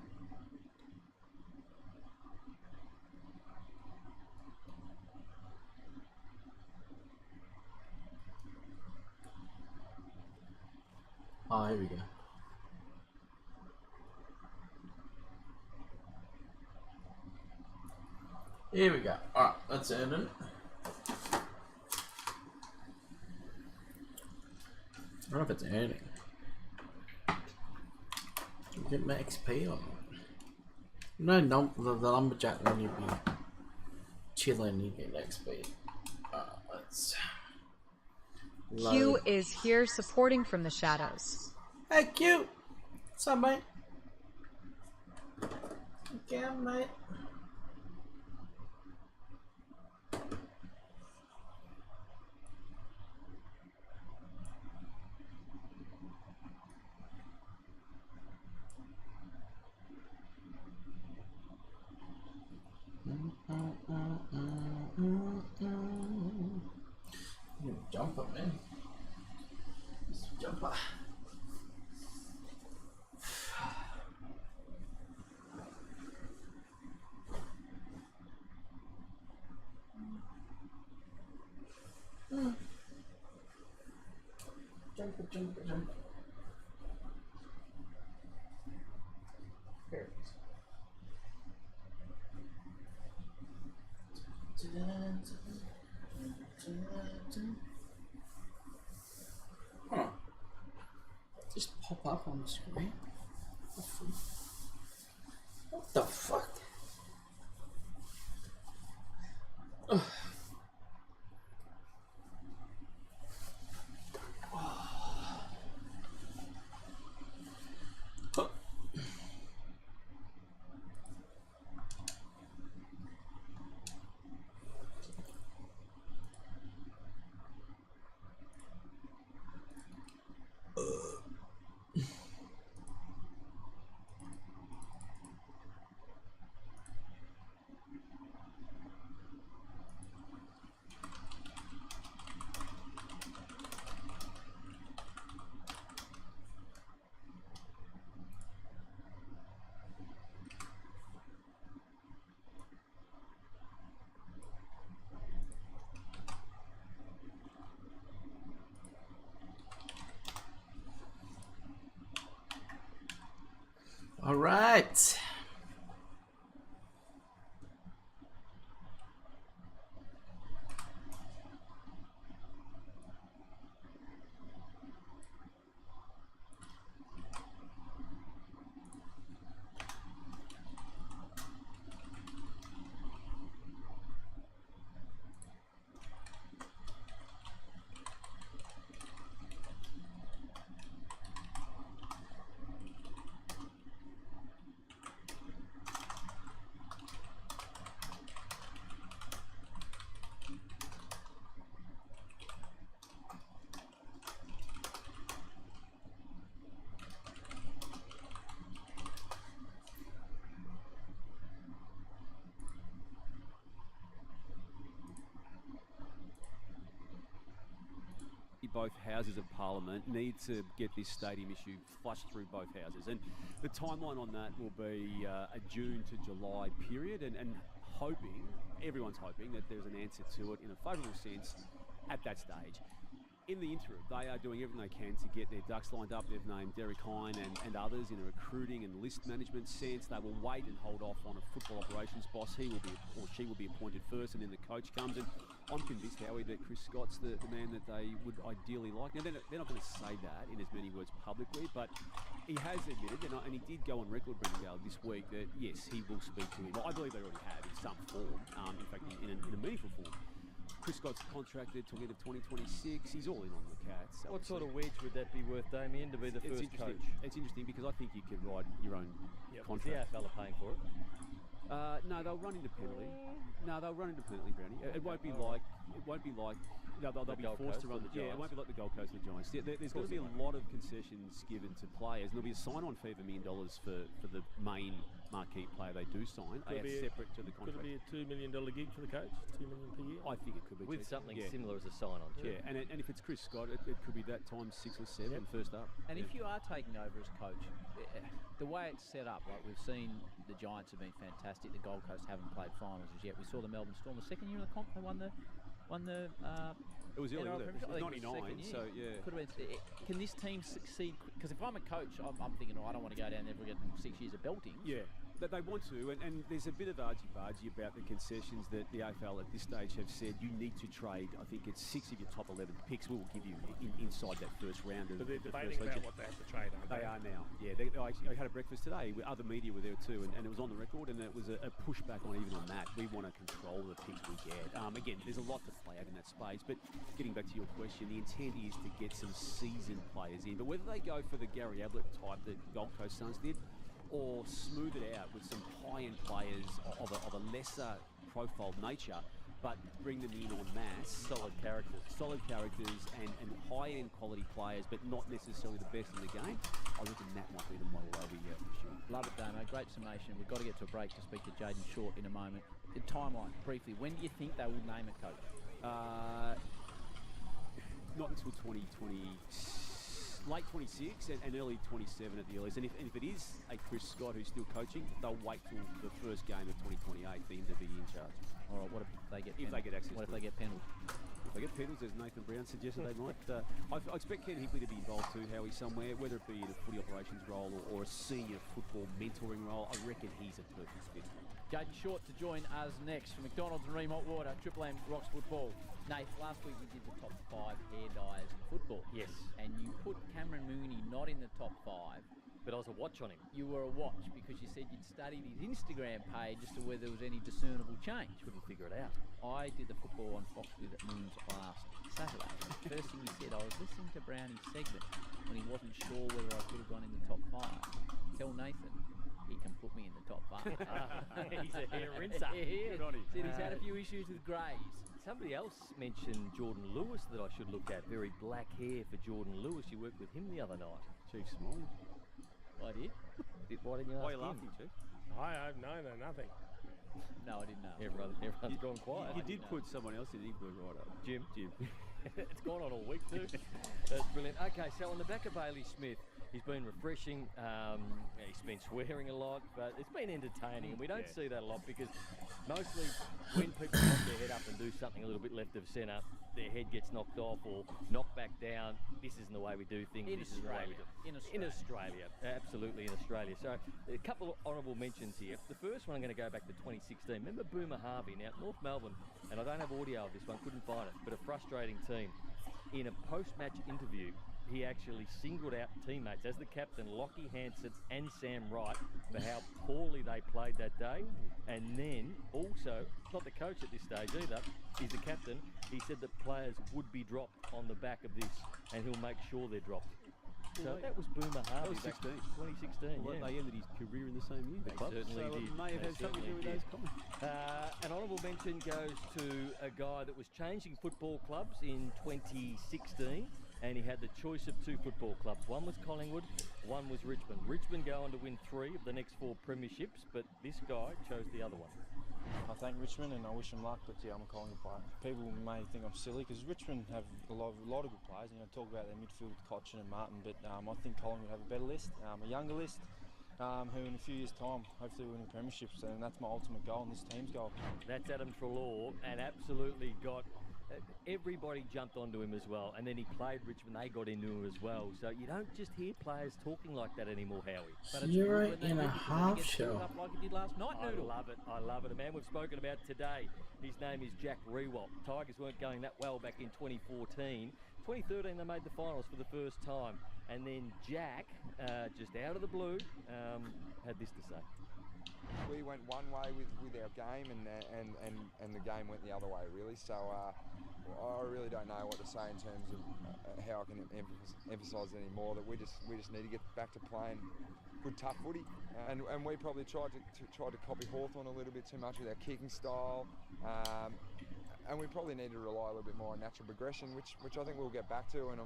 S3: Oh, here we go. Here we go. Alright, that's it. I don't know if it's earning. You get my XP or not? No, the lumberjack one you'd be chilling, you get XP. Let's.
S21: Q is here supporting from the shadows.
S3: Hey Q! What's up, mate? Okay, mate. Jumper, man. Jumper. Jumper, jumper, jumper. Here it is. Huh. Just pop up on the screen. What the fuck? Ugh. All right.
S22: Both houses of Parliament need to get this stadium issue flushed through both houses, and the timeline on that will be a June to July period, and hoping, everyone's hoping that there's an answer to it in a favourable sense at that stage. In the interim, they are doing everything they can to get their ducks lined up. They've named Derek Hine and others in a recruiting and list management sense. They will wait and hold off on a football operations boss. He will be, or she will be appointed first, and then the coach comes. And I'm convinced, Howie, that Chris Scott's the man that they would ideally like. Now, they're not going to say that in as many words publicly, but he has admitted, and he did go on record, Brendan Gale, this week, that yes, he will speak to him. I believe they already have in some form, in fact, in a meaningful form. Chris Scott's contracted till the end of 2026. He's all in on the Cats.
S23: What sort of wedge would that be worth, Damien, to be the first coach?
S22: It's interesting because I think you could ride your own contract.
S23: Is the AFL paying for it?
S22: No, they'll run independently. No, they'll run independently, Brownie. It won't be like it won't be like. They'll be
S23: Gold
S22: forced
S23: Coast
S22: to run
S23: or the
S22: the. Yeah, it won't be like the Gold Coast or the Giants. There's going to be a lot of concessions given to players, and there'll be a sign-on fee of $1 million for the main marquee player they do sign. They are separate to the contract.
S24: Could it be a $2 million gig for the coach? $2 million per year?
S22: I think it could be.
S23: With something similar as a sign-on.
S22: Yeah, and if it's Chris Scott, it could be that times 6 or 7 first up.
S6: And if you are taking over as coach, the way it's set up, like we've seen the Giants have been fantastic. The Gold Coast haven't played finals as yet. We saw the Melbourne Storm the second year of the comp. They won the
S22: it was early, wasn't it? It was 99, so yeah.
S6: Could have been. Can this team succeed? Because if I'm a coach, I'm thinking, I don't want to go down there and get 6 years of belting.
S22: Yeah. That they want to, and there's a bit of argy-bargy about the concessions that the AFL at this stage have said you need to trade. I think it's 6 of your top 11 picks we will give you inside that first round of
S24: But they're
S22: the
S24: debating
S22: first
S24: about what they have to trade, aren't they?
S22: They are now. Yeah, I had a breakfast today. Other media were there too, and it was on the record, and it was a pushback on even on that. We want to control the picks we get. Again, there's a lot to play out in that space, but getting back to your question, the intent is to get some seasoned players in. But whether they go for the Gary Ablett type that Gold Coast Suns did, or smooth it out with some high-end players of a lesser profile nature, but bring them in en masse. Solid characters and high-end quality players, but not necessarily the best in the game. I reckon that might be the model over here for sure.
S6: Love it, Damo. Great summation. We've got to get to a break to speak to Jaden Short in a moment. The timeline, briefly, when do you think they will name a coach?
S22: Not until 2020. Late 26 and early 27 at the earliest. And if it is a Chris Scott who's still coaching, they'll wait till the first game of 2028 for him to be in charge.
S6: All right, what if they get
S22: If they get access
S6: What if
S22: to
S6: they get penalties?
S22: If they get penalties, as Nathan Brown suggested they might. I expect Ken Hinkley to be involved too, Howie, somewhere, whether it be in a footy operations role or a senior football mentoring role. I reckon he's a perfect fit.
S6: Jaden Short to join us next from McDonald's and Remont Water, Triple M Rocks Football. Nate, last week we did the top 5 hair dyers in football.
S23: Yes.
S6: And you put Cameron Mooney not in the top 5.
S23: But I was a watch on him.
S6: You were a watch because you said you'd studied his Instagram page as to whether there was any discernible change.
S23: Couldn't figure it out.
S6: I did the football on Fox with at Moons last Saturday. The first thing he said, I was listening to Brownie's segment when he wasn't sure whether I could have gone in the top 5. Tell Nathan he can put me in the top 5.
S23: He's a hair rinser.
S6: Yeah.
S23: Good on him.
S6: Said he's had a few issues with greys.
S23: Somebody else mentioned Jordan Lewis that I should look at. Very black hair for Jordan Lewis. You worked with him the other night.
S22: Chief Small.
S6: I did.
S23: Why didn't you ask
S22: Why are you
S23: him?
S22: laughing, Chief?
S24: No, nothing.
S6: No, I didn't know.
S23: Everyone's gone quiet.
S22: You did put someone else in England right up.
S23: Jim. It's gone on all week too. That's brilliant. Okay, so on the back of Bailey Smith, he's been refreshing. He's been swearing a lot, but it's been entertaining. And we don't see that a lot because mostly when people pop their head up and do something a little bit left of centre, their head gets knocked off or knocked back down. This isn't the way we do things. This is the way we do it. In Australia, absolutely in Australia. So a couple of honourable mentions here. The first one I'm going to go back to 2016. Remember Boomer Harvey? Now North Melbourne, and I don't have audio of this one, couldn't find it, but a frustrating team. In a post-match interview, he actually singled out teammates as the captain, Lockie Hansen and Sam Wright, for how poorly they played that day. And then also, not the coach at this stage either, he's the captain. He said that players would be dropped on the back of this, and he'll make sure they're dropped. So that was Boomer Harvey.
S22: That was
S23: 2016,
S22: well,
S23: yeah.
S22: They ended his career in the same year.
S23: They certainly
S22: so
S23: did.
S22: It may have had something to do with those comments.
S23: An honourable mention goes to a guy that was changing football clubs in 2016, and he had the choice of 2 football clubs. One was Collingwood, one was Richmond. Richmond go on to win 3 of the next 4 premierships, but this guy chose the other one.
S13: I thank Richmond and I wish them luck, but yeah, I'm a Collingwood player. People may think I'm silly because Richmond have a lot of good players. Talk about their midfield, Cochin and Martin, but I think Collingwood have a better list, a younger list, who in a few years' time hopefully will win premierships, and that's my ultimate goal and this team's goal.
S23: That's Adam Treloar, and absolutely got everybody jumped onto him as well, and then he played Richmond, they got into him as well. So you don't just hear players talking like that anymore, Howie.
S6: But it's
S3: You're
S6: good when they
S3: in a
S6: do, because then
S3: half
S6: he gets
S3: shell.
S6: filled up like he did last night,
S23: I
S6: Noodle.
S23: love it. A man we've spoken about today, his name is Jack Rewalt. Tigers weren't going that well back in 2014. 2013 they made the finals for the first time, and then Jack, just out of the blue, had this to say.
S14: We went one way with our game, and the game went the other way, really. So I really don't know what to say in terms of how I can emphasise it anymore. That we just need to get back to playing good tough footy, and we probably tried to copy Hawthorn a little bit too much with our kicking style. and we probably need to rely a little bit more on natural progression, which I think we'll get back to, and I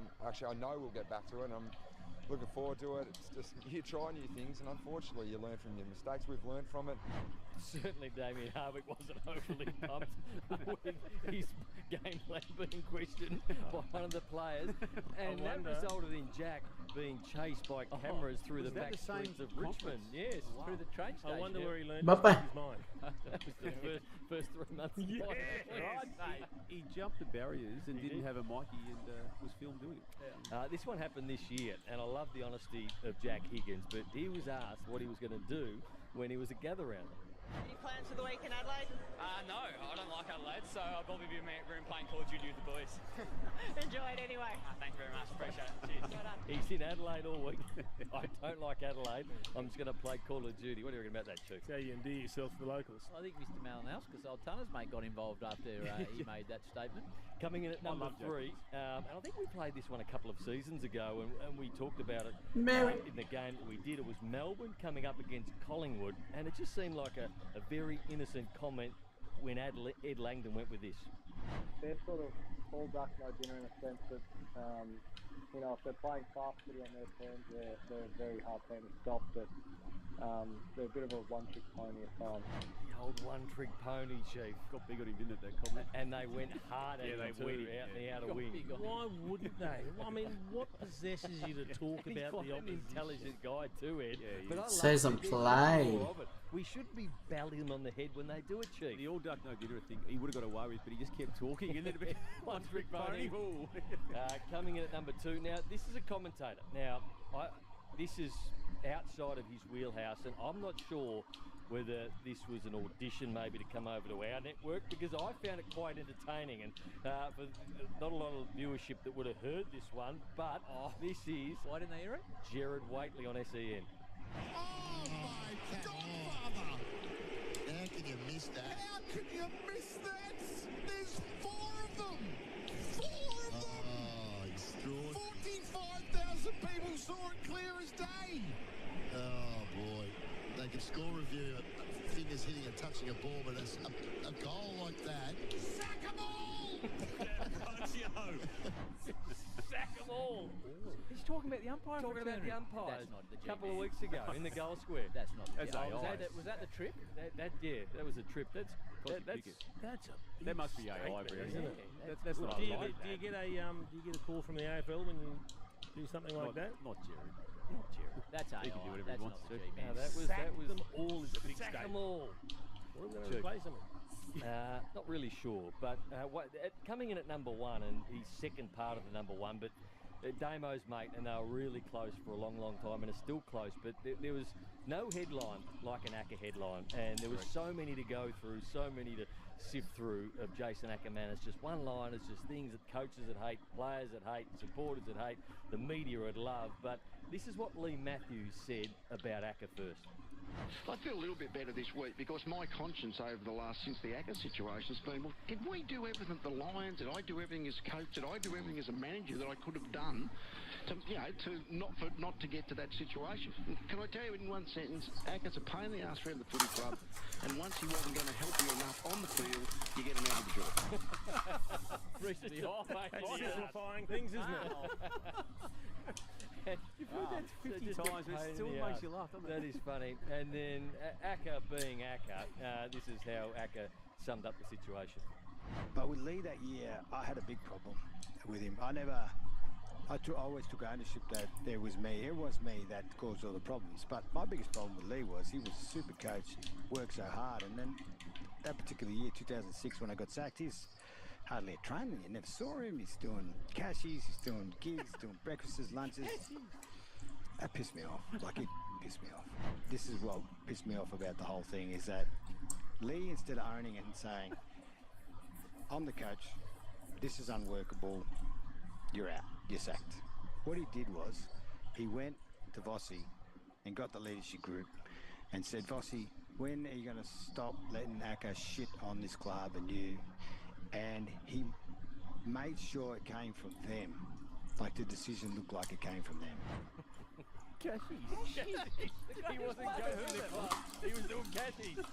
S14: know we'll get back to it, and I'm looking forward to it. It's just, you try new things, and unfortunately you learn from your mistakes. We've learned from it.
S23: Certainly Damien Harvick wasn't overly pumped with his game plan being questioned by one of the players, and that resulted in Jack being chased by cameras through the back streets of Richmond. Yes, through the train station.
S24: I wonder where he learned
S3: Bye-bye.
S24: his mind.
S23: That was the first 3 months of life.
S22: Right. He jumped the barriers and didn't have a Mikey and was filmed doing it.
S23: This one happened this year, and I love the honesty of Jack Higgins, but he was asked what he was going to do when he was a gather-rounder.
S7: Any plans for the week in Adelaide?
S9: No, I don't like Adelaide, so I'll probably be in my room playing Call of Duty with the boys.
S7: Enjoy it anyway.
S9: Thank you very much, appreciate it. Cheers.
S7: Well done.
S23: He's in Adelaide all week. I don't like Adelaide. I'm just going to play Call of Duty. What do you reckon about that, Chief?
S24: How you endear yourself to the locals.
S6: I think Mr. Malinowskis, old Tunners mate, got involved after he made that statement.
S23: Coming in at number 3, and I think we played this one a couple of seasons ago, and we talked about it in the game that we did. It was Melbourne coming up against Collingwood, and it just seemed like a very innocent comment when Ed Langdon went with this.
S16: They're sort of all duck, no dinner in a sense that, you know, if they're playing fast footy on their terms, they're a very hard team to stop, but they're a bit of a one-trick pony at times.
S23: The old one-trick pony, Chief.
S22: Got big on him, didn't it, that comment?
S23: And they went hard at him too, out in the outer wing.
S24: Why wouldn't they? I mean, what possesses you to talk
S23: He's
S24: about
S23: quite
S24: the
S23: an
S24: opposition?
S23: intelligent guy too, Ed. But I love
S3: Says and
S23: it.
S3: play.
S23: More of it. We should be belling them on the head when they do it, Chief.
S22: The all duck, no dinner thing, he would have got away with, but he just kept talking and then a bit
S23: One-trick pony.
S22: Ooh.
S23: Coming in at number 2. Now, this is a commentator. Now, this is outside of his wheelhouse, and I'm not sure whether this was an audition maybe to come over to our network, because I found it quite entertaining, and for not a lot of viewership that would have heard this one, but this is...
S6: Why didn't they hear it?
S23: Jared Waitley on SEN.
S18: Oh, my godfather! How can you miss that? How can you miss that? There's 4 of them! 4 of them! Oh, extraordinary. 45,000 people saw it clear as day! Oh, boy. They can score review fingers hitting and touching a ball, but a goal like that. Sack 'em all!
S23: Sack 'em all! He's talking about the umpire.
S6: Talking about the umpires.
S23: That's not the
S6: G-Man.
S23: couple of weeks ago in the goal square.
S6: That's not the
S23: That's
S6: G-Man. Was that the trip?
S23: That was a trip. That's a
S22: That must be AI,
S23: statement,
S22: isn't
S23: it?
S22: it? That's not
S24: Do you
S22: like
S24: get a call from the AFL when you do something like that?
S22: Not Jerry.
S23: Not Jerry.
S6: That's AI.
S22: He can do whatever
S6: That's
S22: he wants
S6: not
S22: to.
S6: the G-Man.
S23: No, that was
S24: them all is a big
S23: sack
S24: statement.
S23: them all.
S24: What are we going to
S23: True.
S24: replace them with?
S23: Not really sure, but coming in at number 1, and he's second part of the number 1, but Damo's mate, and they were really close for a long, long time, and are still close, but there was no headline like an Acker headline, and there was so many to go through, so many to sift through of Jason Ackerman. It's just one-liners, just things that coaches would hate, players that hate, supporters that hate, the media would love, but this is what Lee Matthews said about Acker first.
S19: I feel a little bit better this week because my conscience over the since the Acker situation has been, well, did we do everything at the Lions? Did I do everything as coach? Did I do everything as a manager that I could have done to not to get to that situation? Can I tell you in one sentence, Acker's a pain in the ass around the footy club, and once he wasn't going to help you enough on the field, you get him out of the job.
S23: Recently,
S24: That's simplifying things, isn't it?
S22: You've heard that 50 times, but it still makes you laugh, doesn't it?
S23: That is funny. And then Acker being Acker, this is how Acker summed up the situation.
S20: But with Lee that year, I had a big problem with him. I always took ownership that it was me that caused all the problems. But my biggest problem with Lee was he was a super coach, worked so hard, and then that particular year, 2006, when I got sacked, he's hardly a training. You never saw him. He's doing cashies, he's doing gigs, doing breakfasts, lunches. That pissed me off. Like, it pissed me off. This is what pissed me off about the whole thing, is that Lee, instead of owning it and saying, I'm the coach, this is unworkable, you're out, you're sacked. What he did was, he went to Vossi and got the leadership group and said, Vossi, when are you going to stop letting Acker shit on this club and you? And he made sure it came from them. Like the decision looked like it came from them.
S23: He wasn't going to the club. He was doing
S22: cashies.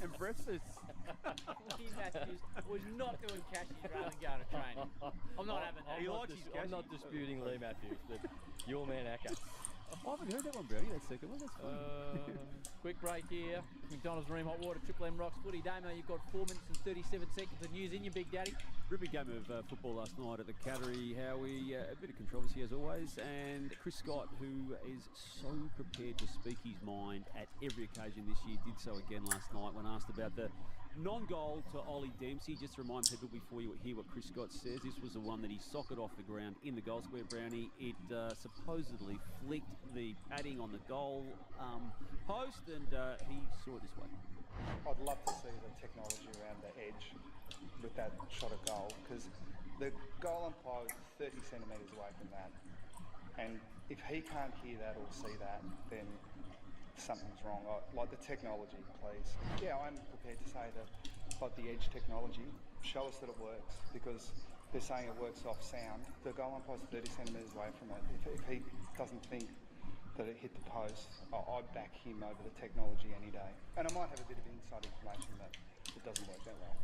S6: And breakfast. Lee Matthews was not doing cashies rather than going to training. I'm not having that.
S23: I'm not disputing Lee Matthews, but your man Acker.
S22: I haven't heard that one, Brownie, that second one. That's fun.
S6: Quick break here. McDonald's Room Hot Water, Triple M Rocks Footy. Damo, you've got 4 minutes and 37 seconds of news in you, Big Daddy.
S22: Ripping game of football last night at the Cattery, Howie. A bit of controversy as always. And Chris Scott, who is so prepared to speak his mind at every occasion this year, did so again last night when asked about the non-goal to Ollie Dempsey. Just to remind people before you hear what Chris Scott says, this was the one that he socked off the ground in the goal square, Brownie. It supposedly flicked the padding on the goal post, and he saw it this way.
S1: I'd love to see the technology around the edge with that shot of goal, because the goal umpire was 30 centimetres away from that, and if he can't hear that or see that, then something's wrong. Like the technology, please. Yeah, I'm prepared to say that, like the edge technology, show us that it works, because they're saying it works off sound. The goal umpire's 30 centimetres away from it. If he doesn't think that it hit the post, I'd back him over the technology any day. And I might have a bit of inside information that it doesn't work that well.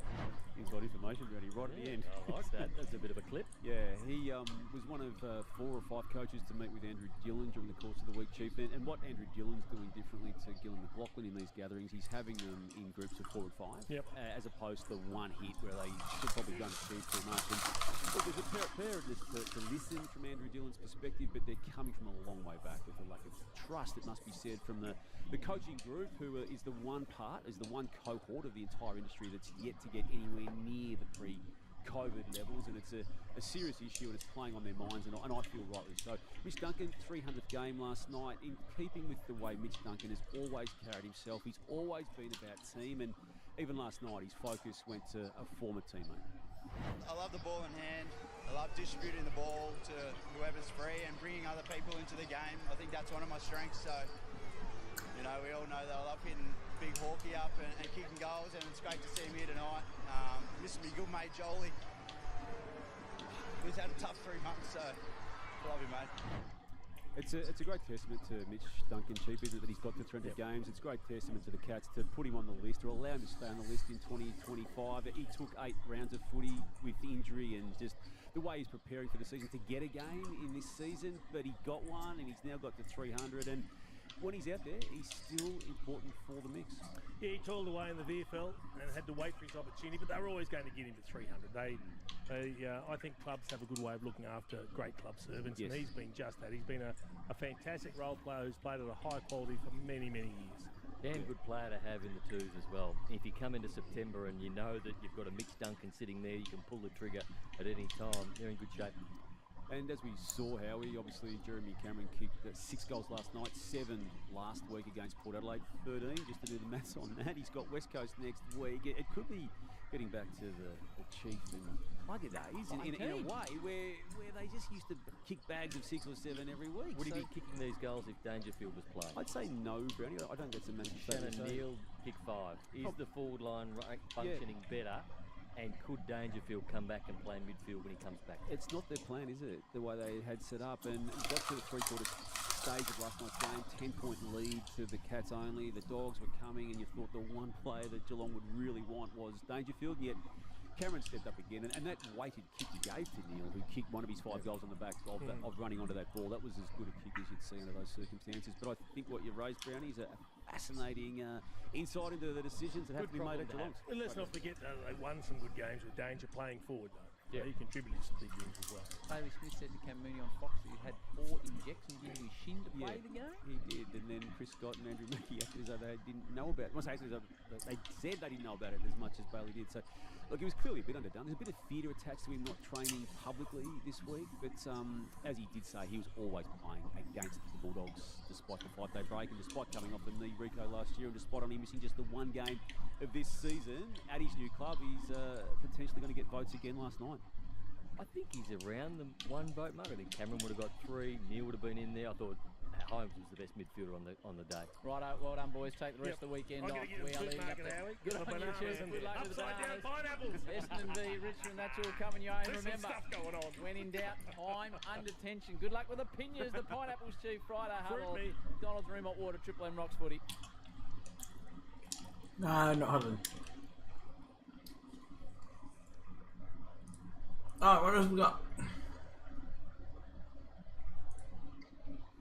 S22: Inside information, Brownie, right at the end.
S23: I like that. That's a bit of a clip.
S22: Yeah, he was one of 4 or 5 coaches to meet with Andrew Dillon during the course of the week, Chief. And what Andrew Dillon's doing differently to Gillan McLaughlin in these gatherings, he's having them in groups of 4 or 5, as opposed to one hit where they should probably run achieve too much. And look, there's a preparedness to listen from Andrew Dillon's perspective, but they're coming from a long way back with a lack of trust, it must be said, from the coaching group, who is the one cohort of the entire industry that's yet to get anywhere near the pre-COVID levels, and it's a serious issue, and it's playing on their minds, and I feel rightly so. Mitch Duncan, 300th game last night, in keeping with the way Mitch Duncan has always carried himself. He's always been about team, and even last night his focus went to a former teammate.
S4: I love the ball in hand. I love distributing the ball to whoever's free and bringing other people into the game. I think that's one of my strengths. So, you know, we all know that I love hitting Big Hawkey up and kicking goals, and it's great to see him here tonight. Missing me good mate Jolie. He's had a tough 3 months, so love him, mate.
S22: It's a great testament to Mitch Duncan, Chief, isn't it, that he's got to 300 games. It's a great testament to the Cats to put him on the list, or allow him to stay on the list in 2025. He took 8 rounds of footy with injury, and just the way he's preparing for the season to get a game in this season, but he got one, and he's now got to 300. And when he's out there, he's still important for the mix.
S24: Yeah, he toiled away in the VFL and had to wait for his opportunity, but they were always going to get him to 300. I think clubs have a good way of looking after great club servants, and he's been just that. He's been a fantastic role player who's played at a high quality for many, many years.
S23: Damn good player to have in the twos as well. If you come into September and you know that you've got a Mitch Duncan sitting there, you can pull the trigger at any time, you're in good shape.
S22: And as we saw, Howie, obviously Jeremy Cameron kicked 6 goals last night, 7 last week against Port Adelaide, 13, just to do the maths on that. He's got West Coast next week. It could be getting back to the Chief and Plugger days in a way where they just used to kick bags of 6 or 7 every week.
S23: Would he be kicking these goals if Dangerfield was playing?
S22: I'd say no, Brownie. I don't think that's a massive
S23: Shannon Neal kick 5. Is the forward line functioning better? And could Dangerfield come back and play midfield when he comes back?
S22: It's not their plan, is it? The way they had set up, and got to the 3/4 stage of last night's game, 10-point lead to the Cats only. The Dogs were coming, and you thought the one player that Geelong would really want was Dangerfield, yet Cameron stepped up again, and that weighted kick he gave to Neil, who kicked one of his 5 goals on the back of running onto that ball. That was as good a kick as you'd see under those circumstances. But I think what you raised, Brownie, is a fascinating insight into the decisions that have to be made at Geelong.
S24: And let's not forget they won some good games with Danger playing forward, though. Yeah, he contributed some big wins as well.
S6: Bailey Smith said to Cam Mooney on Fox that he had 4 injections into his shin to play the game.
S22: He did, and then Chris Scott and Andrew Mackey acted as though they didn't know about it. Well, they said they didn't know about it as much as Bailey did. So, look, he was clearly a bit underdone. There's a bit of theatre attached to him not training publicly this week, but as he did say, he was always playing against the Bulldogs despite the 5-day break, and despite coming off the knee Rico last year, and despite only missing just the 1 game of this season at his new club. He's potentially going to get votes again last night.
S23: I think he's around the 1 vote mark. I think Cameron would have got 3. Neil would have been in there. I thought Holmes was the best midfielder on the day.
S6: Righto, well done, boys. Take the rest of the weekend off. We are leading up to good on you, Chief. Good luck with the bananas.
S24: Pineapples.
S6: Essendon v Richmond, that's all coming your own. Remember,
S24: stuff going on.
S6: When in doubt, time under tension. Good luck with the Pinyas, the Pineapples, Chief. Friday huddle. McDonald's Room Hot Water, Triple M Rocks Footy.
S3: No, not having. Alright, what else we got?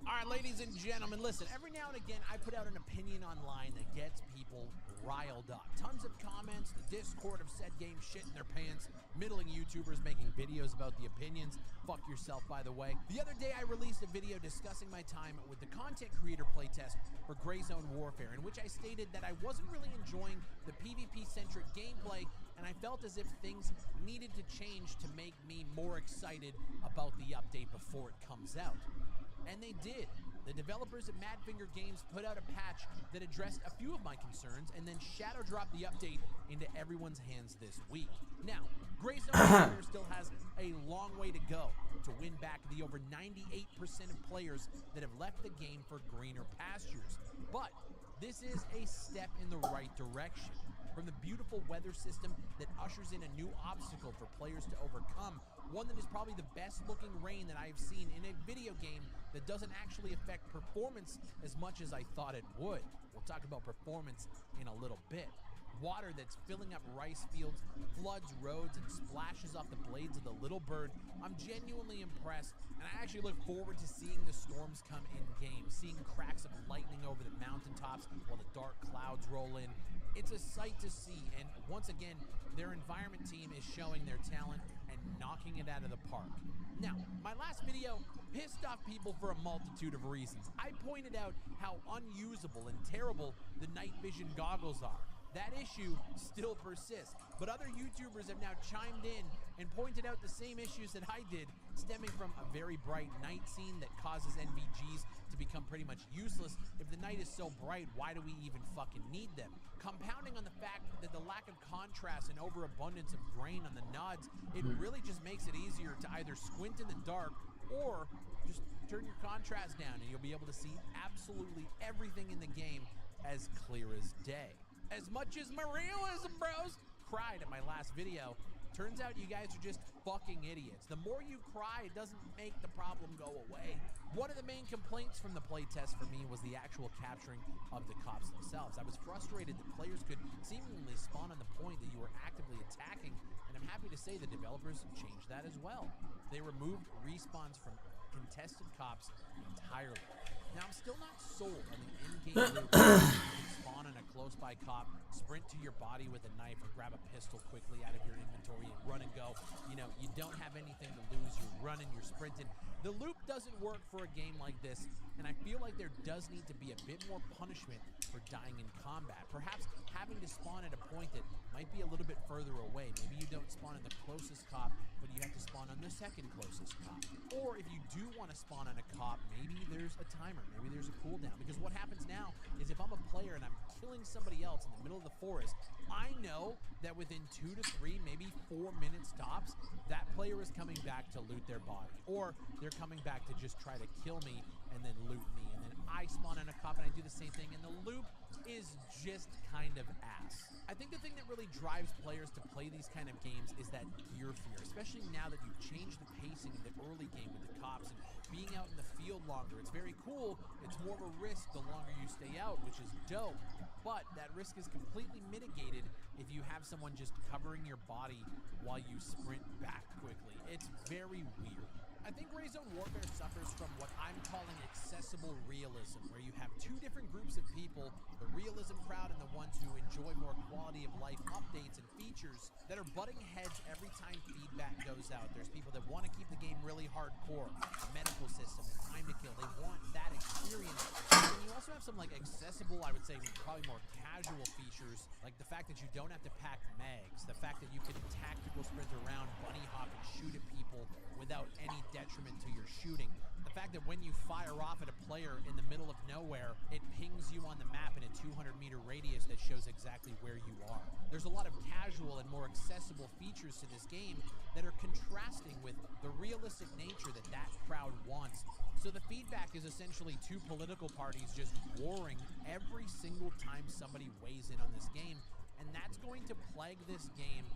S8: All right, ladies and gentlemen, listen, every now and again, I put out an opinion online that gets people riled up. Tons of comments, the Discord of said game shitting their pants, middling YouTubers making videos about the opinions. Fuck yourself, by the way. The other day, I released a video discussing my time with the content creator playtest for Gray Zone Warfare, in which I stated that I wasn't really enjoying the PvP-centric gameplay, and I felt as if things needed to change to make me more excited about the update before it comes out. And they did. The developers at Madfinger Games put out a patch that addressed a few of my concerns and then shadow dropped the update into everyone's hands this week. Now, Gray Zone Warfare still has a long way to go to win back the over 98% of players that have left the game for greener pastures. But this is a step in the right direction. From the beautiful weather system that ushers in a new obstacle for players to overcome, one that is probably the best looking rain that I've seen in a video game that doesn't actually affect performance as much as I thought it would. We'll talk about performance in a little bit. Water that's filling up rice fields, floods roads, and splashes off the blades of the little bird. I'm genuinely impressed, and I actually look forward to seeing the storms come in-game, seeing cracks of lightning over the mountaintops while the dark clouds roll in. It's a sight to see, and once again, their environment team is showing their talent and knocking it out of the park. Now, my last video pissed off people for a multitude of reasons. I pointed out how unusable and terrible the night vision goggles are. That issue still persists, but other YouTubers have now chimed in and pointed out the same issues that I did, stemming from a very bright night scene that causes NVGs to become pretty much useless. If the night is so bright, why do we even fucking need them? Compounding on the fact that the lack of contrast and overabundance of grain on the nods, it really just makes it easier to either squint in the dark or just turn your contrast down and you'll be able to see absolutely everything in the game as clear as day. As much as my realism bros cried in my last video, turns out you guys are just fucking idiots. The more you cry, it doesn't make the problem go away. One of the main complaints from the playtest for me was the actual capturing of the cops themselves. I was frustrated that players could seemingly spawn on the point that you were actively attacking, and I'm happy to say the developers changed that as well. They removed respawns from contested cops entirely. Now, I'm still not sold on the in-game loop. You can spawn on a close-by cop, sprint to your body with a knife, or grab a pistol quickly out of your inventory and run and go. You know, you don't have anything to lose. You're running, you're sprinting. The loop doesn't work for a game like this, and I feel like there does need to be a bit more punishment for dying in combat. Perhaps having to spawn at a point that might be a little bit further away. Maybe you don't spawn on the closest cop, but you have to spawn on the second closest cop. Or if you do want to spawn on a cop, maybe there's a timer, maybe there's a cooldown. Because what happens now is if I'm a player and I'm killing somebody else in the middle of the forest, I know that within 2 to 3, maybe 4 minutes tops, that player is coming back to loot their body. Or they're coming back to just try to kill me and then loot me. And then I spawn on a cop and I do the same thing, and the loop is just kind of ass. I think the thing that really drives players to play these kind of games is that gear fear, especially now that you've changed the pacing in the early game with the cops and being out in the field longer. It's very cool. It's more of a risk the longer you stay out, which is dope. But that risk is completely mitigated if you have someone just covering your body while you sprint back quickly. It's very weird. I think Gray Zone Warfare suffers from what I'm calling accessible realism, where you have two different groups of people, the realism crowd and the ones who enjoy more quality of life updates and features that are butting heads every time feedback goes out. There's people that want to keep the game really hardcore, the medical system, the time to kill. They want that experience. And you also have some like accessible, I would say probably more casual features, like the fact that you don't have to pack mags, the fact that you can tactical sprint around, bunny hop, and shoot at people without any detriment to your shooting. The fact that when you fire off at a player in the middle of nowhere, it pings you on the map in a 200-meter radius that shows exactly where you are. There's a lot of casual and more accessible features to this game that are contrasting with the realistic nature that that crowd wants. So the feedback is essentially two political parties just warring every single time somebody weighs in on this game, and that's going to plague this game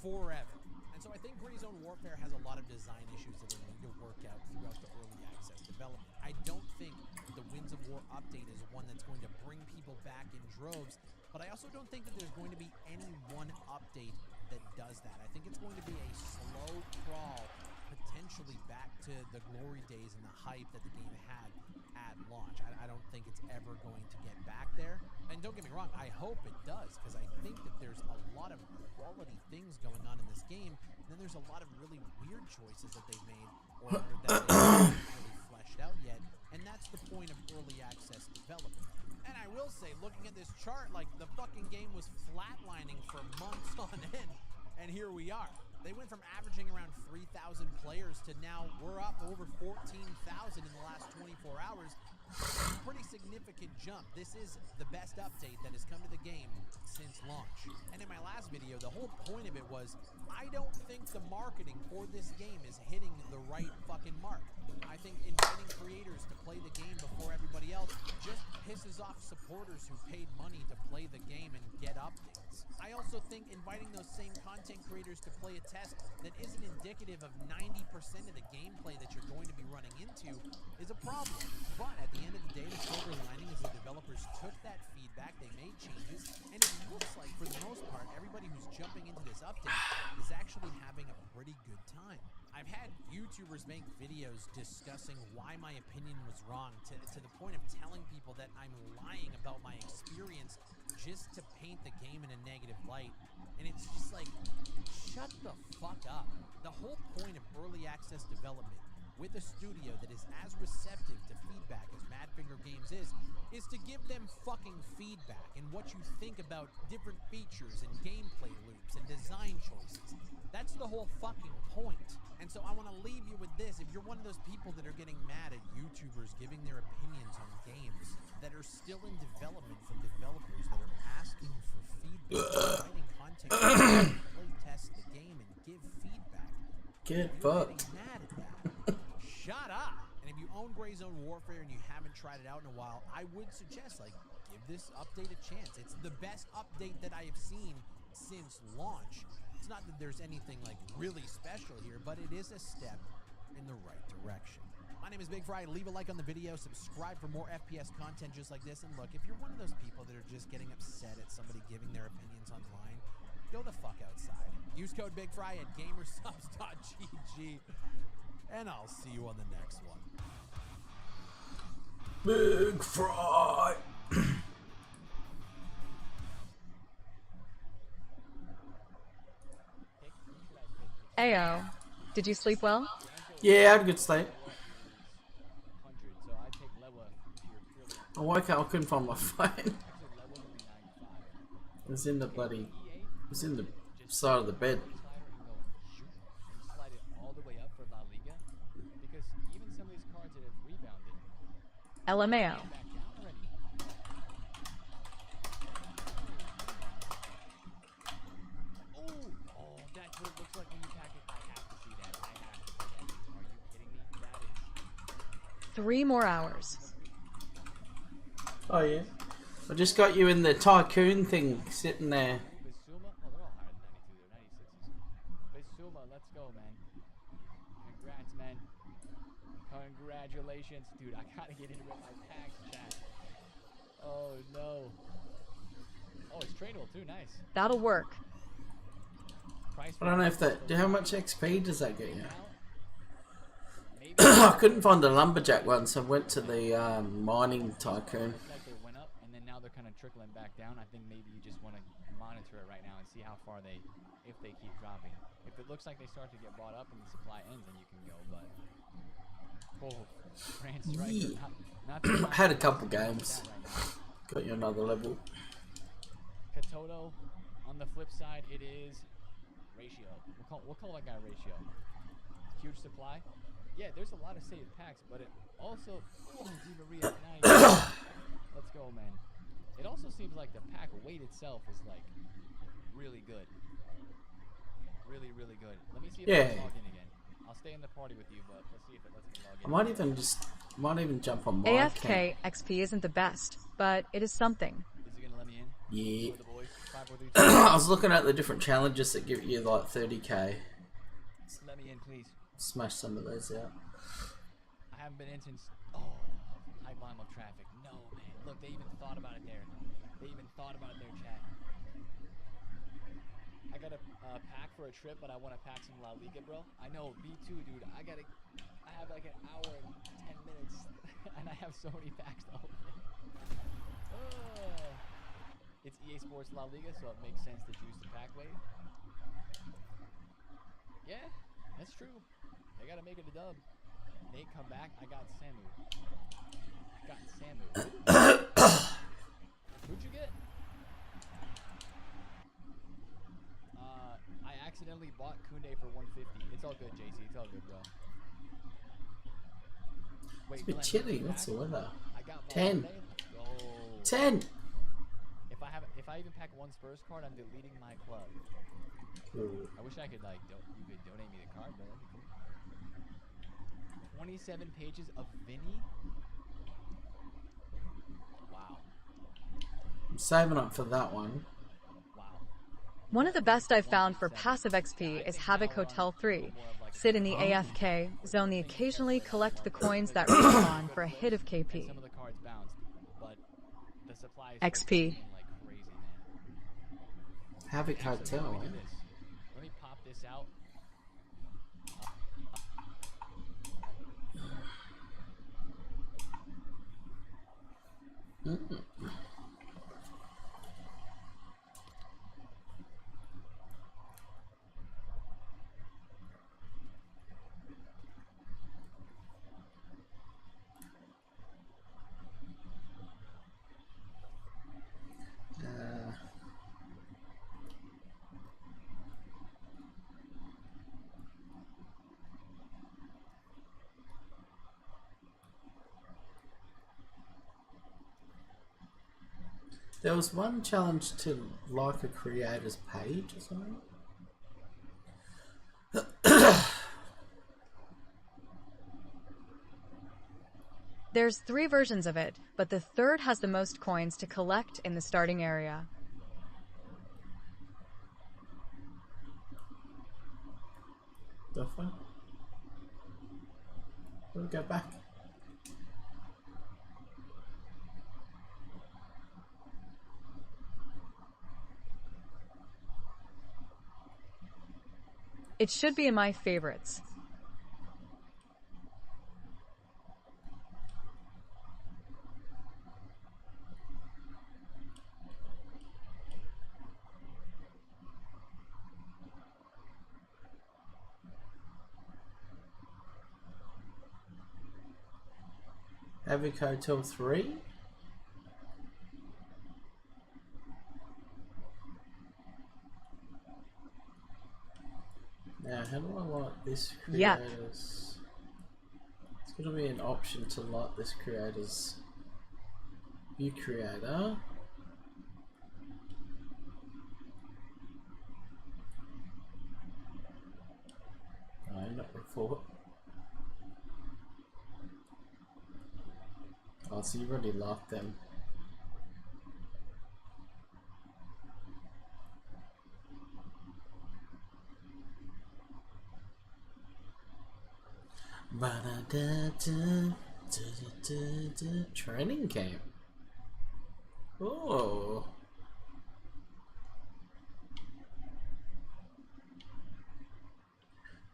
S8: forever. And so I think Gray Zone Warfare has a lot of design issues that they need to work out throughout the early access development. I don't think the Winds of War update is one that's going to bring people back in droves, But I also don't think that there's going to be any one update that does that. I think it's going to be a slow crawl, potentially back to the glory days and the hype that the game had at launch. I don't think it's ever going to get back there. And don't get me wrong, I hope it does, because I think that there's a lot of quality things going on in this game. And then there's a lot of really weird choices that they've made or that they haven't really fleshed out yet. And that's the point of early access development. And I will say, looking at this chart, like, the fucking game was flatlining for months on end. And here we are. They went from averaging around 3,000 players to now we're up over 14,000 in the last 24 hours. A pretty significant jump. This is the best update that has come to the game since launch. And in my last video, the whole point of it was, I don't think the marketing for this game is hitting the right fucking mark. I think inviting creators to play the game before everybody else just pisses off supporters who paid money to play the game and get updates. I also think inviting those same content creators to play a test that isn't indicative of 90% of the gameplay that you're going to be running into is a problem. But at the end of the day, the silver lining is the developers took that feedback, they made changes, and it looks like, for the most part, everybody who's jumping into this update is actually having a pretty good time. I've had YouTubers make videos discussing why my opinion was wrong, to the point of telling people that I'm lying about my experience just to paint the game in a negative light. And it's just like, shut the fuck up. The whole point of early access development with a studio that is as receptive to feedback as Madfinger Games is to give them fucking feedback and what you think about different features and gameplay loops and design choices. That's the whole fucking point. And so I want to leave you with this. If you're one of those people that are getting mad at YouTubers giving their opinions on games that are still in development from developers that are asking for feedback, writing content to play test the game and give feedback,
S3: Get
S8: you're
S3: fucked.
S8: getting mad at that. Shut up! And if you own Gray Zone Warfare and you haven't tried it out in a while, I would suggest, like, give this update a chance. It's the best update that I have seen since launch. It's not that there's anything, like, really special here, but it is a step in the right direction. My name is Big Fry. Leave a like on the video. Subscribe for more FPS content just like this. And look, if you're one of those people that are just getting upset at somebody giving their opinions online, go the fuck outside. Use code BigFry at gamersubs.gg. And I'll see you on the next one.
S3: Big Fry.
S21: Ayo, did you sleep well?
S3: Yeah, I had a good sleep. I woke up, I couldn't find my phone. It was in the bloody, it was in the side of the bed.
S21: LMAO.
S6: That's what it looks like when you pack it. I have to see that. I have to see that. Are you kidding me? That is
S21: 3 more hours.
S3: Oh yeah. I just got you in the tycoon thing sitting there.
S6: Basuma. Oh, they're all higher than 92. They're 96s. Basuma, let's go, man. Congrats, man. Congratulations. Dude, I gotta get into my packs, chat. Oh, no. Oh, it's trainable, too. Nice.
S21: That'll work.
S3: I don't know if that. How much XP does that get you? I couldn't find the lumberjack one, so I went to the mining tycoon.
S6: Like they went up, and then now they're kind of trickling back down. I think maybe you just want to monitor it right now and see how far if they keep dropping. If it looks like they start to get bought up and the supply ends, then you can go. But France Striker, not
S3: Had a couple games. Got you another level.
S6: Katoto, on the flip side, it is ratio. We'll call that guy ratio. Huge supply. Yeah, there's a lot of saved packs, but it also Maria, nice. Let's go, man. It also seems like the pack weight itself is like really good. Really, really good. Let me see if I can log in again. I'll stay in the party with you, but let's see if it lets me log in.
S3: I might even jump on my
S21: AFK XP isn't the best, but it is something.
S6: Is it gonna let me in?
S3: Yeah.
S6: For the boys? 5, 4, 3, 2,
S3: I was looking at the different challenges that give you like 30k.
S6: Let me in, please.
S3: Smash some of those out.
S6: I haven't been in since high volume of traffic. No, man. Look, they even thought about it there.
S10: they even thought about it in their chat. I got a pack for a trip, but I want to pack some La Liga, bro. I know, me too, dude. I have like an hour and 10 minutes, and I have so many packs to open. It's EA Sports La Liga, so it makes sense to choose the pack way. Yeah, that's true. I gotta make it a dub. Nate, come back. I got Samu. Who'd you get? I accidentally bought Kunde for 150. It's all good, JC. It's all good, bro. Wait,
S3: It's a bit
S10: Glenn,
S3: chilly. What's the weather?
S10: I got
S3: 10.
S10: Let's go.
S3: 10.
S10: If I even pack one Spurs card, I'm deleting my club.
S3: Ooh.
S10: I wish I could you could donate me the card, bro. That'd be cool. 27 pages of Vinny. Wow.
S3: I'm saving up for that one.
S21: One of the best I've found for passive XP is Havoc Hotel 3. Sit in the AFK zone, the occasionally collect the coins that respawn for a hit of KP.
S10: Some of the cards bounced, but the supply is
S21: XP.
S10: like crazy, man.
S3: Havoc Hotel,
S10: Look
S3: eh?
S10: at this. Let me pop this out.
S3: There was one challenge to like a creator's page or something.
S21: There's 3 versions of it, but the third has the most coins to collect in the starting area.
S3: Definitely. We'll go back.
S21: It should be in my favorites.
S3: Havoc Hotel 3. Now, how do I like this creator's?
S21: Yep.
S3: It's going to be an option to like this creator's view creator. No, not report. Oh, so you already locked them. Training camp. Oh.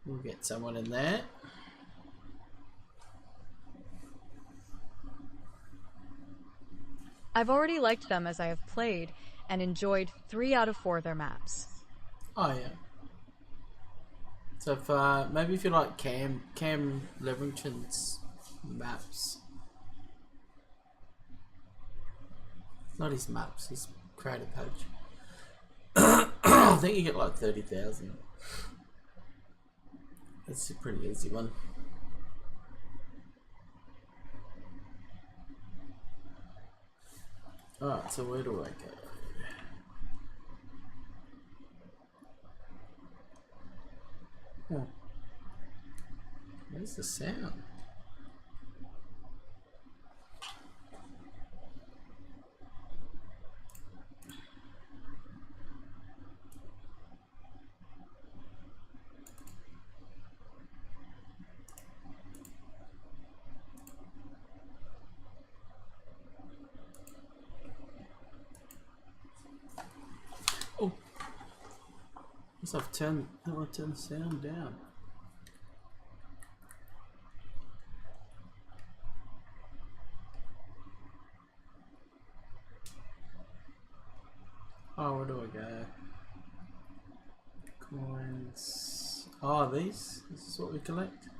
S3: We'll get someone in there.
S21: I've already liked them as I have played and enjoyed 3 out of 4 of their maps.
S3: Oh yeah. So if maybe if you like Cam Leverington's maps, not his maps, his creator page. I think you get like 30,000. It's a pretty easy one. Alright, so where do I go? Oh. Where's the sound? Guess I've turned the sound down. Oh, where do I go? Coins. Oh, these? This is what we collect?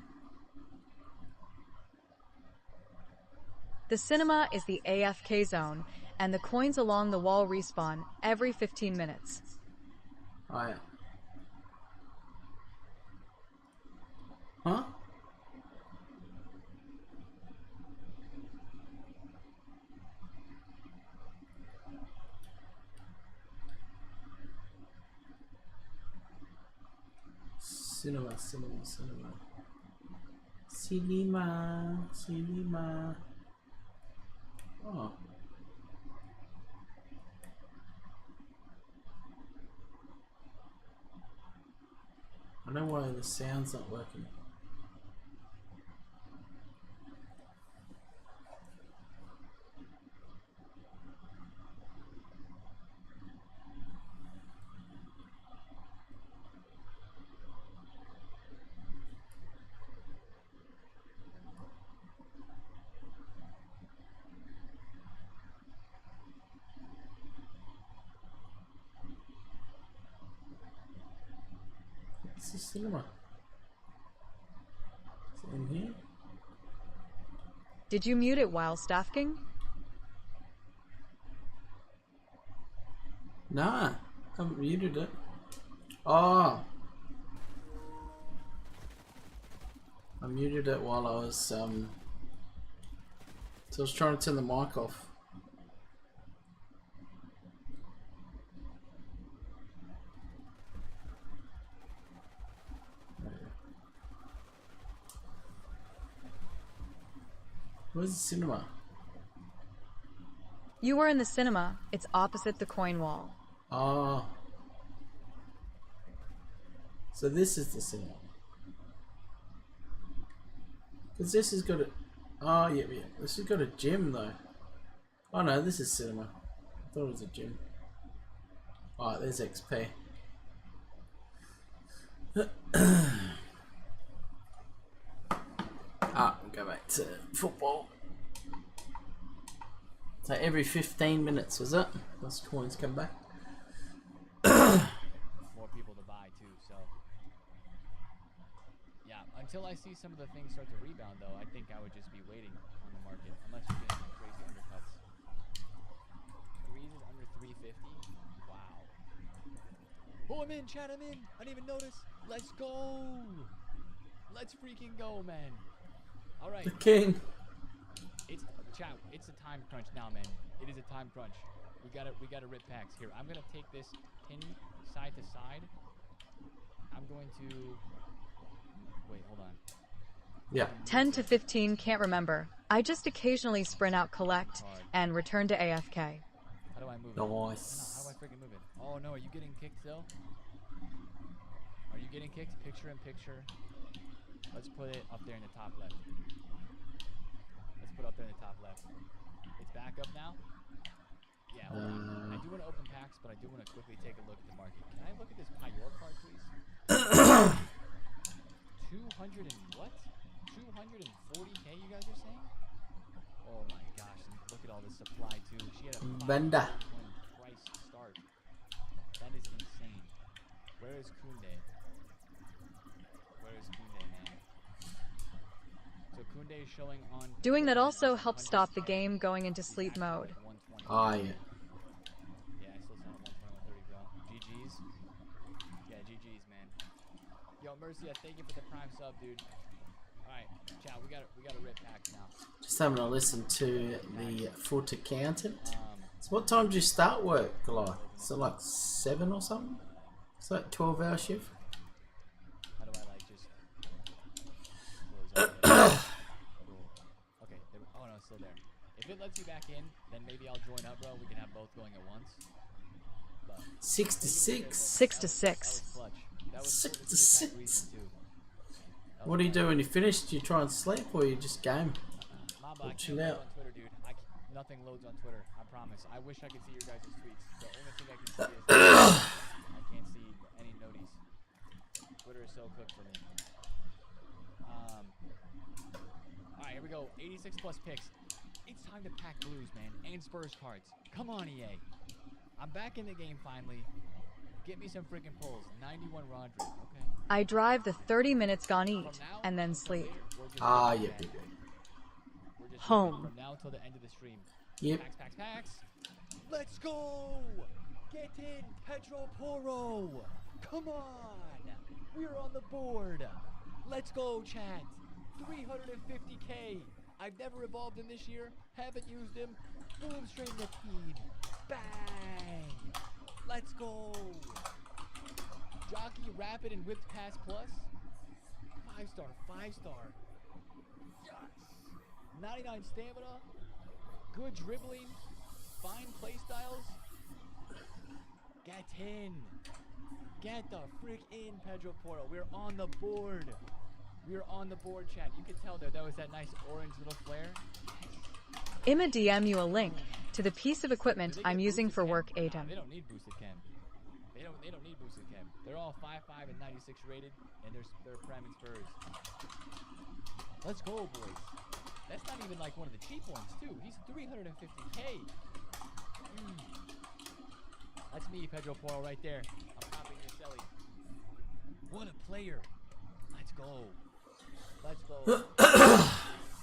S21: The cinema is the AFK zone, and the coins along the wall respawn every 15 minutes.
S3: Oh, yeah. Huh? Cinema. Oh. I know why the sound's not working. It's the cinema. Is it in here?
S21: Did you mute it while stafking?
S3: Nah, I haven't muted it. Oh! I muted it while I was, so I was trying to turn the mic off. Where's the cinema?
S21: You were in the cinema. It's opposite the coin wall.
S3: Oh. So this is the cinema. Because this has got a... Oh, yeah. This has got a gym, though. Oh, no, this is cinema. I thought it was a gym. Alright, there's XP. Go back to football. So every 15 minutes, was it? Those coins come back.
S10: More people to buy too, so yeah. Until I see some of the things start to rebound, though, I think I would just be waiting on the market, unless you're getting some crazy undercuts. Threes is under 350. Wow. Oh, I'm in, chat. I'm in. I didn't even notice. Let's go. Let's freaking go, man. All right.
S3: The king.
S10: It's chat. It's a time crunch now, man. It is a time crunch. We gotta rip packs here. I'm gonna take this pin side to side. I'm going to wait. Hold on.
S3: Yeah.
S21: 10 to 15, can't remember. I just occasionally sprint out collect and return to AFK.
S10: How do I move it?
S3: Nice.
S10: No, how do I freaking move it? Oh no, are you getting kicked though? Are you getting kicked? Picture in picture. Let's put it up there in the top left. Let's put it up there in the top left. It's back up now. Yeah, hold on. I do want to open packs, but I do want to quickly take a look at the market. Can I look at this Payor card, please? 200 and what? 240k, you guys are saying? Oh my gosh, and look at all this supply too. She had a
S3: Benda.
S10: price start. That is insane. Where is Kunde? Where is Kunde, man? So Kunde is showing on...
S21: Doing that also helps stop the game going into sleep mode.
S3: Oh, yeah.
S10: Yeah, I still sound at 120, 130, bro. GG's. Yeah, GG's, man. Yo, Mercy, thank you for the prime sub, dude. Alright, chat, we gotta rip packs now.
S3: Just having a listen to the Foot Accountant. So what time do you start work, Goliath? Is it like 7 or something? Is that 12-hour shift?
S10: How do I like just cool. Okay, there, oh no, it's still there. If it lets you back in, then maybe I'll join up, bro. We can have both going at once. But
S3: 6 to 6.
S21: 6 to 6.
S10: That was
S3: 6 to 6. What do you do when you finish? Do you try and sleep or you just game?
S10: Mamba, I
S3: Chill
S10: can't
S3: out.
S10: load on Twitter, dude. Nothing loads on Twitter. I promise. I wish I could see your guys' tweets. The only thing I can see is I can't see any noties. cooked for me. Alright, here we go. 86 plus picks. It's time to pack blues, man. And Spurs cards. Come on, EA. I'm back in the game finally. Get me some freaking pulls. 91 Rodri. Okay.
S21: I drive the 30 minutes gone eat and then sleep.
S3: Ah, yeah.
S21: Home.
S10: From now till the end of the stream.
S3: Yep.
S10: Packs. Let's go! Get in, Pedro Porro! Come on! We're on the board. Let's go, chat. 350k. I've never evolved him this year. Haven't used him. Boom, straight in the team. Bang! Let's go! Jockey, rapid, and whipped pass plus. 5-star. Yes! 99 stamina. Good dribbling. Fine play styles. Get in. Get the frick in, Pedro Porro. We're on the board. We're on the board, chat. You can tell there that was that nice orange little flare.
S21: I'ma DM you a link to the piece of equipment I'm using for work, Aiden.
S10: They don't need boosted chem. They don't need boosted chem. They're all 5'5" and 96 rated, and they're Prem and Spurs. Let's go, boys. That's not even like one of the cheap ones, too. He's 350k. That's me, Pedro Porro, right there. I'm copying your celly. What a player. Let's go. Let's go.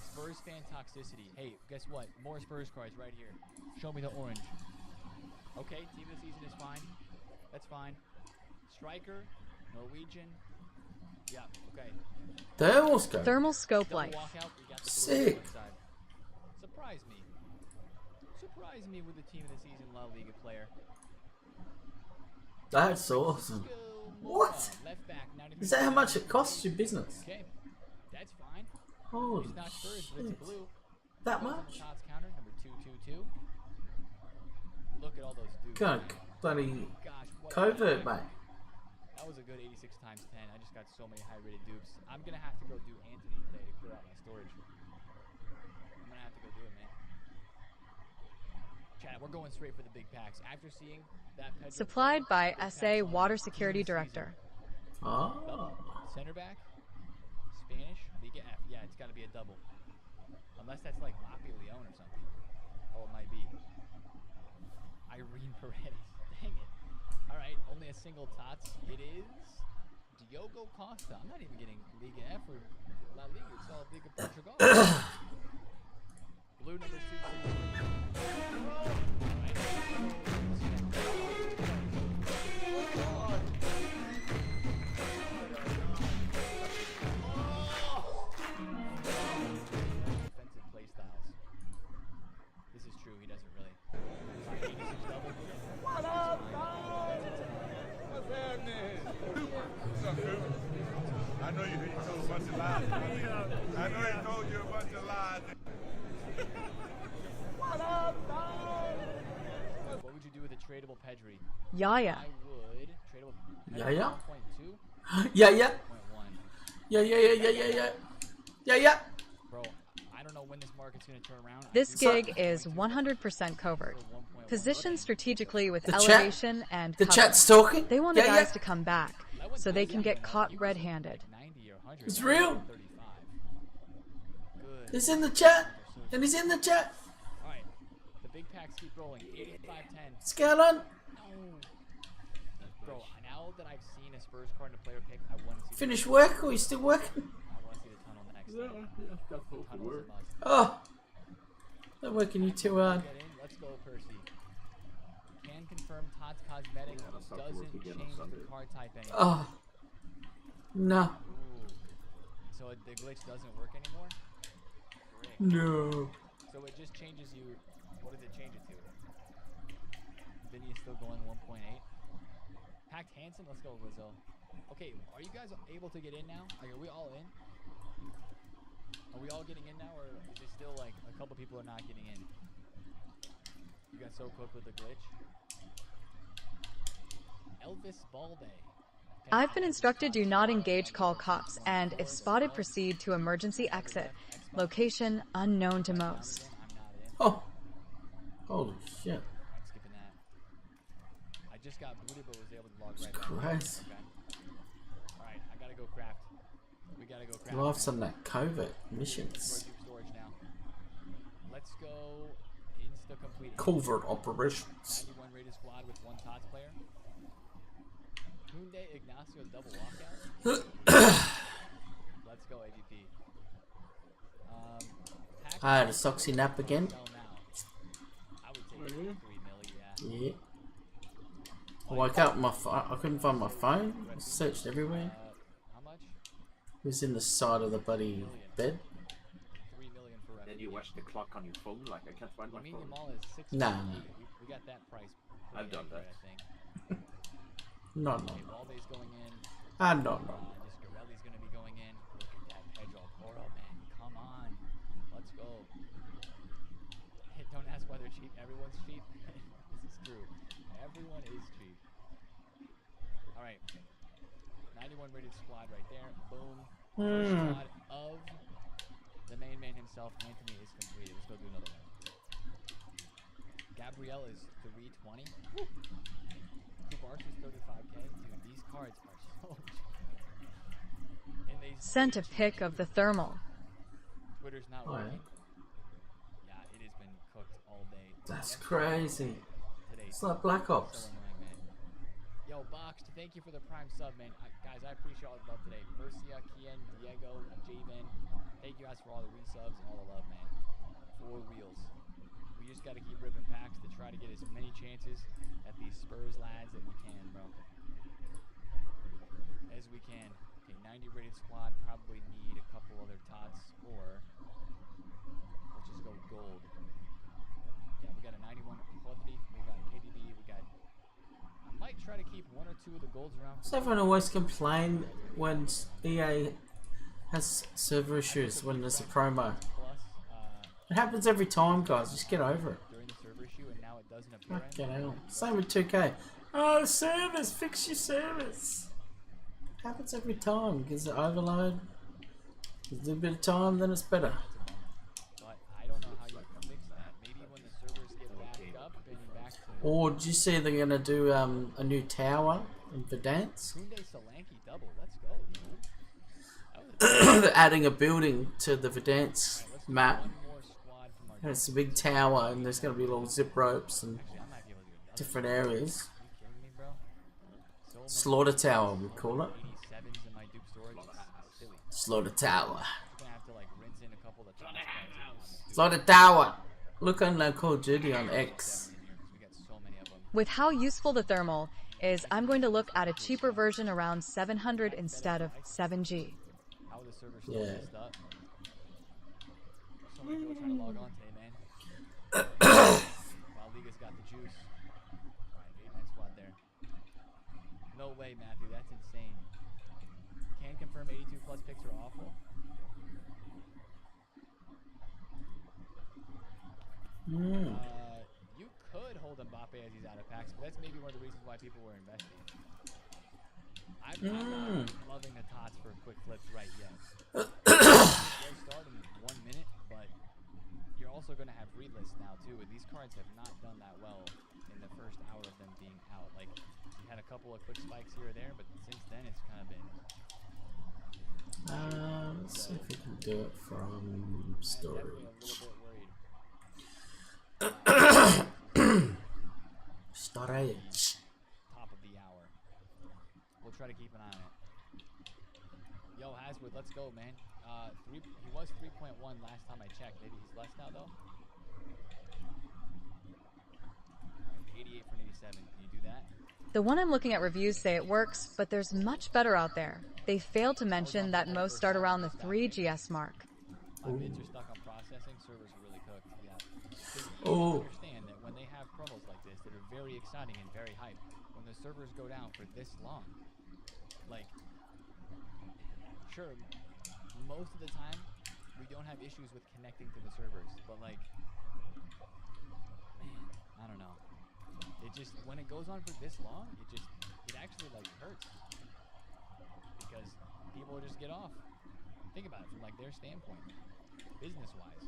S10: Spurs fan toxicity. Hey, guess what? More Spurs cards right here. Show me the orange. Okay, team of the season is fine. That's fine. Striker, Norwegian. Yeah, okay.
S21: Thermal scope life.
S3: Sick.
S10: Surprise me. Surprise me with the team of the season La Liga player.
S3: That's awesome. What?
S10: Left back,
S3: Is that how much it costs your business?
S10: Okay, that's fine.
S3: Holy
S10: It's not Spurs, but it's blue.
S3: That much?
S10: Shots counter, number 222. Look at all those dudes.
S3: God, bloody covert, mate.
S10: That was a good 86 times 10. I just got so many high-rated dupes. I'm gonna have to go do Anthony today to clear out my storage. I'm gonna have to go do it, man. Chat, we're going straight for the big packs. After seeing that Pedro
S21: Supplied by SA Water Security Director.
S3: Oh.
S10: Center back, Spanish, Liga F. Yeah, it's got to be a double. Unless that's like Mafia Leone or something. Oh, it might be. Irene Paredes. Dang it. All right, only a single tots. It is Diogo Costa. I'm not even getting Liga F or La Liga. It's all Liga Portugal. Blue number 2. Defensive play styles. This is true. He doesn't really.
S18: What up, dog? What's happening? What's up, dude? I know you told a bunch of lies. I know he told you a bunch of lies. What up, dog?
S10: What would you do with a tradable Pedri?
S21: Yaya.
S10: I would tradable
S3: Yaya?
S10: 1.2.
S3: Yeah.
S10: 1.1.
S3: Yeah.
S10: Bro, I don't know when this market's gonna turn around.
S21: This gig is 100% covert. Positioned strategically with
S3: The chat-
S21: elevation and
S3: the
S21: cover.
S3: chat's talking?
S21: They want the
S3: Yeah,
S21: guys
S3: yeah.
S21: to come back so they can get caught red-handed.
S3: It's real. He's in the chat. And he's in the chat.
S10: Alright. The big packs keep rolling. 85-10.
S3: Scallon.
S10: Bro, now that I've seen a Spurs card and a player pick, I want to see
S3: Finish work or you still working?
S10: I want to see the tunnel next. Tunnel's a must.
S3: Oh. Not working you too hard.
S10: Get in. Let's go, Percy. Can confirm Todd's Cosmetic doesn't change the card type anymore.
S3: Oh. No.
S10: Ooh. So the glitch doesn't work anymore? Frick.
S3: No.
S10: So it just changes you. What does it change it to? Vinny is still going 1.8. Packed Hansen, let's go, Rizzo. Okay, are you guys able to get in now? Like, are we all in? Are we all getting in now, or is it still like a couple people are not getting in? You got so quick with the glitch. Elvis Balde.
S21: I've been instructed do not engage call cops and if spotted proceed to emergency exit. Location unknown to most.
S3: Oh. Holy shit.
S10: I'm skipping that. I just got booted but was able to log right back.
S3: Christ.
S10: Okay. Alright, I gotta go craft. We gotta go craft.
S3: Life's on that covert missions.
S10: Storage now. Let's go insta complete.
S3: Covert operations.
S10: 91 rated squad with 1 TOTS player. Kunde Ignacio double walkout. Let's go AVP.
S3: I had a Soxy nap again.
S10: I would take 3 milli,
S3: Yeah. I woke up, I couldn't find my phone. I searched everywhere.
S10: How much?
S3: It was in the side of the bloody bed.
S10: 3 million for
S5: Then you watch the clock on your phone, like I can't find my
S10: Medium
S5: phone.
S10: all is 6.
S3: Nah.
S10: We got that price.
S5: I've done that.
S10: I think.
S3: No.
S10: Okay, Valde's going in.
S3: No.
S10: Discarelli's going to be going in. Look at that Pedro Porro, man. Come on. Let's go. Hey, don't ask why they're cheap. Everyone's cheap. This is true. Everyone is cheap. Alright. 91 rated squad right there. Boom. First squad of the main man himself, Anthony, is completed. Let's go do another one. Gabrielle is 320. Kubarch is 35k. Dude, these cards are so cheap. And they
S21: Sent a pic of the thermal.
S10: Twitter's not working. Yeah, it has been cooked all day.
S3: That's crazy. It's like Black Ops.
S10: Yo, Boxed, thank you for the prime sub, man. Guys, I appreciate all the love today. Mercia, Kian, Diego, Javen. Thank you guys for all the resubs and all the love, man. 4 wheels. We just got to keep ripping packs to try to get as many chances at these Spurs lads that we can, bro. As we can. Okay, 90 rated squad. Probably need a couple other tots, or let's just go gold. Yeah, we got a 91 quality. We got KDB. We got. I might try to keep 1 or 2 of the golds around.
S3: Does everyone always complain when EA has server issues when there's a promo? It happens every time, guys. Just get over it.
S10: During the server issue, and now it doesn't appear.
S3: Fucking hell. Same with 2K. Oh, service, fix your service. Happens every time. Gives it overload. Gives it a bit of time, then it's better.
S10: But I don't know how you can fix that. Maybe when the servers get backed up and back to.
S3: Or did you see they're gonna do a new tower in Verdansk?
S10: Kunde Solanke double. Let's go.
S3: They're adding a building to the Verdansk map. And it's a big tower, and there's gonna be little zip ropes and different areas. Slaughter Tower, we call it. Slaughter Tower. Slaughter Tower. Look on Call of Duty on X.
S21: With how useful the thermal is, I'm going to look at a cheaper version around 700 instead of 7G.
S10: So
S3: Yeah.
S10: many people trying to log on today, man. Wow, Liga's got the juice. Alright, 8-man squad there. No way, Matthew, that's insane. Can confirm 82 plus picks are awful. You could hold Mbappe as he's out of packs, but that's maybe one of the reasons why people were investing. I'm not loving the tots for quick flips right yet. They'll start in 1 minute, but you're also going to have read lists now too, and these cards have not done that well in the first hour of them being out. Like, you had a couple of quick spikes here or there, but since then it's kind of been.
S3: Let's see if we can do it from storage. Storage.
S10: Top of the hour. We'll try to keep an eye on it. Yo, Haswood, let's go, man. He was 3.1 last time I checked. Maybe he's less now, though. 88 for an 87. Can you do that?
S21: The one I'm looking at reviews say it works, but there's much better out there. They failed to mention that most start around the 3 GS mark.
S10: Bids are stuck on processing. Servers are really cooked. Yeah.
S3: Oh.
S10: Understand that when they have promos like this that are very exciting and very hype, when the servers go down for this long, like, sure, most of the time we don't have issues with connecting to the servers, but like, man, I don't know. It just, when it goes on for this long, it actually like hurts because people just get off. Think about it from like their standpoint, business-wise.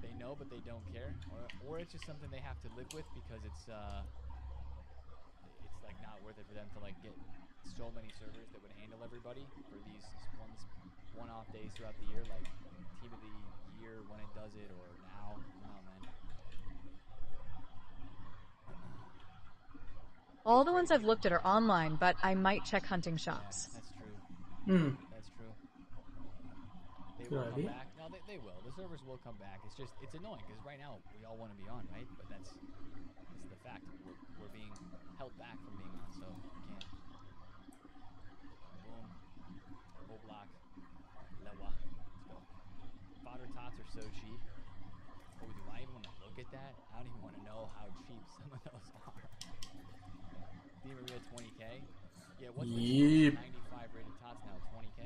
S10: They know, but they don't care, or it's just something they have to live with because it's like not not worth it for them to like get so many servers that would handle everybody for these one-off days throughout the year, like team of the year when it does it or now. No, man.
S21: All the ones I've looked at are online, but I might check hunting shops.
S10: That's true. That's true. They
S3: Good
S10: will come
S3: idea.
S10: back. No, they will. The servers will come back. It's just, it's annoying because right now we all want to be on, right? But that's the fact. We're being held back from being on, so we can't. Boom. Oblak. Lewa. Let's go. Fodder tots are so cheap. Oh, do I even want to look at that? I don't even want to know how cheap some of those are. Di Maria 20k. Yeah, what's the
S3: Yep.
S10: 95 rated tots now? 20k.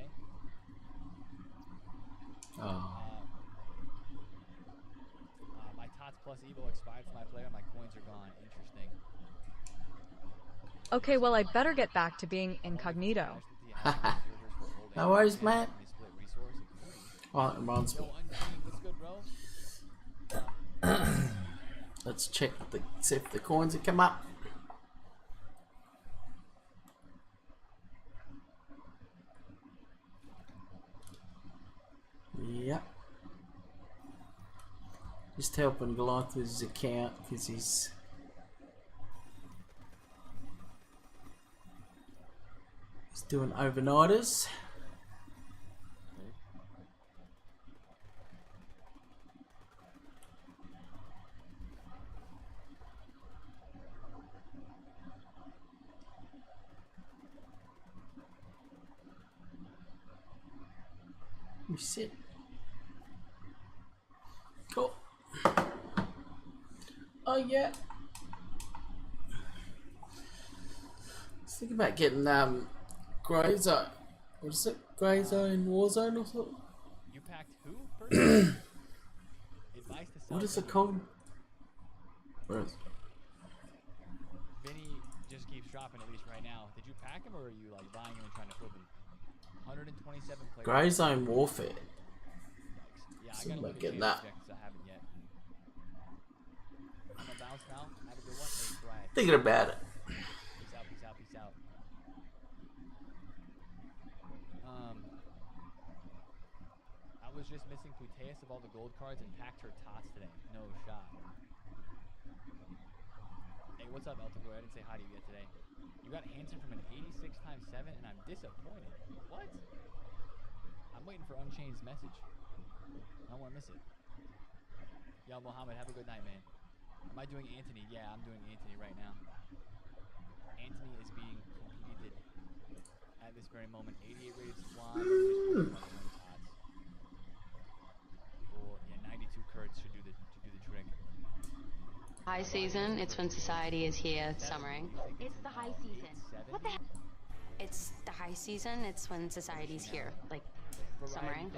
S10: My tots plus Evo expired for my player. My coins are gone. Interesting.
S21: Okay, well, I'd better get back to being incognito.
S3: No worries, mate. Oh, it reminds me.
S10: What's good, bro?
S3: Let's check see if the coins have come up. Yep. Just helping Goliath with his account because he's doing overnighters. We sit. Cool. Oh yeah. Let's think about getting Grey Zone. What is it? Grey Zone Warzone or something?
S10: You packed who? Person? Advice to sell.
S3: What is it called? Where is it?
S10: Vinny just keeps dropping at least right now. Did you pack him or are you like buying him and trying to flip him? 127 players.
S3: Grey Zone Warfare.
S10: Yeah, I
S3: Something
S10: gotta
S3: about
S10: look at
S3: getting
S10: James
S3: that.
S10: Jack 'cause I haven't yet. I'm gonna bounce now. Have a good one. Hey, Brad.
S3: Thinking about it.
S10: Peace out, peace out, peace out. I was just missing Puteus of all the gold cards and packed her tots today. No shot. Hey, what's up, Elton? I didn't say hi to you yet today. You got Hanson from an 86 times 7 and I'm disappointed. What? I'm waiting for Unchained's message. I don't want to miss it. Yo, Mohammed, have a good night, man. Am I doing Anthony? Yeah, I'm doing Anthony right now. Anthony is being completed at this very moment. 88 rated squad. Or yeah, 92 curds should do the trick.
S11: High season, it's when society is here summering.
S12: It's the high season. What the hell?
S11: It's the high season, it's when society's here, like summering.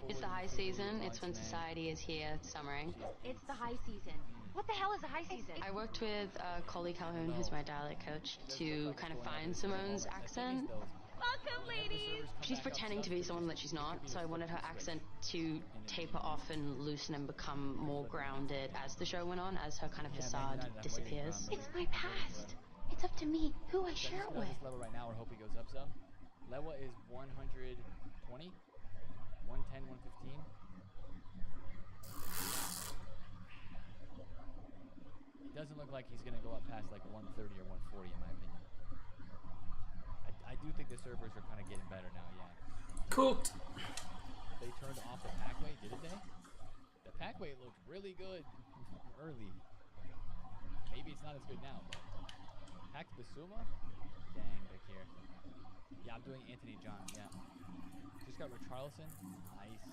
S11: It's the high season, it's when society is here summering.
S12: It's the high season. What the hell is a high season?
S11: I worked with Collie Calhoun, who's my dialect coach, to kind of find Simone's accent.
S12: Welcome, ladies!
S11: She's pretending to be someone that she's not, so I wanted her accent to taper off and loosen and become more grounded as the show went on, as her kind of facade disappears.
S12: It's my past. It's up to me who I share it with.
S10: This level right now, or hope he goes up some. Lewa is 120, 110, 115. It doesn't look like he's gonna go up past like 130 or 140 in my opinion. I do think the servers are kind of getting better now, yeah.
S3: Cooked.
S10: They turned off the packway, didn't they? The packway looked really good early. Maybe it's not as good now, but Packed Basuma? Dang, back here. Yeah, I'm doing Anthony John, yeah. Just got Richarlison. Nice.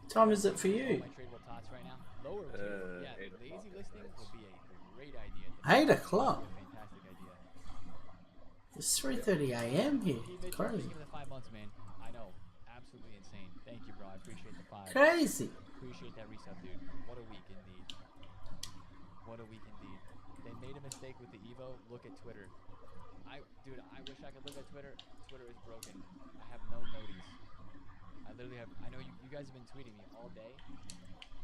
S3: What time is it for you?
S10: My tradable tots right now. Lower tier. Yeah, lazy listing would be a great idea.
S3: 8 o'clock.
S10: Fantastic idea.
S3: It's 3:30 a.m. here. Crazy.
S10: Give it the 5 months, man. I know. Absolutely insane. Thank you, bro. I appreciate the 5.
S3: Crazy.
S10: Appreciate that resub, dude. What a week indeed. What a week indeed. They made a mistake with the Evo. Look at Twitter. Dude, I wish I could look at Twitter. Twitter is broken. I have no noties. I literally have. I know you guys have been tweeting me all day.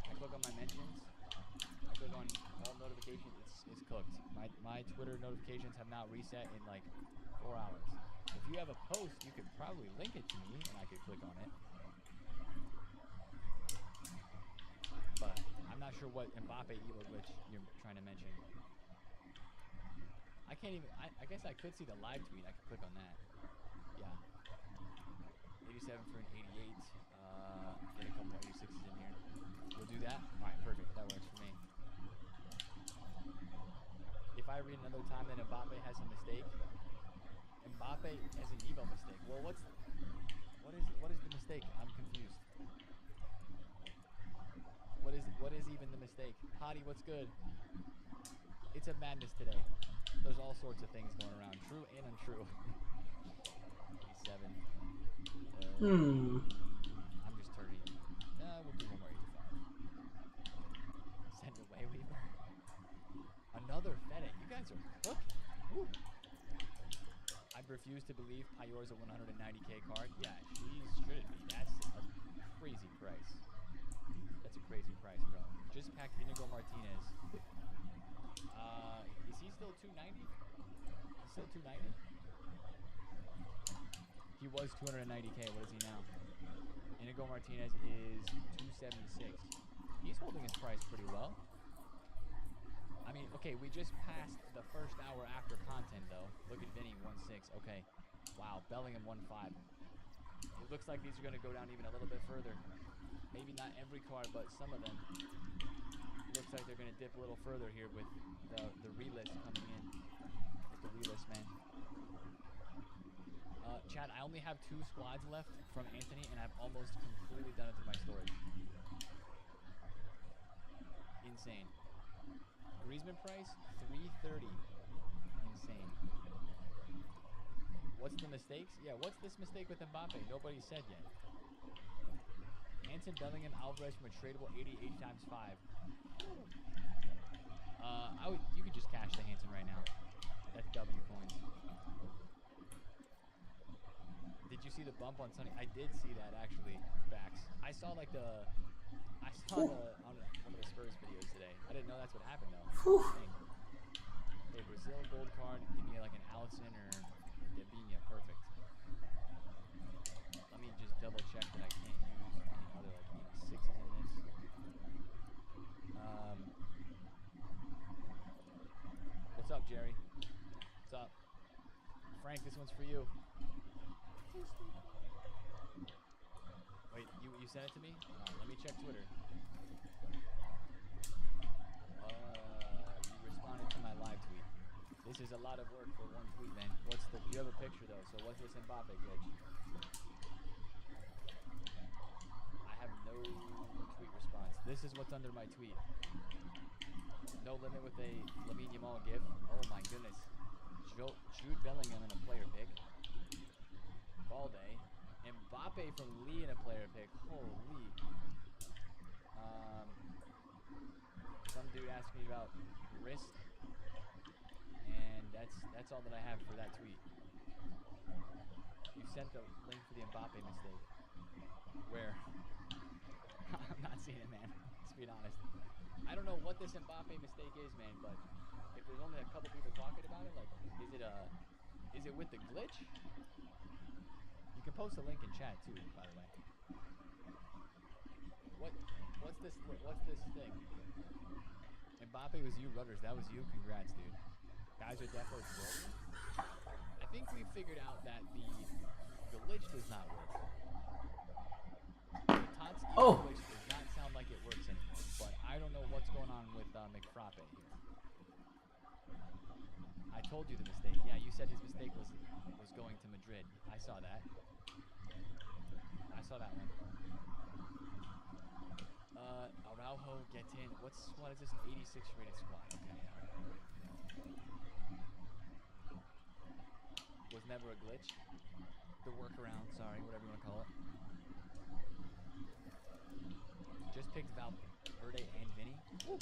S10: I click on my mentions. I click on all notifications, it's cooked. My Twitter notifications have now reset in like 4 hours. If you have a post, you could probably link it to me, and I could click on it. But I'm not sure what Mbappe Evo glitch you're trying to mention. I can't even. I guess I could see the live tweet. I could click on that. Yeah. 87 for an 88. Get a couple more 86s in here. We'll do that. All right, perfect. That works for me. If I read another time that Mbappe has a mistake, Mbappe has an Evo mistake. Well, what is the mistake? I'm confused. What is even the mistake? Hottie, what's good? It's a madness today. There's all sorts of things going around, true and untrue. 87. I'm just turning. We'll do one more 85. Send away, Weaver. Another Fede. You guys are cooking. Woo. I refuse to believe Payor's a 190k card. Yeah, she should be. That's a crazy price. That's a crazy price, bro. Just packed Inigo Martinez. Is he still 290? He's still 290? He was 290k. What is he now? Inigo Martinez is 276. He's holding his price pretty well. I mean, okay, we just passed the first hour after content, though. Look at Vinny, 1.6. Okay. Wow, Bellingham, 1.5. It looks like these are going to go down even a little bit further. Maybe not every card, but some of them. Looks like they're going to dip a little further here with the relist coming in. With the relist, man. Chad, I only have 2 squads left from Anthony, and I've almost completely done it through my storage. Insane. Griezmann price, 330. Insane. What's the mistakes? Yeah, what's this mistake with Mbappe? Nobody said yet. Anton, Bellingham, Alvarez from a tradable 80 times 5. You could just cash the Hanson right now. That's W coins. Did you see the bump on Sunny? I did see that actually, Bax. I saw on one of the Spurs videos today. I didn't know that's what happened though. Hey, Brazil gold card. Give me like an Alisson or Gavinha. Perfect. Let me just double check that I can't use any other like 86s in this. What's up, Jerry? What's up? Frank, this one's for you. Wait, you sent it to me? Let me check Twitter. You responded to my live tweet. This is a lot of work for one tweet, man. You have a picture though, so what's this Mbappe glitch? I have no tweet response. This is what's under my tweet. No limit with a Lamine Yamal gift. Oh my goodness. Jude Bellingham in a player pick. Balde. Mbappe from Lee in a player pick. Holy. Some dude asked me about wrist. And that's all that I have for that tweet. You sent the link for the Mbappe mistake. Where? I'm not seeing it, man. Let's be honest. I don't know what this Mbappe mistake is, man, but if there's only a couple people talking about it, like, is it with the glitch? You can post a link in chat too, by the way. What's this thing? Mbappe was you, Rudders. That was you. Congrats, dude. Guys are definitely rolling. I think we figured out that the glitch does not work. The Tots glitch does not sound like it works anymore. But I don't know what's going on with McFrappe here. I told you the mistake. Yeah, you said his mistake was going to Madrid. I saw that. I saw that one. Araujo, get in. What is this? An 86 rated squad. Okay. Was never a glitch. The workaround, sorry, whatever you want to call it. Just picked Valverde and Vinny. Woo.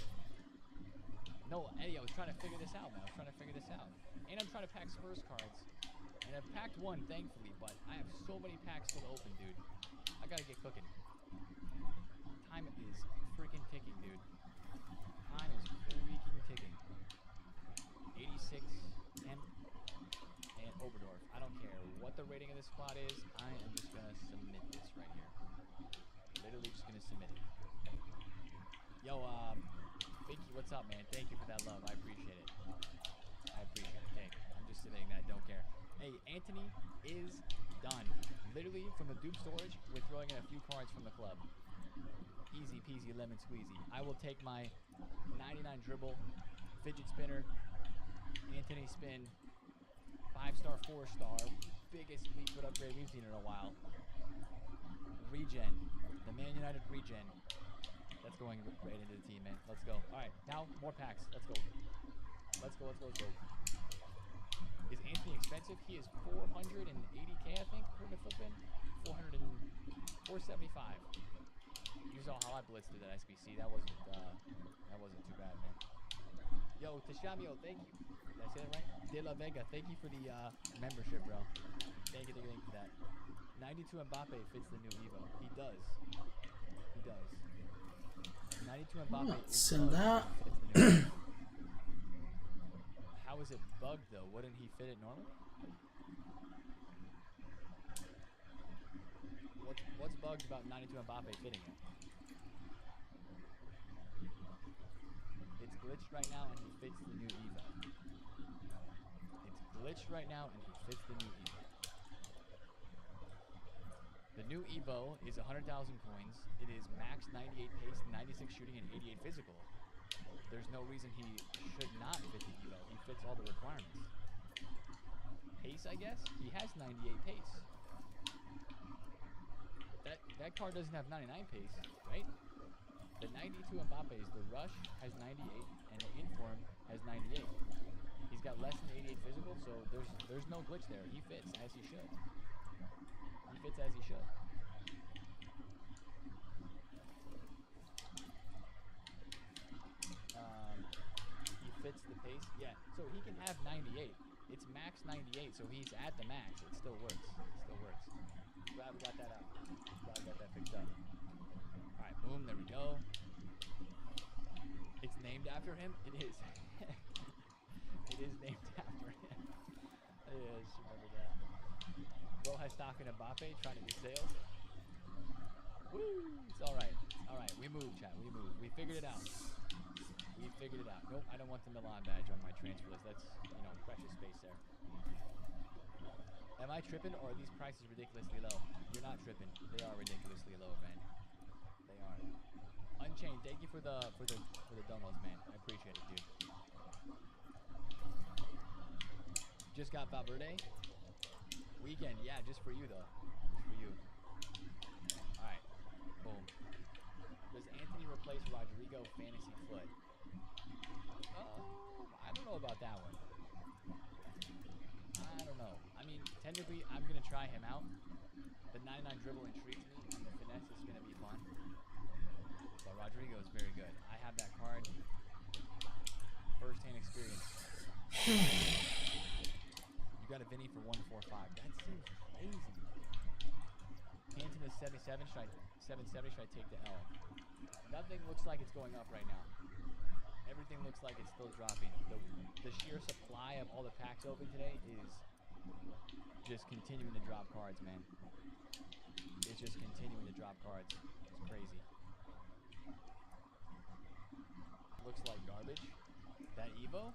S10: No, Eddie, I was trying to figure this out, man. And I'm trying to pack Spurs cards. And I've packed one, thankfully, but I have so many packs still open, dude. I gotta get cooking. Time is freaking ticking, dude. Time is Oberdorf. I don't care what the rating of this squad is. I am just gonna submit this right here. Literally just gonna submit it. Yo, Binky, what's up, man? Thank you for that love. I appreciate it. I appreciate it. Okay, I'm just submitting that. Don't care. Hey, Anthony is done. Literally, from the dupe storage, we're throwing in a few cards from the club. Easy peasy lemon squeezy. I will take my 99 dribble, fidget spinner, Anthony spin, 5-star, 4-star, biggest elite foot upgrade we've seen in a while. Regen, the Man United regen. That's going right into the team, man. Let's go. All right, now more packs. Let's go. Let's go, let's go, let's go. Is Anthony expensive? He is 480k, I think, according to Flippin. 475. You saw how I blitzed through that SBC. That wasn't too bad, man. Yo, Tashamio, thank you. Did I say that right? De La Vega, thank you for the membership, bro. Thank you for that. 92 Mbappe fits the new Evo. He does. He does. 92 Mbappe is
S3: that.
S10: How is it bugged though? Wouldn't he fit it normally? What's bugged about 92 Mbappe fitting it? It's glitched right now and he fits the new Evo. It's glitched right now and he fits the new Evo. The new Evo is 100,000 coins. It is max 98 pace, 96 shooting, and 88 physical. There's no reason he should not fit the Evo. He fits all the requirements. Pace, I guess? He has 98 pace. That card doesn't have 99 pace, right? The 92 Mbappe's, the Rush has 98, and the Inform has 98. He's got less than 88 physical, so there's no glitch there. He fits as he should. He fits as he should. He fits the pace. Yeah, so he can have 98. It's max 98, so he's at the max. It still works. It still works. Glad we got that out. Glad we got that fixed up. Alright, boom, there we go. It's named after him? It is. It is named after him. Yes, remember that. Bro has stock in Mbappe, trying to get sales. Woo! It's alright. Alright, we moved, chat. We moved. We figured it out. We figured it out. Nope, I don't want the Milan badge on my transfer list. That's, precious space there. Am I tripping or are these prices ridiculously low? You're not tripping. They are ridiculously low, man. They are. Unchained, thank you for the donos, man. I appreciate it, dude. Just got Valverde. Weekend, yeah, just for you though. Just for you. Alright. Boom. Does Anthony replace Rodrigo fantasy foot? I don't know about that one. I don't know. I mean, technically, I'm going to try him out. The 99 dribble intrigues me, and the finesse is going to be fun. But Rodrigo is very good. I have that card. First-hand experience. You got a Vinny for 145. That seems crazy. Canton is 77. 770. Should I take the L? Nothing looks like it's going up right now. Everything looks like it's still dropping. The sheer supply of all the packs open today is just continuing to drop cards, man. It's just continuing to drop cards. It's crazy. Looks like garbage. That Evo?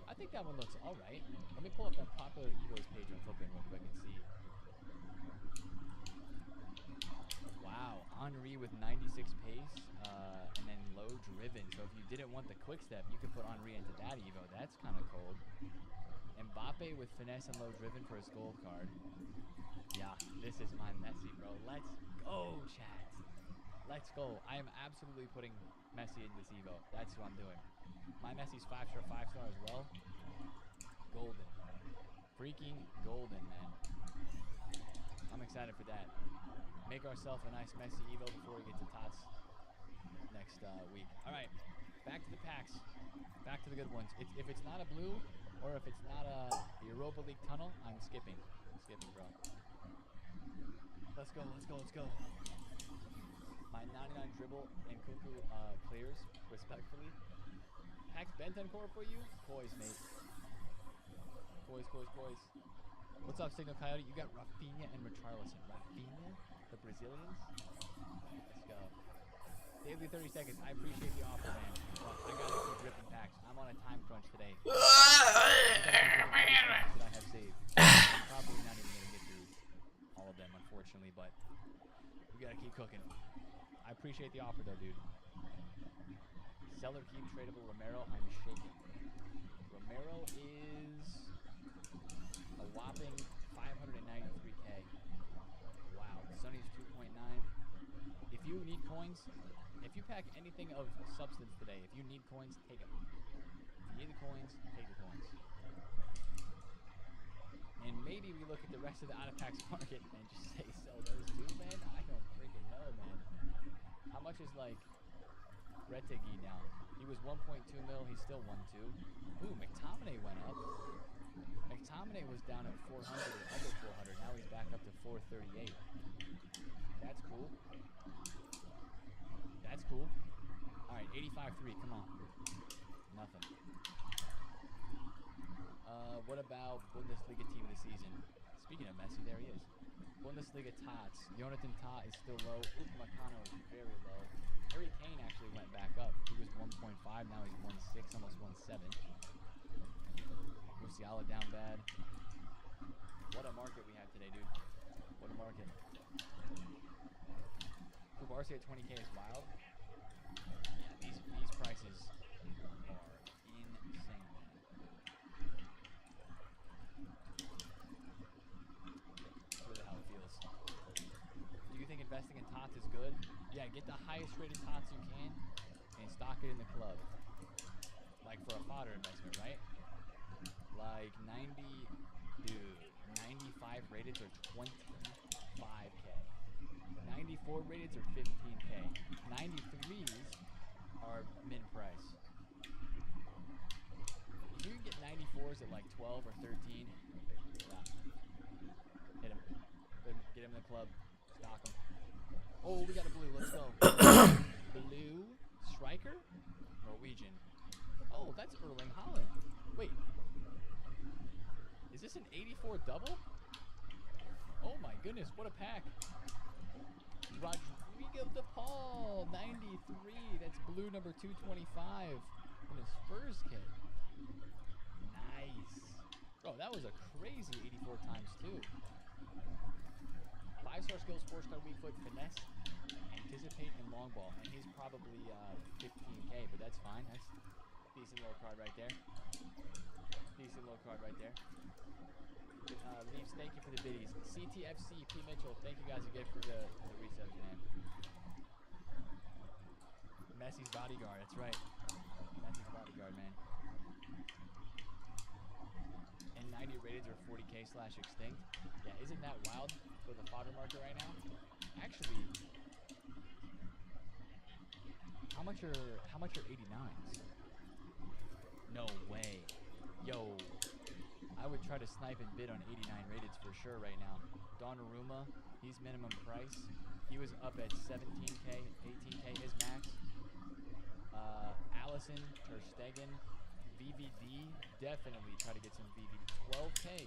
S10: I think that one looks alright. Let me pull up that popular Evos page on Flippin' real quick and see. Wow, Henry with 96 pace, and then low driven. So if you didn't want the quick step, you could put Henry into that Evo. That's kind of cold. Mbappe with finesse and low driven for his gold card. Yeah, this is my Messi, bro. Let's go, chat. Let's go. I am absolutely putting Messi in this Evo. That's who I'm doing. My Messi's 5-star, 5-star as well. Golden. Freaking golden, man. I'm excited for that. Make ourselves a nice Messi Evo before we get to Tots next week. All right, back to the packs. Back to the good ones. If it's not a blue or if it's not a Europa League tunnel, I'm skipping. I'm skipping, bro. Let's go, let's go, let's go. My 99 dribble and Cuckoo clears, respectfully. Packs Benton core for you? Poise, mate. Coys. What's up, Signal Coyote? You got Rafinha and Richarlison. Rafinha? The Brazilians? Let's go. Daily 30 seconds. I appreciate the offer, man. But I gotta keep ripping packs. I'm on a time crunch today. That I have saved. I'm probably not even gonna get through all of them, unfortunately, but we gotta keep cooking. I appreciate the offer, though, dude. Seller keep tradable Romero. I'm shaking. Romero is a whopping 593k. Wow. Sonny's 2.9. If you need coins, if you pack anything of substance today, if you need coins, take them. If you need the coins, take the coins. And maybe we look at the rest of the out-of-packs market and just say, sell those too, man? I don't freaking know, man. How much is, like, Retegi now? He was 1.2 mil, he's still 1.2. Ooh, McTominay went up. McTominay was down at 400 or under 400. Now he's back up to 438. That's cool. That's cool. All right, 85.3. Come on. Nothing. What about Bundesliga team of the season? Speaking of Messi, there he is. Bundesliga Tots. Jonathan Tah is still low. Upamecano is very low. Harry Kane actually went back up. He was 1.5. Now he's 1.6, almost 1.7. Musiala down bad. What a market we have today, dude. What a market. Kubarsi at 20k is wild. Yeah, these prices are insane, man. That's really how it feels. Do you think investing in tots is good? Yeah, get the highest rated tots you can and stock it in the club. Like for a fodder investment, right? Like 95 rated are 25k. 94 rated are 15k. 93s are mid price. If you can get 94s at like 12 or 13, yeah. Hit him. Get him in the club. Stock him. Oh, we got a blue. Let's go. Blue striker? Norwegian. Oh, that's Erling Haaland. Wait. Is this an 84 double? Oh my goodness, what a pack. Rodrigo De Paul, 93. That's blue number 225 in a Spurs kit. Nice. Oh, that was a crazy 84 times 2. 5-star skills, 4-star weak foot, finesse, anticipate, and long ball. And he's probably 15k, but that's fine. That's a decent little card right there. Decent little card right there. Leaves, thank you for the biddies. CTFC, P. Mitchell, thank you guys again for the resubs, man. Messi's bodyguard, that's right. Messi's bodyguard, man. And 90 rated are 40k / extinct. Yeah, isn't that wild for the fodder market right now? Actually, how much are 89s? No way. Yo. I would try to snipe and bid on 89 rateds for sure right now. Donnarumma, he's minimum price. He was up at 17k, 18k his max. Allison, Ter Stegen, VVD, definitely try to get some VVD. 12k.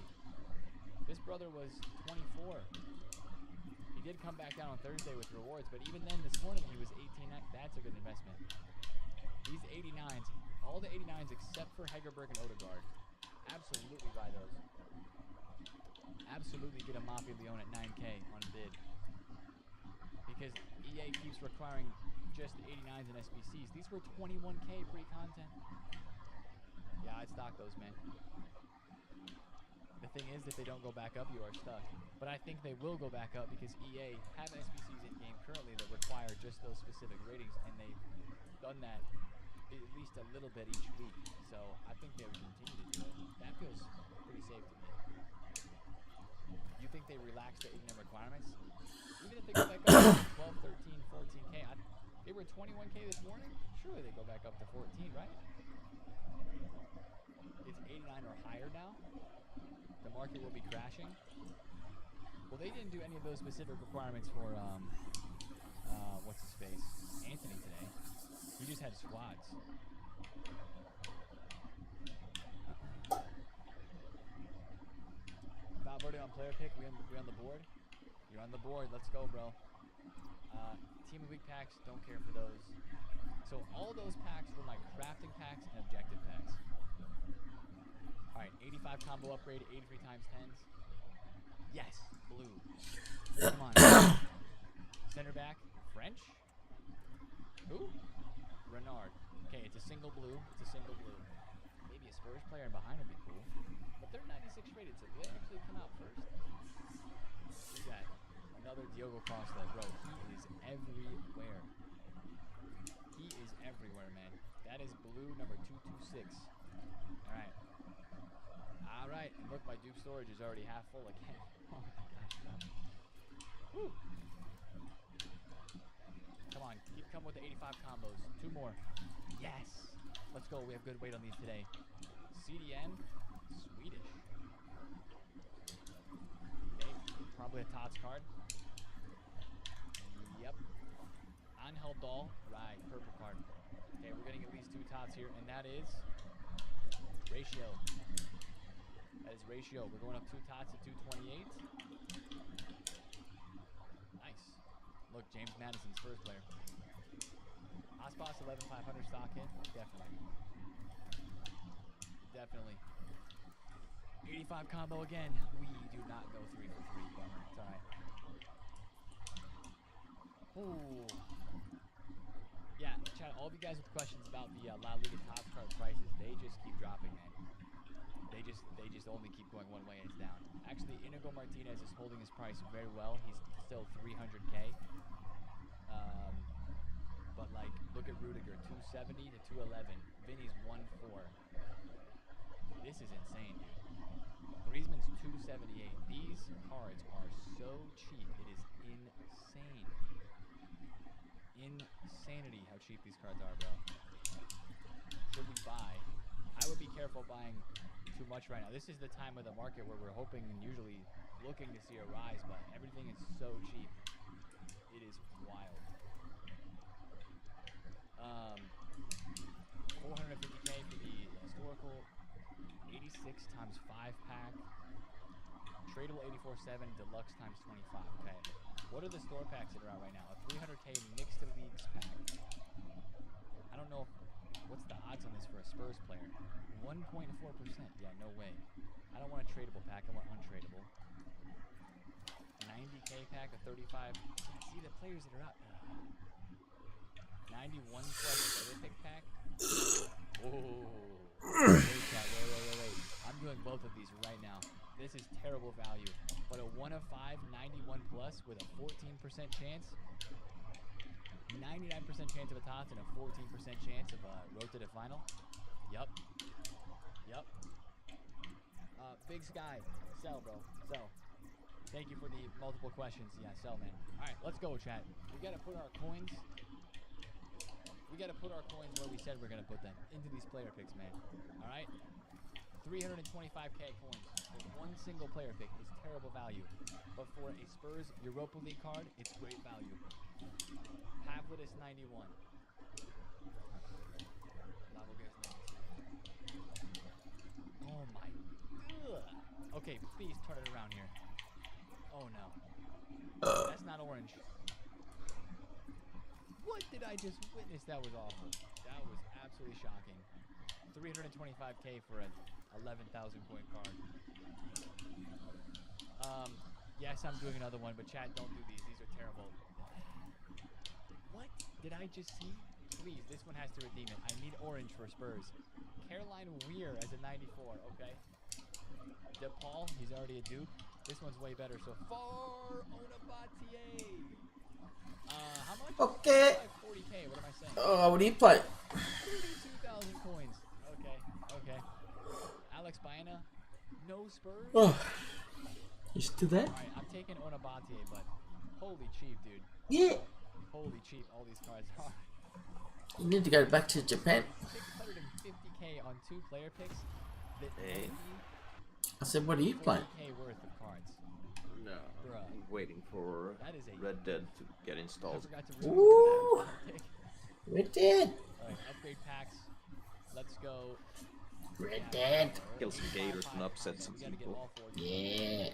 S10: This brother was 24. He did come back down on Thursday with rewards, but even then this morning he was 18. That's a good investment. These 89s, all the 89s except for Hegerberg and Odegaard. Absolutely buy those. Absolutely get a Mafia Leone at 9k on bid. Because EA keeps requiring just 89s and SBCs. These were 21k pre-content. Yeah, I'd stock those, man. The thing is, if they don't go back up, you are stuck. But I think they will go back up because EA have SBCs in game currently that require just those specific ratings, and they've done that at least a little bit each week. So I think they would continue to do it. That feels pretty safe to me. You think they relax the 89 requirements? Even if they go back up to 12, 13, 14k, they were 21k this morning? Surely they go back up to 14, right? It's 89 or higher now. The market will be crashing. Well, they didn't do any of those specific requirements for, what's his face? Anthony today. He just had squads. player pick. We on the board? You're on the board. Let's go, bro. Team of the week packs, don't care for those. So all those packs were my crafting packs and objective packs. All right, 85 combo upgrade, 83 times 10s. Yes, blue. Come on. Center back, French. Who? Renard. Okay, it's a single blue. It's a single blue. Maybe a Spurs player in behind would be cool. But they're 96 rated, so they actually come out first. Who's that? Another Diogo Costa. Bro, he is everywhere. He is everywhere, man. That is blue number 226. Alright. Alright. And look, my dupe storage is already half full again. Oh my gosh. Woo. Come on. Keep coming with the 85 combos. 2 more. Yes. Let's go. We have good weight on these today. CDM. Swedish. Okay. Probably a Tots card. Yep. Angel Doll. Right. Purple card. Okay. We're getting at least 2 Tots here. And that is Ratio. That is Ratio. We're going up 2 Tots at 228. Nice. Look, James Madison's first player. AusForce 11,500 stock hit. Definitely. Definitely. 85 combo again. We do not go 3 for 3. Bummer. It's alright. Ooh. Yeah, chat, all of you guys with questions about the La Liga top card prices, they just keep dropping, man. They just only keep going one way and it's down. Actually, Inigo Martinez is holding his price very well. He's still 300k. But like, look at Rudiger, 270 to 211. Vinny's 1.4. This is insane, dude. Griezmann's 278. These cards are so cheap. It is insane. Insanity how cheap these cards are, bro. Should we buy? I would be careful buying too much right now. This is the time of the market where we're hoping and usually looking to see a rise, but everything is so cheap. It is wild. 450k for the historical 86 times 5 pack. Tradable 84.7 deluxe times 25. Okay. What are the store packs that are out right now? A 300k mixed leagues pack. I don't know what's the odds on this for a Spurs player. 1.4%. Yeah, no way. I don't want a tradable pack. I want untradeable. 90k pack, a 35. See the players that are out. 91 plus player pick pack. Oh. Wait. I'm doing both of these right now. This is terrible value. But a 1 of 5, 91 plus with a 14% chance. 99% chance of a tots and a 14% chance of a road to the final. Yup. Big Sky. Sell, bro. Sell. Thank you for the multiple questions. Yeah, sell, man. Alright, let's go, chat. We gotta put our coins. We gotta put our coins where we said we're gonna put them. Into these player picks, man. Alright? 325k coins for one single player pick is terrible value. But for a Spurs Europa League card, it's great value. Pavlidis 91. Oh my. Ugh. Okay, please turn it around here. Oh no. That's not orange. What did I just witness? That was awful. That was absolutely shocking. 325k for an 11,000 coin card. Yes, I'm doing another one, but chat, don't do these. These are terrible. What did I just see? Please, this one has to redeem it. I need orange for Spurs. Caroline Weir as a 94, okay. DePaul, he's already a Duke. This one's way better so far. Onabatier. How much?
S3: Okay.
S10: 40k, what am I saying?
S3: Oh, what do you play?
S10: 32,000 coins. Okay. Alex Baena, no Spurs.
S3: Oh, you still there?
S10: Alright, I'm taking Onabatier, but holy cheap, dude.
S3: Yeah.
S10: Holy cheap, all these cards are.
S3: You need to go back to Japan.
S10: 650k on 2 player picks.
S3: Hey. I said, what are you playing?
S10: 40k worth of cards.
S2: No,
S10: Bruh.
S2: I'm waiting for
S10: That is a
S2: Red Dead to get installed.
S3: Ooh. Red Dead.
S10: Alright, upgrade packs. Let's go.
S3: Red Dead.
S2: Kill some gators and upset some people.
S3: Yeah.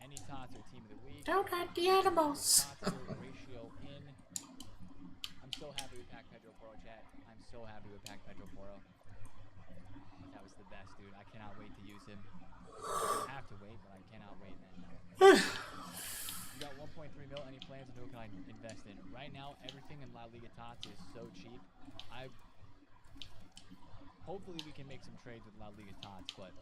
S10: Any tots are team of the week.
S3: Don't hurt the animals.
S10: Ratio in. I'm so happy we packed Pedro Porro, chat. I'm so happy we packed Pedro Porro. That was the best, dude. I cannot wait to use him. I have to wait, but I cannot wait, man. You got 1.3 mil. Any plans on who can I invest in? Right now, everything in La Liga Tots is so cheap. Hopefully we can make some trades with La Liga Tots, but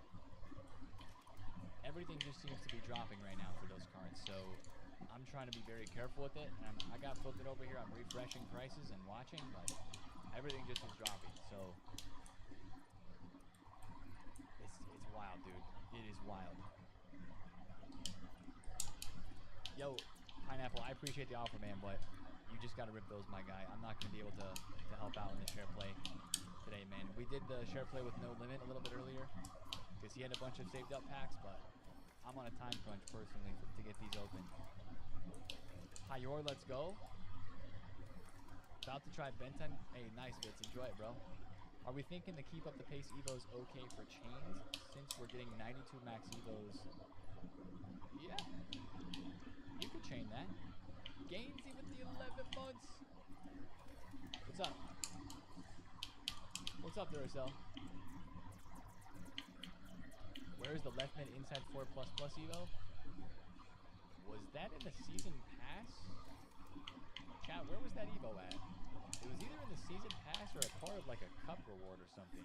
S10: everything just seems to be dropping right now for those cards. So I'm trying to be very careful with it. And I got filtered over here. I'm refreshing prices and watching, but everything just is dropping. So it's wild, dude. It is wild. Yo, Pineapple, I appreciate the offer, man, but you just got to rip those, my guy. I'm not going to be able to help out in the share play today, man. We did the share play with no limit a little bit earlier because he had a bunch of saved up packs, but I'm on a time crunch personally to get these open. Hayor, let's go. About to try Benton. Hey, nice bits. Enjoy it, bro. Are we thinking the keep up the pace Evos okay for chains since we're getting 92 max Evos? Yeah. You could chain that. Gainsy with the 11 months. What's up? What's up, Duracell? Where's the left mid inside 4++ Evo? Was that in the season pass? Chat, where was that Evo at? It was either in the season pass or a part of like a cup reward or something.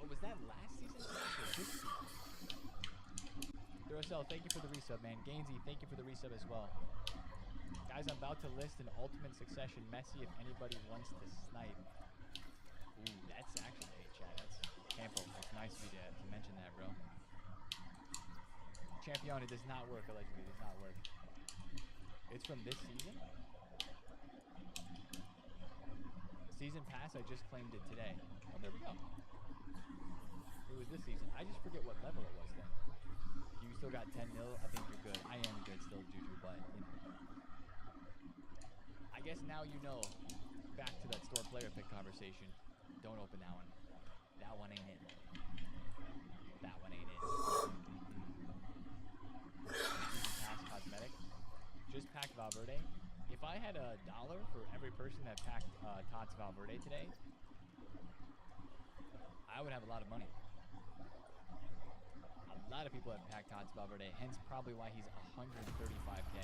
S10: But was that last season pass or this season? Duracell, thank you for the resub, man. Gainsy, thank you for the resub as well. Guys, I'm about to list an ultimate succession Messi if anybody wants to snipe. Ooh, that's actually, hey, chat, that's Campo. It's nice of you to mention that, bro. Champion, it does not work, allegedly. It does not work. It's from this season? Season pass, I just claimed it today. Oh, there we go. It was this season. I just forget what level it was then. You still got 10 mil? I think you're good. I am good still, Juju, but, you know. I guess now you know. Back to that store player pick conversation. Don't open that one. That one ain't it. That one ain't it. Pass cosmetic. Just packed Valverde. If I had $1 for every person that packed Tots Valverde today, I would have a lot of money. A lot of people have packed Tots Valverde, hence probably why he's 135k.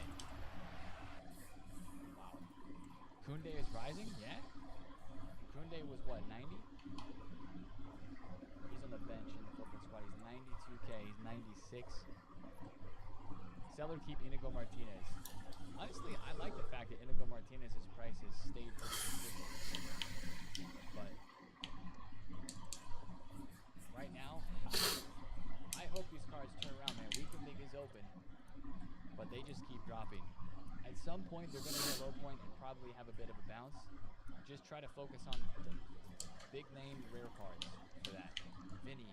S10: Wow. Koundé is rising, yeah? Koundé was what, 90? He's on the bench in the flipping squad. He's 92k, he's 96. Seller keep Inigo Martinez. Honestly, I like the fact that Inigo Martinez's price has stayed pretty consistent. But right now, I hope these cards turn around, man. Weekend League is open, but they just keep dropping. At some point, they're going to hit a low point and probably have a bit of a bounce. Just try to focus on the big name rare cards for that. Vinny,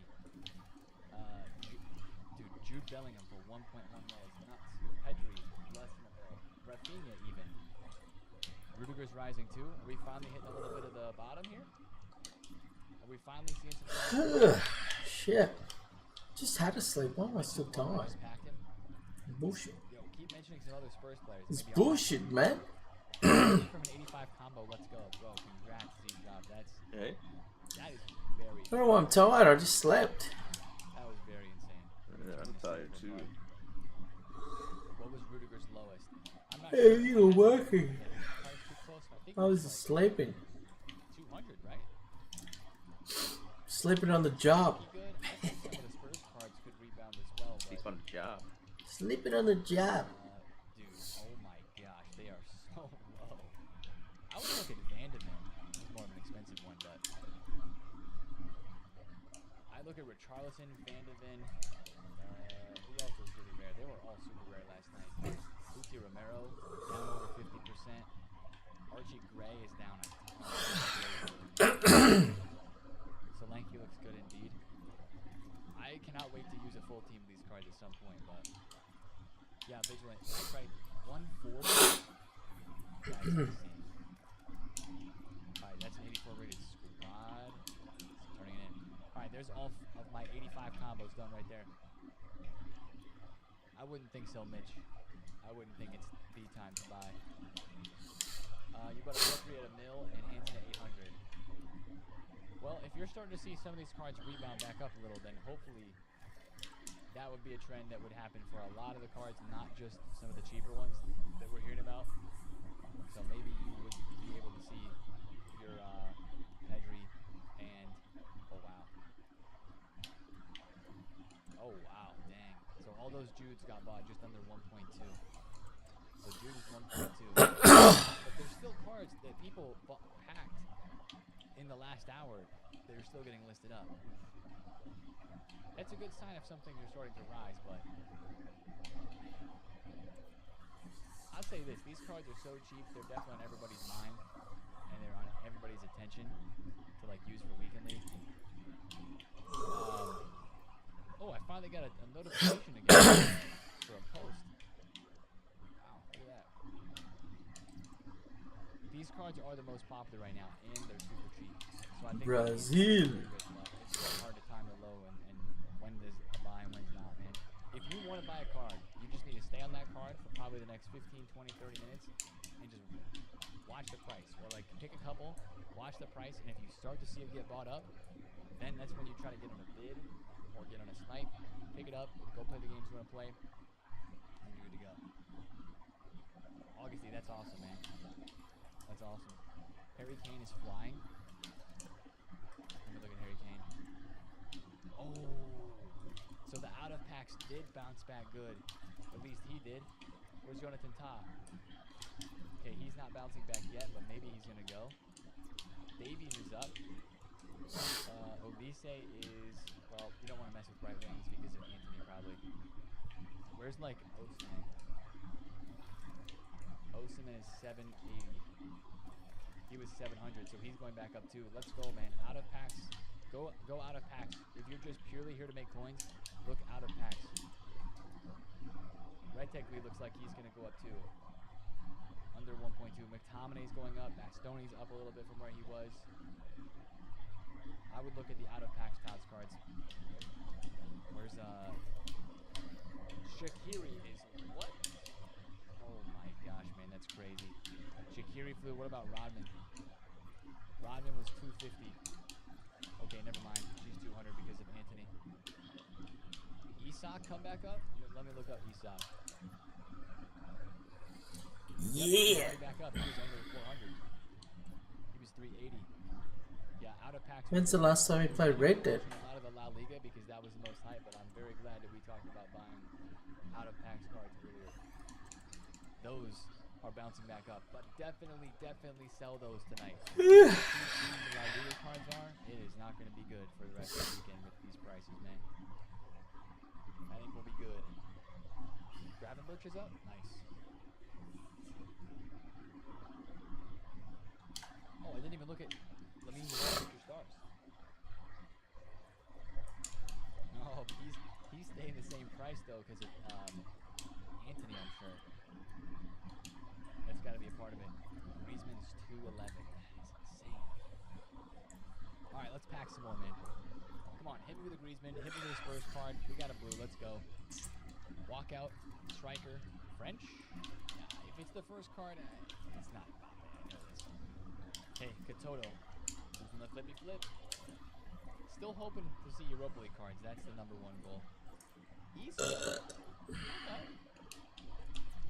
S10: dude, Jude Bellingham for 1.1 mil is nuts. Pedri, less than a mil. Rafinha even. Rudiger's rising too. Are we finally hitting a little bit of the bottom here? Are we finally seeing some?
S3: Shit. Just had to sleep. Why am I still tired? Bullshit.
S10: Yo, keep mentioning some other Spurs players.
S3: It's bullshit, man.
S10: From an 85 combo, let's go, bro. Congrats, Z-Job. That is very.
S3: I don't know why I'm tired. I just slept.
S10: That was very insane.
S2: Yeah, I'm tired too.
S10: What was Rudiger's lowest? I'm not
S3: Hey,
S10: sure.
S3: you were working.
S10: I
S3: I was sleeping.
S10: 200, right?
S3: Sleeping on the job.
S10: I think some of the Spurs cards could rebound as well.
S2: Sleep on the job.
S3: Sleeping on the job.
S10: Dude, oh my gosh, they are so low. I would look at Van de Ven. He's more of an expensive one, but I look at Richarlison, Van de Ven. Who else was really rare? They were all super rare last night. Guti Romero down over 50%. Archie Gray is down a ton. Solanke looks good indeed. I cannot wait to use a full team of these cards at some point, but yeah, Vigilant. I tried 140. That's insane. Alright, that's an 84 rated squad. there's all of my 85 combos done right there. I wouldn't think so, Mitch. I wouldn't think it's the time to buy. You bought a Jeffrey at $1 million and Anthony at 800. Well, if you're starting to see some of these cards rebound back up a little, then hopefully that would be a trend that would happen for a lot of the cards, not just some of the cheaper ones that we're hearing about. So maybe you would be able to see your Pedri and oh wow, dang. So all those Judes got bought just under 1.2. So Jude is 1.2. But there's still cards that people packed in the last hour. They're still getting listed up. That's a good sign of something you're starting to rise, but I'll say this, these cards are so cheap, they're definitely on everybody's mind, and they're on everybody's attention to like use for Weekend League. Oh, I finally got a notification again for a post. Wow, look at that. These cards are the most popular right now, and they're super cheap. So I think
S3: Brazil.
S10: It's so hard to time the low and when there's a buy and when's not, man. If you want to buy a card, you just need to stay on that card for probably the next 15, 20, 30 minutes and just watch the price. Or like pick a couple, watch the price, and if you start to see it get bought up, then that's when you try to get on a bid or get on a snipe, pick it up, go play the games you want to play, and you're good to go. Augusty, that's awesome, man. That's awesome. Harry Kane is flying. Let me look at Harry Kane. Oh, so the out of packs did bounce back good. At least he did. Where's Jonathan Tah? Okay, he's not bouncing back yet, but maybe he's gonna go. Davies is up. Olise is, well, you don't want to mess with right wings because of Anthony probably. Where's like Osimhen? Osimhen is 780. He was 700, so he's going back up too. Let's go, man. Out of packs. Go out of packs. If you're just purely here to make coins, look out of packs. Red Tech Lee looks like he's going to go up too. Under 1.2. McTominay's going up. Bastone's up a little bit from where he was. I would look at the out of packs Tots cards. Where's Shaqiri is what? Oh my gosh, man, that's crazy. Shaqiri flew. What about Rodman? Rodman was 250. Okay, never mind. She's 200 because of Anthony. Isak come back up? Let me look up Isak.
S3: Yeah.
S10: Back up. He was under 400. He was 380. Yeah, out of packs.
S3: When's the last time we played Red Dead?
S10: Out of the La Liga because that was the most hype, but I'm very glad that we talked about buying out of packs cards earlier. Those are bouncing back up, but definitely sell those tonight. The La Liga cards are. It is not going to be good for the rest of the weekend with these prices, man. I think we'll be good. Gravenberch is up. Nice. Oh, I didn't even look at Lamine Future Stars. No, he's staying the same price though because of Anthony, I'm sure. That's got to be a part of it. Griezmann's 211. That's insane. All right, let's pack some more, man. Come on, hit me with a Griezmann. Hit me with his first card. We got a blue. Let's go. Walkout, striker, French. If it's the first card, it's not Mbappe. I know this. Hey, Katoto. Who's from the flippy flip? Still hoping to see Europa League cards. That's the #1 goal. East. Okay.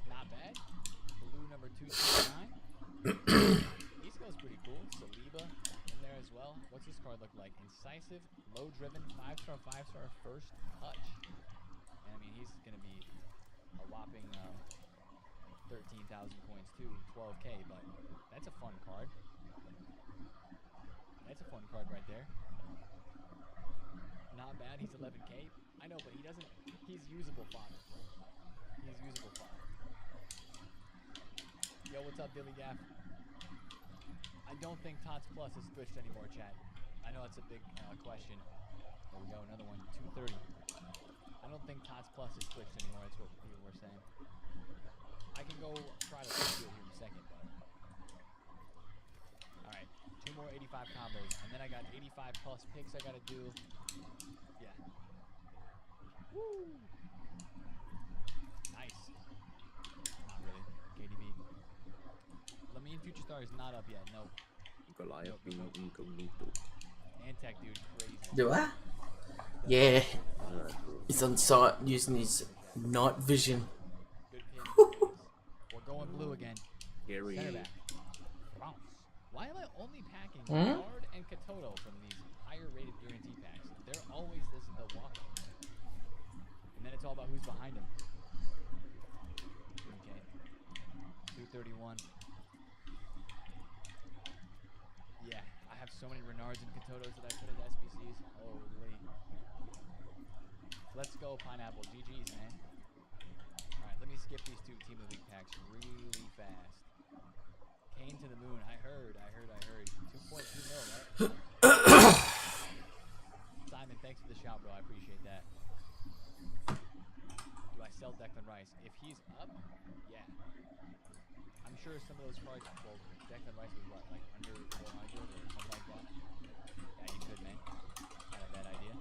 S10: Not bad. Blue number 229. Isco's pretty cool. Saliba in there as well. What's this card look like? Incisive, low driven, 5-star, 5-star first touch. And I mean, he's gonna be a whopping 13,000 coins too, 12K. But that's a fun card. That's a fun card right there. Not bad. He's 11K. I know, but he doesn't. He's usable fodder. He's usable fodder. Yo, what's up, Billy Gaff? I don't think Tots Plus is switched anymore, chat. I know that's a big question. There we go, another one. 230. I don't think Tots Plus is switched anymore. That's what people were saying. I can go try to switch it here in a second, but. Alright, 2 more 85 combos, and then I got 85 plus picks I gotta do. Yeah. Woo! Nice. Not really. KDB. Lamine Future Star is not up yet. Nope.
S2: Goliath being incognito.
S10: Antec dude, crazy.
S3: Do I? Yeah. He's on site using his night vision.
S10: Good pin. We're going blue again.
S2: Gary.
S10: Center back. France. Why am I only packing
S3: Hmm?
S10: Guard and Katoto from these higher rated guarantee packs? They're always this is the walk. And then it's all about who's behind him. Okay. 231. Yeah, I have so many Renards and Katotos that I put into SBCs. Holy. Let's go, Pineapple. GG's, man. Alright, let me skip these 2 Team of the Week packs really fast. Kane to the moon. I heard. 2.2 mil, right? Simon, thanks for the shout, bro. I appreciate that. Do I sell Declan Rice? If he's up, yeah. I'm sure some of those cards, well, Declan Rice was what, like under 400 or something like that? Yeah, you could, man. Not a bad idea.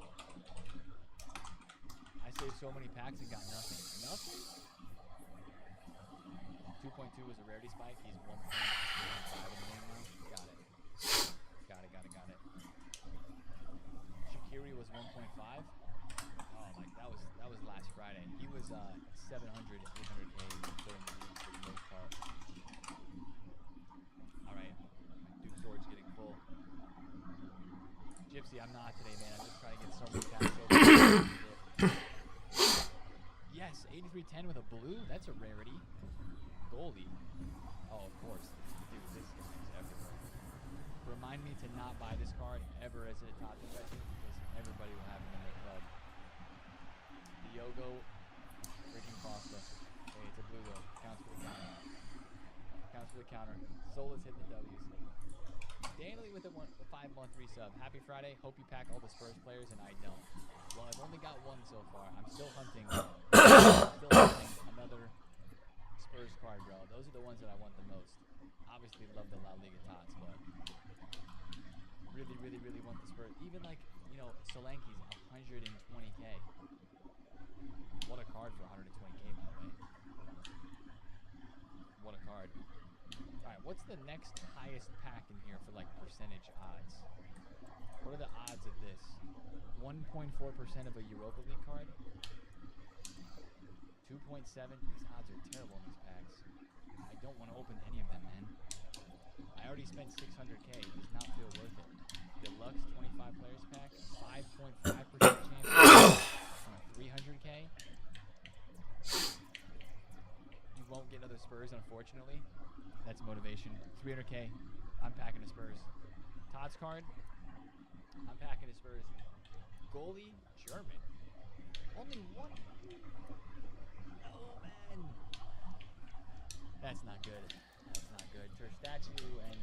S10: I saved so many packs and got nothing. Nothing? 2.2 was a rarity spike. He's 1.5 in the game now. Got it. Shaqiri was 1.5. Oh my, that was last Friday. He was 700, 800K for the most part. All right, Duke Sword's getting full. Gypsy, I'm not today, man. I'm just trying to get so many packs over. Yes, 8310 with a blue. That's a rarity. Goldie. Oh, of course. Dude, this guy's everywhere. Remind me to not buy this card ever as a top impression because everybody will have him in their club. Diogo freaking Costa. Hey, it's a blue though. Counts for the counter. Solis hitting the W's. Danley with the 5-month resub. Happy Friday. Hope you pack all the Spurs players and I don't. Well, I've only got one so far. I'm still hunting. Another Spurs card, bro. Those are the ones that I want the most. Obviously love the La Liga tots, but really want the Spurs. Even like, you know, Solanke's 120K. What a card for 120K, by the way. What a card. Alright, what's the next highest pack in here for like percentage odds? What are the odds of this? 1.4% of a Europa League card? 2.7. These odds are terrible in these packs. I don't want to open any of them, man. I already spent 600K. It does not feel worth it. Deluxe 25 players pack, 5.5% chance on 300K. You won't get another Spurs, unfortunately. That's motivation. 300K. I'm packing the Spurs. Todd's card. I'm packing the Spurs. Goalie, German. Only one. Oh, man. That's not good. That's not good. Ter Statue and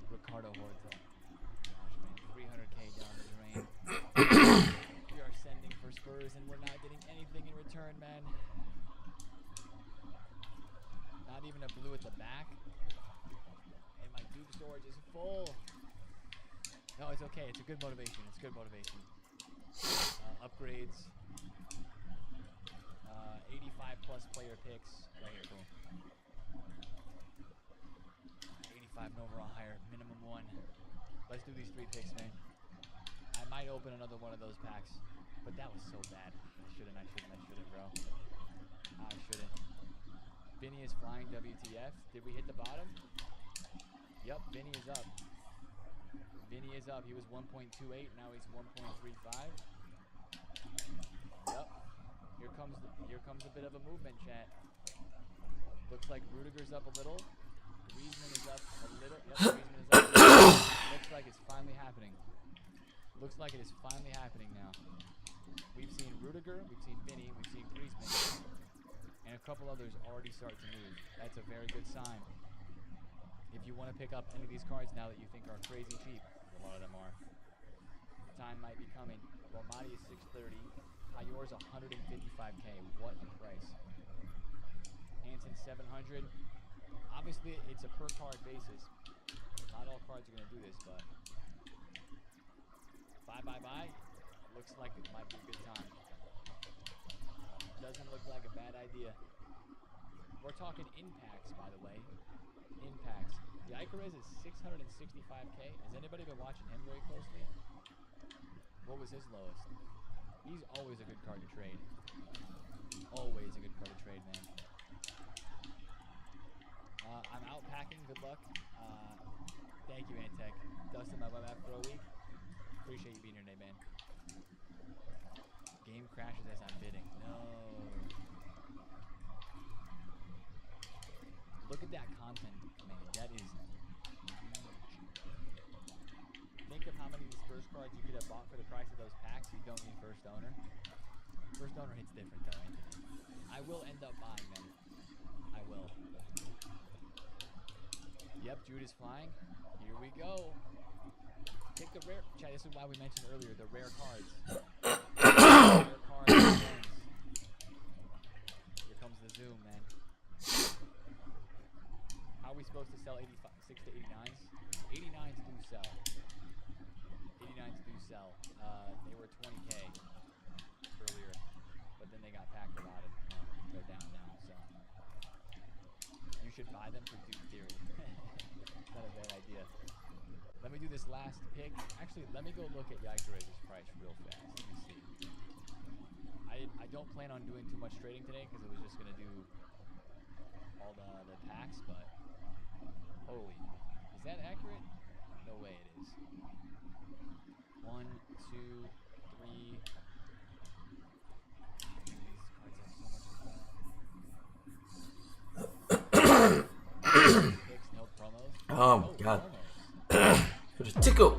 S10: Ricardo Horta. Gosh, man. 300K down the drain. We are sending for Spurs and we're not getting anything in return, man. Not even a blue at the back. And my Duke storage is full. No, it's okay. It's a good motivation. It's good motivation. Upgrades. 85 plus player picks. Right here, cool. 85 and overall higher. Minimum 1. Let's do these 3 picks, man. I might open another one of those packs. But that was so bad. I shouldn't, bro. I shouldn't. Vinny is flying WTF. Did we hit the bottom? Yep, Vinny is up. Vinny is up. He was 1.28. Now he's 1.35. Yep. Here comes a bit of a movement, chat. Looks like Rudiger's up a little. Griezmann is up a little. Yep, Griezmann is up a little. Looks like it's finally happening. Looks like it is finally happening now. We've seen Rudiger, we've seen Vinny, we've seen Griezmann, and a couple others already start to move. That's a very good sign. If you want to pick up any of these cards now that you think are crazy cheap, a lot of them are, the time might be coming. Bomati is 630. Hayor's 155K. What a price. Hansen 700. Obviously, it's a per card basis. Not all cards are gonna do this, but bye. Looks like it might be a good time. Doesn't look like a bad idea. We're talking impacts, by the way. Impacts. The Icarus is 665k. Has anybody been watching him very closely? What was his lowest? He's always a good card to trade. Always a good card to trade, man. I'm out packing. Good luck. Thank you, Antec. Dustin, my web app for a week. Appreciate you being here today, man. Game crashes as I'm bidding. No. Look at that content, man. That is huge. Think of how many of these first cards you could have bought for the price of those packs. You don't need first owner. First owner hits different, though, Anthony. I will end up buying them. I will. Yep, Jude is flying. Here we go. Pick the rare. Chat, this is why we mentioned earlier the rare cards. Rare cards. Here comes the zoom, man. How are we supposed to sell 86 to 89s? 89s do sell. 89s do sell. They were 20k earlier, but then they got packed about it. They're down now, so you should buy them for Duke Theory. Not a bad idea. Let me do this last pick. Actually, let me go look at Icarus' price real fast. Let me see. I don't plan on doing too much trading today because it was just gonna do all the packs, but holy, is that accurate? No way it is. 1, 2, 3. These cards have so much fun. Picks, no promos.
S3: Oh my god. Got a tickle.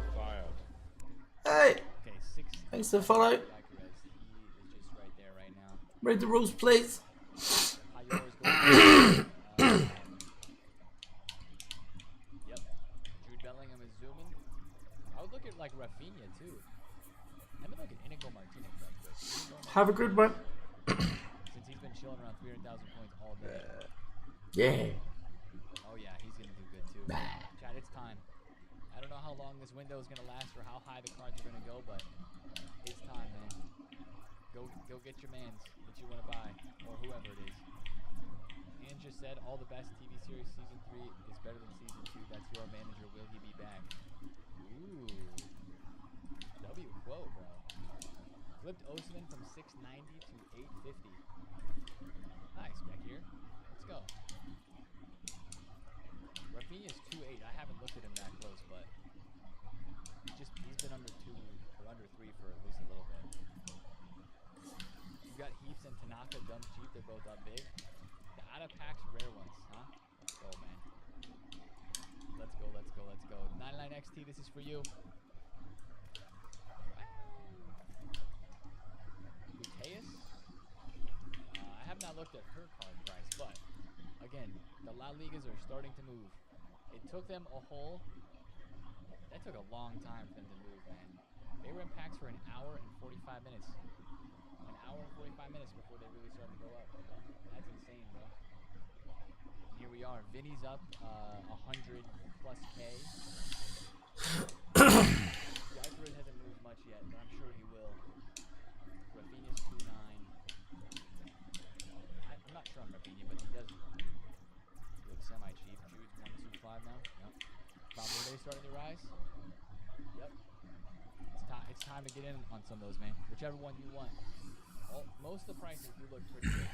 S3: Hey!
S10: Okay,
S3: Thanks for the follow.
S10: Icarus, he is just right there right now.
S3: Read the rules, please.
S10: How yours going? Yep. Jude Bellingham is zooming. I would look at like Rafinha too. Let me look at Inigo Martinez right quick.
S3: Have a good one.
S10: Since he's been chilling around 300,000 points all day.
S3: Yeah.
S10: Oh yeah, he's gonna do good too. Chad, it's time. I don't know how long this window is gonna last or how high the cards are gonna go, but it's time, man. Go get your mans that you want to buy, or whoever it is. Ian just said all the best TV series season 3 is better than season 2. That's your manager. Will he be back? Ooh. W quote, bro. Flipped Osimhen from 690 to 850. Nice, back here. Let's go. Rafinha's 2.8. I haven't looked at him that close, but he's been under 2 or under 3 for at least a little bit. You got Heaps and Tanaka dumb cheap. They're both up big. The out of packs rare ones, huh? Let's go, man. Let's go. 99 XT, this is for you. Mateus? I have not looked at her card price, but again, the La Ligas are starting to move. It took them that took a long time for them to move, man. They were in packs for an hour and 45 minutes. An hour and 45 minutes before they really started to go up. That's insane, bro. Here we are. Vinny's up 100 plus K. The Icarus hasn't moved much yet, but I'm sure he will. Rafinha's 2.9. I'm not sure on Rafinha, but he does look semi-cheap. Jude's 1.25 now. Yep. Valverde starting to rise. Yep. It's time to get in on some of those, man. Whichever one you want. Most of the prices do look pretty good.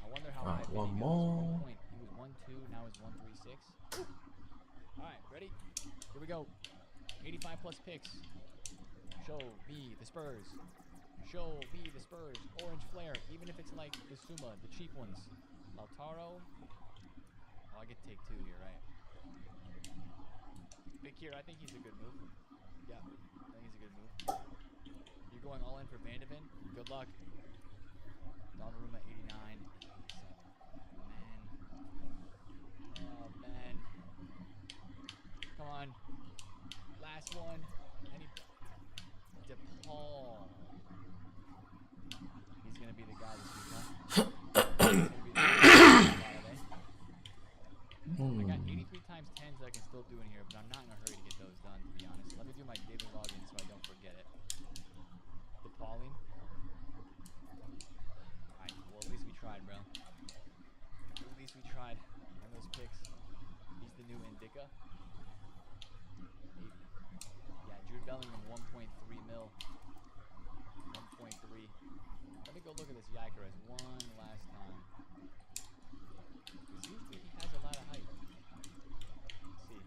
S10: I wonder how high
S3: one
S10: Vinny
S3: more.
S10: goes. 1 point. He was 1.2, now he's 1.36. Alright, ready? Here we go. 85 plus picks. Show me the Spurs. Show me the Spurs. Orange flare, even if it's like the Suma, the cheap ones. Lautaro. Oh, I get to take 2 here, right? Big here, I think he's a good move. Yeah, I think he's a good move. You're going all in for Van de Ven? Good luck. Donnarumma 89. Oh, man. Come on. Last one. DePaul. He's going to be the guy this week, huh? He's going to be the guy. I got 83 times 10s that I can go look at this Icarus one last time. Because usually he has a lot of height. Let's see.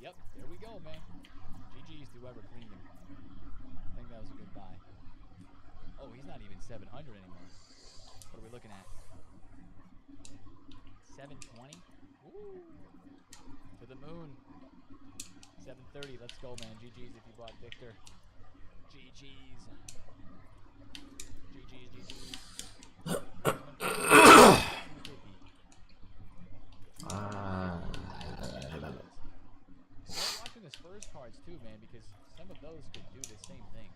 S10: Yep, there we go, man. GG's to whoever cleaned him. I think that was a good buy. Oh, he's not even 700 anymore. What are we looking at? 720? Ooh. To the moon. 730. Let's go, man. GG's if you bought Victor. GG's. GG's. Watching the Spurs cards too, man, because some of those could do the same thing.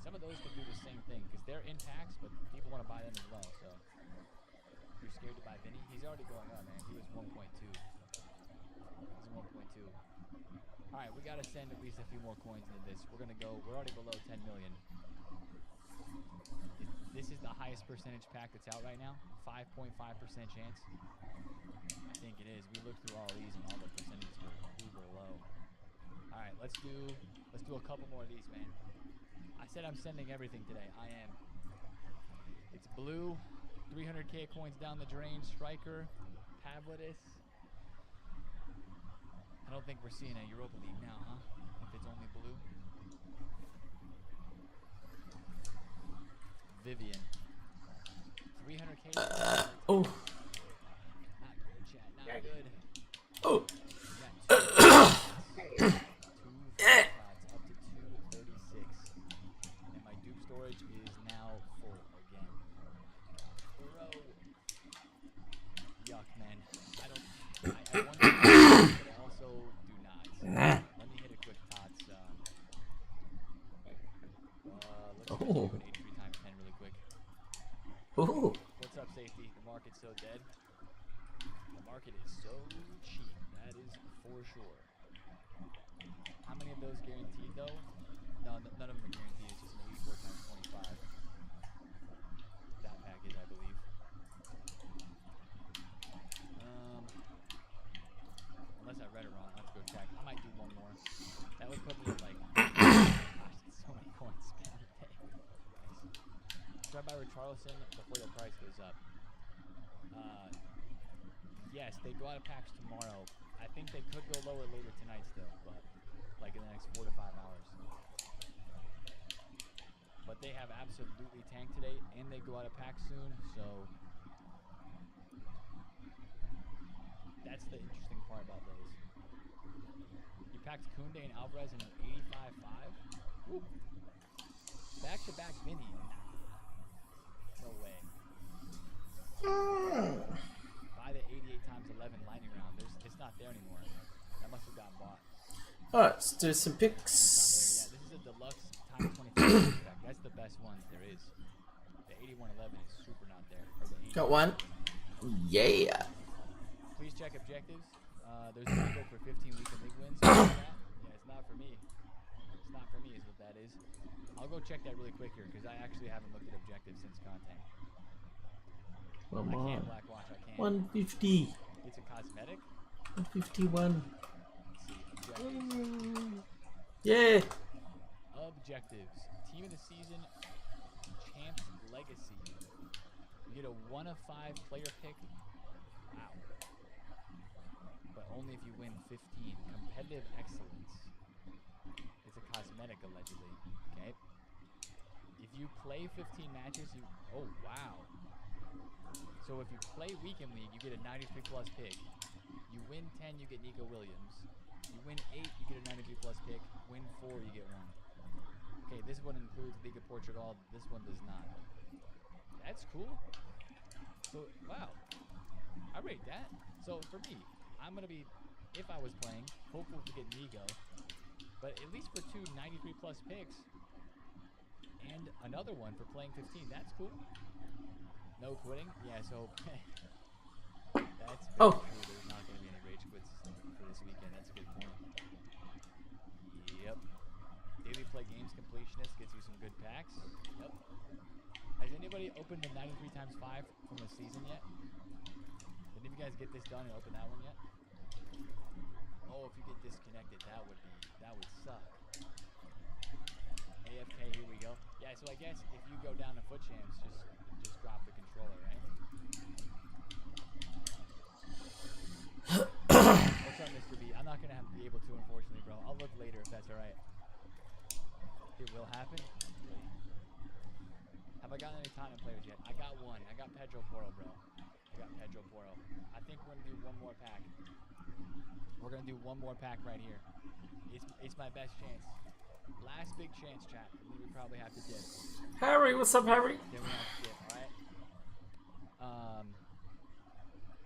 S10: Some of those could do the same thing because they're in packs, but people want to buy them as well. So if you're scared to buy Vinny, he's already going up, man. He was 1.2. He's 1.2. All right, we gotta send at least a few more coins into this. We're gonna go. We're already below 10 million. This is the highest percentage pack that's out right now. 5.5% chance. I think it is. We looked through all these and all the percentages were uber low. All right, let's do a couple more of these, man. I said I'm sending everything today. I am. It's blue. 300k coins down the drain. Striker. Pavlidis. I don't think we're seeing a Europa League now, huh? If it's only blue. Vivian. 300k.
S3: Oh.
S10: Not good, chat. Not good.
S3: Oh.
S10: Two spots up to 236. And my dupe storage is now full again. Bro. Yuck, man. I want to, but I also do not. Let me hit a quick tots. Let's do an 83 times 10 really quick.
S3: Ooh.
S10: What's up, safety? The market's so dead. The market is so cheap. That is for sure. How many of those guaranteed though? No, none of them are guaranteed. It's just an 84 times 25. That pack is, I believe. Unless I read it wrong, let's go check. I might do one more. That would put me at like, gosh, so many coins spent on the day. Nice. Try by Richarlison before the price goes up. Yes, they go out of packs tomorrow. I think they could go lower later tonight still, but like in the next 4 to 5 hours. But they have absolutely tanked today, and they go out of packs soon, so that's the interesting part about those. You packed Koundé and Alvarez in an 85.5. Woo. Back-to-back Vinny. Nah. No way. Buy the 88 times 11 lightning round. It's not there anymore. That must have gotten bought.
S3: Alright, let's do some picks.
S10: Yeah, this is a deluxe times 25 pack. That's the best one there is. The 8111 is super not there.
S3: Got one. Yeah.
S10: Please check objectives. There's a window for 15 weekend league wins. Yeah, it's not for me. It's not for me is what that is. I'll go check that really quick here because I actually haven't looked at objectives since content.
S3: Come
S10: I
S3: on.
S10: can't Blackwatch, I can't.
S3: 150.
S10: It's a cosmetic?
S3: 151.
S10: Let's see, objectives.
S3: Yeah.
S10: Objectives. Team of the season, Champs Legacy. You get a 1 of 5 player pick. Wow. But only if you win 15. Competitive excellence. It's a cosmetic, allegedly. Okay. If you play 15 matches, you... Oh, wow. So if you play Weekend League, you get a 93 plus pick. You win 10, you get Nico Williams. You win 8, you get a 93 plus pick. Win 4, you get 1. Okay, this one includes League of Portugal. This one does not. That's cool. So, wow. I rate that. So for me, I'm going to be, if I was playing, hopeful to get Nico. But at least for 2 93 plus picks. And another one for playing 15. That's cool. No quitting? Yeah, so that's very true. There's not going to be any rage quits for this weekend. That's a good point. Yep. Daily play games completionist gets you some good packs. Yep. Has anybody opened the 93 times 5 from the season yet? Did any of you guys get this done and open that one yet? Oh, if you get disconnected, that would suck. AFK, here we go. Yeah, so I guess if you go down to foot champs, just drop the controller, right? What's up, Mr. B? I'm not gonna be able to, unfortunately, bro. I'll look later if that's all right. It will happen. Really? Have I gotten any Tottenham players yet? I got one. I got Pedro Porro, bro. I got Pedro Porro. I think we're gonna do one more pack. We're gonna do one more pack right here. It's my best chance. Last big chance, chat. And then we probably have to dip.
S3: Harry, what's up, Harry?
S10: Then we have to dip, alright?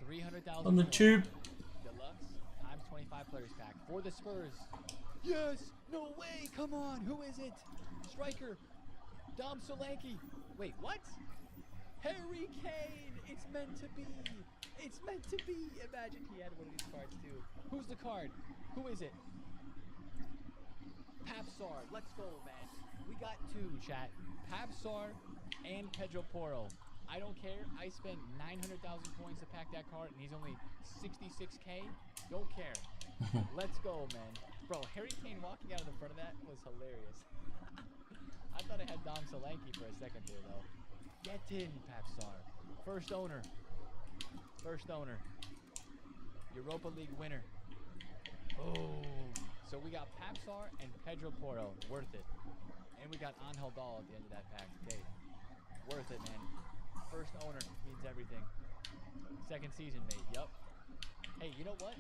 S10: 300,000
S3: On the tube.
S10: Deluxe times 25 players pack for the Spurs. Yes! No way! Come on! Who is it? Striker! Dom Solanke! Wait, what? Harry Kane! It's meant to be! It's meant to be! Imagine he had one of these cards too. Who's the card? Who is it? Papsar. Let's go, man. We got two, chat. Papsar and Pedro Porro. I don't care. I spent 900,000 coins to pack that card, and he's only 66k. Don't care. Let's go, man. Bro, Harry Kane walking out of the front of that was hilarious. I thought I had Dom Solanke for a second there, though. Get in, Papsar. First owner. First owner. Europa League winner. Boom. So we got Papsar and Pedro Porro. Worth it. And we got Angel Dahl at the end of that pack. Okay. Worth it, man. First owner means everything. Second season, mate. Yup. Hey, you know what?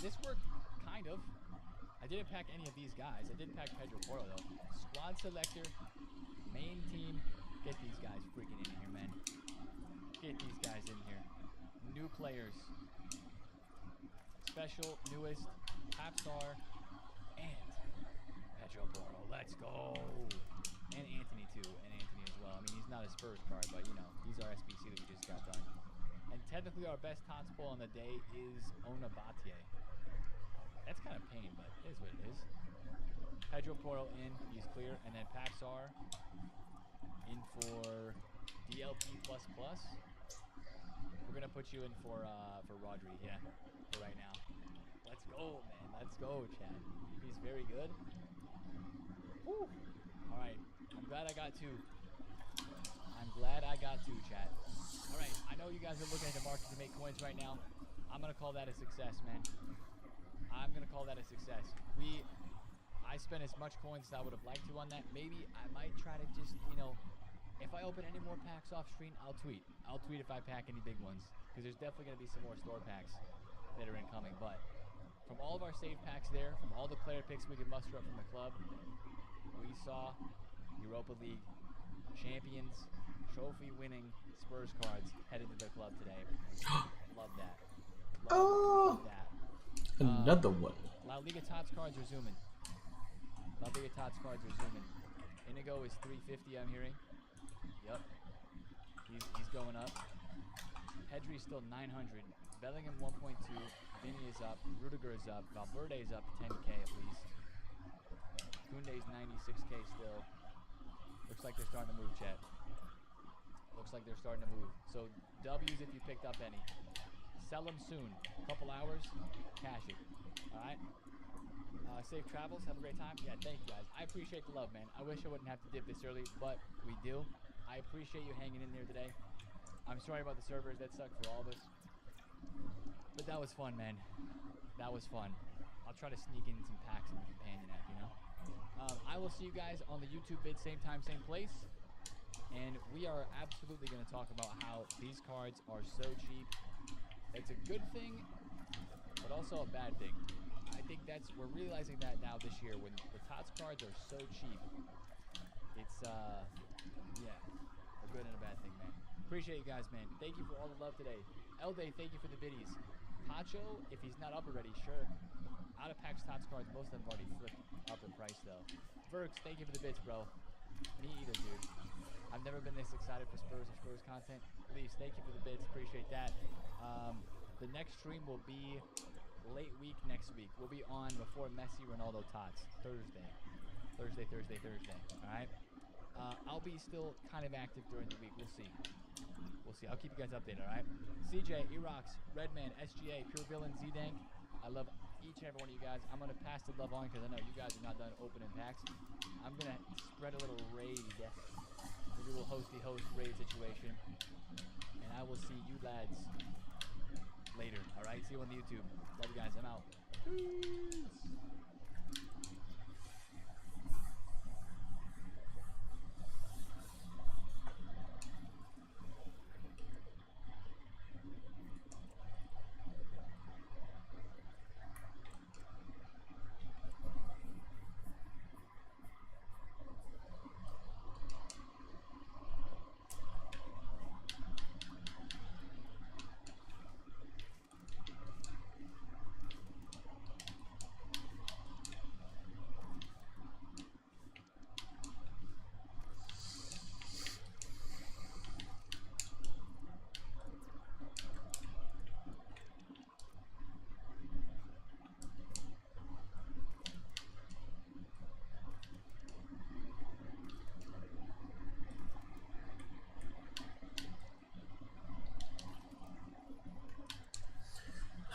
S10: This worked kind of. I didn't pack any of these guys. I did pack Pedro Porro, though. Squad selector, main team. Get these guys freaking in here, man. Get these guys in here. New players. Special, newest, Papsar, and Pedro Porro. Let's go. And Anthony, too. And Anthony as well. I mean, he's not a Spurs card, but, you know, he's our SBC that we just got done. And technically our best tots pull on the day is Onabatier. That's kind of pain, but it is what it is. Pedro Porro in, he's clear, and then Papsar in for DLP++. We're gonna put you in for Rodri, yeah, for right now. Let's go, man. Let's go, Chad. He's very good. Woo. All right, I'm glad I got two. I'm glad I got two, Chad. All right, I know you guys are looking at the market to make coins right now. I'm gonna call that a success, man. I'm gonna call that a success. I spent as much coins as I would have liked to on that. Maybe I might try to just, you know, if I open any more packs off screen, I'll tweet. I'll tweet if I pack any big ones, because there's definitely gonna be some more store packs that are incoming. But from all of our save packs there, from all the player picks we could muster up from the club, we saw Europa League champions, trophy-winning Spurs cards head into the club today. Love that. Love that.
S3: Another one.
S10: La Liga Tots cards are zooming. La Liga Tots cards are zooming. Inigo is 350, I'm hearing. Yep. He's going up. Pedri's still 900. Bellingham 1.2. Vinny is up. Rudiger is up. Valverde is up 10k at least. Koundé's 96k still. Looks like they're starting to move, chat. Looks like they're starting to move. So W's if you picked up any. Sell them soon. Couple hours. Cash it. Alright? Safe travels. Have a great time. Yeah, thank you guys. I appreciate the love, man. I wish I wouldn't have to dip this early, but we do. I appreciate you hanging in there today. I'm sorry about the servers. That sucked for all of us. But that was fun, man. That was fun. I'll try to sneak in some packs in the companion app, you know? I will see you guys on the YouTube vid, same time, same place. And we are absolutely going to talk about how these cards are so cheap. It's a good thing, but also a bad thing. I think we're realizing that now this year when the TOTS cards are so cheap. It's, yeah, a good and a bad thing, man. Appreciate you guys, man. Thank you for all the love today. Elday, thank you for the biddies. Pacho, if he's not up already, sure. Out of packs TOTS cards, most of them have already flipped up in price, though. Verx, thank you for the bits, bro. Me either, dude. I've never been this excited for Spurs or Spurs content. Please, thank you for the bits. Appreciate that. The next stream will be late week next week. We'll be on before Messi, Ronaldo, Tots. Thursday. Alright? I'll be still kind of active during the week. We'll see. I'll keep you guys updated, alright? CJ, Erox, Redman, SGA, Pure Villain, Z-Dank. I love each and every one of you guys. I'm gonna pass the love on because I know you guys are not done opening packs. I'm gonna spread a little raid. Maybe we'll host the host raid situation, and I will see you lads later. All right, see you on the YouTube. Love you guys. I'm out. Peace.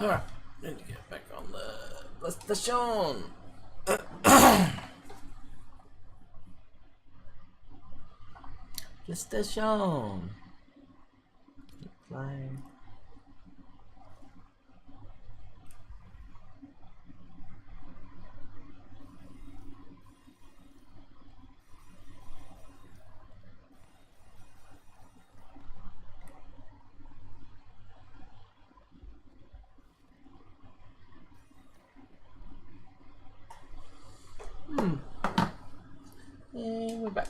S3: Alright, need to get back on the station. The station. Keep playing. And we're back.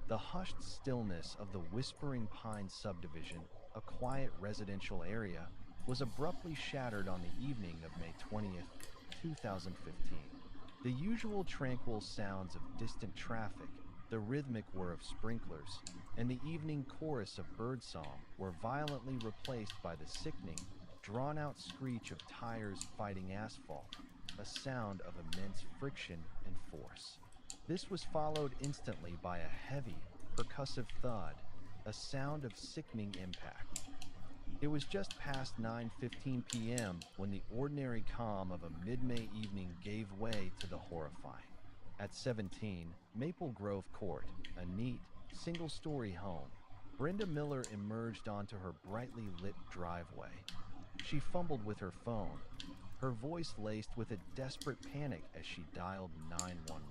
S13: The hushed stillness of the Whispering Pines subdivision, a quiet residential area, was abruptly shattered on the evening of May 20th, 2015. The usual tranquil sounds of distant traffic, the rhythmic whir of sprinklers, and the evening chorus of birdsong were violently replaced by the sickening, drawn-out screech of tires fighting asphalt, a sound of immense friction and force. This was followed instantly by a heavy, percussive thud, a sound of sickening impact. It was just past 9:15 p.m. when the ordinary calm of a mid-May evening gave way to the horrifying. At 17, Maple Grove Court, a neat, single-story home, Brenda Miller emerged onto her brightly lit driveway. She fumbled with her phone, her voice laced with a desperate panic as she dialed 911.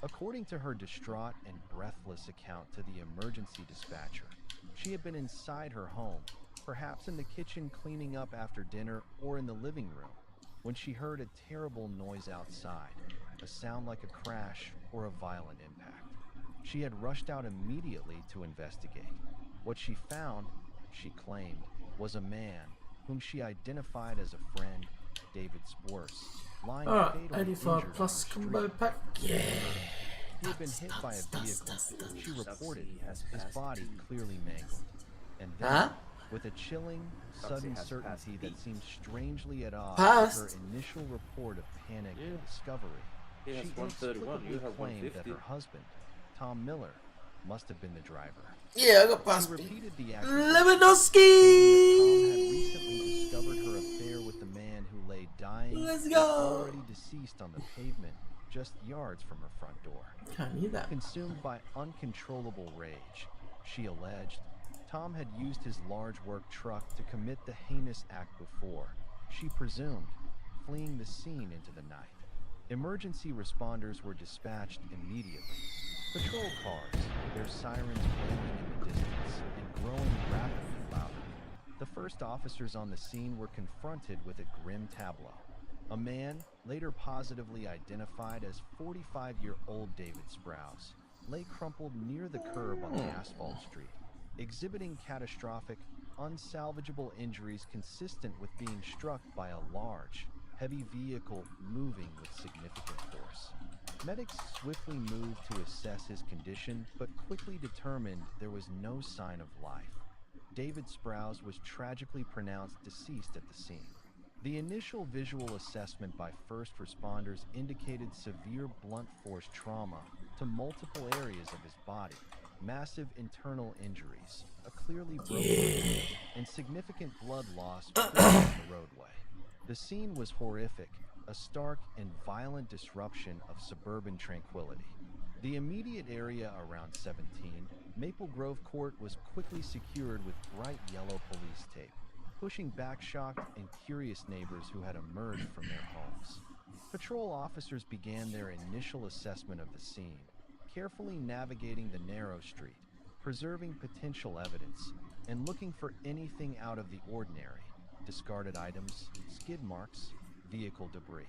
S13: According to her distraught and breathless account to the emergency dispatcher, she had been inside her home, perhaps in the kitchen cleaning up after dinner or in the living room, when she heard a terrible noise outside, a sound like a crash or a violent impact. She had rushed out immediately to investigate. What she found, she claimed, was a man whom she identified as a friend, David Sporce, lying fatally
S3: 85
S13: injured
S3: plus
S13: on the
S3: combo
S13: street.
S3: pack. Yeah.
S13: He had been hit by a vehicle. She reported his body clearly mangled. And then, with a chilling, sudden certainty that seemed strangely at odds with her initial report of panic and discovery, she inexplicably claimed that her husband, Tom Miller, must have been the driver.
S3: Yeah, I got past
S13: She
S3: me.
S13: repeated the accusation,
S3: Lewandowski!
S13: Tom had recently discovered her affair with the man who lay dying,
S3: Let's go!
S13: already deceased on the pavement, just yards from her front door.
S3: Can't hear that.
S13: Consumed by uncontrollable rage, she alleged Tom had used his large work truck to commit the heinous act before, she presumed, fleeing the scene into the night. Emergency responders were dispatched immediately. Patrol cars, their sirens wailing in the distance and growing rapidly louder. The first officers on the scene were confronted with a grim tableau. A man, later positively identified as 45-year-old David Sprouse, lay crumpled near the curb on the asphalt street, exhibiting catastrophic, unsalvageable injuries consistent with being struck by a large, heavy vehicle moving with significant force. Medics swiftly moved to assess his condition, but quickly determined there was no sign of life. David Sprouse was tragically pronounced deceased at the scene. The initial visual assessment by first responders indicated severe blunt force trauma to multiple areas of his body, massive internal injuries, a clearly broken leg, and significant blood loss on the roadway. The scene was horrific, a stark and violent disruption of suburban tranquility. The immediate area around 17, Maple Grove Court was quickly secured with bright yellow police tape, pushing back shocked and curious neighbors who had emerged from their homes. Patrol officers began their initial assessment of the scene, carefully navigating the narrow street, preserving potential evidence, and looking for anything out of the ordinary: discarded items, skid marks, vehicle debris.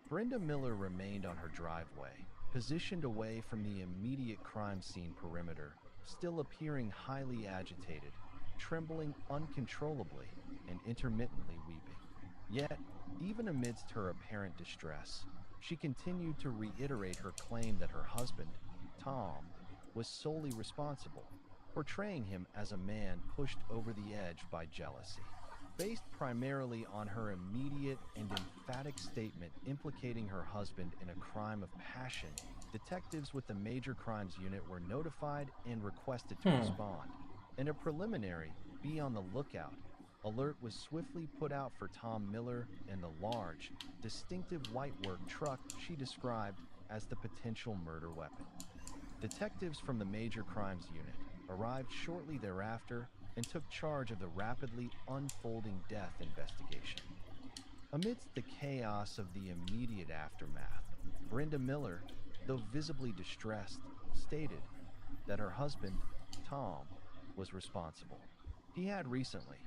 S13: Brenda Miller remained on her driveway, positioned away from the immediate crime scene perimeter, still appearing highly agitated, trembling uncontrollably, and intermittently weeping. Yet, even amidst her apparent distress, she continued to reiterate her claim that her husband, Tom, was solely responsible, portraying him as a man pushed over the edge by jealousy. Based primarily on her immediate and emphatic statement implicating her husband in a crime of passion, detectives with the Major Crimes Unit were notified and requested to respond. In a preliminary, be on the lookout, alert was swiftly put out for Tom Miller and the large, distinctive white work truck she described as the potential murder weapon. Detectives from the Major Crimes Unit arrived shortly thereafter and took charge of the rapidly unfolding death investigation. Amidst the chaos of the immediate aftermath, Brenda Miller, though visibly distressed, stated that her husband, Tom, was responsible. He had recently,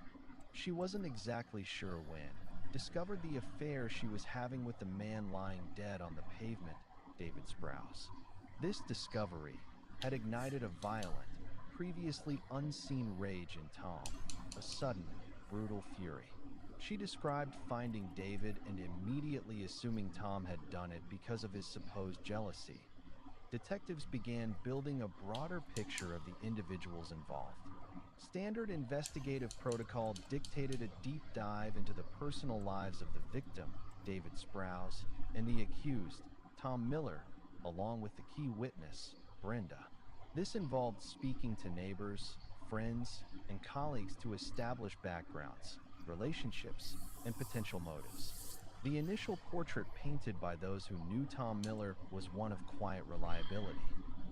S13: she wasn't exactly sure when, discovered the affair she was having with the man lying dead on the pavement, David Sprouse. This discovery had ignited a violent, previously unseen rage in Tom, a sudden, brutal fury. She described finding David and immediately assuming Tom had done it because of his supposed jealousy. Detectives began building a broader picture of the individuals involved. Standard investigative protocol dictated a deep dive into the personal lives of the victim, David Sprouse, and the accused, Tom Miller, along with the key witness, Brenda. This involved speaking to neighbors, friends, and colleagues to establish backgrounds, relationships, and potential motives. The initial portrait painted by those who knew Tom Miller was one of quiet reliability,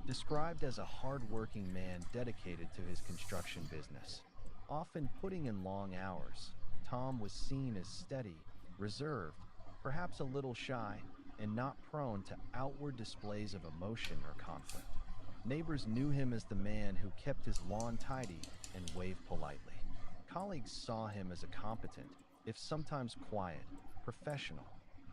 S13: described as a hard-working man dedicated to his construction business. Often putting in long hours, Tom was seen as steady, reserved, perhaps a little shy, and not prone to outward displays of emotion or conflict. Neighbors knew him as the man who kept his lawn tidy and waved politely. Colleagues saw him as a competent, if sometimes quiet, professional.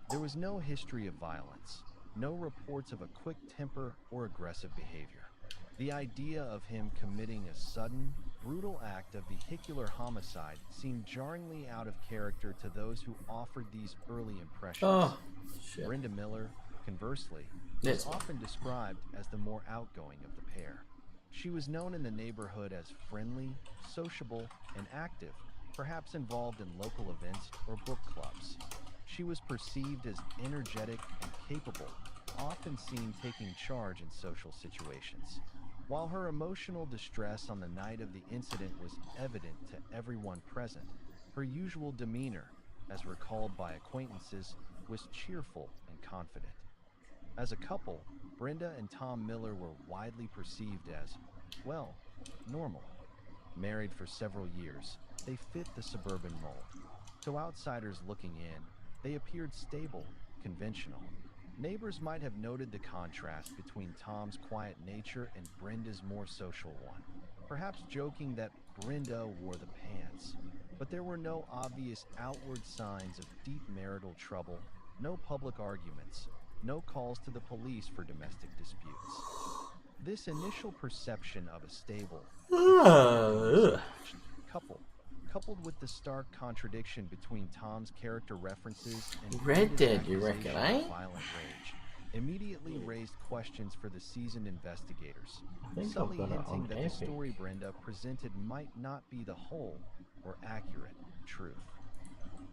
S13: There was no history of violence, no reports of a quick temper or aggressive behavior. The idea of him committing a sudden, brutal act of vehicular homicide seemed jarringly out of character to those who offered these early impressions.
S3: Oh, shit.
S13: Brenda Miller, conversely,
S3: Yes.
S13: was often described as the more outgoing of the pair. She was known in the neighborhood as friendly, sociable, and active, perhaps involved in local events or book clubs. She was perceived as energetic and capable, often seen taking charge in social situations. While her emotional distress on the night of the incident was evident to everyone present, her usual demeanor, as recalled by acquaintances, was cheerful and confident. As a couple, Brenda and Tom Miller were widely perceived as, well, normal. Married for several years, they fit the suburban mold. To outsiders looking in, they appeared stable, conventional. Neighbors might have noted the contrast between Tom's quiet nature and Brenda's more social one, perhaps joking that Brenda wore the pants. But there were no obvious outward signs of deep marital trouble, no public arguments, no calls to the police for domestic disputes. This initial perception of a stable coupled with the stark contradiction between Tom's character references and
S3: Red
S13: Brenda's
S3: Dead, you reckon,
S13: accusation
S3: eh?
S13: of violent rage, immediately raised questions for the seasoned investigators,
S3: I think I've
S13: subtly
S3: got it
S13: hinting
S3: on
S13: that the
S3: Epic.
S13: story Brenda presented might not be the whole or accurate truth.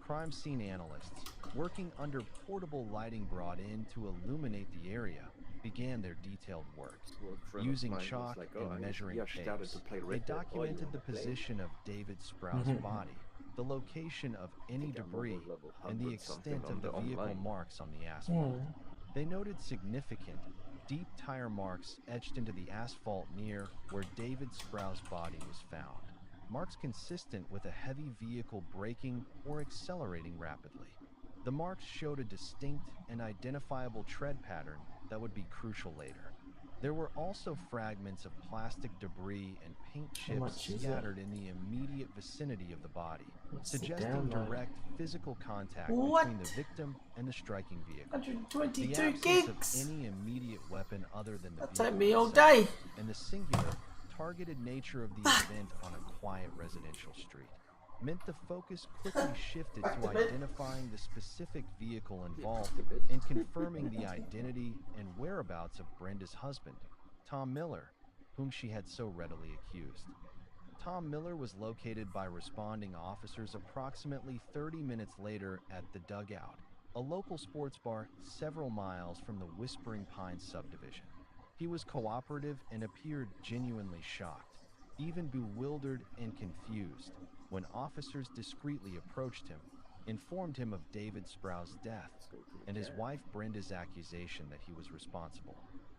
S13: Crime scene analysts, working under portable lighting brought in to illuminate the area, began their detailed work. Using chalk and measuring tapes, they documented the position of David Sprou's body, the location of any debris, and the extent of the vehicle marks on the asphalt. They noted significant, deep tire marks etched into the asphalt near where David Sprou's body was found. Marks consistent with a heavy vehicle braking or accelerating rapidly. The marks showed a distinct and identifiable tread pattern that would be crucial later. There were also fragments of plastic debris and paint chips scattered in the immediate vicinity of the body, suggesting direct physical contact between the victim and the striking vehicle.
S3: 122
S13: the absence
S3: gigs.
S13: of any immediate weapon other than the
S3: That'll
S13: vehicle
S3: take me all
S13: itself,
S3: day.
S13: and the singular, targeted nature of the event on a quiet residential street meant the focus quickly shifted to identifying the specific vehicle involved and confirming the identity and whereabouts of Brenda's husband, Tom Miller, whom she had so readily accused. Tom Miller was located by responding officers approximately 30 minutes later at The Dugout, a local sports bar several miles from the Whispering Pines subdivision. He was cooperative and appeared genuinely shocked, even bewildered and confused, when officers discreetly approached him, informed him of David Sprou's death, and his wife Brenda's accusation that he was responsible.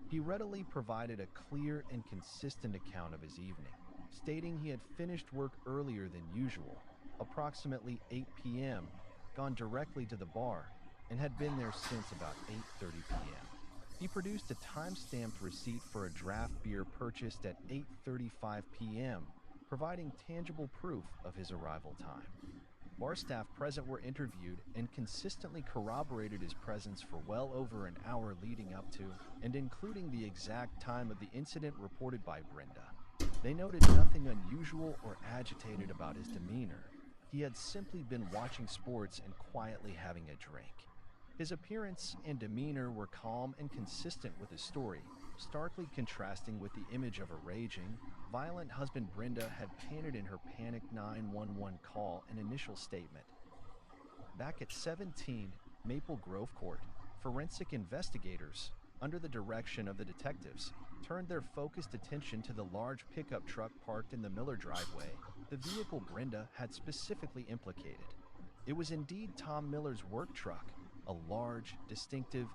S13: He readily provided a clear and consistent account of his evening, stating he had finished work earlier than usual, approximately 8 p.m., gone directly to the bar, and had been there since about 8:30 p.m. He produced a time-stamped receipt for a draft beer purchased at 8:35 p.m., providing tangible proof of his arrival time. Bar staff present were interviewed and consistently corroborated his presence for well over an hour leading up to and including the exact time of the incident reported by Brenda. They noted nothing unusual or agitated about his demeanor. He had simply been watching sports and quietly having a drink. His appearance and demeanor were calm and consistent with his story, starkly contrasting with the image of a raging, violent husband Brenda had painted in her panicked 911 call and initial statement. Back at 17 Maple Grove Court, forensic investigators, under the direction of the detectives, turned their focused attention to the large pickup truck parked in the Miller driveway, the vehicle Brenda had specifically implicated. It was indeed Tom Miller's work truck, a large, distinctive,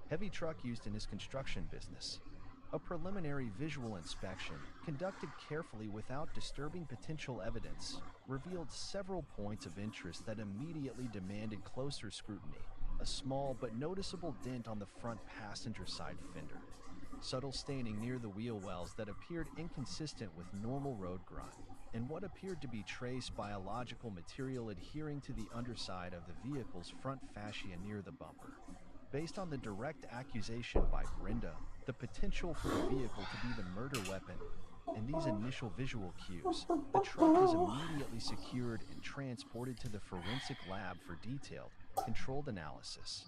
S13: heavy truck used in his construction business. A preliminary visual inspection, conducted carefully without disturbing potential evidence, revealed several points of interest that immediately demanded closer scrutiny. A small but noticeable dent on the front passenger side fender, subtle staining near the wheel wells that appeared inconsistent with normal road grime, and what appeared to be trace biological material adhering to the underside of the vehicle's front fascia near the bumper. Based on the direct accusation by Brenda, the potential for the vehicle to be the murder weapon, and these initial visual cues, the truck was immediately secured and transported to the forensic lab for detailed, controlled analysis.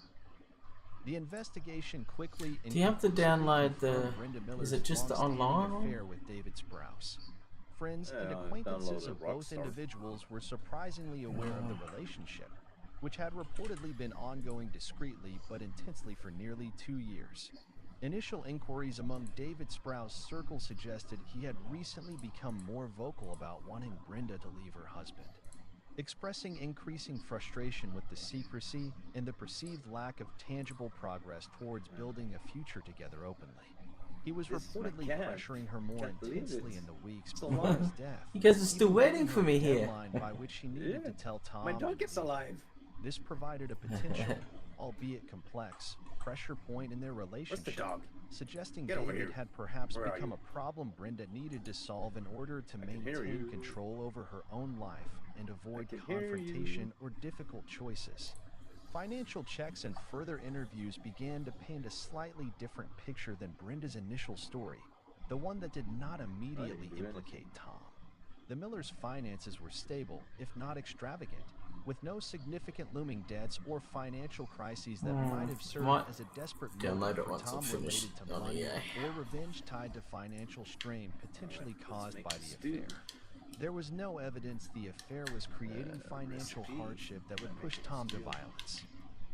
S13: The investigation quickly
S3: Do you have to download the... Is it just the online one?
S13: Affair with David Sprouse. Friends and acquaintances of both individuals were surprisingly aware of the relationship, which had reportedly been ongoing discreetly but intensely for nearly 2 years. Initial inquiries among David Sprou's circle suggested he had recently become more vocal about wanting Brenda to leave her husband, expressing increasing frustration with the secrecy and the perceived lack of tangible progress towards building a future together openly. He was reportedly pressuring her more intensely in the weeks before his death.
S3: You guys are still waiting for me here.
S13: Deadline by which she needed to tell Tom.
S2: My dog gets alive.
S13: This provided a potential, albeit complex, pressure point in their relationship.
S2: What's the dog?
S13: Suggesting
S2: Get over
S13: David
S2: here.
S13: had perhaps
S2: Where are
S13: become
S2: you?
S13: a problem Brenda needed to solve in order to
S2: hear
S13: maintain
S2: you.
S13: control over her own life and avoid
S2: can hear
S13: confrontation or difficult choices. Financial checks and further interviews began to paint a slightly different picture than Brenda's initial story, the one that did not immediately implicate Tom. The Millers' finances were stable, if not extravagant, with no significant looming debts or financial crises that might have served as a desperate motive for Tom related to money or revenge tied to financial strain potentially caused by the affair. There was no evidence the affair was creating financial hardship that would push Tom to violence.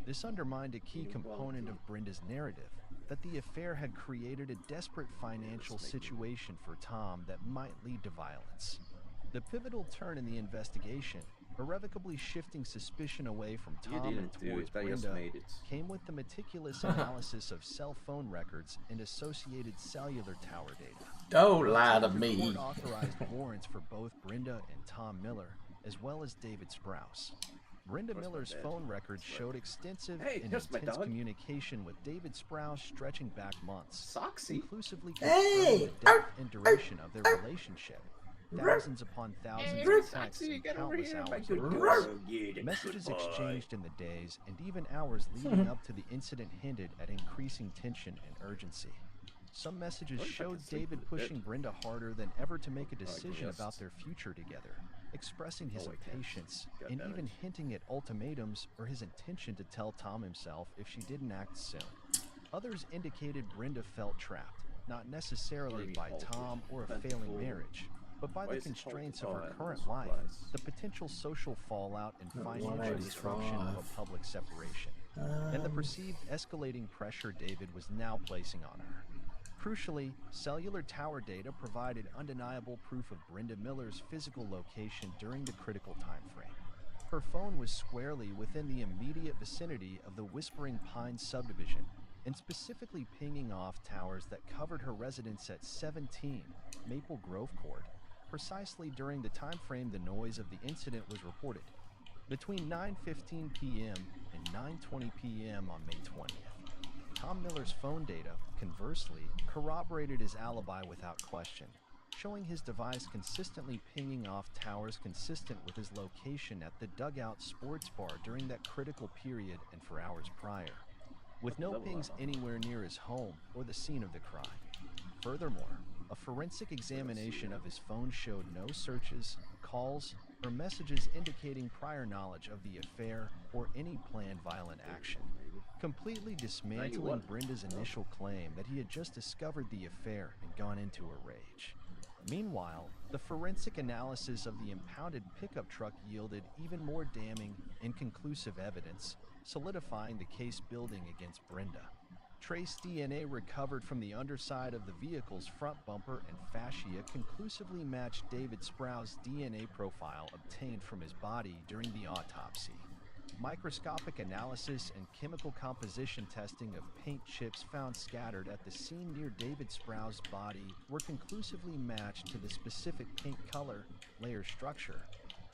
S13: This undermined a key component of Brenda's narrative, that the affair had created a desperate financial situation for Tom that might lead to violence. The pivotal turn in the investigation, irrevocably shifting suspicion away from Tom and towards Brenda, came with the meticulous analysis of cell phone records and associated cellular tower data.
S3: Don't lie to me.
S13: The court authorized warrants for both Brenda and Tom Miller, as well as David Sprouse. Brenda Miller's phone records showed extensive and intense communication with David Sprouse stretching back months, conclusively confirming the depth and duration of their relationship. Thousands upon thousands of texts and countless hours of calls. Messages exchanged in the days and even hours leading up to the incident hinted at increasing tension and urgency. Some messages showed David pushing Brenda harder than ever to make a decision about their future together, expressing his impatience and even hinting at ultimatums or his intention to tell Tom himself if she didn't act soon. Others indicated Brenda felt trapped, not necessarily by Tom or a failing marriage, but by the constraints of her current life, the potential social fallout and financial disruption of a public separation, and the perceived escalating pressure David was now placing on her. Crucially, cellular tower data provided undeniable proof of Brenda Miller's physical location during the critical time frame. Her phone was squarely within the immediate vicinity of the Whispering Pines subdivision, and specifically pinging off towers that covered her residence at 17 Maple Grove Court, precisely during the time frame the noise of the incident was reported, between 9:15 p.m. and 9:20 p.m. on May 20th. Tom Miller's phone data, conversely, corroborated his alibi without question, showing his device consistently pinging off towers consistent with his location at the Dugout Sports Bar during that critical period and for hours prior, with no pings anywhere near his home or the scene of the crime. Furthermore, a forensic examination of his phone showed no searches, calls, or messages indicating prior knowledge of the affair or any planned violent action, completely dismantling Brenda's initial claim that he had just discovered the affair and gone into a rage. Meanwhile, the forensic analysis of the impounded pickup truck yielded even more damning and conclusive evidence, solidifying the case building against Brenda. Trace DNA recovered from the underside of the vehicle's front bumper and fascia conclusively matched David Sprouse's DNA profile obtained from his body during the autopsy. Microscopic analysis and chemical composition testing of paint chips found scattered at the scene near David Sprouse's body were conclusively matched to the specific paint color, layer structure,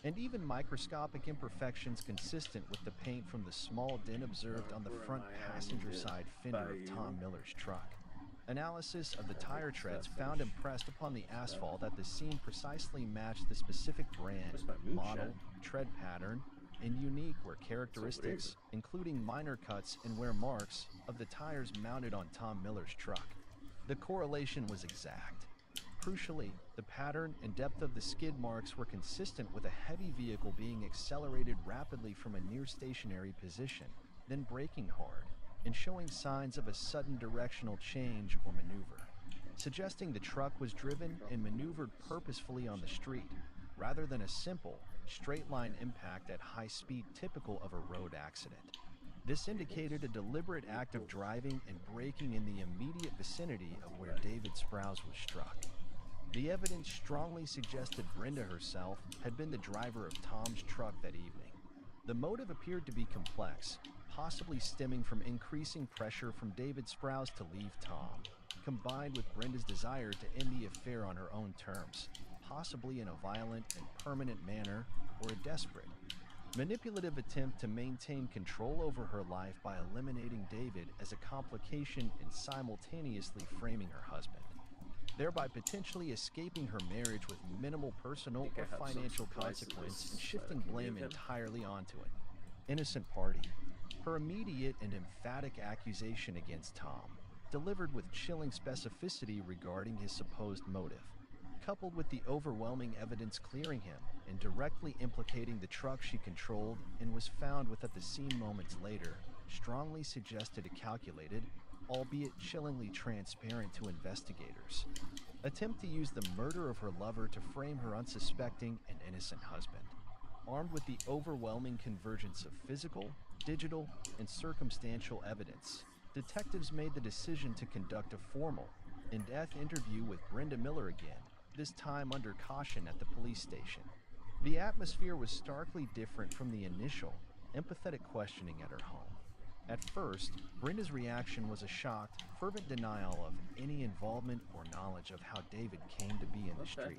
S13: and even microscopic imperfections consistent with the paint from the small dent observed on the front passenger side fender of Tom Miller's truck. Analysis of the tire treads found impressed upon the asphalt at the scene precisely matched the specific brand, model, tread pattern, and unique wear characteristics, including minor cuts and wear marks, of the tires mounted on Tom Miller's truck. The correlation was exact. Crucially, the pattern and depth of the skid marks were consistent with a heavy vehicle being accelerated rapidly from a near stationary position, then braking hard, and showing signs of a sudden directional change or maneuver, suggesting the truck was driven and maneuvered purposefully on the street, rather than a simple, straight-line impact at high speed typical of a road accident. This indicated a deliberate act of driving and braking in the immediate vicinity of where David Sprouse was struck. The evidence strongly suggested Brenda herself had been the driver of Tom's truck that evening. The motive appeared to be complex, possibly stemming from increasing pressure from David Sprouse to leave Tom, combined with Brenda's desire to end the affair on her own terms, possibly in a violent and permanent manner, or a desperate, manipulative attempt to maintain control over her life by eliminating David as a complication and simultaneously framing her husband, thereby potentially escaping her marriage with minimal personal or financial consequence and shifting blame entirely onto an innocent party. Her immediate and emphatic accusation against Tom, delivered with chilling specificity regarding his supposed motive, coupled with the overwhelming evidence clearing him and directly implicating the truck she controlled and was found with at the scene moments later, strongly suggested a calculated, albeit chillingly transparent to investigators, attempt to use the murder of her lover to frame her unsuspecting and innocent husband. Armed with the overwhelming convergence of physical, digital, and circumstantial evidence, detectives made the decision to conduct a formal, in-depth interview with Brenda Miller again, this time under caution at the police station. The atmosphere was starkly different from the initial, empathetic questioning at her home. At first, Brenda's reaction was a shocked, fervent denial of any involvement or knowledge of how David came to be in the street.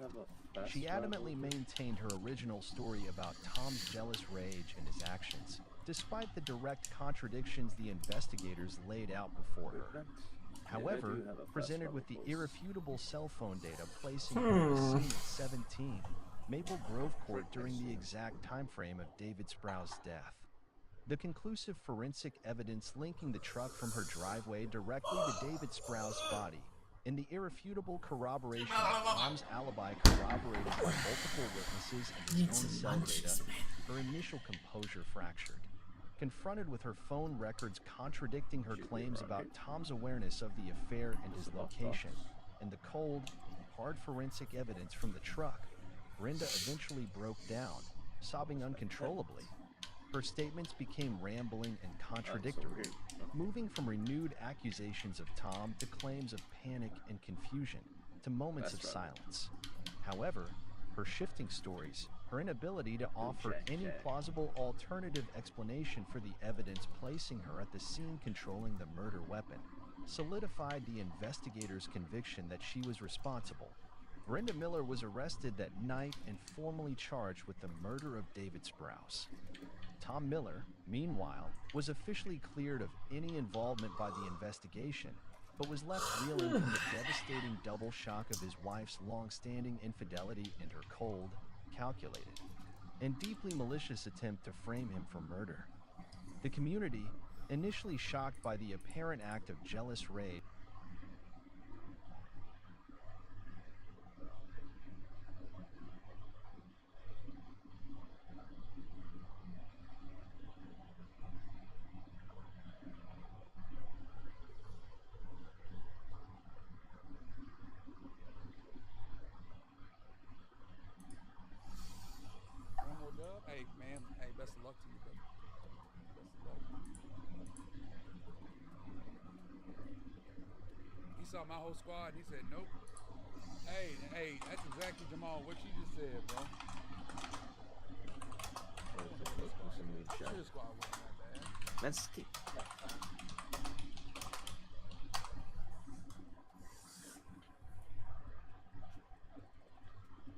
S13: She adamantly maintained her original story about Tom's jealous rage and his actions, despite the direct contradictions the investigators laid out before her. However, presented with the irrefutable cell phone data placing her at the scene at 17, Maple Grove Court during the exact time frame of David Sprough's death. The conclusive forensic evidence linking the truck from her driveway directly to David Sprough's body, and the irrefutable corroboration of Tom's alibi corroborated by multiple witnesses and his own cell data, her initial composure fractured. Confronted with her phone records contradicting her claims about Tom's awareness of the affair and his location, and the cold, hard forensic evidence from the truck, Brenda eventually broke down, sobbing uncontrollably. Her statements became rambling and contradictory, moving from renewed accusations of Tom to claims of panic and confusion to moments of silence. However, her shifting stories, her inability to offer any plausible alternative explanation for the evidence placing her at the scene controlling the murder weapon, solidified the investigators' conviction that she was responsible. Brenda Miller was arrested that night and formally charged with the murder of David Sprouse. Tom Miller, meanwhile, was officially cleared of any involvement by the investigation, but was left reeling from the devastating double shock of his wife's long-standing infidelity and her cold, calculated, and deeply malicious attempt to frame him for murder. The community, initially shocked by the apparent act of jealous rage,
S9: One more dub. Hey, man. Hey, best of luck to you, brother. Best of luck. He saw my whole squad and he said, nope. Hey, that's exactly, Jamal, what you just said, bro. Your squad wasn't that bad.
S2: Let's keep.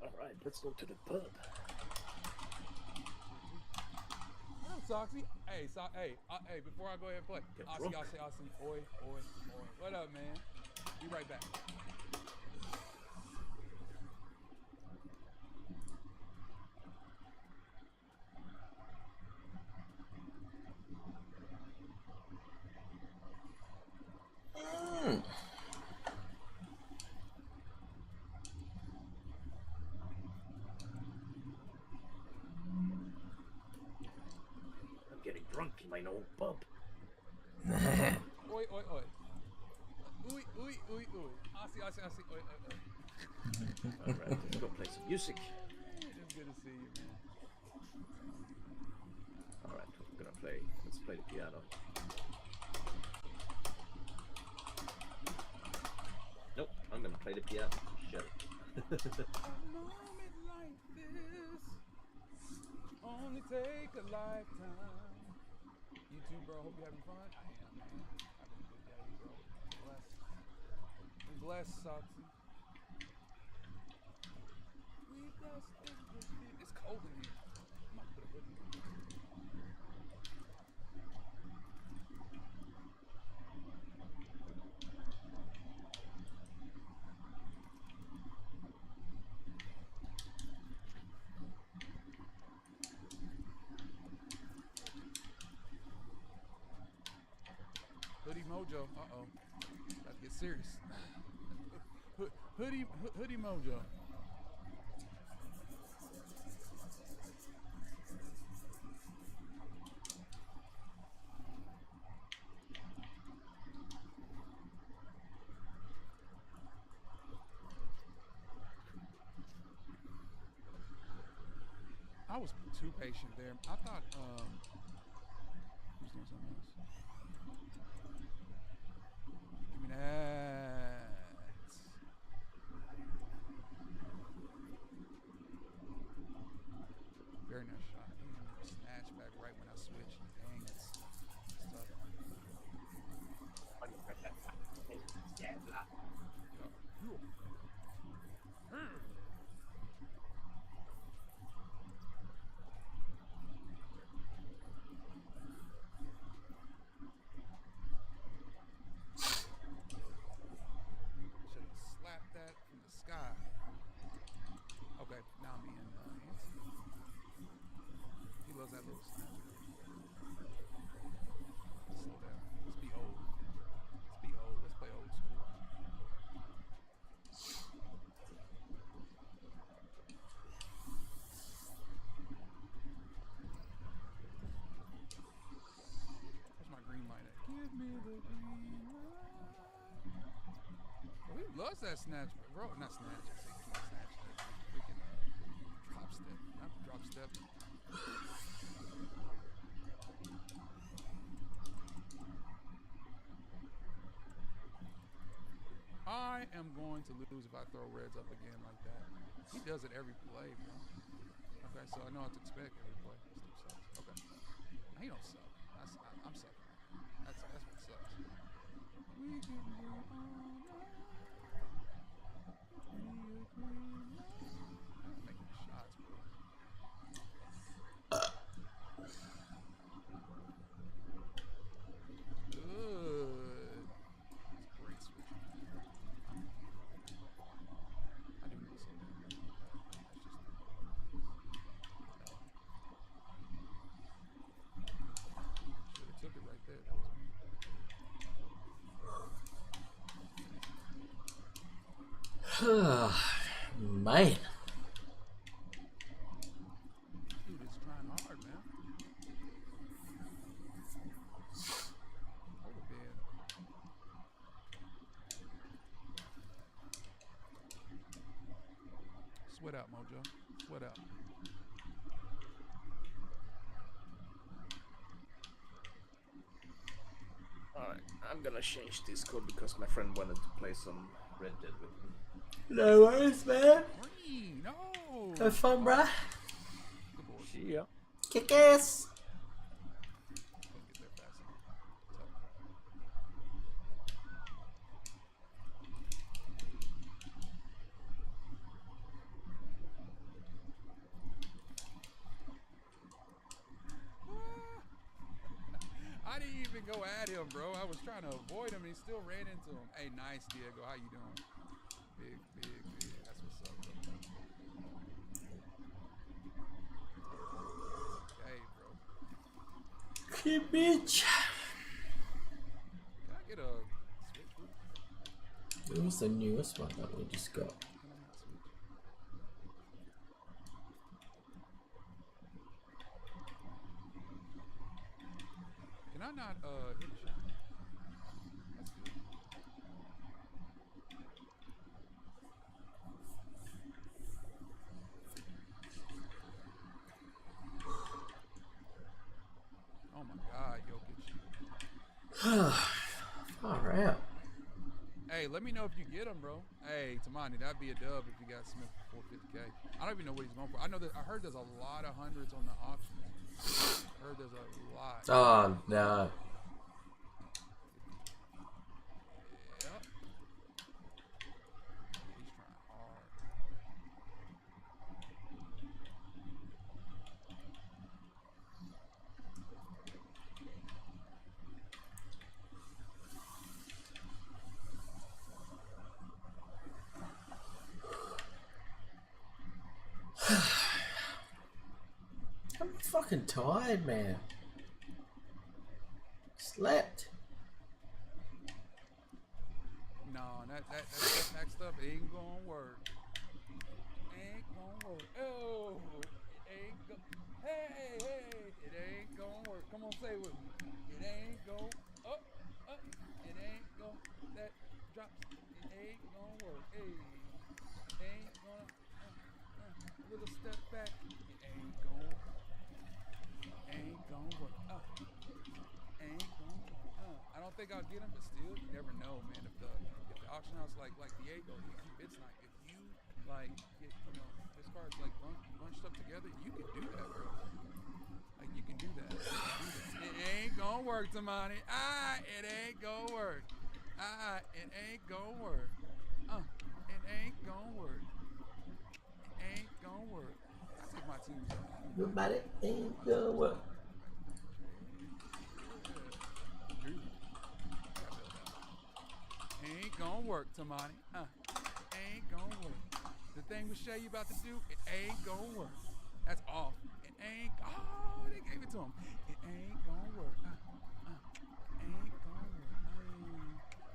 S2: Alright, let's go to the pub.
S9: What up, Soxy? Hey, before I go ahead and play, I'll see. Oi. What up, man? Be right back.
S2: I'm getting drunk in my own pub.
S9: Oi. I see. Oi.
S2: Alright, let's go play some music.
S9: It's good to see you, man.
S2: Alright, let's play the piano. Nope, I'm gonna play the piano. Shut it.
S9: A moment like this only take a lifetime. You too, bro. Hope you're having fun. I am, man. I've been a good day, bro. Blessed, Soxy. It's cold in here. I'm about to put a hoodie on. Hoodie Mojo. Uh-oh. get serious. Hoodie Mojo. I was too patient there. I thought he was doing something else. Give me that. Very nice shot. Snatch back right when I switched. Dang, it's tough. Should have slapped that from the sky. Okay, now me and Anthony. He loves that little snatch. Slow down. Let's be old. Let's be old. Let's play old school. Where's my green light at? Give me the green light. Oh, he loves that snatch, bro. Not snatch. I say snatch. Freaking drop step. Not drop step. I am going to lose if I throw reds up again like that. He does it every play, bro. Okay, so I know what to expect every play. This dude sucks. Okay. He don't suck. I'm sucking. That's what sucks. We can go all night. I'm making shots, bro. Good. That's great switching. I do need to slow down. That's just should have took it right there. That was me.
S3: Man.
S9: Dude, it's trying hard, man. Hold it there. Sweat out, Mojo. Sweat out.
S7: Alright, I'm gonna change Discord because my friend wanted to play some Red Dead with me.
S3: No worries, man.
S9: Green, no.
S3: Have fun, bruh.
S7: See ya.
S3: Kick ass.
S9: Couldn't get there fast enough. I didn't even go at him, bro. I was trying to avoid him, and he still ran into him. Hey, nice, Diego. How you doing? Big. That's what's up, bro. Hey, bro.
S3: Hey, bitch.
S9: Can I get a switch, bro?
S3: What was the newest one that we just got?
S9: Can I not switch? Can I not hit a shot? That's good. Oh my God, Jokic.
S3: Far out.
S9: Hey, let me know if you get him, bro. Hey, Tamani, that'd be a dub if you got Smith for 450K. I don't even know what he's going for. I heard there's a lot of hundreds on the auction. I heard there's a lot.
S3: Oh, no.
S9: Yep. He's trying hard.
S3: I'm fucking tired, man. Slept.
S9: No, that back stuff ain't gonna work. Ain't gonna work. Oh, it ain't go. Hey, it ain't gonna work. Come on, say it with me. It ain't go. Up. It ain't go. That drops. It ain't gonna work. Hey, ain't gonna. Little step back. It ain't gonna work. Ain't gonna work. Ain't gonna work. I don't think I'll get him, but still, you never know, man. If the auction house like Diego, he bids night. If you like get his cards like bunched up together, you can do that, bro. Like you can do that. It ain't gonna work, Tamani. It ain't gonna work. It ain't gonna work. It ain't gonna work. It ain't gonna work. I take my teams out.
S3: Everybody ain't gonna work.
S9: Ain't gonna work, Tamani. Ain't gonna work. The thing with Shay you about to do, it ain't gonna work. That's off. It ain't. Oh, they gave it to him. It ain't gonna work. It ain't gonna work.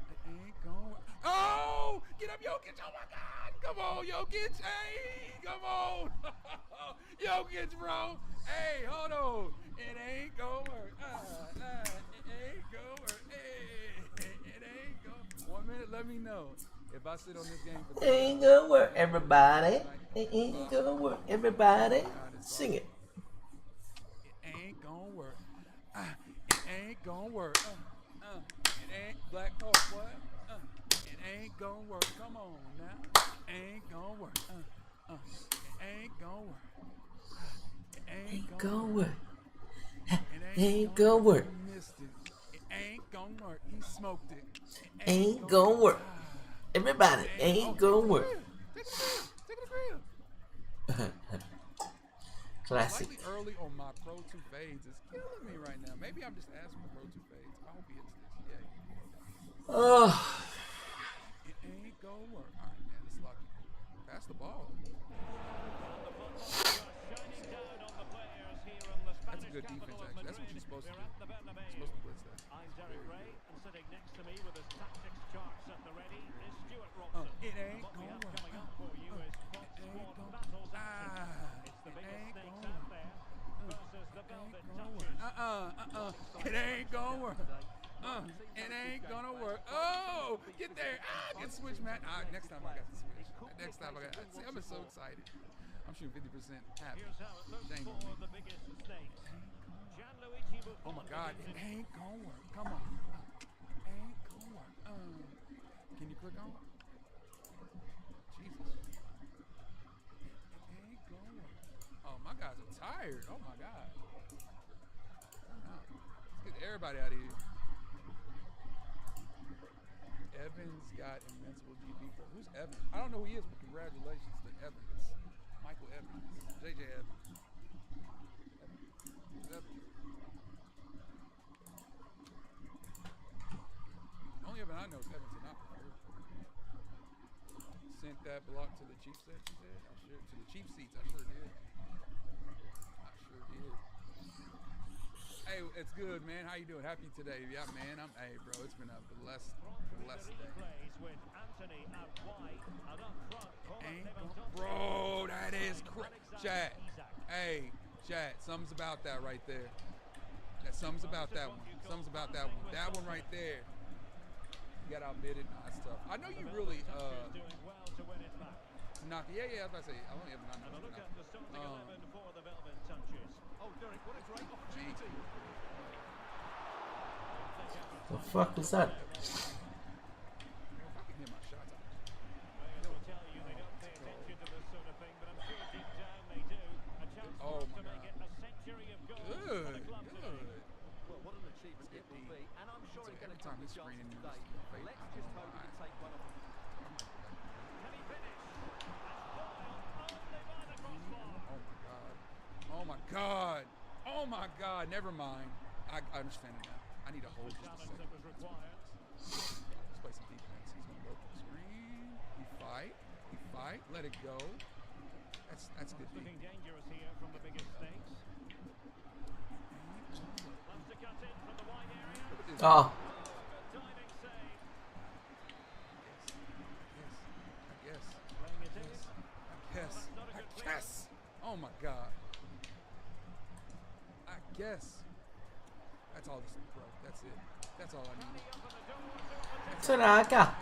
S9: It ain't gonna work. Oh, get up, Jokic. Oh my God. Come on, Jokic. Hey, come on. Jokic, bro. Hey, hold on. It ain't gonna work. It ain't gonna work. Hey, it ain't gonna. 1 minute, let me know if I sit on this game for.
S3: It ain't gonna work, everybody. It ain't gonna work, everybody. Sing it.
S9: It ain't gonna work. It ain't gonna work. It ain't Black Pope. What? It ain't gonna work. Come on now. Ain't gonna work. It ain't gonna work. It ain't gonna work.
S3: It ain't gonna work.
S9: He missed it. It ain't gonna work. He smoked it. It
S3: Ain't gonna work. Everybody, ain't gonna work.
S9: Take it to crib.
S3: Classic.
S9: Slightly early on my Pro 2 fades is killing me right now. Maybe I'm just asking for Pro 2 fades. I hope he hits this. Yeah.
S3: Oh.
S9: It ain't gonna work. All right, man. It's lucky. Pass the ball. That's a good defense, actually. That's what you're supposed to do. You're supposed to blitz that.
S14: I'm Derek Ray, and sitting next to me with his tactics charts at the ready is Stuart Robson.
S9: It ain't
S14: what we have
S9: gonna
S14: coming up for you is Quad Squad Battles action. It's the biggest snakes out there versus the Velvet Touches.
S9: It ain't gonna work. It ain't gonna work. Oh, get there. Get switch, man. Next time I got to switch. Next time I got. See, I'm so excited. I'm shooting 50% happy.
S14: Here's how it looks
S9: Shame on
S14: for
S9: me.
S14: the biggest snakes.
S9: Oh my God, it ain't gonna work. Come on. It ain't gonna work. Can you click on? Jesus. It ain't gonna work. Oh, my guys are tired. Oh my God. Let's get everybody out of here. Evans got Invincible GB Pro. Who's Evans? I don't know who he is, but congratulations to Evans. Michael Evans. JJ Evans. Evans. Only Evan I know is Evans and not sent that block to the cheap seats, you said? I sure to the cheap seats, I sure did. Hey, it's good, man. How you doing? Happy today. Yeah, man. Hey, bro, it's been a blessed day. Bro, that is chat. Hey, chat. Something's about that right there. Something's about that one. Something's about that one. That one right there. You got outbid it. Nah, that's tough. I know you really knock. Yeah. I was about to say. I only have not knocked.
S14: Look at the starting 11 for the Velvet Touches. Oh, Derek, what a great opportunity.
S3: The fuck is that?
S9: Oh my God. Good.
S14: Well, what an achievement it will be, and I'm sure it's going to come with
S9: screening
S14: today. Let's just hope we can take one of them. Can he finish? Only by the crossbar.
S9: Oh my God. Oh my God. Never mind. I understand it now. I need to hold just a second. Let's play some defense. He's gonna go for the screen. We fight. Let it go. That's good.
S14: Looking dangerous here from the biggest stakes. Wants to cut in from the wide area.
S3: Oh.
S14: Good diving save.
S9: Yes. That's all this is, bro. That's it. That's all I need.
S3: Tanaka.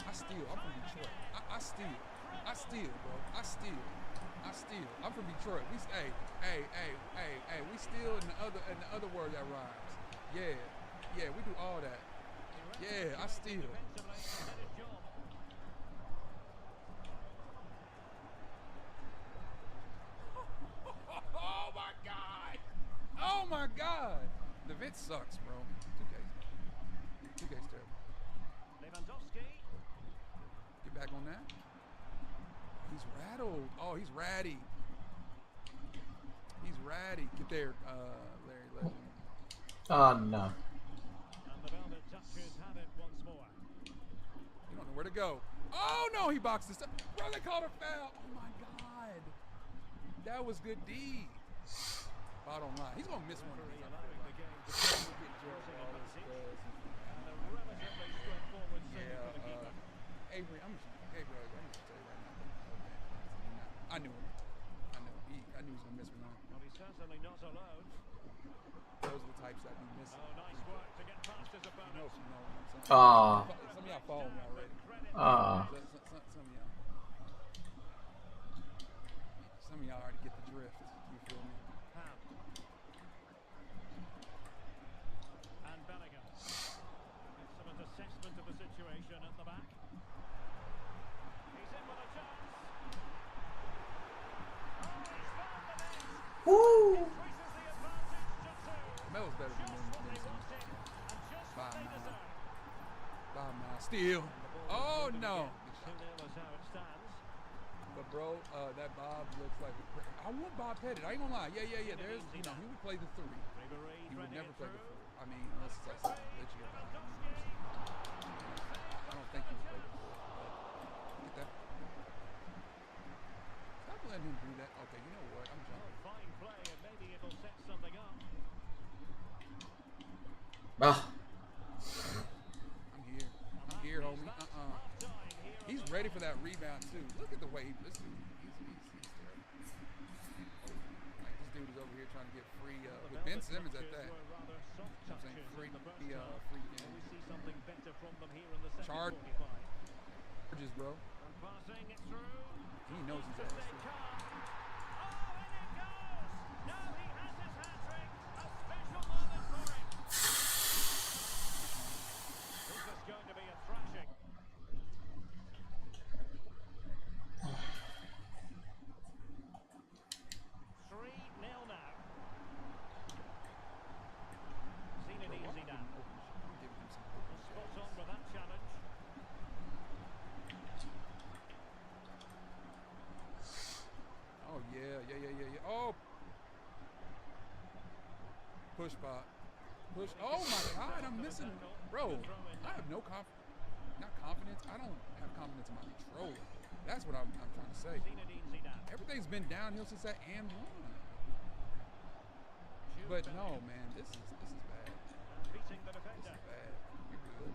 S9: I steal. I'm from Detroit. I steal, bro. I steal. I'm from Detroit. We we steal in the other word that rhymes. Yeah, we do all that. Yeah, I steal. Oh my God! The vid sucks, bro. 2K's terrible. Get back on that. He's rattled. Oh, he's ratty. He's ratty. Get there, Larry Legend.
S3: Oh no.
S9: You don't know where to go. Oh no, he boxed this up. Bro, they called a foul. Oh my God. That was good D. Bottom line. He's gonna miss one of these. Avery, I'm just gonna tell you right now. I knew him. I knew he was gonna miss one.
S14: Well, he's certainly not alone.
S9: Those are the types that be missing.
S14: Oh, nice work to get past his opponent.
S9: You know what I'm saying?
S3: Ah.
S9: Some of y'all follow me already.
S3: Ah.
S9: Some of y'all already get the drift. You feel me?
S14: And Bellingham. It's someone's assessment of the situation at the back. He's in with a chance.
S3: Woo!
S9: Melo's better than by a mile. Steal. Oh no. But bro, that Bob looks like I want Bob Pettit. I ain't gonna lie. Yeah. There's, he would play the 3. He would never play the 4. I mean, unless it's like let you get Bob. I don't think he would play the 4. Get that. Stop letting him do that. Okay, you know what? I'm jumping.
S14: Fine play, and maybe it'll set something up.
S3: Ah.
S9: I'm here, homie. He's ready for that rebound too. Look at the way this dude. He's terrible. Like this dude is over here trying to get free with Ben Simmons at that. I'm saying free game. Charges, bro. He knows he's at this.
S14: Going to be a thrashing. 3-0 now. Zinedine Zidane. Spot on with that challenge.
S9: Oh yeah. Oh, push pop. Push. Oh my God, I'm missing, bro. I have no confidence. I don't have confidence in my controller. That's what I'm trying to say. Everything's been downhill since that and 1. But no, man, this is bad. This is bad. You're good.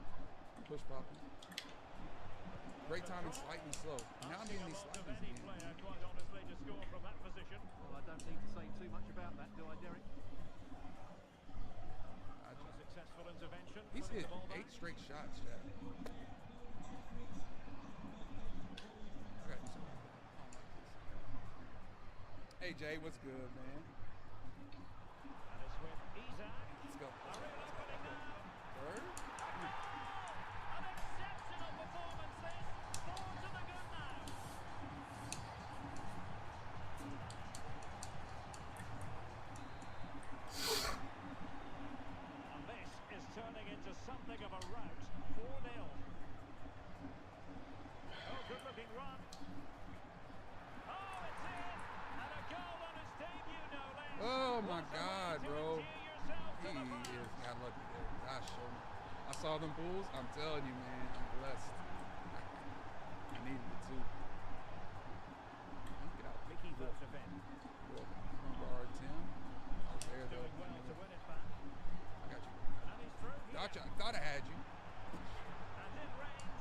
S9: Push popping. Great timing, slightly slow. Now I'm getting these slightly again.
S14: Quite honestly, to score from that position. Well, I don't need to say too much about that, do I, Derek? Successful intervention.
S9: He's hit 8 straight shots, Jack. Hey Jay, what's good, man?
S14: And it's with Isaac.
S9: Let's go. Third?
S14: An exceptional performance this. 4 to the good now. And this is turning into something of a rout. 4-0. Oh, good looking run. Oh, it's in. And a goal on his debut, no less.
S9: Oh my God, bro. He is got lucky there. Gosh, I saw them Bulls. I'm telling you, man, I'm blessed. I needed it too. Get out.
S14: Mickey votes event.
S9: Guard Tim. I was there though.
S14: Doing well to win it back.
S9: I got you.
S14: And he's through here.
S9: I thought I had you.
S14: And in range.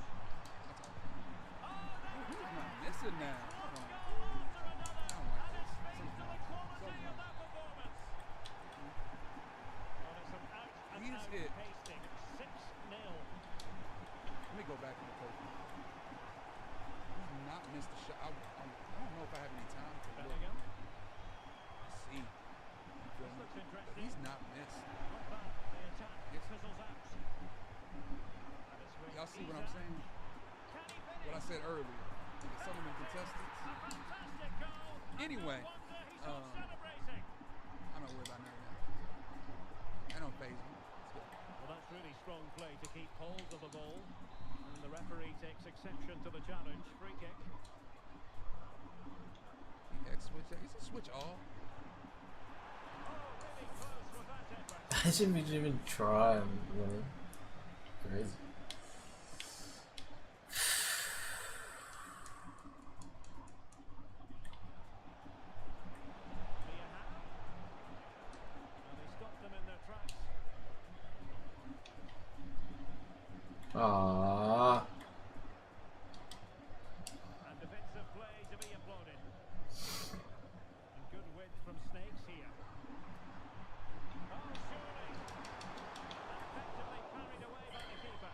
S9: perfect. He's not missed a shot. I don't know if I have any time to look. Let's see. You feel me? But he's not missed. Y'all see what I'm saying? What I said earlier. Some of them contestants. Anyway, I'm not worried about none of that. I don't phase me.
S14: Well, that's really strong play to keep hold of the ball. And the referee takes exception to the challenge. Free kick.
S9: He X-switch. Is it switch all?
S3: I shouldn't even try. Really crazy. Ah.
S14: And defensive play to be applauded. And good width from Snakes here. Oh, surely. Effectively carried away by the keeper.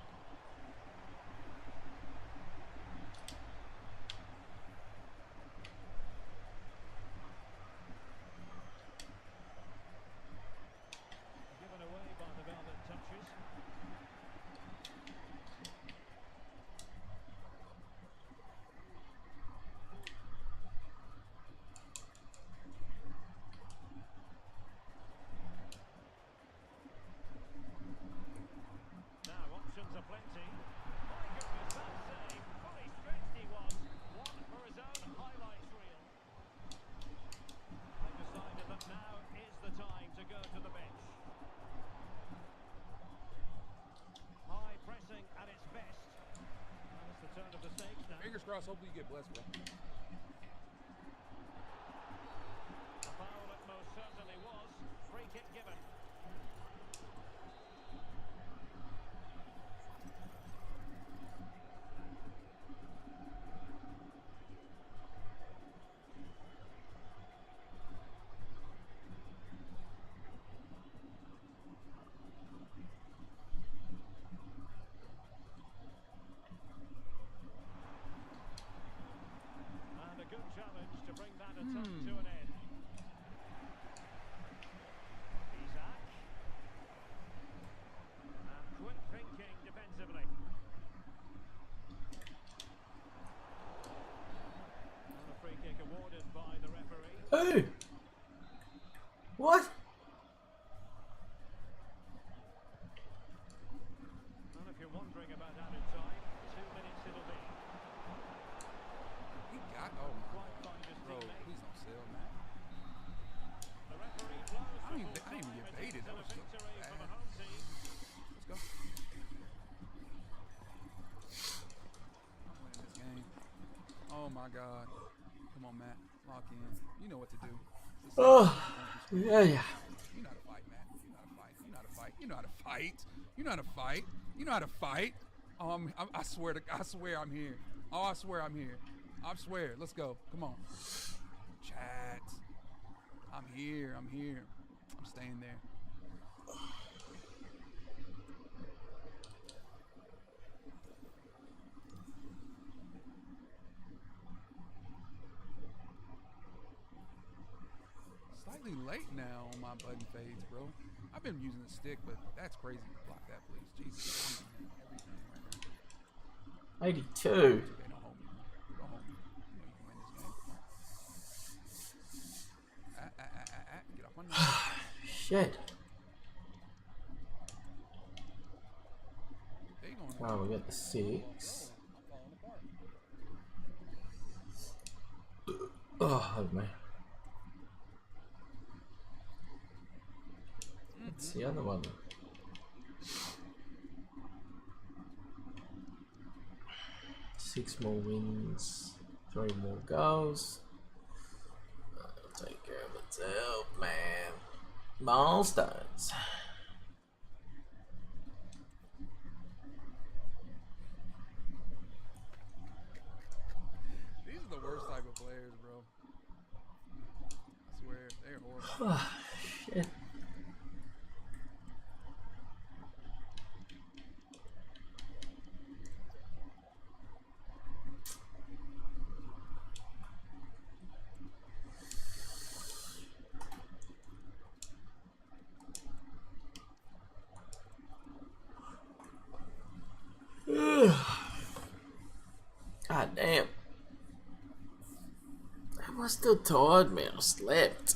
S14: Given away by the velvet touches. Now options are plenty. My goodness, that save. Fully stretched he was. One for his own highlights reel. They've decided that now is the time to go to the bench. High pressing at its best. And it's the turn of the Snakes now.
S9: Fingers crossed, hopefully you get blessed, bro.
S14: A foul it most certainly was. Free kick given. And a good challenge to bring that attack to an end. Isaac. And quick thinking defensively. And a free kick awarded by the referee.
S3: Hey! What?
S14: And if you're wondering about added time, 2 minutes it'll be.
S9: He got. Oh my God, bro! Please don't sell, man.
S14: The referee blows.
S9: I didn't even get baited. That was so bad. Let's go. I'm winning this game. Oh my God! Come on, Matt. Lock in. You know what to do.
S3: Oh, yeah, yeah.
S9: You know how to fight, Matt. You know how to fight. You know how to fight. You know how to fight. You know how to fight. You know how to fight. I swear I'm here. Oh, I swear I'm here. I swear. Let's go. Come on. Chat. I'm here. I'm here. I'm staying there. Slightly late now on my button fades, bro. I've been using the stick, but that's crazy. Block that, please. Jesus. Everything,
S3: 82.
S9: Okay, don't hold me. Don't hold me. You know you can win this game. Get off my nose.
S3: Shit. Oh, we got the 6. Oh, man. What's the other one? 6 more wins, 3 more goals. I'll take care of itself, man. Milestones.
S9: These are the worst type of players, bro. I swear, they're horrible.
S3: Shit. God damn. Am I still tired, man? I slept.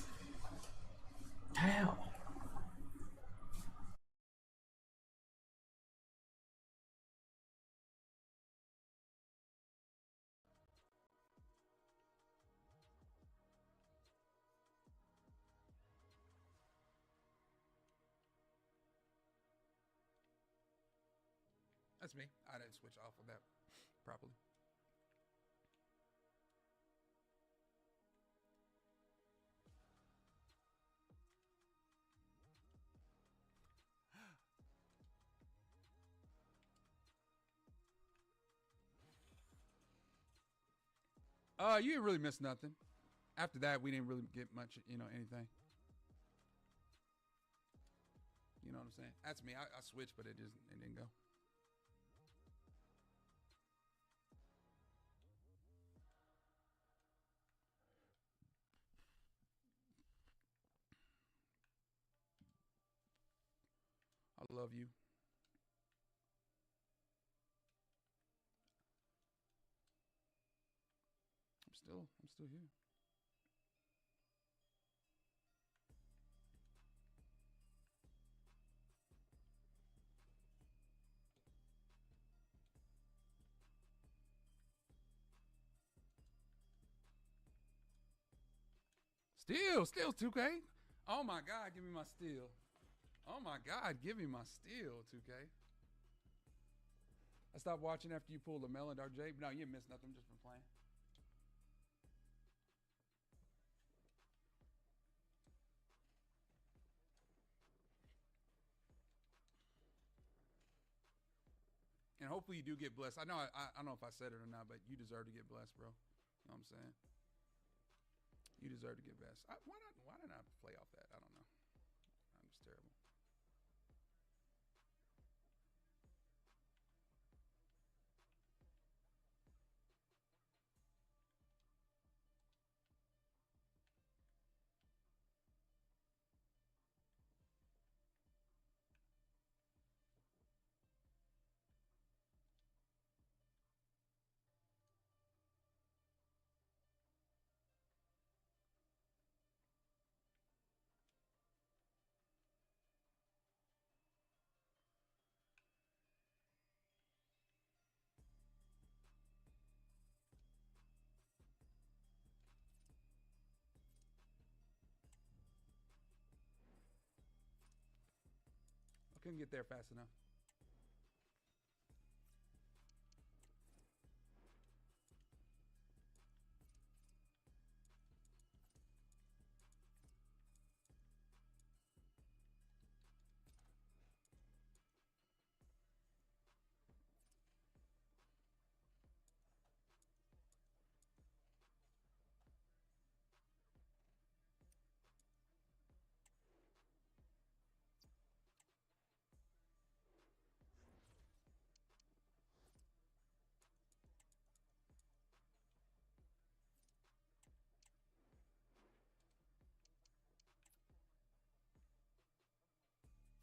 S3: How?
S9: That's me. I didn't switch off of that properly. You didn't really miss nothing. After that, we didn't really get much, anything. You know what I'm saying? That's me. I switched, but it didn't go. I love you. I'm still here. Still 2K. Oh my God, give me my steal. Oh my God, give me my steal, 2K. I stopped watching after you pulled the melon, Dark J. No, you didn't miss nothing. Just been playing. And hopefully you do get blessed. I know I don't know if I said it or not, but you deserve to get blessed, bro. You know what I'm saying? You deserve to get blessed. Why did I play off that? I don't know. I'm just terrible. I couldn't get there fast enough.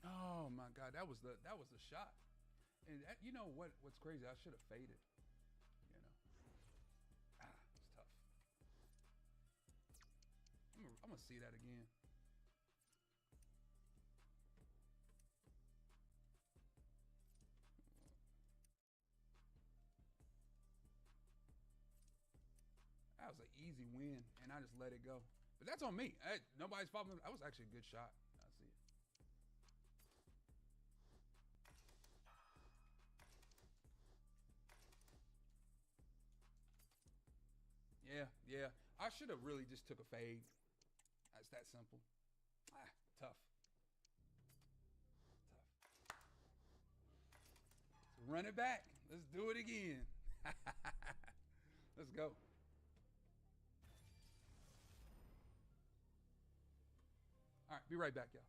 S9: Oh my God, that was the shot. And you know what's crazy? I should have faded. You know. It's tough. I'm gonna see that again. That was an easy win, and I just let it go. But that's on me. Nobody's fault. That was actually a good shot. I see it. Yeah. I should have really just took a fade. It's that simple. Tough. So run it back. Let's do it again. Let's go. All right, be right back, y'all.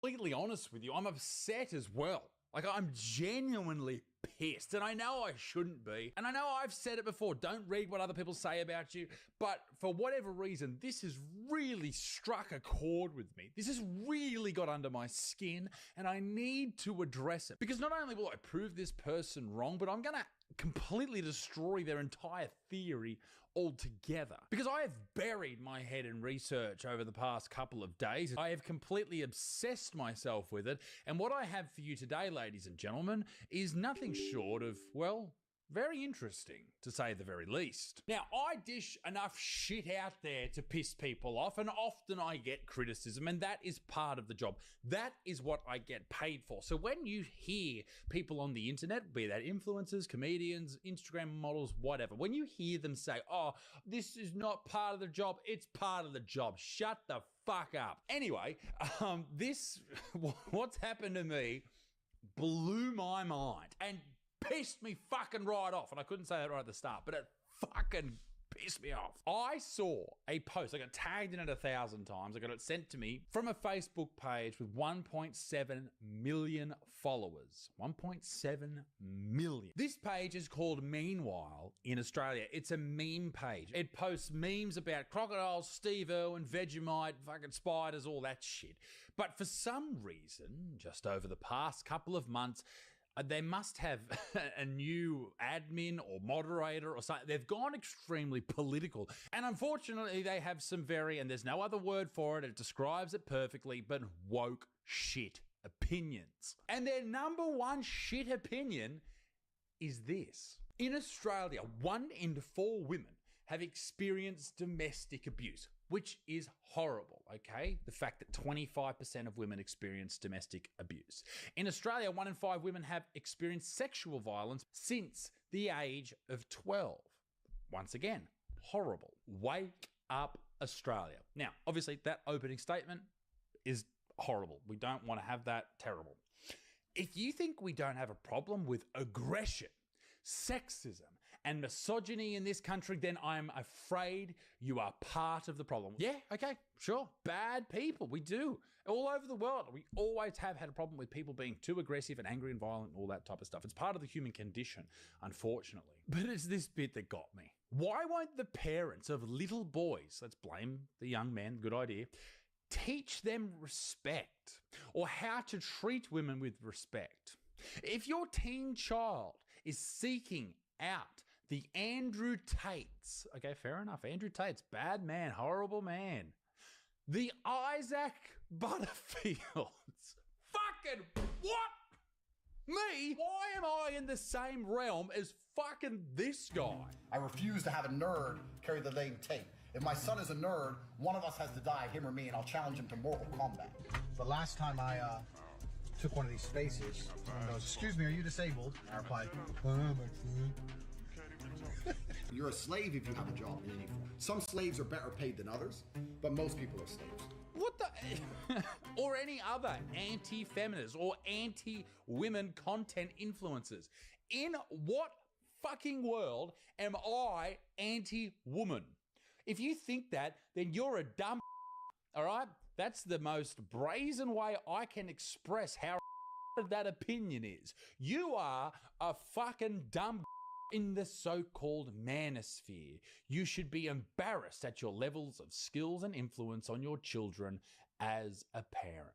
S15: completely honest with you, I'm upset as well. Like, I'm genuinely pissed, and I know I shouldn't be. And I know I've said it before, don't read what other people say about you. But for whatever reason, this has really struck a chord with me. This has really got under my skin, and I need to address it. Because not only will I prove this person wrong, but I'm going to completely destroy their entire theory altogether. Because I have buried my head in research over the past couple of days. I have completely obsessed myself with it. And what I have for you today, ladies and gentlemen, is nothing short of, well, very interesting, to say the very least. Now, I dish enough shit out there to piss people off, and often I get criticism, and that is part of the job. That is what I get paid for. So when you hear people on the internet, be that influencers, comedians, Instagram models, whatever, when you hear them say, oh, this is not part of the job, it's part of the job, shut the fuck up. Anyway, what's happened to me blew my mind and pissed me fucking right off. And I couldn't say that right at the start, but it fucking pissed me off. I saw a post, I got tagged in it 1,000 times, I got it sent to me from a Facebook page with 1.7 million followers. 1.7 million. This page is called Meanwhile in Australia. It's a meme page. It posts memes about crocodiles, Steve Irwin, Vegemite, fucking spiders, all that shit. But for some reason, just over the past couple of months, they must have a new admin or moderator or something. They've gone extremely political. And unfortunately, they have some and there's no other word for it, it describes it perfectly, but woke shit opinions. And their number one shit opinion is this. In Australia, 1 in 4 women have experienced domestic abuse, which is horrible, okay? The fact that 25% of women experience domestic abuse. In Australia, 1 in 5 women have experienced sexual violence since the age of 12. Once again, horrible. Wake up, Australia. Now, obviously, that opening statement is horrible. We don't want to have that. Terrible. If you think we don't have a problem with aggression, sexism, and misogyny in this country, then I'm afraid you are part of the problem. Yeah, okay, sure. Bad people, we do. All over the world, we always have had a problem with people being too aggressive and angry and violent and all that type of stuff. It's part of the human condition, unfortunately. But it's this bit that got me. Why won't the parents of little boys, let's blame the young men, good idea, teach them respect or how to treat women with respect? If your teen child is seeking out the Andrew Tates, okay, fair enough, Andrew Tate's bad man, horrible man, the Isaac Butterfields, fucking what? Me? Why am I in the same realm as fucking this guy?
S16: I refuse to have a nerd carry the name Tate. If my son is a nerd, one of us has to die, him or me, and I'll challenge him to mortal combat.
S17: The last time I took one of these spaces, someone goes, "Excuse me, are you disabled?" I replied,
S16: You're a slave if you have a job in any form. Some slaves are better paid than others, but most people are slaves.
S15: What the? Or any other anti-feminist or anti-women content influencers. In what fucking world am I anti-woman? If you think that, then you're a dumb all right? That's the most brazen way I can express how that opinion is. You are a fucking dumb in the so-called manosphere. You should be embarrassed at your levels of skills and influence on your children as a parent.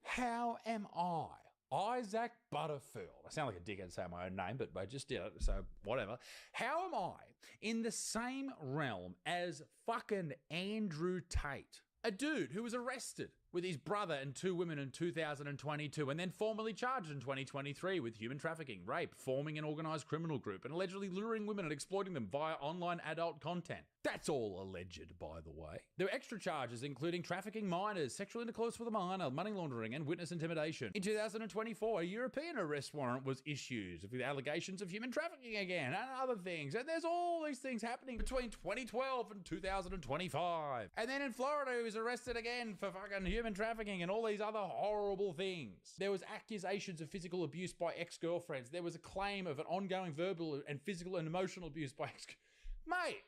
S15: How am I, Isaac Butterfield? I sound like a dickhead saying my own name, but I just did it, so whatever. How am I in the same realm as fucking Andrew Tate? A dude who was arrested with his brother and 2 women in 2022 and then formally charged in 2023 with human trafficking, rape, forming an organised criminal group and allegedly luring women and exploiting them via online adult content. That's all alleged, by the way. There were extra charges including trafficking minors, sexual intercourse with a minor, money laundering and witness intimidation. In 2024, a European arrest warrant was issued with allegations of human trafficking again and other things. And there's all these things happening between 2012 and 2025. And then in Florida, he was arrested again for fucking human trafficking and all these other horrible things. There was accusations of physical abuse by ex-girlfriends. There was a claim of an ongoing verbal and physical and emotional abuse by Mate,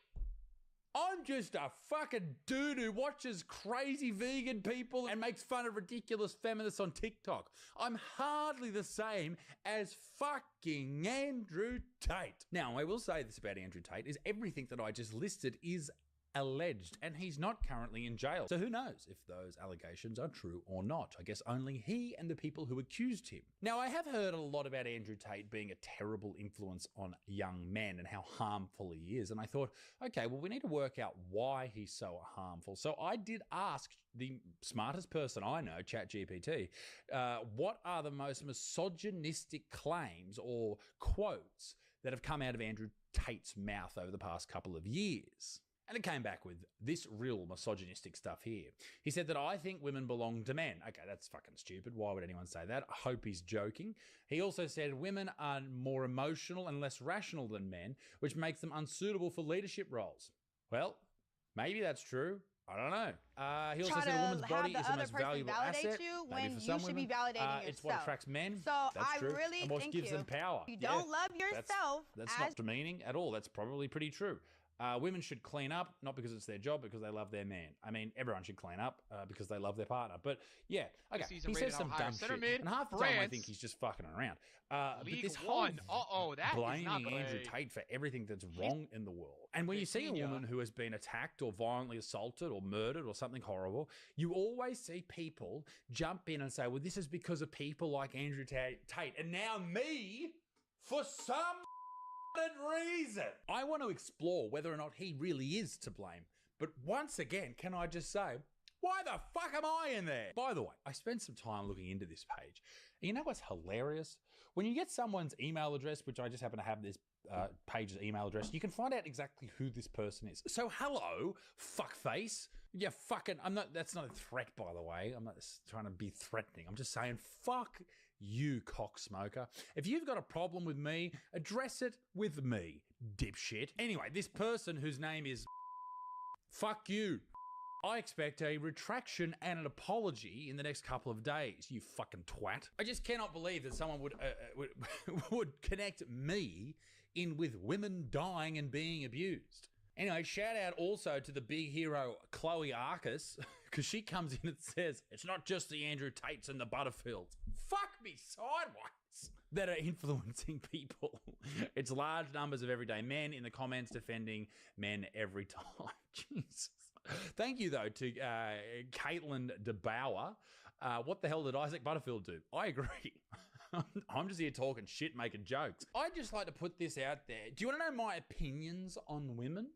S15: I'm just a fucking dude who watches crazy vegan people and makes fun of ridiculous feminists on TikTok. I'm hardly the same as fucking Andrew Tate. Now, I will say this about Andrew Tate is everything that I just listed is alleged, and he's not currently in jail. So who knows if those allegations are true or not? I guess only he and the people who accused him. Now, I have heard a lot about Andrew Tate being a terrible influence on young men and how harmful he is, and I thought, okay, well, we need to work out why he's so harmful. So I did ask the smartest person I know, ChatGPT, what are the most misogynistic claims or quotes that have come out of Andrew Tate's mouth over the past couple of years? And it came back with this real misogynistic stuff here. He said that I think women belong to men. Okay, that's fucking stupid. Why would anyone say that? I hope he's joking. He also said women are more emotional and less rational than men, which makes them unsuitable for leadership roles. Well, maybe that's true. I don't know. He also said a woman's body is the most valuable asset. Maybe for some women, it's what attracts men.
S1: So
S15: that's
S1: I
S15: true.
S1: really
S15: and what
S1: think
S15: gives them power.
S1: You don't love yourself.
S15: That's not demeaning at all. That's probably pretty true. Women should clean up, not because it's their job, because they love their man. I mean, everyone should clean up because they love their partner. But yeah, okay, he says some dumb shit. And half the time I think he's just fucking around. But this whole blaming Andrew Tate for everything that's wrong in the world. And when you see a woman who has been attacked or violently assaulted or murdered or something horrible, you always see people jump in and say, well, this is because of people like Andrew Tate. And now me, for some reason. I want to explore whether or not he really is to blame. But once again, can I just say, why the fuck am I in there? By the way, I spent some time looking into this page. And you know what's hilarious? When you get someone's email address, which I just happen to have this page's email address, you can find out exactly who this person is. So hello, fuckface. Yeah, fucking, that's not a threat, by the way. I'm not trying to be threatening. I'm just saying, fuck you, cocksmoker. If you've got a problem with me, address it with me, dipshit. Anyway, this person whose name is fuck you. I expect a retraction and an apology in the next couple of days, you fucking twat. I just cannot believe that someone would connect me in with women dying and being abused. Anyway, shout out also to the big hero Chloe Arcus, because she comes in and says, it's not just the Andrew Tates and the Butterfields. Fuck me sideways. That are influencing people. It's large numbers of everyday men in the comments defending men every time. Jesus. Thank you, though, to Caitlin DeBauer. What the hell did Isaac Butterfield do? I agree. I'm just here talking shit, making jokes. I'd just like to put this out there. Do you want to know my opinions on women?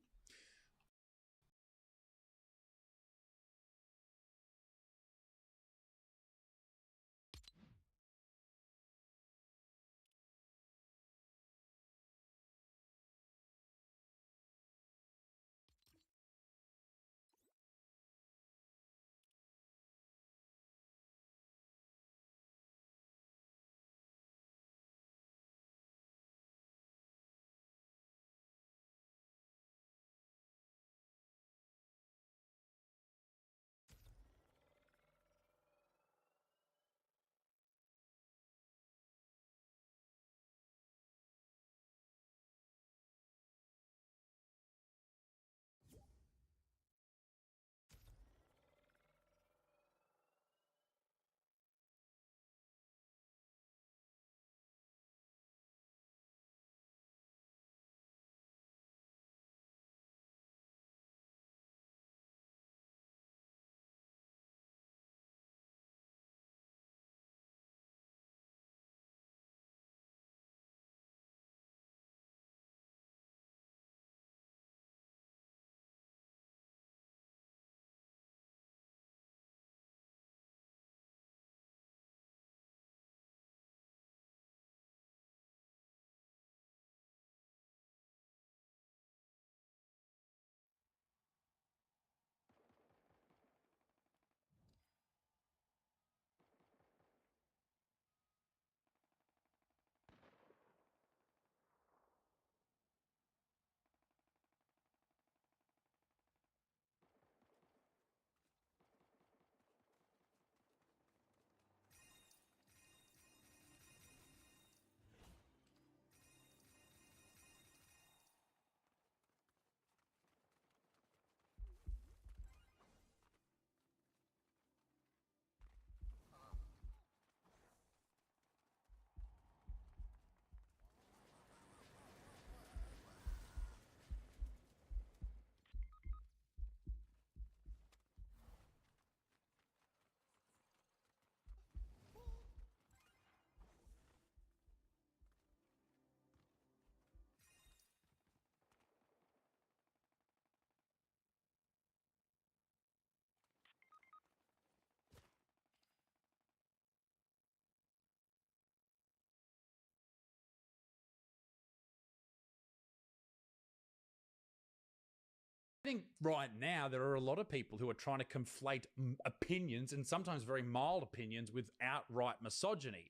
S15: think right now there are a lot of people who are trying to conflate opinions, and sometimes very mild opinions, with outright misogyny.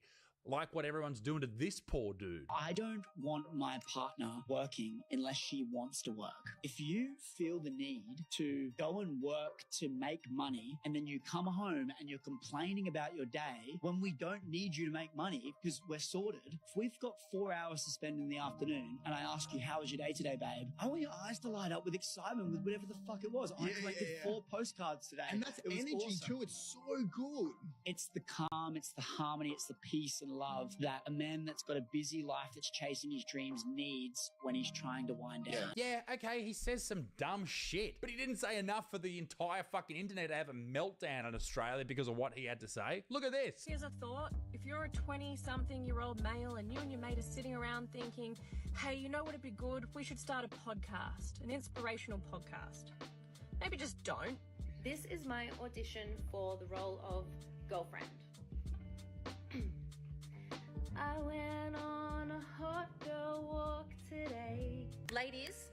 S15: Like what everyone's doing to this poor dude.
S1: I don't want my partner working unless she wants to work. If you feel the need to go and work to make money and then you come home and you're complaining about your day when we don't need you to make money because we're sorted. If we've got 4 hours to spend in the afternoon and I ask you, how was your day today, babe? I want your eyes to light up with excitement with whatever the fuck it was. I collected 4 postcards today.
S18: And that's energy
S1: awesome.
S18: too. It's so good.
S1: It's the calm, it's the harmony, it's the peace and love that a man that's got a busy life that's chasing his dreams needs when he's trying to wind down.
S15: Yeah, okay, he says some dumb shit, but he didn't say enough for the entire fucking internet to have a meltdown in Australia because of what he had to say. Look at this.
S4: Here's a thought. If you're a 20-something-year-old male and you and your mate are sitting around thinking, hey, you know what would be good? We should start a podcast, an inspirational podcast. Maybe just don't.
S19: This is my audition for the role of girlfriend. I went on a hot girl walk today. Ladies,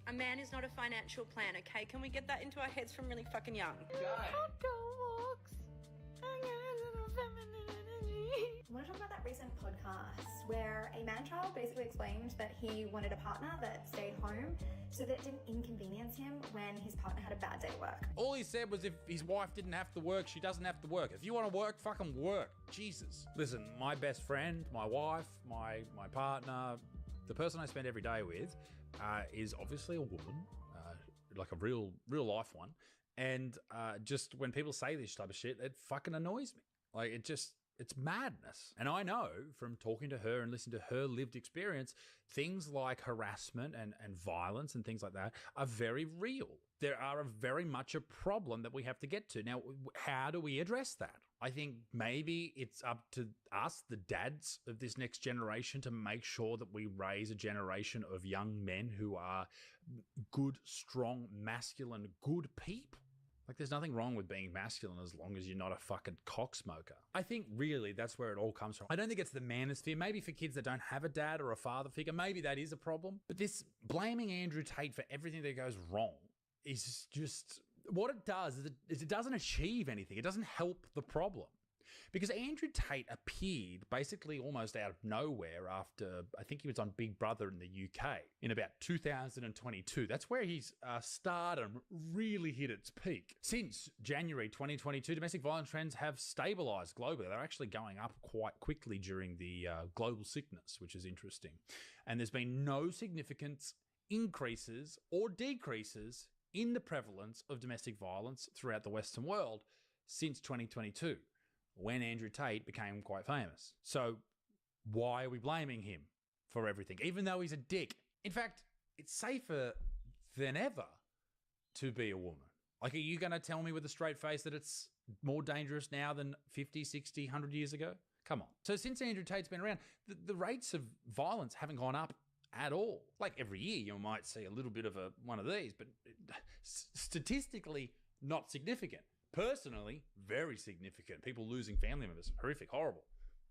S19: a man is not a financial plan, okay? Can we get that into our heads from really fucking young?
S4: Hot girl walks. I got a little feminine energy.
S20: I want to talk about that recent podcast where a man-child basically explained that he wanted a partner that stayed home so that it didn't inconvenience him when his partner had a bad day at work.
S15: All he said was if his wife didn't have to work, she doesn't have to work. If you want to work, fucking work. Jesus. Listen, my best friend, my wife, my partner, the person I spend every day with is obviously a woman, like a real life one. And just when people say this type of shit, it fucking annoys me. Like, it's madness. And I know from talking to her and listening to her lived experience, things like harassment and violence and things like that are very real. There are very much a problem that we have to get to. Now, how do we address that? I think maybe it's up to us, the dads of this next generation, to make sure that we raise a generation of young men who are good, strong, masculine, good people. Like, there's nothing wrong with being masculine as long as you're not a fucking cocksmoker. I think really that's where it all comes from. I don't think it's the manosphere. Maybe for kids that don't have a dad or a father figure, maybe that is a problem. But this blaming Andrew Tate for everything that goes wrong is just... What it does is it doesn't achieve anything. It doesn't help the problem. Because Andrew Tate appeared basically almost out of nowhere after, I think he was on Big Brother in the UK in about 2022. That's where his stardom really hit its peak. Since January 2022, domestic violence trends have stabilised globally. They're actually going up quite quickly during the global sickness, which is interesting. And there's been no significant increases or decreases in the prevalence of domestic violence throughout the Western world since 2022. When Andrew Tate became quite famous. So why are we blaming him for everything, even though he's a dick? In fact, it's safer than ever to be a woman. Like, are you going to tell me with a straight face that it's more dangerous now than 50, 60, 100 years ago? Come on. So since Andrew Tate's been around, the rates of violence haven't gone up at all. Like, every year you might see a little bit of one of these, but statistically not significant. Personally, very significant. People losing family members, horrific, horrible.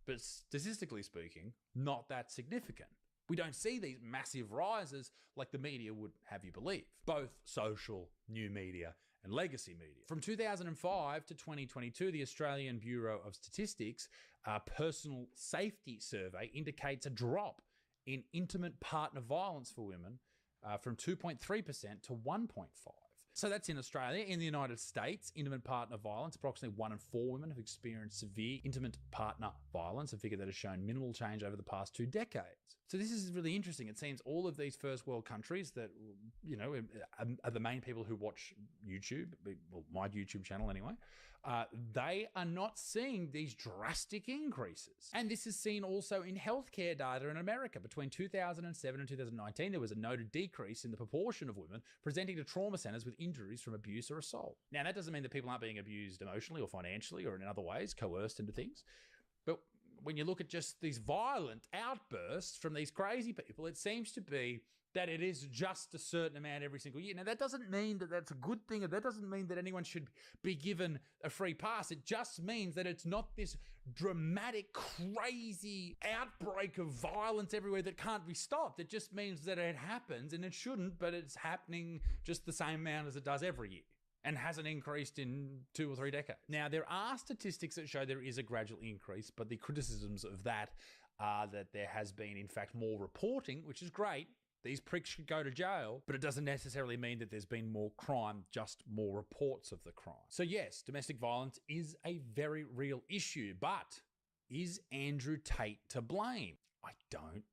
S15: But statistically speaking, not that significant. We don't see these massive rises like the media would have you believe. Both social, new media, and legacy media. From 2005 to 2022, the Australian Bureau of Statistics Personal Safety Survey indicates a drop in intimate partner violence for women from 2.3% to 1.5%. So that's in Australia. In the United States, intimate partner violence, approximately 1 in 4 women have experienced severe intimate partner violence, a figure that has shown minimal change over the past 2 decades. So this is really interesting. It seems all of these first world countries that, you know, are the main people who watch YouTube, well, my YouTube channel anyway, they are not seeing these drastic increases. And this is seen also in healthcare data in America. Between 2007 and 2019, there was a noted decrease in the proportion of women presenting to trauma centers with injuries from abuse or assault. Now, that doesn't mean that people aren't being abused emotionally or financially or in other ways, coerced into things. But when you look at just these violent outbursts from these crazy people, it seems to be that it is just a certain amount every single year. Now, that doesn't mean that that's a good thing, or that doesn't mean that anyone should be given a free pass. It just means that it's not this dramatic, crazy outbreak of violence everywhere that can't be stopped. It just means that it happens, and it shouldn't, but it's happening just the same amount as it does every year, and hasn't increased in 2 or 3 decades. Now, there are statistics that show there is a gradual increase, but the criticisms of that are that there has been, in fact, more reporting, which is great. These pricks should go to jail, but it doesn't necessarily mean that there's been more crime, just more reports of the crime. So yes, domestic violence is a very real issue, but is Andrew Tate to blame? I don't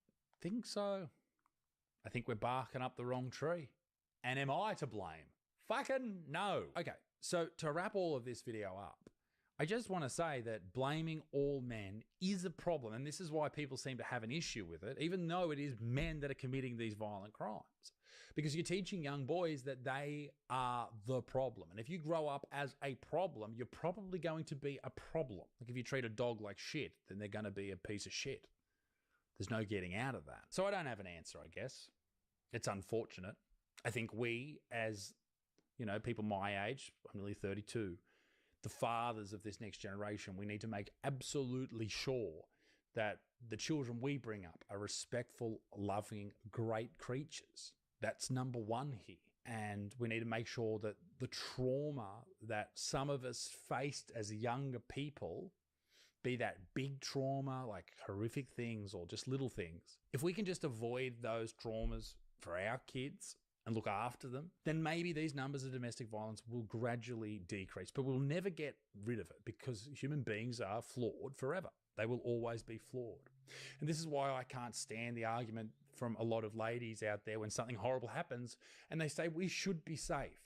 S15: think so. I think we're barking up the wrong tree. And am I to blame? Fucking no. Okay, so to wrap all of this video up, I just want to say that blaming all men is a problem, and this is why people seem to have an issue with it, even though it is men that are committing these violent crimes. Because you're teaching young boys that they are the problem. And if you grow up as a problem, you're probably going to be a problem. Like if you treat a dog like shit, then they're going to be a piece of shit. There's no getting out of that. So I don't have an answer, I guess. It's unfortunate. I think we, as, you know, people my age, I'm nearly 32, the fathers of this next generation, we need to make absolutely sure that the children we bring up are respectful, loving, great creatures. That's number one here. And we need to make sure that the trauma that some of us faced as younger people, be that big trauma, like horrific things or just little things, if we can just avoid those traumas for our kids and look after them, then maybe these numbers of domestic violence will gradually decrease. But we'll never get rid of it because human beings are flawed forever. They will always be flawed. And this is why I can't stand the argument from a lot of ladies out there when something horrible happens and they say, we should be safe.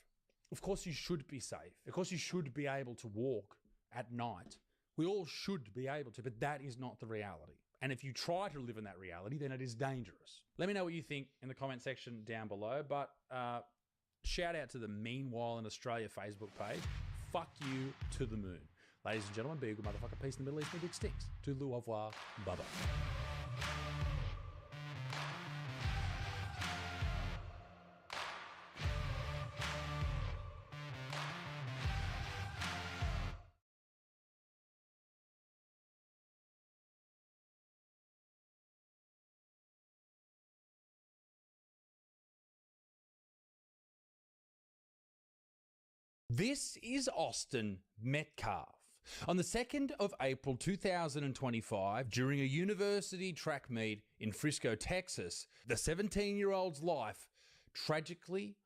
S15: Of course you should be safe. Of course you should be able to walk at night. We all should be able to, but that is not the reality. And if you try to live in that reality, then it is dangerous. Let me know what you think in the comment section down below. But shout out to the Meanwhile in Australia Facebook page. Fuck you to the moon. Ladies and gentlemen, be a good motherfucker. Peace in the Middle East. Me big sticks. Toodaloo, au revoir. Bye-bye. This is Austin Metcalf. On the 2nd of April 2025, during a university track meet in Frisco, Texas, the 17-year-old's life tragically,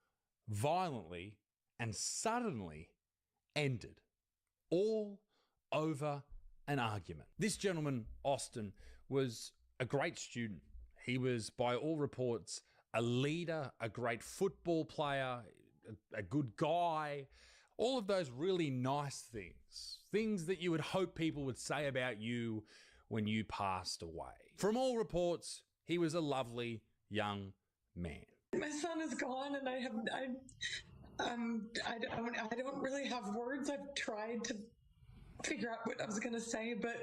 S15: violently, and suddenly ended. All over an argument. This gentleman, Austin, was a great student. He was, by all reports, a leader, a great football player, a good guy. All of those really nice things. Things that you would hope people would say about you when you passed away. From all reports, he was a lovely young man.
S8: My son is gone, and I don't really have words. I've tried to figure out what I was going to say, but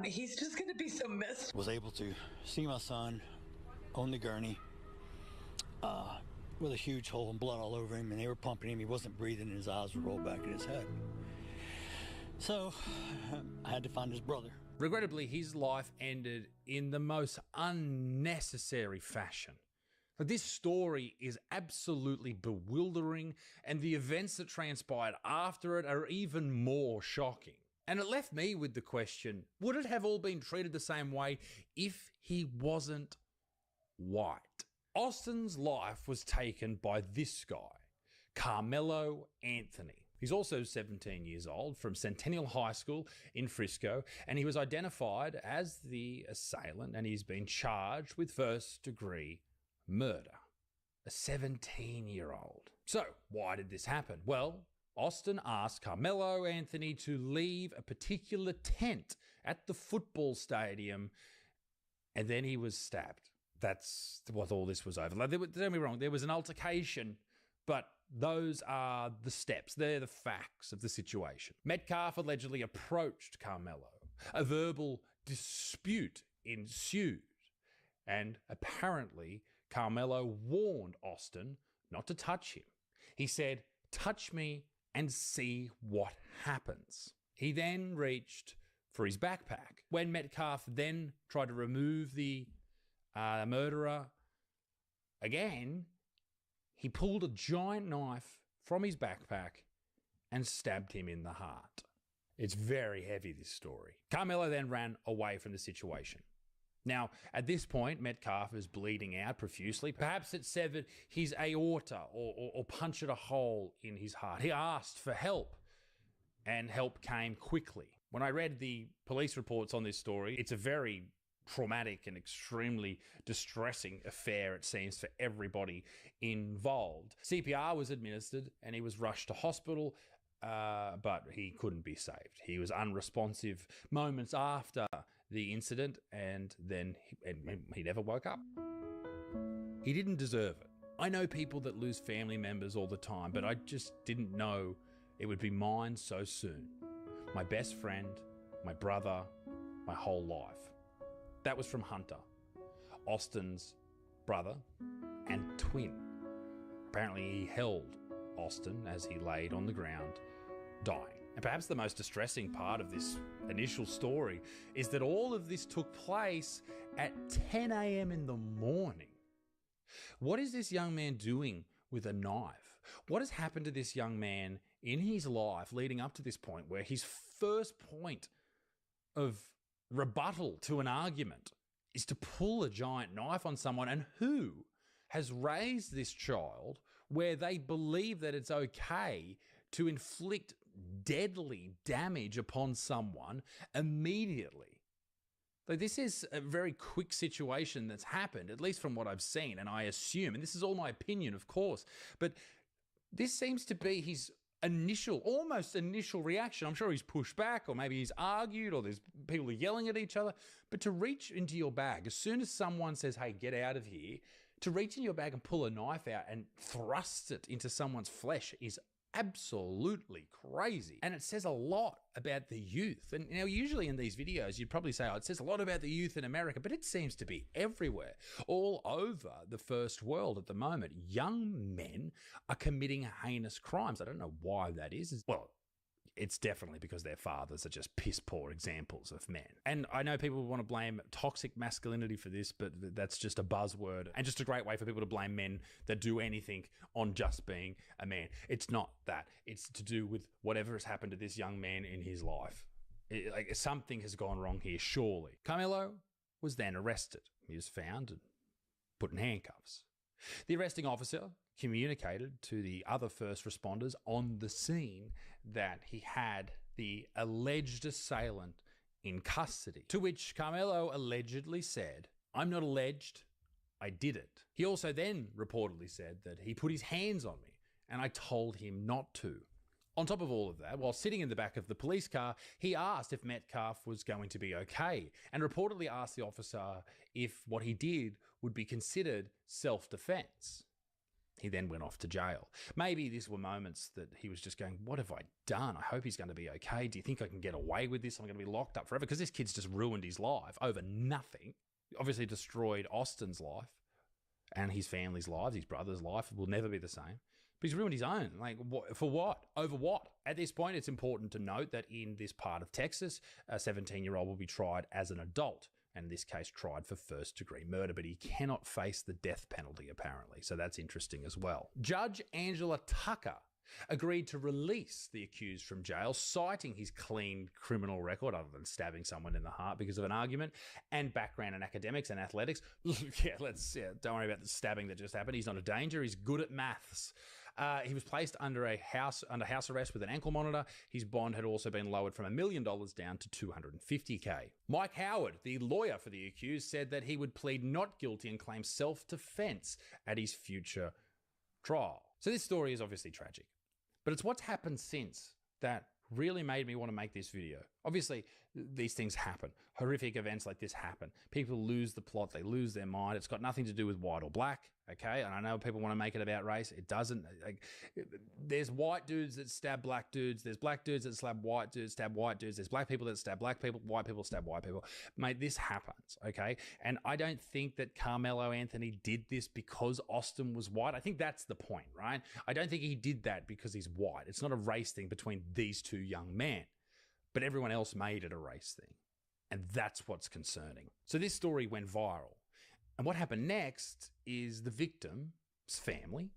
S8: he's just going to be so missed.
S22: Was able to see my son on the gurney with a huge hole and blood all over him, and they were pumping him. He wasn't breathing, and his eyes were rolled back in his head. So I had to find his brother.
S15: Regrettably, his life ended in the most unnecessary fashion. But this story is absolutely bewildering, and the events that transpired after it are even more shocking. And it left me with the question, would it have all been treated the same way if he wasn't white? Austin's life was taken by this guy, Carmelo Anthony. He's also 17 years old, from Centennial High School in Frisco, and he was identified as the assailant, and he's been charged with first-degree murder. A 17-year-old. So, why did this happen? Well, Austin asked Carmelo Anthony to leave a particular tent at the football stadium, and then he was stabbed. That's what all this was over. Like, don't get me wrong, there was an altercation, but those are the steps. They're the facts of the situation. Metcalf allegedly approached Carmelo A verbal dispute ensued, and apparently Carmelo warned Austin not to touch him. He said, "Touch me and see what happens." He then reached for his backpack. When Metcalf then tried to remove the murderer again, he pulled a giant knife from his backpack and stabbed him in the heart. It's very heavy, this story. Carmelo then ran away from the situation. Now, at this point, Metcalf is bleeding out profusely. Perhaps it severed his aorta or punctured a hole in his heart. He asked for help, and help came quickly. When I read the police reports on this story, it's a very traumatic and extremely distressing affair, it seems, for everybody involved. CPR was administered and he was rushed to hospital, but he couldn't be saved. He was unresponsive moments after the incident, and then he never woke up. He didn't deserve it. I know people that lose family members all the time, but I just didn't know it would be mine so soon. My best friend, my brother, my whole life. That was from Hunter, Austin's brother and twin. Apparently he held Austin as he laid on the ground, dying. And perhaps the most distressing part of this initial story is that all of this took place at 10 a.m. in the morning. What is this young man doing with a knife? What has happened to this young man in his life leading up to this point, where his first point of rebuttal to an argument is to pull a giant knife on someone? And who has raised this child where they believe that it's okay to inflict deadly damage upon someone immediately? Like, this is a very quick situation that's happened, at least from what I've seen, and I assume, and this is all my opinion, of course, but this seems to be his almost initial reaction. I'm sure he's pushed back, or maybe he's argued, or there's people yelling at each other, but to reach into your bag, as soon as someone says, "Hey, get out of here," to reach in your bag and pull a knife out and thrust it into someone's flesh is absolutely crazy. And it says a lot about the youth. And usually in these videos, you'd probably say, "Oh, it says a lot about the youth in America," but it seems to be everywhere, all over the first world at the moment. Young men are committing heinous crimes. I don't know why that is. Well, it's definitely because their fathers are just piss poor examples of men. And I know people want to blame toxic masculinity for this, but that's just a buzzword and just a great way for people to blame men that do anything on just being a man. It's not that. It's to do with whatever has happened to this young man in his life. Like, something has gone wrong here, surely. Carmelo was then arrested. He was found and put in handcuffs. The arresting officer communicated to the other first responders on the scene that he had the alleged assailant in custody, to which Carmelo allegedly said, "I'm not alleged, I did it." He also then reportedly said that he put his hands on me and I told him not to. On top of all of that, while sitting in the back of the police car, he asked if Metcalf was going to be okay, and reportedly asked the officer if what he did would be considered self-defense. He then went off to jail. Maybe these were moments that he was just going, "What have I done? I hope he's going to be okay. Do you think I can get away with this? I'm going to be locked up forever." Because this kid's just ruined his life over nothing. Obviously destroyed Austin's life and his family's lives. His brother's life will never be the same. But he's ruined his own. Like, for what? Over what? At this point, it's important to note that in this part of Texas, a 17-year-old will be tried as an adult, and in this case tried for first-degree murder, but he cannot face the death penalty, apparently. So that's interesting as well. Judge Angela Tucker agreed to release the accused from jail, citing his clean criminal record, other than stabbing someone in the heart because of an argument, and background in academics and athletics. Don't worry about the stabbing that just happened. He's not a danger. He's good at maths. He was placed under house arrest with an ankle monitor. His bond had also been lowered from $1 million down to $250K. Mike Howard, the lawyer for the accused, said that he would plead not guilty and claim self-defense at his future trial. So this story is obviously tragic, but it's what's happened since that really made me want to make this video. Obviously, these things happen. Horrific events like this happen. People lose the plot. They lose their mind. It's got nothing to do with white or black, okay? And I know people want to make it about race. It doesn't. Like, there's white dudes that stab black dudes. There's black dudes that stab white dudes. There's black people that stab black people. White people stab white people. Mate, this happens, okay? And I don't think that Carmelo Anthony did this because Austin was white. I think that's the point, right? I don't think he did that because he's white. It's not a race thing between these two young men. But everyone else made it a race thing. And that's what's concerning. So this story went viral. And what happened next is the victim's family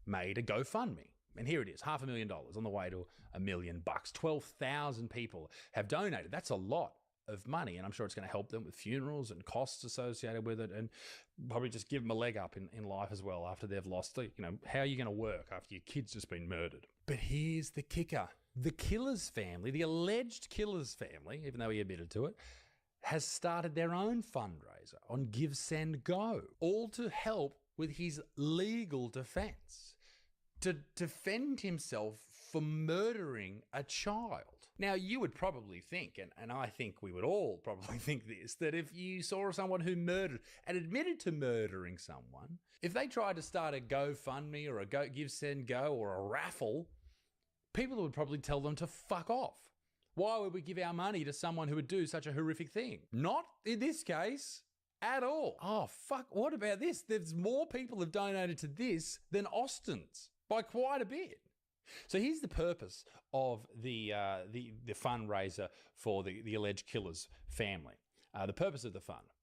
S15: made a GoFundMe. And here it is, $500,000 on the way to $1 million. 12,000 people have donated. That's a lot of money. And I'm sure it's going to help them with funerals and costs associated with it. And probably just give them a leg up in life as well after they've lost, how are you going to work after your kid's just been murdered? But here's the kicker. The killer's family, the alleged killer's family, even though he admitted to it, has started their own fundraiser on Give, Send, Go, all to help with his legal defense, to defend himself for murdering a child. Now, you would probably think, and I think we would all probably think this, that if you saw someone who murdered and admitted to murdering someone, if they tried to start a GoFundMe or a Give, Send, Go or a raffle, people would probably tell them to fuck off. Why would we give our money to someone who would do such a horrific thing? Not in this case at all. Oh, fuck. What about this? There's more people have donated to this than Austin's by quite a bit. So here's the purpose of the fundraiser for the alleged killer's family. The purpose of the fund.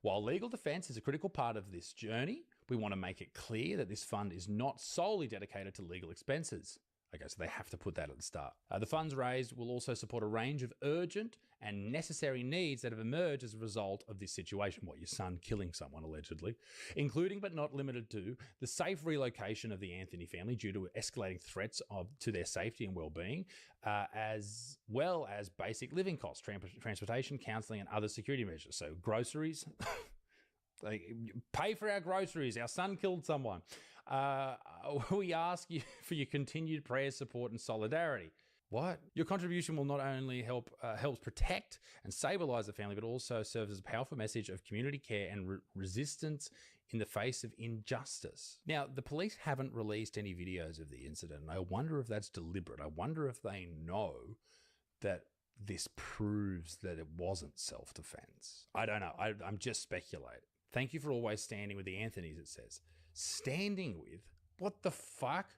S15: While legal defense is a critical part of this journey, we want to make it clear that this fund is not solely dedicated to legal expenses. Okay, so they have to put that at the start. The funds raised will also support a range of urgent and necessary needs that have emerged as a result of this situation. What, your son killing someone, allegedly, including but not limited to the safe relocation of the Anthony family due to escalating threats to their safety and well-being, as well as basic living costs, transportation, counselling, and other security measures. So groceries, pay for our groceries. Our son killed someone. We ask you for your continued prayer, support, and solidarity. What? Your contribution will not only helps protect and stabilize the family, but also serves as a powerful message of community care and resistance in the face of injustice. Now, the police haven't released any videos of the incident, and I wonder if that's deliberate. I wonder if they know that this proves that it wasn't self-defense. I don't know. I'm just speculating. Thank you for always standing with the Anthonys, it says. Standing with? What the fuck?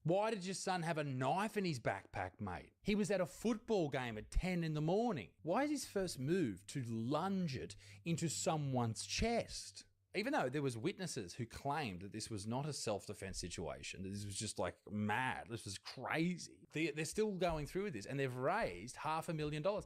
S15: Why did your son have a knife in his backpack, mate? He was at a football game at 10 in the morning. Why is his first move to lunge it into someone's chest? Even though there was witnesses who claimed that this was not a self-defense situation, that this was just like mad, this was crazy. They're still going through with this, and they've raised $500,000.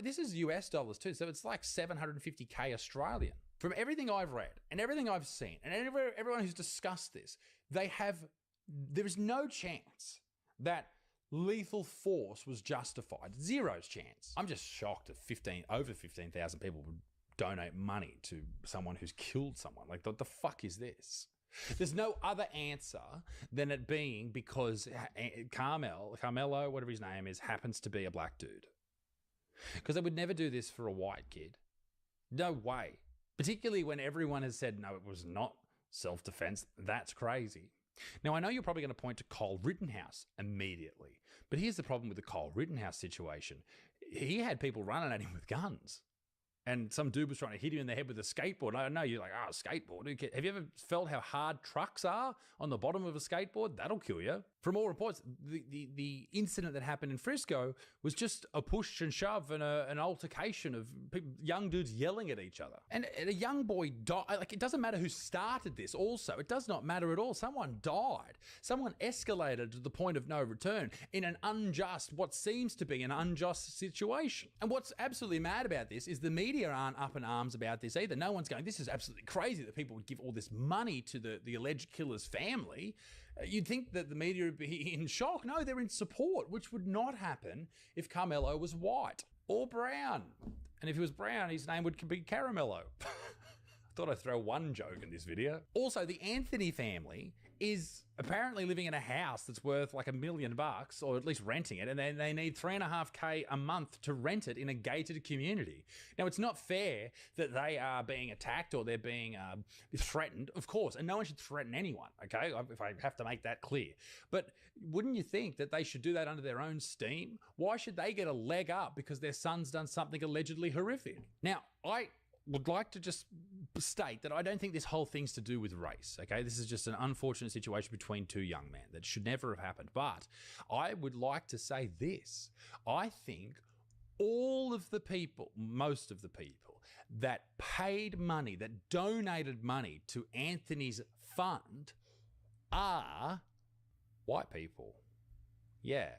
S15: This is US dollars too, so it's like 750K Australian. From everything I've read and everything I've seen and everyone who's discussed this, there is no chance that lethal force was justified. Zero's chance. I'm just shocked that over 15,000 people would donate money to someone who's killed someone. Like, what the fuck is this? There's no other answer than it being because Carmelo, whatever his name is, happens to be a black dude. Because they would never do this for a white kid. No way. Particularly when everyone has said, no, it was not self-defense. That's crazy. Now, I know you're probably going to point to Kyle Rittenhouse immediately, but here's the problem with the Kyle Rittenhouse situation. He had people running at him with guns. And some dude was trying to hit him in the head with a skateboard. I know you're like, skateboard. Have you ever felt how hard trucks are on the bottom of a skateboard? That'll kill you. From all reports, the incident that happened in Frisco was just a push and shove and an altercation of young dudes yelling at each other. And a young boy died. Like, it doesn't matter who started this also. It does not matter at all. Someone died. Someone escalated to the point of no return in what seems to be an unjust situation. And what's absolutely mad about this is the media aren't up in arms about this either. No one's going, this is absolutely crazy that people would give all this money to the alleged killer's family. You'd think that the media would be in shock. No, they're in support, which would not happen if Carmelo was white or brown. And if he was brown, his name would be Caramello. thought I'd throw one joke in this video. Also, the Anthony family is apparently living in a house that's worth like $1 million, or at least renting it, and then they need $3.5K a month to rent it in a gated community. Now, it's not fair that they are being attacked or they're being threatened, of course, and no one should threaten anyone, okay, if I have to make that clear. But wouldn't you think that they should do that under their own steam? Why should they get a leg up because their son's done something allegedly horrific? Now, I would like to just state that I don't think this whole thing's to do with race, okay? This is just an unfortunate situation between two young men that should never have happened. But I would like to say this. I think all of the people, most of the people that paid money, that donated money to Anthony's fund are white people. Yeah.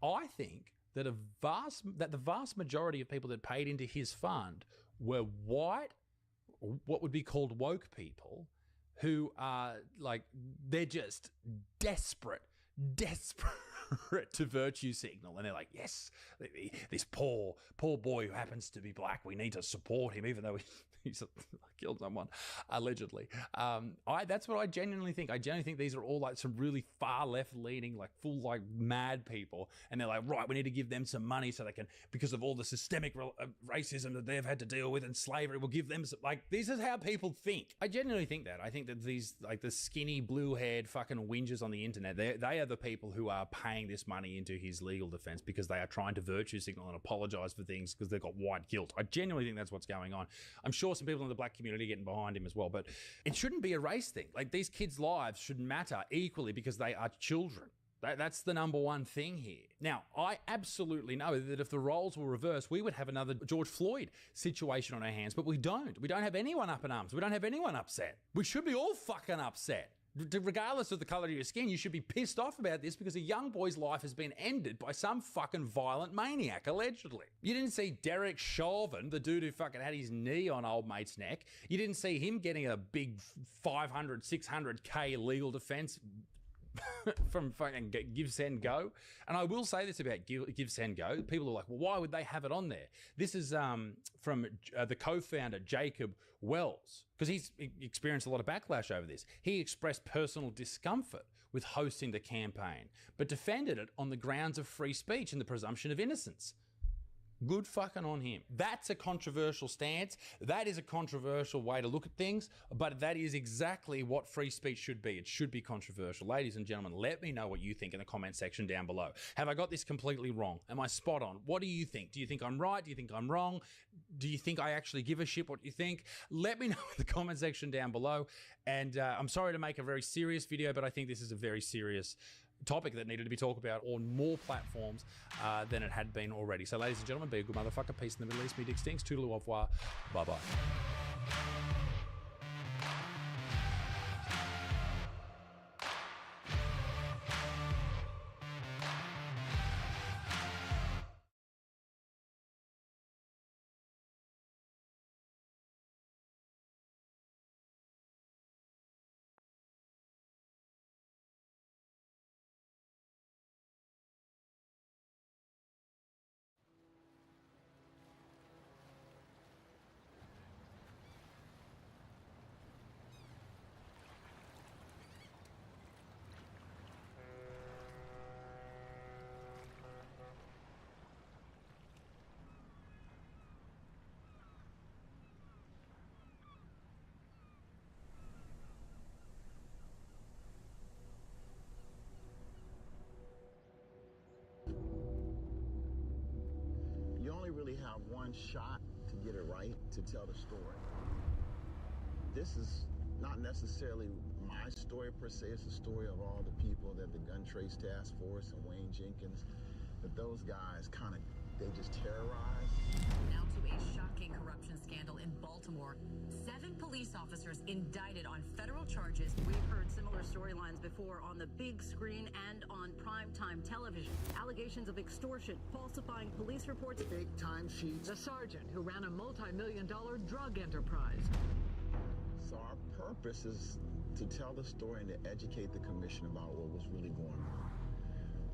S15: I think that the vast majority of people that paid into his fund were white, what would be called woke people, who are like, they're just desperate to virtue signal, and they're like, yes, this poor boy who happens to be black, we need to support him, even though he's killed someone allegedly. That's what I genuinely think. I genuinely think these are all like some really far left leaning, like full like mad people, and they're like, right, we need to give them some money so they can, because of all the systemic racism that they've had to deal with and slavery, we'll give them some, like, this is how people think. I genuinely think that. I think that these, like, the skinny blue-haired fucking whingers on the internet, they are the people who are paying this money into his legal defense because they are trying to virtue signal and apologize for things because they've got white guilt. I genuinely think that's what's going on. I'm sure some people in the black community are getting behind him as well, but it shouldn't be a race thing. Like, these kids' lives should matter equally because they are children. That's the number one thing here. Now, I absolutely know that if the roles were reversed, we would have another George Floyd situation on our hands, but we don't. We don't have anyone up in arms. We don't have anyone upset. We should be all fucking upset. Regardless of the color of your skin, you should be pissed off about this because a young boy's life has been ended by some fucking violent maniac, allegedly. You didn't see Derek Chauvin, the dude who fucking had his knee on old mate's neck. You didn't see him getting a big 500, 600K legal defense from fucking Give, Send, Go. And I will say this about Give, Send, Go. People are like, well, why would they have it on there? This is from the co-founder, Jacob Wells, because he's experienced a lot of backlash over this. He expressed personal discomfort with hosting the campaign, but defended it on the grounds of free speech and the presumption of innocence. Good fucking on him. That's a controversial stance. That is a controversial way to look at things, but that is exactly what free speech should be. It should be controversial. Ladies and gentlemen, let me know what you think in the comment section down below. Have I got this completely wrong? Am I spot on? What do you think? Do you think I'm right? Do you think I'm wrong? Do you think I actually give a shit what you think? Let me know in the comment section down below. And I'm sorry to make a very serious video, but I think this is a very serious topic that needed to be talked about on more platforms than it had been already. So ladies and gentlemen, be a good motherfucker. Peace in the Middle East. Me Dick Stinks. Toodaloo, au revoir. Bye-bye.
S5: You only really have one shot to get it right, to tell the story. This is not necessarily my story per se, it's the story of all the people that the Gun Trace Task Force and Wayne Jenkins, that those guys kind of, they just terrorize.
S6: Now to a shocking corruption scandal in Baltimore. 7 police officers indicted on federal charges. We've heard similar storylines before on the big screen and on primetime television. Allegations of extortion, falsifying police reports,
S5: fake timesheets.
S6: The sergeant who ran a multi-million-dollar drug enterprise.
S5: So our purpose is to tell the story and to educate the commission about what was really going on.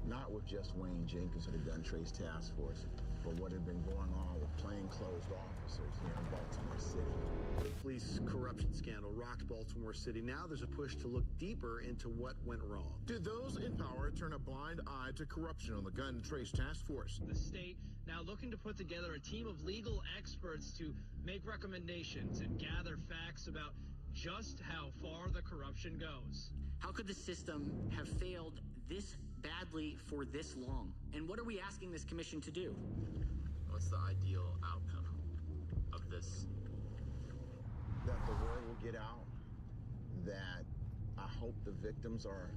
S5: Not with just Wayne Jenkins or the Gun Trace Task Force, but what had been going on with plainclothes officers here in Baltimore City.
S11: police corruption scandal rocked Baltimore City. Now there's a push to look deeper into what went wrong.
S21: Did those in power turn a blind eye to corruption on the Gun and Trace Task Force?
S23: The state now looking to put together a team of legal experts to make recommendations and gather facts about just how far the corruption goes.
S24: How could the system have failed this badly for this long? And what are we asking this commission to do?
S25: What's the ideal outcome of this?
S5: That the word will get out, that I hope the victims are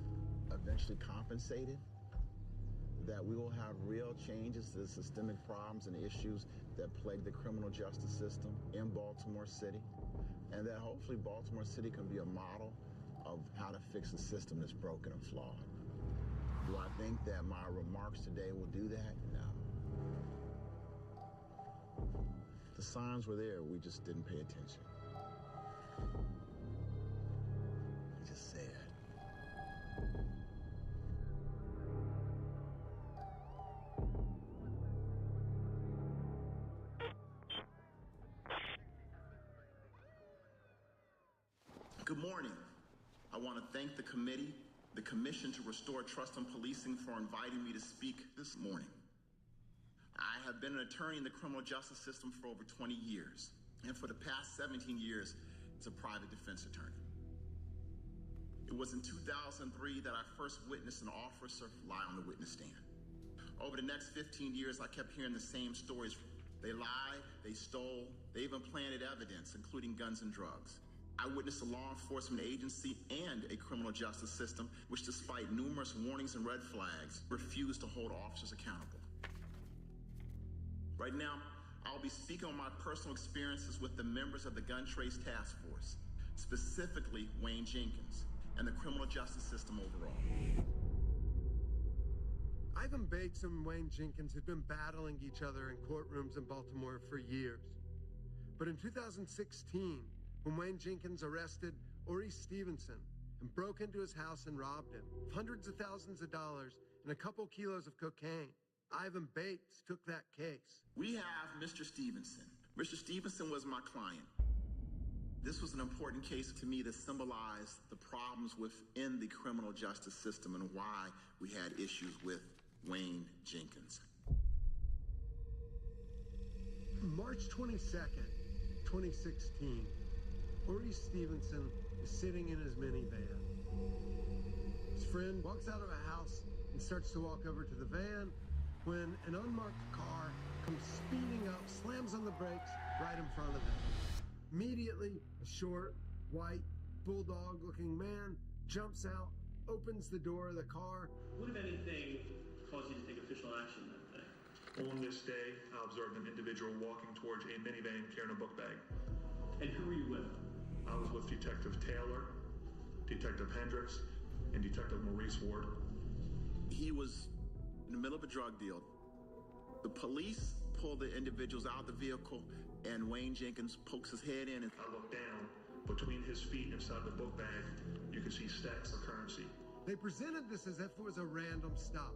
S5: eventually compensated, that we will have real changes to the systemic problems and issues that plague the criminal justice system in Baltimore City, and that hopefully Baltimore City can be a model of how to fix a system that's broken and flawed. Do I think that my remarks today will do that? No. The signs were there, we just didn't pay attention. We just said.
S26: Good morning. I want to thank the committee, the Commission to Restore Trust in Policing, for inviting me to speak this morning. I have been an attorney in the criminal justice system for over 20 years, and for the past 17 years as a private defense attorney. It was in 2003 that I first witnessed an officer lie on the witness stand. Over the next 15 years, I kept hearing the same stories. They lied, they stole, they even planted evidence, including guns and drugs. I witnessed a law enforcement agency and a criminal justice system which, despite numerous warnings and red flags, refused to hold officers accountable. Right now, I'll be speaking on my personal experiences with the members of the Gun Trace Task Force, specifically Wayne Jenkins, and the criminal justice system overall.
S27: Ivan Bates and Wayne Jenkins had been battling each other in courtrooms in Baltimore for years. But in 2016, when Wayne Jenkins arrested Ori Stevenson and broke into his house and robbed him, hundreds of thousands of dollars and a couple kilos of cocaine, Ivan Bates took that case.
S26: We have Mr. Stevenson. Mr. Stevenson was my client. This was an important case to me that symbolized the problems within the criminal justice system and why we had issues with Wayne Jenkins.
S27: March 22nd, 2016, Ori Stevenson is sitting in his minivan. His friend walks out of a house and starts to walk over to the van when an unmarked car comes speeding up, slams on the brakes right in front of them. Immediately, a short, white, bulldog-looking man jumps out, opens the door of the car.
S28: What, if anything, caused you to take official action that day?
S29: On this day, I observed an individual walking towards a minivan carrying a book bag.
S28: And who were you with?
S29: I was with Detective Taylor, Detective Hendricks, and Detective Maurice Ward.
S26: He was in the middle of a drug deal. The police pull the individuals out of the vehicle, and Wayne Jenkins pokes his head in. And
S29: I looked down. Between his feet inside the book bag, you could see stacks of currency.
S27: They presented this as if it was a random stop.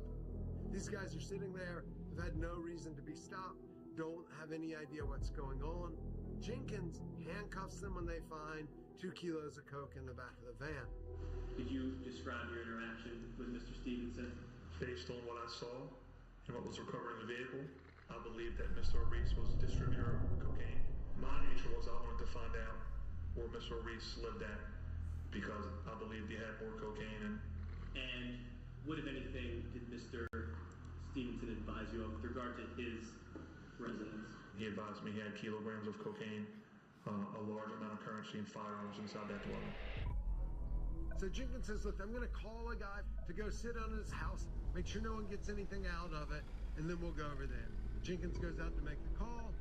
S27: These guys are sitting there, have had no reason to be stopped, don't have any idea what's going on. Jenkins handcuffs them when they find 2 kilos of coke in the back of the van.
S28: Did you describe your interaction with Mr. Stevenson?
S29: Based on what I saw and what was recovered in the vehicle, I believe that Mr. Reese was a distributor of cocaine. My nature was I wanted to find out where Mr. Reese lived at because I believed he had more cocaine in.
S28: And what, if anything, did Mr. Stevenson advise you of with regard to his residence?
S29: He advised me he had kilograms of cocaine, a large amount of currency, and firearms inside that dwelling.
S27: So Jenkins says, look, I'm going to call a guy to go sit on his house, make sure no one gets anything out of it, and then we'll go over there. Jenkins goes out to make the call.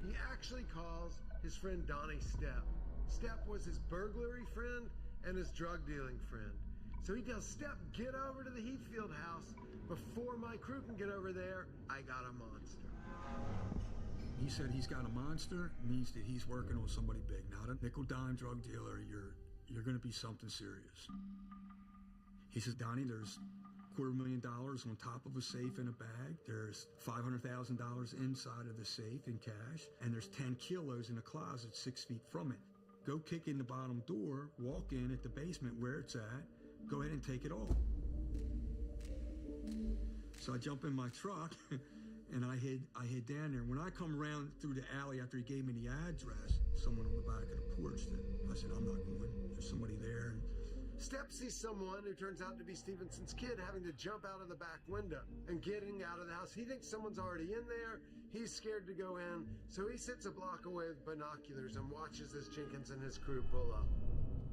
S27: He actually calls his friend Donnie Stepp. Stepp was his burglary friend and his drug dealing friend. So he tells Stepp, get over to the Heathfield house. Before my crew can get over there, I got a monster.
S30: He said he's got a monster, means that he's working on somebody big, not a nickel-dime drug dealer. You're going to be something serious. He says, Donnie, there's $250,000 on top of a safe in a bag. There's $500,000 inside of the safe in cash. And there's 10 kilos in a closet 6 feet from it. go kick in the bottom door, walk in at the basement where it's at, go ahead and take it all. So I jump in my truck and I head down there. When I come around through the alley after he gave me the address, someone on the back of the porch, I said, I'm not going. There's somebody there. And
S27: Step sees someone who turns out to be Stevenson's kid having to jump out of the back window and getting out of the house. He thinks someone's already in there. He's scared to go in, so he sits a block away with binoculars and watches as Jenkins and his crew pull up.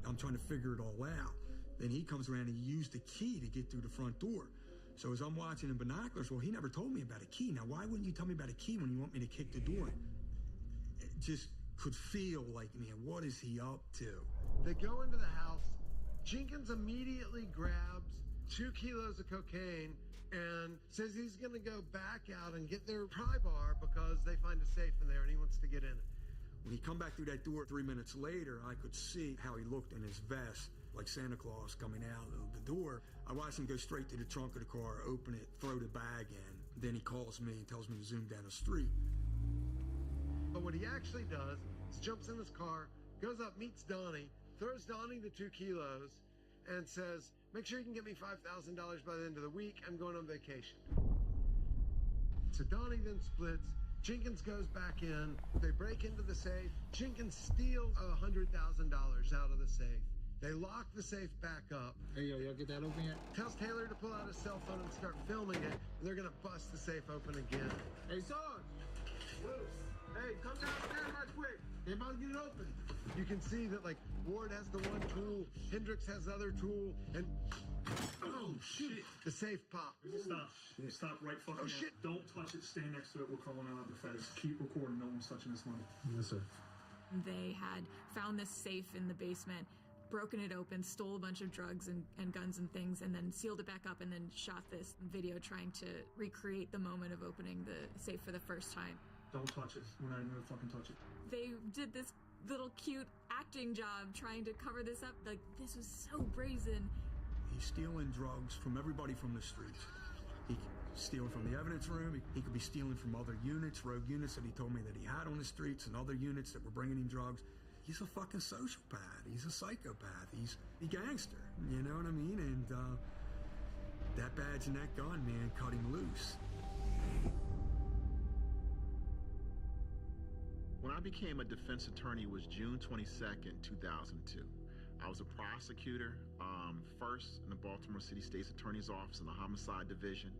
S30: I'm trying to figure it all out. Then he comes around and he used the key to get through the front door. So as I'm watching in binoculars, well, he never told me about a key. Now, why wouldn't you tell me about a key when you want me to kick the door? It just could feel like, man, what is he up to?
S27: They go into the house. Jenkins immediately grabs 2 kilos of cocaine and says he's going to go back out and get their pry bar because they find a safe in there and he wants to get in it.
S30: When he come back through that door 3 minutes later, I could see how he looked in his vest, like Santa Claus coming out of the door. I watched him go straight to the trunk of the car, open it, throw the bag in. Then he calls me and tells me to zoom down the street.
S27: But what he actually does is jumps in his car, goes up, meets Donnie, throws Donnie the 2 kilos, and says, make sure you can get me $5,000 by the end of the week. I'm going on vacation. So Donnie then splits. Jenkins goes back in. They break into the safe. Jenkins steals $100,000 out of the safe. They lock the safe back up.
S2: Hey, yo, y'all get that open yet?
S27: Tells Taylor to pull out his cell phone and start filming it. And they're going to bust the safe open again.
S2: Hey, Sarge! Hey, come downstairs right quick. They about to get it open.
S27: You can see that, like, Ward has the one tool, Hendricks has the other tool, and oh, shit, the safe popped.
S29: Stop. Stop right fucking now.
S27: Shit.
S29: Don't touch it. Stand next to it. We're calling out the feds. Keep recording. No one's touching this money.
S2: Yes, sir.
S3: They had found this safe in the basement, broken it open, stole a bunch of drugs and guns and things, and then sealed it back up and then shot this video trying to recreate the moment of opening the safe for the first time.
S29: Don't touch it. We're not even gonna fucking touch it.
S3: They did this little cute acting job trying to cover this up. Like, this was so brazen.
S30: He's stealing drugs from everybody from the streets. He could steal from the evidence room. He could be stealing from other units, rogue units that he told me that he had on the streets, and other units that were bringing him drugs. He's a fucking sociopath. He's a psychopath. He's a gangster. You know what I mean? And that badge and that gun, man, cut him loose.
S26: When I became a defense attorney was June 22nd, 2002. I was a prosecutor, first in the Baltimore City State's Attorney's Office in the Homicide Division.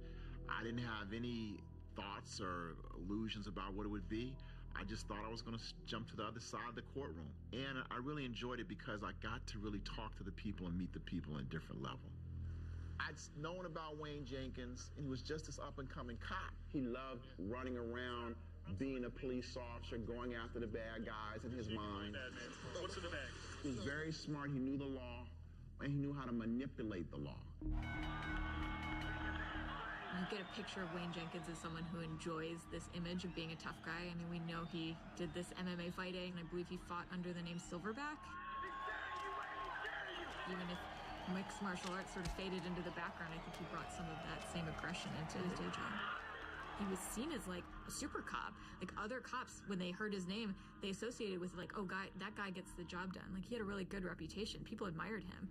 S26: I didn't have any thoughts or illusions about what it would be. I just thought I was going to jump to the other side of the courtroom. And I really enjoyed it because I got to really talk to the people and meet the people on a different level. I'd known about Wayne Jenkins, and he was just this up-and-coming cop. He loved running around, being a police officer, going after the bad guys in his mind.
S29: What's in the bag?
S26: He was very smart. He knew the law, and he knew how to manipulate the law.
S3: You get a picture of Wayne Jenkins as someone who enjoys this image of being a tough guy. I mean, we know he did this MMA fighting, and I believe he fought under the name Silverback. Even if mixed martial arts sort of faded into the background, I think he brought some of that same aggression into his day job. He was seen as like a super cop. Like other cops, when they heard his name, they associated with like, oh, that guy gets the job done. Like he had a really good reputation. People admired him.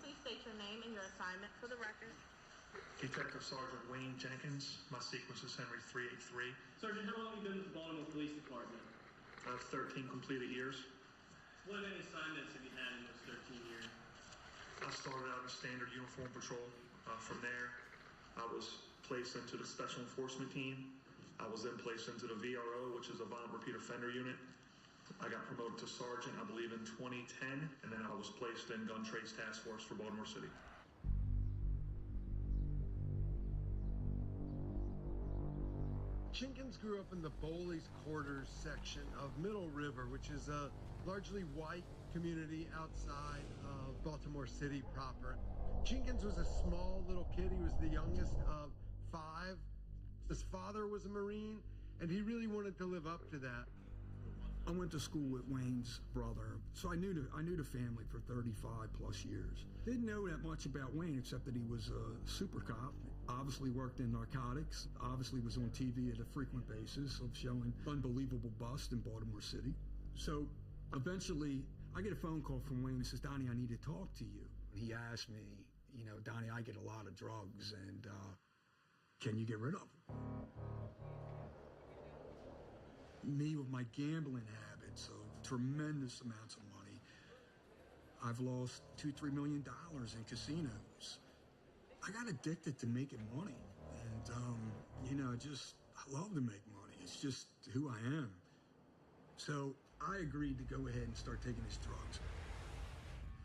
S7: Please state your name and your assignment for the record.
S29: Detective Sergeant Wayne Jenkins. My sequence is Henry 383.
S28: Sergeant, how long have you been with the Baltimore Police Department?
S29: I have 13 completed years.
S28: What any assignments have you had in those 13 years?
S29: I started out in standard uniform patrol. From there, I was placed into the Special Enforcement Team. I was then placed into the VRO, which is a Violent Repeat Offender Unit. I got promoted to Sergeant, I believe, in 2010, and then I was placed in Gun Trace Task Force for Baltimore City.
S27: Jenkins grew up in the Bowley's Quarters section of Middle River, which is a largely white community outside of Baltimore City proper. Jenkins was a small little kid. He was the youngest of 5. His father was a Marine, and he really wanted to live up to that.
S30: I went to school with Wayne's brother, so I knew the family for 35 plus years. Didn't know that much about Wayne except that he was a super cop. Obviously worked in narcotics. Obviously was on TV at a frequent basis of showing unbelievable bust in Baltimore City. So Eventually, I get a phone call from Wayne who says, Donnie, I need to talk to you. He asked me, Donnie, I get a lot of drugs, and can you get rid of them? Me with my gambling habits of tremendous amounts of money, I've lost $2-3 million in casinos. I got addicted to making money, and I love to make money. It's just who I am. So I agreed to go ahead and start taking his drugs.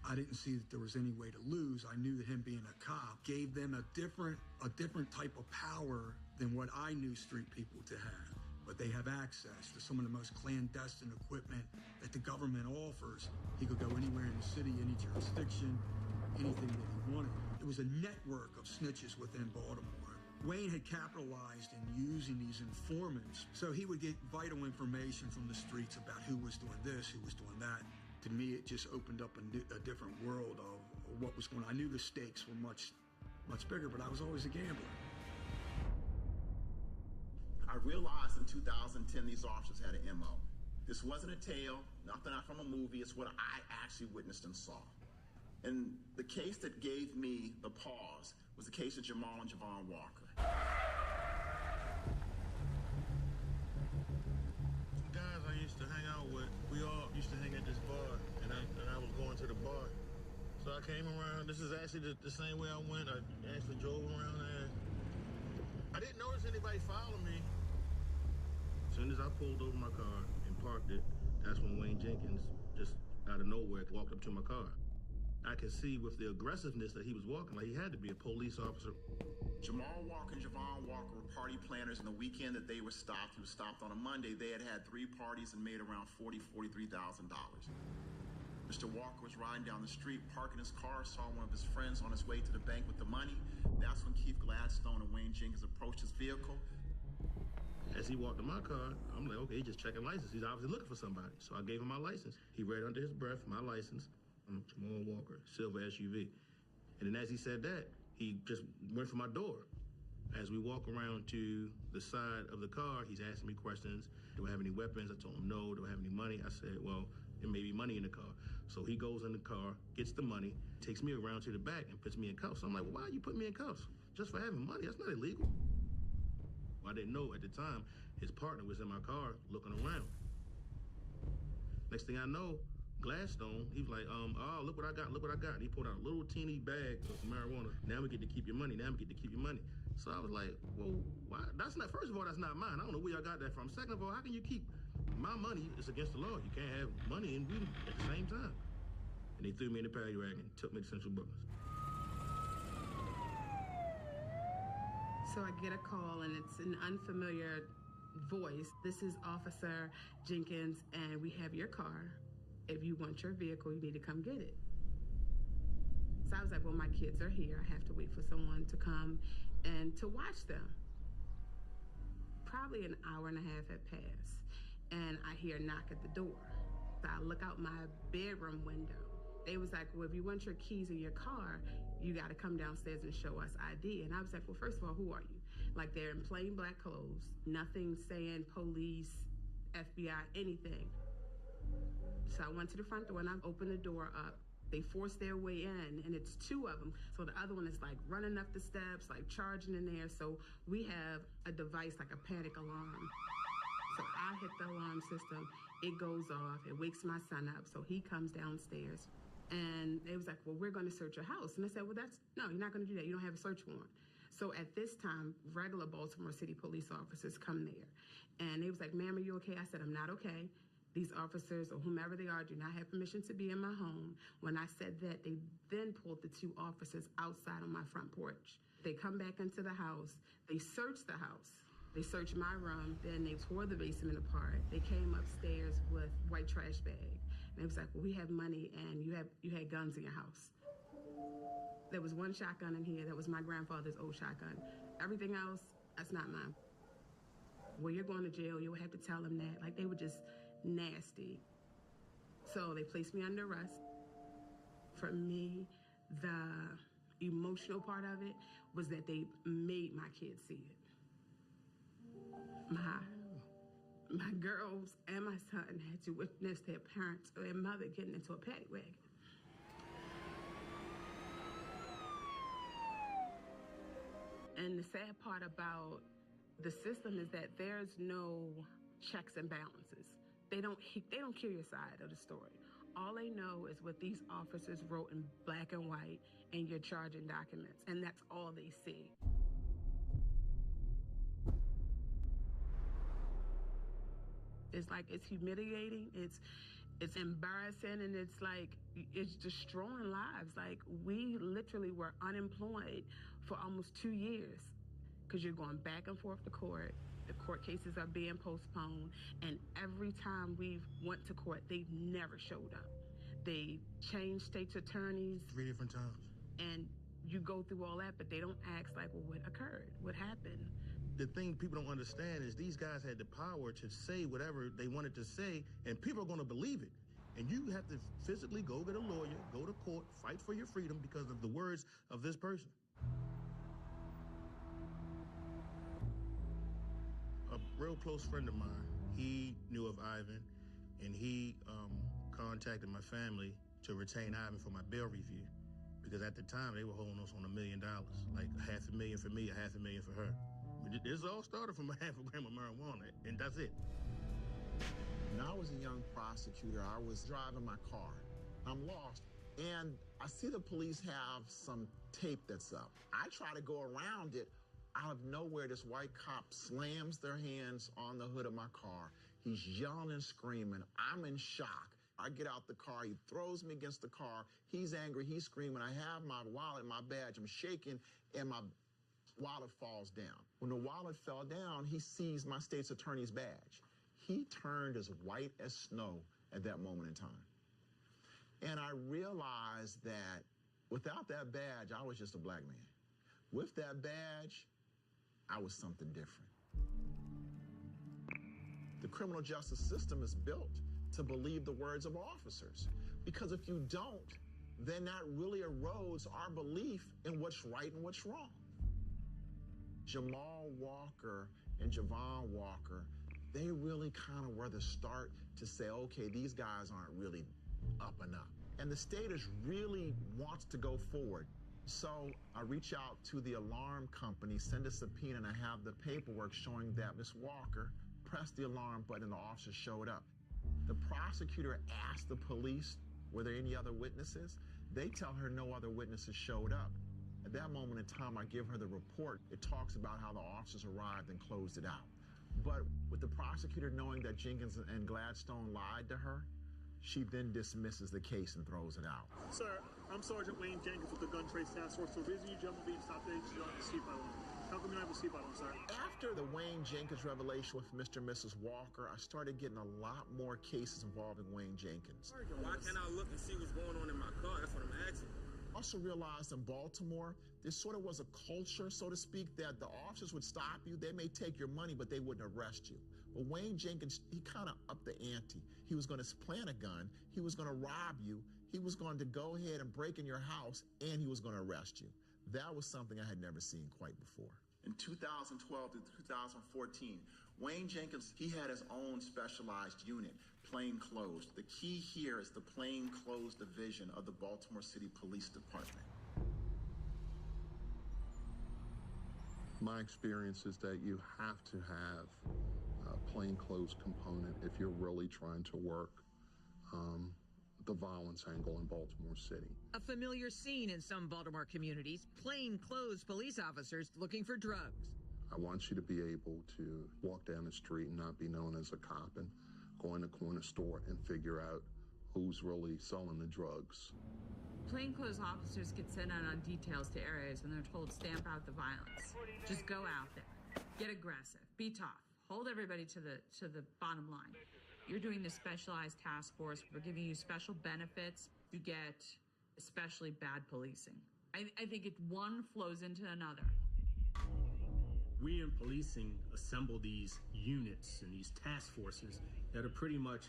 S30: I didn't see that there was any way to lose. I knew that him being a cop gave them a different type of power than what I knew street people to have. But they have access to some of the most clandestine equipment that the government offers. He could go anywhere in the city, any jurisdiction, anything that he wanted. It was a network of snitches within Baltimore. Wayne had capitalized in using these informants, so he would get vital information from the streets about who was doing this, who was doing that. To me, it just opened up a different world of what was going on. I knew the stakes were much, much bigger, but I was always a gambler.
S26: I realized in 2010 these officers had an MO. This wasn't a tale, nothing out from a movie. It's what I actually witnessed and saw. And the case that gave me the pause was the case of Jamal and Javon Walker.
S27: Guys I used to hang out with, we all used to hang at this bar, and I was going to the bar. So I came around. This is actually the same way I went. I actually drove around there. I didn't notice anybody following me. As soon as I pulled over my car and parked it, that's when Wayne Jenkins just out of nowhere walked up to my car. I could see with the aggressiveness that he was walking, like he had to be a police officer.
S26: Jamal Walker and Javon Walker were party planners, and the weekend that they were stopped, he was stopped on a Monday, they had 3 parties and made around $43,000. Mr. Walker was riding down the street, parking his car, saw one of his friends on his way to the bank with the money. That's when Keith Gladstone and Wayne Jenkins approached his vehicle.
S27: As he walked to my car, I'm like, okay, he's just checking license. He's obviously looking for somebody. So I gave him my license. He read under his breath my license. I'm Jamal Walker, silver SUV. And then as he said that, he just went for my door. As we walk around to the side of the car, he's asking me questions. Do I have any weapons? I told him no. Do I have any money? I said, well, there may be money in the car. So he goes in the car, gets the money, takes me around to the back and puts me in cuffs. I'm like, well, why are you putting me in cuffs? Just for having money? That's not illegal. I didn't know at the time his partner was in my car looking around. Next thing I know, Gladstone, he was like, oh, look what I got. And he pulled out a little teeny bag of marijuana. Now we get to keep your money. So I was like, well, why? That's not, first of all, that's not mine. I don't know where y'all got that from. Second of all, how can you keep my money? It's against the law. You can't have money and weed at the same time. And they threw me in the paddy wagon and took me to Central Brooklyn.
S1: So I get a call and it's an unfamiliar voice. This is Officer Jenkins and we have your car. If you want your vehicle, you need to come get it. So I was like, well, my kids are here. I have to wait for someone to come and to watch them. Probably an hour and a half had passed and I hear a knock at the door. So I look out my bedroom window. They was like, well, if you want your keys in your car, you got to come downstairs and show us ID. And I was like, well, first of all, who are you? Like, they're in plain black clothes, nothing saying police, FBI, anything. So I went to the front door and I opened the door up. They forced their way in and it's 2 of them. So the other one is like running up the steps, like charging in there. So we have a device like a panic alarm. So I hit the alarm system, it goes off, it wakes my son up. So he comes downstairs and they was like, well, we're going to search your house. And I said, well, no, you're not going to do that. You don't have a search warrant. So at this time, regular Baltimore City police officers come there. And they was like, ma'am, are you okay? I said, I'm not okay. These officers or whomever they are do not have permission to be in my home. When I said that, they then pulled the 2 officers outside on my front porch. They come back into the house. They searched the house. They searched my room. Then they tore the basement apart. They came upstairs with white trash bag. And it was like, well, we have money and you had guns in your house. There was 1 shotgun in here. That was my grandfather's old shotgun. Everything else, that's not mine. Well, you're going to jail. You'll have to tell them that. Like, they were just nasty. So they placed me under arrest. For me, the emotional part of it was that they made my kids see it. My girls and my son had to witness their parents or their mother getting into a paddy wagon. And the sad part about the system is that there's no checks and balances. They don't hear your side of the story. All they know is what these officers wrote in black and white in your charging documents, and that's all they see. It's humiliating, it's embarrassing, and it's destroying lives. We literally were unemployed for almost 2 years because you're going back and forth to court. The court cases are being postponed, and every time we've went to court, they've never showed up. They changed state's attorneys
S2: 3 different times.
S1: And you go through all that, but they don't ask, what occurred? What happened?
S2: The thing people don't understand is these guys had the power to say whatever they wanted to say, and people are going to believe it. And you have to physically go get a lawyer, go to court, fight for your freedom because of the words of this person. A real close friend of mine, he knew of Ivan, and he contacted my family to retain Ivan for my bail review, because at the time they were holding us on $1 million, like $500,000 for me, $500,000 for her. This all started from a half a gram of marijuana, and that's it.
S5: When I was a young prosecutor, I was driving my car. I'm lost, and I see the police have some tape that's up. I try to go around it. Out of nowhere, this white cop slams their hands on the hood of my car. He's yelling and screaming. I'm in shock. I get out the car. He throws me against the car. He's angry. He's screaming. I have my wallet, my badge. I'm shaking, and my wallet falls down. When the wallet fell down, he sees my state's attorney's badge. He turned as white as snow at that moment in time. And I realized that without that badge, I was just a black man. With that badge, I was something different. The criminal justice system is built to believe the words of officers, because if you don't, then that really erodes our belief in what's right and what's wrong. Jamal Walker and Javon Walker, they really kind of were the start to say, okay, these guys aren't really up and up. And the state is really wants to go forward. So I reach out to the alarm company, send a subpoena, and I have the paperwork showing that Ms. Walker pressed the alarm button and the officer showed up. The prosecutor asked the police, were there any other witnesses? They tell her no other witnesses showed up. At that moment in time, I give her the report. It talks about how the officers arrived and closed it out. But with the prosecutor knowing that Jenkins and Gladstone lied to her, she then dismisses the case and throws it out.
S4: Sir, I'm Sergeant Wayne Jenkins with the Gun Trace Task Force. The reason you jumped being stopped today is you don't have a seatbelt on. How come you don't have a seatbelt on, sir?
S5: After the Wayne Jenkins revelation with Mr. and Mrs. Walker, I started getting a lot more cases involving Wayne Jenkins.
S25: Why can't I look and see what's going on in my car? That's what I'm asking.
S5: I also realized in Baltimore, there sort of was a culture, so to speak, that the officers would stop you. They may take your money, but they wouldn't arrest you. But Wayne Jenkins, he kind of upped the ante. He was going to plant a gun. He was going to rob you. He was going to go ahead and break in your house, and he was going to arrest you. That was something I had never seen quite before.
S26: In 2012 to 2014, Wayne Jenkins, he had his own specialized unit, plainclothes. The key here is the plainclothes division of the Baltimore City Police Department.
S9: My experience is that you have to have a plainclothes component if you're really trying to work the violence angle in Baltimore City.
S10: A familiar scene in some Baltimore communities, plainclothes police officers looking for drugs.
S9: I want you to be able to walk down the street and not be known as a cop and go in a corner store and figure out who's really selling the drugs.
S12: Plainclothes officers get sent out on details to areas and they're told stamp out the violence. Just go out there, get aggressive, be tough, hold everybody to the bottom line. You're doing the specialized task force. We're giving you special benefits. You get especially bad policing. I think one flows into another.
S28: We in policing assemble these units and these task forces that are pretty much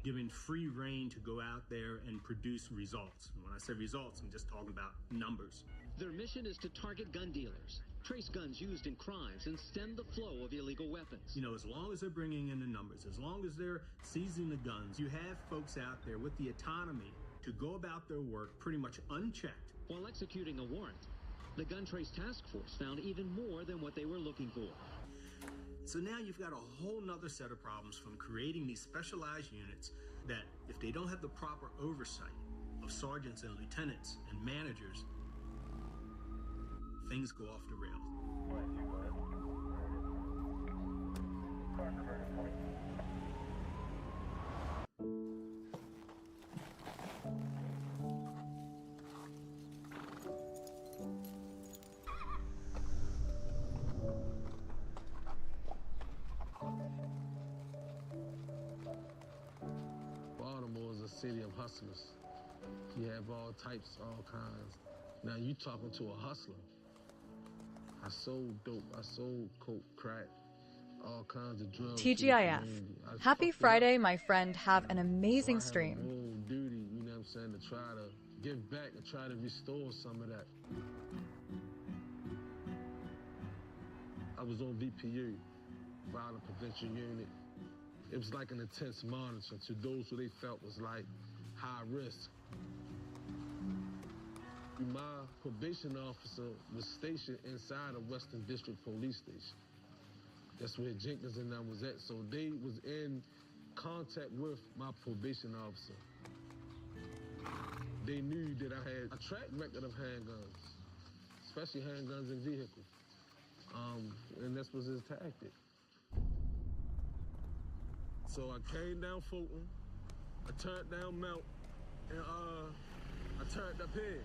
S28: given free rein to go out there and produce results. And when I say results, I'm just talking about numbers.
S13: Their mission is to target gun dealers,
S8: trace guns used in crimes, and stem the flow of illegal weapons.
S28: You know, as long as they're bringing in the numbers, as long as they're seizing the guns, you have folks out there with the autonomy to go about their work pretty much unchecked.
S8: While executing a warrant, the gun trace task force found even more than what they were looking for.
S28: So now you've got a whole nother set of problems from creating these specialized units that, if they don't have the proper oversight of sergeants and lieutenants and managers, things go off the rails.
S13: Baltimore is a city of hustlers. You have all types, all kinds. Now you talking to a hustler. I sold dope, I sold coke, crack, all kinds of drugs.
S14: TGIF. Happy Friday, my friend. Have an amazing stream.
S13: I had a moral duty, you know what I'm saying, to try to give back and try to restore some of that. I was on VPU, Violent Prevention Unit. It was like an intense monitor to those who they felt was like high risk. My probation officer was stationed inside of Western District Police Station. That's where Jenkins and I was at. So they was in contact with my probation officer. They knew that I had a track record of handguns, especially handguns in vehicles. And this was his tactic. So I came down Fulton, I turned down Mount, and I turned up here.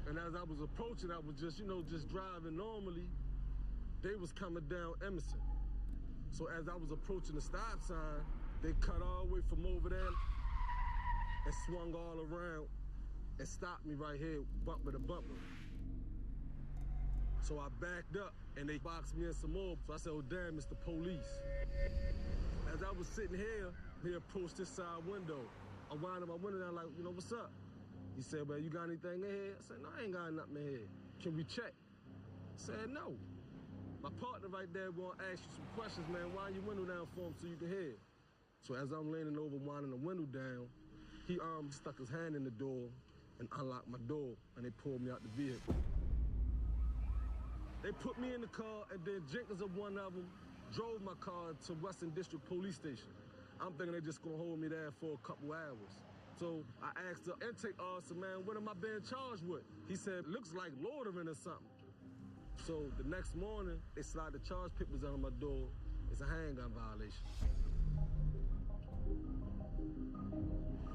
S13: And as I was approaching, I was just, just driving normally. They was coming down Emerson. So as I was approaching the stop sign, they cut all the way from over there and swung all around and stopped me right here, bumper to bumper. So I backed up and they boxed me in some more. So I said, oh damn, it's the police. As I was sitting here, he approached this side window. I wound my window down like, what's up? He said, well, you got anything in here? I said, no, I ain't got nothing in here. Can we check? I said, no. My partner right there will ask you some questions, man. Wind your window down for him so you can hear. So as I'm leaning over, winding the window down, he stuck his hand in the door and unlocked my door, and they pulled me out the vehicle. They put me in the car, and then Jenkins of one of them drove my car to Western District Police Station. I'm thinking they're just gonna hold me there for a couple hours. So I asked the intake officer, man, what am I being charged with? He said, looks like loitering or something. So the next morning, they slide the charge papers on my door. It's a handgun violation.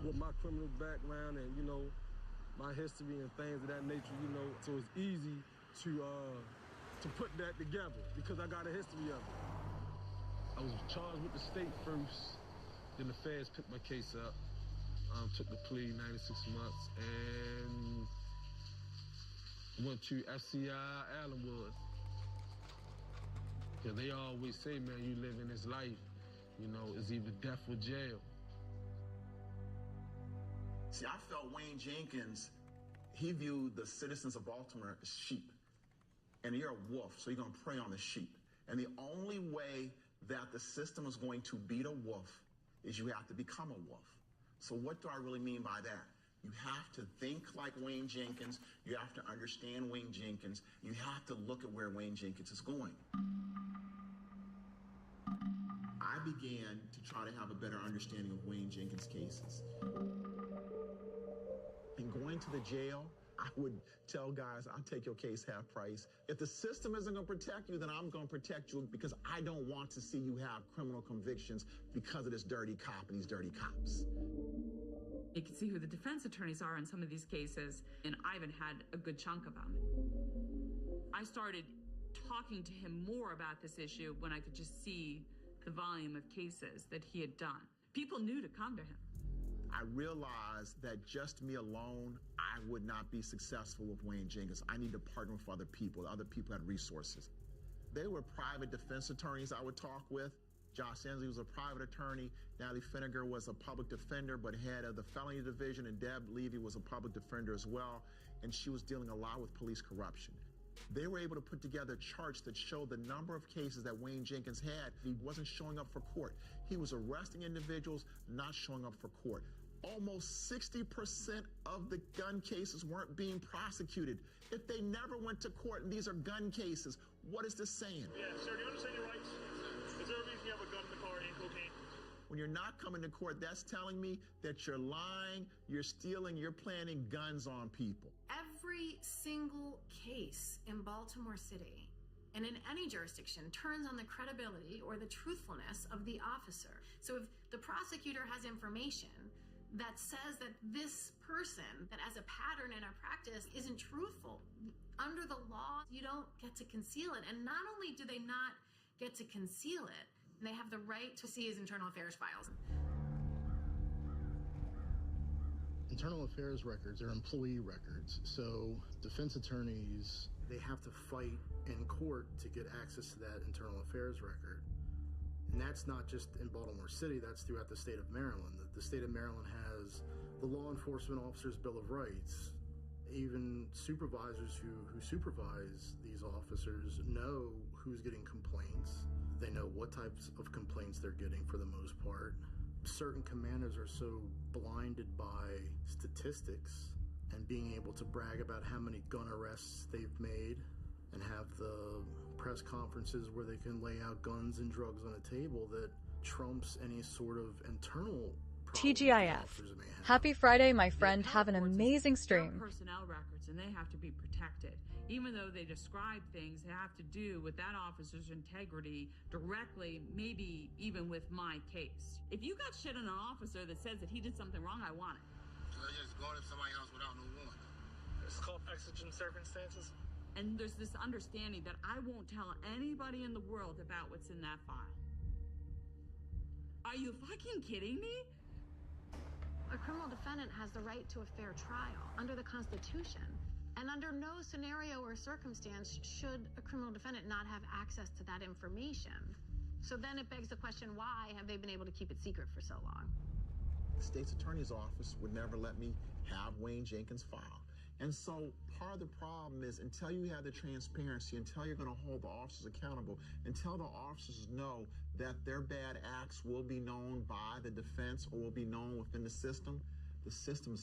S13: With my criminal background and, my history and things of that nature, so it's easy to put that together because I got a history of it. I was charged with the state first, then the feds picked my case up. Took the plea, 96 months, and went to FCI Allenwood. Because they always say, man, you live in this life, it's either death or jail.
S26: See, I felt Wayne Jenkins, he viewed the citizens of Baltimore as sheep. And you're a wolf, so you're going to prey on the sheep. And the only way that the system is going to beat a wolf is you have to become a wolf. So what do I really mean by that? You have to think like Wayne Jenkins. You have to understand Wayne Jenkins. You have to look at where Wayne Jenkins is going. I began to try to have a better understanding of Wayne Jenkins' cases. And going to the jail, I would tell guys, I'll take your case half price. If the system isn't going to protect you, then I'm going to protect you because I don't want to see you have criminal convictions because of this dirty cop and these dirty cops.
S12: You can see who the defense attorneys are in some of these cases, and Ivan had a good chunk of them. I started talking to him more about this issue when I could just see the volume of cases that he had done. People knew to come to him.
S26: I realized that just me alone, I would not be successful with Wayne Jenkins. I need to partner with other people. Other people had resources. They were private defense attorneys I would talk with. Josh Ensley was a private attorney. Natalie Finnegar was a public defender, but head of the felony division, and Deb Levy was a public defender as well. And she was dealing a lot with police corruption.
S5: They were able to put together charts that showed the number of cases that Wayne Jenkins had. He wasn't showing up for court. He was arresting individuals, not showing up for court. Almost 60% of the gun cases weren't being prosecuted. If they never went to court, and these are gun cases, what is this saying?
S4: Yeah, sir, do you understand your rights? Is there a reason you have a gun in the car and cocaine?
S5: When you're not coming to court, that's telling me that you're lying, you're stealing, you're planting guns on people.
S6: Every single case in Baltimore City and in any jurisdiction turns on the credibility or the truthfulness of the officer. So if the prosecutor has information that says that this person, that as a pattern in our practice, isn't truthful, under the law, you don't get to conceal it. And not only do they not get to conceal it, they have the right to see his internal affairs files.
S28: Internal affairs records are employee records, so defense attorneys, they have to fight in court to get access to that internal affairs record. And that's not just in Baltimore City, that's throughout the state of Maryland. The state of Maryland has the Law Enforcement Officers' Bill of Rights. Even supervisors who supervise these officers know who's getting complaints. They know what types of complaints they're getting for the most part. Certain commanders are so blinded by statistics and being able to brag about how many gun arrests they've made and have the press conferences where they can lay out guns and drugs on a table that trumps any sort of internal
S14: TGIF. Happy Friday, my friend. Have an amazing stream.
S12: Personnel records, and they have to be protected. Even though they describe things that have to do with that officer's integrity directly, maybe even with my case. If you got shit on an officer that says that he did something wrong, I want it.
S11: So they just go to somebody else without no warrant.
S4: It's called exigent circumstances.
S12: And there's this understanding that I won't tell anybody in the world about what's in that file. Are you fucking kidding me?
S6: A criminal defendant has the right to a fair trial under the Constitution. And under no scenario or circumstance should a criminal defendant not have access to that information. So then it begs the question, why have they been able to keep it secret for so long?
S5: The state's attorney's office would never let me have Wayne Jenkins' file. And so part of the problem is until you have the transparency, until you're going to hold the officers accountable, until the officers know that their bad acts will be known by the defense or will be known within the system's